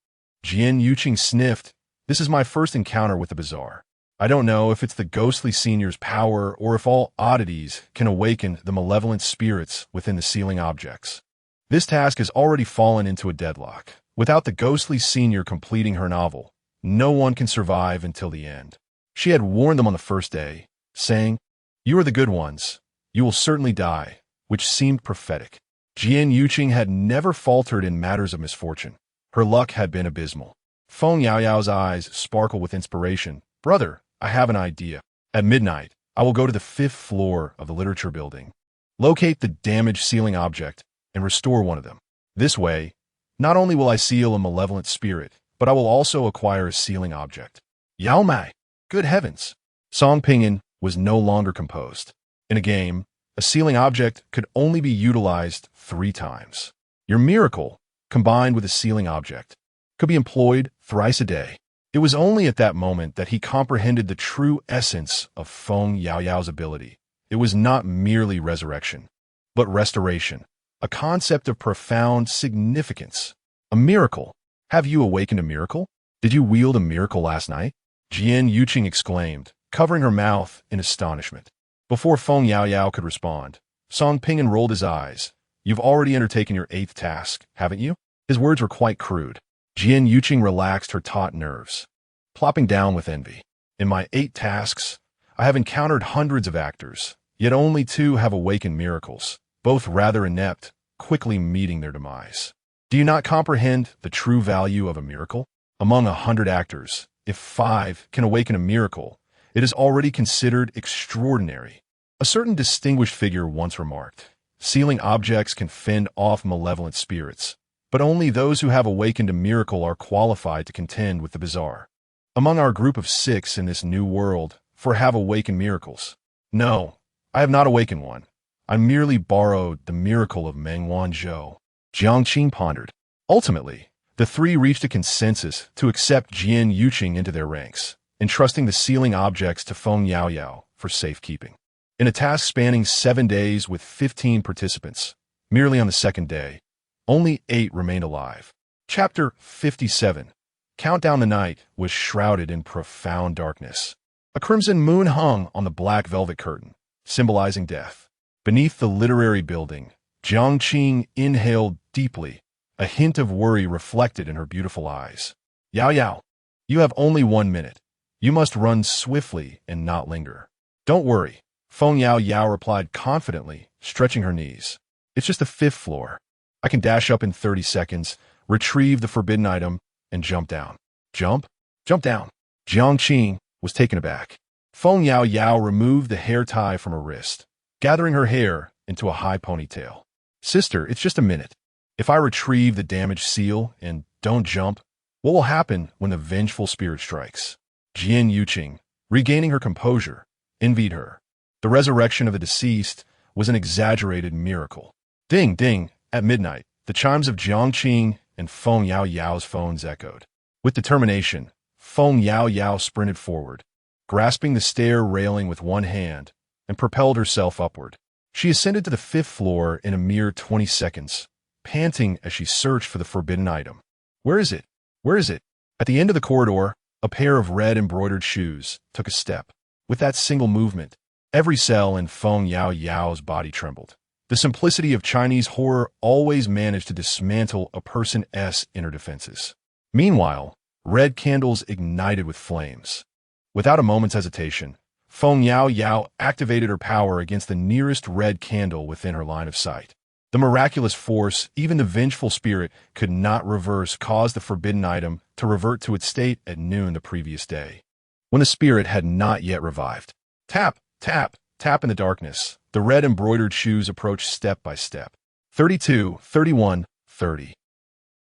Jian Yuqing sniffed. This is my first encounter with the bizarre. I don't know if it's the ghostly senior's power or if all oddities can awaken the malevolent spirits within the sealing objects. This task has already fallen into a deadlock. Without the ghostly senior completing her novel, no one can survive until the end. She had warned them on the first day, saying, "You are the good ones. You will certainly die," which seemed prophetic. Jian Yuqing had never faltered in matters of misfortune. Her luck had been abysmal. Feng Yaoyao's eyes sparkled with inspiration. Brother, I have an idea. At midnight, I will go to the 5th floor of the literature building, locate the damaged sealing object, and restore one of them. This way, not only will I seal a malevolent spirit, but I will also acquire a sealing object. Yao Mai! Good heavens! Song Pinyin was no longer composed. In a game, a sealing object could only be utilized 3 times. Your miracle, combined with a sealing object, could be employed thrice a day. It was only at that moment that he comprehended the true essence of Feng Yaoyao's ability. It was not merely resurrection, but restoration, a concept of profound significance. A miracle. Have you awakened a miracle? Did you wield a miracle last night? Jian Yuqing exclaimed, covering her mouth in astonishment. Before Feng Yaoyao could respond, Song Pinyin rolled his eyes. You've already undertaken your 8th task, haven't you? His words were quite crude. Jian Yuqing relaxed her taut nerves, plopping down with envy. In my 8 tasks, I have encountered hundreds of actors, yet only 2 have awakened miracles, both rather inept, quickly meeting their demise. Do you not comprehend the true value of a miracle? Among 100 actors, if 5 can awaken a miracle, it is already considered extraordinary. A certain distinguished figure once remarked, sealing objects can fend off malevolent spirits, but only those who have awakened a miracle are qualified to contend with the bizarre. Among our group of 6 in this new world, 4 have awakened miracles. No, I have not awakened one. I merely borrowed the miracle of Meng Wanzhou. Jiang pondered. Ultimately, the 3 reached a consensus to accept Jian Yuqing into their ranks, entrusting the sealing objects to Feng Yaoyao for safekeeping. In a task spanning 7 days with 15 participants, merely on the 2nd day, only 8 remained alive. Chapter 57. Countdown. The night was shrouded in profound darkness. A crimson moon hung on the black velvet curtain, symbolizing death. Beneath the literary building, Jiang inhaled deeply, a hint of worry reflected in her beautiful eyes. Yao Yao, you have only 1 minute. You must run swiftly and not linger. Don't worry, Feng Yaoyao replied confidently, stretching her knees. It's just the 5th floor. I can dash up in 30 seconds, retrieve the forbidden item, and jump down. Jump? Jump down. Jiang was taken aback. Feng Yaoyao removed the hair tie from her wrist, gathering her hair into a high ponytail. Sister, it's just a minute. If I retrieve the damaged seal and don't jump, what will happen when the vengeful spirit strikes? Jian Yuqing, regaining her composure, envied her. The resurrection of the deceased was an exaggerated miracle. Ding, ding, at midnight, the chimes of Jiang and Feng Yaoyao's phones echoed. With determination, Feng Yaoyao sprinted forward, grasping the stair railing with one hand, and propelled herself upward. She ascended to the 5th floor in a mere 20 seconds, panting as she searched for the forbidden item. Where is it? Where is it? At the end of the corridor, a pair of red embroidered shoes took a step. With that single movement, every cell in Feng Yaoyao's body trembled. The simplicity of Chinese horror always managed to dismantle a person's inner defenses. Meanwhile, red candles ignited with flames. Without a moment's hesitation, Feng Yaoyao activated her power against the nearest red candle within her line of sight. The miraculous force even the vengeful spirit could not reverse caused the forbidden item to revert to its state at noon the previous day, when the spirit had not yet revived. Tap, tap, tap in the darkness. The red embroidered shoes approached step by step. 32, 31, 30.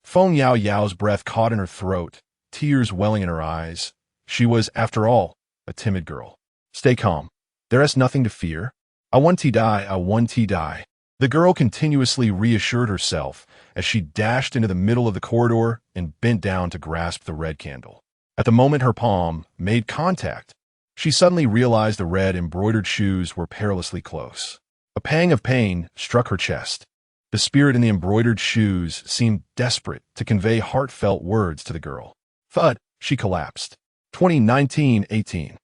Feng Yaoyao's breath caught in her throat, tears welling in her eyes. She was, after all, a timid girl. Stay calm. There is nothing to fear. I want to die, I want to die. The girl continuously reassured herself as she dashed into the middle of the corridor and bent down to grasp the red candle. At the moment her palm made contact, she suddenly realized the red embroidered shoes were perilously close. A pang of pain struck her chest. The spirit in the embroidered shoes seemed desperate to convey heartfelt words to the girl. Thud, she collapsed. 2019-18.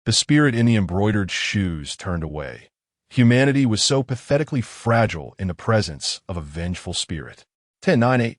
The spirit in the embroidered shoes turned away. Humanity was so pathetically fragile in the presence of a vengeful spirit. 10-9-8.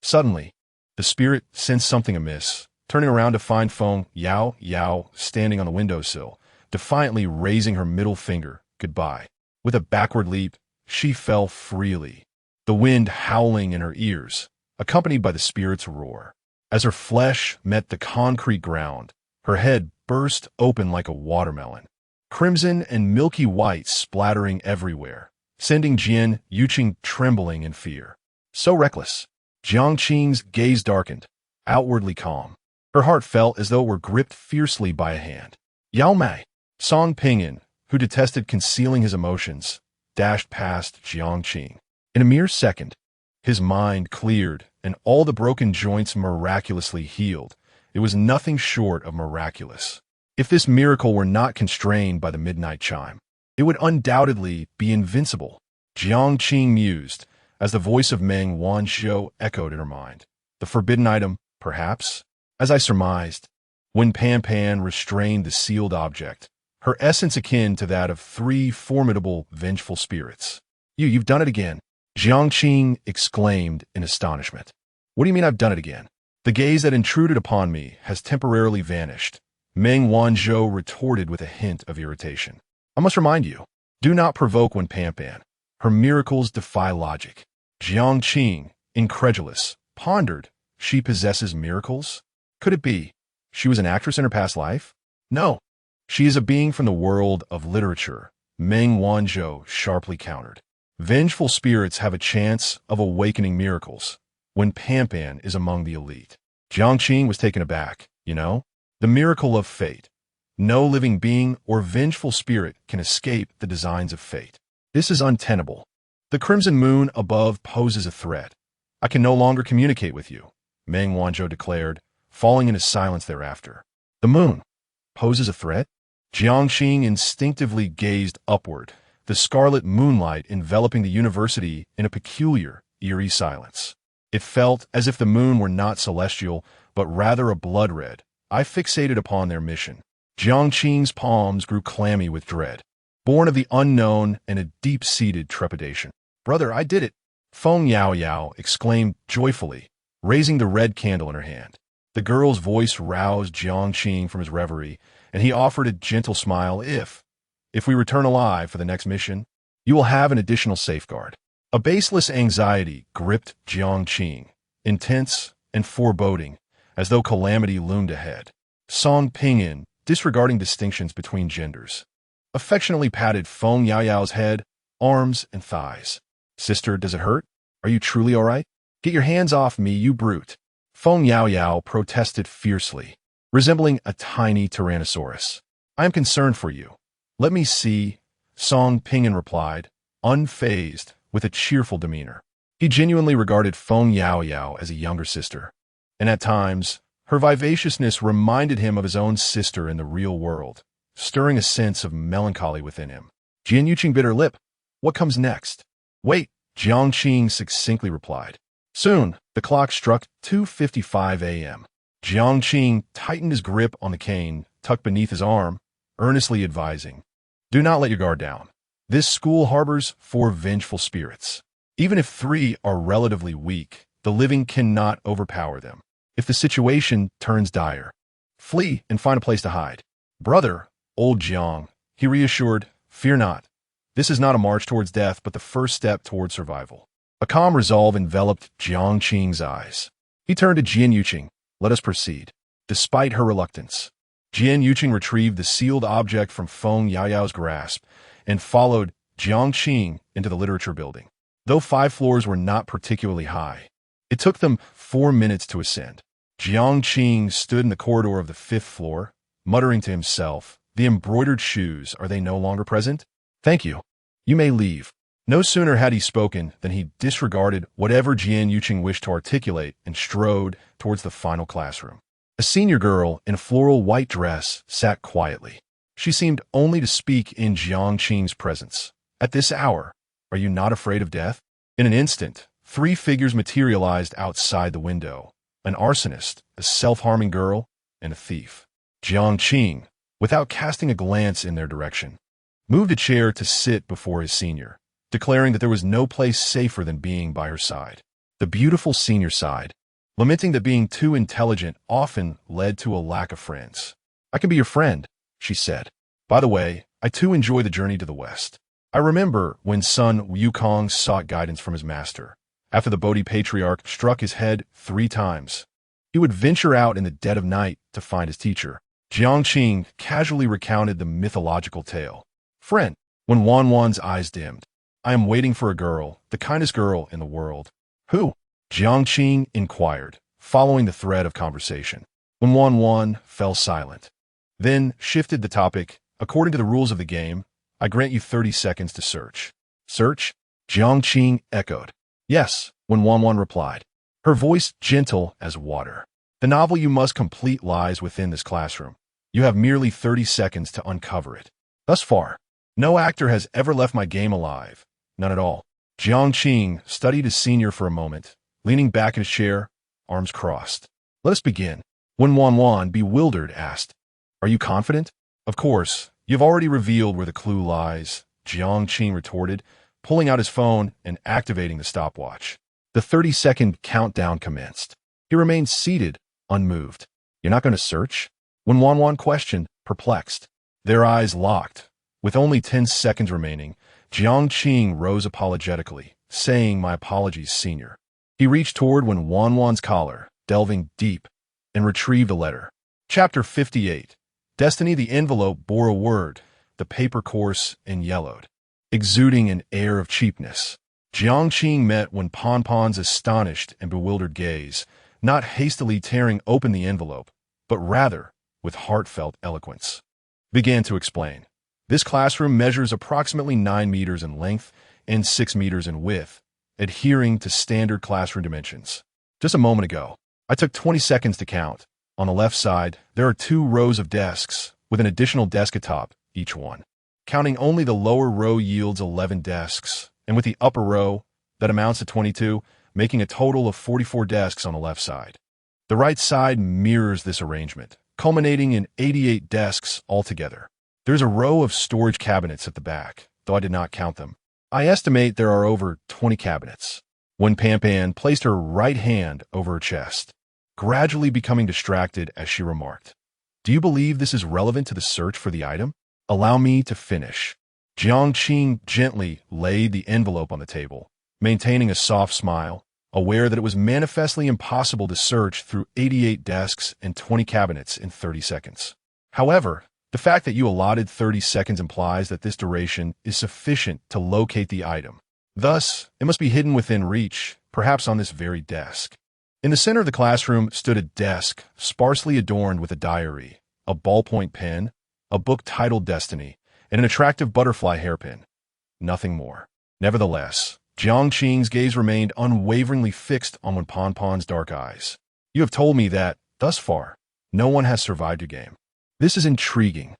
Suddenly, the spirit sensed something amiss, turning around to find Feng Yaoyao standing on the windowsill, defiantly raising her middle finger, goodbye. With a backward leap, she fell freely, the wind howling in her ears, accompanied by the spirit's roar. As her flesh met the concrete ground, her head burst open like a watermelon, crimson and milky white splattering everywhere, sending Jian Yuqing trembling in fear. So reckless. Jiangqing's gaze darkened, outwardly calm. Her heart felt as though it were gripped fiercely by a hand. Yao Mei. Song Pinyin, who detested concealing his emotions, dashed past Jiang. In a mere second, his mind cleared and all the broken joints miraculously healed. It was nothing short of miraculous. If this miracle were not constrained by the midnight chime, it would undoubtedly be invincible. Jiang mused, as the voice of Meng Wanzhou echoed in her mind. The forbidden item, perhaps? As I surmised, when Pan Pan restrained the sealed object, her essence akin to that of three formidable, vengeful spirits. You've done it again, Jiang exclaimed in astonishment. What do you mean I've done it again? The gaze that intruded upon me has temporarily vanished, Meng Wanzhou retorted with a hint of irritation. I must remind you, do not provoke when Pan Pan. Her miracles defy logic. Jiang, incredulous, pondered. She possesses miracles? Could it be she was an actress in her past life? No. She is a being from the world of literature, Meng Wanzhou sharply countered. Vengeful spirits have a chance of awakening miracles when Pan Pan is among the elite. Jiang was taken aback. The miracle of fate. No living being or vengeful spirit can escape the designs of fate. This is untenable. The crimson moon above poses a threat. I can no longer communicate with you, Meng Wanzhou declared, falling into silence thereafter. The moon poses a threat? Jiang instinctively gazed upward, the scarlet moonlight enveloping the university in a peculiar, eerie silence. It felt as if the moon were not celestial, but rather a blood red. I fixated upon their mission. Jiang's palms grew clammy with dread, born of the unknown and a deep-seated trepidation. Brother, I did it! Feng Yao exclaimed joyfully, raising the red candle in her hand. The girl's voice roused Jiang from his reverie, and he offered a gentle smile. If we return alive for the next mission, you will have an additional safeguard. A baseless anxiety gripped Jiang, intense and foreboding, as though calamity loomed ahead. Song Pinyin, disregarding distinctions between genders, affectionately patted Feng Yao's head, arms, and thighs. Sister, does it hurt? Are you truly all right? Get your hands off me, you brute. Feng Yao protested fiercely, resembling a tiny tyrannosaurus. I am concerned for you. Let me see, Song Pinyin replied, unfazed, with a cheerful demeanor. He genuinely regarded Feng Yao as a younger sister, and at times, her vivaciousness reminded him of his own sister in the real world, stirring a sense of melancholy within him. Jian bit her lip. What comes next? Wait, Jiang succinctly replied. Soon, the clock struck 2:55 a.m. Jiang tightened his grip on the cane tucked beneath his arm, earnestly advising, do not let your guard down. This school harbors 4 vengeful spirits. Even if 3 are relatively weak, the living cannot overpower them. If the situation turns dire, flee and find a place to hide. Brother, old Jiang, he reassured, fear not. This is not a march towards death, but the first step towards survival. A calm resolve enveloped Jiang's eyes. He turned to Jian, let us proceed. Despite her reluctance, Jian retrieved the sealed object from Feng Yao's grasp and followed Jiang into the literature building. Though 5 floors were not particularly high, it took them 4 minutes to ascend. Jiang stood in the corridor of the 5th floor, muttering to himself, the embroidered shoes, are they no longer present? Thank you. You may leave. No sooner had he spoken than he disregarded whatever Jian wished to articulate and strode towards the final classroom. A senior girl in a floral white dress sat quietly. She seemed only to speak in Jiang's presence. At this hour, are you not afraid of death? In an instant, 3 figures materialized outside the window. An arsonist, a self-harming girl, and a thief. Jiang, without casting a glance in their direction, moved a chair to sit before his senior, declaring that there was no place safer than being by her side. The beautiful senior sighed, lamenting that being too intelligent often led to a lack of friends. I can be your friend, she said. By the way, I too enjoy the journey to the west. I remember when son Wukong sought guidance from his master. After the Bodhi patriarch struck his head 3 times, he would venture out in the dead of night to find his teacher. Jiang casually recounted the mythological tale. Friend, when Wan's eyes dimmed, I am waiting for a girl, the kindest girl in the world. Who? Jiang inquired, following the thread of conversation. When Wan fell silent, then shifted the topic. According to the rules of the game, I grant you 30 seconds to search. Search? Jiang echoed. Yes, when Wan replied, her voice gentle as water. The novel you must complete lies within this classroom. You have merely 30 seconds to uncover it. Thus far, no actor has ever left my game alive. None at all. Jiang studied his senior for a moment, leaning back in his chair, arms crossed. Let us begin. When Wan, bewildered, asked, Are you confident? Of course, you've already revealed where the clue lies, Jiang retorted, pulling out his phone and activating the stopwatch. The 30-second countdown commenced. He remained seated, unmoved. You're not going to search? When Wan questioned, perplexed. Their eyes locked. With only 10 seconds remaining, Jiang rose apologetically, saying, My apologies, senior. He reached toward when Wan's collar, delving deep, and retrieved a letter. Chapter 58. Destiny. The envelope bore a word, the paper coarse and yellowed, exuding an air of cheapness. Jiang met when Pon's astonished and bewildered gaze, not hastily tearing open the envelope, but rather, with heartfelt eloquence, began to explain. This classroom measures approximately 9 meters in length and 6 meters in width, adhering to standard classroom dimensions. Just a moment ago, I took 20 seconds to count. On the left side, there are 2 rows of desks, with an additional desk atop each one. Counting only the lower row yields 11 desks, and with the upper row, that amounts to 22, making a total of 44 desks on the left side. The right side mirrors this arrangement, culminating in 88 desks altogether. There's a row of storage cabinets at the back, though I did not count them. I estimate there are over 20 cabinets. When Pan placed her right hand over her chest, gradually becoming distracted as she remarked, Do you believe this is relevant to the search for the item? Allow me to finish. Jiang gently laid the envelope on the table, maintaining a soft smile, aware that it was manifestly impossible to search through 88 desks and 20 cabinets in 30 seconds. However, the fact that you allotted 30 seconds implies that this duration is sufficient to locate the item. Thus, it must be hidden within reach, perhaps on this very desk. In the center of the classroom stood a desk, sparsely adorned with a diary, a ballpoint pen, a book titled Destiny, and an attractive butterfly hairpin. Nothing more. Nevertheless, Jiang's gaze remained unwaveringly fixed on Pon's dark eyes. You have told me that, thus far, no one has survived your game. This is intriguing.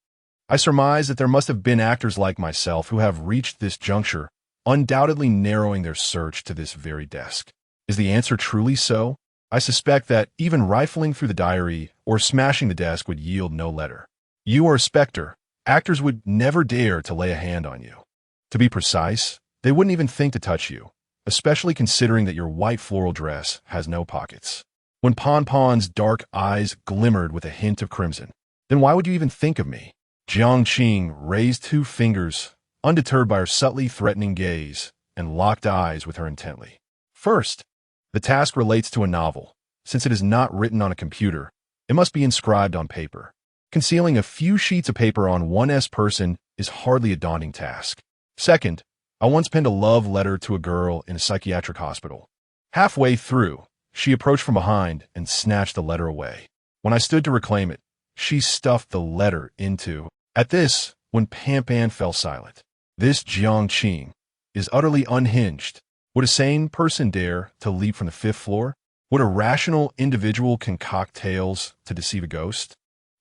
I surmise that there must have been actors like myself who have reached this juncture, undoubtedly narrowing their search to this very desk. Is the answer truly so? I suspect that even rifling through the diary or smashing the desk would yield no letter. You are a specter. Actors would never dare to lay a hand on you. To be precise, they wouldn't even think to touch you, especially considering that your white floral dress has no pockets. When Pon's dark eyes glimmered with a hint of crimson, then why would you even think of me? Jiang raised 2 fingers, undeterred by her subtly threatening gaze, and locked eyes with her intently. First, the task relates to a novel. Since it is not written on a computer, it must be inscribed on paper. Concealing a few sheets of paper on one's person is hardly a daunting task. Second, I once penned a love letter to a girl in a psychiatric hospital. Halfway through, she approached from behind and snatched the letter away. When I stood to reclaim it, she stuffed the letter into. At this, when Pan fell silent, this Jiang is utterly unhinged. Would a sane person dare to leap from the 5th floor? Would a rational individual concoct tales to deceive a ghost?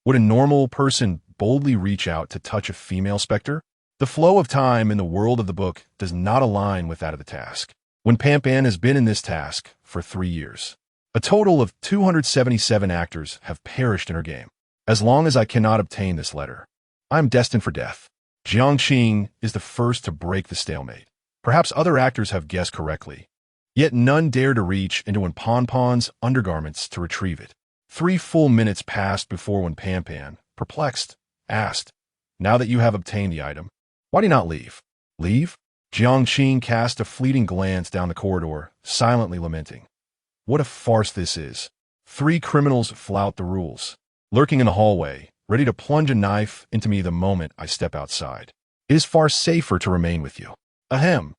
Would a normal person boldly reach out to touch a female specter? The flow of time in the world of the book does not align with that of the task. When Pan has been in this task for 3 years, a total of 277 actors have perished in her game. As long as I cannot obtain this letter, I am destined for death. Jiang is the first to break the stalemate. Perhaps other actors have guessed correctly, yet none dare to reach into Pon's undergarments to retrieve it. 3 full minutes passed before when Pan, perplexed, asked, Now that you have obtained the item, why do you not leave? Leave? Jiang cast a fleeting glance down the corridor, silently lamenting. What a farce this is. 3 criminals flout the rules, lurking in the hallway, ready to plunge a knife into me the moment I step outside. It is far safer to remain with you. Ahem.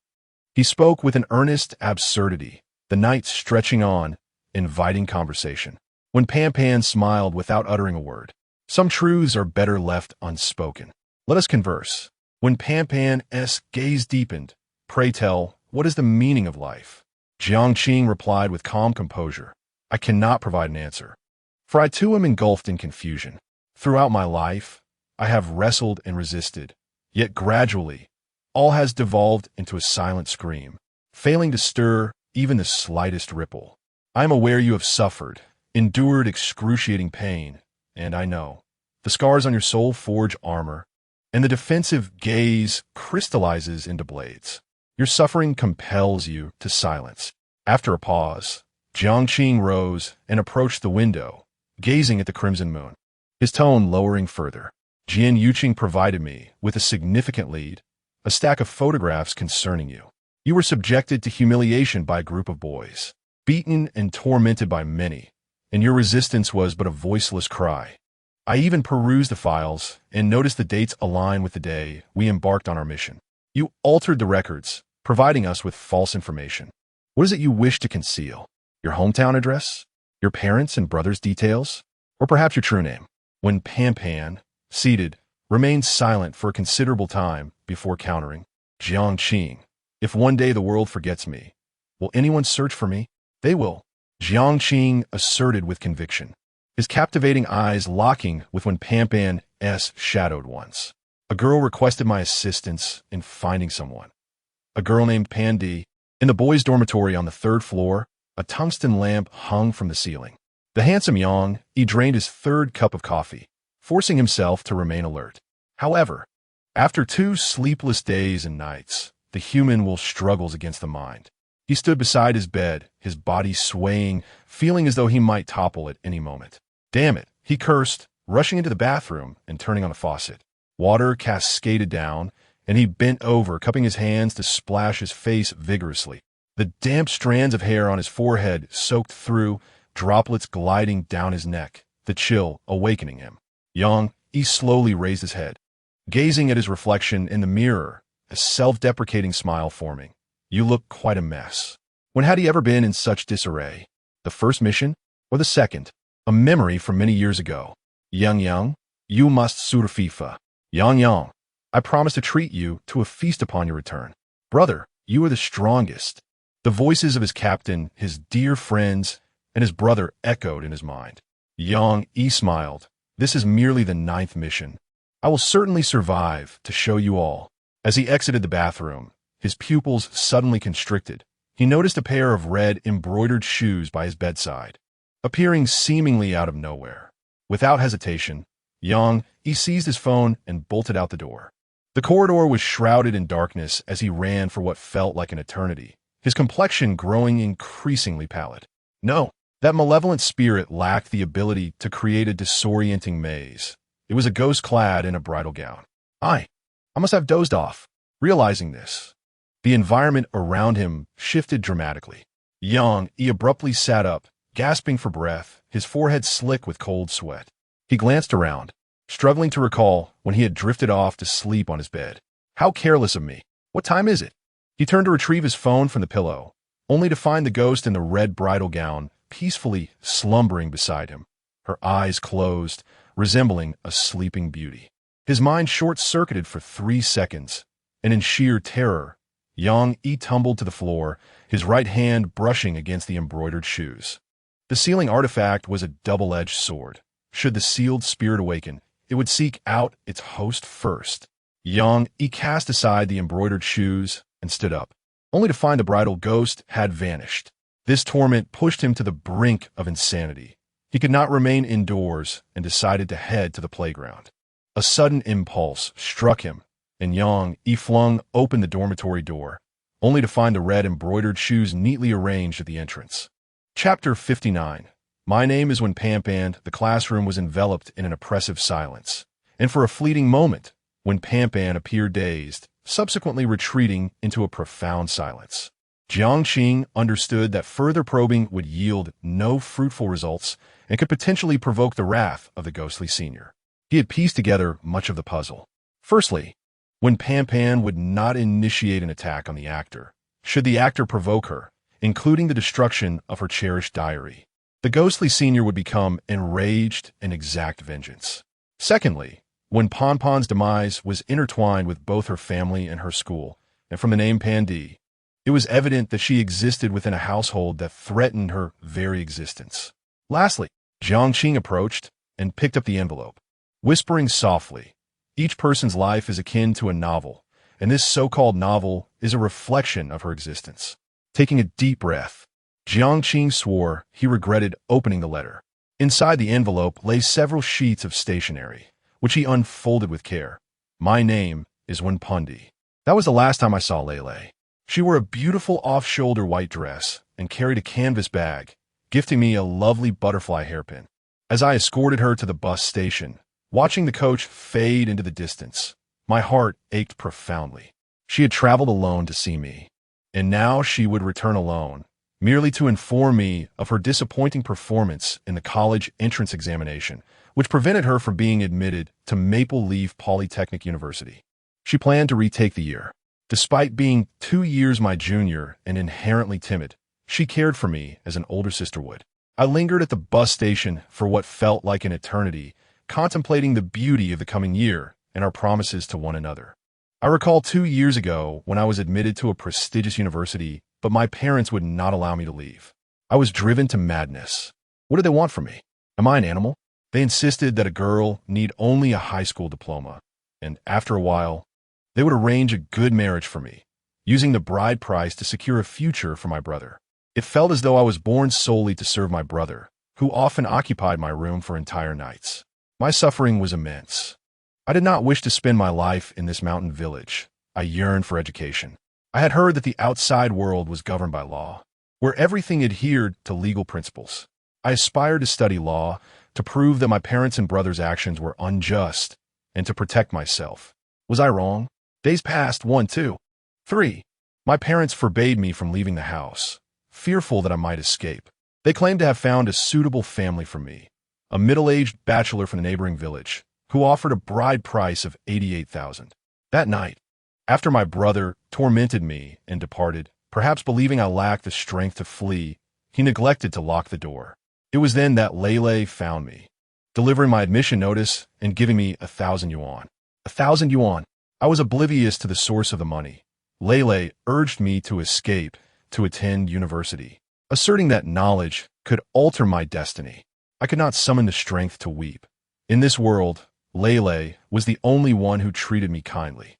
He spoke with an earnest absurdity, the night stretching on, inviting conversation. When Pan Pan smiled without uttering a word. Some truths are better left unspoken. Let us converse. When Pan Pan's gaze deepened, pray tell, what is the meaning of life? Jiang replied with calm composure. I cannot provide an answer, for I too am engulfed in confusion. Throughout my life, I have wrestled and resisted, yet gradually, all has devolved into a silent scream, failing to stir even the slightest ripple. I am aware you have suffered, endured excruciating pain, and I know the scars on your soul forge armor, and the defensive gaze crystallizes into blades. Your suffering compels you to silence. After a pause, Jiang rose and approached the window, gazing at the crimson moon, his tone lowering further. Jian Yuqing provided me with a significant lead, a stack of photographs concerning you. You were subjected to humiliation by a group of boys, beaten and tormented by many, and your resistance was but a voiceless cry. I even perused the files and noticed the dates align with the day we embarked on our mission. You altered the records, providing us with false information. What is it you wish to conceal? Your hometown address? Your parents' and brothers' details? Or perhaps your true name? When Pan, seated, remained silent for a considerable time before countering, Jiang, if one day the world forgets me, will anyone search for me? They will. Jiang asserted with conviction, his captivating eyes locking with when Pan's shadowed once. A girl requested my assistance in finding someone. A girl named Pandy. In the boys' dormitory on the 3rd floor, a tungsten lamp hung from the ceiling. The handsome Yang, he drained his 3rd cup of coffee, forcing himself to remain alert. However, after 2 sleepless days and nights, the human will struggles against the mind. He stood beside his bed, his body swaying, feeling as though he might topple at any moment. Damn it, he cursed, rushing into the bathroom and turning on the faucet. Water cascaded down, and he bent over, cupping his hands to splash his face vigorously. The damp strands of hair on his forehead soaked through, droplets gliding down his neck, the chill awakening him. Yang, he slowly raised his head, gazing at his reflection in the mirror, a self-deprecating smile forming. You look quite a mess. When had he ever been in such disarray? The first mission? Or the second? A memory from many years ago. Yang, you must surfifa. Yang, I promise to treat you to a feast upon your return. Brother, you are the strongest. The voices of his captain, his dear friends, and his brother echoed in his mind. Yang smiled. This is merely the 9th mission. I will certainly survive to show you all. As he exited the bathroom, his pupils suddenly constricted. He noticed a pair of red embroidered shoes by his bedside, appearing seemingly out of nowhere. Without hesitation, Yang seized his phone and bolted out the door. The corridor was shrouded in darkness as he ran for what felt like an eternity, his complexion growing increasingly pallid. No, that malevolent spirit lacked the ability to create a disorienting maze. It was a ghost clad in a bridal gown. I must have dozed off. Realizing this, the environment around him shifted dramatically. Yang abruptly sat up, gasping for breath, his forehead slick with cold sweat. He glanced around, struggling to recall when he had drifted off to sleep on his bed. How careless of me. What time is it? He turned to retrieve his phone from the pillow, only to find the ghost in the red bridal gown peacefully slumbering beside him, her eyes closed, resembling a sleeping beauty. His mind short-circuited for 3 seconds, and in sheer terror, Yang tumbled to the floor, his right hand brushing against the embroidered shoes. The sealing artifact was a double-edged sword. Should the sealed spirit awaken, it would seek out its host first. Yang cast aside the embroidered shoes and stood up, only to find the bridal ghost had vanished. This torment pushed him to the brink of insanity. He could not remain indoors and decided to head to the playground. A sudden impulse struck him, and Yang flung open the dormitory door, only to find the red embroidered shoes neatly arranged at the entrance. Chapter 59. My name is when Pan, the classroom was enveloped in an oppressive silence, and for a fleeting moment, when Pan appeared dazed, subsequently retreating into a profound silence. Jiang understood that further probing would yield no fruitful results and could potentially provoke the wrath of the ghostly senior. He had pieced together much of the puzzle. Firstly, when Pan would not initiate an attack on the actor, should the actor provoke her, including the destruction of her cherished diary. The ghostly senior would become enraged and exact vengeance. Secondly, when Ponpon's demise was intertwined with both her family and her school, and from the name Pandi, it was evident that she existed within a household that threatened her very existence. Lastly, Jiang approached and picked up the envelope, whispering softly, "Each person's life is akin to a novel, and this so-called novel is a reflection of her existence." Taking a deep breath, Jiang swore he regretted opening the letter. Inside the envelope lay several sheets of stationery, which he unfolded with care. "My name is Wenpundi." That was the last time I saw Lele. She wore a beautiful off-shoulder white dress and carried a canvas bag, gifting me a lovely butterfly hairpin. As I escorted her to the bus station, watching the coach fade into the distance, my heart ached profoundly. She had traveled alone to see me, and now she would return alone, merely to inform me of her disappointing performance in the college entrance examination, which prevented her from being admitted to Maple Leaf Polytechnic University. She planned to retake the year. Despite being 2 years my junior and inherently timid, she cared for me as an older sister would. I lingered at the bus station for what felt like an eternity, contemplating the beauty of the coming year and our promises to one another. I recall 2 years ago when I was admitted to a prestigious university, but my parents would not allow me to leave. I was driven to madness. What did they want from me? Am I an animal? They insisted that a girl need only a high school diploma, and after a while, they would arrange a good marriage for me, using the bride price to secure a future for my brother. It felt as though I was born solely to serve my brother, who often occupied my room for entire nights. My suffering was immense. I did not wish to spend my life in this mountain village. I yearned for education. I had heard that the outside world was governed by law, where everything adhered to legal principles. I aspired to study law, to prove that my parents' and brothers' actions were unjust, and to protect myself. Was I wrong? Days passed, 1, 2, 3. My parents forbade me from leaving the house, fearful that I might escape. They claimed to have found a suitable family for me, a middle-aged bachelor from the neighboring village, who offered a bride price of $88,000. That night, after my brother tormented me and departed, perhaps believing I lacked the strength to flee, he neglected to lock the door. It was then that Lele found me, delivering my admission notice and giving me 1,000 yuan. 1,000 yuan. I was oblivious to the source of the money. Lele urged me to escape, to attend university, asserting that knowledge could alter my destiny. I could not summon the strength to weep. In this world, Lele was the only one who treated me kindly.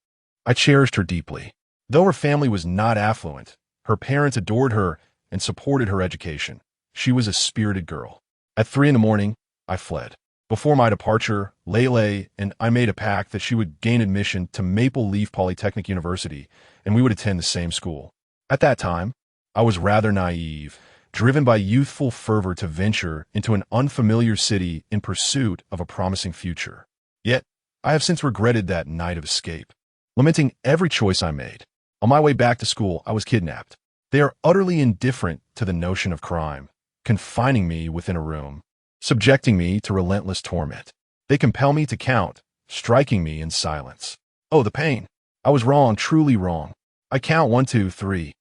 I cherished her deeply. Though her family was not affluent, her parents adored her and supported her education. She was a spirited girl. At 3 in the morning, I fled. Before my departure, Lele and I made a pact that she would gain admission to Maple Leaf Polytechnic University, and we would attend the same school. At that time, I was rather naive, driven by youthful fervor to venture into an unfamiliar city in pursuit of a promising future. Yet, I have since regretted that night of escape, lamenting every choice I made. On my way back to school, I was kidnapped. They are utterly indifferent to the notion of crime, confining me within a room, subjecting me to relentless torment. They compel me to count, striking me in silence. Oh, the pain! I was wrong, truly wrong. I count 1, 2, 3.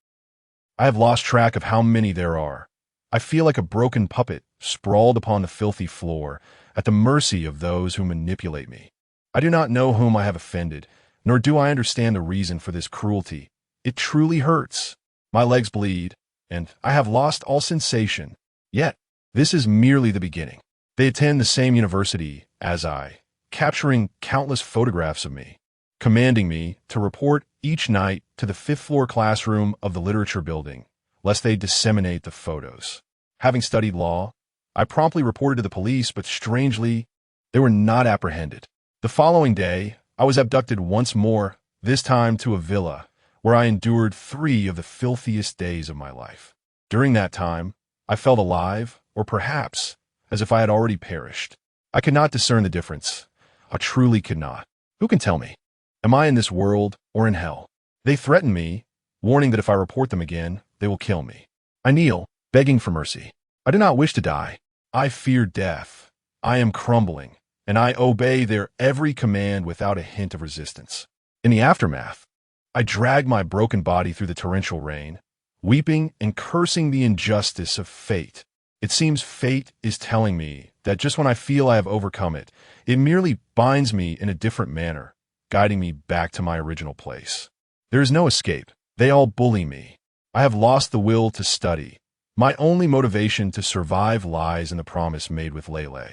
I have lost track of how many there are. I feel like a broken puppet, sprawled upon the filthy floor, at the mercy of those who manipulate me. I do not know whom I have offended, nor do I understand the reason for this cruelty. It truly hurts. My legs bleed, and I have lost all sensation. Yet, this is merely the beginning. They attend the same university as I, capturing countless photographs of me, commanding me to report each night to the 5th-floor classroom of the literature building, lest they disseminate the photos. Having studied law, I promptly reported to the police, but strangely, they were not apprehended. The following day, I was abducted once more, this time to a villa, where I endured 3 of the filthiest days of my life. During that time, I felt alive, or perhaps as if I had already perished. I could not discern the difference. I truly could not. Who can tell me? Am I in this world or in hell? They threaten me, warning that if I report them again, they will kill me. I kneel, begging for mercy. I do not wish to die. I fear death. I am crumbling, and I obey their every command without a hint of resistance. In the aftermath, I drag my broken body through the torrential rain, weeping and cursing the injustice of fate. It seems fate is telling me that just when I feel I have overcome it, it merely binds me in a different manner, guiding me back to my original place. There is no escape. They all bully me. I have lost the will to study. My only motivation to survive lies in the promise made with Lele.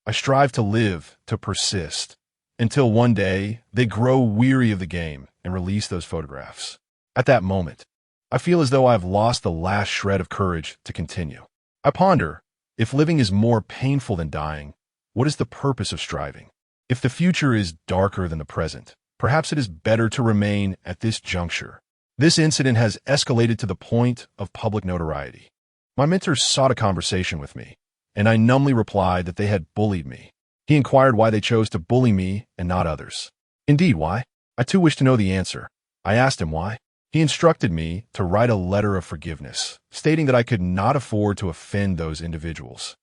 I strive to live, to persist, until one day they grow weary of the game and release those photographs. At that moment, I feel as though I have lost the last shred of courage to continue. I ponder, if living is more painful than dying, what is the purpose of striving? If the future is darker than the present, perhaps it is better to remain at this juncture. This incident has escalated to the point of public notoriety. My mentors sought a conversation with me, and I numbly replied that they had bullied me. He inquired why they chose to bully me and not others. Indeed, why? I too wished to know the answer. I asked him why. He instructed me to write a letter of forgiveness, stating that I could not afford to offend those individuals,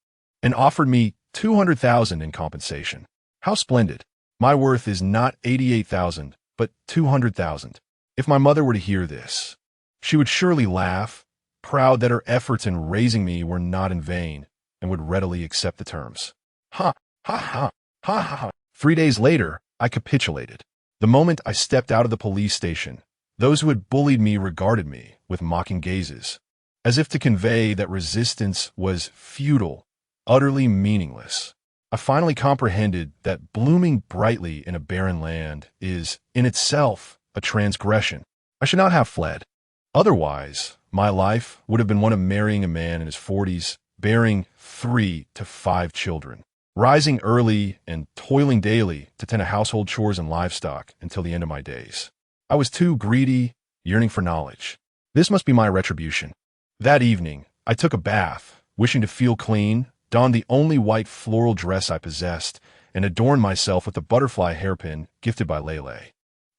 and offered me $200,000 in compensation. How splendid! My worth is not $88,000, but $200,000. If my mother were to hear this, she would surely laugh, proud that her efforts in raising me were not in vain, and would readily accept the terms. Ha, ha, ha, ha, ha, ha. 3 days later, I capitulated. The moment I stepped out of the police station, those who had bullied me regarded me with mocking gazes, as if to convey that resistance was futile, utterly meaningless. I finally comprehended that blooming brightly in a barren land is, in itself, a transgression. I should not have fled. Otherwise, my life would have been one of marrying a man in his 40s, bearing 3 to 5 children, rising early and toiling daily to tend to household chores and livestock until the end of my days. I was too greedy, yearning for knowledge. This must be my retribution. That evening, I took a bath, wishing to feel clean, donned the only white floral dress I possessed, and adorned myself with a butterfly hairpin gifted by Lele.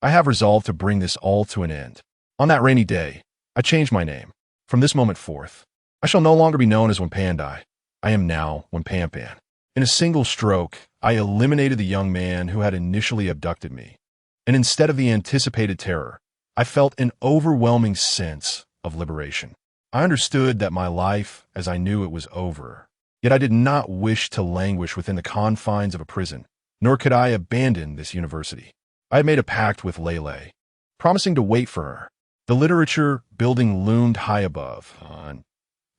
I have resolved to bring this all to an end. On that rainy day, I changed my name. From this moment forth, I shall no longer be known as Wampandai. I am now Wampampan. In a single stroke, I eliminated the young man who had initially abducted me. And instead of the anticipated terror, I felt an overwhelming sense of liberation. I understood that my life, as I knew it, was over. Yet I did not wish to languish within the confines of a prison, nor could I abandon this university. I had made a pact with Lele, promising to wait for her. The literature building loomed high above.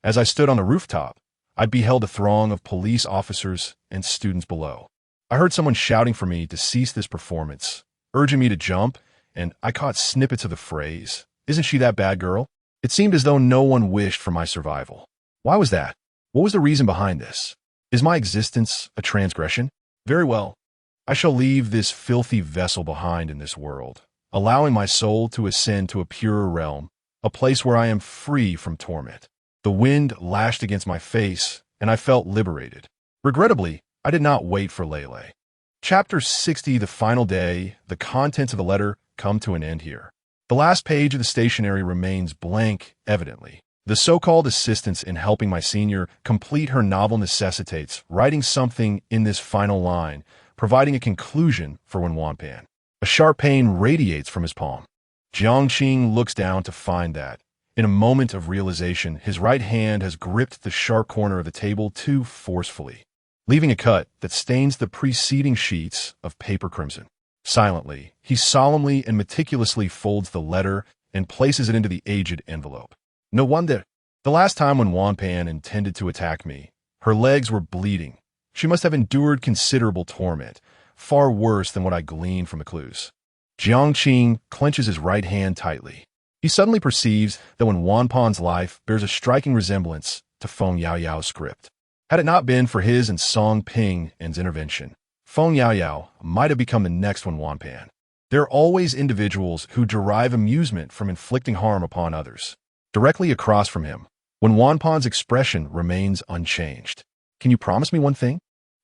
As I stood on the rooftop, I beheld a throng of police officers and students below. I heard someone shouting for me to cease this performance, urging me to jump, and I caught snippets of the phrase, "Isn't she that bad girl?" It seemed as though no one wished for my survival. Why was that? What was the reason behind this? Is my existence a transgression? Very well. I shall leave this filthy vessel behind in this world, allowing my soul to ascend to a purer realm, a place where I am free from torment. The wind lashed against my face, and I felt liberated. Regrettably, I did not wait for Lele. Chapter 60, the final day, the contents of the letter come to an end here. The last page of the stationery remains blank, evidently. The so-called assistance in helping my senior complete her novel necessitates writing something in this final line, providing a conclusion for Wanpan. A sharp pain radiates from his palm. Jiang looks down to find that, in a moment of realization, his right hand has gripped the sharp corner of the table too forcefully, leaving a cut that stains the preceding sheets of paper crimson. Silently, he solemnly and meticulously folds the letter and places it into the aged envelope. No wonder. The last time when Wanpan intended to attack me, her legs were bleeding. She must have endured considerable torment, far worse than what I gleaned from the clues. Jiang clenches his right hand tightly. He suddenly perceives that when Wanpan's life bears a striking resemblance to Feng Yaoyao's script. Had it not been for his and Song Ping's intervention, Feng Yaoyao might have become the next Wanpan. There are always individuals who derive amusement from inflicting harm upon others. Directly across from him, when Wanpan's expression remains unchanged. Can you promise me one thing?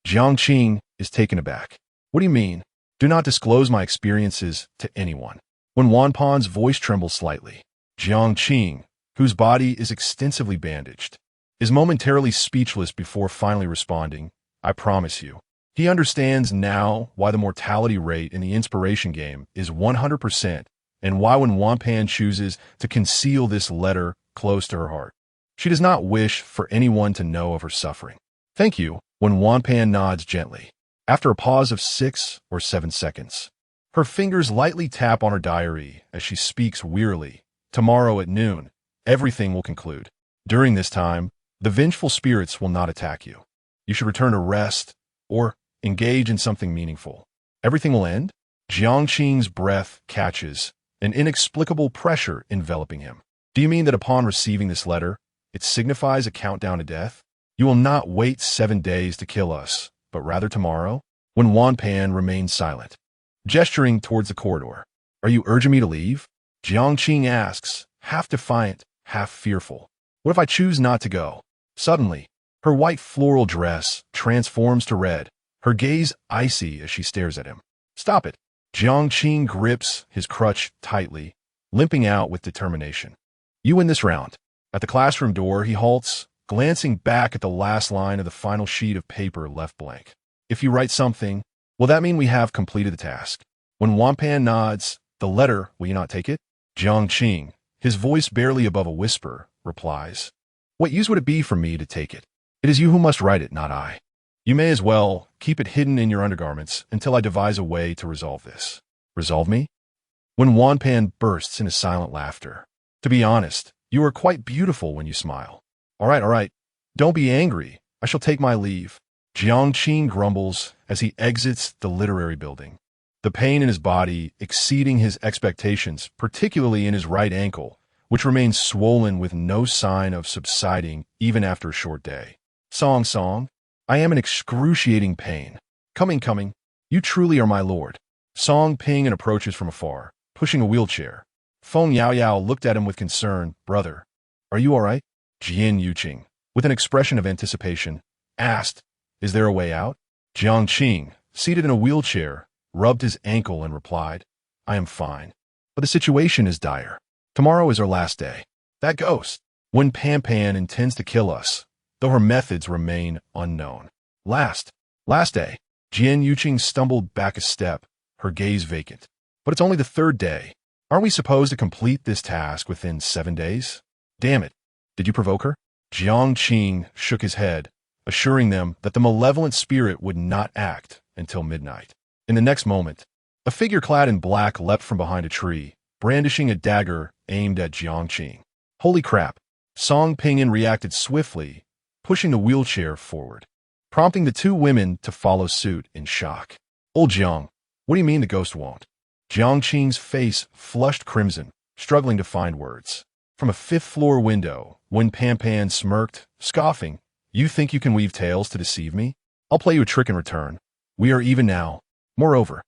Jiang is taken aback. What do you mean? Do not disclose my experiences to anyone. When Wanpan's voice trembles slightly, Jiang, whose body is extensively bandaged, is momentarily speechless before finally responding, I promise you. He understands now why the mortality rate in the inspiration game is 100%, and why when Wanpan chooses to conceal this letter close to her heart. She does not wish for anyone to know of her suffering. Thank you, when Wanpan nods gently. After a pause of 6 or 7 seconds, her fingers lightly tap on her diary as she speaks wearily. Tomorrow at noon, everything will conclude. During this time, the vengeful spirits will not attack you. You should return to rest or engage in something meaningful. Everything will end? Jiang's breath catches, an inexplicable pressure enveloping him. Do you mean that upon receiving this letter, it signifies a countdown to death? You will not wait 7 days to kill us, but rather tomorrow? When Wanpan remained silent, gesturing towards the corridor. Are you urging me to leave? Jiang asks, half defiant, half fearful. What if I choose not to go? Suddenly, her white floral dress transforms to red, her gaze icy as she stares at him. Stop it. Jiang grips his crutch tightly, limping out with determination. You win this round. At the classroom door, he halts, glancing back at the last line of the final sheet of paper left blank. If you write something, will that mean we have completed the task? When Wanpan nods, the letter, will you not take it? Jiang, his voice barely above a whisper, replies. What use would it be for me to take it? It is you who must write it, not I. You may as well keep it hidden in your undergarments until I devise a way to resolve this. Resolve me? When Wanpan bursts into silent laughter. To be honest, you are quite beautiful when you smile. All right. Don't be angry. I shall take my leave. Jiang grumbles as he exits the literary building. The pain in his body exceeding his expectations, particularly in his right ankle, which remains swollen with no sign of subsiding even after a short day. Song, I am in excruciating pain. Coming, you truly are my lord. Song Ping and approaches from afar, pushing a wheelchair. Feng Yao looked at him with concern. Brother, are you all right? Jian Yuqing, with an expression of anticipation, asked, Is there a way out? Jiang, seated in a wheelchair, rubbed his ankle and replied, I am fine, but the situation is dire. Tomorrow is our last day. That ghost, when Pan intends to kill us, though her methods remain unknown. Last day. Jian Yuqing stumbled back a step, her gaze vacant. But it's only the 3rd day. Aren't we supposed to complete this task within 7 days? Damn it. Did you provoke her? Jiang shook his head, assuring them that the malevolent spirit would not act until midnight. In the next moment, a figure clad in black leapt from behind a tree, brandishing a dagger aimed at Jiang. Holy crap. Song Pinyin reacted swiftly, pushing the wheelchair forward, prompting the 2 women to follow suit in shock. Old Jiang, what do you mean the ghost won't? Jiang's face flushed crimson, struggling to find words. From a 5th-floor window, when Pan smirked, scoffing, You think you can weave tales to deceive me? I'll play you a trick in return. We are even now. Moreover,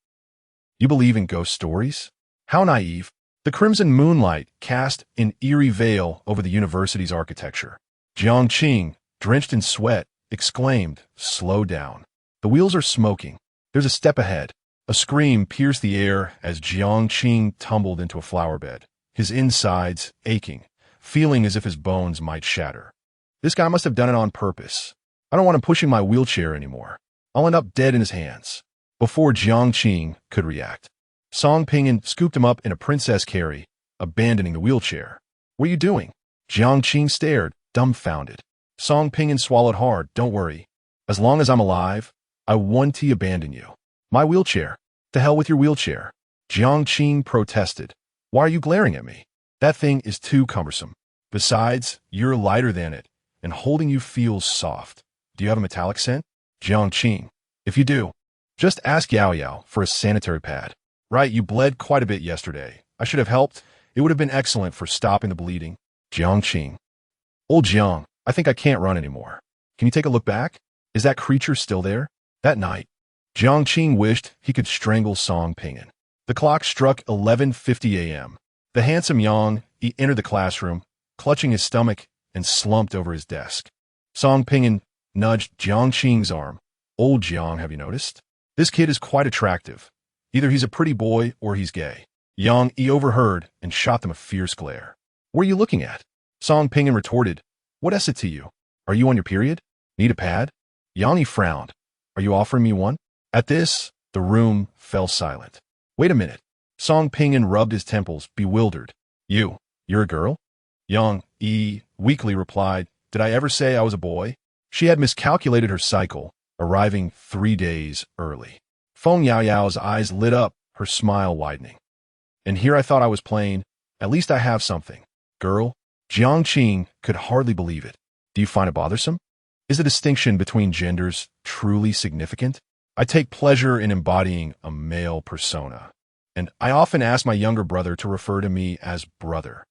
you believe in ghost stories? How naive. The crimson moonlight cast an eerie veil over the university's architecture. Jiang, drenched in sweat, exclaimed, Slow down. The wheels are smoking. There's a step ahead. A scream pierced the air as Jiang tumbled into a flower bed, his insides aching, feeling as if his bones might shatter. This guy must have done it on purpose. I don't want him pushing my wheelchair anymore. I'll end up dead in his hands. Before Jiang could react, Song Pinyin scooped him up in a princess carry, abandoning the wheelchair. What are you doing? Jiang stared, dumbfounded. Song Pinyin swallowed hard. Don't worry. As long as I'm alive, I won't abandon you. My wheelchair. To hell with your wheelchair. Jiang protested. Why are you glaring at me? That thing is too cumbersome. Besides, you're lighter than it, and holding you feels soft. Do you have a metallic scent? Jiang, if you do, just ask Yao for a sanitary pad. Right, you bled quite a bit yesterday. I should have helped. It would have been excellent for stopping the bleeding. Jiang. Old Jiang, I think I can't run anymore. Can you take a look back? Is that creature still there? That night, Jiang wished he could strangle Song Pinyin. The clock struck 11:50 a.m. The handsome Yang entered the classroom, clutching his stomach and slumped over his desk. Song Pinyin nudged Jiang's arm. Old Jiang, have you noticed? This kid is quite attractive. Either he's a pretty boy or he's gay. Yang overheard and shot them a fierce glare. What are you looking at? Song Pinyin retorted. What is it to you? Are you on your period? Need a pad? Yang frowned. Are you offering me one? At this, the room fell silent. Wait a minute. Song Pinyin rubbed his temples, bewildered. You're a girl? Yang weakly replied, "Did I ever say I was a boy?" She had miscalculated her cycle, arriving 3 days early. Feng Yaoyao's eyes lit up, her smile widening. "And here I thought I was playing. At least I have something. Girl?" Jiang could hardly believe it. "Do you find it bothersome? Is the distinction between genders truly significant? I take pleasure in embodying a male persona, and I often ask my younger brother to refer to me as brother.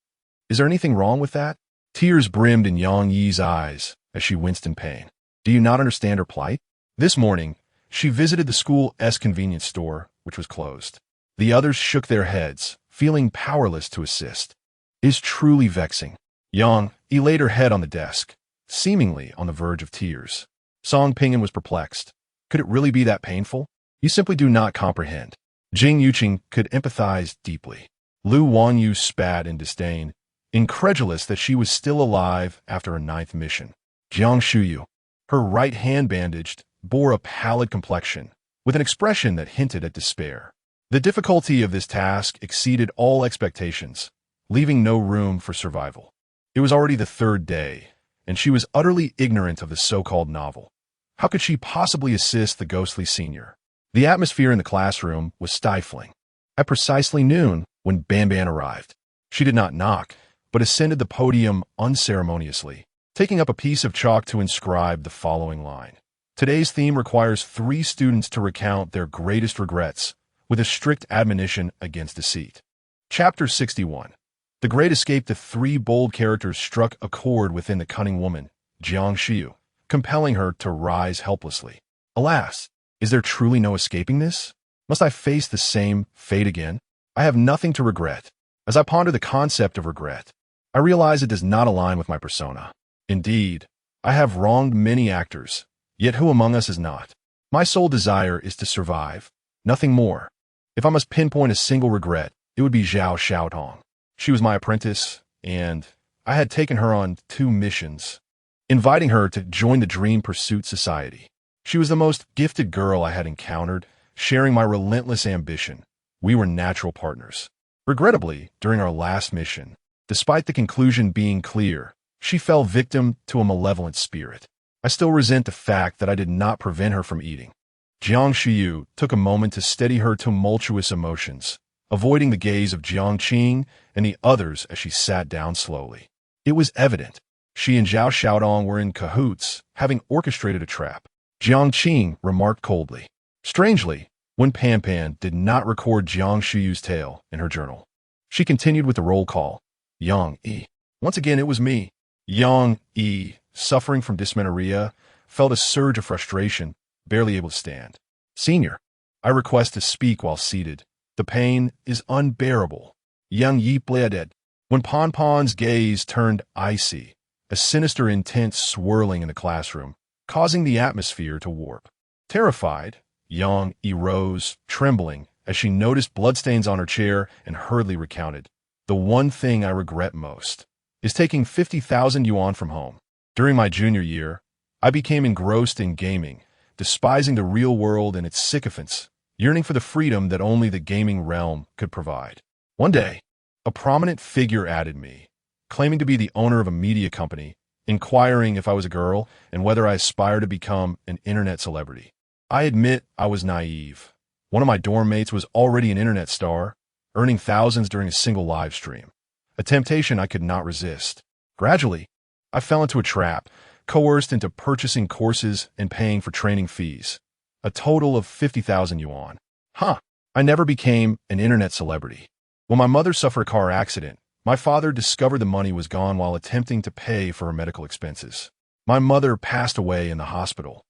Is there anything wrong with that?" Tears brimmed in Yang Yi's eyes as she winced in pain. "Do you not understand her plight?" This morning, she visited the school's convenience store, which was closed. The others shook their heads, feeling powerless to assist. "It is truly vexing." Yang Yi laid her head on the desk, seemingly on the verge of tears. Song Ping'an was perplexed. Could it really be that painful? "You simply do not comprehend." Jing Yuqing could empathize deeply. Lu Wanyu spat in disdain, incredulous that she was still alive after her 9th mission. Jiang Shuyu, her right hand bandaged, bore a pallid complexion, with an expression that hinted at despair. The difficulty of this task exceeded all expectations, leaving no room for survival. It was already the 3rd day, and she was utterly ignorant of the so-called novel. How could she possibly assist the ghostly senior? The atmosphere in the classroom was stifling. At precisely noon, when Banban arrived, she did not knock, but ascended the podium unceremoniously, taking up a piece of chalk to inscribe the following line. Today's theme requires 3 students to recount their greatest regrets, with a strict admonition against deceit. Chapter 61. The Great Escape. The 3 bold characters struck a chord within the cunning woman, Jiang Xiu, compelling her to rise helplessly. Alas, is there truly no escaping this? Must I face the same fate again? I have nothing to regret. As I ponder the concept of regret, I realize it does not align with my persona. Indeed, I have wronged many actors, yet who among us is not? My sole desire is to survive, nothing more. If I must pinpoint a single regret, it would be Zhao Xiaotong. She was my apprentice, and I had taken her on 2 missions, inviting her to join the Dream Pursuit Society. She was the most gifted girl I had encountered, sharing my relentless ambition. We were natural partners. Regrettably, during our last mission, despite the conclusion being clear, she fell victim to a malevolent spirit. I still resent the fact that I did not prevent her from eating. Jiang Xiu took a moment to steady her tumultuous emotions, avoiding the gaze of Jiang Qing and the others as she sat down slowly. It was evident. She and Zhao Xiaodong were in cahoots, having orchestrated a trap. Jiang Qing remarked coldly. Strangely, Wen Panpan did not record Jiang Shuyu's tale in her journal. She continued with the roll call. Yang Yi. Once again, it was me. Yang Yi, suffering from dysmenorrhea, felt a surge of frustration, barely able to stand. Senior, I request to speak while seated. The pain is unbearable. Yang Yi bled. When Ponpon's gaze turned icy, a sinister intent swirling in the classroom, causing the atmosphere to warp. Terrified, Yang Yi rose, trembling, as she noticed bloodstains on her chair and hurriedly recounted. The one thing I regret most is taking 50,000 yuan from home. During my junior year, I became engrossed in gaming, despising the real world and its sycophants, yearning for the freedom that only the gaming realm could provide. One day, a prominent figure added me, claiming to be the owner of a media company, inquiring if I was a girl and whether I aspired to become an internet celebrity. I admit I was naive. One of my dorm mates was already an internet star, earning thousands during a single live stream, a temptation I could not resist. Gradually, I fell into a trap, coerced into purchasing courses and paying for training fees, a total of 50,000 yuan. I never became an internet celebrity. When my mother suffered a car accident, my father discovered the money was gone while attempting to pay for her medical expenses. My mother passed away in the hospital,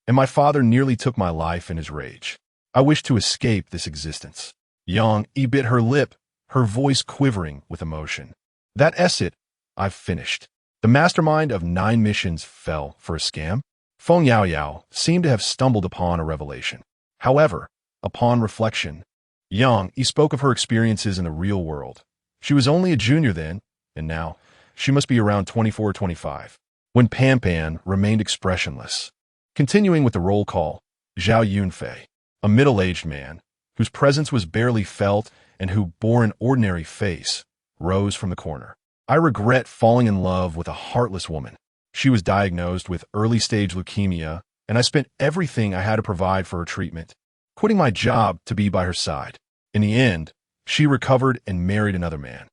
and my father nearly took my life in his rage. I wished to escape this existence. Yang Yi bit her lip, her voice quivering with emotion. That's it. I've finished. The mastermind of 9 missions fell for a scam. Feng Yaoyao seemed to have stumbled upon a revelation. However, upon reflection, Yang Yi spoke of her experiences in the real world. She was only a junior then, and now she must be around 24 or 25. When Panpan remained expressionless. Continuing with the roll call, Zhao Yunfei, a middle-aged man, whose presence was barely felt and who bore an ordinary face, rose from the corner. I regret falling in love with a heartless woman. She was diagnosed with early-stage leukemia, and I spent everything I had to provide for her treatment, quitting my job to be by her side. In the end, she recovered and married another man.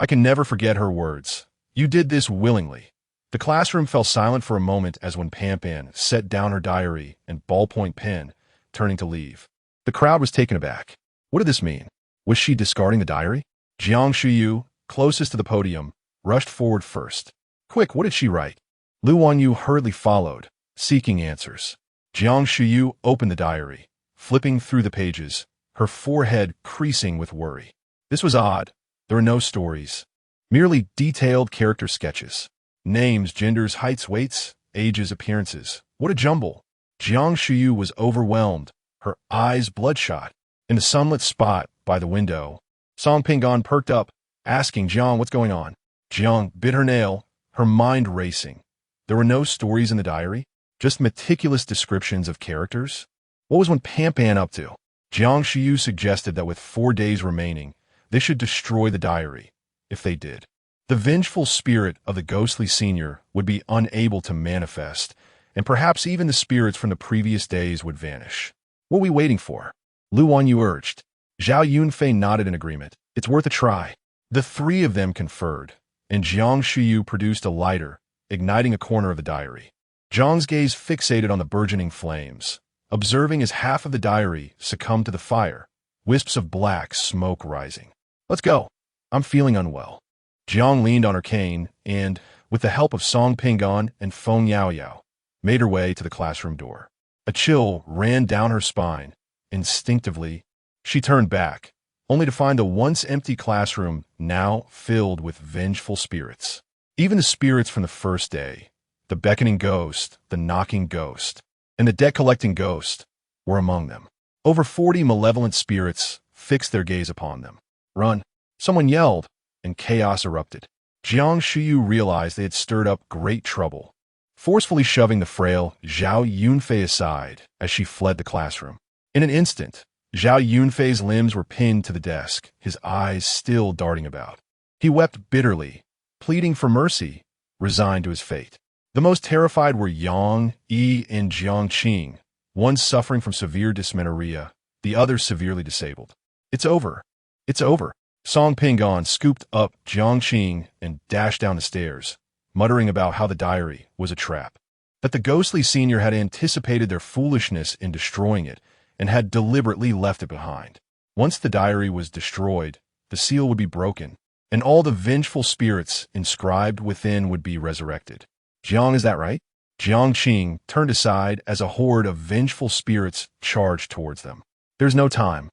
I can never forget her words. You did this willingly. The classroom fell silent for a moment as when Pampan set down her diary and ballpoint pen, turning to leave. The crowd was taken aback. What did this mean? Was she discarding the diary? Jiang Shuyu, closest to the podium, rushed forward first. Quick, what did she write? Lu Wanyu hurriedly followed, seeking answers. Jiang Shuyu opened the diary, flipping through the pages, her forehead creasing with worry. This was odd. There were no stories, merely detailed character sketches. Names, genders, heights, weights, ages, appearances. What a jumble. Jiang Shuyu was overwhelmed, her eyes bloodshot. In the sunlit spot by the window, Song Pingon perked up, asking Jiang what's going on. Jiang bit her nail, her mind racing. There were no stories in the diary, just meticulous descriptions of characters. What was Pampan up to? Jiang Shuyu suggested that with 4 days remaining, they should destroy the diary. If they did, the vengeful spirit of the ghostly senior would be unable to manifest, and perhaps even the spirits from the previous days would vanish. What are we waiting for? Lu Wanyu urged. Zhao Yunfei nodded in agreement. It's worth a try. The three of them conferred, and Jiang Shuyu produced a lighter, igniting a corner of the diary. Jiang's gaze fixated on the burgeoning flames, observing as half of the diary succumbed to the fire, wisps of black smoke rising. Let's go. I'm feeling unwell. Jiang leaned on her cane and, with the help of Song Pingon and Feng Yaoyao, made her way to the classroom door. A chill ran down her spine. Instinctively, she turned back, only to find the once empty classroom now filled with vengeful spirits. Even the spirits from the first day, the beckoning ghost, the knocking ghost, and the debt-collecting ghost, were among them. Over 40 malevolent spirits fixed their gaze upon them. Run! Someone yelled, and chaos erupted. Jiang Shuyu realized they had stirred up great trouble, forcefully shoving the frail Zhao Yunfei aside as she fled the classroom. In an instant, Zhao Yunfei's limbs were pinned to the desk, his eyes still darting about. He wept bitterly, pleading for mercy, resigned to his fate. The most terrified were Yang, Yi, and Jiang Qing, one suffering from severe dysmenorrhea, the other severely disabled. It's over. It's over. Song Pingon scooped up Jiang Qing and dashed down the stairs, muttering about how the diary was a trap, that the ghostly senior had anticipated their foolishness in destroying it and had deliberately left it behind. Once the diary was destroyed, the seal would be broken, and all the vengeful spirits inscribed within would be resurrected. Jiang, is that right? Jiang Qing turned aside as a horde of vengeful spirits charged towards them. There's no time.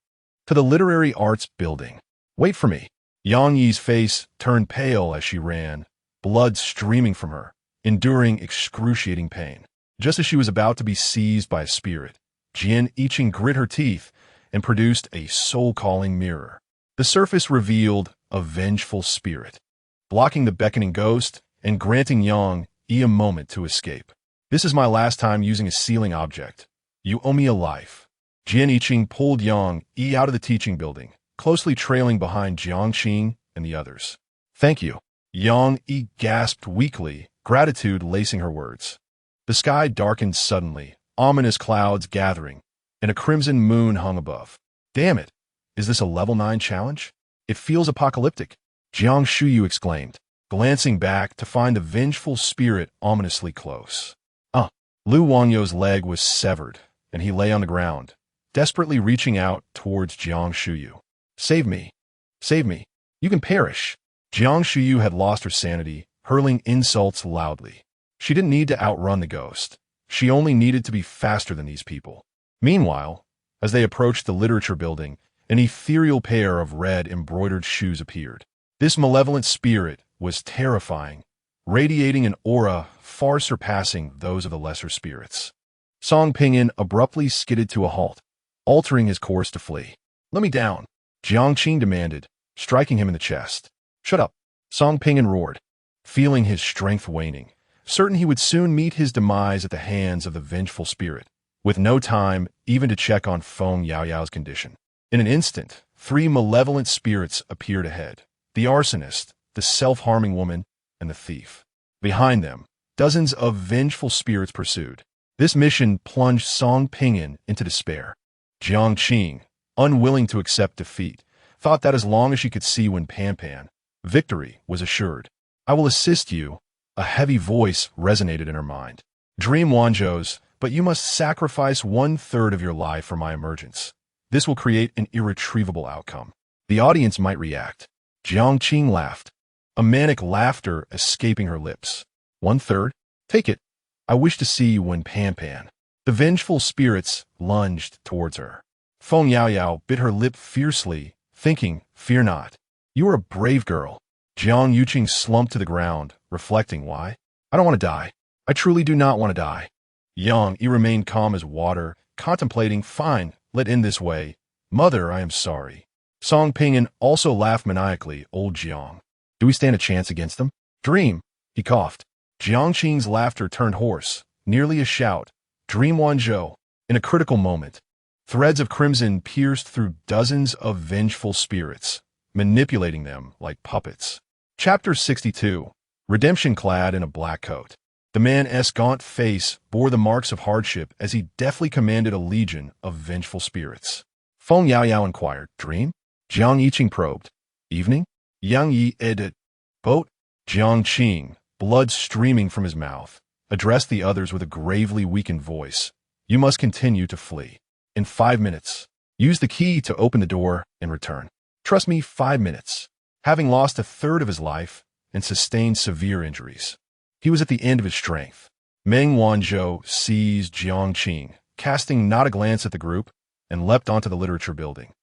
To the Literary Arts Building. Wait for me. Yang Yi's face turned pale as she ran, blood streaming from her, enduring excruciating pain. Just as she was about to be seized by a spirit, Jian Yiqing grit her teeth and produced a soul-calling mirror. The surface revealed a vengeful spirit, blocking the beckoning ghost and granting Yang Yi a moment to escape. This is my last time using a sealing object. You owe me a life. Jian Yiqing pulled Yang Yi out of the teaching building, closely trailing behind Jiang Qing and the others. Thank you. Yang Yi gasped weakly, gratitude lacing her words. The sky darkened suddenly, ominous clouds gathering, and a crimson moon hung above. Damn it! Is this a level 9 challenge? It feels apocalyptic, Jiang Shuyu exclaimed, glancing back to find the vengeful spirit ominously close. Lu Wanyo's leg was severed, and he lay on the ground, desperately reaching out towards Jiang Shuyu. Save me. Save me. You can perish. Jiang Shuyu had lost her sanity, hurling insults loudly. She didn't need to outrun the ghost. She only needed to be faster than these people. Meanwhile, as they approached the literature building, an ethereal pair of red embroidered shoes appeared. This malevolent spirit was terrifying, radiating an aura far surpassing those of the lesser spirits. Song Pinyin abruptly skidded to a halt, altering his course to flee. Let me down, Jiang Qing demanded, striking him in the chest. Shut up, Song Pinyin roared, feeling his strength waning, certain he would soon meet his demise at the hands of the vengeful spirit, with no time even to check on Feng Yaoyao's condition. In an instant, 3 malevolent spirits appeared ahead. The arsonist, the self-harming woman, and the thief. Behind them, dozens of vengeful spirits pursued. This mission plunged Song Pingyan into despair. Jiang, unwilling to accept defeat, thought that as long as she could see Wen Pan, victory was assured. I will assist you. A heavy voice resonated in her mind. Dream Wanzhou's, but you must sacrifice 1/3 of your life for my emergence. This will create an irretrievable outcome. The audience might react. Jiang laughed, a manic laughter escaping her lips. 1/3? Take it. I wish to see you Wen Pan. The vengeful spirits lunged towards her. Feng Yaoyao bit her lip fiercely, thinking, fear not. You are a brave girl. Jiang Yuqing slumped to the ground, reflecting why. I don't want to die. I truly do not want to die. Yang Yi remained calm as water, contemplating, fine, let in this way. Mother, I am sorry. Song Pingyan also laughed maniacally, old Jiang. Do we stand a chance against them? Dream, he coughed. Jiangqing's laughter turned hoarse, nearly a shout. Dream Wanzhou. In a critical moment, threads of crimson pierced through dozens of vengeful spirits, manipulating them like puppets. Chapter 62. Redemption clad in a black coat. The man's gaunt face bore the marks of hardship as he deftly commanded a legion of vengeful spirits. Feng Yaoyao inquired, Dream? Jiang Yiqing probed. Evening? Yang Yi edit. Boat? Jiangqing, blood streaming from his mouth, addressed the others with a gravely weakened voice. You must continue to flee. In 5 minutes. Use the key to open the door and return. Trust me, 5 minutes. Having lost 1/3 of his life and sustained severe injuries, he was at the end of his strength. Meng Wanzhou seized Jiangqing, casting not a glance at the group, and leapt onto the literature building.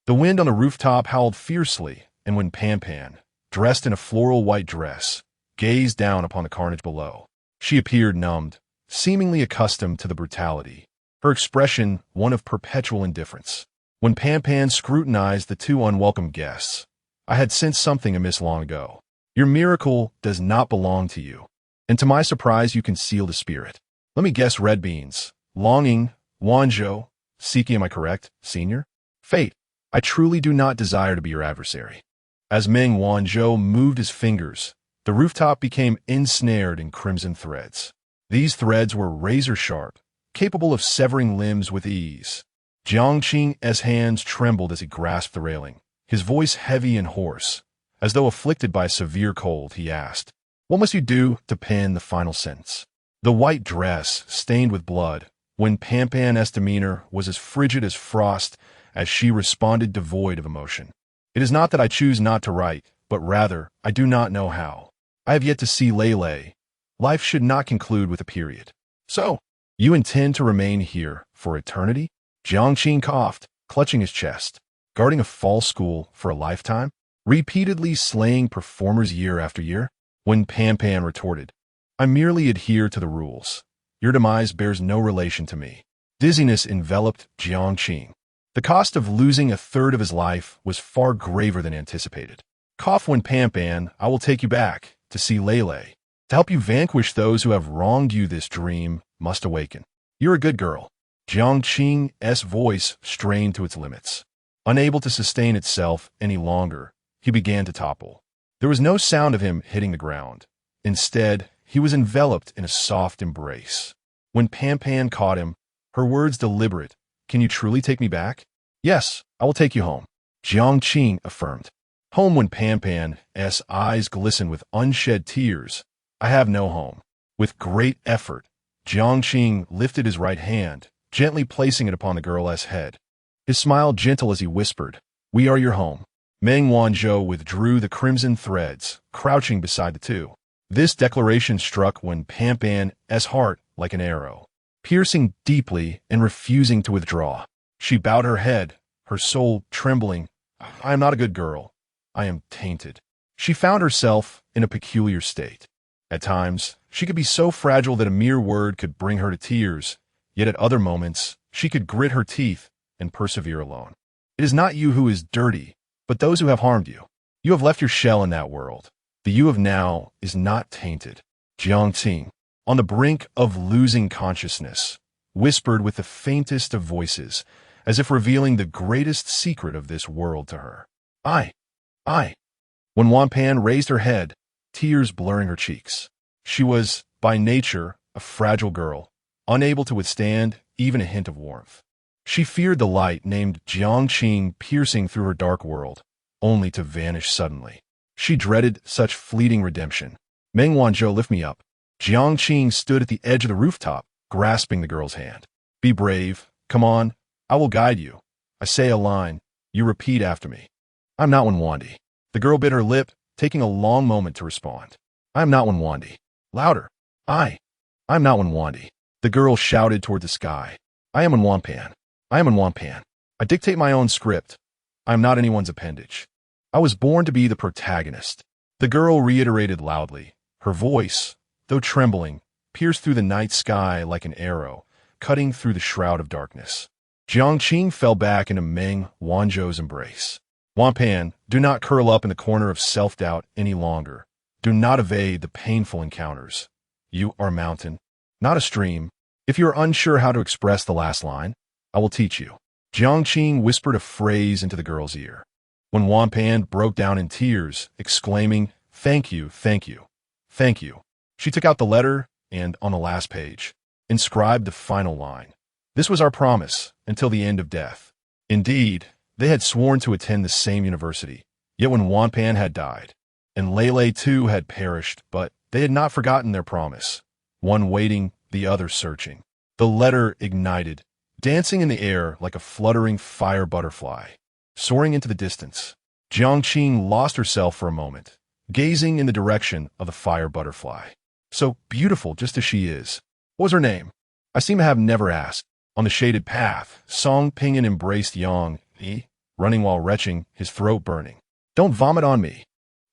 The wind on the rooftop howled fiercely, and when Pan, dressed in a floral white dress, gazed down upon the carnage below, she appeared numbed, seemingly accustomed to the brutality, her expression one of perpetual indifference. When Pan scrutinized the two unwelcome guests, I had sensed something amiss long ago. Your miracle does not belong to you, and to my surprise you conceal the spirit. Let me guess, red beans, longing, Wanzhou, seeking, am I correct, senior? Fate, I truly do not desire to be your adversary. As Meng Wanzhou moved his fingers, the rooftop became ensnared in crimson threads. These threads were razor-sharp, capable of severing limbs with ease. Jiangqing's hands trembled as he grasped the railing, his voice heavy and hoarse. As though afflicted by a severe cold, he asked, What must you do to pen the final sentence? The white dress, stained with blood, when Pan's demeanor was as frigid as frost as she responded devoid of emotion. It is not that I choose not to write, but rather, I do not know how. I have yet to see Lei. Life should not conclude with a period. So, you intend to remain here for eternity? Jiangqing coughed, clutching his chest. Guarding a false school for a lifetime? Repeatedly slaying performers year after year? When Pan retorted, I merely adhere to the rules. Your demise bears no relation to me. Dizziness enveloped Jiangqing. The cost of losing 1/3 of his life was far graver than anticipated. Cough when Pan, I will take you back to see Lei. To help you vanquish those who have wronged you, this dream must awaken. You're a good girl. Jiangqing's voice strained to its limits. Unable to sustain itself any longer, he began to topple. There was no sound of him hitting the ground. Instead, he was enveloped in a soft embrace. When Pan caught him, her words deliberate, Can you truly take me back? Yes, I will take you home, Jiangqing affirmed. Home? When Pan's eyes glistened with unshed tears. I have no home. With great effort, Jiangqing lifted his right hand, gently placing it upon the girl's head. His smile gentle as he whispered, We are your home. Meng Wanzhou withdrew the crimson threads, crouching beside the two. This declaration struck when Pan's heart like an arrow, piercing deeply and refusing to withdraw. She bowed her head, her soul trembling. I am not a good girl. I am tainted. She found herself in a peculiar state. At times, she could be so fragile that a mere word could bring her to tears, yet at other moments, she could grit her teeth and persevere alone. It is not you who is dirty, but those who have harmed you. You have left your shell in that world. The you of now is not tainted. Jiangqing, on the brink of losing consciousness, whispered with the faintest of voices, as if revealing the greatest secret of this world to her. I. When Wanpan raised her head, tears blurring her cheeks. She was, by nature, a fragile girl, unable to withstand even a hint of warmth. She feared the light named Jiang piercing through her dark world, only to vanish suddenly. She dreaded such fleeting redemption. Meng Wanzhou, lift me up. Jiang stood at the edge of the rooftop, grasping the girl's hand. Be brave. Come on. I will guide you. I say a line. You repeat after me. I'm not Wenwandi. The girl bit her lip, taking a long moment to respond. I am not Wenwandi. Louder. I'm not Wenwandi. The girl shouted toward the sky. I am Wenwanpan. I am Wenwanpan. I dictate my own script. I am not anyone's appendage. I was born to be the protagonist. The girl reiterated loudly. Her voice, though trembling, pierced through the night sky like an arrow, cutting through the shroud of darkness. Jiang fell back into Meng Wanzhou's embrace. Wanpan, do not curl up in the corner of self-doubt any longer. Do not evade the painful encounters. You are a mountain, not a stream. If you are unsure how to express the last line, I will teach you. Jiang whispered a phrase into the girl's ear. When Wanpan broke down in tears, exclaiming, Thank you, thank you, thank you. She took out the letter and, on the last page, inscribed the final line. This was our promise until the end of death. Indeed, they had sworn to attend the same university, yet when Wanpan had died, and Lele too had perished, but they had not forgotten their promise. One waiting, the other searching. The letter ignited, dancing in the air like a fluttering fire butterfly, soaring into the distance. Jiang lost herself for a moment, gazing in the direction of the fire butterfly. So beautiful just as she is. What was her name? I seem to have never asked. On the shaded path, Song Pinyin embraced Yang, running while retching, his throat burning. Don't vomit on me.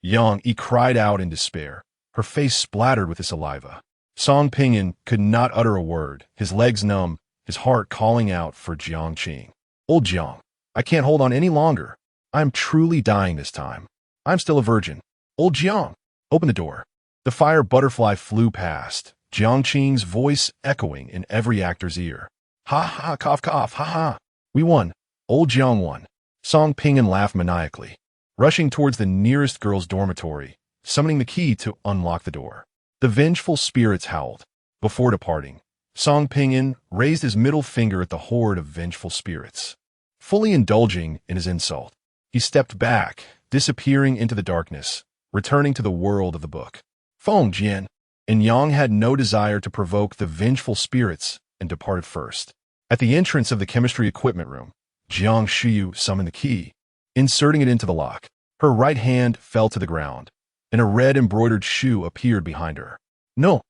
Yang cried out in despair, her face splattered with the saliva. Song Pinyin could not utter a word, his legs numb, his heart calling out for Jiang. Old Jiang, I can't hold on any longer. I am truly dying this time. I'm still a virgin. Old Jiang, open the door. The fire butterfly flew past, Jiang's voice echoing in every actor's ear. Ha ha, cough cough, ha ha. We won. Old Jiang won. Song Pinyin laughed maniacally, rushing towards the nearest girl's dormitory, summoning the key to unlock the door. The vengeful spirits howled. Before departing, Song Pinyin raised his middle finger at the horde of vengeful spirits. Fully indulging in his insult, he stepped back, disappearing into the darkness, returning to the world of the book. Feng Jian and Yang had no desire to provoke the vengeful spirits and departed first. At the entrance of the chemistry equipment room, Jiang Shiyu summoned the key, inserting it into the lock. Her right hand fell to the ground, and a red embroidered shoe appeared behind her. No!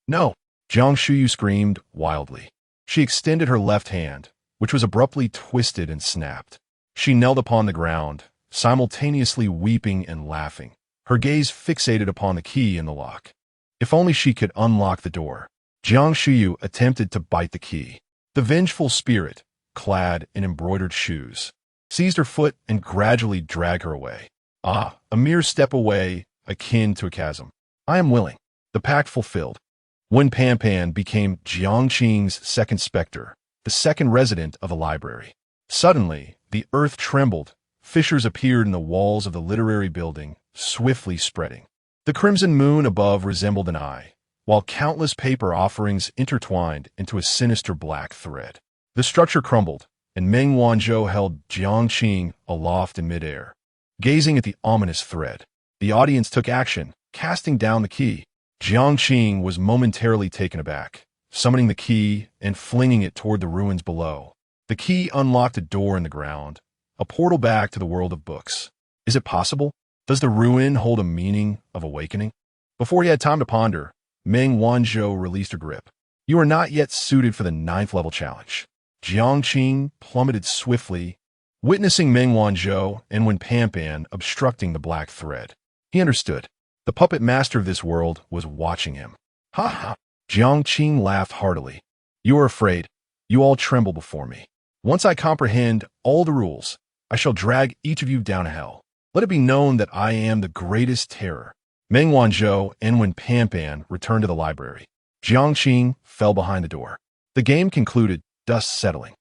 No! Jiang Shiyu screamed wildly. She extended her left hand, which was abruptly twisted and snapped. She knelt upon the ground, simultaneously weeping and laughing, her gaze fixated upon the key in the lock. If only she could unlock the door. Jiang Shiyu attempted to bite the key. The vengeful spirit, clad in embroidered shoes, seized her foot and gradually dragged her away. A mere step away, akin to a chasm. I am willing. The pact fulfilled. When Pan became Jiang's second specter, the second resident of the library. Suddenly, the earth trembled. Fissures appeared in the walls of the literary building, swiftly spreading. The crimson moon above resembled an eye, while countless paper offerings intertwined into a sinister black thread. The structure crumbled, and Meng Wanzhou held Jiang aloft in midair. Gazing at the ominous thread, the audience took action, casting down the key. Jiang was momentarily taken aback, summoning the key and flinging it toward the ruins below. The key unlocked a door in the ground, a portal back to the world of books. Is it possible? Does the ruin hold a meaning of awakening? Before he had time to ponder, Meng Wanzhou released her grip. You are not yet suited for the 9th level challenge. Jiang plummeted swiftly, witnessing Meng Wanzhou and Wen Pan obstructing the black thread. He understood. The puppet master of this world was watching him. Ha ha! Jiang laughed heartily. You are afraid. You all tremble before me. Once I comprehend all the rules, I shall drag each of you down to hell. Let it be known that I am the greatest terror. Meng Wanzhou and Wen Pan returned to the library. Jiang fell behind the door. The game concluded, dust settling.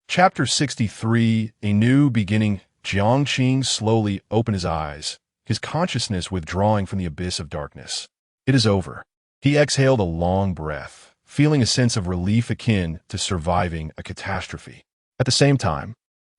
Chapter 63, A New Beginning. Jiang slowly opened his eyes, his consciousness withdrawing from the abyss of darkness. It is over. He exhaled a long breath, feeling a sense of relief akin to surviving a catastrophe. At the same time,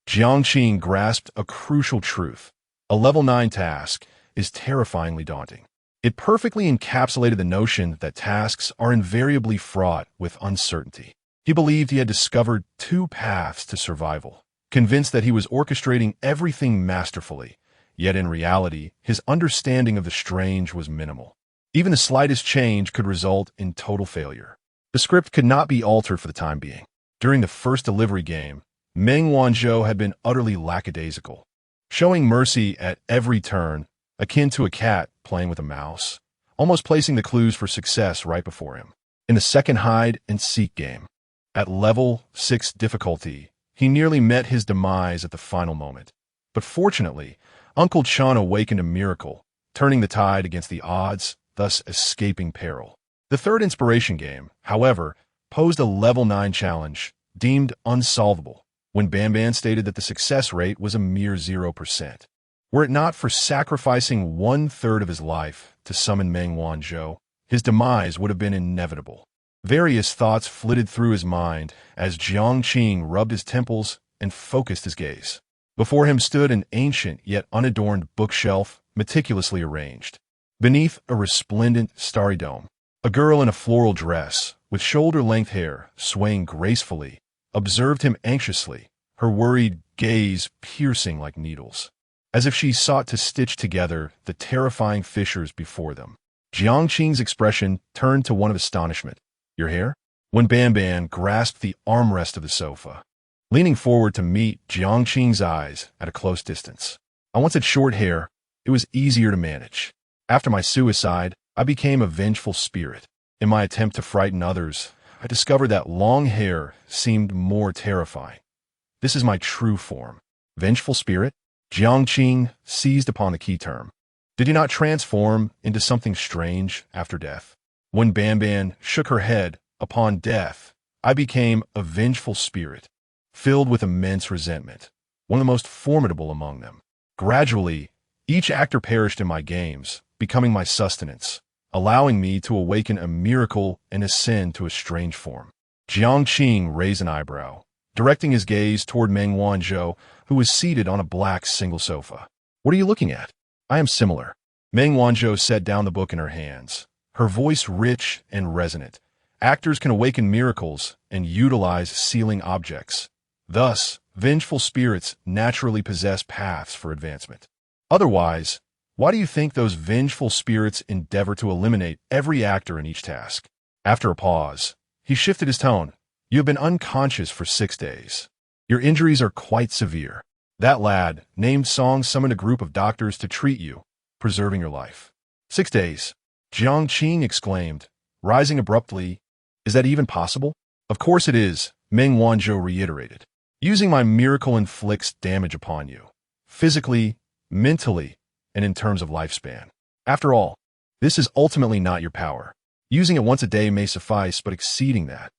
Jiang grasped a crucial truth. A level 9 task is terrifyingly daunting. It perfectly encapsulated the notion that tasks are invariably fraught with uncertainty. He believed he had discovered 2 paths to survival, convinced that he was orchestrating everything masterfully, yet in reality, his understanding of the strange was minimal. Even the slightest change could result in total failure. The script could not be altered for the time being. During the first delivery game, Meng Wanzhou had been utterly lackadaisical, showing mercy at every turn, akin to a cat playing with a mouse, almost placing the clues for success right before him. In the second hide-and-seek game, at level 6 difficulty, he nearly met his demise at the final moment. But fortunately, Uncle Chan awakened a miracle, turning the tide against the odds, thus escaping peril. The third inspiration game, however, posed a level 9 challenge, deemed unsolvable, when Banban stated that the success rate was a mere 0%. Were it not for sacrificing 1/3 of his life to summon Meng Wanzhou, his demise would have been inevitable. Various thoughts flitted through his mind as Jiang rubbed his temples and focused his gaze. Before him stood an ancient yet unadorned bookshelf, meticulously arranged. Beneath a resplendent starry dome, a girl in a floral dress, with shoulder-length hair swaying gracefully, observed him anxiously, her worried gaze piercing like needles, as if she sought to stitch together the terrifying fissures before them. Jiang's expression turned to one of astonishment. "Your hair?" When Banban grasped the armrest of the sofa, leaning forward to meet Jiang's eyes at a close distance. "I once had short hair. It was easier to manage. After my suicide, I became a vengeful spirit. In my attempt to frighten others, I discovered that long hair seemed more terrifying. This is my true form." Vengeful spirit? Jiang seized upon the key term. Did he not transform into something strange after death? When Banban shook her head, "Upon death, I became a vengeful spirit, filled with immense resentment, one of the most formidable among them. Gradually, each actor perished in my games, becoming my sustenance, allowing me to awaken a miracle and ascend to a strange form." Jiang raised an eyebrow, directing his gaze toward Meng Wanzhou, who was seated on a black single sofa. "What are you looking at?" "I am similar." Meng Wanzhou set down the book in her hands, her voice rich and resonant. "Actors can awaken miracles and utilize sealing objects. Thus, vengeful spirits naturally possess paths for advancement. Otherwise, why do you think those vengeful spirits endeavor to eliminate every actor in each task?" After a pause, he shifted his tone. "You have been unconscious for 6 days. Your injuries are quite severe. That lad, named Song, summoned a group of doctors to treat you, preserving your life." 6 days. Jiang exclaimed, rising abruptly. "Is that even possible?" "Of course it is," Meng Wanzhou reiterated. "Using my miracle inflicts damage upon you, physically, mentally, and in terms of lifespan. After all, this is ultimately not your power. Using it once a day may suffice, but exceeding that,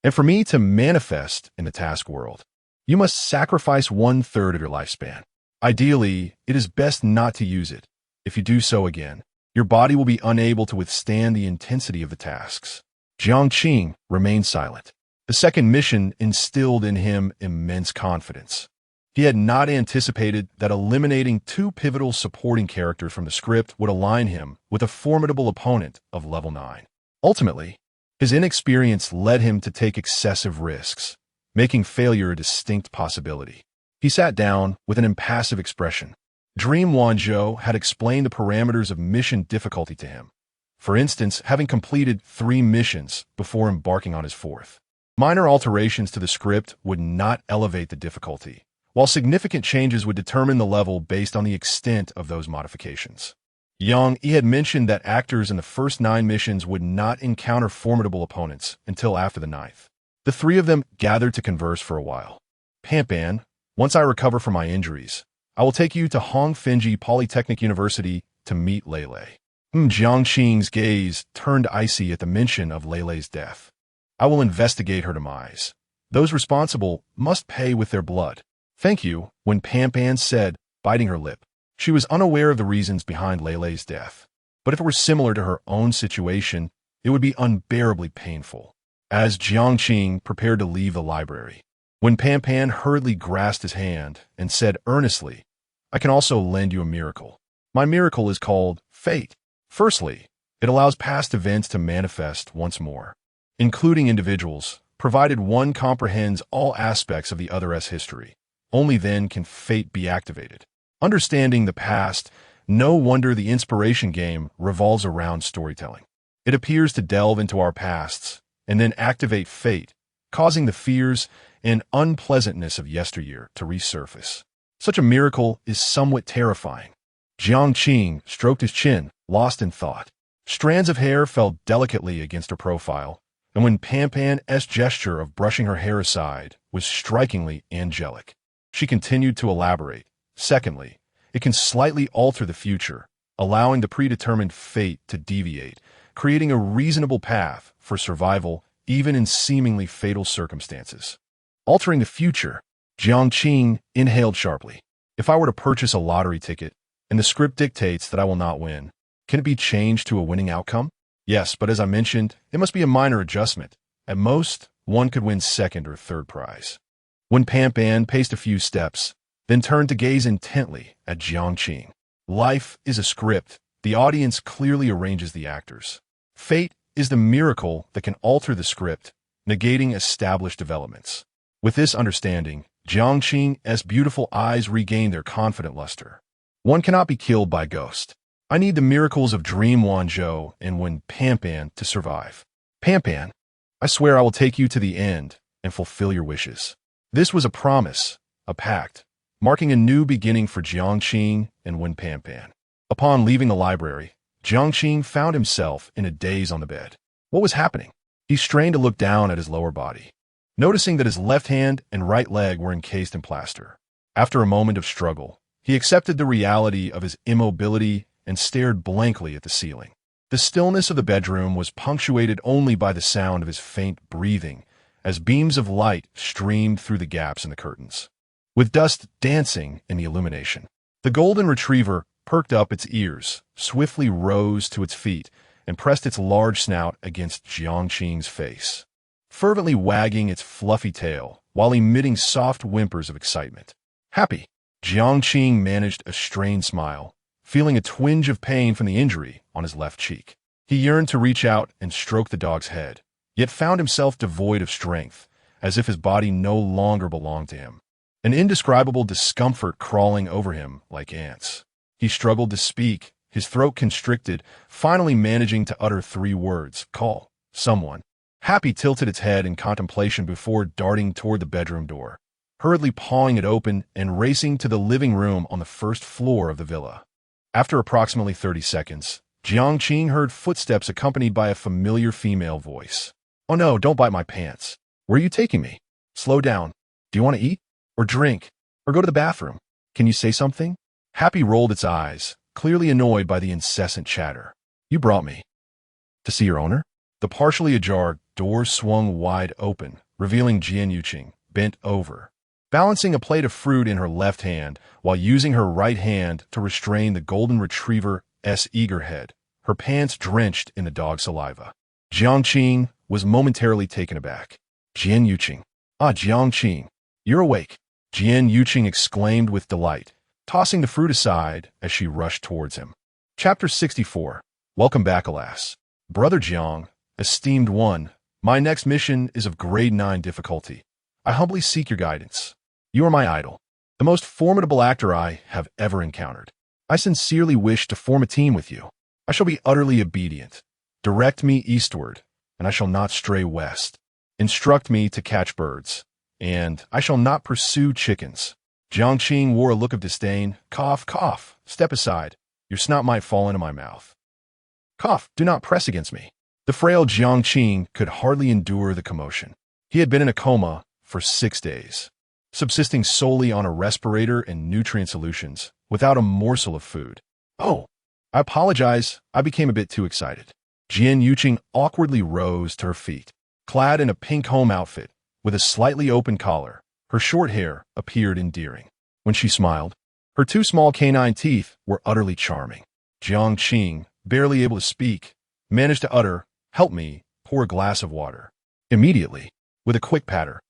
And for me to manifest in the task world, you must sacrifice 1/3 of your lifespan. Ideally, it is best not to use it. If you do so again, your body will be unable to withstand the intensity of the tasks." Jiang remained silent. The second mission instilled in him immense confidence. He had not anticipated that eliminating 2 pivotal supporting characters from the script would align him with a formidable opponent of level 9. Ultimately, his inexperience led him to take excessive risks, making failure a distinct possibility. He sat down with an impassive expression. Dream Wanzhou had explained the parameters of mission difficulty to him. For instance, having completed 3 missions before embarking on his 4th. Minor alterations to the script would not elevate the difficulty, while significant changes would determine the level based on the extent of those modifications. Jiang had mentioned that actors in the first 9 missions would not encounter formidable opponents until after the 9th. The 3 of them gathered to converse for a while. "Banban, once I recover from my injuries, I will take you to Hongfenji Polytechnic University to meet Lele." Jiang's gaze turned icy at the mention of Lele's death. "I will investigate her demise. Those responsible must pay with their blood." "Thank you," when Banban said, biting her lip. She was unaware of the reasons behind Leilei's death, but if it were similar to her own situation, it would be unbearably painful. As Jiang prepared to leave the library, when Pan Pan hurriedly grasped his hand and said earnestly, "I can also lend you a miracle. My miracle is called fate. Firstly, it allows past events to manifest once more, including individuals, provided one comprehends all aspects of the other's history. Only then can fate be activated. Understanding the past, no wonder the inspiration game revolves around storytelling. It appears to delve into our pasts and then activate fate, causing the fears and unpleasantness of yesteryear to resurface. Such a miracle is somewhat terrifying." Jiang stroked his chin, lost in thought. Strands of hair fell delicately against her profile, and when Pan Pan's gesture of brushing her hair aside was strikingly angelic. She continued to elaborate. Secondly, it can slightly alter the future, allowing the predetermined fate to deviate, creating a reasonable path for survival even in seemingly fatal circumstances. Altering the future, Jiang inhaled sharply. If I were to purchase a lottery ticket, and the script dictates that I will not win, can it be changed to a winning outcome? Yes, but as I mentioned, it must be a minor adjustment. At most, one could win second or third prize. When Pan Pan paced a few steps, then turned to gaze intently at Jiang. Life is a script. The audience clearly arranges the actors. Fate is the miracle that can alter the script, negating established developments. With this understanding, Jiang's beautiful eyes regained their confident luster. One cannot be killed by ghost. I need the miracles of Dream Wanzhou and Wen Pan Pan to survive. Pan Pan, I swear I will take you to the end and fulfill your wishes. This was a promise, a pact, marking a new beginning for Jiang and Wen Pan Pan. Upon leaving the library, Jiang found himself in a daze on the bed. What was happening? He strained to look down at his lower body, noticing that his left hand and right leg were encased in plaster. After a moment of struggle, he accepted the reality of his immobility and stared blankly at the ceiling. The stillness of the bedroom was punctuated only by the sound of his faint breathing as beams of light streamed through the gaps in the curtains, with dust dancing in the illumination. The golden retriever perked up its ears, swiftly rose to its feet, and pressed its large snout against Jiang's face, fervently wagging its fluffy tail while emitting soft whimpers of excitement. Happy, Jiang managed a strained smile, feeling a twinge of pain from the injury on his left cheek. He yearned to reach out and stroke the dog's head, yet found himself devoid of strength, as if his body no longer belonged to him. An indescribable discomfort crawling over him like ants. He struggled to speak, his throat constricted, finally managing to utter 3 words, "Call someone." Happy tilted its head in contemplation before darting toward the bedroom door, hurriedly pawing it open and racing to the living room on the first floor of the villa. After approximately 30 seconds, Jiang heard footsteps accompanied by a familiar female voice. "Oh no, don't bite my pants. Where are you taking me? Slow down. Do you want to eat? Or drink? Or go to the bathroom? Can you say something?" Happy rolled its eyes, clearly annoyed by the incessant chatter. "You brought me to see your owner?" The partially ajar door swung wide open, revealing Jiang bent over, balancing a plate of fruit in her left hand while using her right hand to restrain the golden retriever's eager head, her pants drenched in the dog's saliva. Jiang was momentarily taken aback. "Jiang. Ah, Jiang, you're awake," Jiang exclaimed with delight, tossing the fruit aside as she rushed towards him. Chapter 64. Welcome back, alas. Brother Jiang, esteemed one, my next mission is of grade 9 difficulty. I humbly seek your guidance. You are my idol, the most formidable actor I have ever encountered. I sincerely wish to form a team with you. I shall be utterly obedient. Direct me eastward, and I shall not stray west. Instruct me to catch birds, and I shall not pursue chickens. Jiang wore a look of disdain. Cough, cough, step aside. Your snout might fall into my mouth. Cough, do not press against me. The frail Jiang could hardly endure the commotion. He had been in a coma for 6 days, subsisting solely on a respirator and nutrient solutions, without a morsel of food. "Oh, I apologize, I became a bit too excited." Jiang awkwardly rose to her feet, clad in a pink home outfit, with a slightly open collar. Her short hair appeared endearing. When she smiled, Her two small canine teeth were utterly charming. Jiang, barely able to speak, managed to utter, "Help me, pour a glass of water." Immediately, with a quick patter,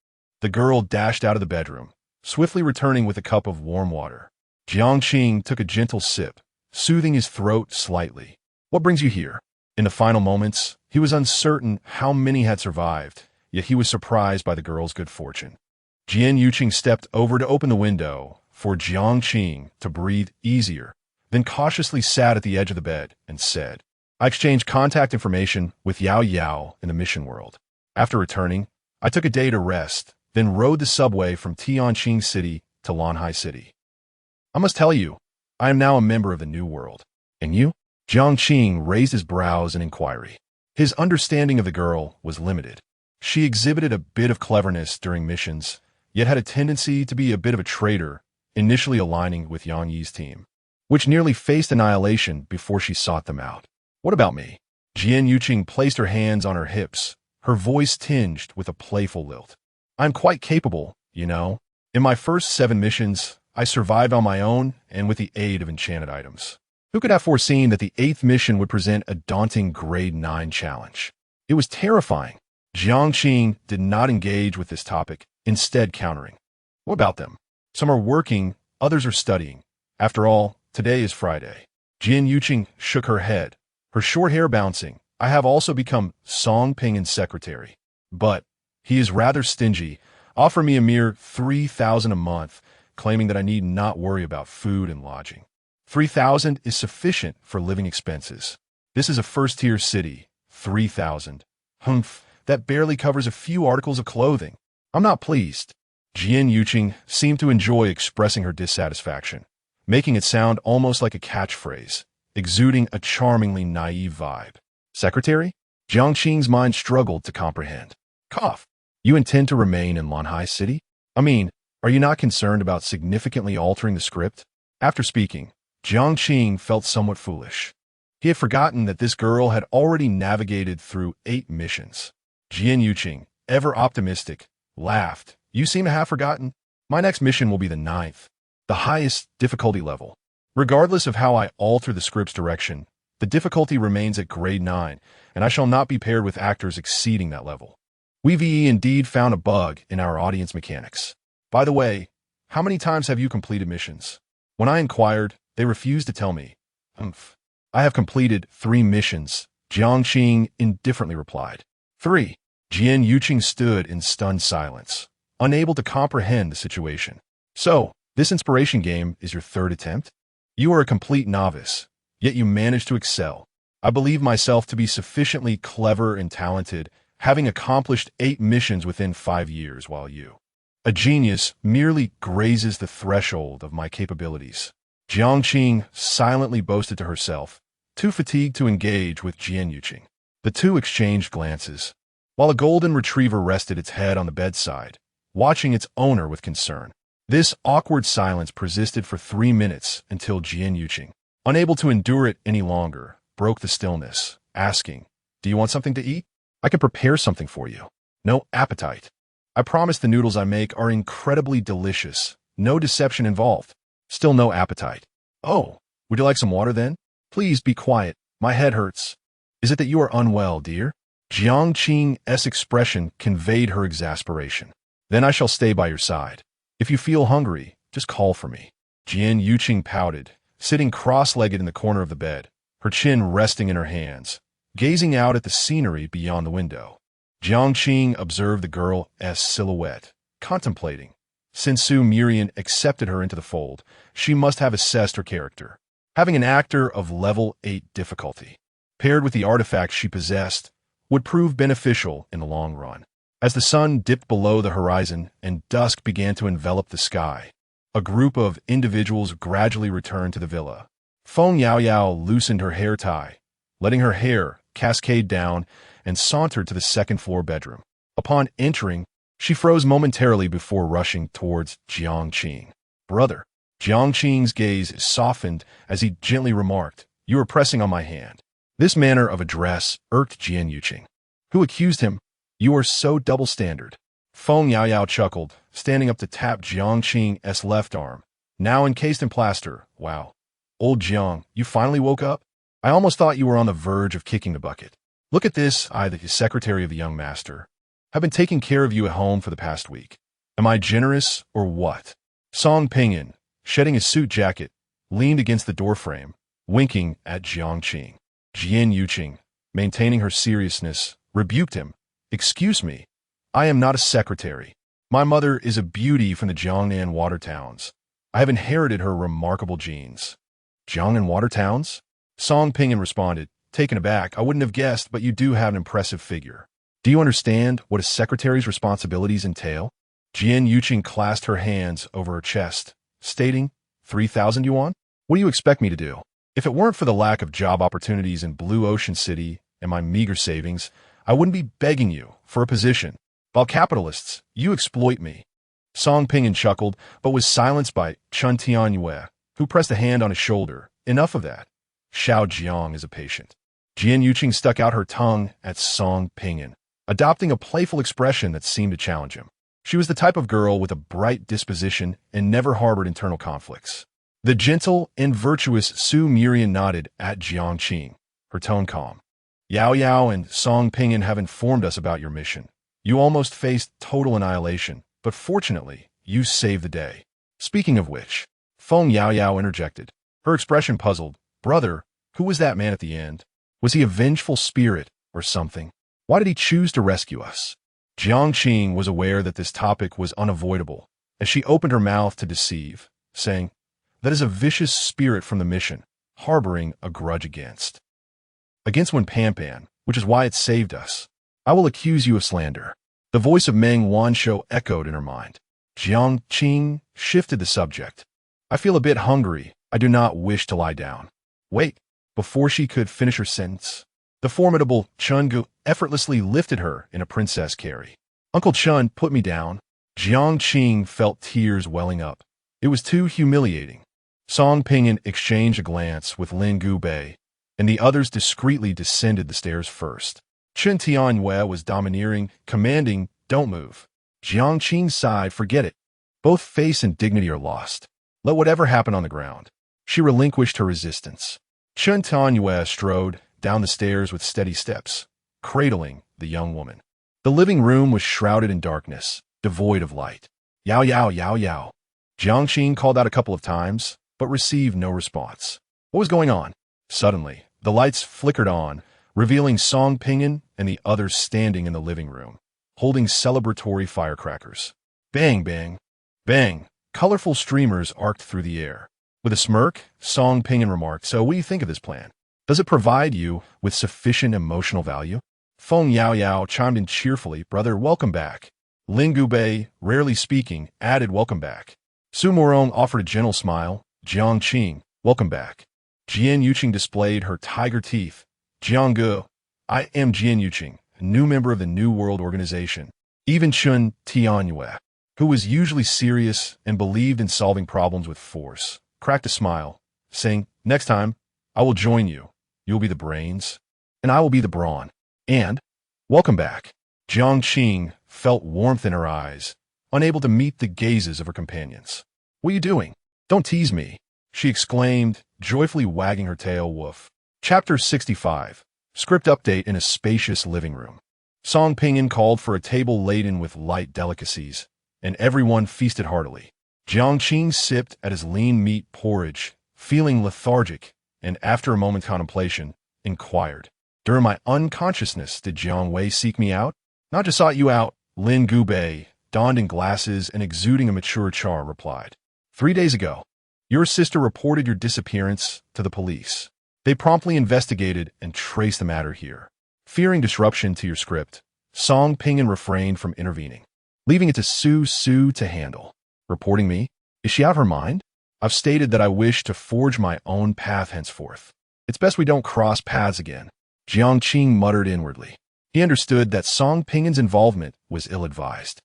the girl dashed out of the bedroom, swiftly returning with a cup of warm water. Jiang took a gentle sip, soothing his throat slightly. "What brings you here?" In the final moments, he was uncertain how many had survived, yet he was surprised by the girl's good fortune. Jiang stepped over to open the window for Jiang to breathe easier, then cautiously sat at the edge of the bed and said, "I exchanged contact information with Yao in the mission world. After returning, I took a day to rest, then rode the subway from Tianjin City to Lanhai City. I must tell you, I am now a member of the New World. And you?" Jiang raised his brows in inquiry. His understanding of the girl was limited. She exhibited a bit of cleverness during missions, yet had a tendency to be a bit of a traitor, initially aligning with Yang Yi's team, which nearly faced annihilation before she sought them out. "What about me?" Jiang placed her hands on her hips, her voice tinged with a playful lilt. "I'm quite capable, you know. In my first 7 missions, I survived on my own and with the aid of enchanted items. Who could have foreseen that the 8th mission would present a daunting grade 9 challenge? It was terrifying." Jiang did not engage with this topic, instead countering. "What about them? Some are working, others are studying. After all, today is Friday." Jiang shook her head, her short hair bouncing. "I have also become Song Ping'an's secretary. But he is rather stingy, offering me a mere 3,000 a month, claiming that I need not worry about food and lodging. 3,000 is sufficient for living expenses. This is a first-tier city. 3,000. Humph, that barely covers a few articles of clothing. I'm not pleased." Jiang seemed to enjoy expressing her dissatisfaction, making it sound almost like a catchphrase, exuding a charmingly naive vibe. "Secretary?" Jiang's mind struggled to comprehend. "Cough. You intend to remain in Lanhai City? I mean, are you not concerned about significantly altering the script?" After speaking, Jiang felt somewhat foolish. He had forgotten that this girl had already navigated through 8 missions. Jiang, ever optimistic, laughed. "You seem to have forgotten. My next mission will be the 9th, the highest difficulty level. Regardless of how I alter the script's direction, the difficulty remains at grade 9, and I shall not be paired with actors exceeding that level. We've indeed found a bug in our audience mechanics. By the way, how many times have you completed missions?" When I inquired, they refused to tell me. "Humph. I have completed 3 missions," Jiang indifferently replied. "3. Jiang stood in stunned silence, unable to comprehend the situation. "So, this inspiration game is your 3rd attempt? You are a complete novice, yet you managed to excel. I believe myself to be sufficiently clever and talented, having accomplished 8 missions within 5 years, while you, a genius, merely grazes the threshold of my capabilities." Jiang silently boasted to herself, too fatigued to engage with Jiang. The two exchanged glances, while a golden retriever rested its head on the bedside, watching its owner with concern. This awkward silence persisted for 3 minutes until Jiang, unable to endure it any longer, broke the stillness, asking, "Do you want something to eat? I can prepare something for you." "No appetite. I promise the noodles I make are incredibly delicious. No deception involved." "Still no appetite. Oh, would you like some water then?" "Please be quiet. My head hurts." "Is it that you are unwell, dear?" Jiang's expression conveyed her exasperation. "Then I shall stay by your side. If you feel hungry, just call for me." Jiang pouted, sitting cross-legged in the corner of the bed, her chin resting in her hands, gazing out at the scenery beyond the window. Jiang observed the girl's silhouette, contemplating. Since Su Murian accepted her into the fold, she must have assessed her character. Having an actor of level 8 difficulty, paired with the artifacts she possessed, would prove beneficial in the long run. As the sun dipped below the horizon and dusk began to envelop the sky, a group of individuals gradually returned to the villa. Feng Yao loosened her hair tie, letting her hair cascade down, and sauntered to the second-floor bedroom. Upon entering, she froze momentarily before rushing towards Jiang. "Brother." Jiang's gaze softened as he gently remarked, "You are pressing on my hand." This manner of address irked Jiang, who accused him. "You are so double-standard." Feng Yao chuckled, standing up to tap Jiang's left arm. now encased in plaster. Wow. Old Jiang, you finally woke up? I almost thought you were on the verge of kicking the bucket. Look at this, I, the secretary of the young master, have been taking care of you at home for the past week. Am I generous or what? Song Pinyin, shedding his suit jacket, leaned against the doorframe, winking at Jiang Qing. Jian Yuqing, maintaining her seriousness, rebuked him. Excuse me, I am not a secretary. My mother is a beauty from the Jiangnan water towns. I have inherited her remarkable genes. Jiangnan water towns? Song Pinyin responded, taken aback. I wouldn't have guessed, but you do have an impressive figure. Do you understand what a secretary's responsibilities entail? Jian Yuqing clasped her hands over her chest, stating, 3,000 yuan? What do you expect me to do? If it weren't for the lack of job opportunities in Blue Ocean City and my meager savings, I wouldn't be begging you for a position. While capitalists, you exploit me. Song Pinyin chuckled, but was silenced by Chun Tianyue, who pressed a hand on his shoulder. Enough of that. Xiao Jiang is a patient. Jian Yuqing stuck out her tongue at Song Pinyin, adopting a playful expression that seemed to challenge him. She was the type of girl with a bright disposition and never harbored internal conflicts. The gentle and virtuous Su Murian nodded at Jiang Qing, her tone calm. Yao Yao and Song Pinyin have informed us about your mission. You almost faced total annihilation, but fortunately, you saved the day. Speaking of which, Feng Yao Yao interjected, her expression puzzled. Brother, who was that man at the end? Was he a vengeful spirit or something? Why did he choose to rescue us? Jiang Qing was aware that this topic was unavoidable, as she opened her mouth to deceive, saying, that is a vicious spirit from the mission, harboring a grudge against Wenpanpan, which is why it saved us. I will accuse you of slander. The voice of Meng Wanshou echoed in her mind. Jiang Qing shifted the subject. I feel a bit hungry. I do not wish to lie down. Wait. Before she could finish her sentence, the formidable Chun Gu effortlessly lifted her in a princess carry. Uncle Chun, put me down. Jiang Qing felt tears welling up. It was too humiliating. Song Pinyin exchanged a glance with Lin Gu Bei, and the others discreetly descended the stairs first. Chen Tianyue was domineering, commanding, don't move. Jiang Qing sighed, forget it. Both face and dignity are lost. Let whatever happen on the ground. She relinquished her resistance. Chen Tianyue strode down the stairs with steady steps, cradling the young woman. The living room was shrouded in darkness, devoid of light. Yao Yao Yao Yao. Jiang Qing called out a couple of times, but received no response. What was going on? Suddenly, the lights flickered on, revealing Song Pinyin and the others standing in the living room, holding celebratory firecrackers. Bang, bang, bang. Colorful streamers arced through the air. With a smirk, Song Pinyin remarked, so what do you think of this plan? Does it provide you with sufficient emotional value? Feng Yao Yao chimed in cheerfully, brother, welcome back. Lin Gubei, rarely speaking, added welcome back. Su Morong offered a gentle smile. Jiang Qing, welcome back. Jian Yuqing displayed her tiger teeth. Jiang Gu, I am Jian Yuqing, a new member of the New World Organization. Even Chun Tianyue, who was usually serious and believed in solving problems with force, cracked a smile, saying, next time, I will join you. You'll be the brains, and I will be the brawn. And, welcome back. Jiang Qing felt warmth in her eyes, unable to meet the gazes of her companions. What are you doing? Don't tease me, she exclaimed, joyfully wagging her tail. Woof. Chapter 65. Script update in a spacious living room. Song Pinyin called for a table laden with light delicacies, and everyone feasted heartily. Jiang Qing sipped at his lean meat porridge, feeling lethargic, and after a moment's contemplation, inquired, during my unconsciousness, did Jiang Wei seek me out? Not just sought you out, Lin Gubei, donned in glasses and exuding a mature charm, replied. 3 days ago, your sister reported your disappearance to the police. They promptly investigated and traced the matter here. Fearing disruption to your script, Song Pinyin refrained from intervening, leaving it to Su to handle. Reporting me? Is she out of her mind? I've stated that I wish to forge my own path henceforth. It's best we don't cross paths again. Jiang Qing muttered inwardly. He understood that Song Pinyin's involvement was ill-advised.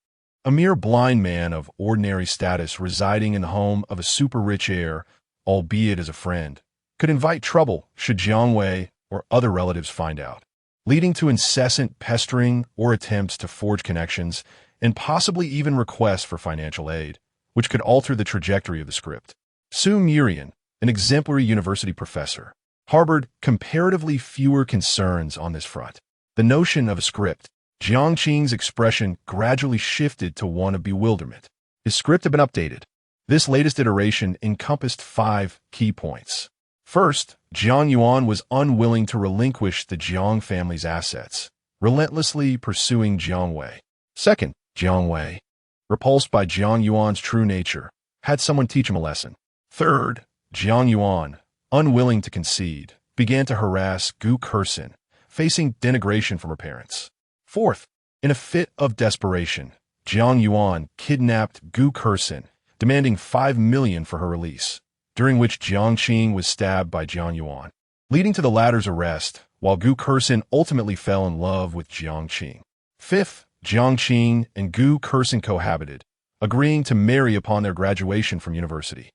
A mere blind man of ordinary status residing in the home of a super-rich heir, albeit as a friend, could invite trouble should Jiang Wei or other relatives find out, leading to incessant pestering or attempts to forge connections and possibly even requests for financial aid, which could alter the trajectory of the script. Su Murian, an exemplary university professor, harbored comparatively fewer concerns on this front. The notion of a script, Jiang Qing's expression gradually shifted to one of bewilderment. His script had been updated. This latest iteration encompassed 5 key points. First, Jiang Yuan was unwilling to relinquish the Jiang family's assets, relentlessly pursuing Jiang Wei. Second, Jiang Wei, repulsed by Jiang Yuan's true nature, had someone teach him a lesson. Third, Jiang Yuan, unwilling to concede, began to harass Gu Kersin, facing denigration from her parents. Fourth, in a fit of desperation, Jiang Yuan kidnapped Gu Kersin, demanding 5 million for her release, during which Jiang Qing was stabbed by Jiang Yuan, leading to the latter's arrest, while Gu Kersin ultimately fell in love with Jiang Qing. Fifth, Jiang Qing and Gu Kersin cohabited, agreeing to marry upon their graduation from university.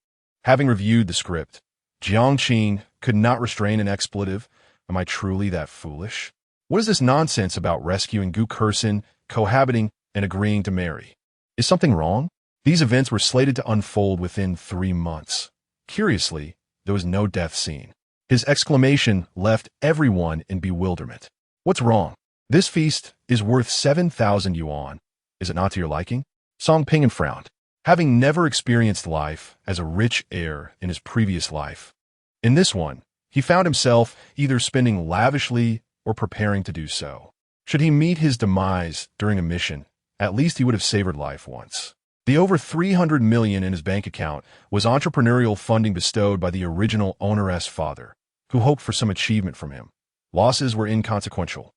Having reviewed the script, Jiang Qing could not restrain an expletive. Am I truly that foolish? What is this nonsense about rescuing Gu Kersin, cohabiting, and agreeing to marry? Is something wrong? These events were slated to unfold within 3 months. Curiously, there was no death scene. His exclamation left everyone in bewilderment. What's wrong? This feast is worth 7,000 yuan. Is it not to your liking? Song Ping frowned, having never experienced life as a rich heir in his previous life. In this one, he found himself either spending lavishly or preparing to do so. Should he meet his demise during a mission, at least he would have savored life once. The over 300 million in his bank account was entrepreneurial funding bestowed by the original owner's father, who hoped for some achievement from him. Losses were inconsequential,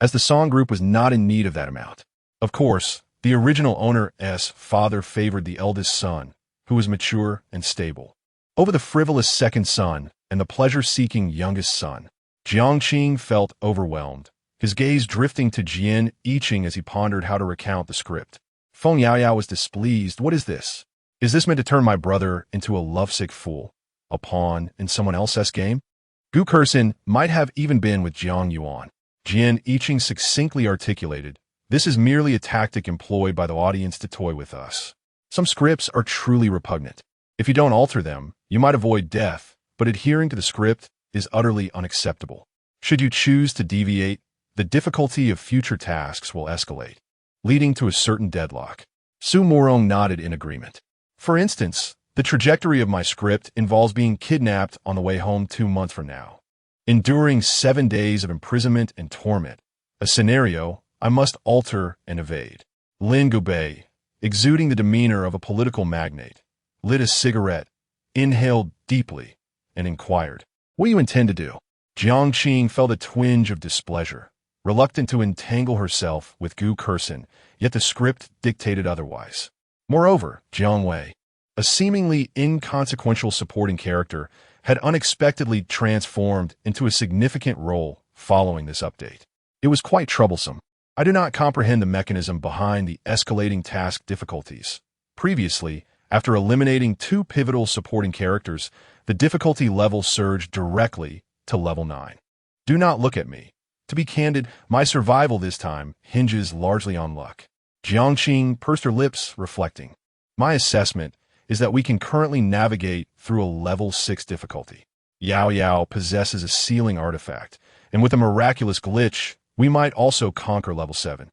as the Song Group was not in need of that amount. Of course, the original owner's father favored the eldest son, who was mature and stable, over the frivolous second son and the pleasure-seeking youngest son. Jiang Qing felt overwhelmed, his gaze drifting to Jian Yiqing as he pondered how to recount the script. Feng Yaoyao was displeased. What is this? Is this meant to turn my brother into a lovesick fool, a pawn in someone else's game? Gu Kersin might have even been with Jiang Yuan. Jian Yiqing succinctly articulated, this is merely a tactic employed by the audience to toy with us. Some scripts are truly repugnant. If you don't alter them, you might avoid death, but adhering to the script is utterly unacceptable. Should you choose to deviate, the difficulty of future tasks will escalate, leading to a certain deadlock. Su Morong nodded in agreement. For instance, the trajectory of my script involves being kidnapped on the way home 2 months from now, enduring 7 days of imprisonment and torment, a scenario I must alter and evade. Lin Gubei, exuding the demeanor of a political magnate, lit a cigarette, inhaled deeply, and inquired, what do you intend to do? Jiang Qing felt a twinge of displeasure, reluctant to entangle herself with Gu Kersin, yet the script dictated otherwise. Moreover, Jiang Wei, a seemingly inconsequential supporting character, had unexpectedly transformed into a significant role following this update. It was quite troublesome. I do not comprehend the mechanism behind the escalating task difficulties. Previously, after eliminating 2 pivotal supporting characters, the difficulty level surged directly to level 9. Do not look at me. To be candid, my survival this time hinges largely on luck. Jiang Qing pursed her lips, reflecting. My assessment is that we can currently navigate through a level 6 difficulty. Yao Yao possesses a sealing artifact, and with a miraculous glitch, we might also conquer level 7.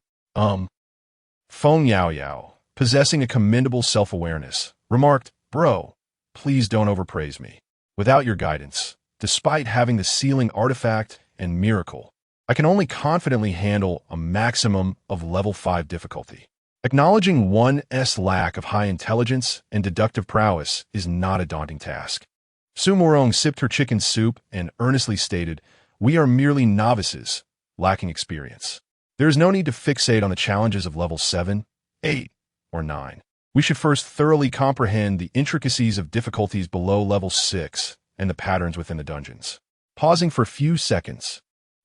Feng Yao Yao, possessing a commendable self-awareness, remarked, Bro, please don't overpraise me. Without your guidance, despite having the sealing artifact and miracle, I can only confidently handle a maximum of level 5 difficulty. Acknowledging one's lack of high intelligence and deductive prowess is not a daunting task. Su Morong sipped her chicken soup and earnestly stated, we are merely novices, lacking experience. There is no need to fixate on the challenges of level 7, 8, or 9. We should first thoroughly comprehend the intricacies of difficulties below level 6 and the patterns within the dungeons. Pausing for a few seconds,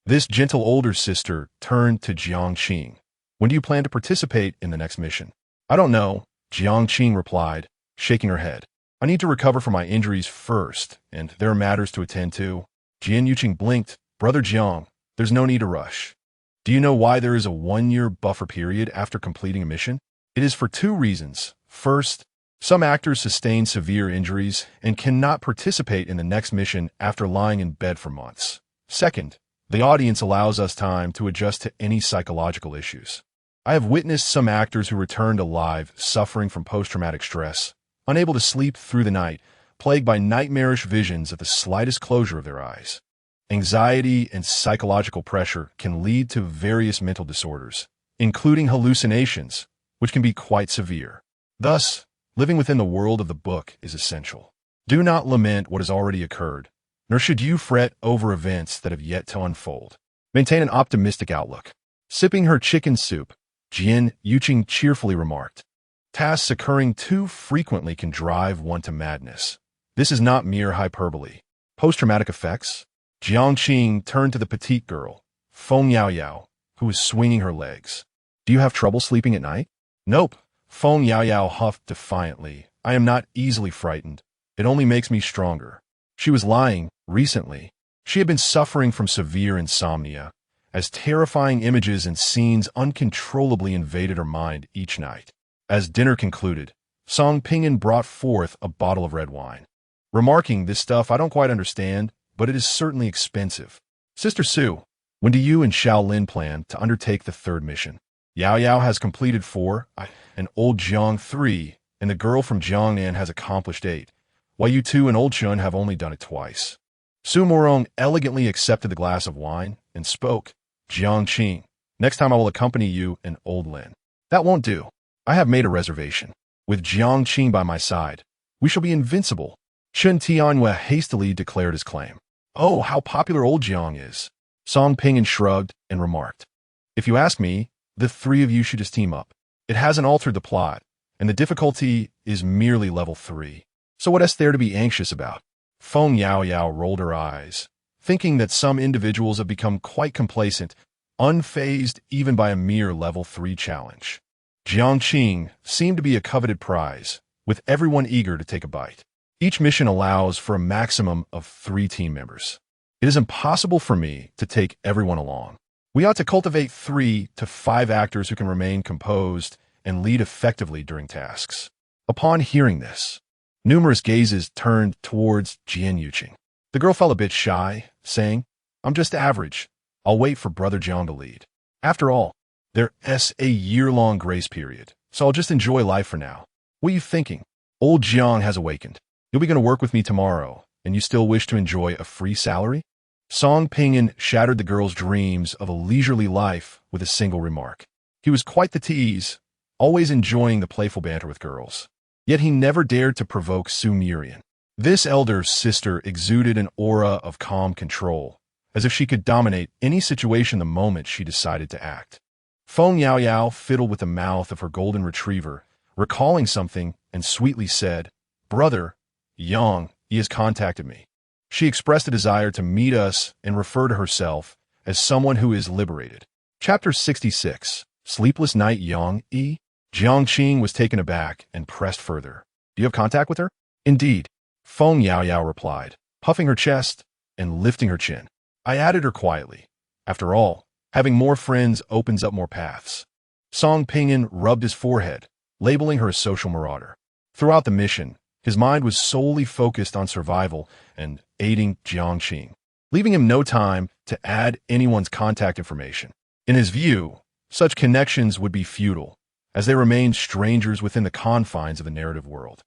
this gentle older sister turned to Jiang Qing. When do you plan to participate in the next mission? I don't know, Jiang Qing replied, shaking her head. I need to recover from my injuries first, and there are matters to attend to. Jian Yiqing blinked. Brother Jiang, there's no need to rush. Do you know why there is a 1-year buffer period after completing a mission? It is for 2 reasons. First, Some actors sustain severe injuries and cannot participate in the next mission after lying in bed for months. Second, the audience allows us time to adjust to any psychological issues. I have witnessed some actors who returned alive suffering from post-traumatic stress, unable to sleep through the night, plagued by nightmarish visions at the slightest closure of their eyes. Anxiety and psychological pressure can lead to various mental disorders, including hallucinations, which can be quite severe. Thus, living within the world of the book is essential. Do not lament what has already occurred, nor should you fret over events that have yet to unfold. Maintain an optimistic outlook. Sipping her chicken soup, Jiang cheerfully remarked, "Tasks occurring too frequently can drive one to madness. This is not mere hyperbole. Post-traumatic effects?" Jiang turned to the petite girl, Feng Yaoyao, who was swinging her legs. "Do you have trouble sleeping at night?" "Nope," Feng Yaoyao huffed defiantly. "I am not easily frightened. It only makes me stronger." She was lying. Recently, she had been suffering from severe insomnia, as terrifying images and scenes uncontrollably invaded her mind each night. As dinner concluded, Song Pinyin brought forth a bottle of red wine, remarking, "This stuff I don't quite understand, but it is certainly expensive. Sister Su, when do you and Shaolin plan to undertake the third mission?" "Yao Yao has completed 4, and old Jiang 3, and the girl from Jiangnan has accomplished 8, while you two and old Chun have only done it twice." Su Morong elegantly accepted the glass of wine and spoke, "Jiang, next time I will accompany you and old Lin." "That won't do. I have made a reservation. With Jiang by my side, we shall be invincible." Chen Tianhua hastily declared his claim. "Oh, how popular old Jiang is." Song Pinyin shrugged and remarked, "If you ask me, the 3 of you should just team up. It hasn't altered the plot, and the difficulty is merely level 3. So what is there to be anxious about?" Feng Yaoyao rolled her eyes, thinking that some individuals have become quite complacent, unfazed even by a mere level 3 challenge. Jiang seemed to be a coveted prize, with everyone eager to take a bite. Each mission allows for a maximum of 3 team members. It is impossible for me to take everyone along. We ought to cultivate 3 to 5 actors who can remain composed and lead effectively during tasks. Upon hearing this, numerous gazes turned towards Jiang. The girl felt a bit shy, saying, "I'm just average. I'll wait for Brother Jiang to lead. After all, there's a year-long grace period, so I'll just enjoy life for now." "What are you thinking? Old Jiang has awakened. You'll be going to work with me tomorrow, and you still wish to enjoy a free salary?" Song Pinyin shattered the girl's dreams of a leisurely life with a single remark. He was quite the tease, always enjoying the playful banter with girls. Yet he never dared to provoke Su Murian. This elder sister exuded an aura of calm control, as if she could dominate any situation the moment she decided to act. Feng Yaoyao fiddled with the mouth of her golden retriever, recalling something, and sweetly said, "Brother, Yang, he has contacted me." She expressed a desire to meet us and refer to herself as someone who is liberated. Chapter 66, Sleepless Night Yang E. Jiang was taken aback and pressed further. "Do you have contact with her?" "Indeed," Feng Yaoyao replied, puffing her chest and lifting her chin. "I added her quietly. After all, having more friends opens up more paths." Song Pinyin rubbed his forehead, labeling her a social marauder. Throughout the mission, his mind was solely focused on survival and aiding Jiang, leaving him no time to add anyone's contact information. In his view, such connections would be futile, as they remained strangers within the confines of the narrative world.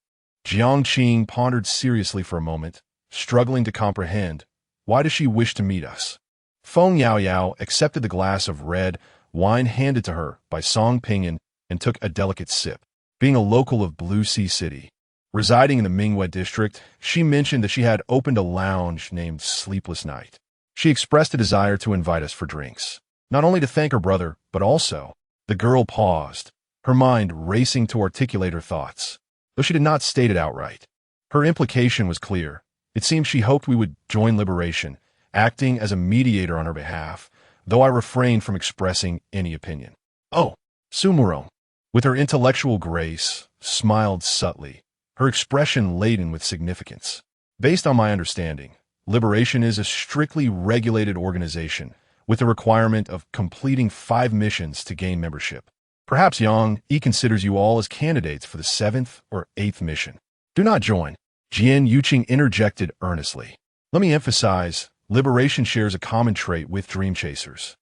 Jiang pondered seriously for a moment, struggling to comprehend, why does she wish to meet us? Feng Yaoyao accepted the glass of red wine handed to her by Song Pinyin and took a delicate sip. Being a local of Blue Sea City, residing in the Mingwei district, she mentioned that she had opened a lounge named Sleepless Night. She expressed a desire to invite us for drinks, not only to thank her brother, but also. The girl paused, her mind racing to articulate her thoughts, though she did not state it outright. Her implication was clear. It seemed she hoped we would join Liberation, acting as a mediator on her behalf, though I refrained from expressing any opinion. "Oh," Sumuro, with her intellectual grace, smiled subtly, her expression laden with significance. "Based on my understanding, Liberation is a strictly regulated organization with the requirement of completing 5 missions to gain membership. Perhaps Yang considers you all as candidates for the 7th or 8th mission. Do not join. Jian Yuqing interjected earnestly. Let me emphasize, liberation shares a common trait with dream chasers.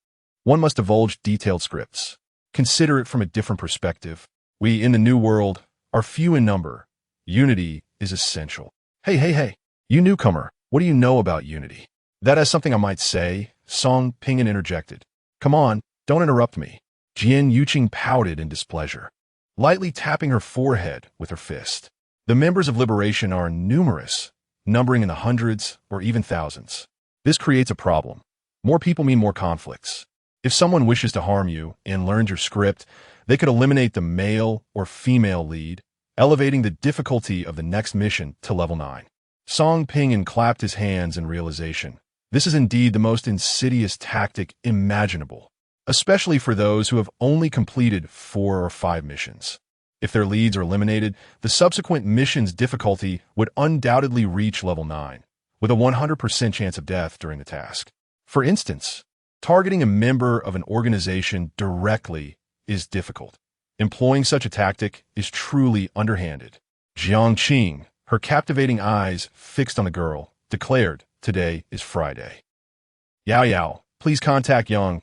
One must divulge detailed scripts. Consider it from a different perspective. We, in the new world, are few in number. Unity is essential. Hey, you newcomer, what do you know about unity? That is something I might say, Song Pingan interjected. Come on, don't interrupt me. Jian Yuqing pouted in displeasure, lightly tapping her forehead with her fist. The members of Liberation are numerous, numbering in the hundreds or even thousands. This creates a problem. More people mean more conflicts. If someone wishes to harm you and learns your script, they could eliminate the male or female lead, elevating the difficulty of the next mission to level 9. Song Pingan clapped his hands in realization. This is indeed the most insidious tactic imaginable, especially for those who have only completed 4 or 5 missions. If their leads are eliminated, the subsequent mission's difficulty would undoubtedly reach level 9, with a 100% chance of death during the task. For instance, targeting a member of an organization directly is difficult. Employing such a tactic is truly underhanded. Jiang, her captivating eyes fixed on the girl, declared, "Today is Friday. Yao, please contact Yang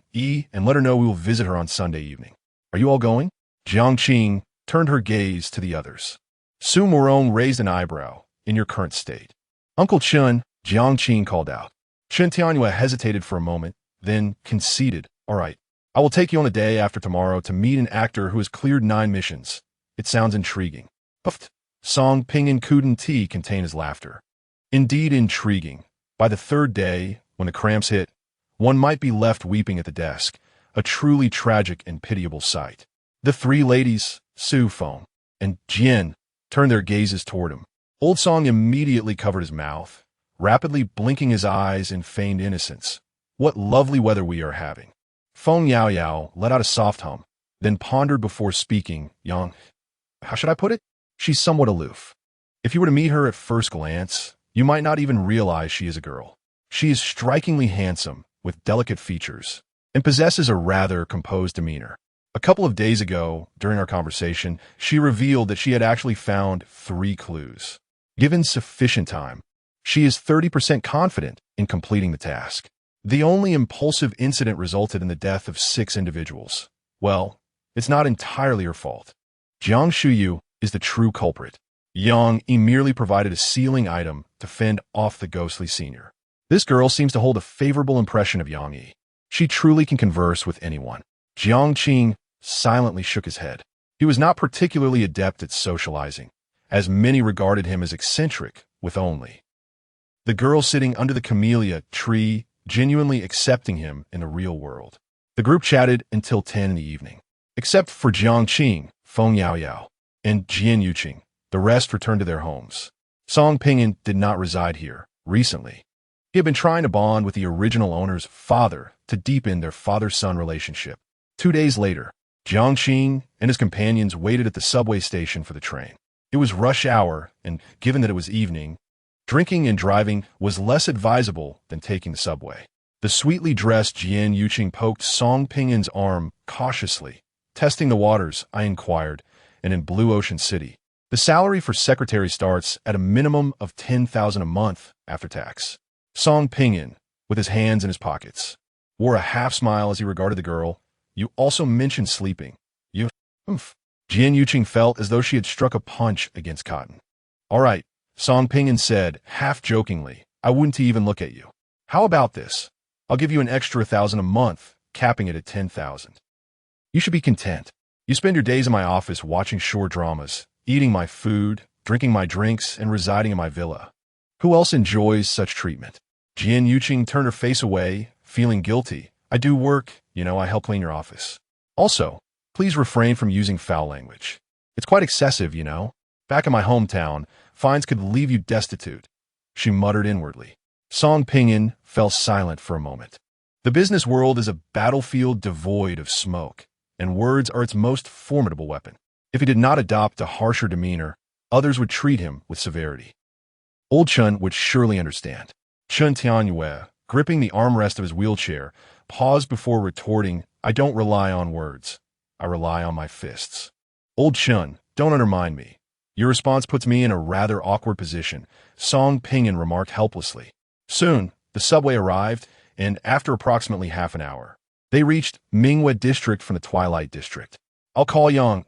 and let her know we will visit her on Sunday evening. Are you all going?" Jiang turned her gaze to the others. Su Morong raised an eyebrow. "In your current state." "Uncle Chun," Jiang called out. Chen Tianhua hesitated for a moment, then conceded. "All right. I will take you on the day after tomorrow to meet an actor who has cleared 9 missions. It sounds intriguing." Puffed. Song Pingan couldn't contain his laughter. Indeed intriguing. By the 3rd day, when the cramps hit, one might be left weeping at the desk, a truly tragic and pitiable sight. The 3 ladies, Su Feng and Jian, turned their gazes toward him. Old Song immediately covered his mouth, rapidly blinking his eyes in feigned innocence. "What lovely weather we are having." Feng Yao let out a soft hum, then pondered before speaking. "Yang, how should I put it? She's somewhat aloof. If you were to meet her at first glance, you might not even realize she is a girl. She is strikingly handsome, with delicate features, and possesses a rather composed demeanor. A couple of days ago, during our conversation, she revealed that she had actually found 3 clues. Given sufficient time, she is 30% confident in completing the task. The only impulsive incident resulted in the death of 6 individuals. Well, it's not entirely her fault. Jiang Shuyu is the true culprit. Yang merely provided a sealing item to fend off the ghostly senior. This girl seems to hold a favorable impression of Yang Yi. She truly can converse with anyone." Jiang silently shook his head. He was not particularly adept at socializing, as many regarded him as eccentric, with only the girl sitting under the camellia tree genuinely accepting him in the real world. The group chatted until 10 in the evening. Except for Jiang, Feng Yao, and Jian Yuqing, the rest returned to their homes. Song Pingan did not reside here recently. He had been trying to bond with the original owner's father to deepen their father-son relationship. 2 days later, Jiang and his companions waited at the subway station for the train. It was rush hour, and given that it was evening, drinking and driving was less advisable than taking the subway. The sweetly dressed Jian Yuqing poked Song Pingan's arm cautiously. "Testing the waters," I inquired, "and in Blue Ocean City. The salary for secretary starts at a minimum of 10,000 a month after tax." Song Pingan, with his hands in his pockets, wore a half-smile as he regarded the girl. "You also mentioned sleeping. You, Jian Yuqing felt as though she had struck a punch against cotton. "All right," Song Pingan said, half-jokingly, "I wouldn't even look at you. How about this? I'll give you an extra 1,000 a month, capping it at 10,000. You should be content. You spend your days in my office watching short dramas, eating my food, drinking my drinks, and residing in my villa. Who else enjoys such treatment?" Jian Yuqing turned her face away, feeling guilty. "I do work, I help clean your office. Also, please refrain from using foul language. It's quite excessive, Back in my hometown, fines could leave you destitute," she muttered inwardly. Song Pingan fell silent for a moment. The business world is a battlefield devoid of smoke, and words are its most formidable weapon. If he did not adopt a harsher demeanor, others would treat him with severity. Old Chun would surely understand. Chen Tianhua, gripping the armrest of his wheelchair, paused before retorting, "I don't rely on words. I rely on my fists. Old Chun, don't undermine me. Your response puts me in a rather awkward position, Song Pinyin remarked helplessly. Soon, the subway arrived, and after approximately half an hour, they reached Mingwe District from the Twilight District. I'll call Yang,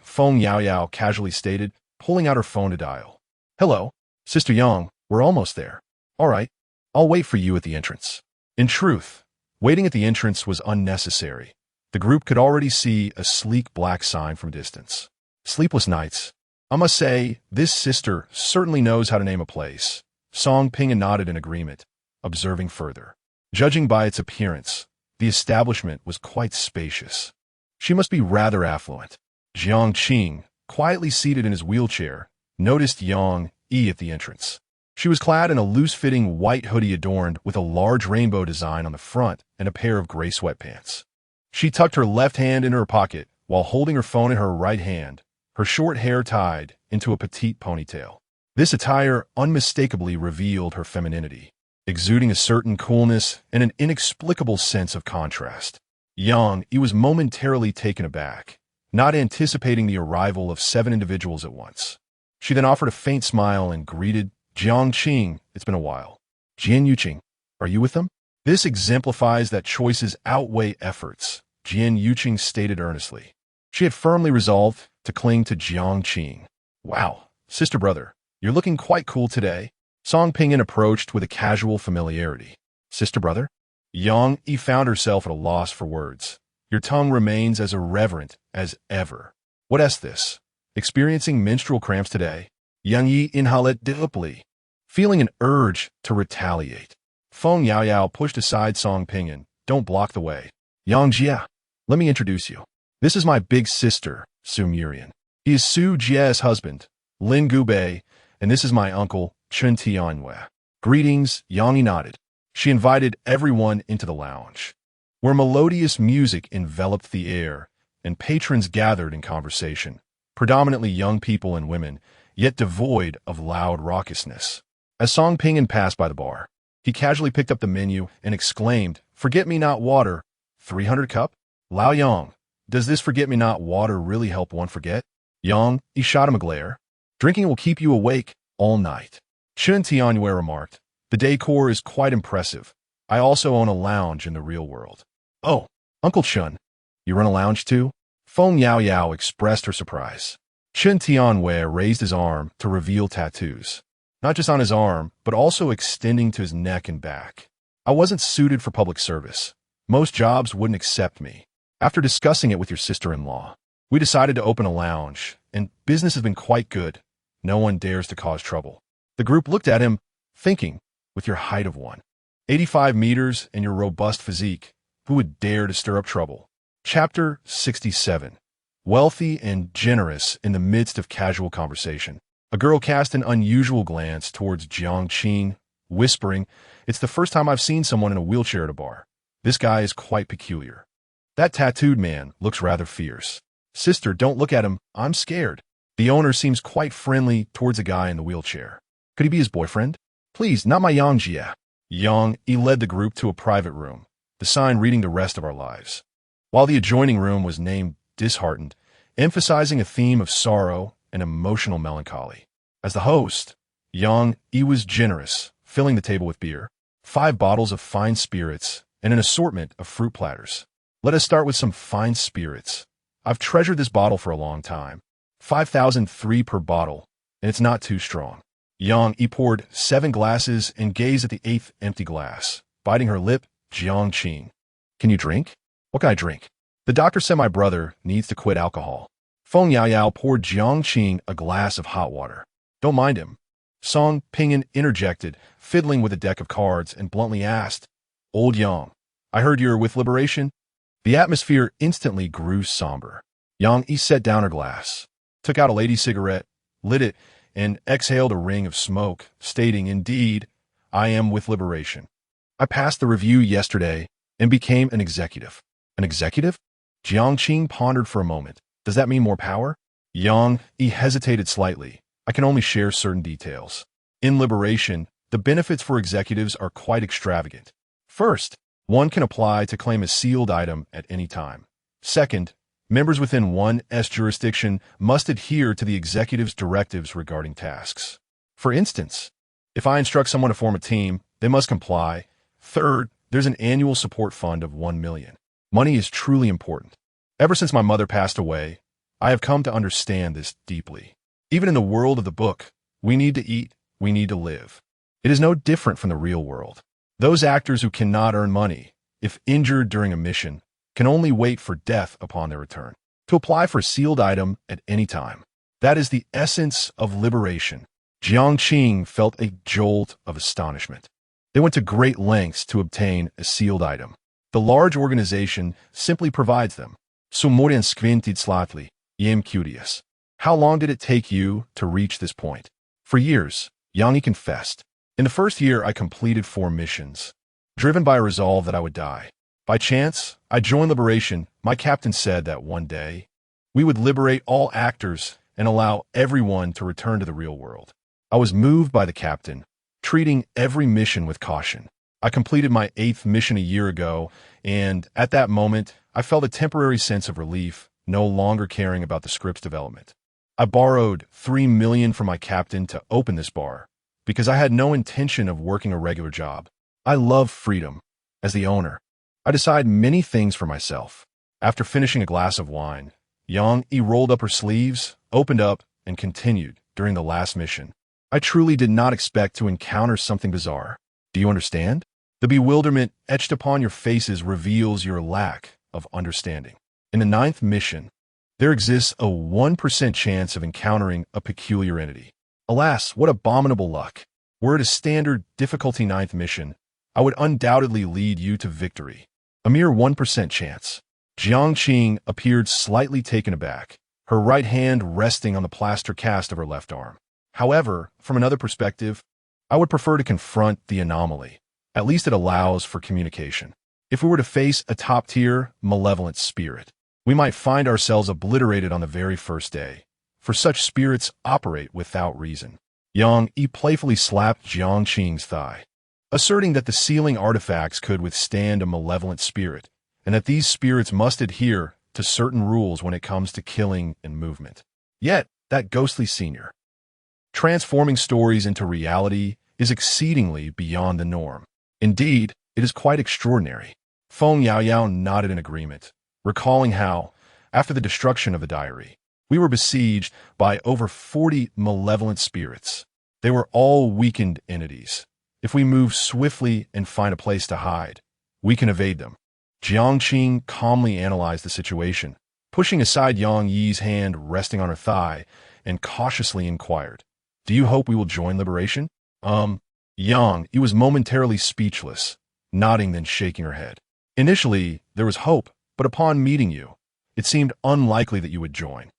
Feng Yao Yao casually stated, pulling out her phone to dial. Hello, Sister Yang, we're almost there. All right, I'll wait for you at the entrance. In truth, waiting at the entrance was unnecessary. The group could already see a sleek black sign from a distance. Sleepless nights. I must say, this sister certainly knows how to name a place. Song Pinyin nodded in agreement, observing further. Judging by its appearance, the establishment was quite spacious. She must be rather affluent. Jiang Qing, quietly seated in his wheelchair, noticed Yang at the entrance. She was clad in a loose-fitting white hoodie adorned with a large rainbow design on the front and a pair of gray sweatpants. She tucked her left hand into her pocket while holding her phone in her right hand, her short hair tied into a petite ponytail. This attire unmistakably revealed her femininity, exuding a certain coolness and an inexplicable sense of contrast. Yang was momentarily taken aback, not anticipating the arrival of 7 individuals at once. She then offered a faint smile and greeted Jiang Qing. It's been a while. Jian Yuqing, are you with them? This exemplifies that choices outweigh efforts, Jian Yuqing stated earnestly. She had firmly resolved to cling to Jiang Qing. Wow, sister brother, you're looking quite cool today. Song Pinyin approached with a casual familiarity. Sister brother? Yang found herself at a loss for words. Your tongue remains as irreverent as ever. What is this? Experiencing menstrual cramps today? Yang Yi inhaled deeply, feeling an urge to retaliate. Feng Yao Yao pushed aside Song Pinyin. Don't block the way. Yang Jia, let me introduce you. This is my big sister, Su Murian. He is Su Jia's husband, Lin Gubei, and this is my uncle, Chun Tianhua. Greetings, Yang Yi nodded. She invited everyone into the lounge, where melodious music enveloped the air, and patrons gathered in conversation, predominantly young people and women, yet devoid of loud raucousness. As Song Pinyin passed by the bar, he casually picked up the menu and exclaimed, "Forget-me-not water, 300 cup? Lao Yang, does this forget-me-not water really help one forget?" Yang, he shot him a glare. "Drinking will keep you awake all night." Chun Tianhua remarked, "The decor is quite impressive. I also own a lounge in the real world." "Oh, Uncle Chun, you run a lounge too?" Feng Yao Yao expressed her surprise. Chun Tianhua raised his arm to reveal tattoos, not just on his arm, but also extending to his neck and back. "I wasn't suited for public service. Most jobs wouldn't accept me. After discussing it with your sister-in-law, we decided to open a lounge, and business has been quite good. No one dares to cause trouble." The group looked at him, thinking, with your height of 185 meters and your robust physique, who would dare to stir up trouble? Chapter 67. Wealthy and generous in the midst of casual conversation. A girl cast an unusual glance towards Jiang Qing, whispering, "It's the first time I've seen someone in a wheelchair at a bar. This guy is quite peculiar. That tattooed man looks rather fierce. Sister, don't look at him. I'm scared." The owner seems quite friendly towards a guy in the wheelchair. Could he be his boyfriend? "Please, not my Yang Jia." Yang led the group to a private room, the sign reading the rest of our lives, while the adjoining room was named Disheartened, emphasizing a theme of sorrow and emotional melancholy. As the host, Yang was generous, filling the table with beer, 5 bottles of fine spirits, and an assortment of fruit platters. "Let us start with some fine spirits. I've treasured this bottle for a long time. 5,003 per bottle, and it's not too strong." Yang poured 7 glasses and gazed at the 8th empty glass, biting her lip. Jiang Qing, "Can you drink?" "What can I drink?" "The doctor said my brother needs to quit alcohol." Feng Yao Yao poured Jiang Qing a glass of hot water. "Don't mind him." Song Pinyin interjected, fiddling with a deck of cards, and bluntly asked, "Old Yang, I heard you're with Liberation?" The atmosphere instantly grew somber. Yang set down her glass, took out a lady's cigarette, lit it, and exhaled a ring of smoke, stating, "Indeed, I am with Liberation. I passed the review yesterday and became an executive." "An executive?" Jiang Qing pondered for a moment. "Does that mean more power?" Yang hesitated slightly. "I can only share certain details. In Liberation, the benefits for executives are quite extravagant. First, one can apply to claim a sealed item at any time. Second, Members within one's jurisdiction must adhere to the executive's directives regarding tasks. For instance, if I instruct someone to form a team, they must comply. Third, there's an annual support fund of 1 million. Money is truly important. Ever since my mother passed away, I have come to understand this deeply. Even in the world of the book, we need to eat, we need to live. It is no different from the real world. Those actors who cannot earn money, if injured during a mission, can only wait for death upon their return, to apply for a sealed item at any time. That is the essence of liberation. Jiang felt a jolt of astonishment. They went to great lengths to obtain a sealed item. The large organization simply provides them. Sumorian squinted slightly. I'm curious. How long did it take you to reach this point? For years, Yang confessed. In the first year, I completed 4 missions, driven by a resolve that I would die. By chance, I joined Liberation. My captain said that one day, we would liberate all actors and allow everyone to return to the real world. I was moved by the captain, treating every mission with caution. I completed my 8th mission a year ago, and at that moment, I felt a temporary sense of relief, no longer caring about the script's development. I borrowed 3 million from my captain to open this bar, because I had no intention of working a regular job. I love freedom. As the owner, I decide many things for myself. After finishing a glass of wine, Yang rolled up her sleeves, opened up, and continued during the last mission. I truly did not expect to encounter something bizarre. Do you understand? The bewilderment etched upon your faces reveals your lack of understanding. In the 9th mission, there exists a 1% chance of encountering a peculiar entity. Alas, what abominable luck. Were it a standard difficulty 9th mission, I would undoubtedly lead you to victory. A mere 1% chance. Jiang appeared slightly taken aback, her right hand resting on the plaster cast of her left arm. However, from another perspective, I would prefer to confront the anomaly. At least it allows for communication. If we were to face a top-tier, malevolent spirit, we might find ourselves obliterated on the very first day, for such spirits operate without reason. Yang playfully slapped Jiang's thigh, asserting that the sealing artifacts could withstand a malevolent spirit, and that these spirits must adhere to certain rules when it comes to killing and movement. Yet, that ghostly senior, transforming stories into reality, is exceedingly beyond the norm. Indeed, it is quite extraordinary. Feng Yao nodded in agreement, recalling how, after the destruction of the diary, we were besieged by over 40 malevolent spirits. They were all weakened entities. If we move swiftly and find a place to hide, we can evade them. Jiang calmly analyzed the situation, pushing aside Yang Yi's hand resting on her thigh, and cautiously inquired, "Do you hope we will join Liberation?" Yang Yi was momentarily speechless, nodding then shaking her head. Initially, there was hope, but upon meeting you, it seemed unlikely that you would join.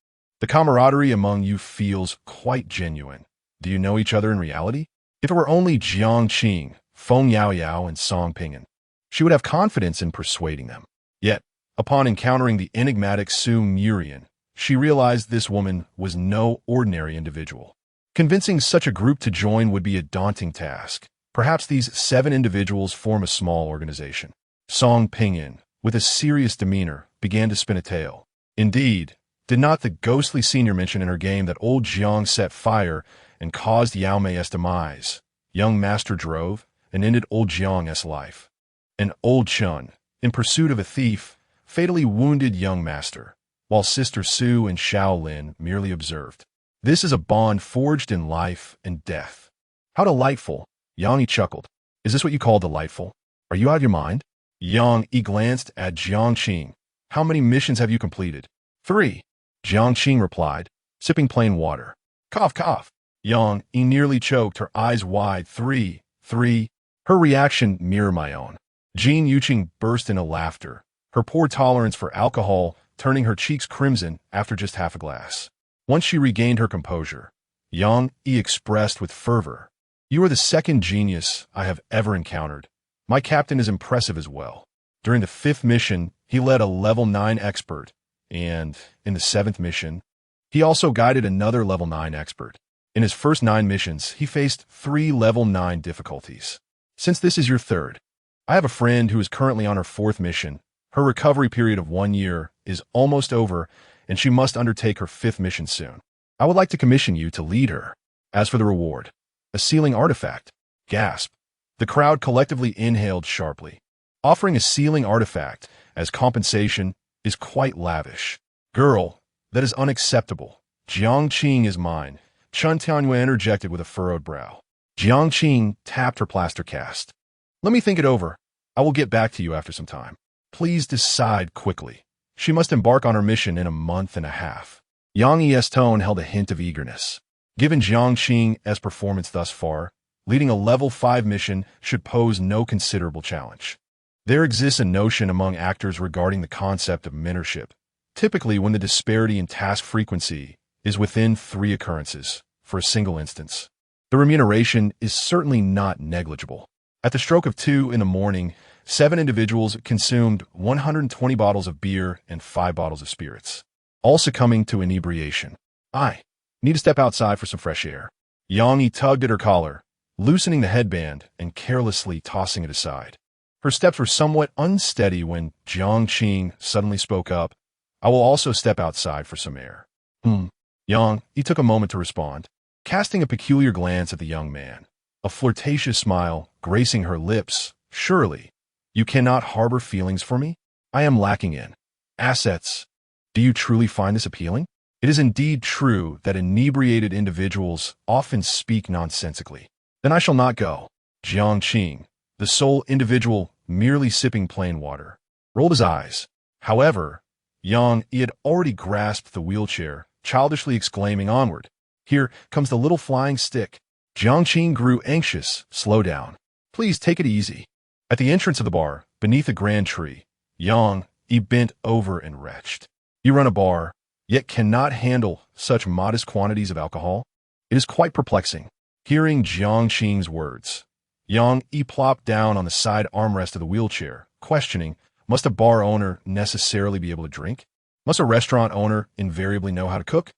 The camaraderie among you feels quite genuine. Do you know each other in reality? If it were only Jiang, Feng Yao, and Song Pingan, she would have confidence in persuading them. Yet, upon encountering the enigmatic Su Murian, she realized this woman was no ordinary individual. Convincing such a group to join would be a daunting task. Perhaps these 7 individuals form a small organization. Song Pingan, with a serious demeanor, began to spin a tale. Indeed, did not the ghostly senior mention in her game that old Jiang set fire and caused Yao Mei's demise? Young master drove and ended old Jiang's life. And old Chun, in pursuit of a thief, fatally wounded young master, while sister Su and Shaolin merely observed. This is a bond forged in life and death. How delightful, Yang Yi chuckled. Is this what you call delightful? Are you out of your mind? Yang Yi glanced at Jiang. How many missions have you completed? 3. Jiang replied, sipping plain water. Cough, cough. Yang Yi nearly choked, her eyes wide. 3. Her reaction mirrored my own. Jin Yuqing burst into laughter, her poor tolerance for alcohol turning her cheeks crimson after just half a glass. Once she regained her composure, Yang Yi expressed with fervor, "You are the second genius I have ever encountered. My captain is impressive as well. During the 5th mission, he led a level 9 expert, and in the 7th mission, he also guided another level 9 expert. In his first 9 missions, he faced 3 level 9 difficulties. Since this is your 3rd, I have a friend who is currently on her 4th mission, Her recovery period of 1 year is almost over, and she must undertake her 5th mission soon. I would like to commission you to lead her. As for the reward, a sealing artifact. Gasp. The crowd collectively inhaled sharply. Offering a sealing artifact as compensation is quite lavish. Girl, that is unacceptable. Jiang is mine. Chun Tianyue interjected with a furrowed brow. Jiang tapped her plaster cast. Let me think it over. I will get back to you after some time. Please decide quickly. She must embark on her mission in a month and a half. Yang Yi's tone held a hint of eagerness. Given Jiang's performance thus far, leading a level 5 mission should pose no considerable challenge. There exists a notion among actors regarding the concept of mentorship, typically when the disparity in task frequency is within 3 occurrences for a single instance. The remuneration is certainly not negligible. At the stroke of 2 in the morning, 7 individuals consumed 120 bottles of beer and 5 bottles of spirits, all succumbing to inebriation. I need to step outside for some fresh air. Yang Yi tugged at her collar, loosening the headband and carelessly tossing it aside. Her steps were somewhat unsteady when Jiang suddenly spoke up. I will also step outside for some air. Yang Yi took a moment to respond, casting a peculiar glance at the young man, a flirtatious smile gracing her lips. Surely, you cannot harbor feelings for me? I am lacking in assets. Do you truly find this appealing? It is indeed true that inebriated individuals often speak nonsensically. Then I shall not go. Jiang, the sole individual merely sipping plain water, rolled his eyes. However, Yang Yi had already grasped the wheelchair, childishly exclaiming onward. Here comes the little flying stick. Jiang grew anxious. Slow down. Please take it easy. At the entrance of the bar, beneath a grand tree, Yang Yi bent over and retched. You run a bar, yet cannot handle such modest quantities of alcohol? It is quite perplexing. Hearing Jiang's words, Yang Yi plopped down on the side armrest of the wheelchair, questioning, must a bar owner necessarily be able to drink? Must a restaurant owner invariably know how to cook?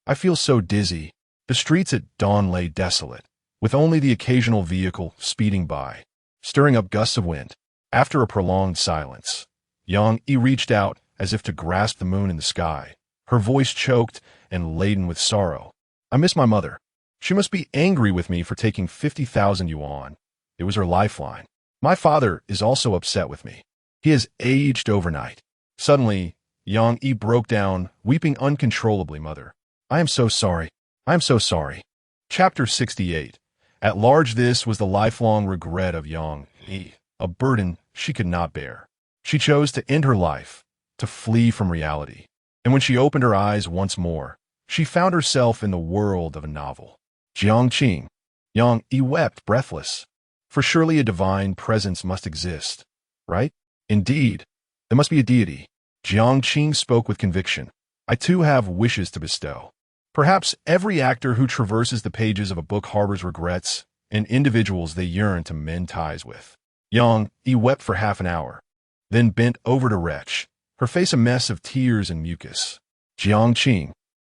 I feel so dizzy. The streets at dawn lay desolate, with only the occasional vehicle speeding by, stirring up gusts of wind. After a prolonged silence, Yang Yi reached out as if to grasp the moon in the sky, her voice choked and laden with sorrow. I miss my mother. She must be angry with me for taking 50,000 yuan. It was her lifeline. My father is also upset with me. He has aged overnight. Suddenly, Yang Yi broke down, weeping uncontrollably. Mother, I am so sorry. I am so sorry. Chapter 68. At large, this was the lifelong regret of Yang Yi, a burden she could not bear. She chose to end her life, to flee from reality. And when she opened her eyes once more, she found herself in the world of a novel. Jiang. Yang Yi wept, breathless. For surely a divine presence must exist, right? Indeed, there must be a deity. Jiang spoke with conviction. I too have wishes to bestow. Perhaps every actor who traverses the pages of a book harbors regrets and individuals they yearn to mend ties with. Yang Yi wept for half an hour, then bent over to retch, her face a mess of tears and mucus. Jiang,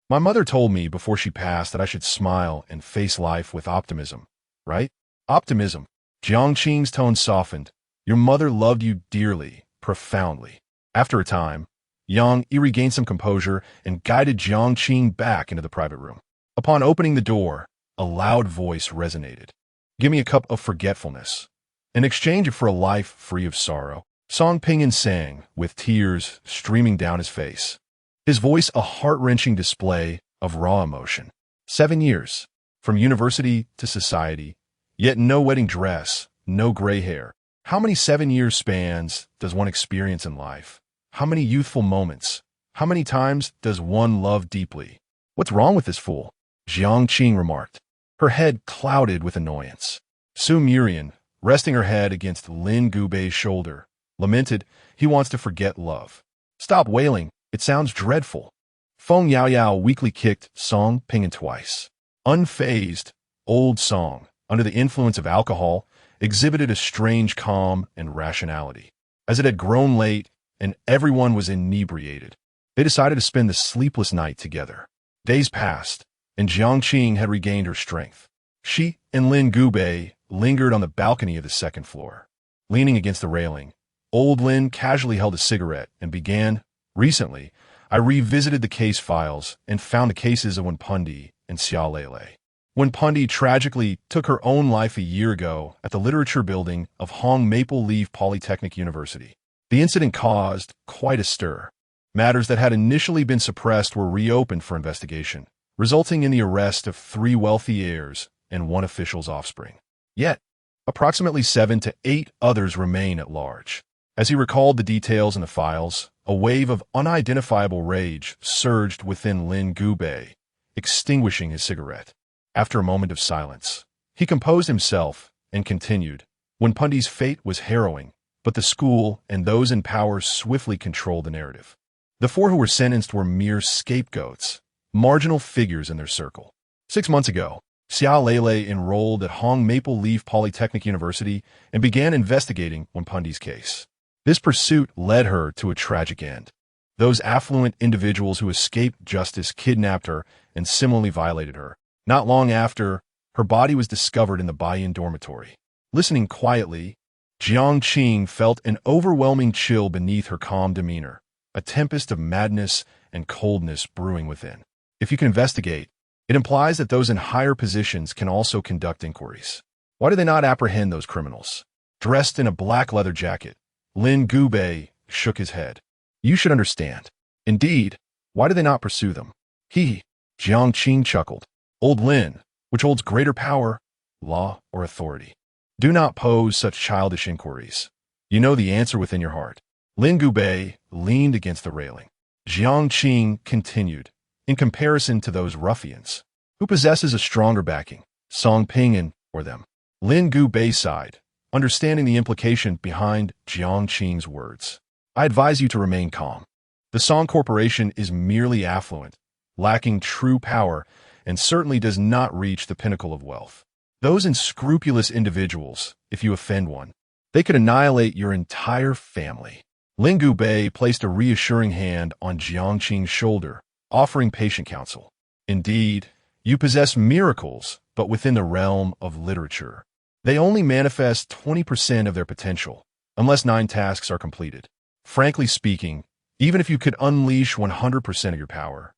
my mother told me before she passed that I should smile and face life with optimism, right? Optimism. Jiang's tone softened. Your mother loved you dearly, profoundly. After a time, Yang Yi regained some composure and guided Jiang back into the private room. Upon opening the door, a loud voice resonated. Give me a cup of forgetfulness. In exchange for a life free of sorrow, Song Pinyin sang, with tears streaming down his face. His voice a heart-wrenching display of raw emotion. 7 years, from university to society, yet no wedding dress, no gray hair. How many 7-year spans does one experience in life? How many youthful moments? How many times does one love deeply? What's wrong with this fool? Jiang remarked, her head clouded with annoyance. Su Murian, resting her head against Lin Gubei's shoulder, lamented, he wants to forget love. Stop wailing, it sounds dreadful. Feng Yaoyao weakly kicked Song Pinyin twice. Unfazed, old Song, under the influence of alcohol, exhibited a strange calm and rationality. As it had grown late, and everyone was inebriated, they decided to spend the sleepless night together. Days passed, and Jiang had regained her strength. She and Lin Gubei lingered on the balcony of the second floor. Leaning against the railing, Old Lin casually held a cigarette and began, "Recently, I revisited the case files and found the cases of Wenpundi and Xia Lele. Wenpundi tragically took her own life a year ago at the Literature Building of Hong Maple Leaf Polytechnic University. The incident caused quite a stir. Matters that had initially been suppressed were reopened for investigation, resulting in the arrest of 3 wealthy heirs and 1 official's offspring. Yet, approximately 7 to 8 others remain at large." As he recalled the details in the files, a wave of unidentifiable rage surged within Lin Gubei, extinguishing his cigarette. After a moment of silence, he composed himself and continued, "Wenpundi's fate was harrowing, but the school and those in power swiftly controlled the narrative. The 4 who were sentenced were mere scapegoats, marginal figures in their circle. 6 months ago, Xia Lele enrolled at Hong Maple Leaf Polytechnic University and began investigating Wenpundi's case. This pursuit led her to a tragic end. Those affluent individuals who escaped justice kidnapped her and similarly violated her. Not long after, her body was discovered in the Baiyin dormitory. Listening quietly, Jiang felt an overwhelming chill beneath her calm demeanor, a tempest of madness and coldness brewing within. If you can investigate, it implies that those in higher positions can also conduct inquiries. Why do they not apprehend those criminals?" Dressed in a black leather jacket, Lin Gubei shook his head. "You should understand. Indeed, why do they not pursue them?" Jiang chuckled. "Old Lin, which holds greater power, law or authority? Do not pose such childish inquiries. You know the answer within your heart." Lin Gubei leaned against the railing. Jiang continued, "In comparison to those ruffians, who possesses a stronger backing, Song Ping'an or them?" Lin Gubei sighed, understanding the implication behind Jiang's words. "I advise you to remain calm. The Song Corporation is merely affluent, lacking true power, and certainly does not reach the pinnacle of wealth. Those unscrupulous individuals, if you offend one, they could annihilate your entire family." Lin Gubei placed a reassuring hand on Jiang's shoulder, offering patient counsel. "Indeed, you possess miracles, but within the realm of literature. They only manifest 20% of their potential, unless 9 tasks are completed. Frankly speaking, even if you could unleash 100% of your power,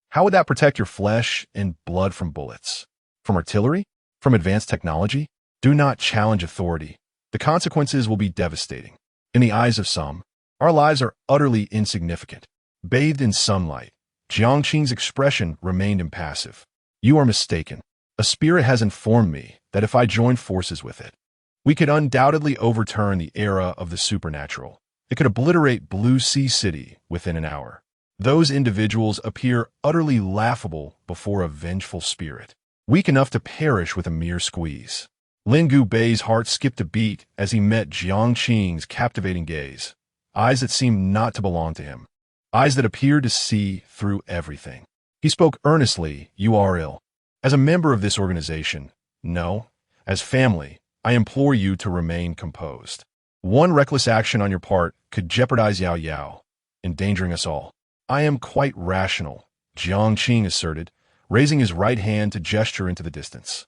how would that protect your flesh and blood from bullets? From artillery? From advanced technology? Do not challenge authority. The consequences will be devastating. In the eyes of some, our lives are utterly insignificant." Bathed in sunlight, Jiang's expression remained impassive. "You are mistaken. A spirit has informed me that if I join forces with it, we could undoubtedly overturn the era of the supernatural. It could obliterate Blue Sea City within an hour. Those individuals appear utterly laughable before a vengeful spirit, weak enough to perish with a mere squeeze." Lin Gubei's heart skipped a beat as he met Jiang's captivating gaze, eyes that seemed not to belong to him, eyes that appeared to see through everything. He spoke earnestly, "You are ill. As a member of this organization, no, as family, I implore you to remain composed. One reckless action on your part could jeopardize Yao, endangering us all." "I am quite rational," Jiang asserted, raising his right hand to gesture into the distance.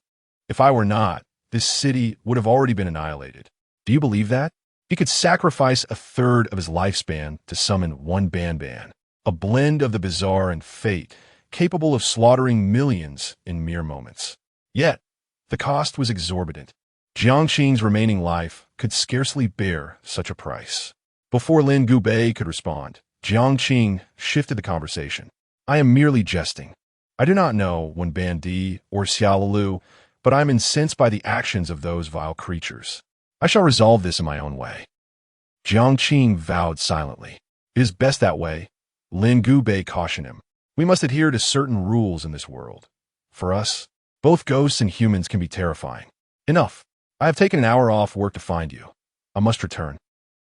"If I were not, this city would have already been annihilated. Do you believe that? He could sacrifice a third of his lifespan to summon one Ban, a blend of the bizarre and fate, capable of slaughtering millions in mere moments. Yet, the cost was exorbitant. Jiang's remaining life could scarcely bear such a price." Before Lin Gubei could respond, Jiang shifted the conversation. "I am merely jesting. I do not know when Bandi or Xiaolu, but I am incensed by the actions of those vile creatures. I shall resolve this in my own way." Jiang vowed silently. "It is best that way," Lin Gubei cautioned him. "We must adhere to certain rules in this world. For us, both ghosts and humans can be terrifying. Enough. I have taken an hour off work to find you. I must return."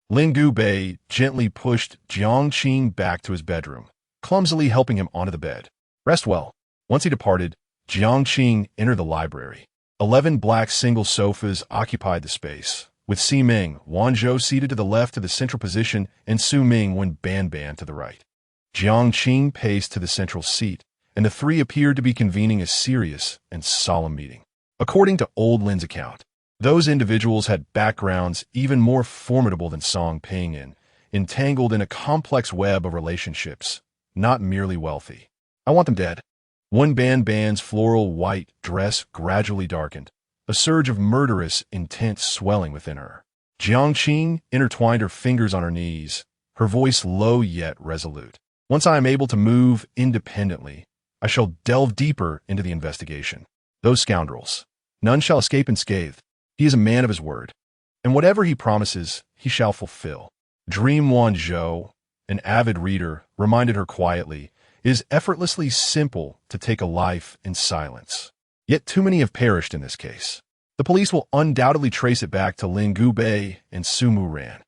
Lin Gubei gently pushed Jiang back to his bedroom, clumsily helping him onto the bed. "Rest well." Once he departed, Jiang entered the library. 11 black single sofas occupied the space, with Ximing, Wanzhou seated to the left of the central position and Su Ming and Ban to the right. Jiang paced to the central seat, and the 3 appeared to be convening a serious and solemn meeting. According to Old Lin's account, Those individuals had backgrounds even more formidable than Song Ping and entangled in a complex web of relationships, not merely wealthy. I want them dead. One band's floral white dress gradually darkened, a surge of murderous intent swelling within her. Jiang intertwined her fingers on her knees, her voice low yet resolute. Once I am able to move independently, I shall delve deeper into the investigation. Those scoundrels. None shall escape unscathed. He is a man of his word, and whatever he promises, he shall fulfill. Dream Wanzhou, an avid reader, reminded her quietly, it is effortlessly simple to take a life in silence. Yet too many have perished in this case. The police will undoubtedly trace it back to Lin Gubei and Su Muran,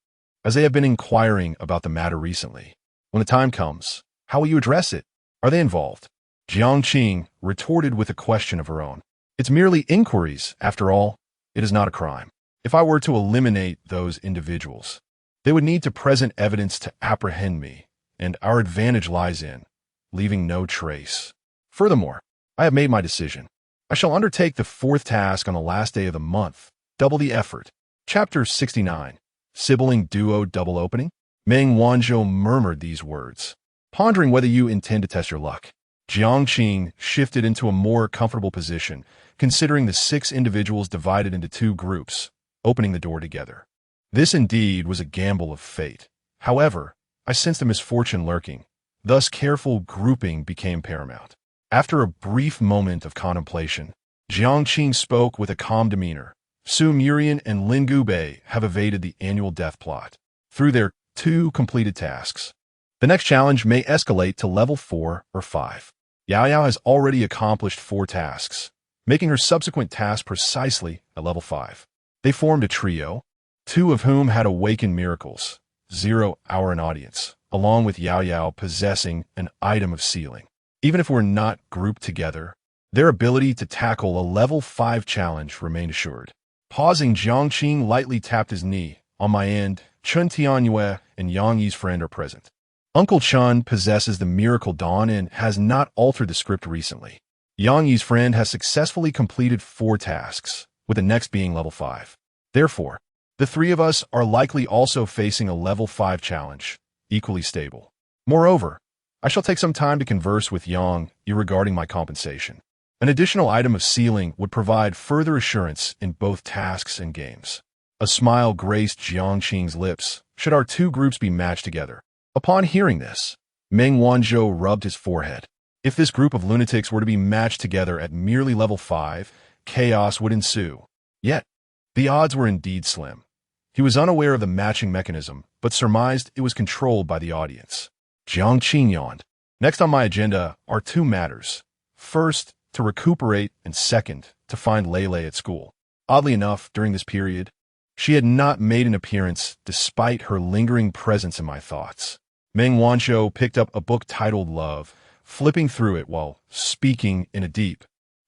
as they have been inquiring about the matter recently. When the time comes, how will you address it? Are they involved? Jiang retorted with a question of her own. It's merely inquiries, after all. It is not a crime. If I were to eliminate those individuals, they would need to present evidence to apprehend me, and our advantage lies in leaving no trace. Furthermore, I have made my decision. I shall undertake the fourth task on the last day of the month. Double the effort. Chapter 69. Sibling Duo Double Opening? Meng Wanzhou murmured these words, pondering whether you intend to test your luck. Jiang shifted into a more comfortable position, considering the 6 individuals divided into 2 groups, opening the door together. This indeed was a gamble of fate. However, I sensed a misfortune lurking, thus careful grouping became paramount. After a brief moment of contemplation, Jiang spoke with a calm demeanor. Su Murian and Lin Gubei have evaded the annual death plot through their 2 completed tasks. The next challenge may escalate to level 4 or 5. Yao has already accomplished 4 tasks, making her subsequent task precisely at level 5. They formed a trio, 2 of whom had awakened miracles, 0 hour in audience, along with Yao possessing an item of sealing. Even if we're not grouped together, their ability to tackle a level 5 challenge remained assured. Pausing, Jiang lightly tapped his knee. On my end, Chun Tianyue and Yang Yi's friend are present. Uncle Chun possesses the Miracle Dawn and has not altered the script recently. Yang Yi's friend has successfully completed 4 tasks, with the next being level 5. Therefore, the 3 of us are likely also facing a level 5 challenge, equally stable. Moreover, I shall take some time to converse with Yang Yi regarding my compensation. An additional item of sealing would provide further assurance in both tasks and games. A smile graced Jiang lips, should our 2 groups be matched together. Upon hearing this, Meng Wanzhou rubbed his forehead. If this group of lunatics were to be matched together at merely level 5, chaos would ensue. Yet, the odds were indeed slim. He was unaware of the matching mechanism, but surmised it was controlled by the audience. Jiang yawned. Next on my agenda are 2 matters. First, to recuperate, and second, to find Lele at school. Oddly enough, during this period, she had not made an appearance despite her lingering presence in my thoughts. Meng Wanzhou picked up a book titled Love, flipping through it while speaking in a deep,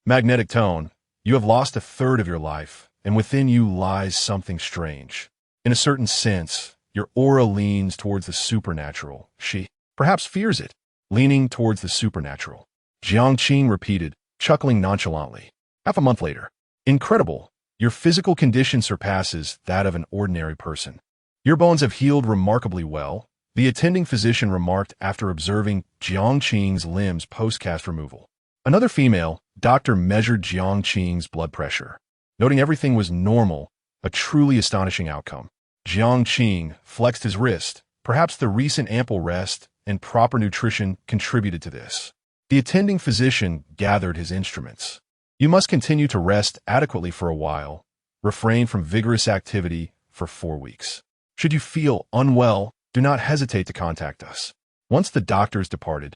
magnetic tone. You have lost a third of your life, and within you lies something strange. In a certain sense, your aura leans towards the supernatural. She perhaps fears it, leaning towards the supernatural. Jiang repeated, chuckling nonchalantly. Half a month later. Incredible. Your physical condition surpasses that of an ordinary person. Your bones have healed remarkably well, the attending physician remarked after observing Jiang limbs post-cast removal. Another female doctor measured Jiang blood pressure. Noting everything was normal, a truly astonishing outcome. Jiang flexed his wrist. Perhaps the recent ample rest and proper nutrition contributed to this. The attending physician gathered his instruments. You must continue to rest adequately for a while. Refrain from vigorous activity for 4 weeks. Should you feel unwell, do not hesitate to contact us. Once the doctors departed,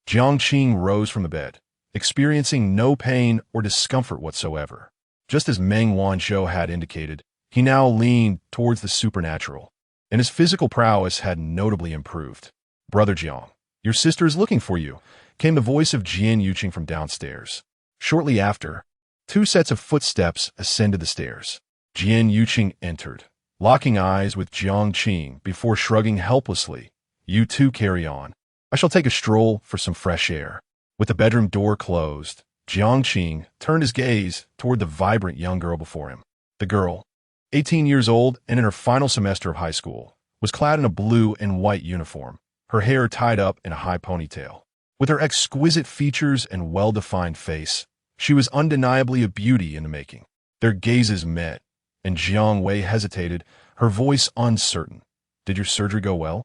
Jiang rose from the bed, experiencing no pain or discomfort whatsoever. Just as Meng Wanzhou had indicated, he now leaned towards the supernatural, and his physical prowess had notably improved. Brother Jiang, your sister is looking for you, came the voice of Jian Yuqing from downstairs. Shortly after, 2 sets of footsteps ascended the stairs. Jian Yuqing entered, locking eyes with Jiang before shrugging helplessly. You 2 carry on. I shall take a stroll for some fresh air. With the bedroom door closed, Jiang turned his gaze toward the vibrant young girl before him. The girl, 18 years old and in her final semester of high school, was clad in a blue and white uniform, her hair tied up in a high ponytail. With her exquisite features and well-defined face, she was undeniably a beauty in the making. Their gazes met, and Jiang Wei hesitated, her voice uncertain. Did your surgery go well?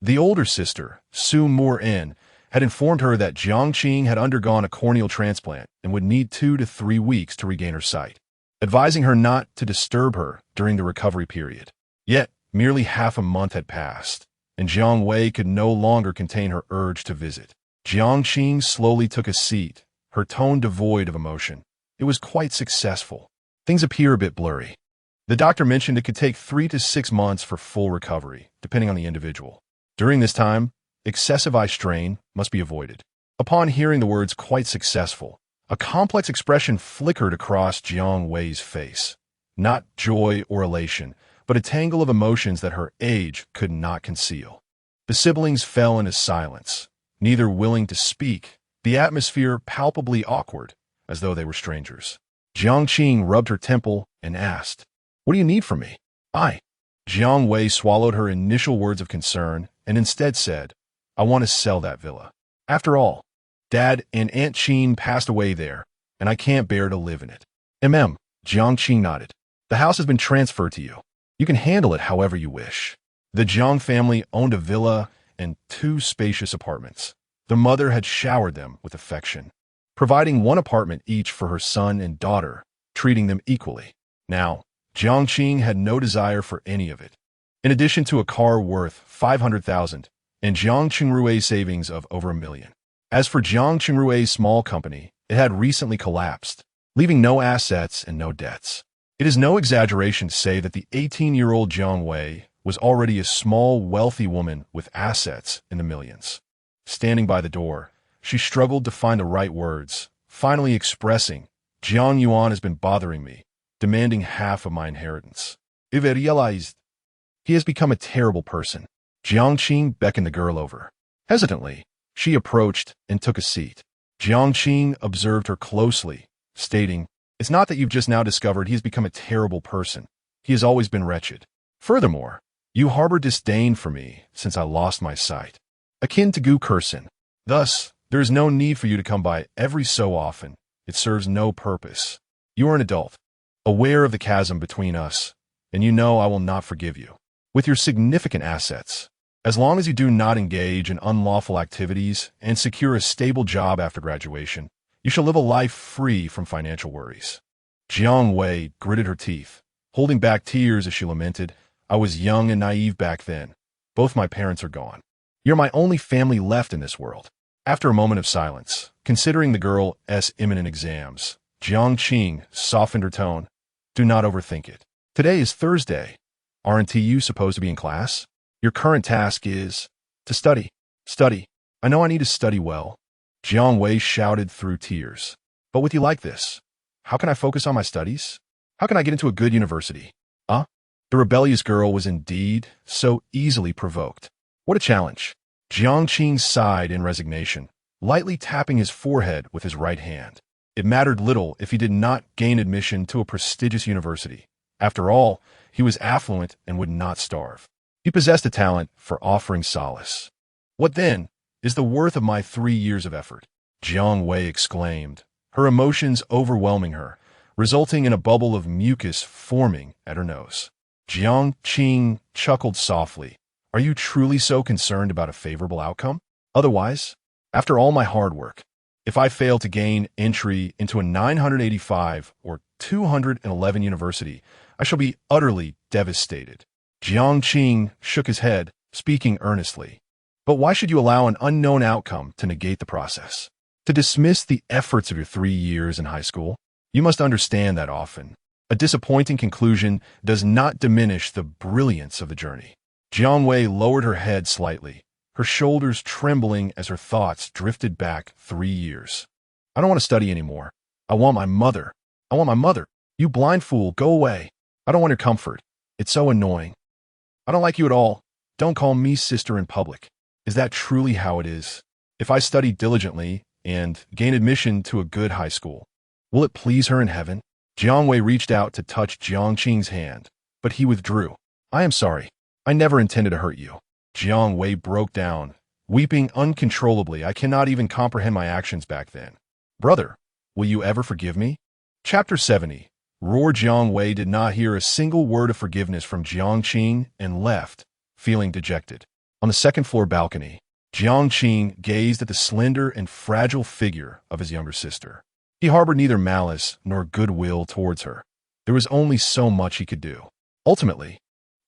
The older sister, Su Mo-en, had informed her that Jiang Qing had undergone a corneal transplant and would need 2 to 3 weeks to regain her sight, advising her not to disturb her during the recovery period. Yet, merely half a month had passed, and Jiang Wei could no longer contain her urge to visit. Jiang Qing slowly took a seat, her tone devoid of emotion. It was quite successful. Things appear a bit blurry. The doctor mentioned it could take 3 to 6 months for full recovery, depending on the individual. During this time, excessive eye strain must be avoided. Upon hearing the words "quite successful," a complex expression flickered across Jiang Wei's face. Not joy or elation, but a tangle of emotions that her age could not conceal. The siblings fell into silence, neither willing to speak, the atmosphere palpably awkward, as though they were strangers. Jiang Qing rubbed her temple and asked, "What do you need from me?" Jiang Wei swallowed her initial words of concern and instead said, "I want to sell that villa. After all, Dad and Aunt Qing passed away there, and I can't bear to live in it." Jiang Qing nodded. "The house has been transferred to you. You can handle it however you wish." The Jiang family owned a villa and 2 spacious apartments. The mother had showered them with affection, providing 1 apartment each for her son and daughter, treating them equally. Now, Jiang Qing had no desire for any of it. In addition to a car worth 500,000 and Jiang Qingrui's savings of over $1 million. As for Jiang Qingrui's small company, it had recently collapsed, leaving no assets and no debts. It is no exaggeration to say that the 18-year-old Jiang Wei was already a small, wealthy woman with assets in the millions. Standing by the door, she struggled to find the right words, finally expressing, "Jiang Yuan has been bothering me, demanding half of my inheritance. If I realized he has become a terrible person." Jiang Qing beckoned the girl over. Hesitantly, she approached and took a seat. Jiang Qing observed her closely, stating, "It's not that you've just now discovered he has become a terrible person. He has always been wretched. Furthermore, you harbor disdain for me since I lost my sight, akin to gu kursin. Thus, there is no need for you to come by every so often. It serves no purpose. You are an adult, aware of the chasm between us, and you know I will not forgive you. With your significant assets, as long as you do not engage in unlawful activities and secure a stable job after graduation, you shall live a life free from financial worries." Jiang Wei gritted her teeth, holding back tears as she lamented, "I was young and naive back then. Both my parents are gone. You're my only family left in this world." After a moment of silence, considering the girl's imminent exams, Jiang Qing softened her tone. "Do not overthink it. Today is Thursday. Aren't you supposed to be in class? Your current task is to study. Study. I know I need to study well." Jiang Wei shouted through tears. "But with you like this, how can I focus on my studies? How can I get into a good university?" The rebellious girl was indeed so easily provoked. What a challenge. Jiang Qing sighed in resignation, lightly tapping his forehead with his right hand. It mattered little if he did not gain admission to a prestigious university. After all, he was affluent and would not starve. He possessed a talent for offering solace. "What then is the worth of my 3 years of effort?" Jiang Wei exclaimed, her emotions overwhelming her, resulting in a bubble of mucus forming at her nose. Jiang Qing chuckled softly. "Are you truly so concerned about a favorable outcome? Otherwise, after all my hard work, if I fail to gain entry into a 985 or 211 university, I shall be utterly devastated." Jiang Qing shook his head, speaking earnestly. "But why should you allow an unknown outcome to negate the process? To dismiss the efforts of your 3 years in high school? You must understand that often a disappointing conclusion does not diminish the brilliance of the journey." Jiang Wei lowered her head slightly, her shoulders trembling as her thoughts drifted back 3 years. "I don't want to study anymore. I want my mother. I want my mother. You blind fool, go away. I don't want your comfort. It's so annoying. I don't like you at all. Don't call me sister in public." Is that truly how it is? If I study diligently and gain admission to a good high school, will it please her in heaven? Jiang Wei reached out to touch Jiang Qing's hand, but he withdrew. I am sorry. I never intended to hurt you. Jiang Wei broke down, weeping uncontrollably. I cannot even comprehend my actions back then. Brother, will you ever forgive me? Chapter 70. Roar. Jiang Wei did not hear a single word of forgiveness from Jiang Qing and left, feeling dejected. On the second-floor balcony, Jiang Qing gazed at the slender and fragile figure of his younger sister. He harbored neither malice nor goodwill towards her. There was only so much he could do. Ultimately,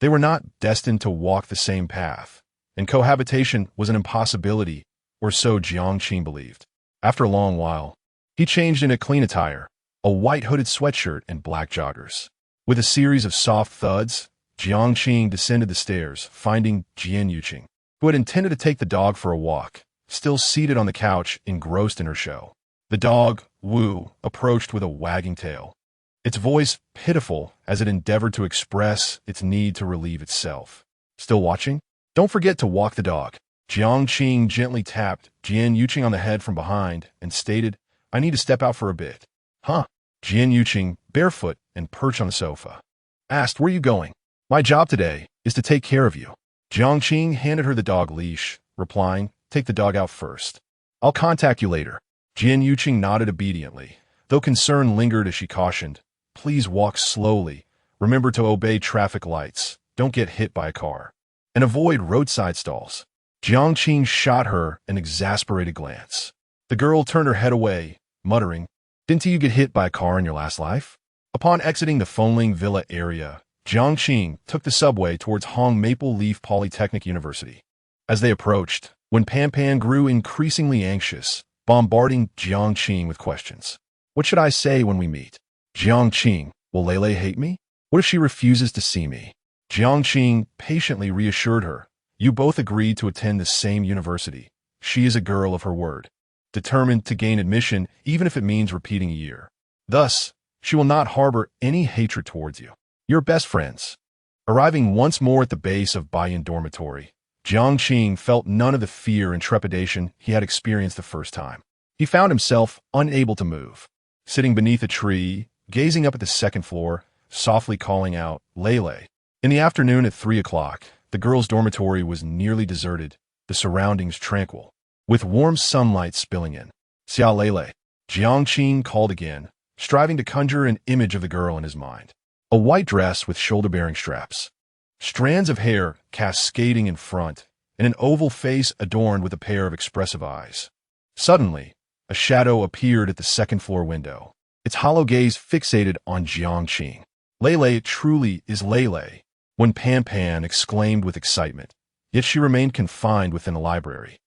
they were not destined to walk the same path, and cohabitation was an impossibility, or so Jiang Qing believed. After a long while, he changed into clean attire, a white hooded sweatshirt and black joggers. With a series of soft thuds, Jiang Qing descended the stairs, finding Jian Yuqing, who had intended to take the dog for a walk, still seated on the couch, engrossed in her show. The dog, Wu, approached with a wagging tail, its voice pitiful as it endeavored to express its need to relieve itself. Still watching? Don't forget to walk the dog. Jiang Qing gently tapped Jian Yuqing on the head from behind and stated, I need to step out for a bit. Huh? Jian Yuqing, barefoot and perched on the sofa, asked, where are you going? My job today is to take care of you. Jiang Qing handed her the dog leash, replying, take the dog out first. I'll contact you later. Jian Yuqing nodded obediently, though concern lingered as she cautioned, please walk slowly, remember to obey traffic lights, don't get hit by a car, and avoid roadside stalls. Jiang Qing shot her an exasperated glance. The girl turned her head away, muttering, didn't you get hit by a car in your last life? Upon exiting the Fengling Villa area, Jiang Qing took the subway towards Hong Maple Leaf Polytechnic University. As they approached, Wen Pan grew increasingly anxious, bombarding Jiang Qing with questions. What should I say when we meet? Jiang Qing, will Lele hate me? What if she refuses to see me? Jiang Qing patiently reassured her. You both agreed to attend the same university. She is a girl of her word, determined to gain admission even if it means repeating a year. Thus, she will not harbor any hatred towards you. You're best friends. Arriving once more at the base of Baiyan Dormitory, Jiang Qing felt none of the fear and trepidation he had experienced the first time. He found himself unable to move, sitting beneath a tree, gazing up at the second floor, softly calling out, Lele. In the afternoon at 3 o'clock, the girls' dormitory was nearly deserted, the surroundings tranquil, with warm sunlight spilling in. Xia Lele. Jiang Qing called again, striving to conjure an image of the girl in his mind. A white dress with shoulder-bearing straps, strands of hair cascading in front, and an oval face adorned with a pair of expressive eyes. Suddenly, a shadow appeared at the second-floor window, its hollow gaze fixated on Jiang Qing. Lele, it truly is Lele, Wen Pan exclaimed with excitement, yet she remained confined within the library.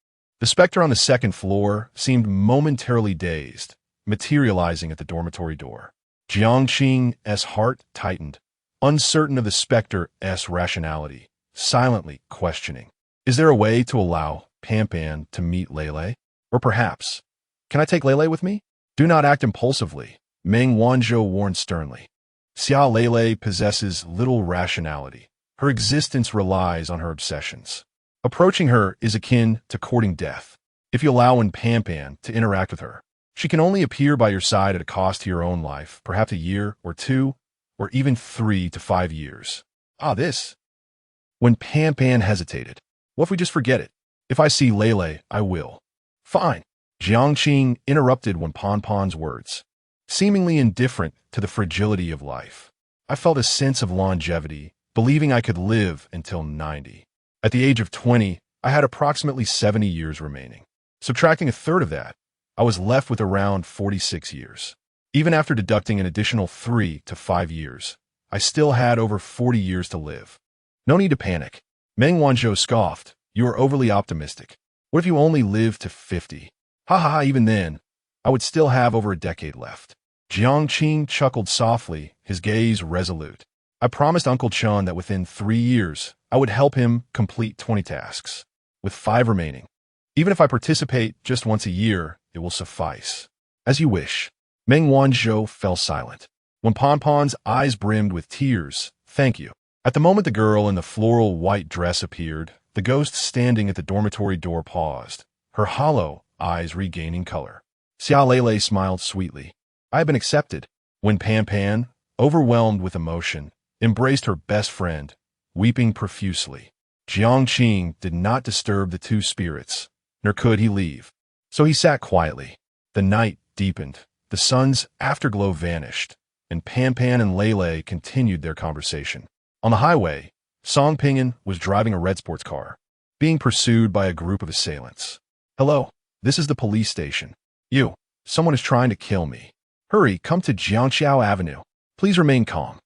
The specter on the second floor seemed momentarily dazed, materializing at the dormitory door. Jiang Qing's heart tightened, uncertain of the specter's rationality, silently questioning. Is there a way to allow Pan to meet Lele? Or perhaps, can I take Lele with me? Do not act impulsively, Meng Wanzhou warned sternly. Xia Lele possesses little rationality. Her existence relies on her obsessions. Approaching her is akin to courting death. If you allow Wen Pan to interact with her, she can only appear by your side at a cost to your own life, perhaps a year or 2, or even 3 to 5 years. This. Wen Pan hesitated. What if we just forget it? If I see Lele, I will. Fine. Jiang Qing interrupted Wen Pan's words, seemingly indifferent to the fragility of life. I felt a sense of longevity, believing I could live until 90. At the age of 20, I had approximately 70 years remaining. Subtracting a third of that, I was left with around 46 years. Even after deducting an additional 3 to 5 years, I still had over 40 years to live. No need to panic. Meng Wanzhou scoffed. You are overly optimistic. What if you only live to 50? Even then, I would still have over a decade left. Jiang Qing chuckled softly, his gaze resolute. I promised Uncle Chun that within 3 years, I would help him complete 20 tasks, with 5 remaining. Even if I participate just once a year, it will suffice. As you wish. Meng Wanzhou fell silent. Wen Pan's eyes brimmed with tears. Thank you. At the moment the girl in the floral white dress appeared, the ghost standing at the dormitory door paused, her hollow eyes regaining color. Xia Lele smiled sweetly. I have been accepted. when Pan Pan, overwhelmed with emotion, embraced her best friend, weeping profusely. Jiang did not disturb the two spirits, nor could he leave. So he sat quietly. The night deepened, the sun's afterglow vanished, and Pan Pan and Lele continued their conversation. On the highway, Song Ping'an was driving a red sports car, being pursued by a group of assailants. "Hello, this is the police station. Someone is trying to kill me. Hurry, come to Jiangxiao Avenue. Please remain calm."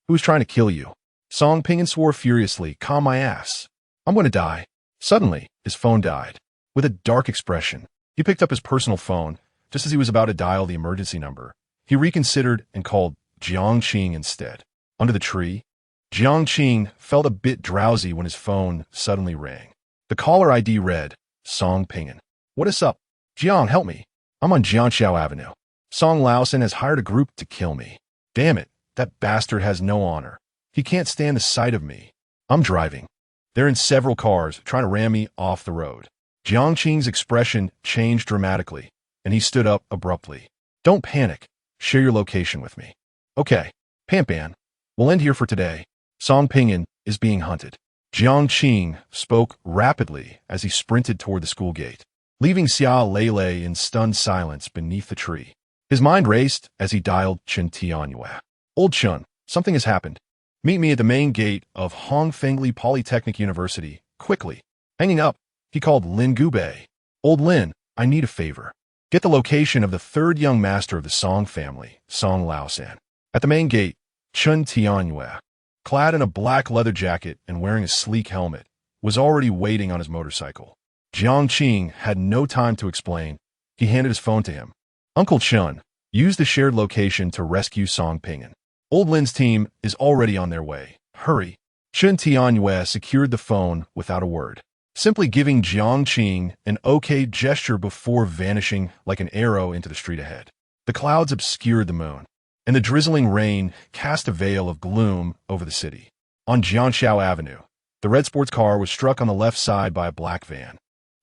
"Who is trying to kill you?" Song Ping'an swore furiously. "Calm my ass. I'm going to die." Suddenly, his phone died. With a dark expression, he picked up his personal phone. Just as he was about to dial the emergency number, he reconsidered and called Jiang instead. Under the tree, Jiang felt a bit drowsy when his phone suddenly rang. The caller ID read, Song Ping'an. "What is up? Jiang, help me. I'm on Jiangxiao Avenue. Song Laosan has hired a group to kill me. Damn it, that bastard has no honor. He can't stand the sight of me. I'm driving. They're in several cars trying to ram me off the road." Jiang's expression changed dramatically, and he stood up abruptly. "Don't panic. Share your location with me." "Okay, Pan Pan, we'll end here for today. Song Ping'an is being hunted." Jiang spoke rapidly as he sprinted toward the school gate, leaving Xia Lele in stunned silence beneath the tree. His mind raced as he dialed Chen Tianyue. "Old Chun, something has happened. Meet me at the main gate of Hongfengli Polytechnic University, quickly." Hanging up, he called Lin Gubei. "Old Lin, I need a favor. Get the location of the third young master of the Song family, Song Laosan." At the main gate, Chen Tianyue, clad in a black leather jacket and wearing a sleek helmet, was already waiting on his motorcycle. Jiang had no time to explain. He handed his phone to him. "Uncle Chun, use the shared location to rescue Song Ping'an. Old Lin's team is already on their way. Hurry." Chen Tianyue secured the phone without a word, simply giving Jiang an okay gesture before vanishing like an arrow into the street ahead. The clouds obscured the moon, and the drizzling rain cast a veil of gloom over the city. On Jiangxiao Avenue, the red sports car was struck on the left side by a black van,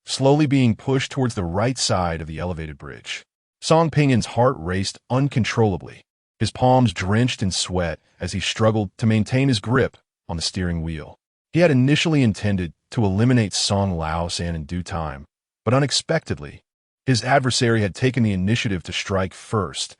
slowly being pushed towards the right side of the elevated bridge. Song Ping'an's heart raced uncontrollably, his palms drenched in sweat as he struggled to maintain his grip on the steering wheel. He had initially intended to eliminate Song Laosan in due time, but unexpectedly, his adversary had taken the initiative to strike first,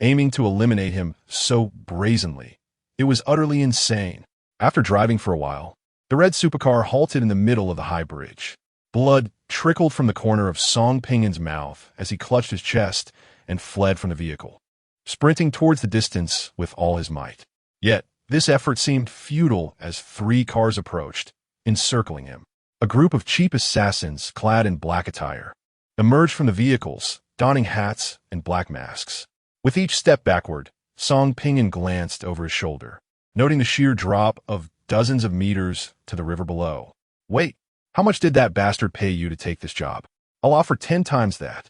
aiming to eliminate him so brazenly. It was utterly insane. After driving for a while, the red supercar halted in the middle of the high bridge. Blood trickled from the corner of Song Ping'an's mouth as he clutched his chest and fled from the vehicle, sprinting towards the distance with all his might. Yet, this effort seemed futile as 3 cars approached, encircling him. A group of cheap assassins clad in black attire emerged from the vehicles, donning hats and black masks. With each step backward, Song Ping'an glanced over his shoulder, noting the sheer drop of dozens of meters to the river below. "Wait, how much did that bastard pay you to take this job? I'll offer 10 times that."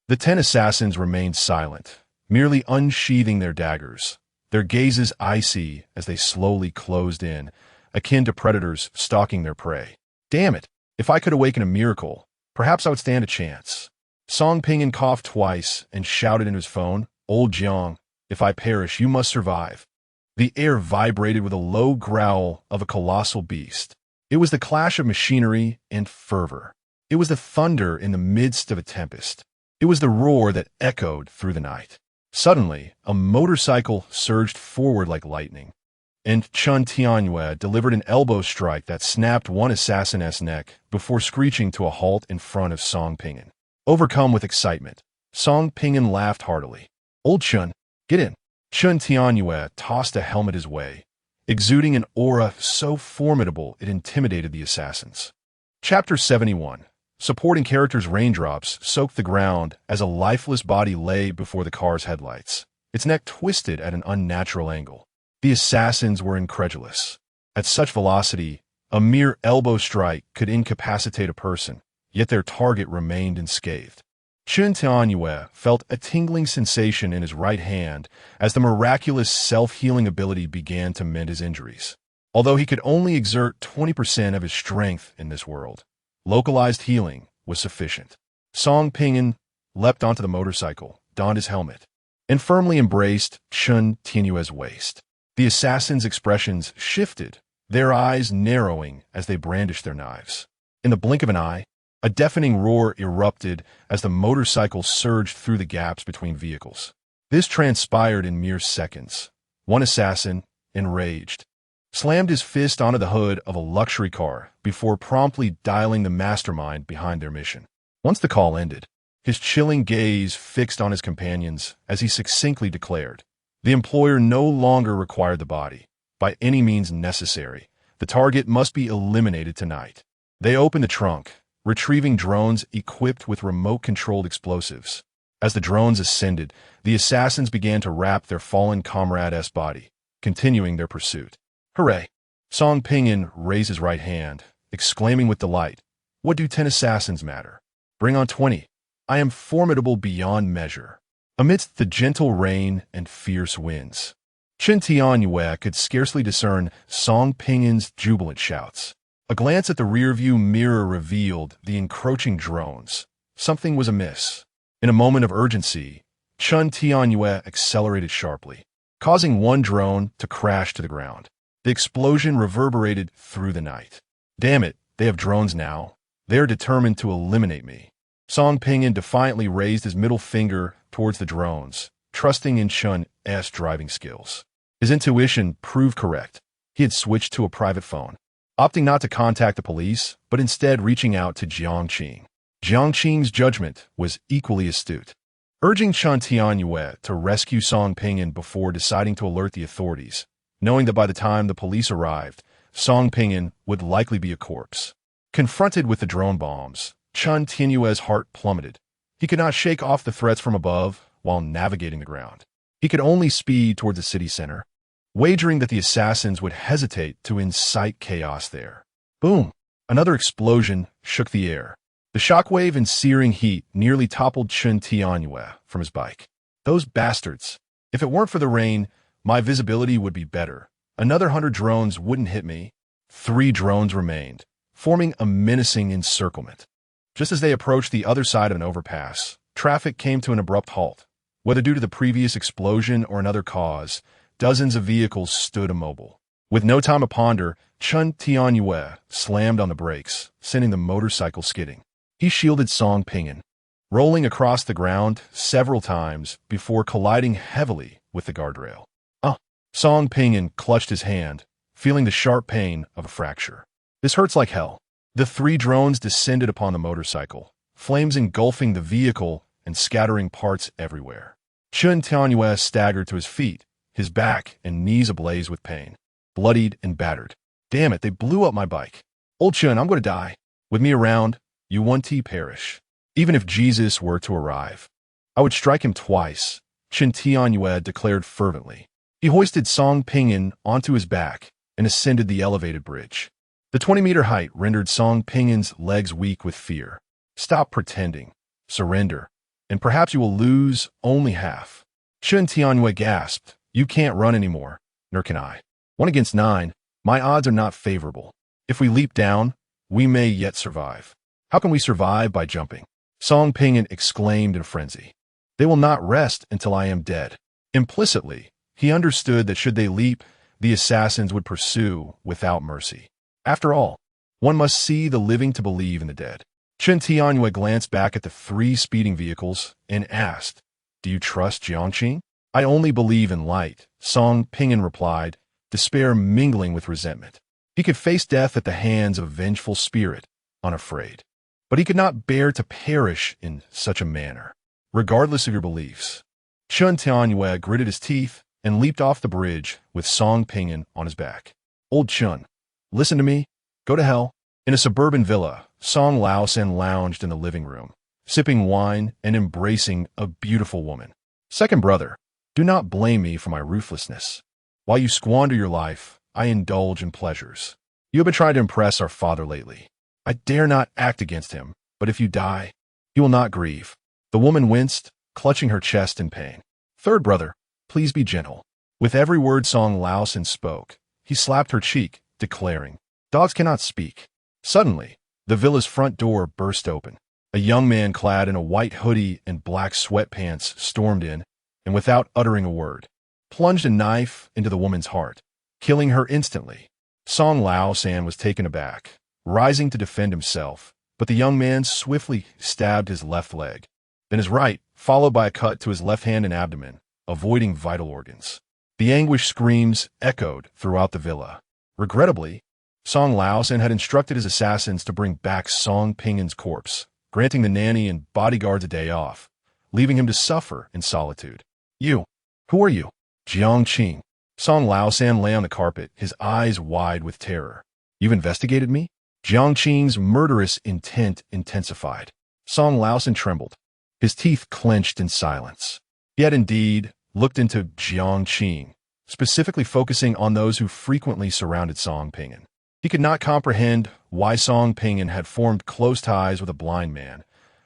The 10 assassins remained silent, merely unsheathing their daggers, their gazes icy as they slowly closed in, akin to predators stalking their prey. "Damn it, if I could awaken a miracle, perhaps I would stand a chance." Song Ping'an coughed twice and shouted into his phone, "Old Jiang, if I perish, you must survive." The air vibrated with a low growl of a colossal beast. It was the clash of machinery and fervor. It was the thunder in the midst of a tempest. It was the roar that echoed through the night. Suddenly, a motorcycle surged forward like lightning, and Chen Tianyue delivered an elbow strike that snapped one assassin's neck before screeching to a halt in front of Song Ping'an. Overcome with excitement, Song Ping'an laughed heartily. "Old Chun, get in." Chen Tianyue tossed a helmet his way, exuding an aura so formidable it intimidated the assassins. Chapter 71. Supporting characters' raindrops soaked the ground as a lifeless body lay before the car's headlights, its neck twisted at an unnatural angle. The assassins were incredulous. At such velocity, a mere elbow strike could incapacitate a person, yet their target remained unscathed. Chen Tianyue felt a tingling sensation in his right hand as the miraculous self-healing ability began to mend his injuries. Although he could only exert 20% of his strength in this world, localized healing was sufficient. Song Ping'an leapt onto the motorcycle, donned his helmet, and firmly embraced Chen Tianyue's waist. The assassins' expressions shifted, their eyes narrowing as they brandished their knives. In the blink of an eye, a deafening roar erupted as the motorcycle surged through the gaps between vehicles. This transpired in mere seconds. One assassin, enraged, slammed his fist onto the hood of a luxury car before promptly dialing the mastermind behind their mission. Once the call ended, his chilling gaze fixed on his companions as he succinctly declared, the employer no longer required the body. By any means necessary, the target must be eliminated tonight. They opened the trunk, retrieving drones equipped with remote-controlled explosives. As the drones ascended, the assassins began to wrap their fallen comrade's body, continuing their pursuit. Hooray! Song Pinyin raised his right hand, exclaiming with delight, what do 10 assassins matter? Bring on 20. I am formidable beyond measure. Amidst the gentle rain and fierce winds, Chen Tianyue could scarcely discern Song Pingyin's jubilant shouts. A glance at the rearview mirror revealed the encroaching drones. Something was amiss. In a moment of urgency, Chen Tianyue accelerated sharply, causing one drone to crash to the ground. The explosion reverberated through the night. Damn it, they have drones now. They are determined to eliminate me. Song Pinyin defiantly raised his middle finger towards the drones, trusting in Chen's driving skills. His intuition proved correct. He had switched to a private phone, opting not to contact the police, but instead reaching out to Jiang. Jiang's judgment was equally astute, urging Chen Tianyue to rescue Song Pinyin before deciding to alert the authorities, knowing that by the time the police arrived, Song Pinyin would likely be a corpse. Confronted with the drone bombs, Chen Tianyue's heart plummeted. He could not shake off the threats from above while navigating the ground. He could only speed toward the city center, wagering that the assassins would hesitate to incite chaos there. Boom! Another explosion shook the air. The shockwave and searing heat nearly toppled Chen Tianyue from his bike. Those bastards! If it weren't for the rain, my visibility would be better. Another 100 drones wouldn't hit me. 3 drones remained, forming a menacing encirclement. Just as they approached the other side of an overpass, traffic came to an abrupt halt. Whether due to the previous explosion or another cause, dozens of vehicles stood immobile. With no time to ponder, Chen Tianyue slammed on the brakes, sending the motorcycle skidding. He shielded Song Pinyin, rolling across the ground several times before colliding heavily with the guardrail. Song Pinyin clutched his hand, feeling the sharp pain of a fracture. This hurts like hell. The 3 drones descended upon the motorcycle, flames engulfing the vehicle and scattering parts everywhere. Chen Tianyue staggered to his feet, his back and knees ablaze with pain, bloodied and battered. Damn it, they blew up my bike. Old Chen, I'm going to die. With me around, you won't perish. Even if Jesus were to arrive, I would strike him twice, Chen Tianyue declared fervently. He hoisted Song Pinyin onto his back and ascended the elevated bridge. The 20-meter height rendered Song Pinyin's legs weak with fear. Stop pretending. Surrender. And perhaps you will lose only half. Chen Tianyue gasped. You can't run anymore. Nor can I. 1 against 9. My odds are not favorable. If we leap down, we may yet survive. How can we survive by jumping? Song Pinyin exclaimed in a frenzy. They will not rest until I am dead. Implicitly, he understood that should they leap, the assassins would pursue without mercy. After all, one must see the living to believe in the dead. Chen Tianyue glanced back at the 3 speeding vehicles and asked, Do you trust Jiang? I only believe in light, Song Pinyin replied, despair mingling with resentment. He could face death at the hands of a vengeful spirit, unafraid. But he could not bear to perish in such a manner, regardless of your beliefs. Chen Tianyue gritted his teeth and leaped off the bridge with Song Pinyin on his back. Old Chen, listen to me. Go to hell. In a suburban villa, Song Laosen lounged in the living room, sipping wine and embracing a beautiful woman. Second brother, do not blame me for my ruthlessness. While you squander your life, I indulge in pleasures. You have been trying to impress our father lately. I dare not act against him, but if you die, he will not grieve. The woman winced, clutching her chest in pain. Third brother, please be gentle. With every word Song Laosen spoke, he slapped her cheek, declaring, Dogs cannot speak. Suddenly, the villa's front door burst open. A young man clad in a white hoodie and black sweatpants stormed in, and without uttering a word, plunged a knife into the woman's heart, killing her instantly. Song Lao San was taken aback, rising to defend himself, but the young man swiftly stabbed his left leg, then his right, followed by a cut to his left hand and abdomen, avoiding vital organs. The anguished screams echoed throughout the villa. Regrettably, Song Lao San had instructed his assassins to bring back Song Pingin's corpse, granting the nanny and bodyguards a day off, leaving him to suffer in solitude. You, who are you? Jiang Qing. Song Lao San lay on the carpet, his eyes wide with terror. You've investigated me? Jiang Qing's murderous intent intensified. Song Lao San trembled, his teeth clenched in silence. He had indeed looked into Jiang Qing, specifically focusing on those who frequently surrounded Song Pingin. He could not comprehend why Song Pingin had formed close ties with a blind man,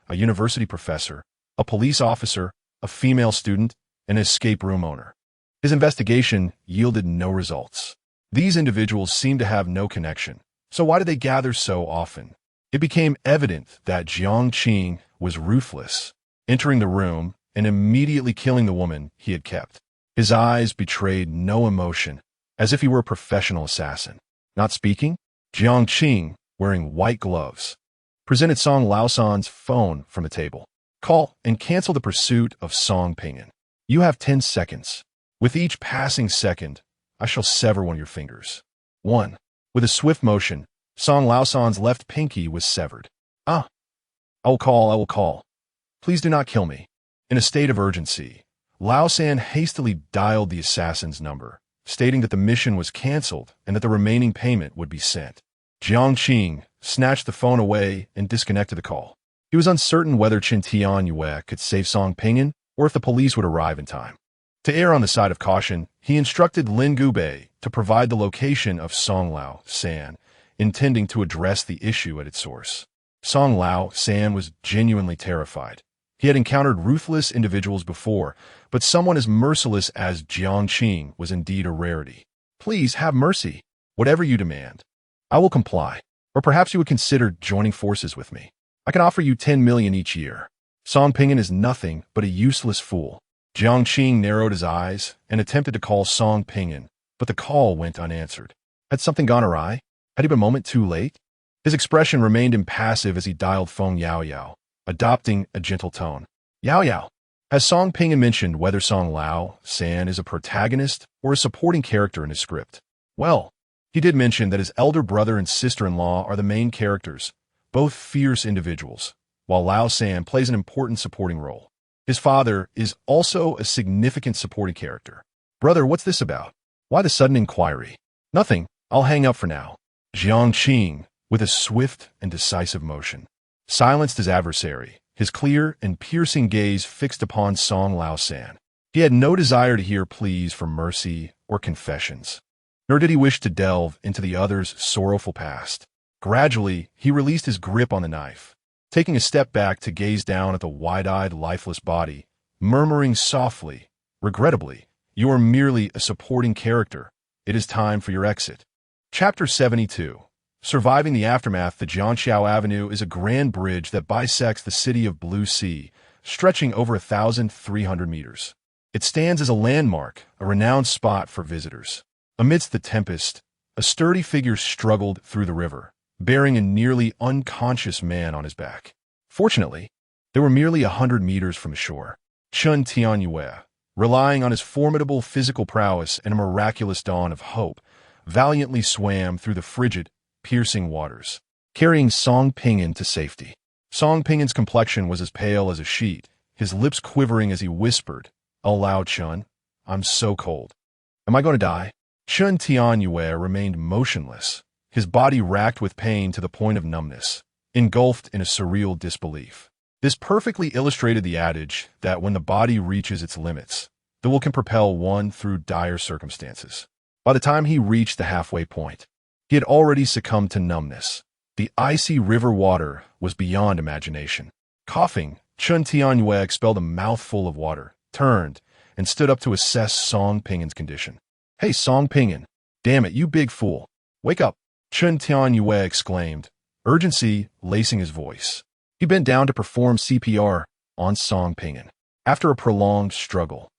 a university professor, a police officer, a female student, and an escape room owner. His investigation yielded no results. These individuals seemed to have no connection, so why did they gather so often? It became evident that Jiang Qing was ruthless, entering the room and immediately killing the woman he had kept. His eyes betrayed no emotion, as if he were a professional assassin. Not speaking, Jiang Qing, wearing white gloves, presented Song Lao San's phone from the table. Call and cancel the pursuit of Song Pingin. You have 10 seconds. With each passing second, I shall sever one of your fingers. 1. With a swift motion, Song Lao San's left pinky was severed. I will call. Please do not kill me. In a state of urgency, Lao San hastily dialed the assassin's number, stating that the mission was canceled and that the remaining payment would be sent. Jiang Qing snatched the phone away and disconnected the call. He was uncertain whether Chen Tianyue could save Song Pingin or if the police would arrive in time. To err on the side of caution, he instructed Lin Gubei to provide the location of Song Lao San, intending to address the issue at its source. Song Lao San was genuinely terrified. He had encountered ruthless individuals before, but someone as merciless as Jiang Qing was indeed a rarity. Please have mercy. Whatever you demand, I will comply. Or perhaps you would consider joining forces with me. I can offer you 10 million each year. Song Pingin is nothing but a useless fool. Jiang Qing narrowed his eyes and attempted to call Song Pingin, but the call went unanswered. Had something gone awry? Had he been a moment too late? His expression remained impassive as he dialed Feng Yao Yao, adopting a gentle tone. Yao Yao, has Song Pingin mentioned whether Song Lao San is a protagonist or a supporting character in his script? Well, he did mention that his elder brother and sister-in-law are the main characters, both fierce individuals, while Lao San plays an important supporting role. His father is also a significant supporting character. Brother, what's this about? Why the sudden inquiry? Nothing. I'll hang up for now. Jiang Qing, with a swift and decisive motion, silenced his adversary, his clear and piercing gaze fixed upon Song Lao San. He had no desire to hear pleas for mercy or confessions, nor did he wish to delve into the other's sorrowful past. Gradually, he released his grip on the knife, taking a step back to gaze down at the wide-eyed, lifeless body, murmuring softly, regrettably, you are merely a supporting character. It is time for your exit. Chapter 72. Surviving the aftermath. The Jianxiao Avenue is a grand bridge that bisects the city of Blue Sea, stretching over 1,300 meters. It stands as a landmark, a renowned spot for visitors. Amidst the tempest, a sturdy figure struggled through the river, bearing a nearly unconscious man on his back. Fortunately, they were merely 100 meters from the shore. Chen Tianyue, relying on his formidable physical prowess and a miraculous dawn of hope, valiantly swam through the frigid, piercing waters, carrying Song Pingin to safety. Song Pingin's complexion was as pale as a sheet, his lips quivering as he whispered, aloud, Chen, I'm so cold. Am I going to die? Chen Tianyue remained motionless, his body racked with pain to the point of numbness, engulfed in a surreal disbelief. This perfectly illustrated the adage that when the body reaches its limits, the will can propel one through dire circumstances. By the time he reached the halfway point, he had already succumbed to numbness. The icy river water was beyond imagination. Coughing, Chen Tianyue expelled a mouthful of water, turned, and stood up to assess Song Pingin's condition. Hey, Song Pingin, damn it, you big fool. Wake up, Chen Tianyue exclaimed, urgency lacing his voice. He bent down to perform CPR on Song Pingin. After a prolonged struggle,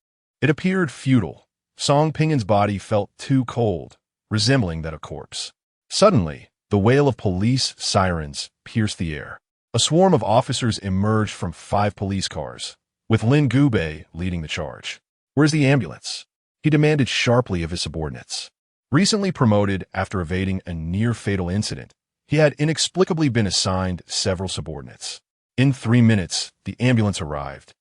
It appeared futile. Song Pingin's body felt too cold, resembling that of a corpse. Suddenly, the wail of police sirens pierced the air. A swarm of officers emerged from 5 police cars, with Lin Gubei leading the charge. "Where's the ambulance?" he demanded sharply of his subordinates. Recently promoted after evading a near-fatal incident, he had inexplicably been assigned several subordinates. In 3 minutes, the ambulance arrived,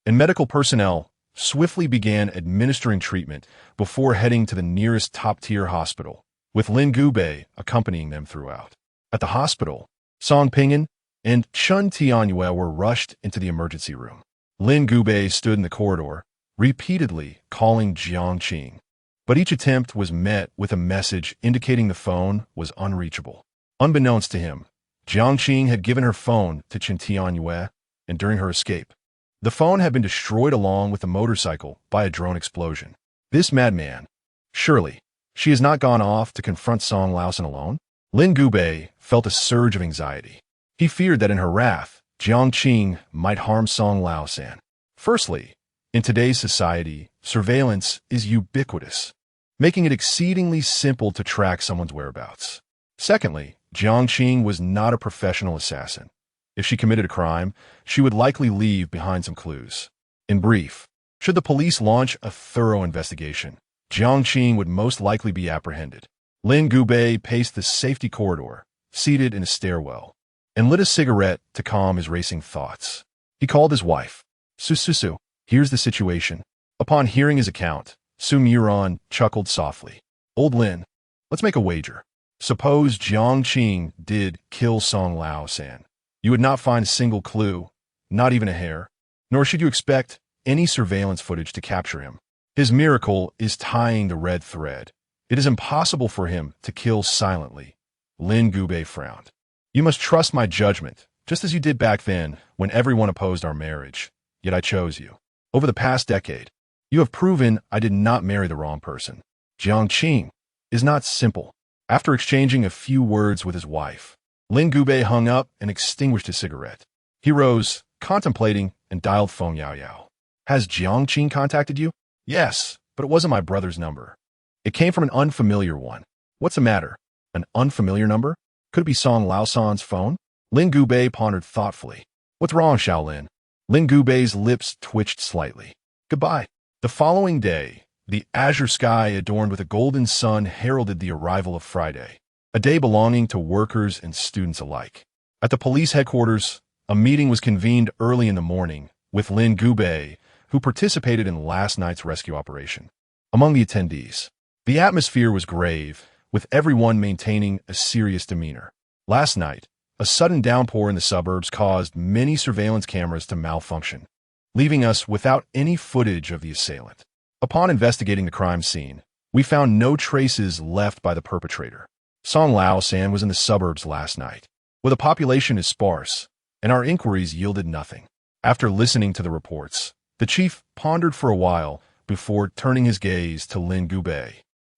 and medical personnel swiftly began administering treatment before heading to the nearest top-tier hospital, with Lin Gubei accompanying them throughout. At the hospital, Song Pingin and Chun Tianyue were rushed into the emergency room. Lin Gubei stood in the corridor, repeatedly calling Jiang. But each attempt was met with a message indicating the phone was unreachable. Unbeknownst to him, Jiang had given her phone to Chun Tianyue, and during her escape, the phone had been destroyed along with the motorcycle by a drone explosion. This madman, surely, she has not gone off to confront Song Laosan alone? Lin Gubei felt a surge of anxiety. He feared that in her wrath, Jiang might harm Song Laosan. Firstly, in today's society, surveillance is ubiquitous, making it exceedingly simple to track someone's whereabouts. Secondly, Jiang was not a professional assassin. If she committed a crime, she would likely leave behind some clues. In brief, should the police launch a thorough investigation, Jiang would most likely be apprehended. Lin Gubei paced the safety corridor, seated in a stairwell, and lit a cigarette to calm his racing thoughts. He called his wife. Su, here's the situation. Upon hearing his account, Su Muron chuckled softly. Old Lin, let's make a wager. Suppose Jiang did kill Song Laosan. You would not find a single clue, not even a hair, nor should you expect any surveillance footage to capture him. His miracle is tying the red thread. It is impossible for him to kill silently. Lin Gubei frowned. You must trust my judgment, just as you did back then when everyone opposed our marriage. Yet I chose you. Over the past decade, you have proven I did not marry the wrong person. Jiang is not simple. After exchanging a few words with his wife, Lin Gubei hung up and extinguished his cigarette. He rose, contemplating, and dialed phone Yao. Has Jiang contacted you? Yes, but it wasn't my brother's number. It came from an unfamiliar one. What's the matter? An unfamiliar number? Could it be Song Laosan's phone? Lin Gubei pondered thoughtfully. What's wrong, Shaolin? Lin Gubei's lips twitched slightly. Goodbye. The following day, the azure sky adorned with a golden sun heralded the arrival of Friday, a day belonging to workers and students alike. At the police headquarters, a meeting was convened early in the morning with Lin Gubei, who participated in last night's rescue operation. Among the attendees, the atmosphere was grave, with everyone maintaining a serious demeanor. Last night, a sudden downpour in the suburbs caused many surveillance cameras to malfunction, leaving us without any footage of the assailant. Upon investigating the crime scene, we found no traces left by the perpetrator. Song Laosan was in the suburbs last night, where the population is sparse, and our inquiries yielded nothing. After listening to the reports, the chief pondered for a while before turning his gaze to Lin Gubei,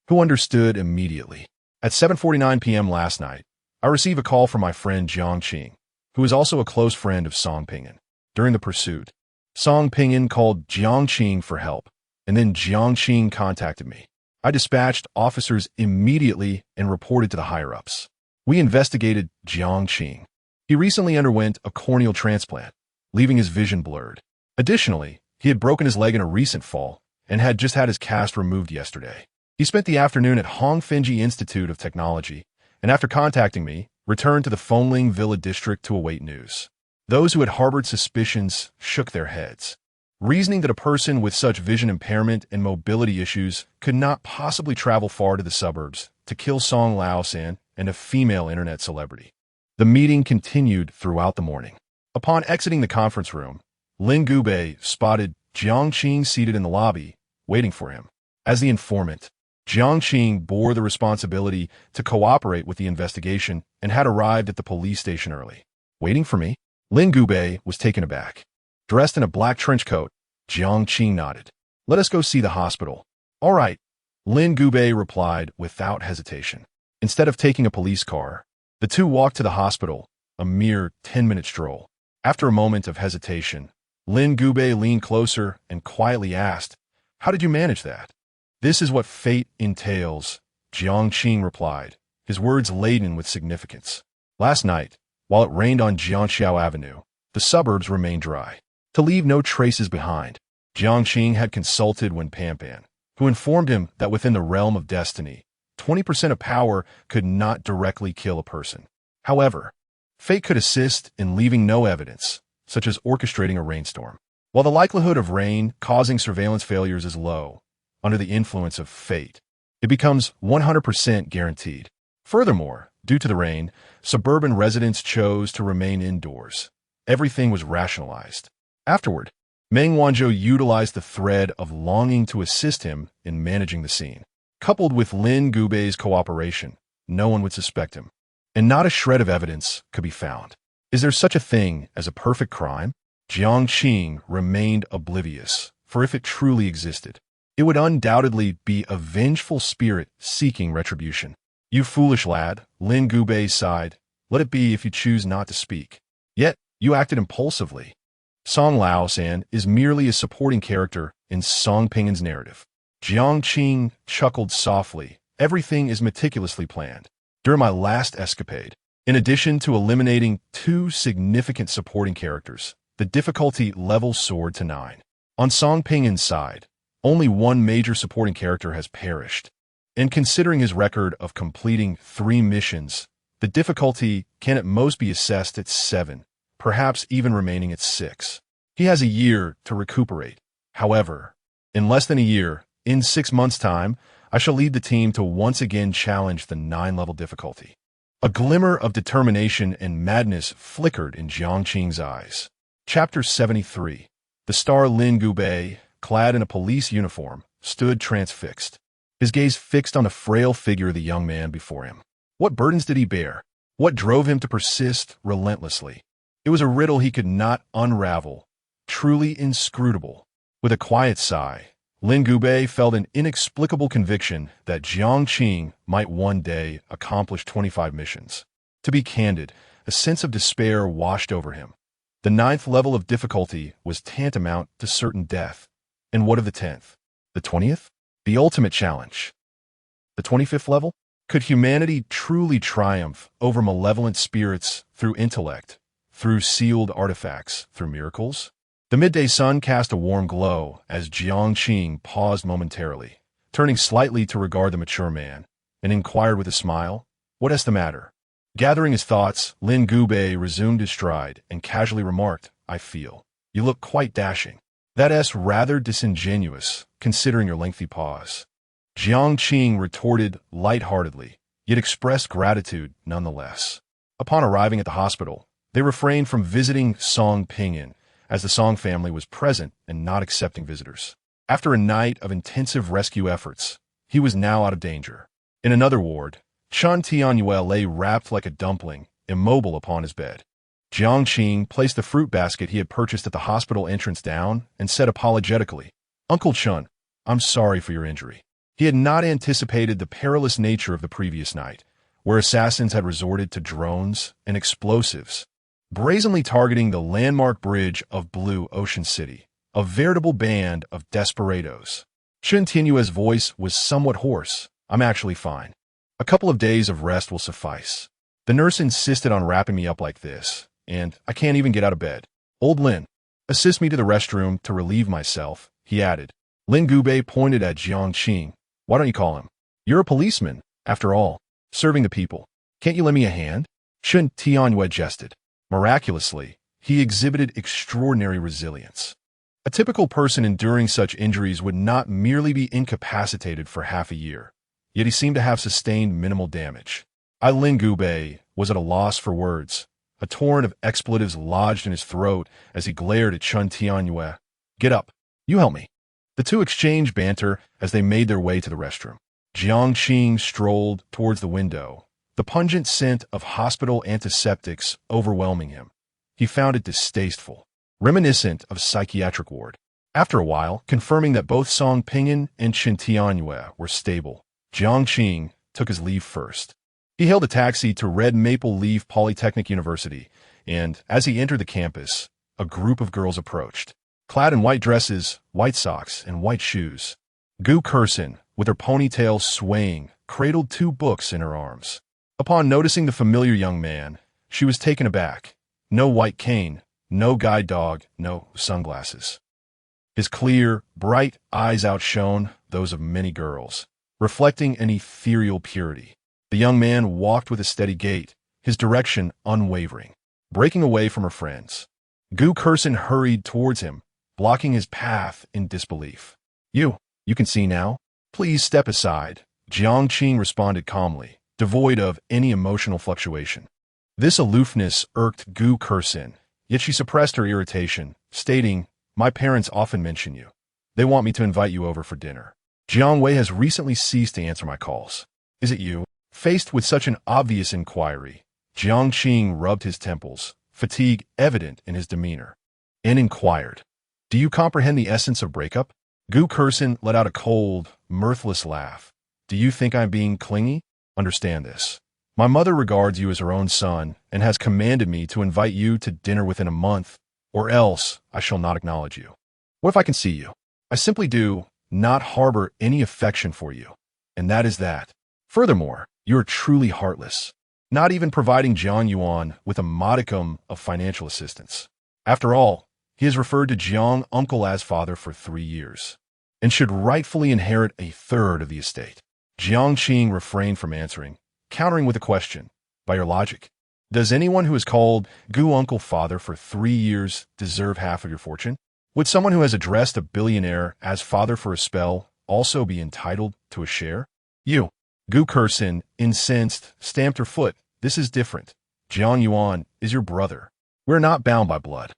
who understood immediately. At 7:49 p.m. last night, I received a call from my friend Jiang, who is also a close friend of Song Pingin. During the pursuit, Song Pingin called Jiang for help, and then Jiang contacted me. I dispatched officers immediately and reported to the higher-ups. We investigated Jiang. He recently underwent a corneal transplant, leaving his vision blurred. Additionally, he had broken his leg in a recent fall and had just had his cast removed yesterday. He spent the afternoon at Hongfenji Institute of Technology, and after contacting me, returned to the Fengling Villa district to await news. Those who had harbored suspicions shook their heads, reasoning that a person with such vision impairment and mobility issues could not possibly travel far to the suburbs to kill Song Laosan and a female internet celebrity. The meeting continued throughout the morning. Upon exiting the conference room, Lin Gubei spotted Jiang seated in the lobby, waiting for him. As the informant, Jiang bore the responsibility to cooperate with the investigation and had arrived at the police station early. Waiting for me? Lin Gubei was taken aback. Dressed in a black trench coat, Jiang nodded. Let us go see the hospital. All right, Lin Gubei replied without hesitation. Instead of taking a police car, the two walked to the hospital, a mere 10-minute stroll. After a moment of hesitation, Lin Gubei leaned closer and quietly asked, How did you manage that? This is what fate entails, Jiang replied, his words laden with significance. Last night, while it rained on Jiangxiao Avenue, the suburbs remained dry. To leave no traces behind, Jiang had consulted Wen Panpan, who informed him that within the realm of destiny, 20% of power could not directly kill a person. However, fate could assist in leaving no evidence, such as orchestrating a rainstorm. While the likelihood of rain causing surveillance failures is low, under the influence of fate, it becomes 100% guaranteed. Furthermore, due to the rain, suburban residents chose to remain indoors. Everything was rationalized. Afterward, Meng Wanzhou utilized the thread of longing to assist him in managing the scene. Coupled with Lin Gubei's cooperation, no one would suspect him, and not a shred of evidence could be found. Is there such a thing as a perfect crime? Jiang remained oblivious, for if it truly existed, it would undoubtedly be a vengeful spirit seeking retribution. You foolish lad, Lin Gubei sighed. Let it be if you choose not to speak. Yet, you acted impulsively. Song Lao-san is merely a supporting character in Song Pingin's narrative. Jiang chuckled softly. Everything is meticulously planned. During my last escapade, in addition to eliminating 2 significant supporting characters, the difficulty level soared to 9. On Song Pingin's side, only 1 major supporting character has perished. And considering his record of completing 3 missions, the difficulty can at most be assessed at 7, perhaps even remaining at 6. He has a year to recuperate. However, in less than a year, in 6 months' time, I shall lead the team to once again challenge the 9-level difficulty. A glimmer of determination and madness flickered in Jiang eyes. Chapter 73. The star Lin Gubei, clad in a police uniform, stood transfixed, his gaze fixed on the frail figure of the young man before him. What burdens did he bear? What drove him to persist relentlessly? It was a riddle he could not unravel, truly inscrutable. With a quiet sigh, Lin Gubei felt an inexplicable conviction that Jiang might one day accomplish 25 missions. To be candid, a sense of despair washed over him. The 9th level of difficulty was tantamount to certain death. And what of the 10th? The 20th? The ultimate challenge. The 25th level? Could humanity truly triumph over malevolent spirits through intellect, through sealed artifacts, through miracles? The midday sun cast a warm glow as Jiang paused momentarily, turning slightly to regard the mature man, and inquired with a smile, "What is the matter?" Gathering his thoughts, Lin Gubei resumed his stride and casually remarked, "I feel. You look quite dashing. That's rather disingenuous, considering your lengthy pause." Jiang retorted lightheartedly, yet expressed gratitude nonetheless. Upon arriving at the hospital, they refrained from visiting Song Pingin, as the Song family was present and not accepting visitors. After a night of intensive rescue efforts, he was now out of danger. In another ward, Chen Tianyue lay wrapped like a dumpling, immobile upon his bed. Jiang placed the fruit basket he had purchased at the hospital entrance down and said apologetically, "Uncle Chen, I'm sorry for your injury." He had not anticipated the perilous nature of the previous night, where assassins had resorted to drones and explosives, brazenly targeting the landmark bridge of Blue Ocean City, a veritable band of desperados. Chen Tianyue's voice was somewhat hoarse. "I'm actually fine. A couple of days of rest will suffice. The nurse insisted on wrapping me up like this, and I can't even get out of bed. Old Lin, assist me to the restroom to relieve myself," he added. Lin Gubei pointed at Jiang. "Why don't you call him? You're a policeman, after all, serving the people. Can't you lend me a hand?" Chen Tianyue jested. Miraculously, he exhibited extraordinary resilience. A typical person enduring such injuries would not merely be incapacitated for half a year, yet he seemed to have sustained minimal damage. Lin Gubei was at a loss for words. A torrent of expletives lodged in his throat as he glared at Chen Tianyue. "Get up. You help me." The two exchanged banter as they made their way to the restroom. Jiang strolled towards the window, the pungent scent of hospital antiseptics overwhelming him. He found it distasteful, reminiscent of a psychiatric ward. After a while, confirming that both Song Pingin and Chen Tianyue were stable, Jiang took his leave first. He hailed a taxi to Red Maple Leaf Polytechnic University, and as he entered the campus, a group of girls approached. clad in white dresses, white socks, and white shoes. Gu Kursin, with her ponytail swaying, cradled 2 books in her arms. Upon noticing the familiar young man, she was taken aback. No white cane, no guide dog, no sunglasses. His clear, bright eyes outshone those of many girls, reflecting an ethereal purity. The young man walked with a steady gait, his direction unwavering, breaking away from her friends. Gu Kursin hurried towards him, blocking his path in disbelief. You can see now? Please step aside, Jiang responded calmly, devoid of any emotional fluctuation. This aloofness irked Gu Kursin, yet she suppressed her irritation, stating, "My parents often mention you. They want me to invite you over for dinner. Jiang Wei has recently ceased to answer my calls. Is it you?" Faced with such an obvious inquiry, Jiang rubbed his temples, fatigue evident in his demeanor, and inquired, "Do you comprehend the essence of breakup?" Gu Kursin let out a cold, mirthless laugh. "Do you think I'm being clingy? Understand this. My mother regards you as her own son and has commanded me to invite you to dinner within a month, or else I shall not acknowledge you. What if I can see you? I simply do not harbor any affection for you, and that is that. Furthermore, you are truly heartless, not even providing Jiang Yuan with a modicum of financial assistance. After all, he has referred to Jiang uncle as father for 3 years, and should rightfully inherit a third of the estate." Jiang refrained from answering, countering with a question. "By your logic, does anyone who has called Gu uncle father for 3 years deserve half of your fortune? Would someone who has addressed a billionaire as father for a spell also be entitled to a share?" "You." Gu Kursin, incensed, stamped her foot. "This is different. Jiang Yuan is your brother. We're not bound by blood."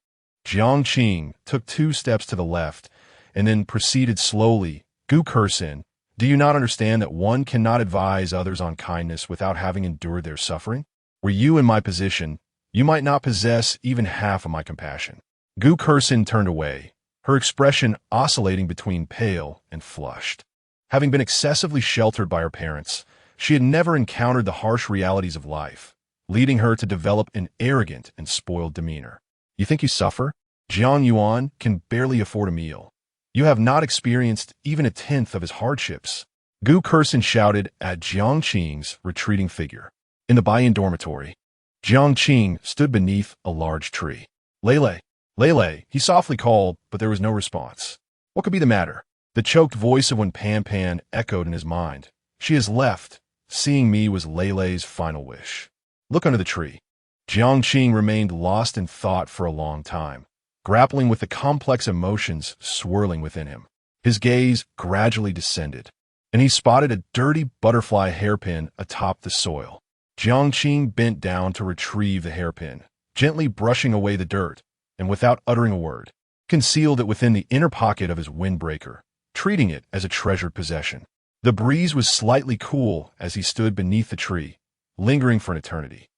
Jiang took 2 steps to the left and then proceeded slowly. "Gu Kursin, do you not understand that one cannot advise others on kindness without having endured their suffering? Were you in my position, you might not possess even half of my compassion." Gu Kursin turned away, her expression oscillating between pale and flushed. Having been excessively sheltered by her parents, she had never encountered the harsh realities of life, leading her to develop an arrogant and spoiled demeanor. "You think you suffer? Jiang Yuan can barely afford a meal. You have not experienced even a tenth of his hardships." Gu Kursin shouted at Jiang's retreating figure. In the Bayan dormitory, Jiang stood beneath a large tree. "Lele, Lele," he softly called, but there was no response. What could be the matter? The choked voice of Wen Pan echoed in his mind. She has left. Seeing me was Lele's final wish. "Look under the tree." Jiang remained lost in thought for a long time, grappling with the complex emotions swirling within him. His gaze gradually descended, and he spotted a dirty butterfly hairpin atop the soil. Jiang bent down to retrieve the hairpin, gently brushing away the dirt, and without uttering a word, concealed it within the inner pocket of his windbreaker, treating it as a treasured possession. The breeze was slightly cool as he stood beneath the tree, lingering for an eternity.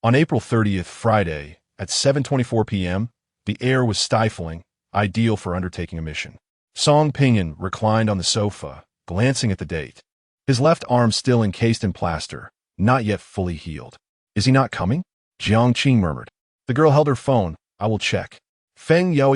On April 30th, Friday, at 7:24 p.m., the air was stifling, ideal for undertaking a mission. Song Pingan reclined on the sofa, glancing at the date, his left arm still encased in plaster, not yet fully healed. "Is he not coming?" Jiang murmured. The girl held her phone. "I will check." "Feng Yo,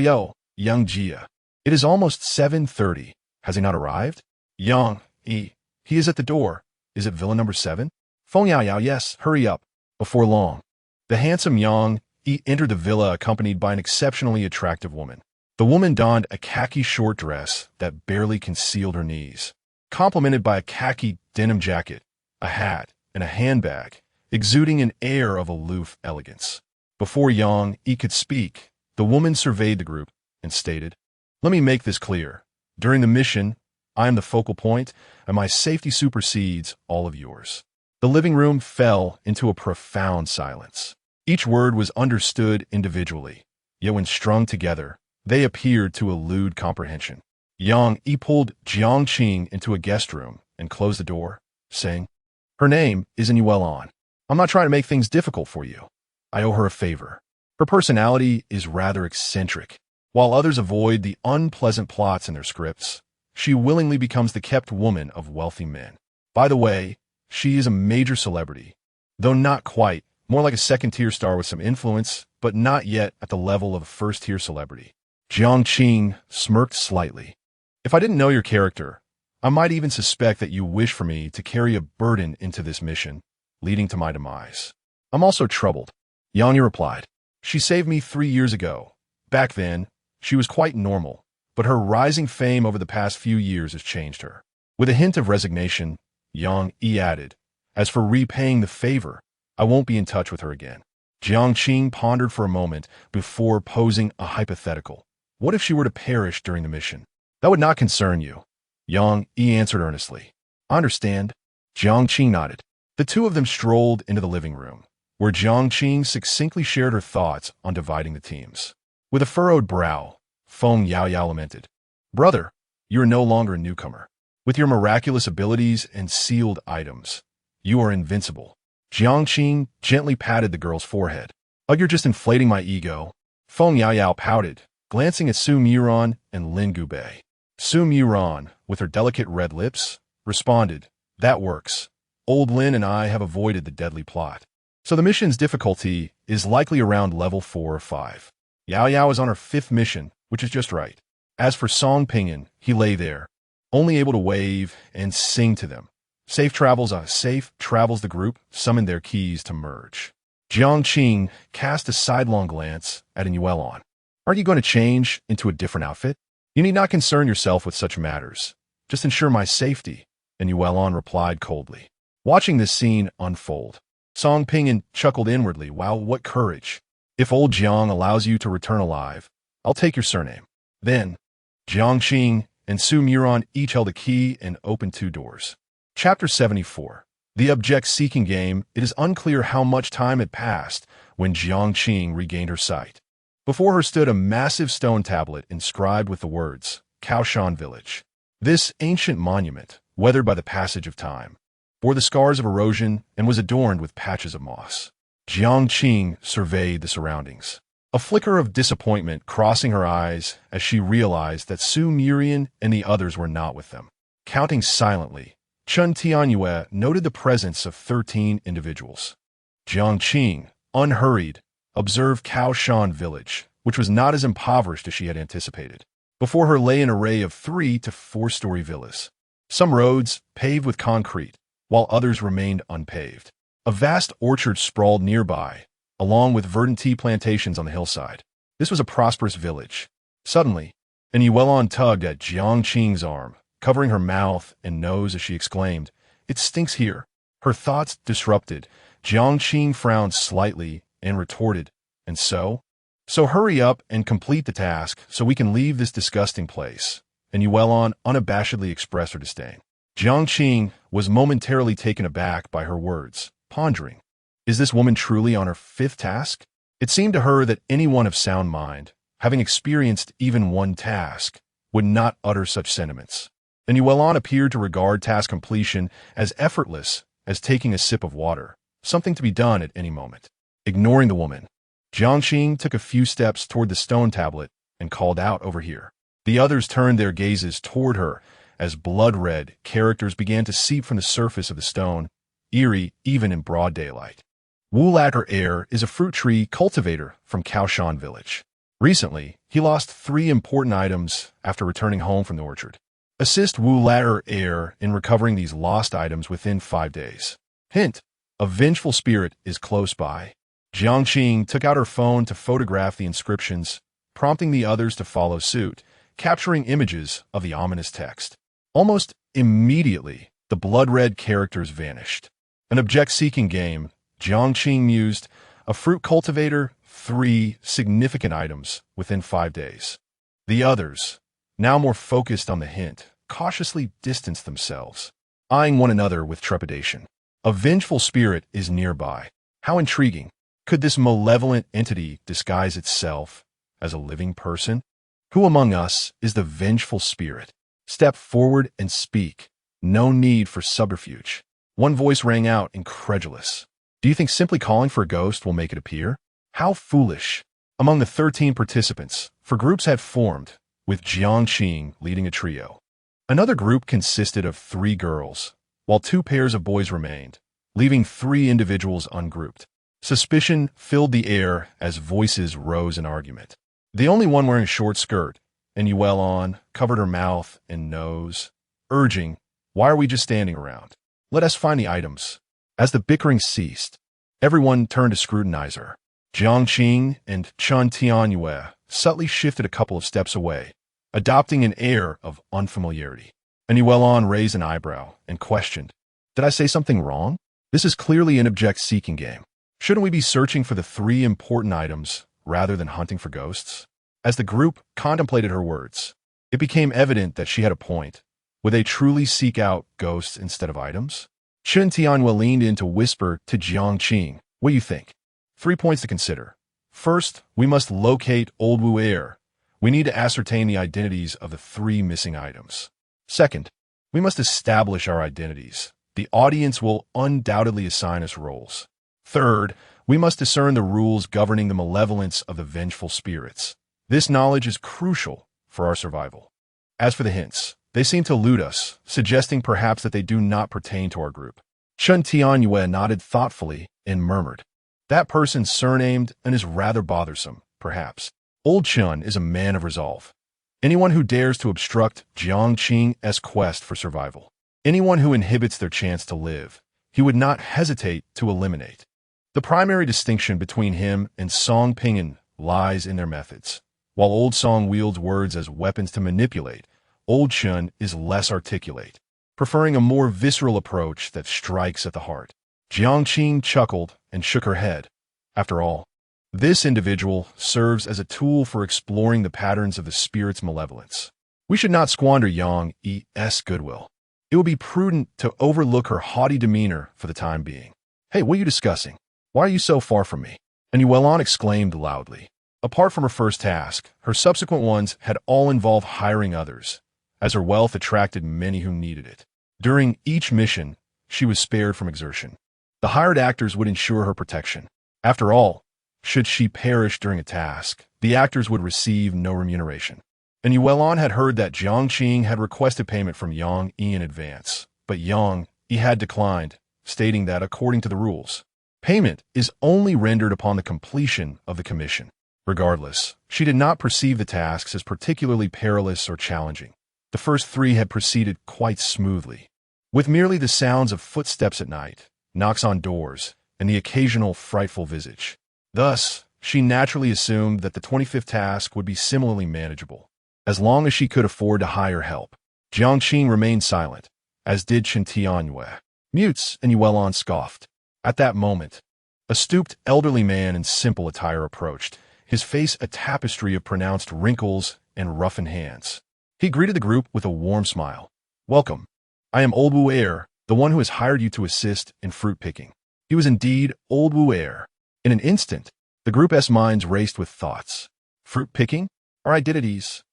Young Jia. It is almost 7:30. Has he not arrived?" "Yang, he is at the door. Is it villa number 7? "Feng Yao, yes, hurry up." Before long, the handsome Yang entered the villa accompanied by an exceptionally attractive woman. The woman donned a khaki short dress that barely concealed her knees, complemented by a khaki denim jacket, a hat, and a handbag, exuding an air of aloof elegance. Before Yang could speak, the woman surveyed the group and stated, "Let me make this clear. During the mission, I am the focal point, and my safety supersedes all of yours." The living room fell into a profound silence. Each word was understood individually, yet when strung together, they appeared to elude comprehension. Yang pulled Jiang into a guest room and closed the door, saying, "Her name is Inuelan. I'm not trying to make things difficult for you. I owe her a favor. Her personality is rather eccentric. While others avoid the unpleasant plots in their scripts, she willingly becomes the kept woman of wealthy men. By the way, she is a major celebrity, though not quite, more like a second-tier star with some influence, but not yet at the level of a first-tier celebrity. Jiang smirked slightly. If I didn't know your character, I might even suspect that you wish for me to carry a burden into this mission, leading to my demise. I'm also troubled, Yang replied. She saved me 3 years ago. Back then, she was quite normal, but her rising fame over the past few years has changed her. With a hint of resignation, Yang added, as for repaying the favor, I won't be in touch with her again. Jiang pondered for a moment before posing a hypothetical. What if she were to perish during the mission? That would not concern you. Yang answered earnestly. I understand. Jiang nodded. The two of them strolled into the living room, where Jiang succinctly shared her thoughts on dividing the teams. With a furrowed brow, Feng Yao lamented, Brother, you are no longer a newcomer. With your miraculous abilities and sealed items, you are invincible. Jiang gently patted the girl's forehead. Oh, you're just inflating my ego. Feng Yao pouted, glancing at Su Muran and Lin Gubei. Su Muran, with her delicate red lips, responded, That works. Old Lin and I have avoided the deadly plot. So the mission's difficulty is likely around level 4 or 5. Yao is on her 5th mission, which is just right. As for Song Pinyin, he lay there, only able to wave and sing to them. Safe travels the group summoned their keys to merge. Jiang cast a sidelong glance at Yuelon. Aren't you going to change into a different outfit? You need not concern yourself with such matters. Just ensure my safety, and Yuelon replied coldly. Watching this scene unfold, Song Pinyin chuckled inwardly. Wow, what courage. If old Jiang allows you to return alive, I'll take your surname. Then, Jiang and Su Muran each held a key and opened 2 doors. Chapter 74. The object-seeking game. It is unclear how much time had passed when Jiang regained her sight. Before her stood a massive stone tablet inscribed with the words, Kaoshan Village. This ancient monument, weathered by the passage of time, bore the scars of erosion and was adorned with patches of moss. Jiang surveyed the surroundings, a flicker of disappointment crossing her eyes as she realized that Su Murian and the others were not with them. Counting silently, Chun Tianyue noted the presence of 13 individuals. Jiang, unhurried, observed Kaoshan Village, which was not as impoverished as she had anticipated. Before her lay an array of 3 to 4-story villas. Some roads paved with concrete, while others remained unpaved. A vast orchard sprawled nearby, along with verdant tea plantations on the hillside. This was a prosperous village. Suddenly, an Yuelon tugged at Jiang's arm, covering her mouth and nose as she exclaimed, It stinks here. Her thoughts disrupted, Jiang frowned slightly and retorted, And so? So hurry up and complete the task so we can leave this disgusting place. And Yuelon unabashedly expressed her disdain. Jiang was momentarily taken aback by her words, pondering, Is this woman truly on her 5th task? It seemed to her that anyone of sound mind, having experienced even one task, would not utter such sentiments. And Yuelon appeared to regard task completion as effortless as taking a sip of water, something to be done at any moment. Ignoring the woman, Jiang took a few steps toward the stone tablet and called out, Over here. The others turned their gazes toward her as blood-red characters began to seep from the surface of the stone, eerie even in broad daylight. Wu-Latter is a fruit tree cultivator from Kaoshan Village. Recently, he lost 3 important items after returning home from the orchard. Assist Wu-Latter in recovering these lost items within 5 days. Hint, a vengeful spirit is close by. Jiang took out her phone to photograph the inscriptions, prompting the others to follow suit, capturing images of the ominous text. Almost immediately, the blood-red characters vanished. An object-seeking game, Jiang mused, a fruit cultivator, 3 significant items within 5 days. The others, now more focused on the hint, cautiously distanced themselves, eyeing one another with trepidation. A vengeful spirit is nearby. How intriguing. Could this malevolent entity disguise itself as a living person? Who among us is the vengeful spirit? Step forward and speak. No need for subterfuge. One voice rang out, incredulous. Do you think simply calling for a ghost will make it appear? How foolish. Among the 13 participants, 4 groups had formed, with Jiang leading a trio. Another group consisted of 3 girls, while 2 pairs of boys remained, leaving 3 individuals ungrouped. Suspicion filled the air as voices rose in argument. The only one wearing a short skirt, and Yuelon covered her mouth and nose, urging, "Why are we just standing around? Let us find the items." As the bickering ceased, everyone turned to scrutinize her. Jiang and Chun Tianyue subtly shifted a couple of steps away, adopting an air of unfamiliarity. And Yuelon raised an eyebrow and questioned, "Did I say something wrong? This is clearly an object-seeking game. Shouldn't we be searching for the 3 important items rather than hunting for ghosts?" As the group contemplated her words, it became evident that she had a point. Would they truly seek out ghosts instead of items? Chun Tianyue leaned in to whisper to Jiang, "What do you think?" 3 points to consider. First, we must locate Old Wu Air. We need to ascertain the identities of the 3 missing items. Second, we must establish our identities. The audience will undoubtedly assign us roles. Third, we must discern the rules governing the malevolence of the vengeful spirits. This knowledge is crucial for our survival. As for the hints, they seem to elude us, suggesting perhaps that they do not pertain to our group. Chun Tianyue nodded thoughtfully and murmured, "That person's surnamed and is rather bothersome, perhaps." Old Chun is a man of resolve. Anyone who dares to obstruct Jiang's quest for survival, anyone who inhibits their chance to live, he would not hesitate to eliminate. The primary distinction between him and Song Ping'an lies in their methods. While Old Song wields words as weapons to manipulate, Old Chun is less articulate, preferring a more visceral approach that strikes at the heart. Jiang chuckled and shook her head. After all, this individual serves as a tool for exploring the patterns of the spirit's malevolence. We should not squander Yang's goodwill. It would be prudent to overlook her haughty demeanor for the time being. "Hey, what are you discussing? Why are you so far from me?" And Yuelon exclaimed loudly. Apart from her first task, her subsequent ones had all involved hiring others, as her wealth attracted many who needed it. During each mission, she was spared from exertion. The hired actors would ensure her protection. After all, should she perish during a task, the actors would receive no remuneration. And Yuelon had heard that Jiang had requested payment from Yang in advance, but Yang had declined, stating that according to the rules, payment is only rendered upon the completion of the commission. Regardless, she did not perceive the tasks as particularly perilous or challenging. The first 3 had proceeded quite smoothly, with merely the sounds of footsteps at night, knocks on doors, and the occasional frightful visage. Thus, she naturally assumed that the 25th task would be similarly manageable, as long as she could afford to hire help. Jiang remained silent, as did Chun Tianyue. Mutes and Yuelon scoffed. At that moment, a stooped elderly man in simple attire approached, his face a tapestry of pronounced wrinkles and roughened hands. He greeted the group with a warm smile. "Welcome. I am Old Wu Air, the one who has hired you to assist in fruit picking." He was indeed Old Wu Air. In an instant, the group's minds raced with thoughts. Fruit picking? Our identities?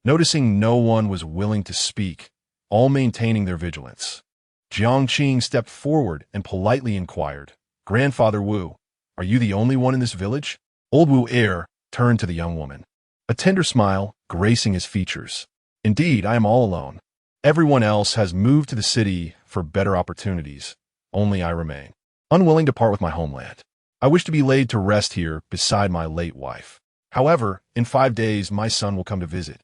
Noticing no one was willing to speak, all maintaining their vigilance, Jiang stepped forward and politely inquired, "Grandfather Wu, are you the only one in this village?" Old Wu Air turned to the young woman, a tender smile gracing his features. "Indeed, I am all alone. Everyone else has moved to the city for better opportunities. Only I remain, unwilling to part with my homeland. I wish to be laid to rest here beside my late wife. However, in 5 days my son will come to visit.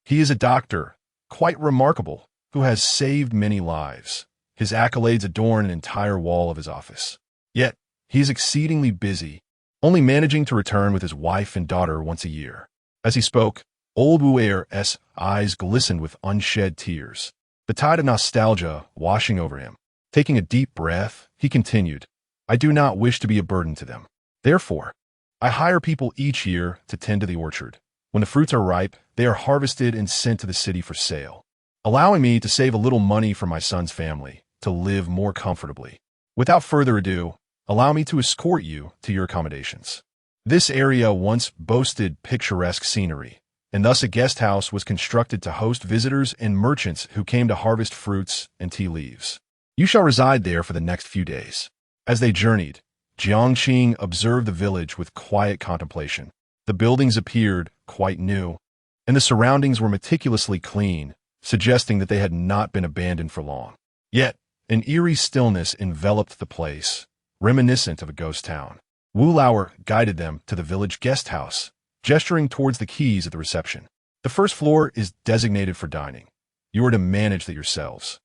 He is a doctor, quite remarkable, who has saved many lives. His accolades adorn an entire wall of his office. Yet, he is exceedingly busy, only managing to return with his wife and daughter once a year." As he spoke, Old Wu Air's eyes glistened with unshed tears, the tide of nostalgia washing over him. Taking a deep breath, he continued, "I do not wish to be a burden to them. Therefore, I hire people each year to tend to the orchard. When the fruits are ripe, they are harvested and sent to the city for sale, allowing me to save a little money for my son's family, to live more comfortably. Without further ado, allow me to escort you to your accommodations." This area once boasted picturesque scenery, and thus a guest house was constructed to host visitors and merchants who came to harvest fruits and tea leaves. "You shall reside there for the next few days." As they journeyed, Jiang observed the village with quiet contemplation. The buildings appeared quite new, and the surroundings were meticulously clean, suggesting that they had not been abandoned for long. Yet, an eerie stillness enveloped the place, reminiscent of a ghost town. Wu Lauer guided them to the village guest house. gesturing towards the keys at the reception. The first floor is designated for dining. You are to manage that yourselves.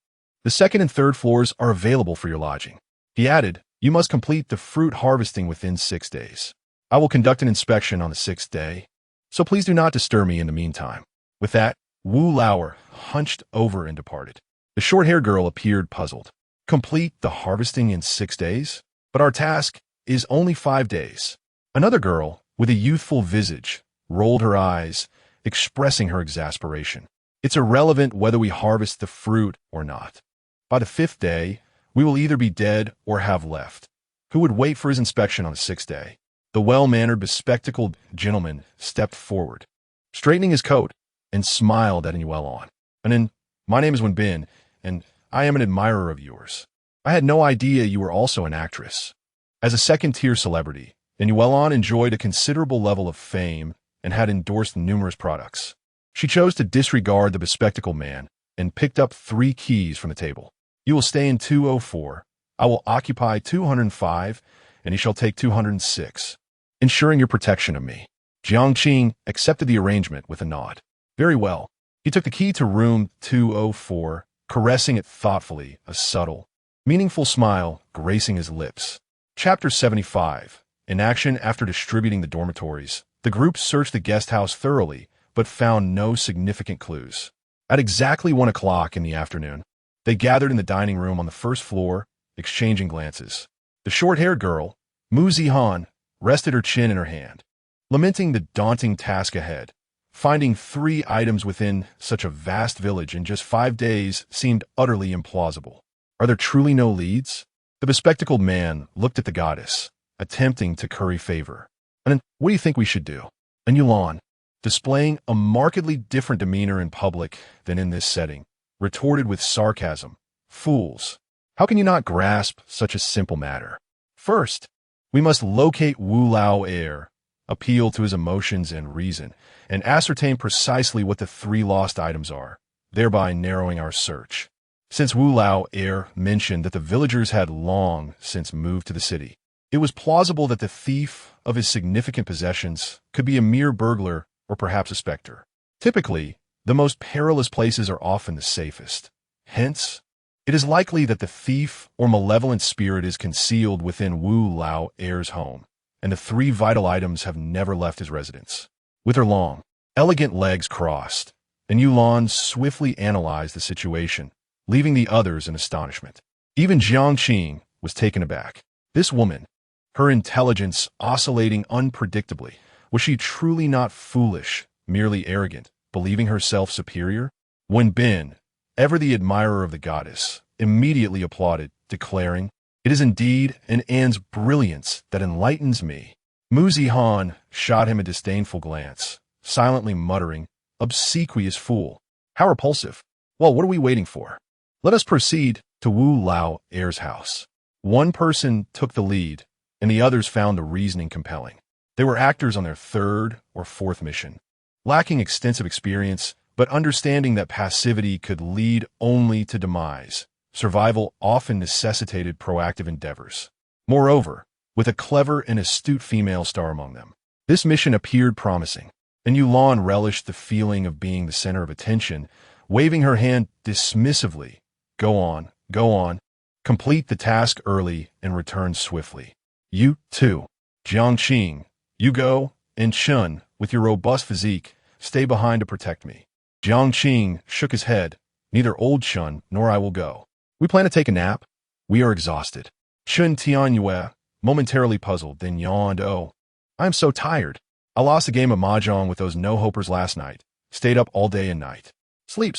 The second and third floors are available for your lodging. He added, you must complete the fruit harvesting within 6 days. I will conduct an inspection on the 6th day, so please do not disturb me in the meantime. With that, Wu Lauer hunched over and departed. The short-haired girl appeared puzzled. Complete the harvesting in 6 days? But our task is only 5 days. Another girl, with a youthful visage, rolled her eyes, expressing her exasperation. It's irrelevant whether we harvest the fruit or not. By the 5th day, we will either be dead or have left. Who would wait for his inspection on the 6th day? The well-mannered, bespectacled gentleman stepped forward, straightening his coat, and smiled at Nguyen. And my name is Wenbin, and I am an admirer of yours. I had no idea you were also an actress. As a second-tier celebrity, Nguyen enjoyed a considerable level of fame and had endorsed numerous products. She chose to disregard the bespectacled man and picked up 3 keys from the table. You will stay in 204. I will occupy 205, and he shall take 206, ensuring your protection of me. Jiang accepted the arrangement with a nod. Very well. He took the key to room 204, caressing it thoughtfully, a subtle, meaningful smile gracing his lips. Chapter 75. In action after distributing the dormitories, the group searched the guest house thoroughly, but found no significant clues. At exactly 1 o'clock in the afternoon, they gathered in the dining room on the first floor, exchanging glances. The short-haired girl, Mu Zihan, rested her chin in her hand, lamenting the daunting task ahead. Finding 3 items within such a vast village in just 5 days seemed utterly implausible. Are there truly no leads? The bespectacled man looked at the goddess, attempting to curry favor. And what do you think we should do? And Yulan, displaying a markedly different demeanor in public than in this setting, retorted with sarcasm. Fools! How can you not grasp such a simple matter? First, we must locate Wu Lauer, appeal to his emotions and reason, and ascertain precisely what the 3 lost items are, thereby narrowing our search. Since Wu Lauer mentioned that the villagers had long since moved to the city, it was plausible that the thief of his significant possessions could be a mere burglar or perhaps a specter. Typically, the most perilous places are often the safest. Hence, it is likely that the thief or malevolent spirit is concealed within Wu Lauer's home, and the 3 vital items have never left his residence. With her long, elegant legs crossed, and Yulan swiftly analyzed the situation, leaving the others in astonishment. Even Jiang was taken aback. This woman, her intelligence oscillating unpredictably, was she truly not foolish, merely arrogant, believing herself superior? Wenbin, ever the admirer of the goddess, immediately applauded, declaring, "It is indeed an Anne's brilliance that enlightens me." Mu Zihan shot him a disdainful glance, silently muttering, "Obsequious fool! How repulsive! Well, what are we waiting for? Let us proceed to Wu Lauer's house." One person took the lead, and the others found the reasoning compelling. They were actors on their 3rd or 4th mission, lacking extensive experience, but understanding that passivity could lead only to demise. Survival often necessitated proactive endeavors. Moreover, with a clever and astute female star among them, this mission appeared promising, and Yulan relished the feeling of being the center of attention, waving her hand dismissively. Go on, complete the task early and return swiftly. You, too, Jiang, you go, and Chun, with your robust physique, stay behind to protect me. Jiang shook his head. Neither old Chun nor I will go. We plan to take a nap. We are exhausted. Chun Tianyue, momentarily puzzled, then yawned. Oh, I am so tired. I lost a game of mahjong with those no-hopers last night. Stayed up all day and night. Sleep.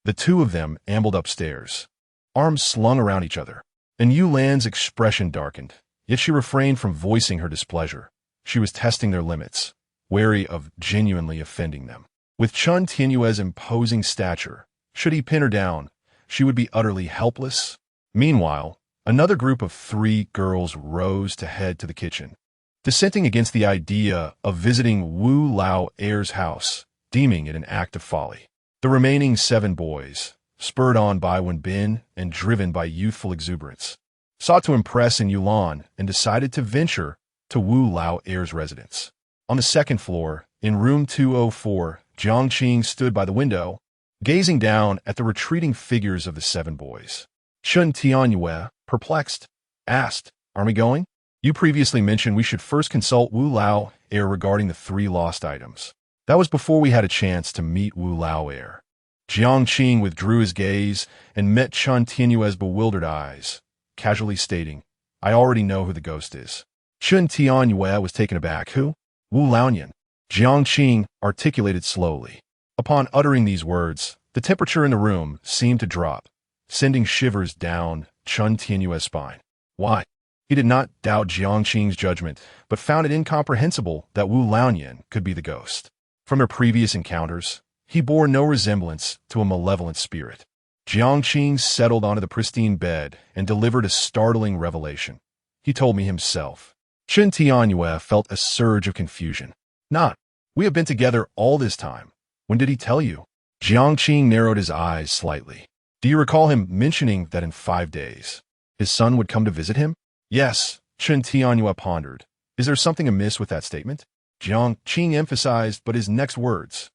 The 2 of them ambled upstairs, arms slung around each other, and Yulan's expression darkened, yet she refrained from voicing her displeasure. She was testing their limits, wary of genuinely offending them. With Chun Tianyue's imposing stature, should he pin her down, she would be utterly helpless. Meanwhile, another group of 3 girls rose to head to the kitchen, dissenting against the idea of visiting Wu Lauer's house, deeming it an act of folly. The remaining 7 boys, spurred on by Wenbin and driven by youthful exuberance, sought to impress Yulan and decided to venture to Wu Lauer's residence. On the 2nd floor, In room 204, Jiang stood by the window, gazing down at the retreating figures of the 7 boys. Chen Tianyue, perplexed, asked, "Are we going? You previously mentioned we should first consult Wu Lao Air regarding the 3 lost items. That was before we had a chance to meet Wu Lao Air." Jiang withdrew his gaze and met Chen Tianyue's bewildered eyes, casually stating, "I already know who the ghost is." Chen Tianyue was taken aback. "Who?" "Wu Laonian." Jiang articulated slowly. Upon uttering these words, the temperature in the room seemed to drop, sending shivers down Chen Tianyue's spine. Why? He did not doubt Jiang's judgment, but found it incomprehensible that Wu Laonian could be the ghost. From their previous encounters, he bore no resemblance to a malevolent spirit. Jiang settled onto the pristine bed and delivered a startling revelation. "He told me himself." Chen Tianyue felt a surge of confusion. "Not. We have been together all this time. When did he tell you?" Jiang narrowed his eyes slightly. "Do you recall him mentioning that in 5 days his son would come to visit him?" "Yes," Chen Tianyue pondered. "Is there something amiss with that statement?" Jiang emphasized, but his next words.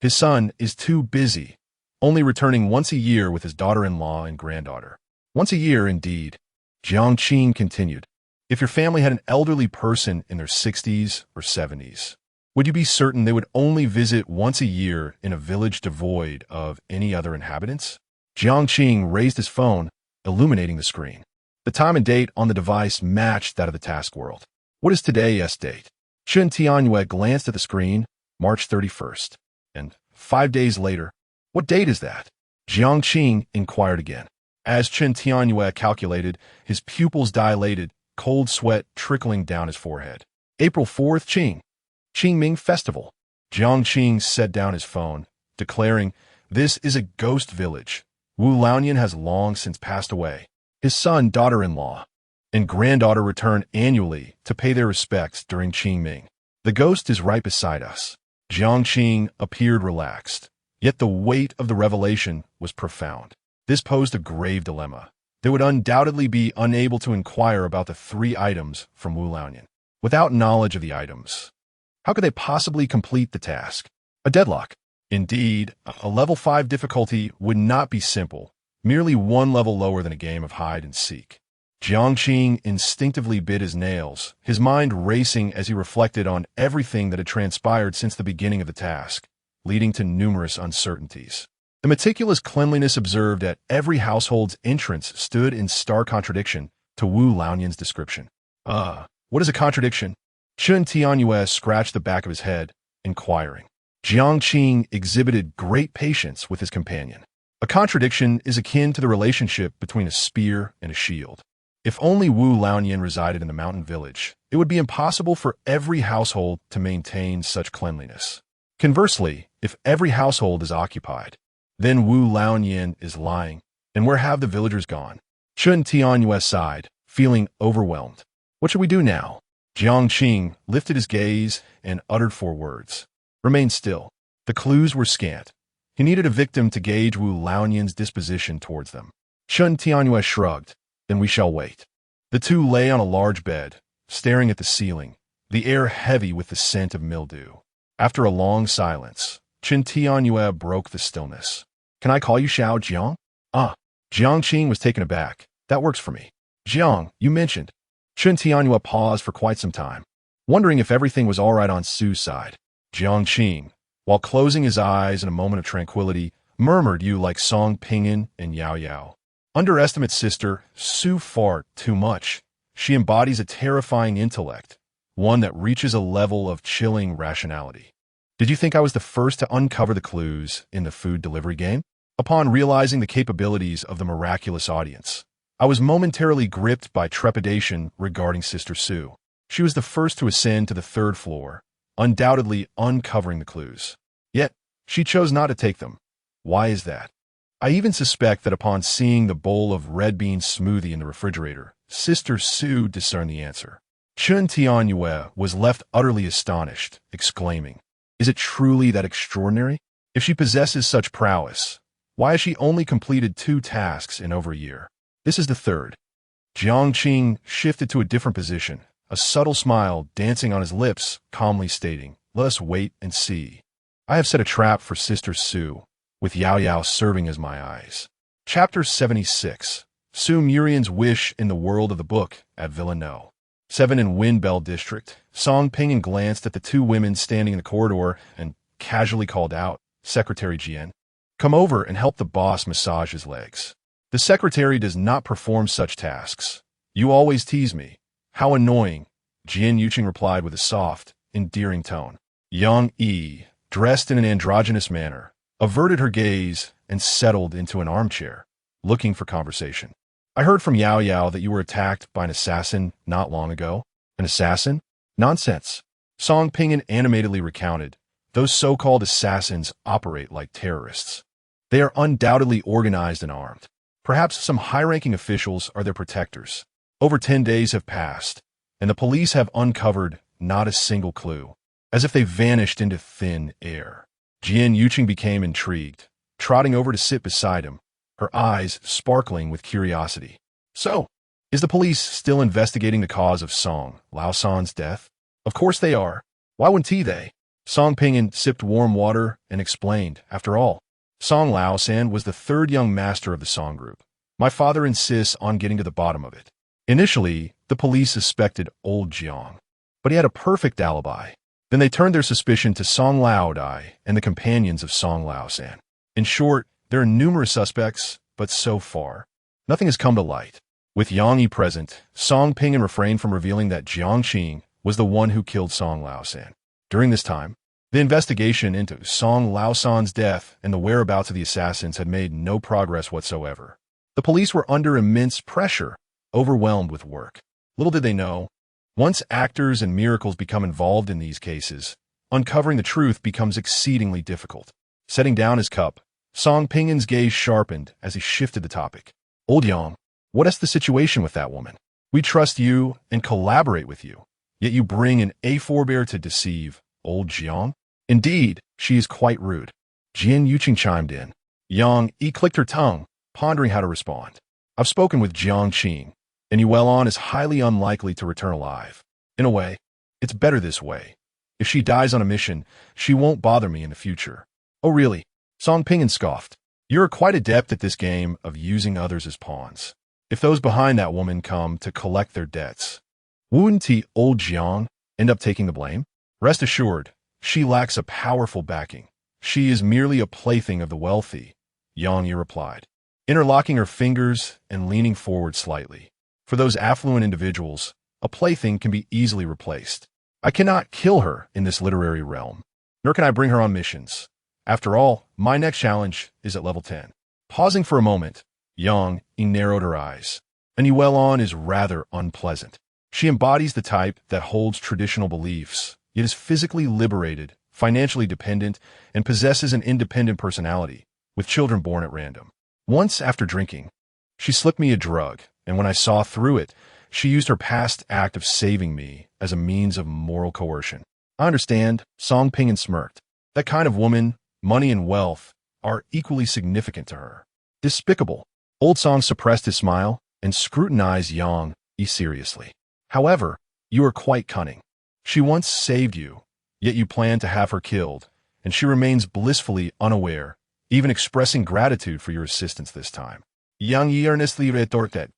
"His son is too busy, only returning once a year with his daughter-in-law and granddaughter." "Once a year, indeed." Jiang continued. "If your family had an elderly person in their 60s or 70s, would you be certain they would only visit once a year in a village devoid of any other inhabitants?" Jiang raised his phone, illuminating the screen. The time and date on the device matched that of the task world. "What is today's date?" Chen Tianyue glanced at the screen, March 31st. "And 5 days later, what date is that?" Jiang inquired again. As Chen Tianyue calculated, his pupils dilated, cold sweat trickling down his forehead. "April 4th, Qingming Festival." Jiang set down his phone, declaring, "This is a ghost village. Wu Laonian has long since passed away. His son, daughter-in-law, and granddaughter return annually to pay their respects during Qingming. The ghost is right beside us." Jiang appeared relaxed, yet the weight of the revelation was profound. This posed a grave dilemma. They would undoubtedly be unable to inquire about the 3 items from Wu Laonian. Without knowledge of the items, how could they possibly complete the task? A deadlock. Indeed, a level 5 difficulty would not be simple, merely 1 level lower than a game of hide and seek. Jiang instinctively bit his nails, his mind racing as he reflected on everything that had transpired since the beginning of the task, leading to numerous uncertainties. The meticulous cleanliness observed at every household's entrance stood in stark contradiction to Wu Laonian's description. What is a contradiction?" Chen Tianyue scratched the back of his head, inquiring. Jiang exhibited great patience with his companion. "A contradiction is akin to the relationship between a spear and a shield. If only Wu Laonian resided in the mountain village, it would be impossible for every household to maintain such cleanliness. Conversely, if every household is occupied, then Wu Laonian is lying, and where have the villagers gone?" Chen Tianyue sighed, feeling overwhelmed. "What should we do now?" Jiang lifted his gaze and uttered 4 words. "Remain still." The clues were scant. He needed a victim to gauge Wu Laonian's disposition towards them. Chen Tianyue shrugged. "Then we shall wait." The 2 lay on a large bed, staring at the ceiling, the air heavy with the scent of mildew. After a long silence, Chen Tianyue broke the stillness. "Can I call you Xiao Jiang?" Jiang was taken aback. "That works for me." "Jiang, you mentioned." Chen Tianyue paused for quite some time, wondering if everything was all right on Su's side. Jiang, while closing his eyes in a moment of tranquility, murmured you like Song Pinyin and Yao Yao. "Underestimate sister Su far too much. She embodies a terrifying intellect, one that reaches a level of chilling rationality." "Did you think I was the first to uncover the clues in the food delivery game?" Upon realizing the capabilities of the miraculous audience, I was momentarily gripped by trepidation regarding Sister Su. She was the first to ascend to the 3rd floor, undoubtedly uncovering the clues. Yet, she chose not to take them. Why is that? I even suspect that upon seeing the bowl of red bean smoothie in the refrigerator, Sister Su discerned the answer. Chen Tianyue was left utterly astonished, exclaiming, "Is it truly that extraordinary? If she possesses such prowess, why has she only completed 2 tasks in over a year? This is the 3rd. Jiang shifted to a different position, a subtle smile dancing on his lips, calmly stating, Let us wait and see. I have set a trap for Sister Sue, with Yao Yao serving as my eyes. Chapter 76. Sue Murian's Wish in the World of the Book at Villa No. 7 in Windbell District. Song Ping'an glanced at the two women standing in the corridor and casually called out, Secretary Jiang, come over and help the boss massage his legs. The secretary does not perform such tasks. You always tease me. How annoying, Jian Yuqing replied with a soft, endearing tone. Yang Yi, dressed in an androgynous manner, averted her gaze and settled into an armchair, looking for conversation. I heard from Yao Yao that you were attacked by an assassin not long ago. An assassin? Nonsense. Song Ping'an animatedly recounted. Those so-called assassins operate like terrorists. They are undoubtedly organized and armed. Perhaps some high-ranking officials are their protectors. Over 10 days have passed, and the police have uncovered not a single clue, as if they vanished into thin air. Jian Yuqing became intrigued, trotting over to sit beside him, her eyes sparkling with curiosity. So, is the police still investigating the cause of Song Laosan's death? Of course they are. Why wouldn't they? Song Ping'an sipped warm water and explained, after all, Song Laosan was the third young master of the Song group. My father insists on getting to the bottom of it. Initially, the police suspected old Jiang, but he had a perfect alibi. Then they turned their suspicion to Song Laodai and the companions of Song Laosan. In short, there are numerous suspects, but so far, nothing has come to light. With Yang Yi present, Song Ping'an refrained from revealing that Jiang Qing was the one who killed Song Laosan. During this time, the investigation into Song Laosan's death and the whereabouts of the assassins had made no progress whatsoever. The police were under immense pressure, overwhelmed with work. Little did they know, once actors and miracles become involved in these cases, uncovering the truth becomes exceedingly difficult. Setting down his cup, Song Ping'an's gaze sharpened as he shifted the topic. Old Yang, what is the situation with that woman? We trust you and collaborate with you, yet you bring an A4 to deceive old Jiang? Indeed, she is quite rude. Jian Yuqing chimed in. Yang Yi clicked her tongue, pondering how to respond. I've spoken with Jiang Qing, and Yuelon is highly unlikely to return alive. In a way, it's better this way. If she dies on a mission, she won't bother me in the future. Oh really? Song Ping'an scoffed. You're quite adept at this game of using others as pawns. If those behind that woman come to collect their debts, wouldn't old Jiang end up taking the blame? Rest assured, she lacks a powerful backing. She is merely a plaything of the wealthy, Yang Yi replied, interlocking her fingers and leaning forward slightly. For those affluent individuals, a plaything can be easily replaced. I cannot kill her in this literary realm, nor can I bring her on missions. After all, my next challenge is at level 10. Pausing for a moment, Yang Yi narrowed her eyes. And Yuelon is rather unpleasant. She embodies the type that holds traditional beliefs, yet is physically liberated, financially dependent, and possesses an independent personality, with children born at random. Once after drinking, she slipped me a drug, and when I saw through it, she used her past act of saving me as a means of moral coercion. I understand, Song Ping'an smirked. That kind of woman, money and wealth, are equally significant to her. Despicable. Old Song suppressed his smile and scrutinized Yang Yi seriously. However, you are quite cunning. She once saved you, yet you plan to have her killed, and she remains blissfully unaware, even expressing gratitude for your assistance this time. Yang Yi earnestly retorted,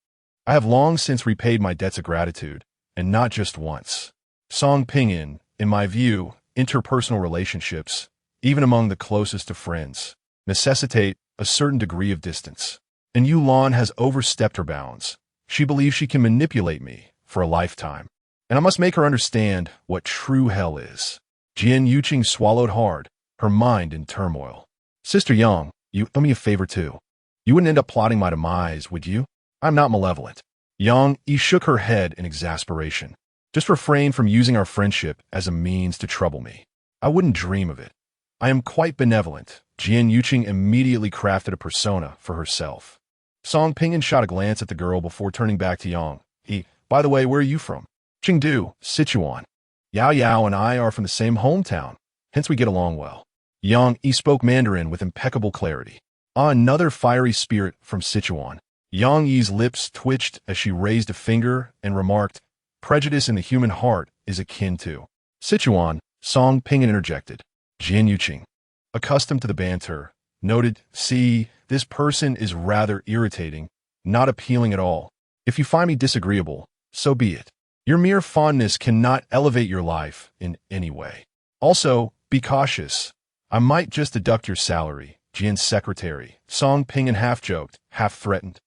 I have long since repaid my debts of gratitude, and not just once. Song Ping'an, in my view, interpersonal relationships, even among the closest of friends, necessitate a certain degree of distance. And Yuelon has overstepped her bounds. She believes she can manipulate me for a lifetime, and I must make her understand what true hell is. Jian Yuqing swallowed hard, her mind in turmoil. Sister Yang, you owe me a favor too. You wouldn't end up plotting my demise, would you? I'm not malevolent. Yang Yi shook her head in exasperation. Just refrain from using our friendship as a means to trouble me. I wouldn't dream of it. I am quite benevolent. Jian Yuqing immediately crafted a persona for herself. Song Ping'an shot a glance at the girl before turning back to Yang Yi. By the way, where are you from? Chengdu, Sichuan. Yao Yao and I are from the same hometown, hence we get along well. Yang Yi spoke Mandarin with impeccable clarity. Another fiery spirit from Sichuan. Yang Yi's lips twitched as she raised a finger and remarked, prejudice in the human heart is akin to Sichuan, Song Ping interjected. Jian Yuqing, accustomed to the banter, noted, "See, this person is rather irritating, not appealing at all. If you find me disagreeable, so be it. Your mere fondness cannot elevate your life in any way. Also, be cautious. I might just deduct your salary." Jian's secretary, Song Ping, half-joked, half-threatened.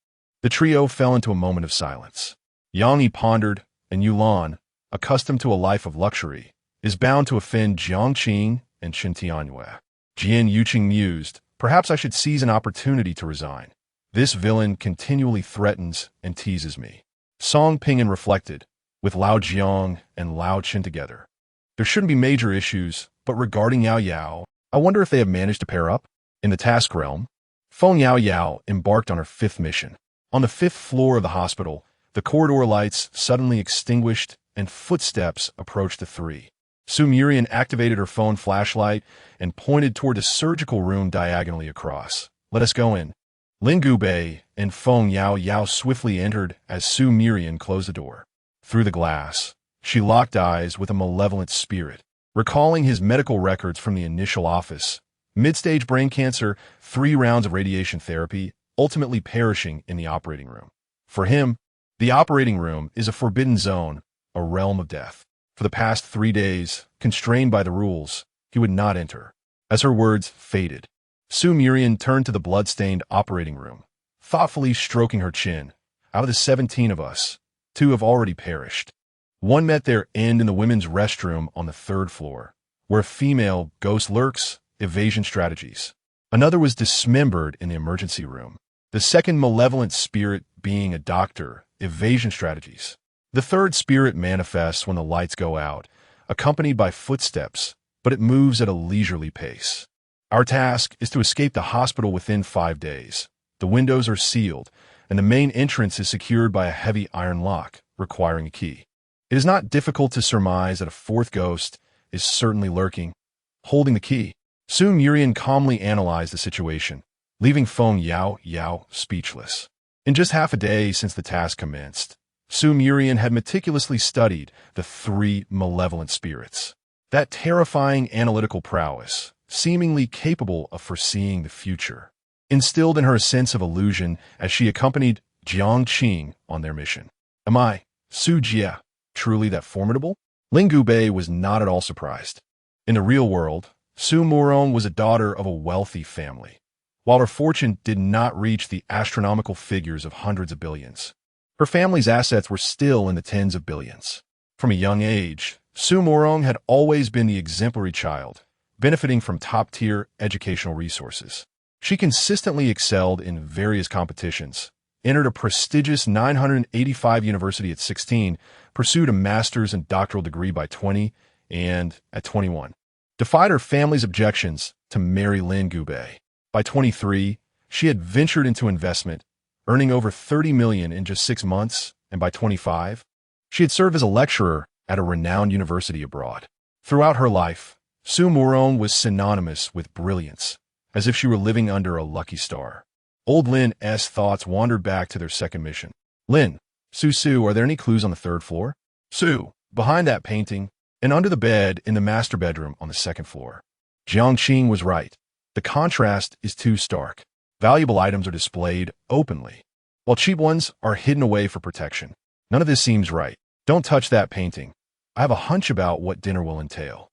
The trio fell into a moment of silence. Yang pondered, and Yulan, accustomed to a life of luxury, is bound to offend Jiang Qing and Qin Tianyue. Jian Yuqing mused, "Perhaps I should seize an opportunity to resign. This villain continually threatens and teases me." Song Ping reflected, with Lao Jiang and Lao Qin together. There shouldn't be major issues, but regarding Yao Yao, I wonder if they have managed to pair up? In the task realm, Feng Yao Yao embarked on her 5th mission. On the 5th floor of the hospital, the corridor lights suddenly extinguished and footsteps approached the 3. Su Murian activated her phone flashlight and pointed toward the surgical room diagonally across. "Let us go in." Lin Gubei and Feng Yao Yao swiftly entered as Su Murian closed the door. Through the glass, she locked eyes with a malevolent spirit, recalling his medical records from the initial office. Mid-stage brain cancer, 3 rounds of radiation therapy, ultimately perishing in the operating room. For him, the operating room is a forbidden zone, a realm of death. For the past 3 days, constrained by the rules, he would not enter. As her words faded, Su Murian turned to the blood-stained operating room, thoughtfully stroking her chin. "Out of the 17 of us, 2 have already perished. One met their end in the women's restroom on the 3rd floor, where a female ghost lurks, evasion strategies. Another was dismembered in the emergency room. The second malevolent spirit being a doctor, evasion strategies. The 3rd spirit manifests when the lights go out, accompanied by footsteps, but it moves at a leisurely pace. Our task is to escape the hospital within 5 days. The windows are sealed, and the main entrance is secured by a heavy iron lock, requiring a key. It is not difficult to surmise that a 4th ghost is certainly lurking, holding the key." Su Murian calmly analyzed the situation, leaving Feng Yao Yao speechless. In just half a day since the task commenced, Su Murian had meticulously studied the 3 malevolent spirits. That terrifying analytical prowess, seemingly capable of foreseeing the future, instilled in her a sense of illusion as she accompanied Jiang Qing on their mission. "Am I, Su Jia, truly that formidable?" Ling Gubei was not at all surprised. In the real world, Su Murong was a daughter of a wealthy family. While her fortune did not reach the astronomical figures of hundreds of billions, her family's assets were still in the tens of billions. From a young age, Su Murong had always been the exemplary child, benefiting from top-tier educational resources. She consistently excelled in various competitions, entered a prestigious 985 university at 16, pursued a master's and doctoral degree by 20, and, at 21, defied her family's objections to marry Lin Gubei. By 23, she had ventured into investment, earning over $30 million in just 6 months, and by 25, she had served as a lecturer at a renowned university abroad. Throughout her life, Su Murong was synonymous with brilliance, as if she were living under a lucky star. Old Lin's thoughts wandered back to their 2nd mission. "Lin, Su, are there any clues on the 3rd floor?" "Su, behind that painting, and under the bed in the master bedroom on the 2nd floor." Jiang Qing was right. The contrast is too stark. Valuable items are displayed openly, while cheap ones are hidden away for protection. None of this seems right. "Don't touch that painting. I have a hunch about what dinner will entail."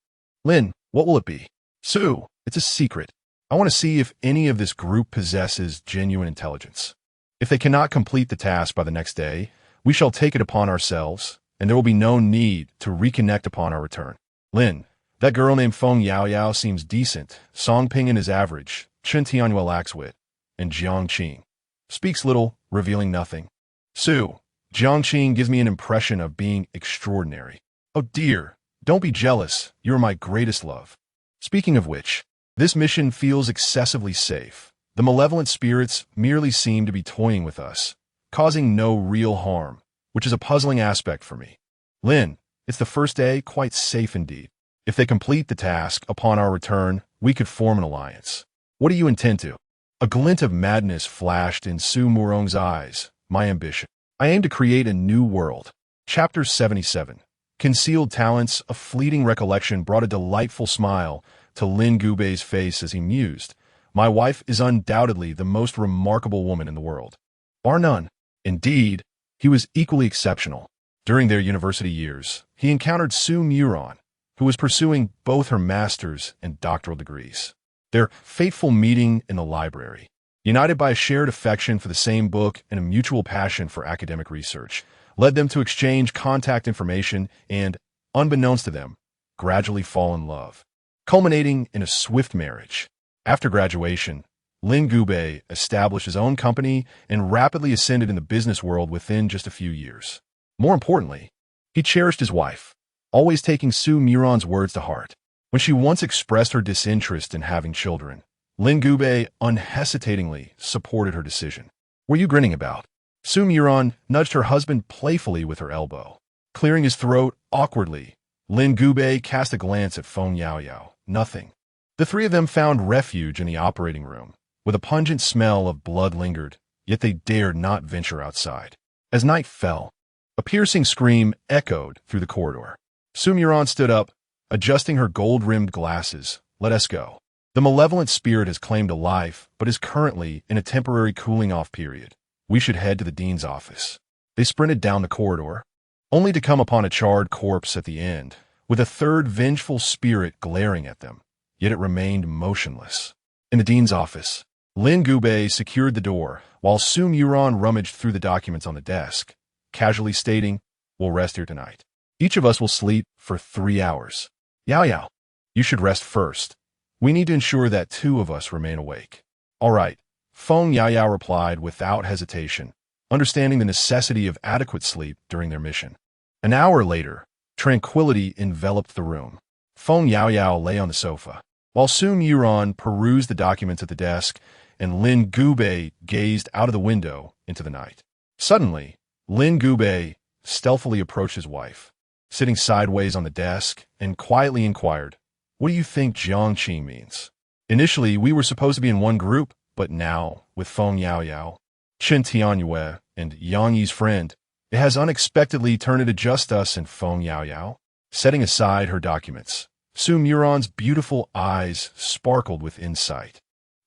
"Lin, what will it be?" "Su, it's a secret. I want to see if any of this group possesses genuine intelligence. If they cannot complete the task by the next day, we shall take it upon ourselves, and there will be no need to reconnect upon our return." "Lin, that girl named Feng Yao Yao seems decent. Song Ping is average. Qin Tianyue lacks wit. And Jiang Qing speaks little, revealing nothing." "Su, Jiang Qing gives me an impression of being extraordinary." "Oh dear, don't be jealous. You are my greatest love." Speaking of which, this mission feels excessively safe. The malevolent spirits merely seem to be toying with us, causing no real harm, which is a puzzling aspect for me. "Lin, it's the first day, quite safe indeed. If they complete the task upon our return, we could form an alliance. What do you intend to?" A glint of madness flashed in Su Murong's eyes. "My ambition. I aim to create a new world." Chapter 77. concealed talents, a fleeting recollection brought a delightful smile to Lin Gubei's face as he mused. My wife is undoubtedly the most remarkable woman in the world. Bar none. Indeed, he was equally exceptional. During their university years, he encountered Su Muron, who was pursuing both her master's and doctoral degrees. Their fateful meeting in the library, united by a shared affection for the same book and a mutual passion for academic research, led them to exchange contact information and, unbeknownst to them, gradually fall in love, culminating in a swift marriage. After graduation, Lin Gubei established his own company and rapidly ascended in the business world within just a few years. More importantly, he cherished his wife, always taking Su Muron's words to heart. When she once expressed her disinterest in having children, Lin Gubei unhesitatingly supported her decision. What are you grinning about? Su Muron nudged her husband playfully with her elbow. Clearing his throat awkwardly, Lin Gubei cast a glance at Feng Yaoyao. Nothing. The three of them found refuge in the operating room, with a pungent smell of blood lingered, yet they dared not venture outside. As night fell, a piercing scream echoed through the corridor. Su Muron stood up, adjusting her gold-rimmed glasses. Let us go. The malevolent spirit has claimed a life, but is currently in a temporary cooling-off period. We should head to the dean's office. They sprinted down the corridor, only to come upon a charred corpse at the end, with a third vengeful spirit glaring at them. Yet it remained motionless. In the dean's office, Lin Gubei secured the door, while Su Muron rummaged through the documents on the desk, casually stating, "We'll rest here tonight. Each of us will sleep for 3 hours. Yaoyao, you should rest first. We need to ensure that 2 of us remain awake." "All right," Feng Yaoyao replied without hesitation, understanding the necessity of adequate sleep during their mission. An hour later, tranquility enveloped the room. Feng Yaoyao lay on the sofa, while Su Muron perused the documents at the desk, and Lin Gubei gazed out of the window into the night. Suddenly, Lin Gubei stealthily approached his wife, sitting sideways on the desk, and quietly inquired, "What do you think Jiang means? Initially, we were supposed to be in one group, but now, with Feng Yaoyao, Chen Tianyue, and Yang Yi's friend, it has unexpectedly turned to just us and Feng Yaoyao." Setting aside her documents, Su Muron's beautiful eyes sparkled with insight.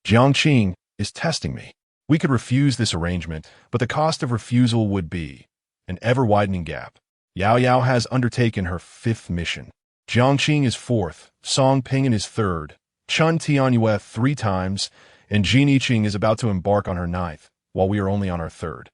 "Jiang is testing me. We could refuse this arrangement, but the cost of refusal would be an ever-widening gap. Yaoyao has undertaken her 5th mission. Jiang is 4th, Song Ping'an is 3rd, Chen Tianyue 3 times, and Jin Yiqing is about to embark on her 9th, while we are only on our 3rd.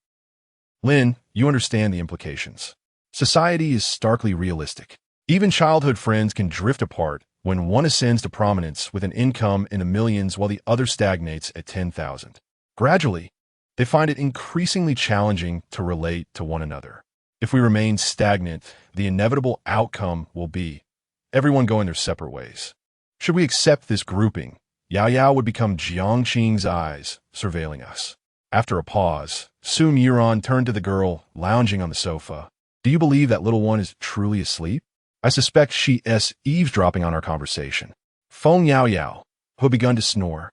Lin, you understand the implications. Society is starkly realistic. Even childhood friends can drift apart when one ascends to prominence with an income in the millions while the other stagnates at 10,000. Gradually, they find it increasingly challenging to relate to one another. If we remain stagnant, the inevitable outcome will be everyone going their separate ways. Should we accept this grouping, Yaoyao would become Jiang's eyes, surveilling us." After a pause, Su Muron turned to the girl lounging on the sofa. "Do you believe that little one is truly asleep? I suspect she is eavesdropping on our conversation." Feng Yaoyao, who had begun to snore,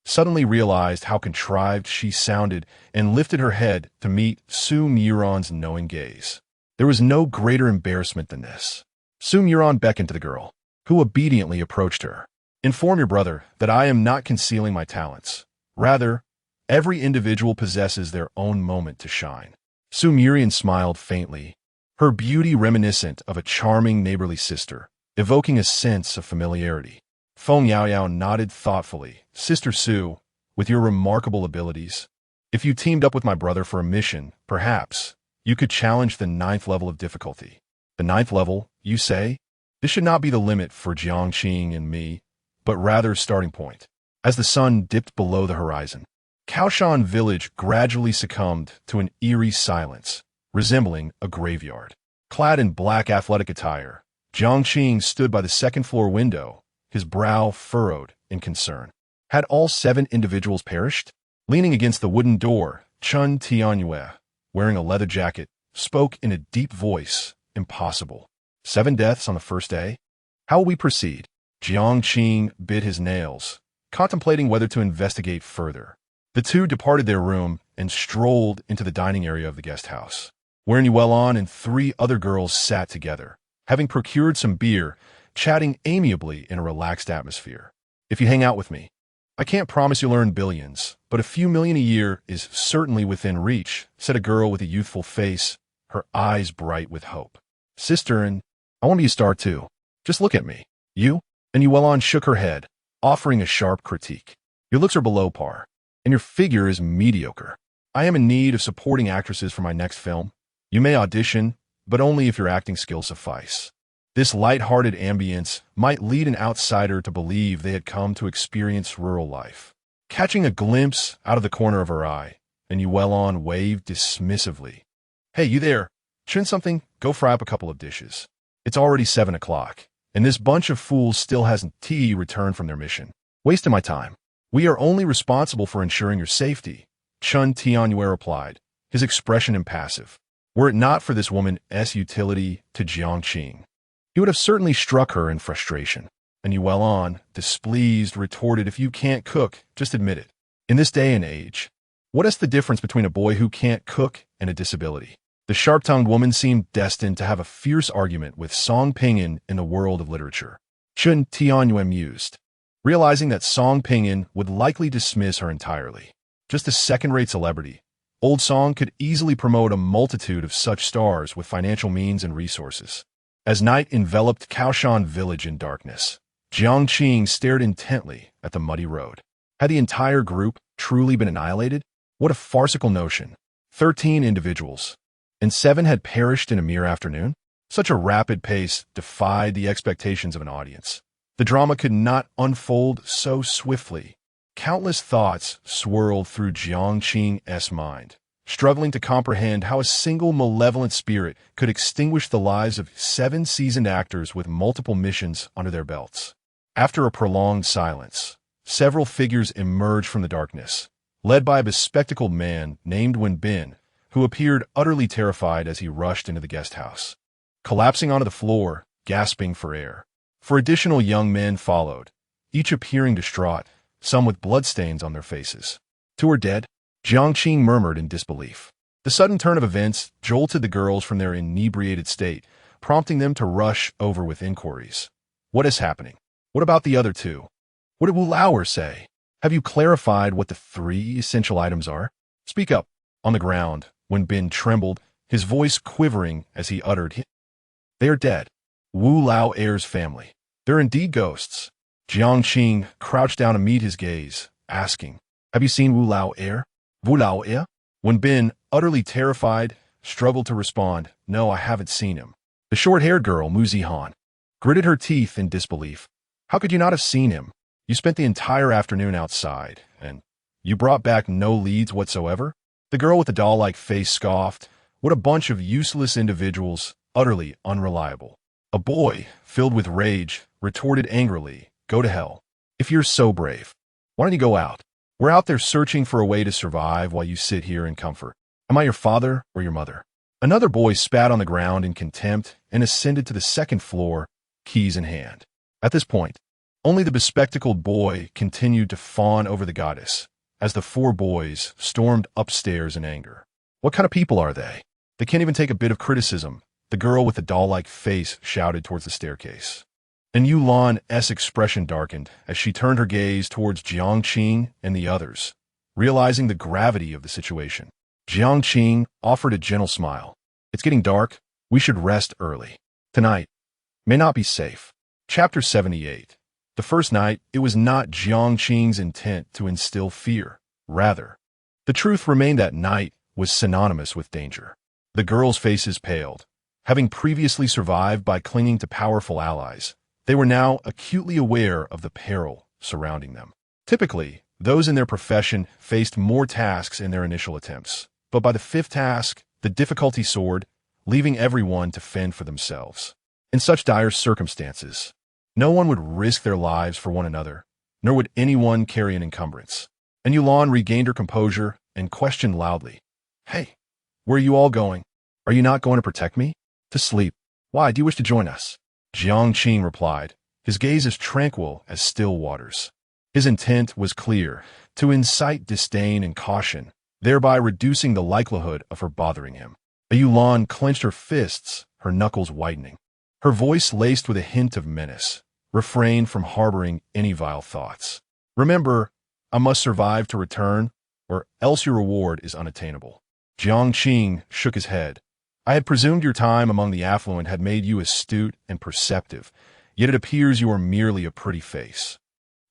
suddenly realized how contrived she sounded and lifted her head to meet Su Muron's knowing gaze. There was no greater embarrassment than this. Su Muron beckoned to the girl, who obediently approached her. "Inform your brother that I am not concealing my talents. Rather, every individual possesses their own moment to shine." Su Muron smiled faintly, her beauty reminiscent of a charming neighborly sister, evoking a sense of familiarity. Feng Yaoyao nodded thoughtfully. "Sister Su, with your remarkable abilities, if you teamed up with my brother for a mission, perhaps you could challenge the 9th level of difficulty." "The 9th level, you say? This should not be the limit for Jiang and me, but rather a starting point." As the sun dipped below the horizon, Kaoshan village gradually succumbed to an eerie silence, resembling a graveyard. Clad in black athletic attire, Jiang stood by the second-floor window, his brow furrowed in concern. Had all 7 individuals perished? Leaning against the wooden door, Chen Tianyue, wearing a leather jacket, spoke in a deep voice. "Impossible. 7 deaths on the first day? How will we proceed?" Jiang bit his nails, contemplating whether to investigate further. The two departed their room and strolled into the dining area of the guest house, where Nguyen and 3 other girls sat together, having procured some beer, chatting amiably in a relaxed atmosphere. If you hang out with me, I can't promise you'll earn billions, but a few million a year is certainly within reach, said a girl with a youthful face, her eyes bright with hope. Sister, and I want to be a star too. Just look at me. You? And Yuelon shook her head, offering a sharp critique. Your looks are below par, and your figure is mediocre. I am in need of supporting actresses for my next film. You may audition, but only if your acting skills suffice. This light-hearted ambience might lead an outsider to believe they had come to experience rural life. Catching a glimpse out of the corner of her eye, and Yuelon waved dismissively. Hey, you there? Shouldn't something? Go fry up a couple of dishes. It's already 7 o'clock, and this bunch of fools still hasn't returned from their mission. Wasting my time. We are only responsible for ensuring your safety, Chun Tianyue replied, his expression impassive. Were it not for this woman's utility to Jiang, he would have certainly struck her in frustration. And Yuelon, displeased, retorted, if you can't cook, just admit it. In this day and age, what is the difference between a boy who can't cook and a disability? The sharp-tongued woman seemed destined to have a fierce argument with Song Pinyin in the world of literature. Chun Tianyue mused, realizing that Song Pinyin would likely dismiss her entirely. Just a second-rate celebrity, Old Song could easily promote a multitude of such stars with financial means and resources. As night enveloped Kaoshan village in darkness, Jiang stared intently at the muddy road. Had the entire group truly been annihilated? What a farcical notion. 13 individuals, and 7 had perished in a mere afternoon? Such a rapid pace defied the expectations of an audience. The drama could not unfold so swiftly. Countless thoughts swirled through Jiang's mind, struggling to comprehend how a single malevolent spirit could extinguish the lives of 7 seasoned actors with multiple missions under their belts. After a prolonged silence, several figures emerged from the darkness, led by a bespectacled man named Wenbin, who appeared utterly terrified as he rushed into the guest house. Collapsing onto the floor, gasping for air. 4 additional young men followed, each appearing distraught, some with bloodstains on their faces. 2 are dead, Jiang murmured in disbelief. The sudden turn of events jolted the girls from their inebriated state, prompting them to rush over with inquiries. What is happening? What about the other 2? What did Wu Lauer say? Have you clarified what the 3 essential items are? Speak up. On the ground, when Ben trembled, his voice quivering as he uttered, They are dead. Wu Lauer's family. They're indeed ghosts. Jiang crouched down to meet his gaze, asking, Have you seen Wu Lauer? Wu Lauer? When Ben, utterly terrified, struggled to respond, No, I haven't seen him. The short-haired girl, Mu Zihan, gritted her teeth in disbelief. How could you not have seen him? You spent the entire afternoon outside, and you brought back no leads whatsoever? The girl with the doll-like face scoffed. What a bunch of useless individuals, utterly unreliable. A boy, filled with rage, retorted angrily, Go to hell. If you're so brave, why don't you go out? We're out there searching for a way to survive while you sit here in comfort. Am I your father or your mother? Another boy spat on the ground in contempt and ascended to the 2nd floor, keys in hand. At this point, only the bespectacled boy continued to fawn over the goddess, as the 4 boys stormed upstairs in anger. What kind of people are they? They can't even take a bit of criticism, the girl with the doll-like face shouted towards the staircase. And Yulan's expression darkened as she turned her gaze towards Jiang and the others, realizing the gravity of the situation. Jiang offered a gentle smile. It's getting dark. We should rest early. Tonight may not be safe. Chapter 78. The first night, it was not Jiang's intent to instill fear. Rather, the truth remained that night was synonymous with danger. The girls' faces paled. Having previously survived by clinging to powerful allies, they were now acutely aware of the peril surrounding them. Typically, those in their profession faced more tasks in their initial attempts, but by the 5th task, the difficulty soared, leaving everyone to fend for themselves. In such dire circumstances, no one would risk their lives for one another, nor would anyone carry an encumbrance. And Yulan regained her composure and questioned loudly, Hey, where are you all going? Are you not going to protect me? To sleep. Why, do you wish to join us? Jiang replied, his gaze as tranquil as still waters. His intent was clear, to incite disdain and caution, thereby reducing the likelihood of her bothering him. Yulan clenched her fists, her knuckles whitening. her voice laced with a hint of menace. Refrain from harboring any vile thoughts. Remember, I must survive to return, or else your reward is unattainable. Jiang shook his head. I had presumed your time among the affluent had made you astute and perceptive, yet it appears you are merely a pretty face.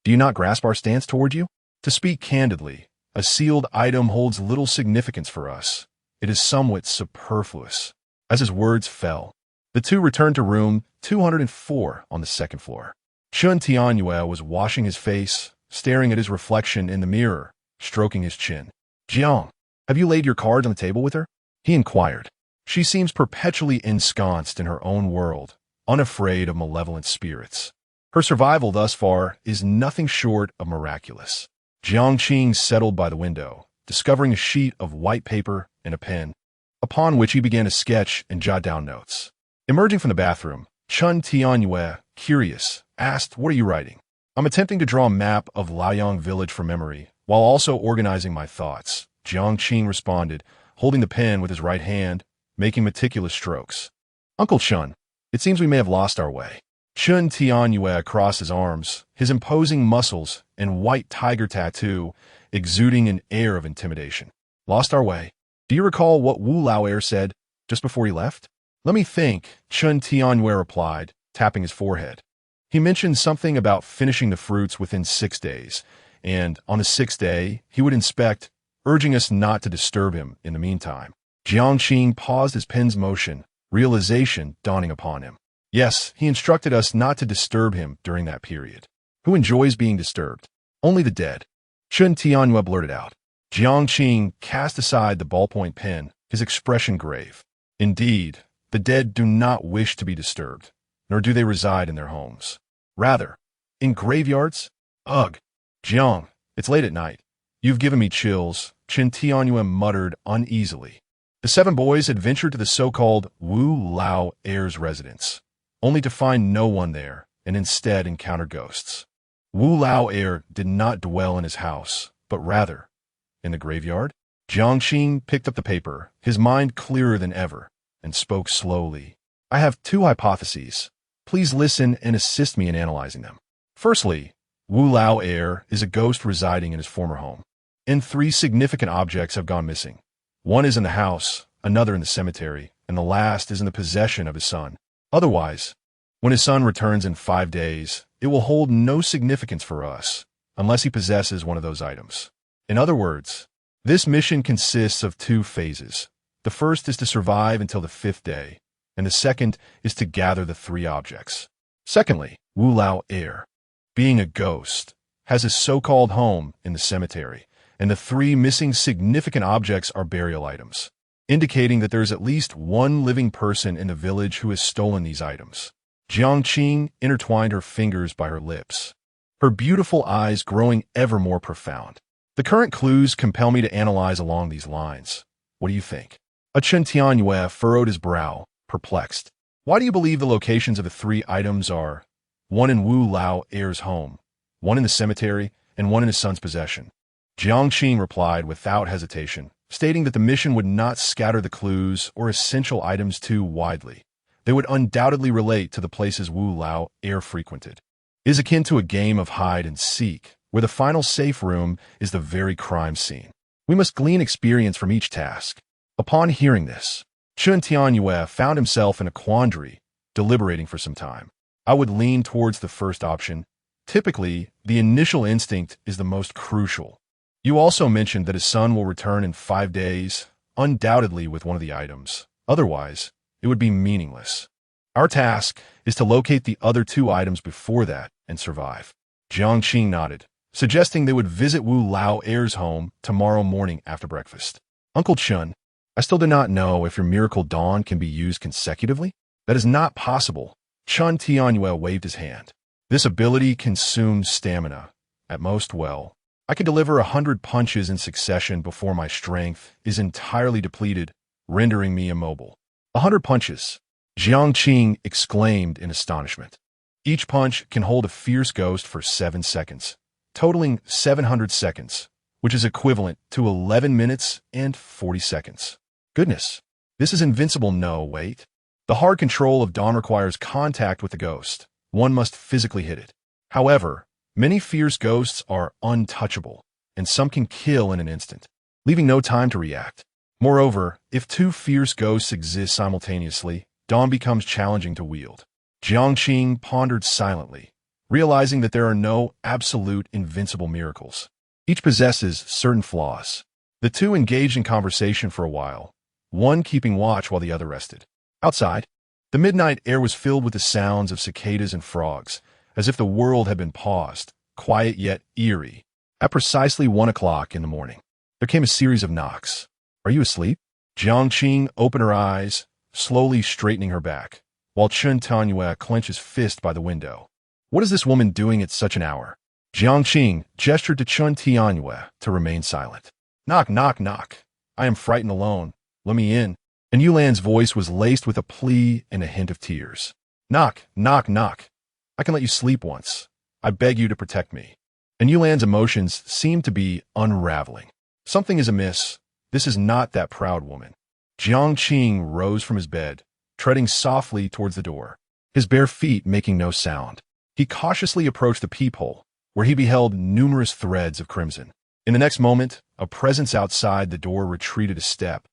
Do you not grasp our stance toward you? To speak candidly, a sealed item holds little significance for us. It is somewhat superfluous. As his words fell, the two returned to room 204 on the second floor. Chun Tianyue was washing his face, staring at his reflection in the mirror, stroking his chin. Jiang, have you laid your cards on the table with her? He inquired. She seems perpetually ensconced in her own world, unafraid of malevolent spirits. Her survival thus far is nothing short of miraculous. Jiang settled by the window, discovering a sheet of white paper and a pen, upon which he began to sketch and jot down notes. Emerging from the bathroom, Chun Tianyue, curious, asked, "What are you writing?" "I'm attempting to draw a map of Laoyang village from memory, while also organizing my thoughts," Jiang responded, holding the pen with his right hand, making meticulous strokes. "Uncle Chun, it seems we may have lost our way." Chun Tianyue crossed his arms, his imposing muscles and white tiger tattoo exuding an air of intimidation. "Lost our way? Do you recall what Wu Lao said just before he left?" "Let me think," Chun Tianyue replied, tapping his forehead. "He mentioned something about finishing the fruits within 6 days, and on the 6th day he would inspect, urging us not to disturb him in the meantime." Jiang paused his pen's motion, realization dawning upon him. Yes, he instructed us not to disturb him during that period. Who enjoys being disturbed? Only the dead. Chun Tianyue blurted out. Jiang cast aside the ballpoint pen, his expression grave. Indeed, the dead do not wish to be disturbed, nor do they reside in their homes. Rather, in graveyards? Ugh. Jiang, it's late at night. You've given me chills, Chun Tianyue muttered uneasily. The 7 boys had ventured to the so-called Wu Lao heir's residence, only to find no one there, and instead encounter ghosts. Wu Lao heir did not dwell in his house, but rather in the graveyard. Jiang picked up the paper, his mind clearer than ever, and spoke slowly. "I have 2 hypotheses. Please listen and assist me in analyzing them. Firstly, Wu Lao heir is a ghost residing in his former home, and 3 significant objects have gone missing. One is in the house, another in the cemetery, and the last is in the possession of his son. Otherwise, when his son returns in 5 days, it will hold no significance for us, unless he possesses one of those items. In other words, this mission consists of 2 phases. The first is to survive until the 5th day, and the second is to gather the 3 objects. Secondly, Wu Lao heir, being a ghost, has his so-called home in the cemetery, and the 3 missing significant objects are burial items, indicating that there is at least one living person in the village who has stolen these items. Jiang intertwined her fingers by her lips, her beautiful eyes growing ever more profound. The current clues compel me to analyze along these lines. What do you think? Chun Tianyue furrowed his brow, perplexed. Why do you believe the locations of the 3 items are one in Wu Lao heir's home, one in the cemetery, and one in his son's possession? Jiang replied without hesitation, stating that the mission would not scatter the clues or essential items too widely. They would undoubtedly relate to the places Wu Lao heir frequented. It is akin to a game of hide and seek, where the final safe room is the very crime scene. We must glean experience from each task. Upon hearing this, Chun Tianyue found himself in a quandary, deliberating for some time. I would lean towards the first option. Typically, the initial instinct is the most crucial. You also mentioned that his son will return in 5 days, undoubtedly with one of the items. Otherwise, it would be meaningless. Our task is to locate the other 2 items before that and survive. Jiang nodded, suggesting they would visit Wu Lao heir's home tomorrow morning after breakfast. Uncle Chun, I still do not know if your miracle dawn can be used consecutively. That is not possible. Chun Tianyue waved his hand. This ability consumes stamina. At most, well, I can deliver 100 punches in succession before my strength is entirely depleted, rendering me immobile. 100 punches, Jiang exclaimed in astonishment. Each punch can hold a fierce ghost for 7 seconds, totaling 700 seconds, which is equivalent to 11 minutes and 40 seconds. Goodness, this is invincible. No, wait. The hard control of dawn requires contact with the ghost. One must physically hit it. However, many fierce ghosts are untouchable, and some can kill in an instant, leaving no time to react. Moreover, if two fierce ghosts exist simultaneously, dawn becomes challenging to wield. Jiang pondered silently, realizing that there are no absolute invincible miracles. Each possesses certain flaws. The two engaged in conversation for a while, one keeping watch while the other rested. Outside, the midnight air was filled with the sounds of cicadas and frogs, as if the world had been paused, quiet yet eerie. At precisely 1 o'clock in the morning, there came a series of knocks. "Are you asleep?" Jiang opened her eyes, slowly straightening her back, while Chen Tianyue clenched his fist by the window. "What is this woman doing at such an hour?" Jiang gestured to Chen Tianyue to remain silent. "Knock, knock, knock. I am frightened alone. Let me in." And Yulan's voice was laced with a plea and a hint of tears. "Knock, knock, knock. I can let you sleep once. I beg you to protect me." And Yulan's emotions seemed to be unraveling. Something is amiss. This is not that proud woman. Jiang rose from his bed, treading softly towards the door, his bare feet making no sound. He cautiously approached the peephole, where he beheld numerous threads of crimson. In the next moment, a presence outside the door retreated a step,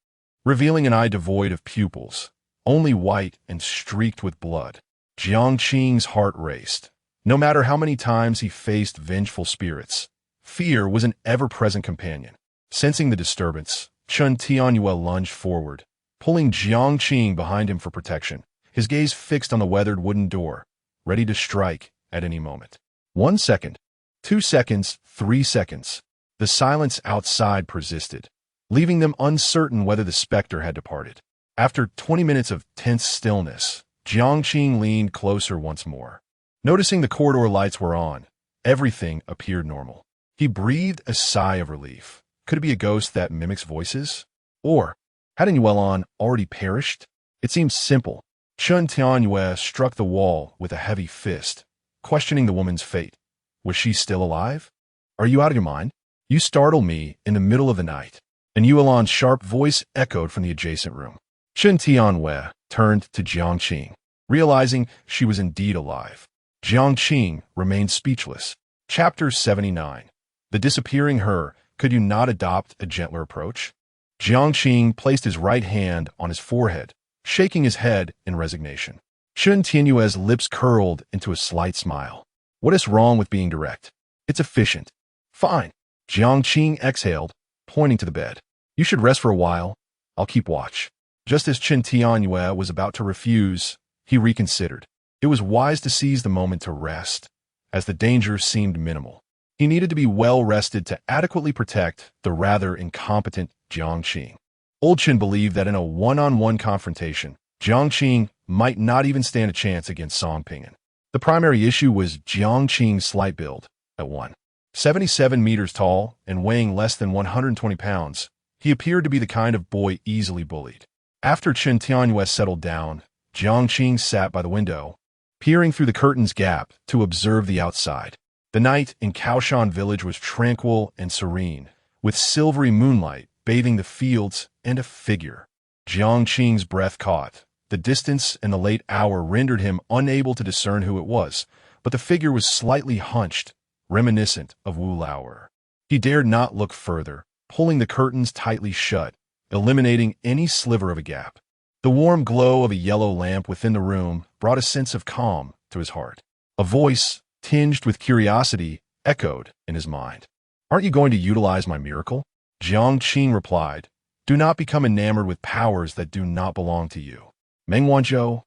revealing an eye devoid of pupils, only white and streaked with blood. Jiang's heart raced. No matter how many times he faced vengeful spirits, fear was an ever-present companion. Sensing the disturbance, Chen Tianyue lunged forward, pulling Jiang behind him for protection, his gaze fixed on the weathered wooden door, ready to strike at any moment. 1 second, 2 seconds, 3 seconds. The silence outside persisted, leaving them uncertain whether the specter had departed. After 20 minutes of tense stillness, Jiang leaned closer once more. Noticing the corridor lights were on, everything appeared normal. He breathed a sigh of relief. Could it be a ghost that mimics voices? Or had Yuan already perished? It seemed simple. Chen Tianyue struck the wall with a heavy fist, questioning the woman's fate. Was she still alive? "Are you out of your mind? You startled me in the middle of the night." And Yuan's sharp voice echoed from the adjacent room. Chen Tianyue turned to Jiang, realizing she was indeed alive. Jiang remained speechless. Chapter 79. The disappearing her. Could you not adopt a gentler approach? Jiang placed his right hand on his forehead, shaking his head in resignation. Chen Tianyue's lips curled into a slight smile. "What is wrong with being direct? It's efficient." "Fine." Jiang exhaled, pointing to the bed. "You should rest for a while. I'll keep watch." Just as Chen Tianyue was about to refuse, he reconsidered. It was wise to seize the moment to rest, as the danger seemed minimal. He needed to be well rested to adequately protect the rather incompetent Jiang. Old Chen believed that in a one-on-one confrontation, Jiang might not even stand a chance against Song Ping'an. The primary issue was Jiang's slight build. At 177 meters tall and weighing less than 120 pounds, he appeared to be the kind of boy easily bullied. After Chen Tianyue settled down, Jiang sat by the window, peering through the curtain's gap to observe the outside. The night in Kaoshan village was tranquil and serene, with silvery moonlight bathing the fields and a figure. Jiang's breath caught. The distance and the late hour rendered him unable to discern who it was, but the figure was slightly hunched, reminiscent of Wu Lauer. He dared not look further, pulling the curtains tightly shut, eliminating any sliver of a gap. The warm glow of a yellow lamp within the room brought a sense of calm to his heart. A voice, tinged with curiosity, echoed in his mind. "Aren't you going to utilize my miracle?" Jiang replied, "Do not become enamored with powers that do not belong to you." Meng Wanzhou?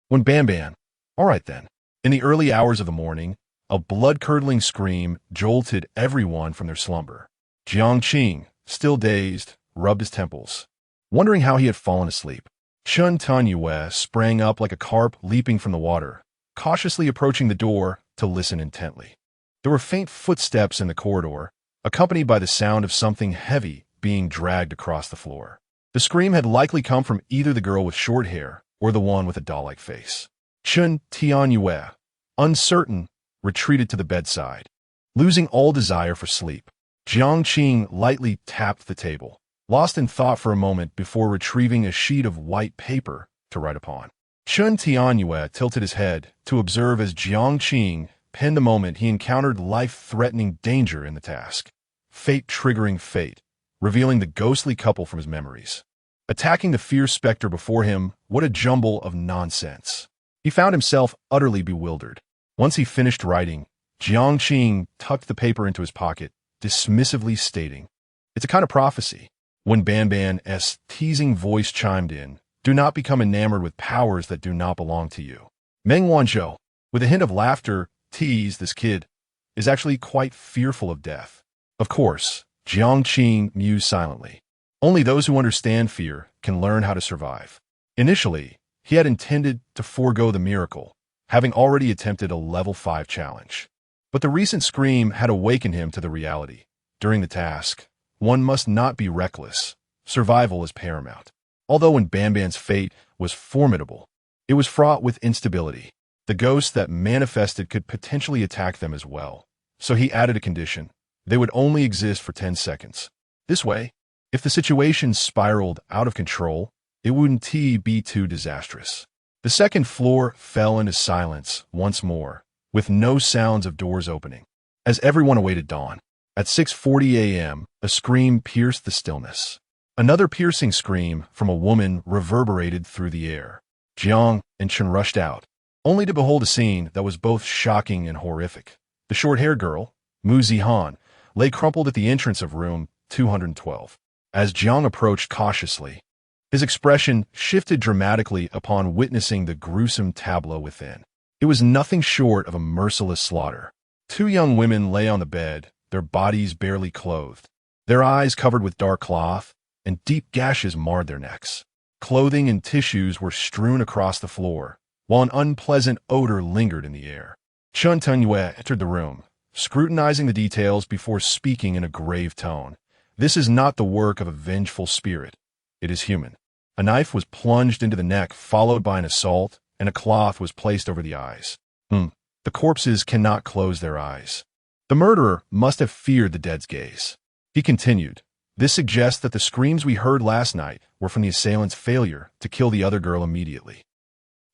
When Ban. All right then. In the early hours of the morning, a blood-curdling scream jolted everyone from their slumber. Jiang, still dazed, rubbed his temples, wondering how he had fallen asleep. Chen Tianyue sprang up like a carp leaping from the water, cautiously approaching the door to listen intently. There were faint footsteps in the corridor, accompanied by the sound of something heavy being dragged across the floor. The scream had likely come from either the girl with short hair or the one with a doll-like face. Chen Tianyue, uncertain, retreated to the bedside, losing all desire for sleep. Jiang lightly tapped the table, lost in thought for a moment before retrieving a sheet of white paper to write upon. Chun Tianyue tilted his head to observe as Jiang Qing penned the moment he encountered life-threatening danger in the task. Fate triggering fate, revealing the ghostly couple from his memories. Attacking the fierce specter before him, what a jumble of nonsense. He found himself utterly bewildered. Once he finished writing, Jiang Qing tucked the paper into his pocket, dismissively stating, "It's a kind of prophecy." When Banban's teasing voice chimed in, "Do not become enamored with powers that do not belong to you." Meng Wanzhou, with a hint of laughter, teased, "This kid is actually quite fearful of death." Of course, Jiang Qing mused silently. Only those who understand fear can learn how to survive. Initially, he had intended to forego the miracle, having already attempted a level 5 challenge. But the recent scream had awakened him to the reality. During the task, one must not be reckless. Survival is paramount. Although when Banban's fate was formidable, it was fraught with instability. The ghosts that manifested could potentially attack them as well. So he added a condition. They would only exist for 10 seconds. This way, if the situation spiraled out of control, it wouldn't be too disastrous. The second floor fell into silence once more, with no sounds of doors opening, as everyone awaited dawn. At 6:40 a.m., a scream pierced the stillness. Another piercing scream from a woman reverberated through the air. Jiang and Chen rushed out, only to behold a scene that was both shocking and horrific. The short-haired girl, Mu Zihan, lay crumpled at the entrance of room 212. As Jiang approached cautiously, his expression shifted dramatically upon witnessing the gruesome tableau within. It was nothing short of a merciless slaughter. Two young women lay on the bed, their bodies barely clothed, their eyes covered with dark cloth, and deep gashes marred their necks. Clothing and tissues were strewn across the floor, while an unpleasant odor lingered in the air. Chun Tianyue entered the room, scrutinizing the details before speaking in a grave tone. "This is not the work of a vengeful spirit. It is human." A knife was plunged into the neck, followed by an assault, and a cloth was placed over the eyes. The corpses cannot close their eyes. The murderer must have feared the dead's gaze. He continued, "This suggests that the screams we heard last night were from the assailant's failure to kill the other girl immediately.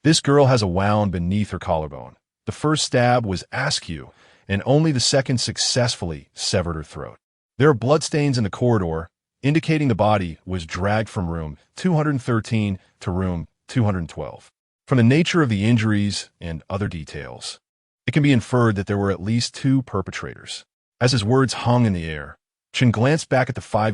This girl has a wound beneath her collarbone. The first stab was askew, and only the second successfully severed her throat. There are bloodstains in the corridor, indicating the body was dragged from room 213 to room 212. From the nature of the injuries and other details, it can be inferred that there were at least two perpetrators." As his words hung in the air, Chen glanced back at the 5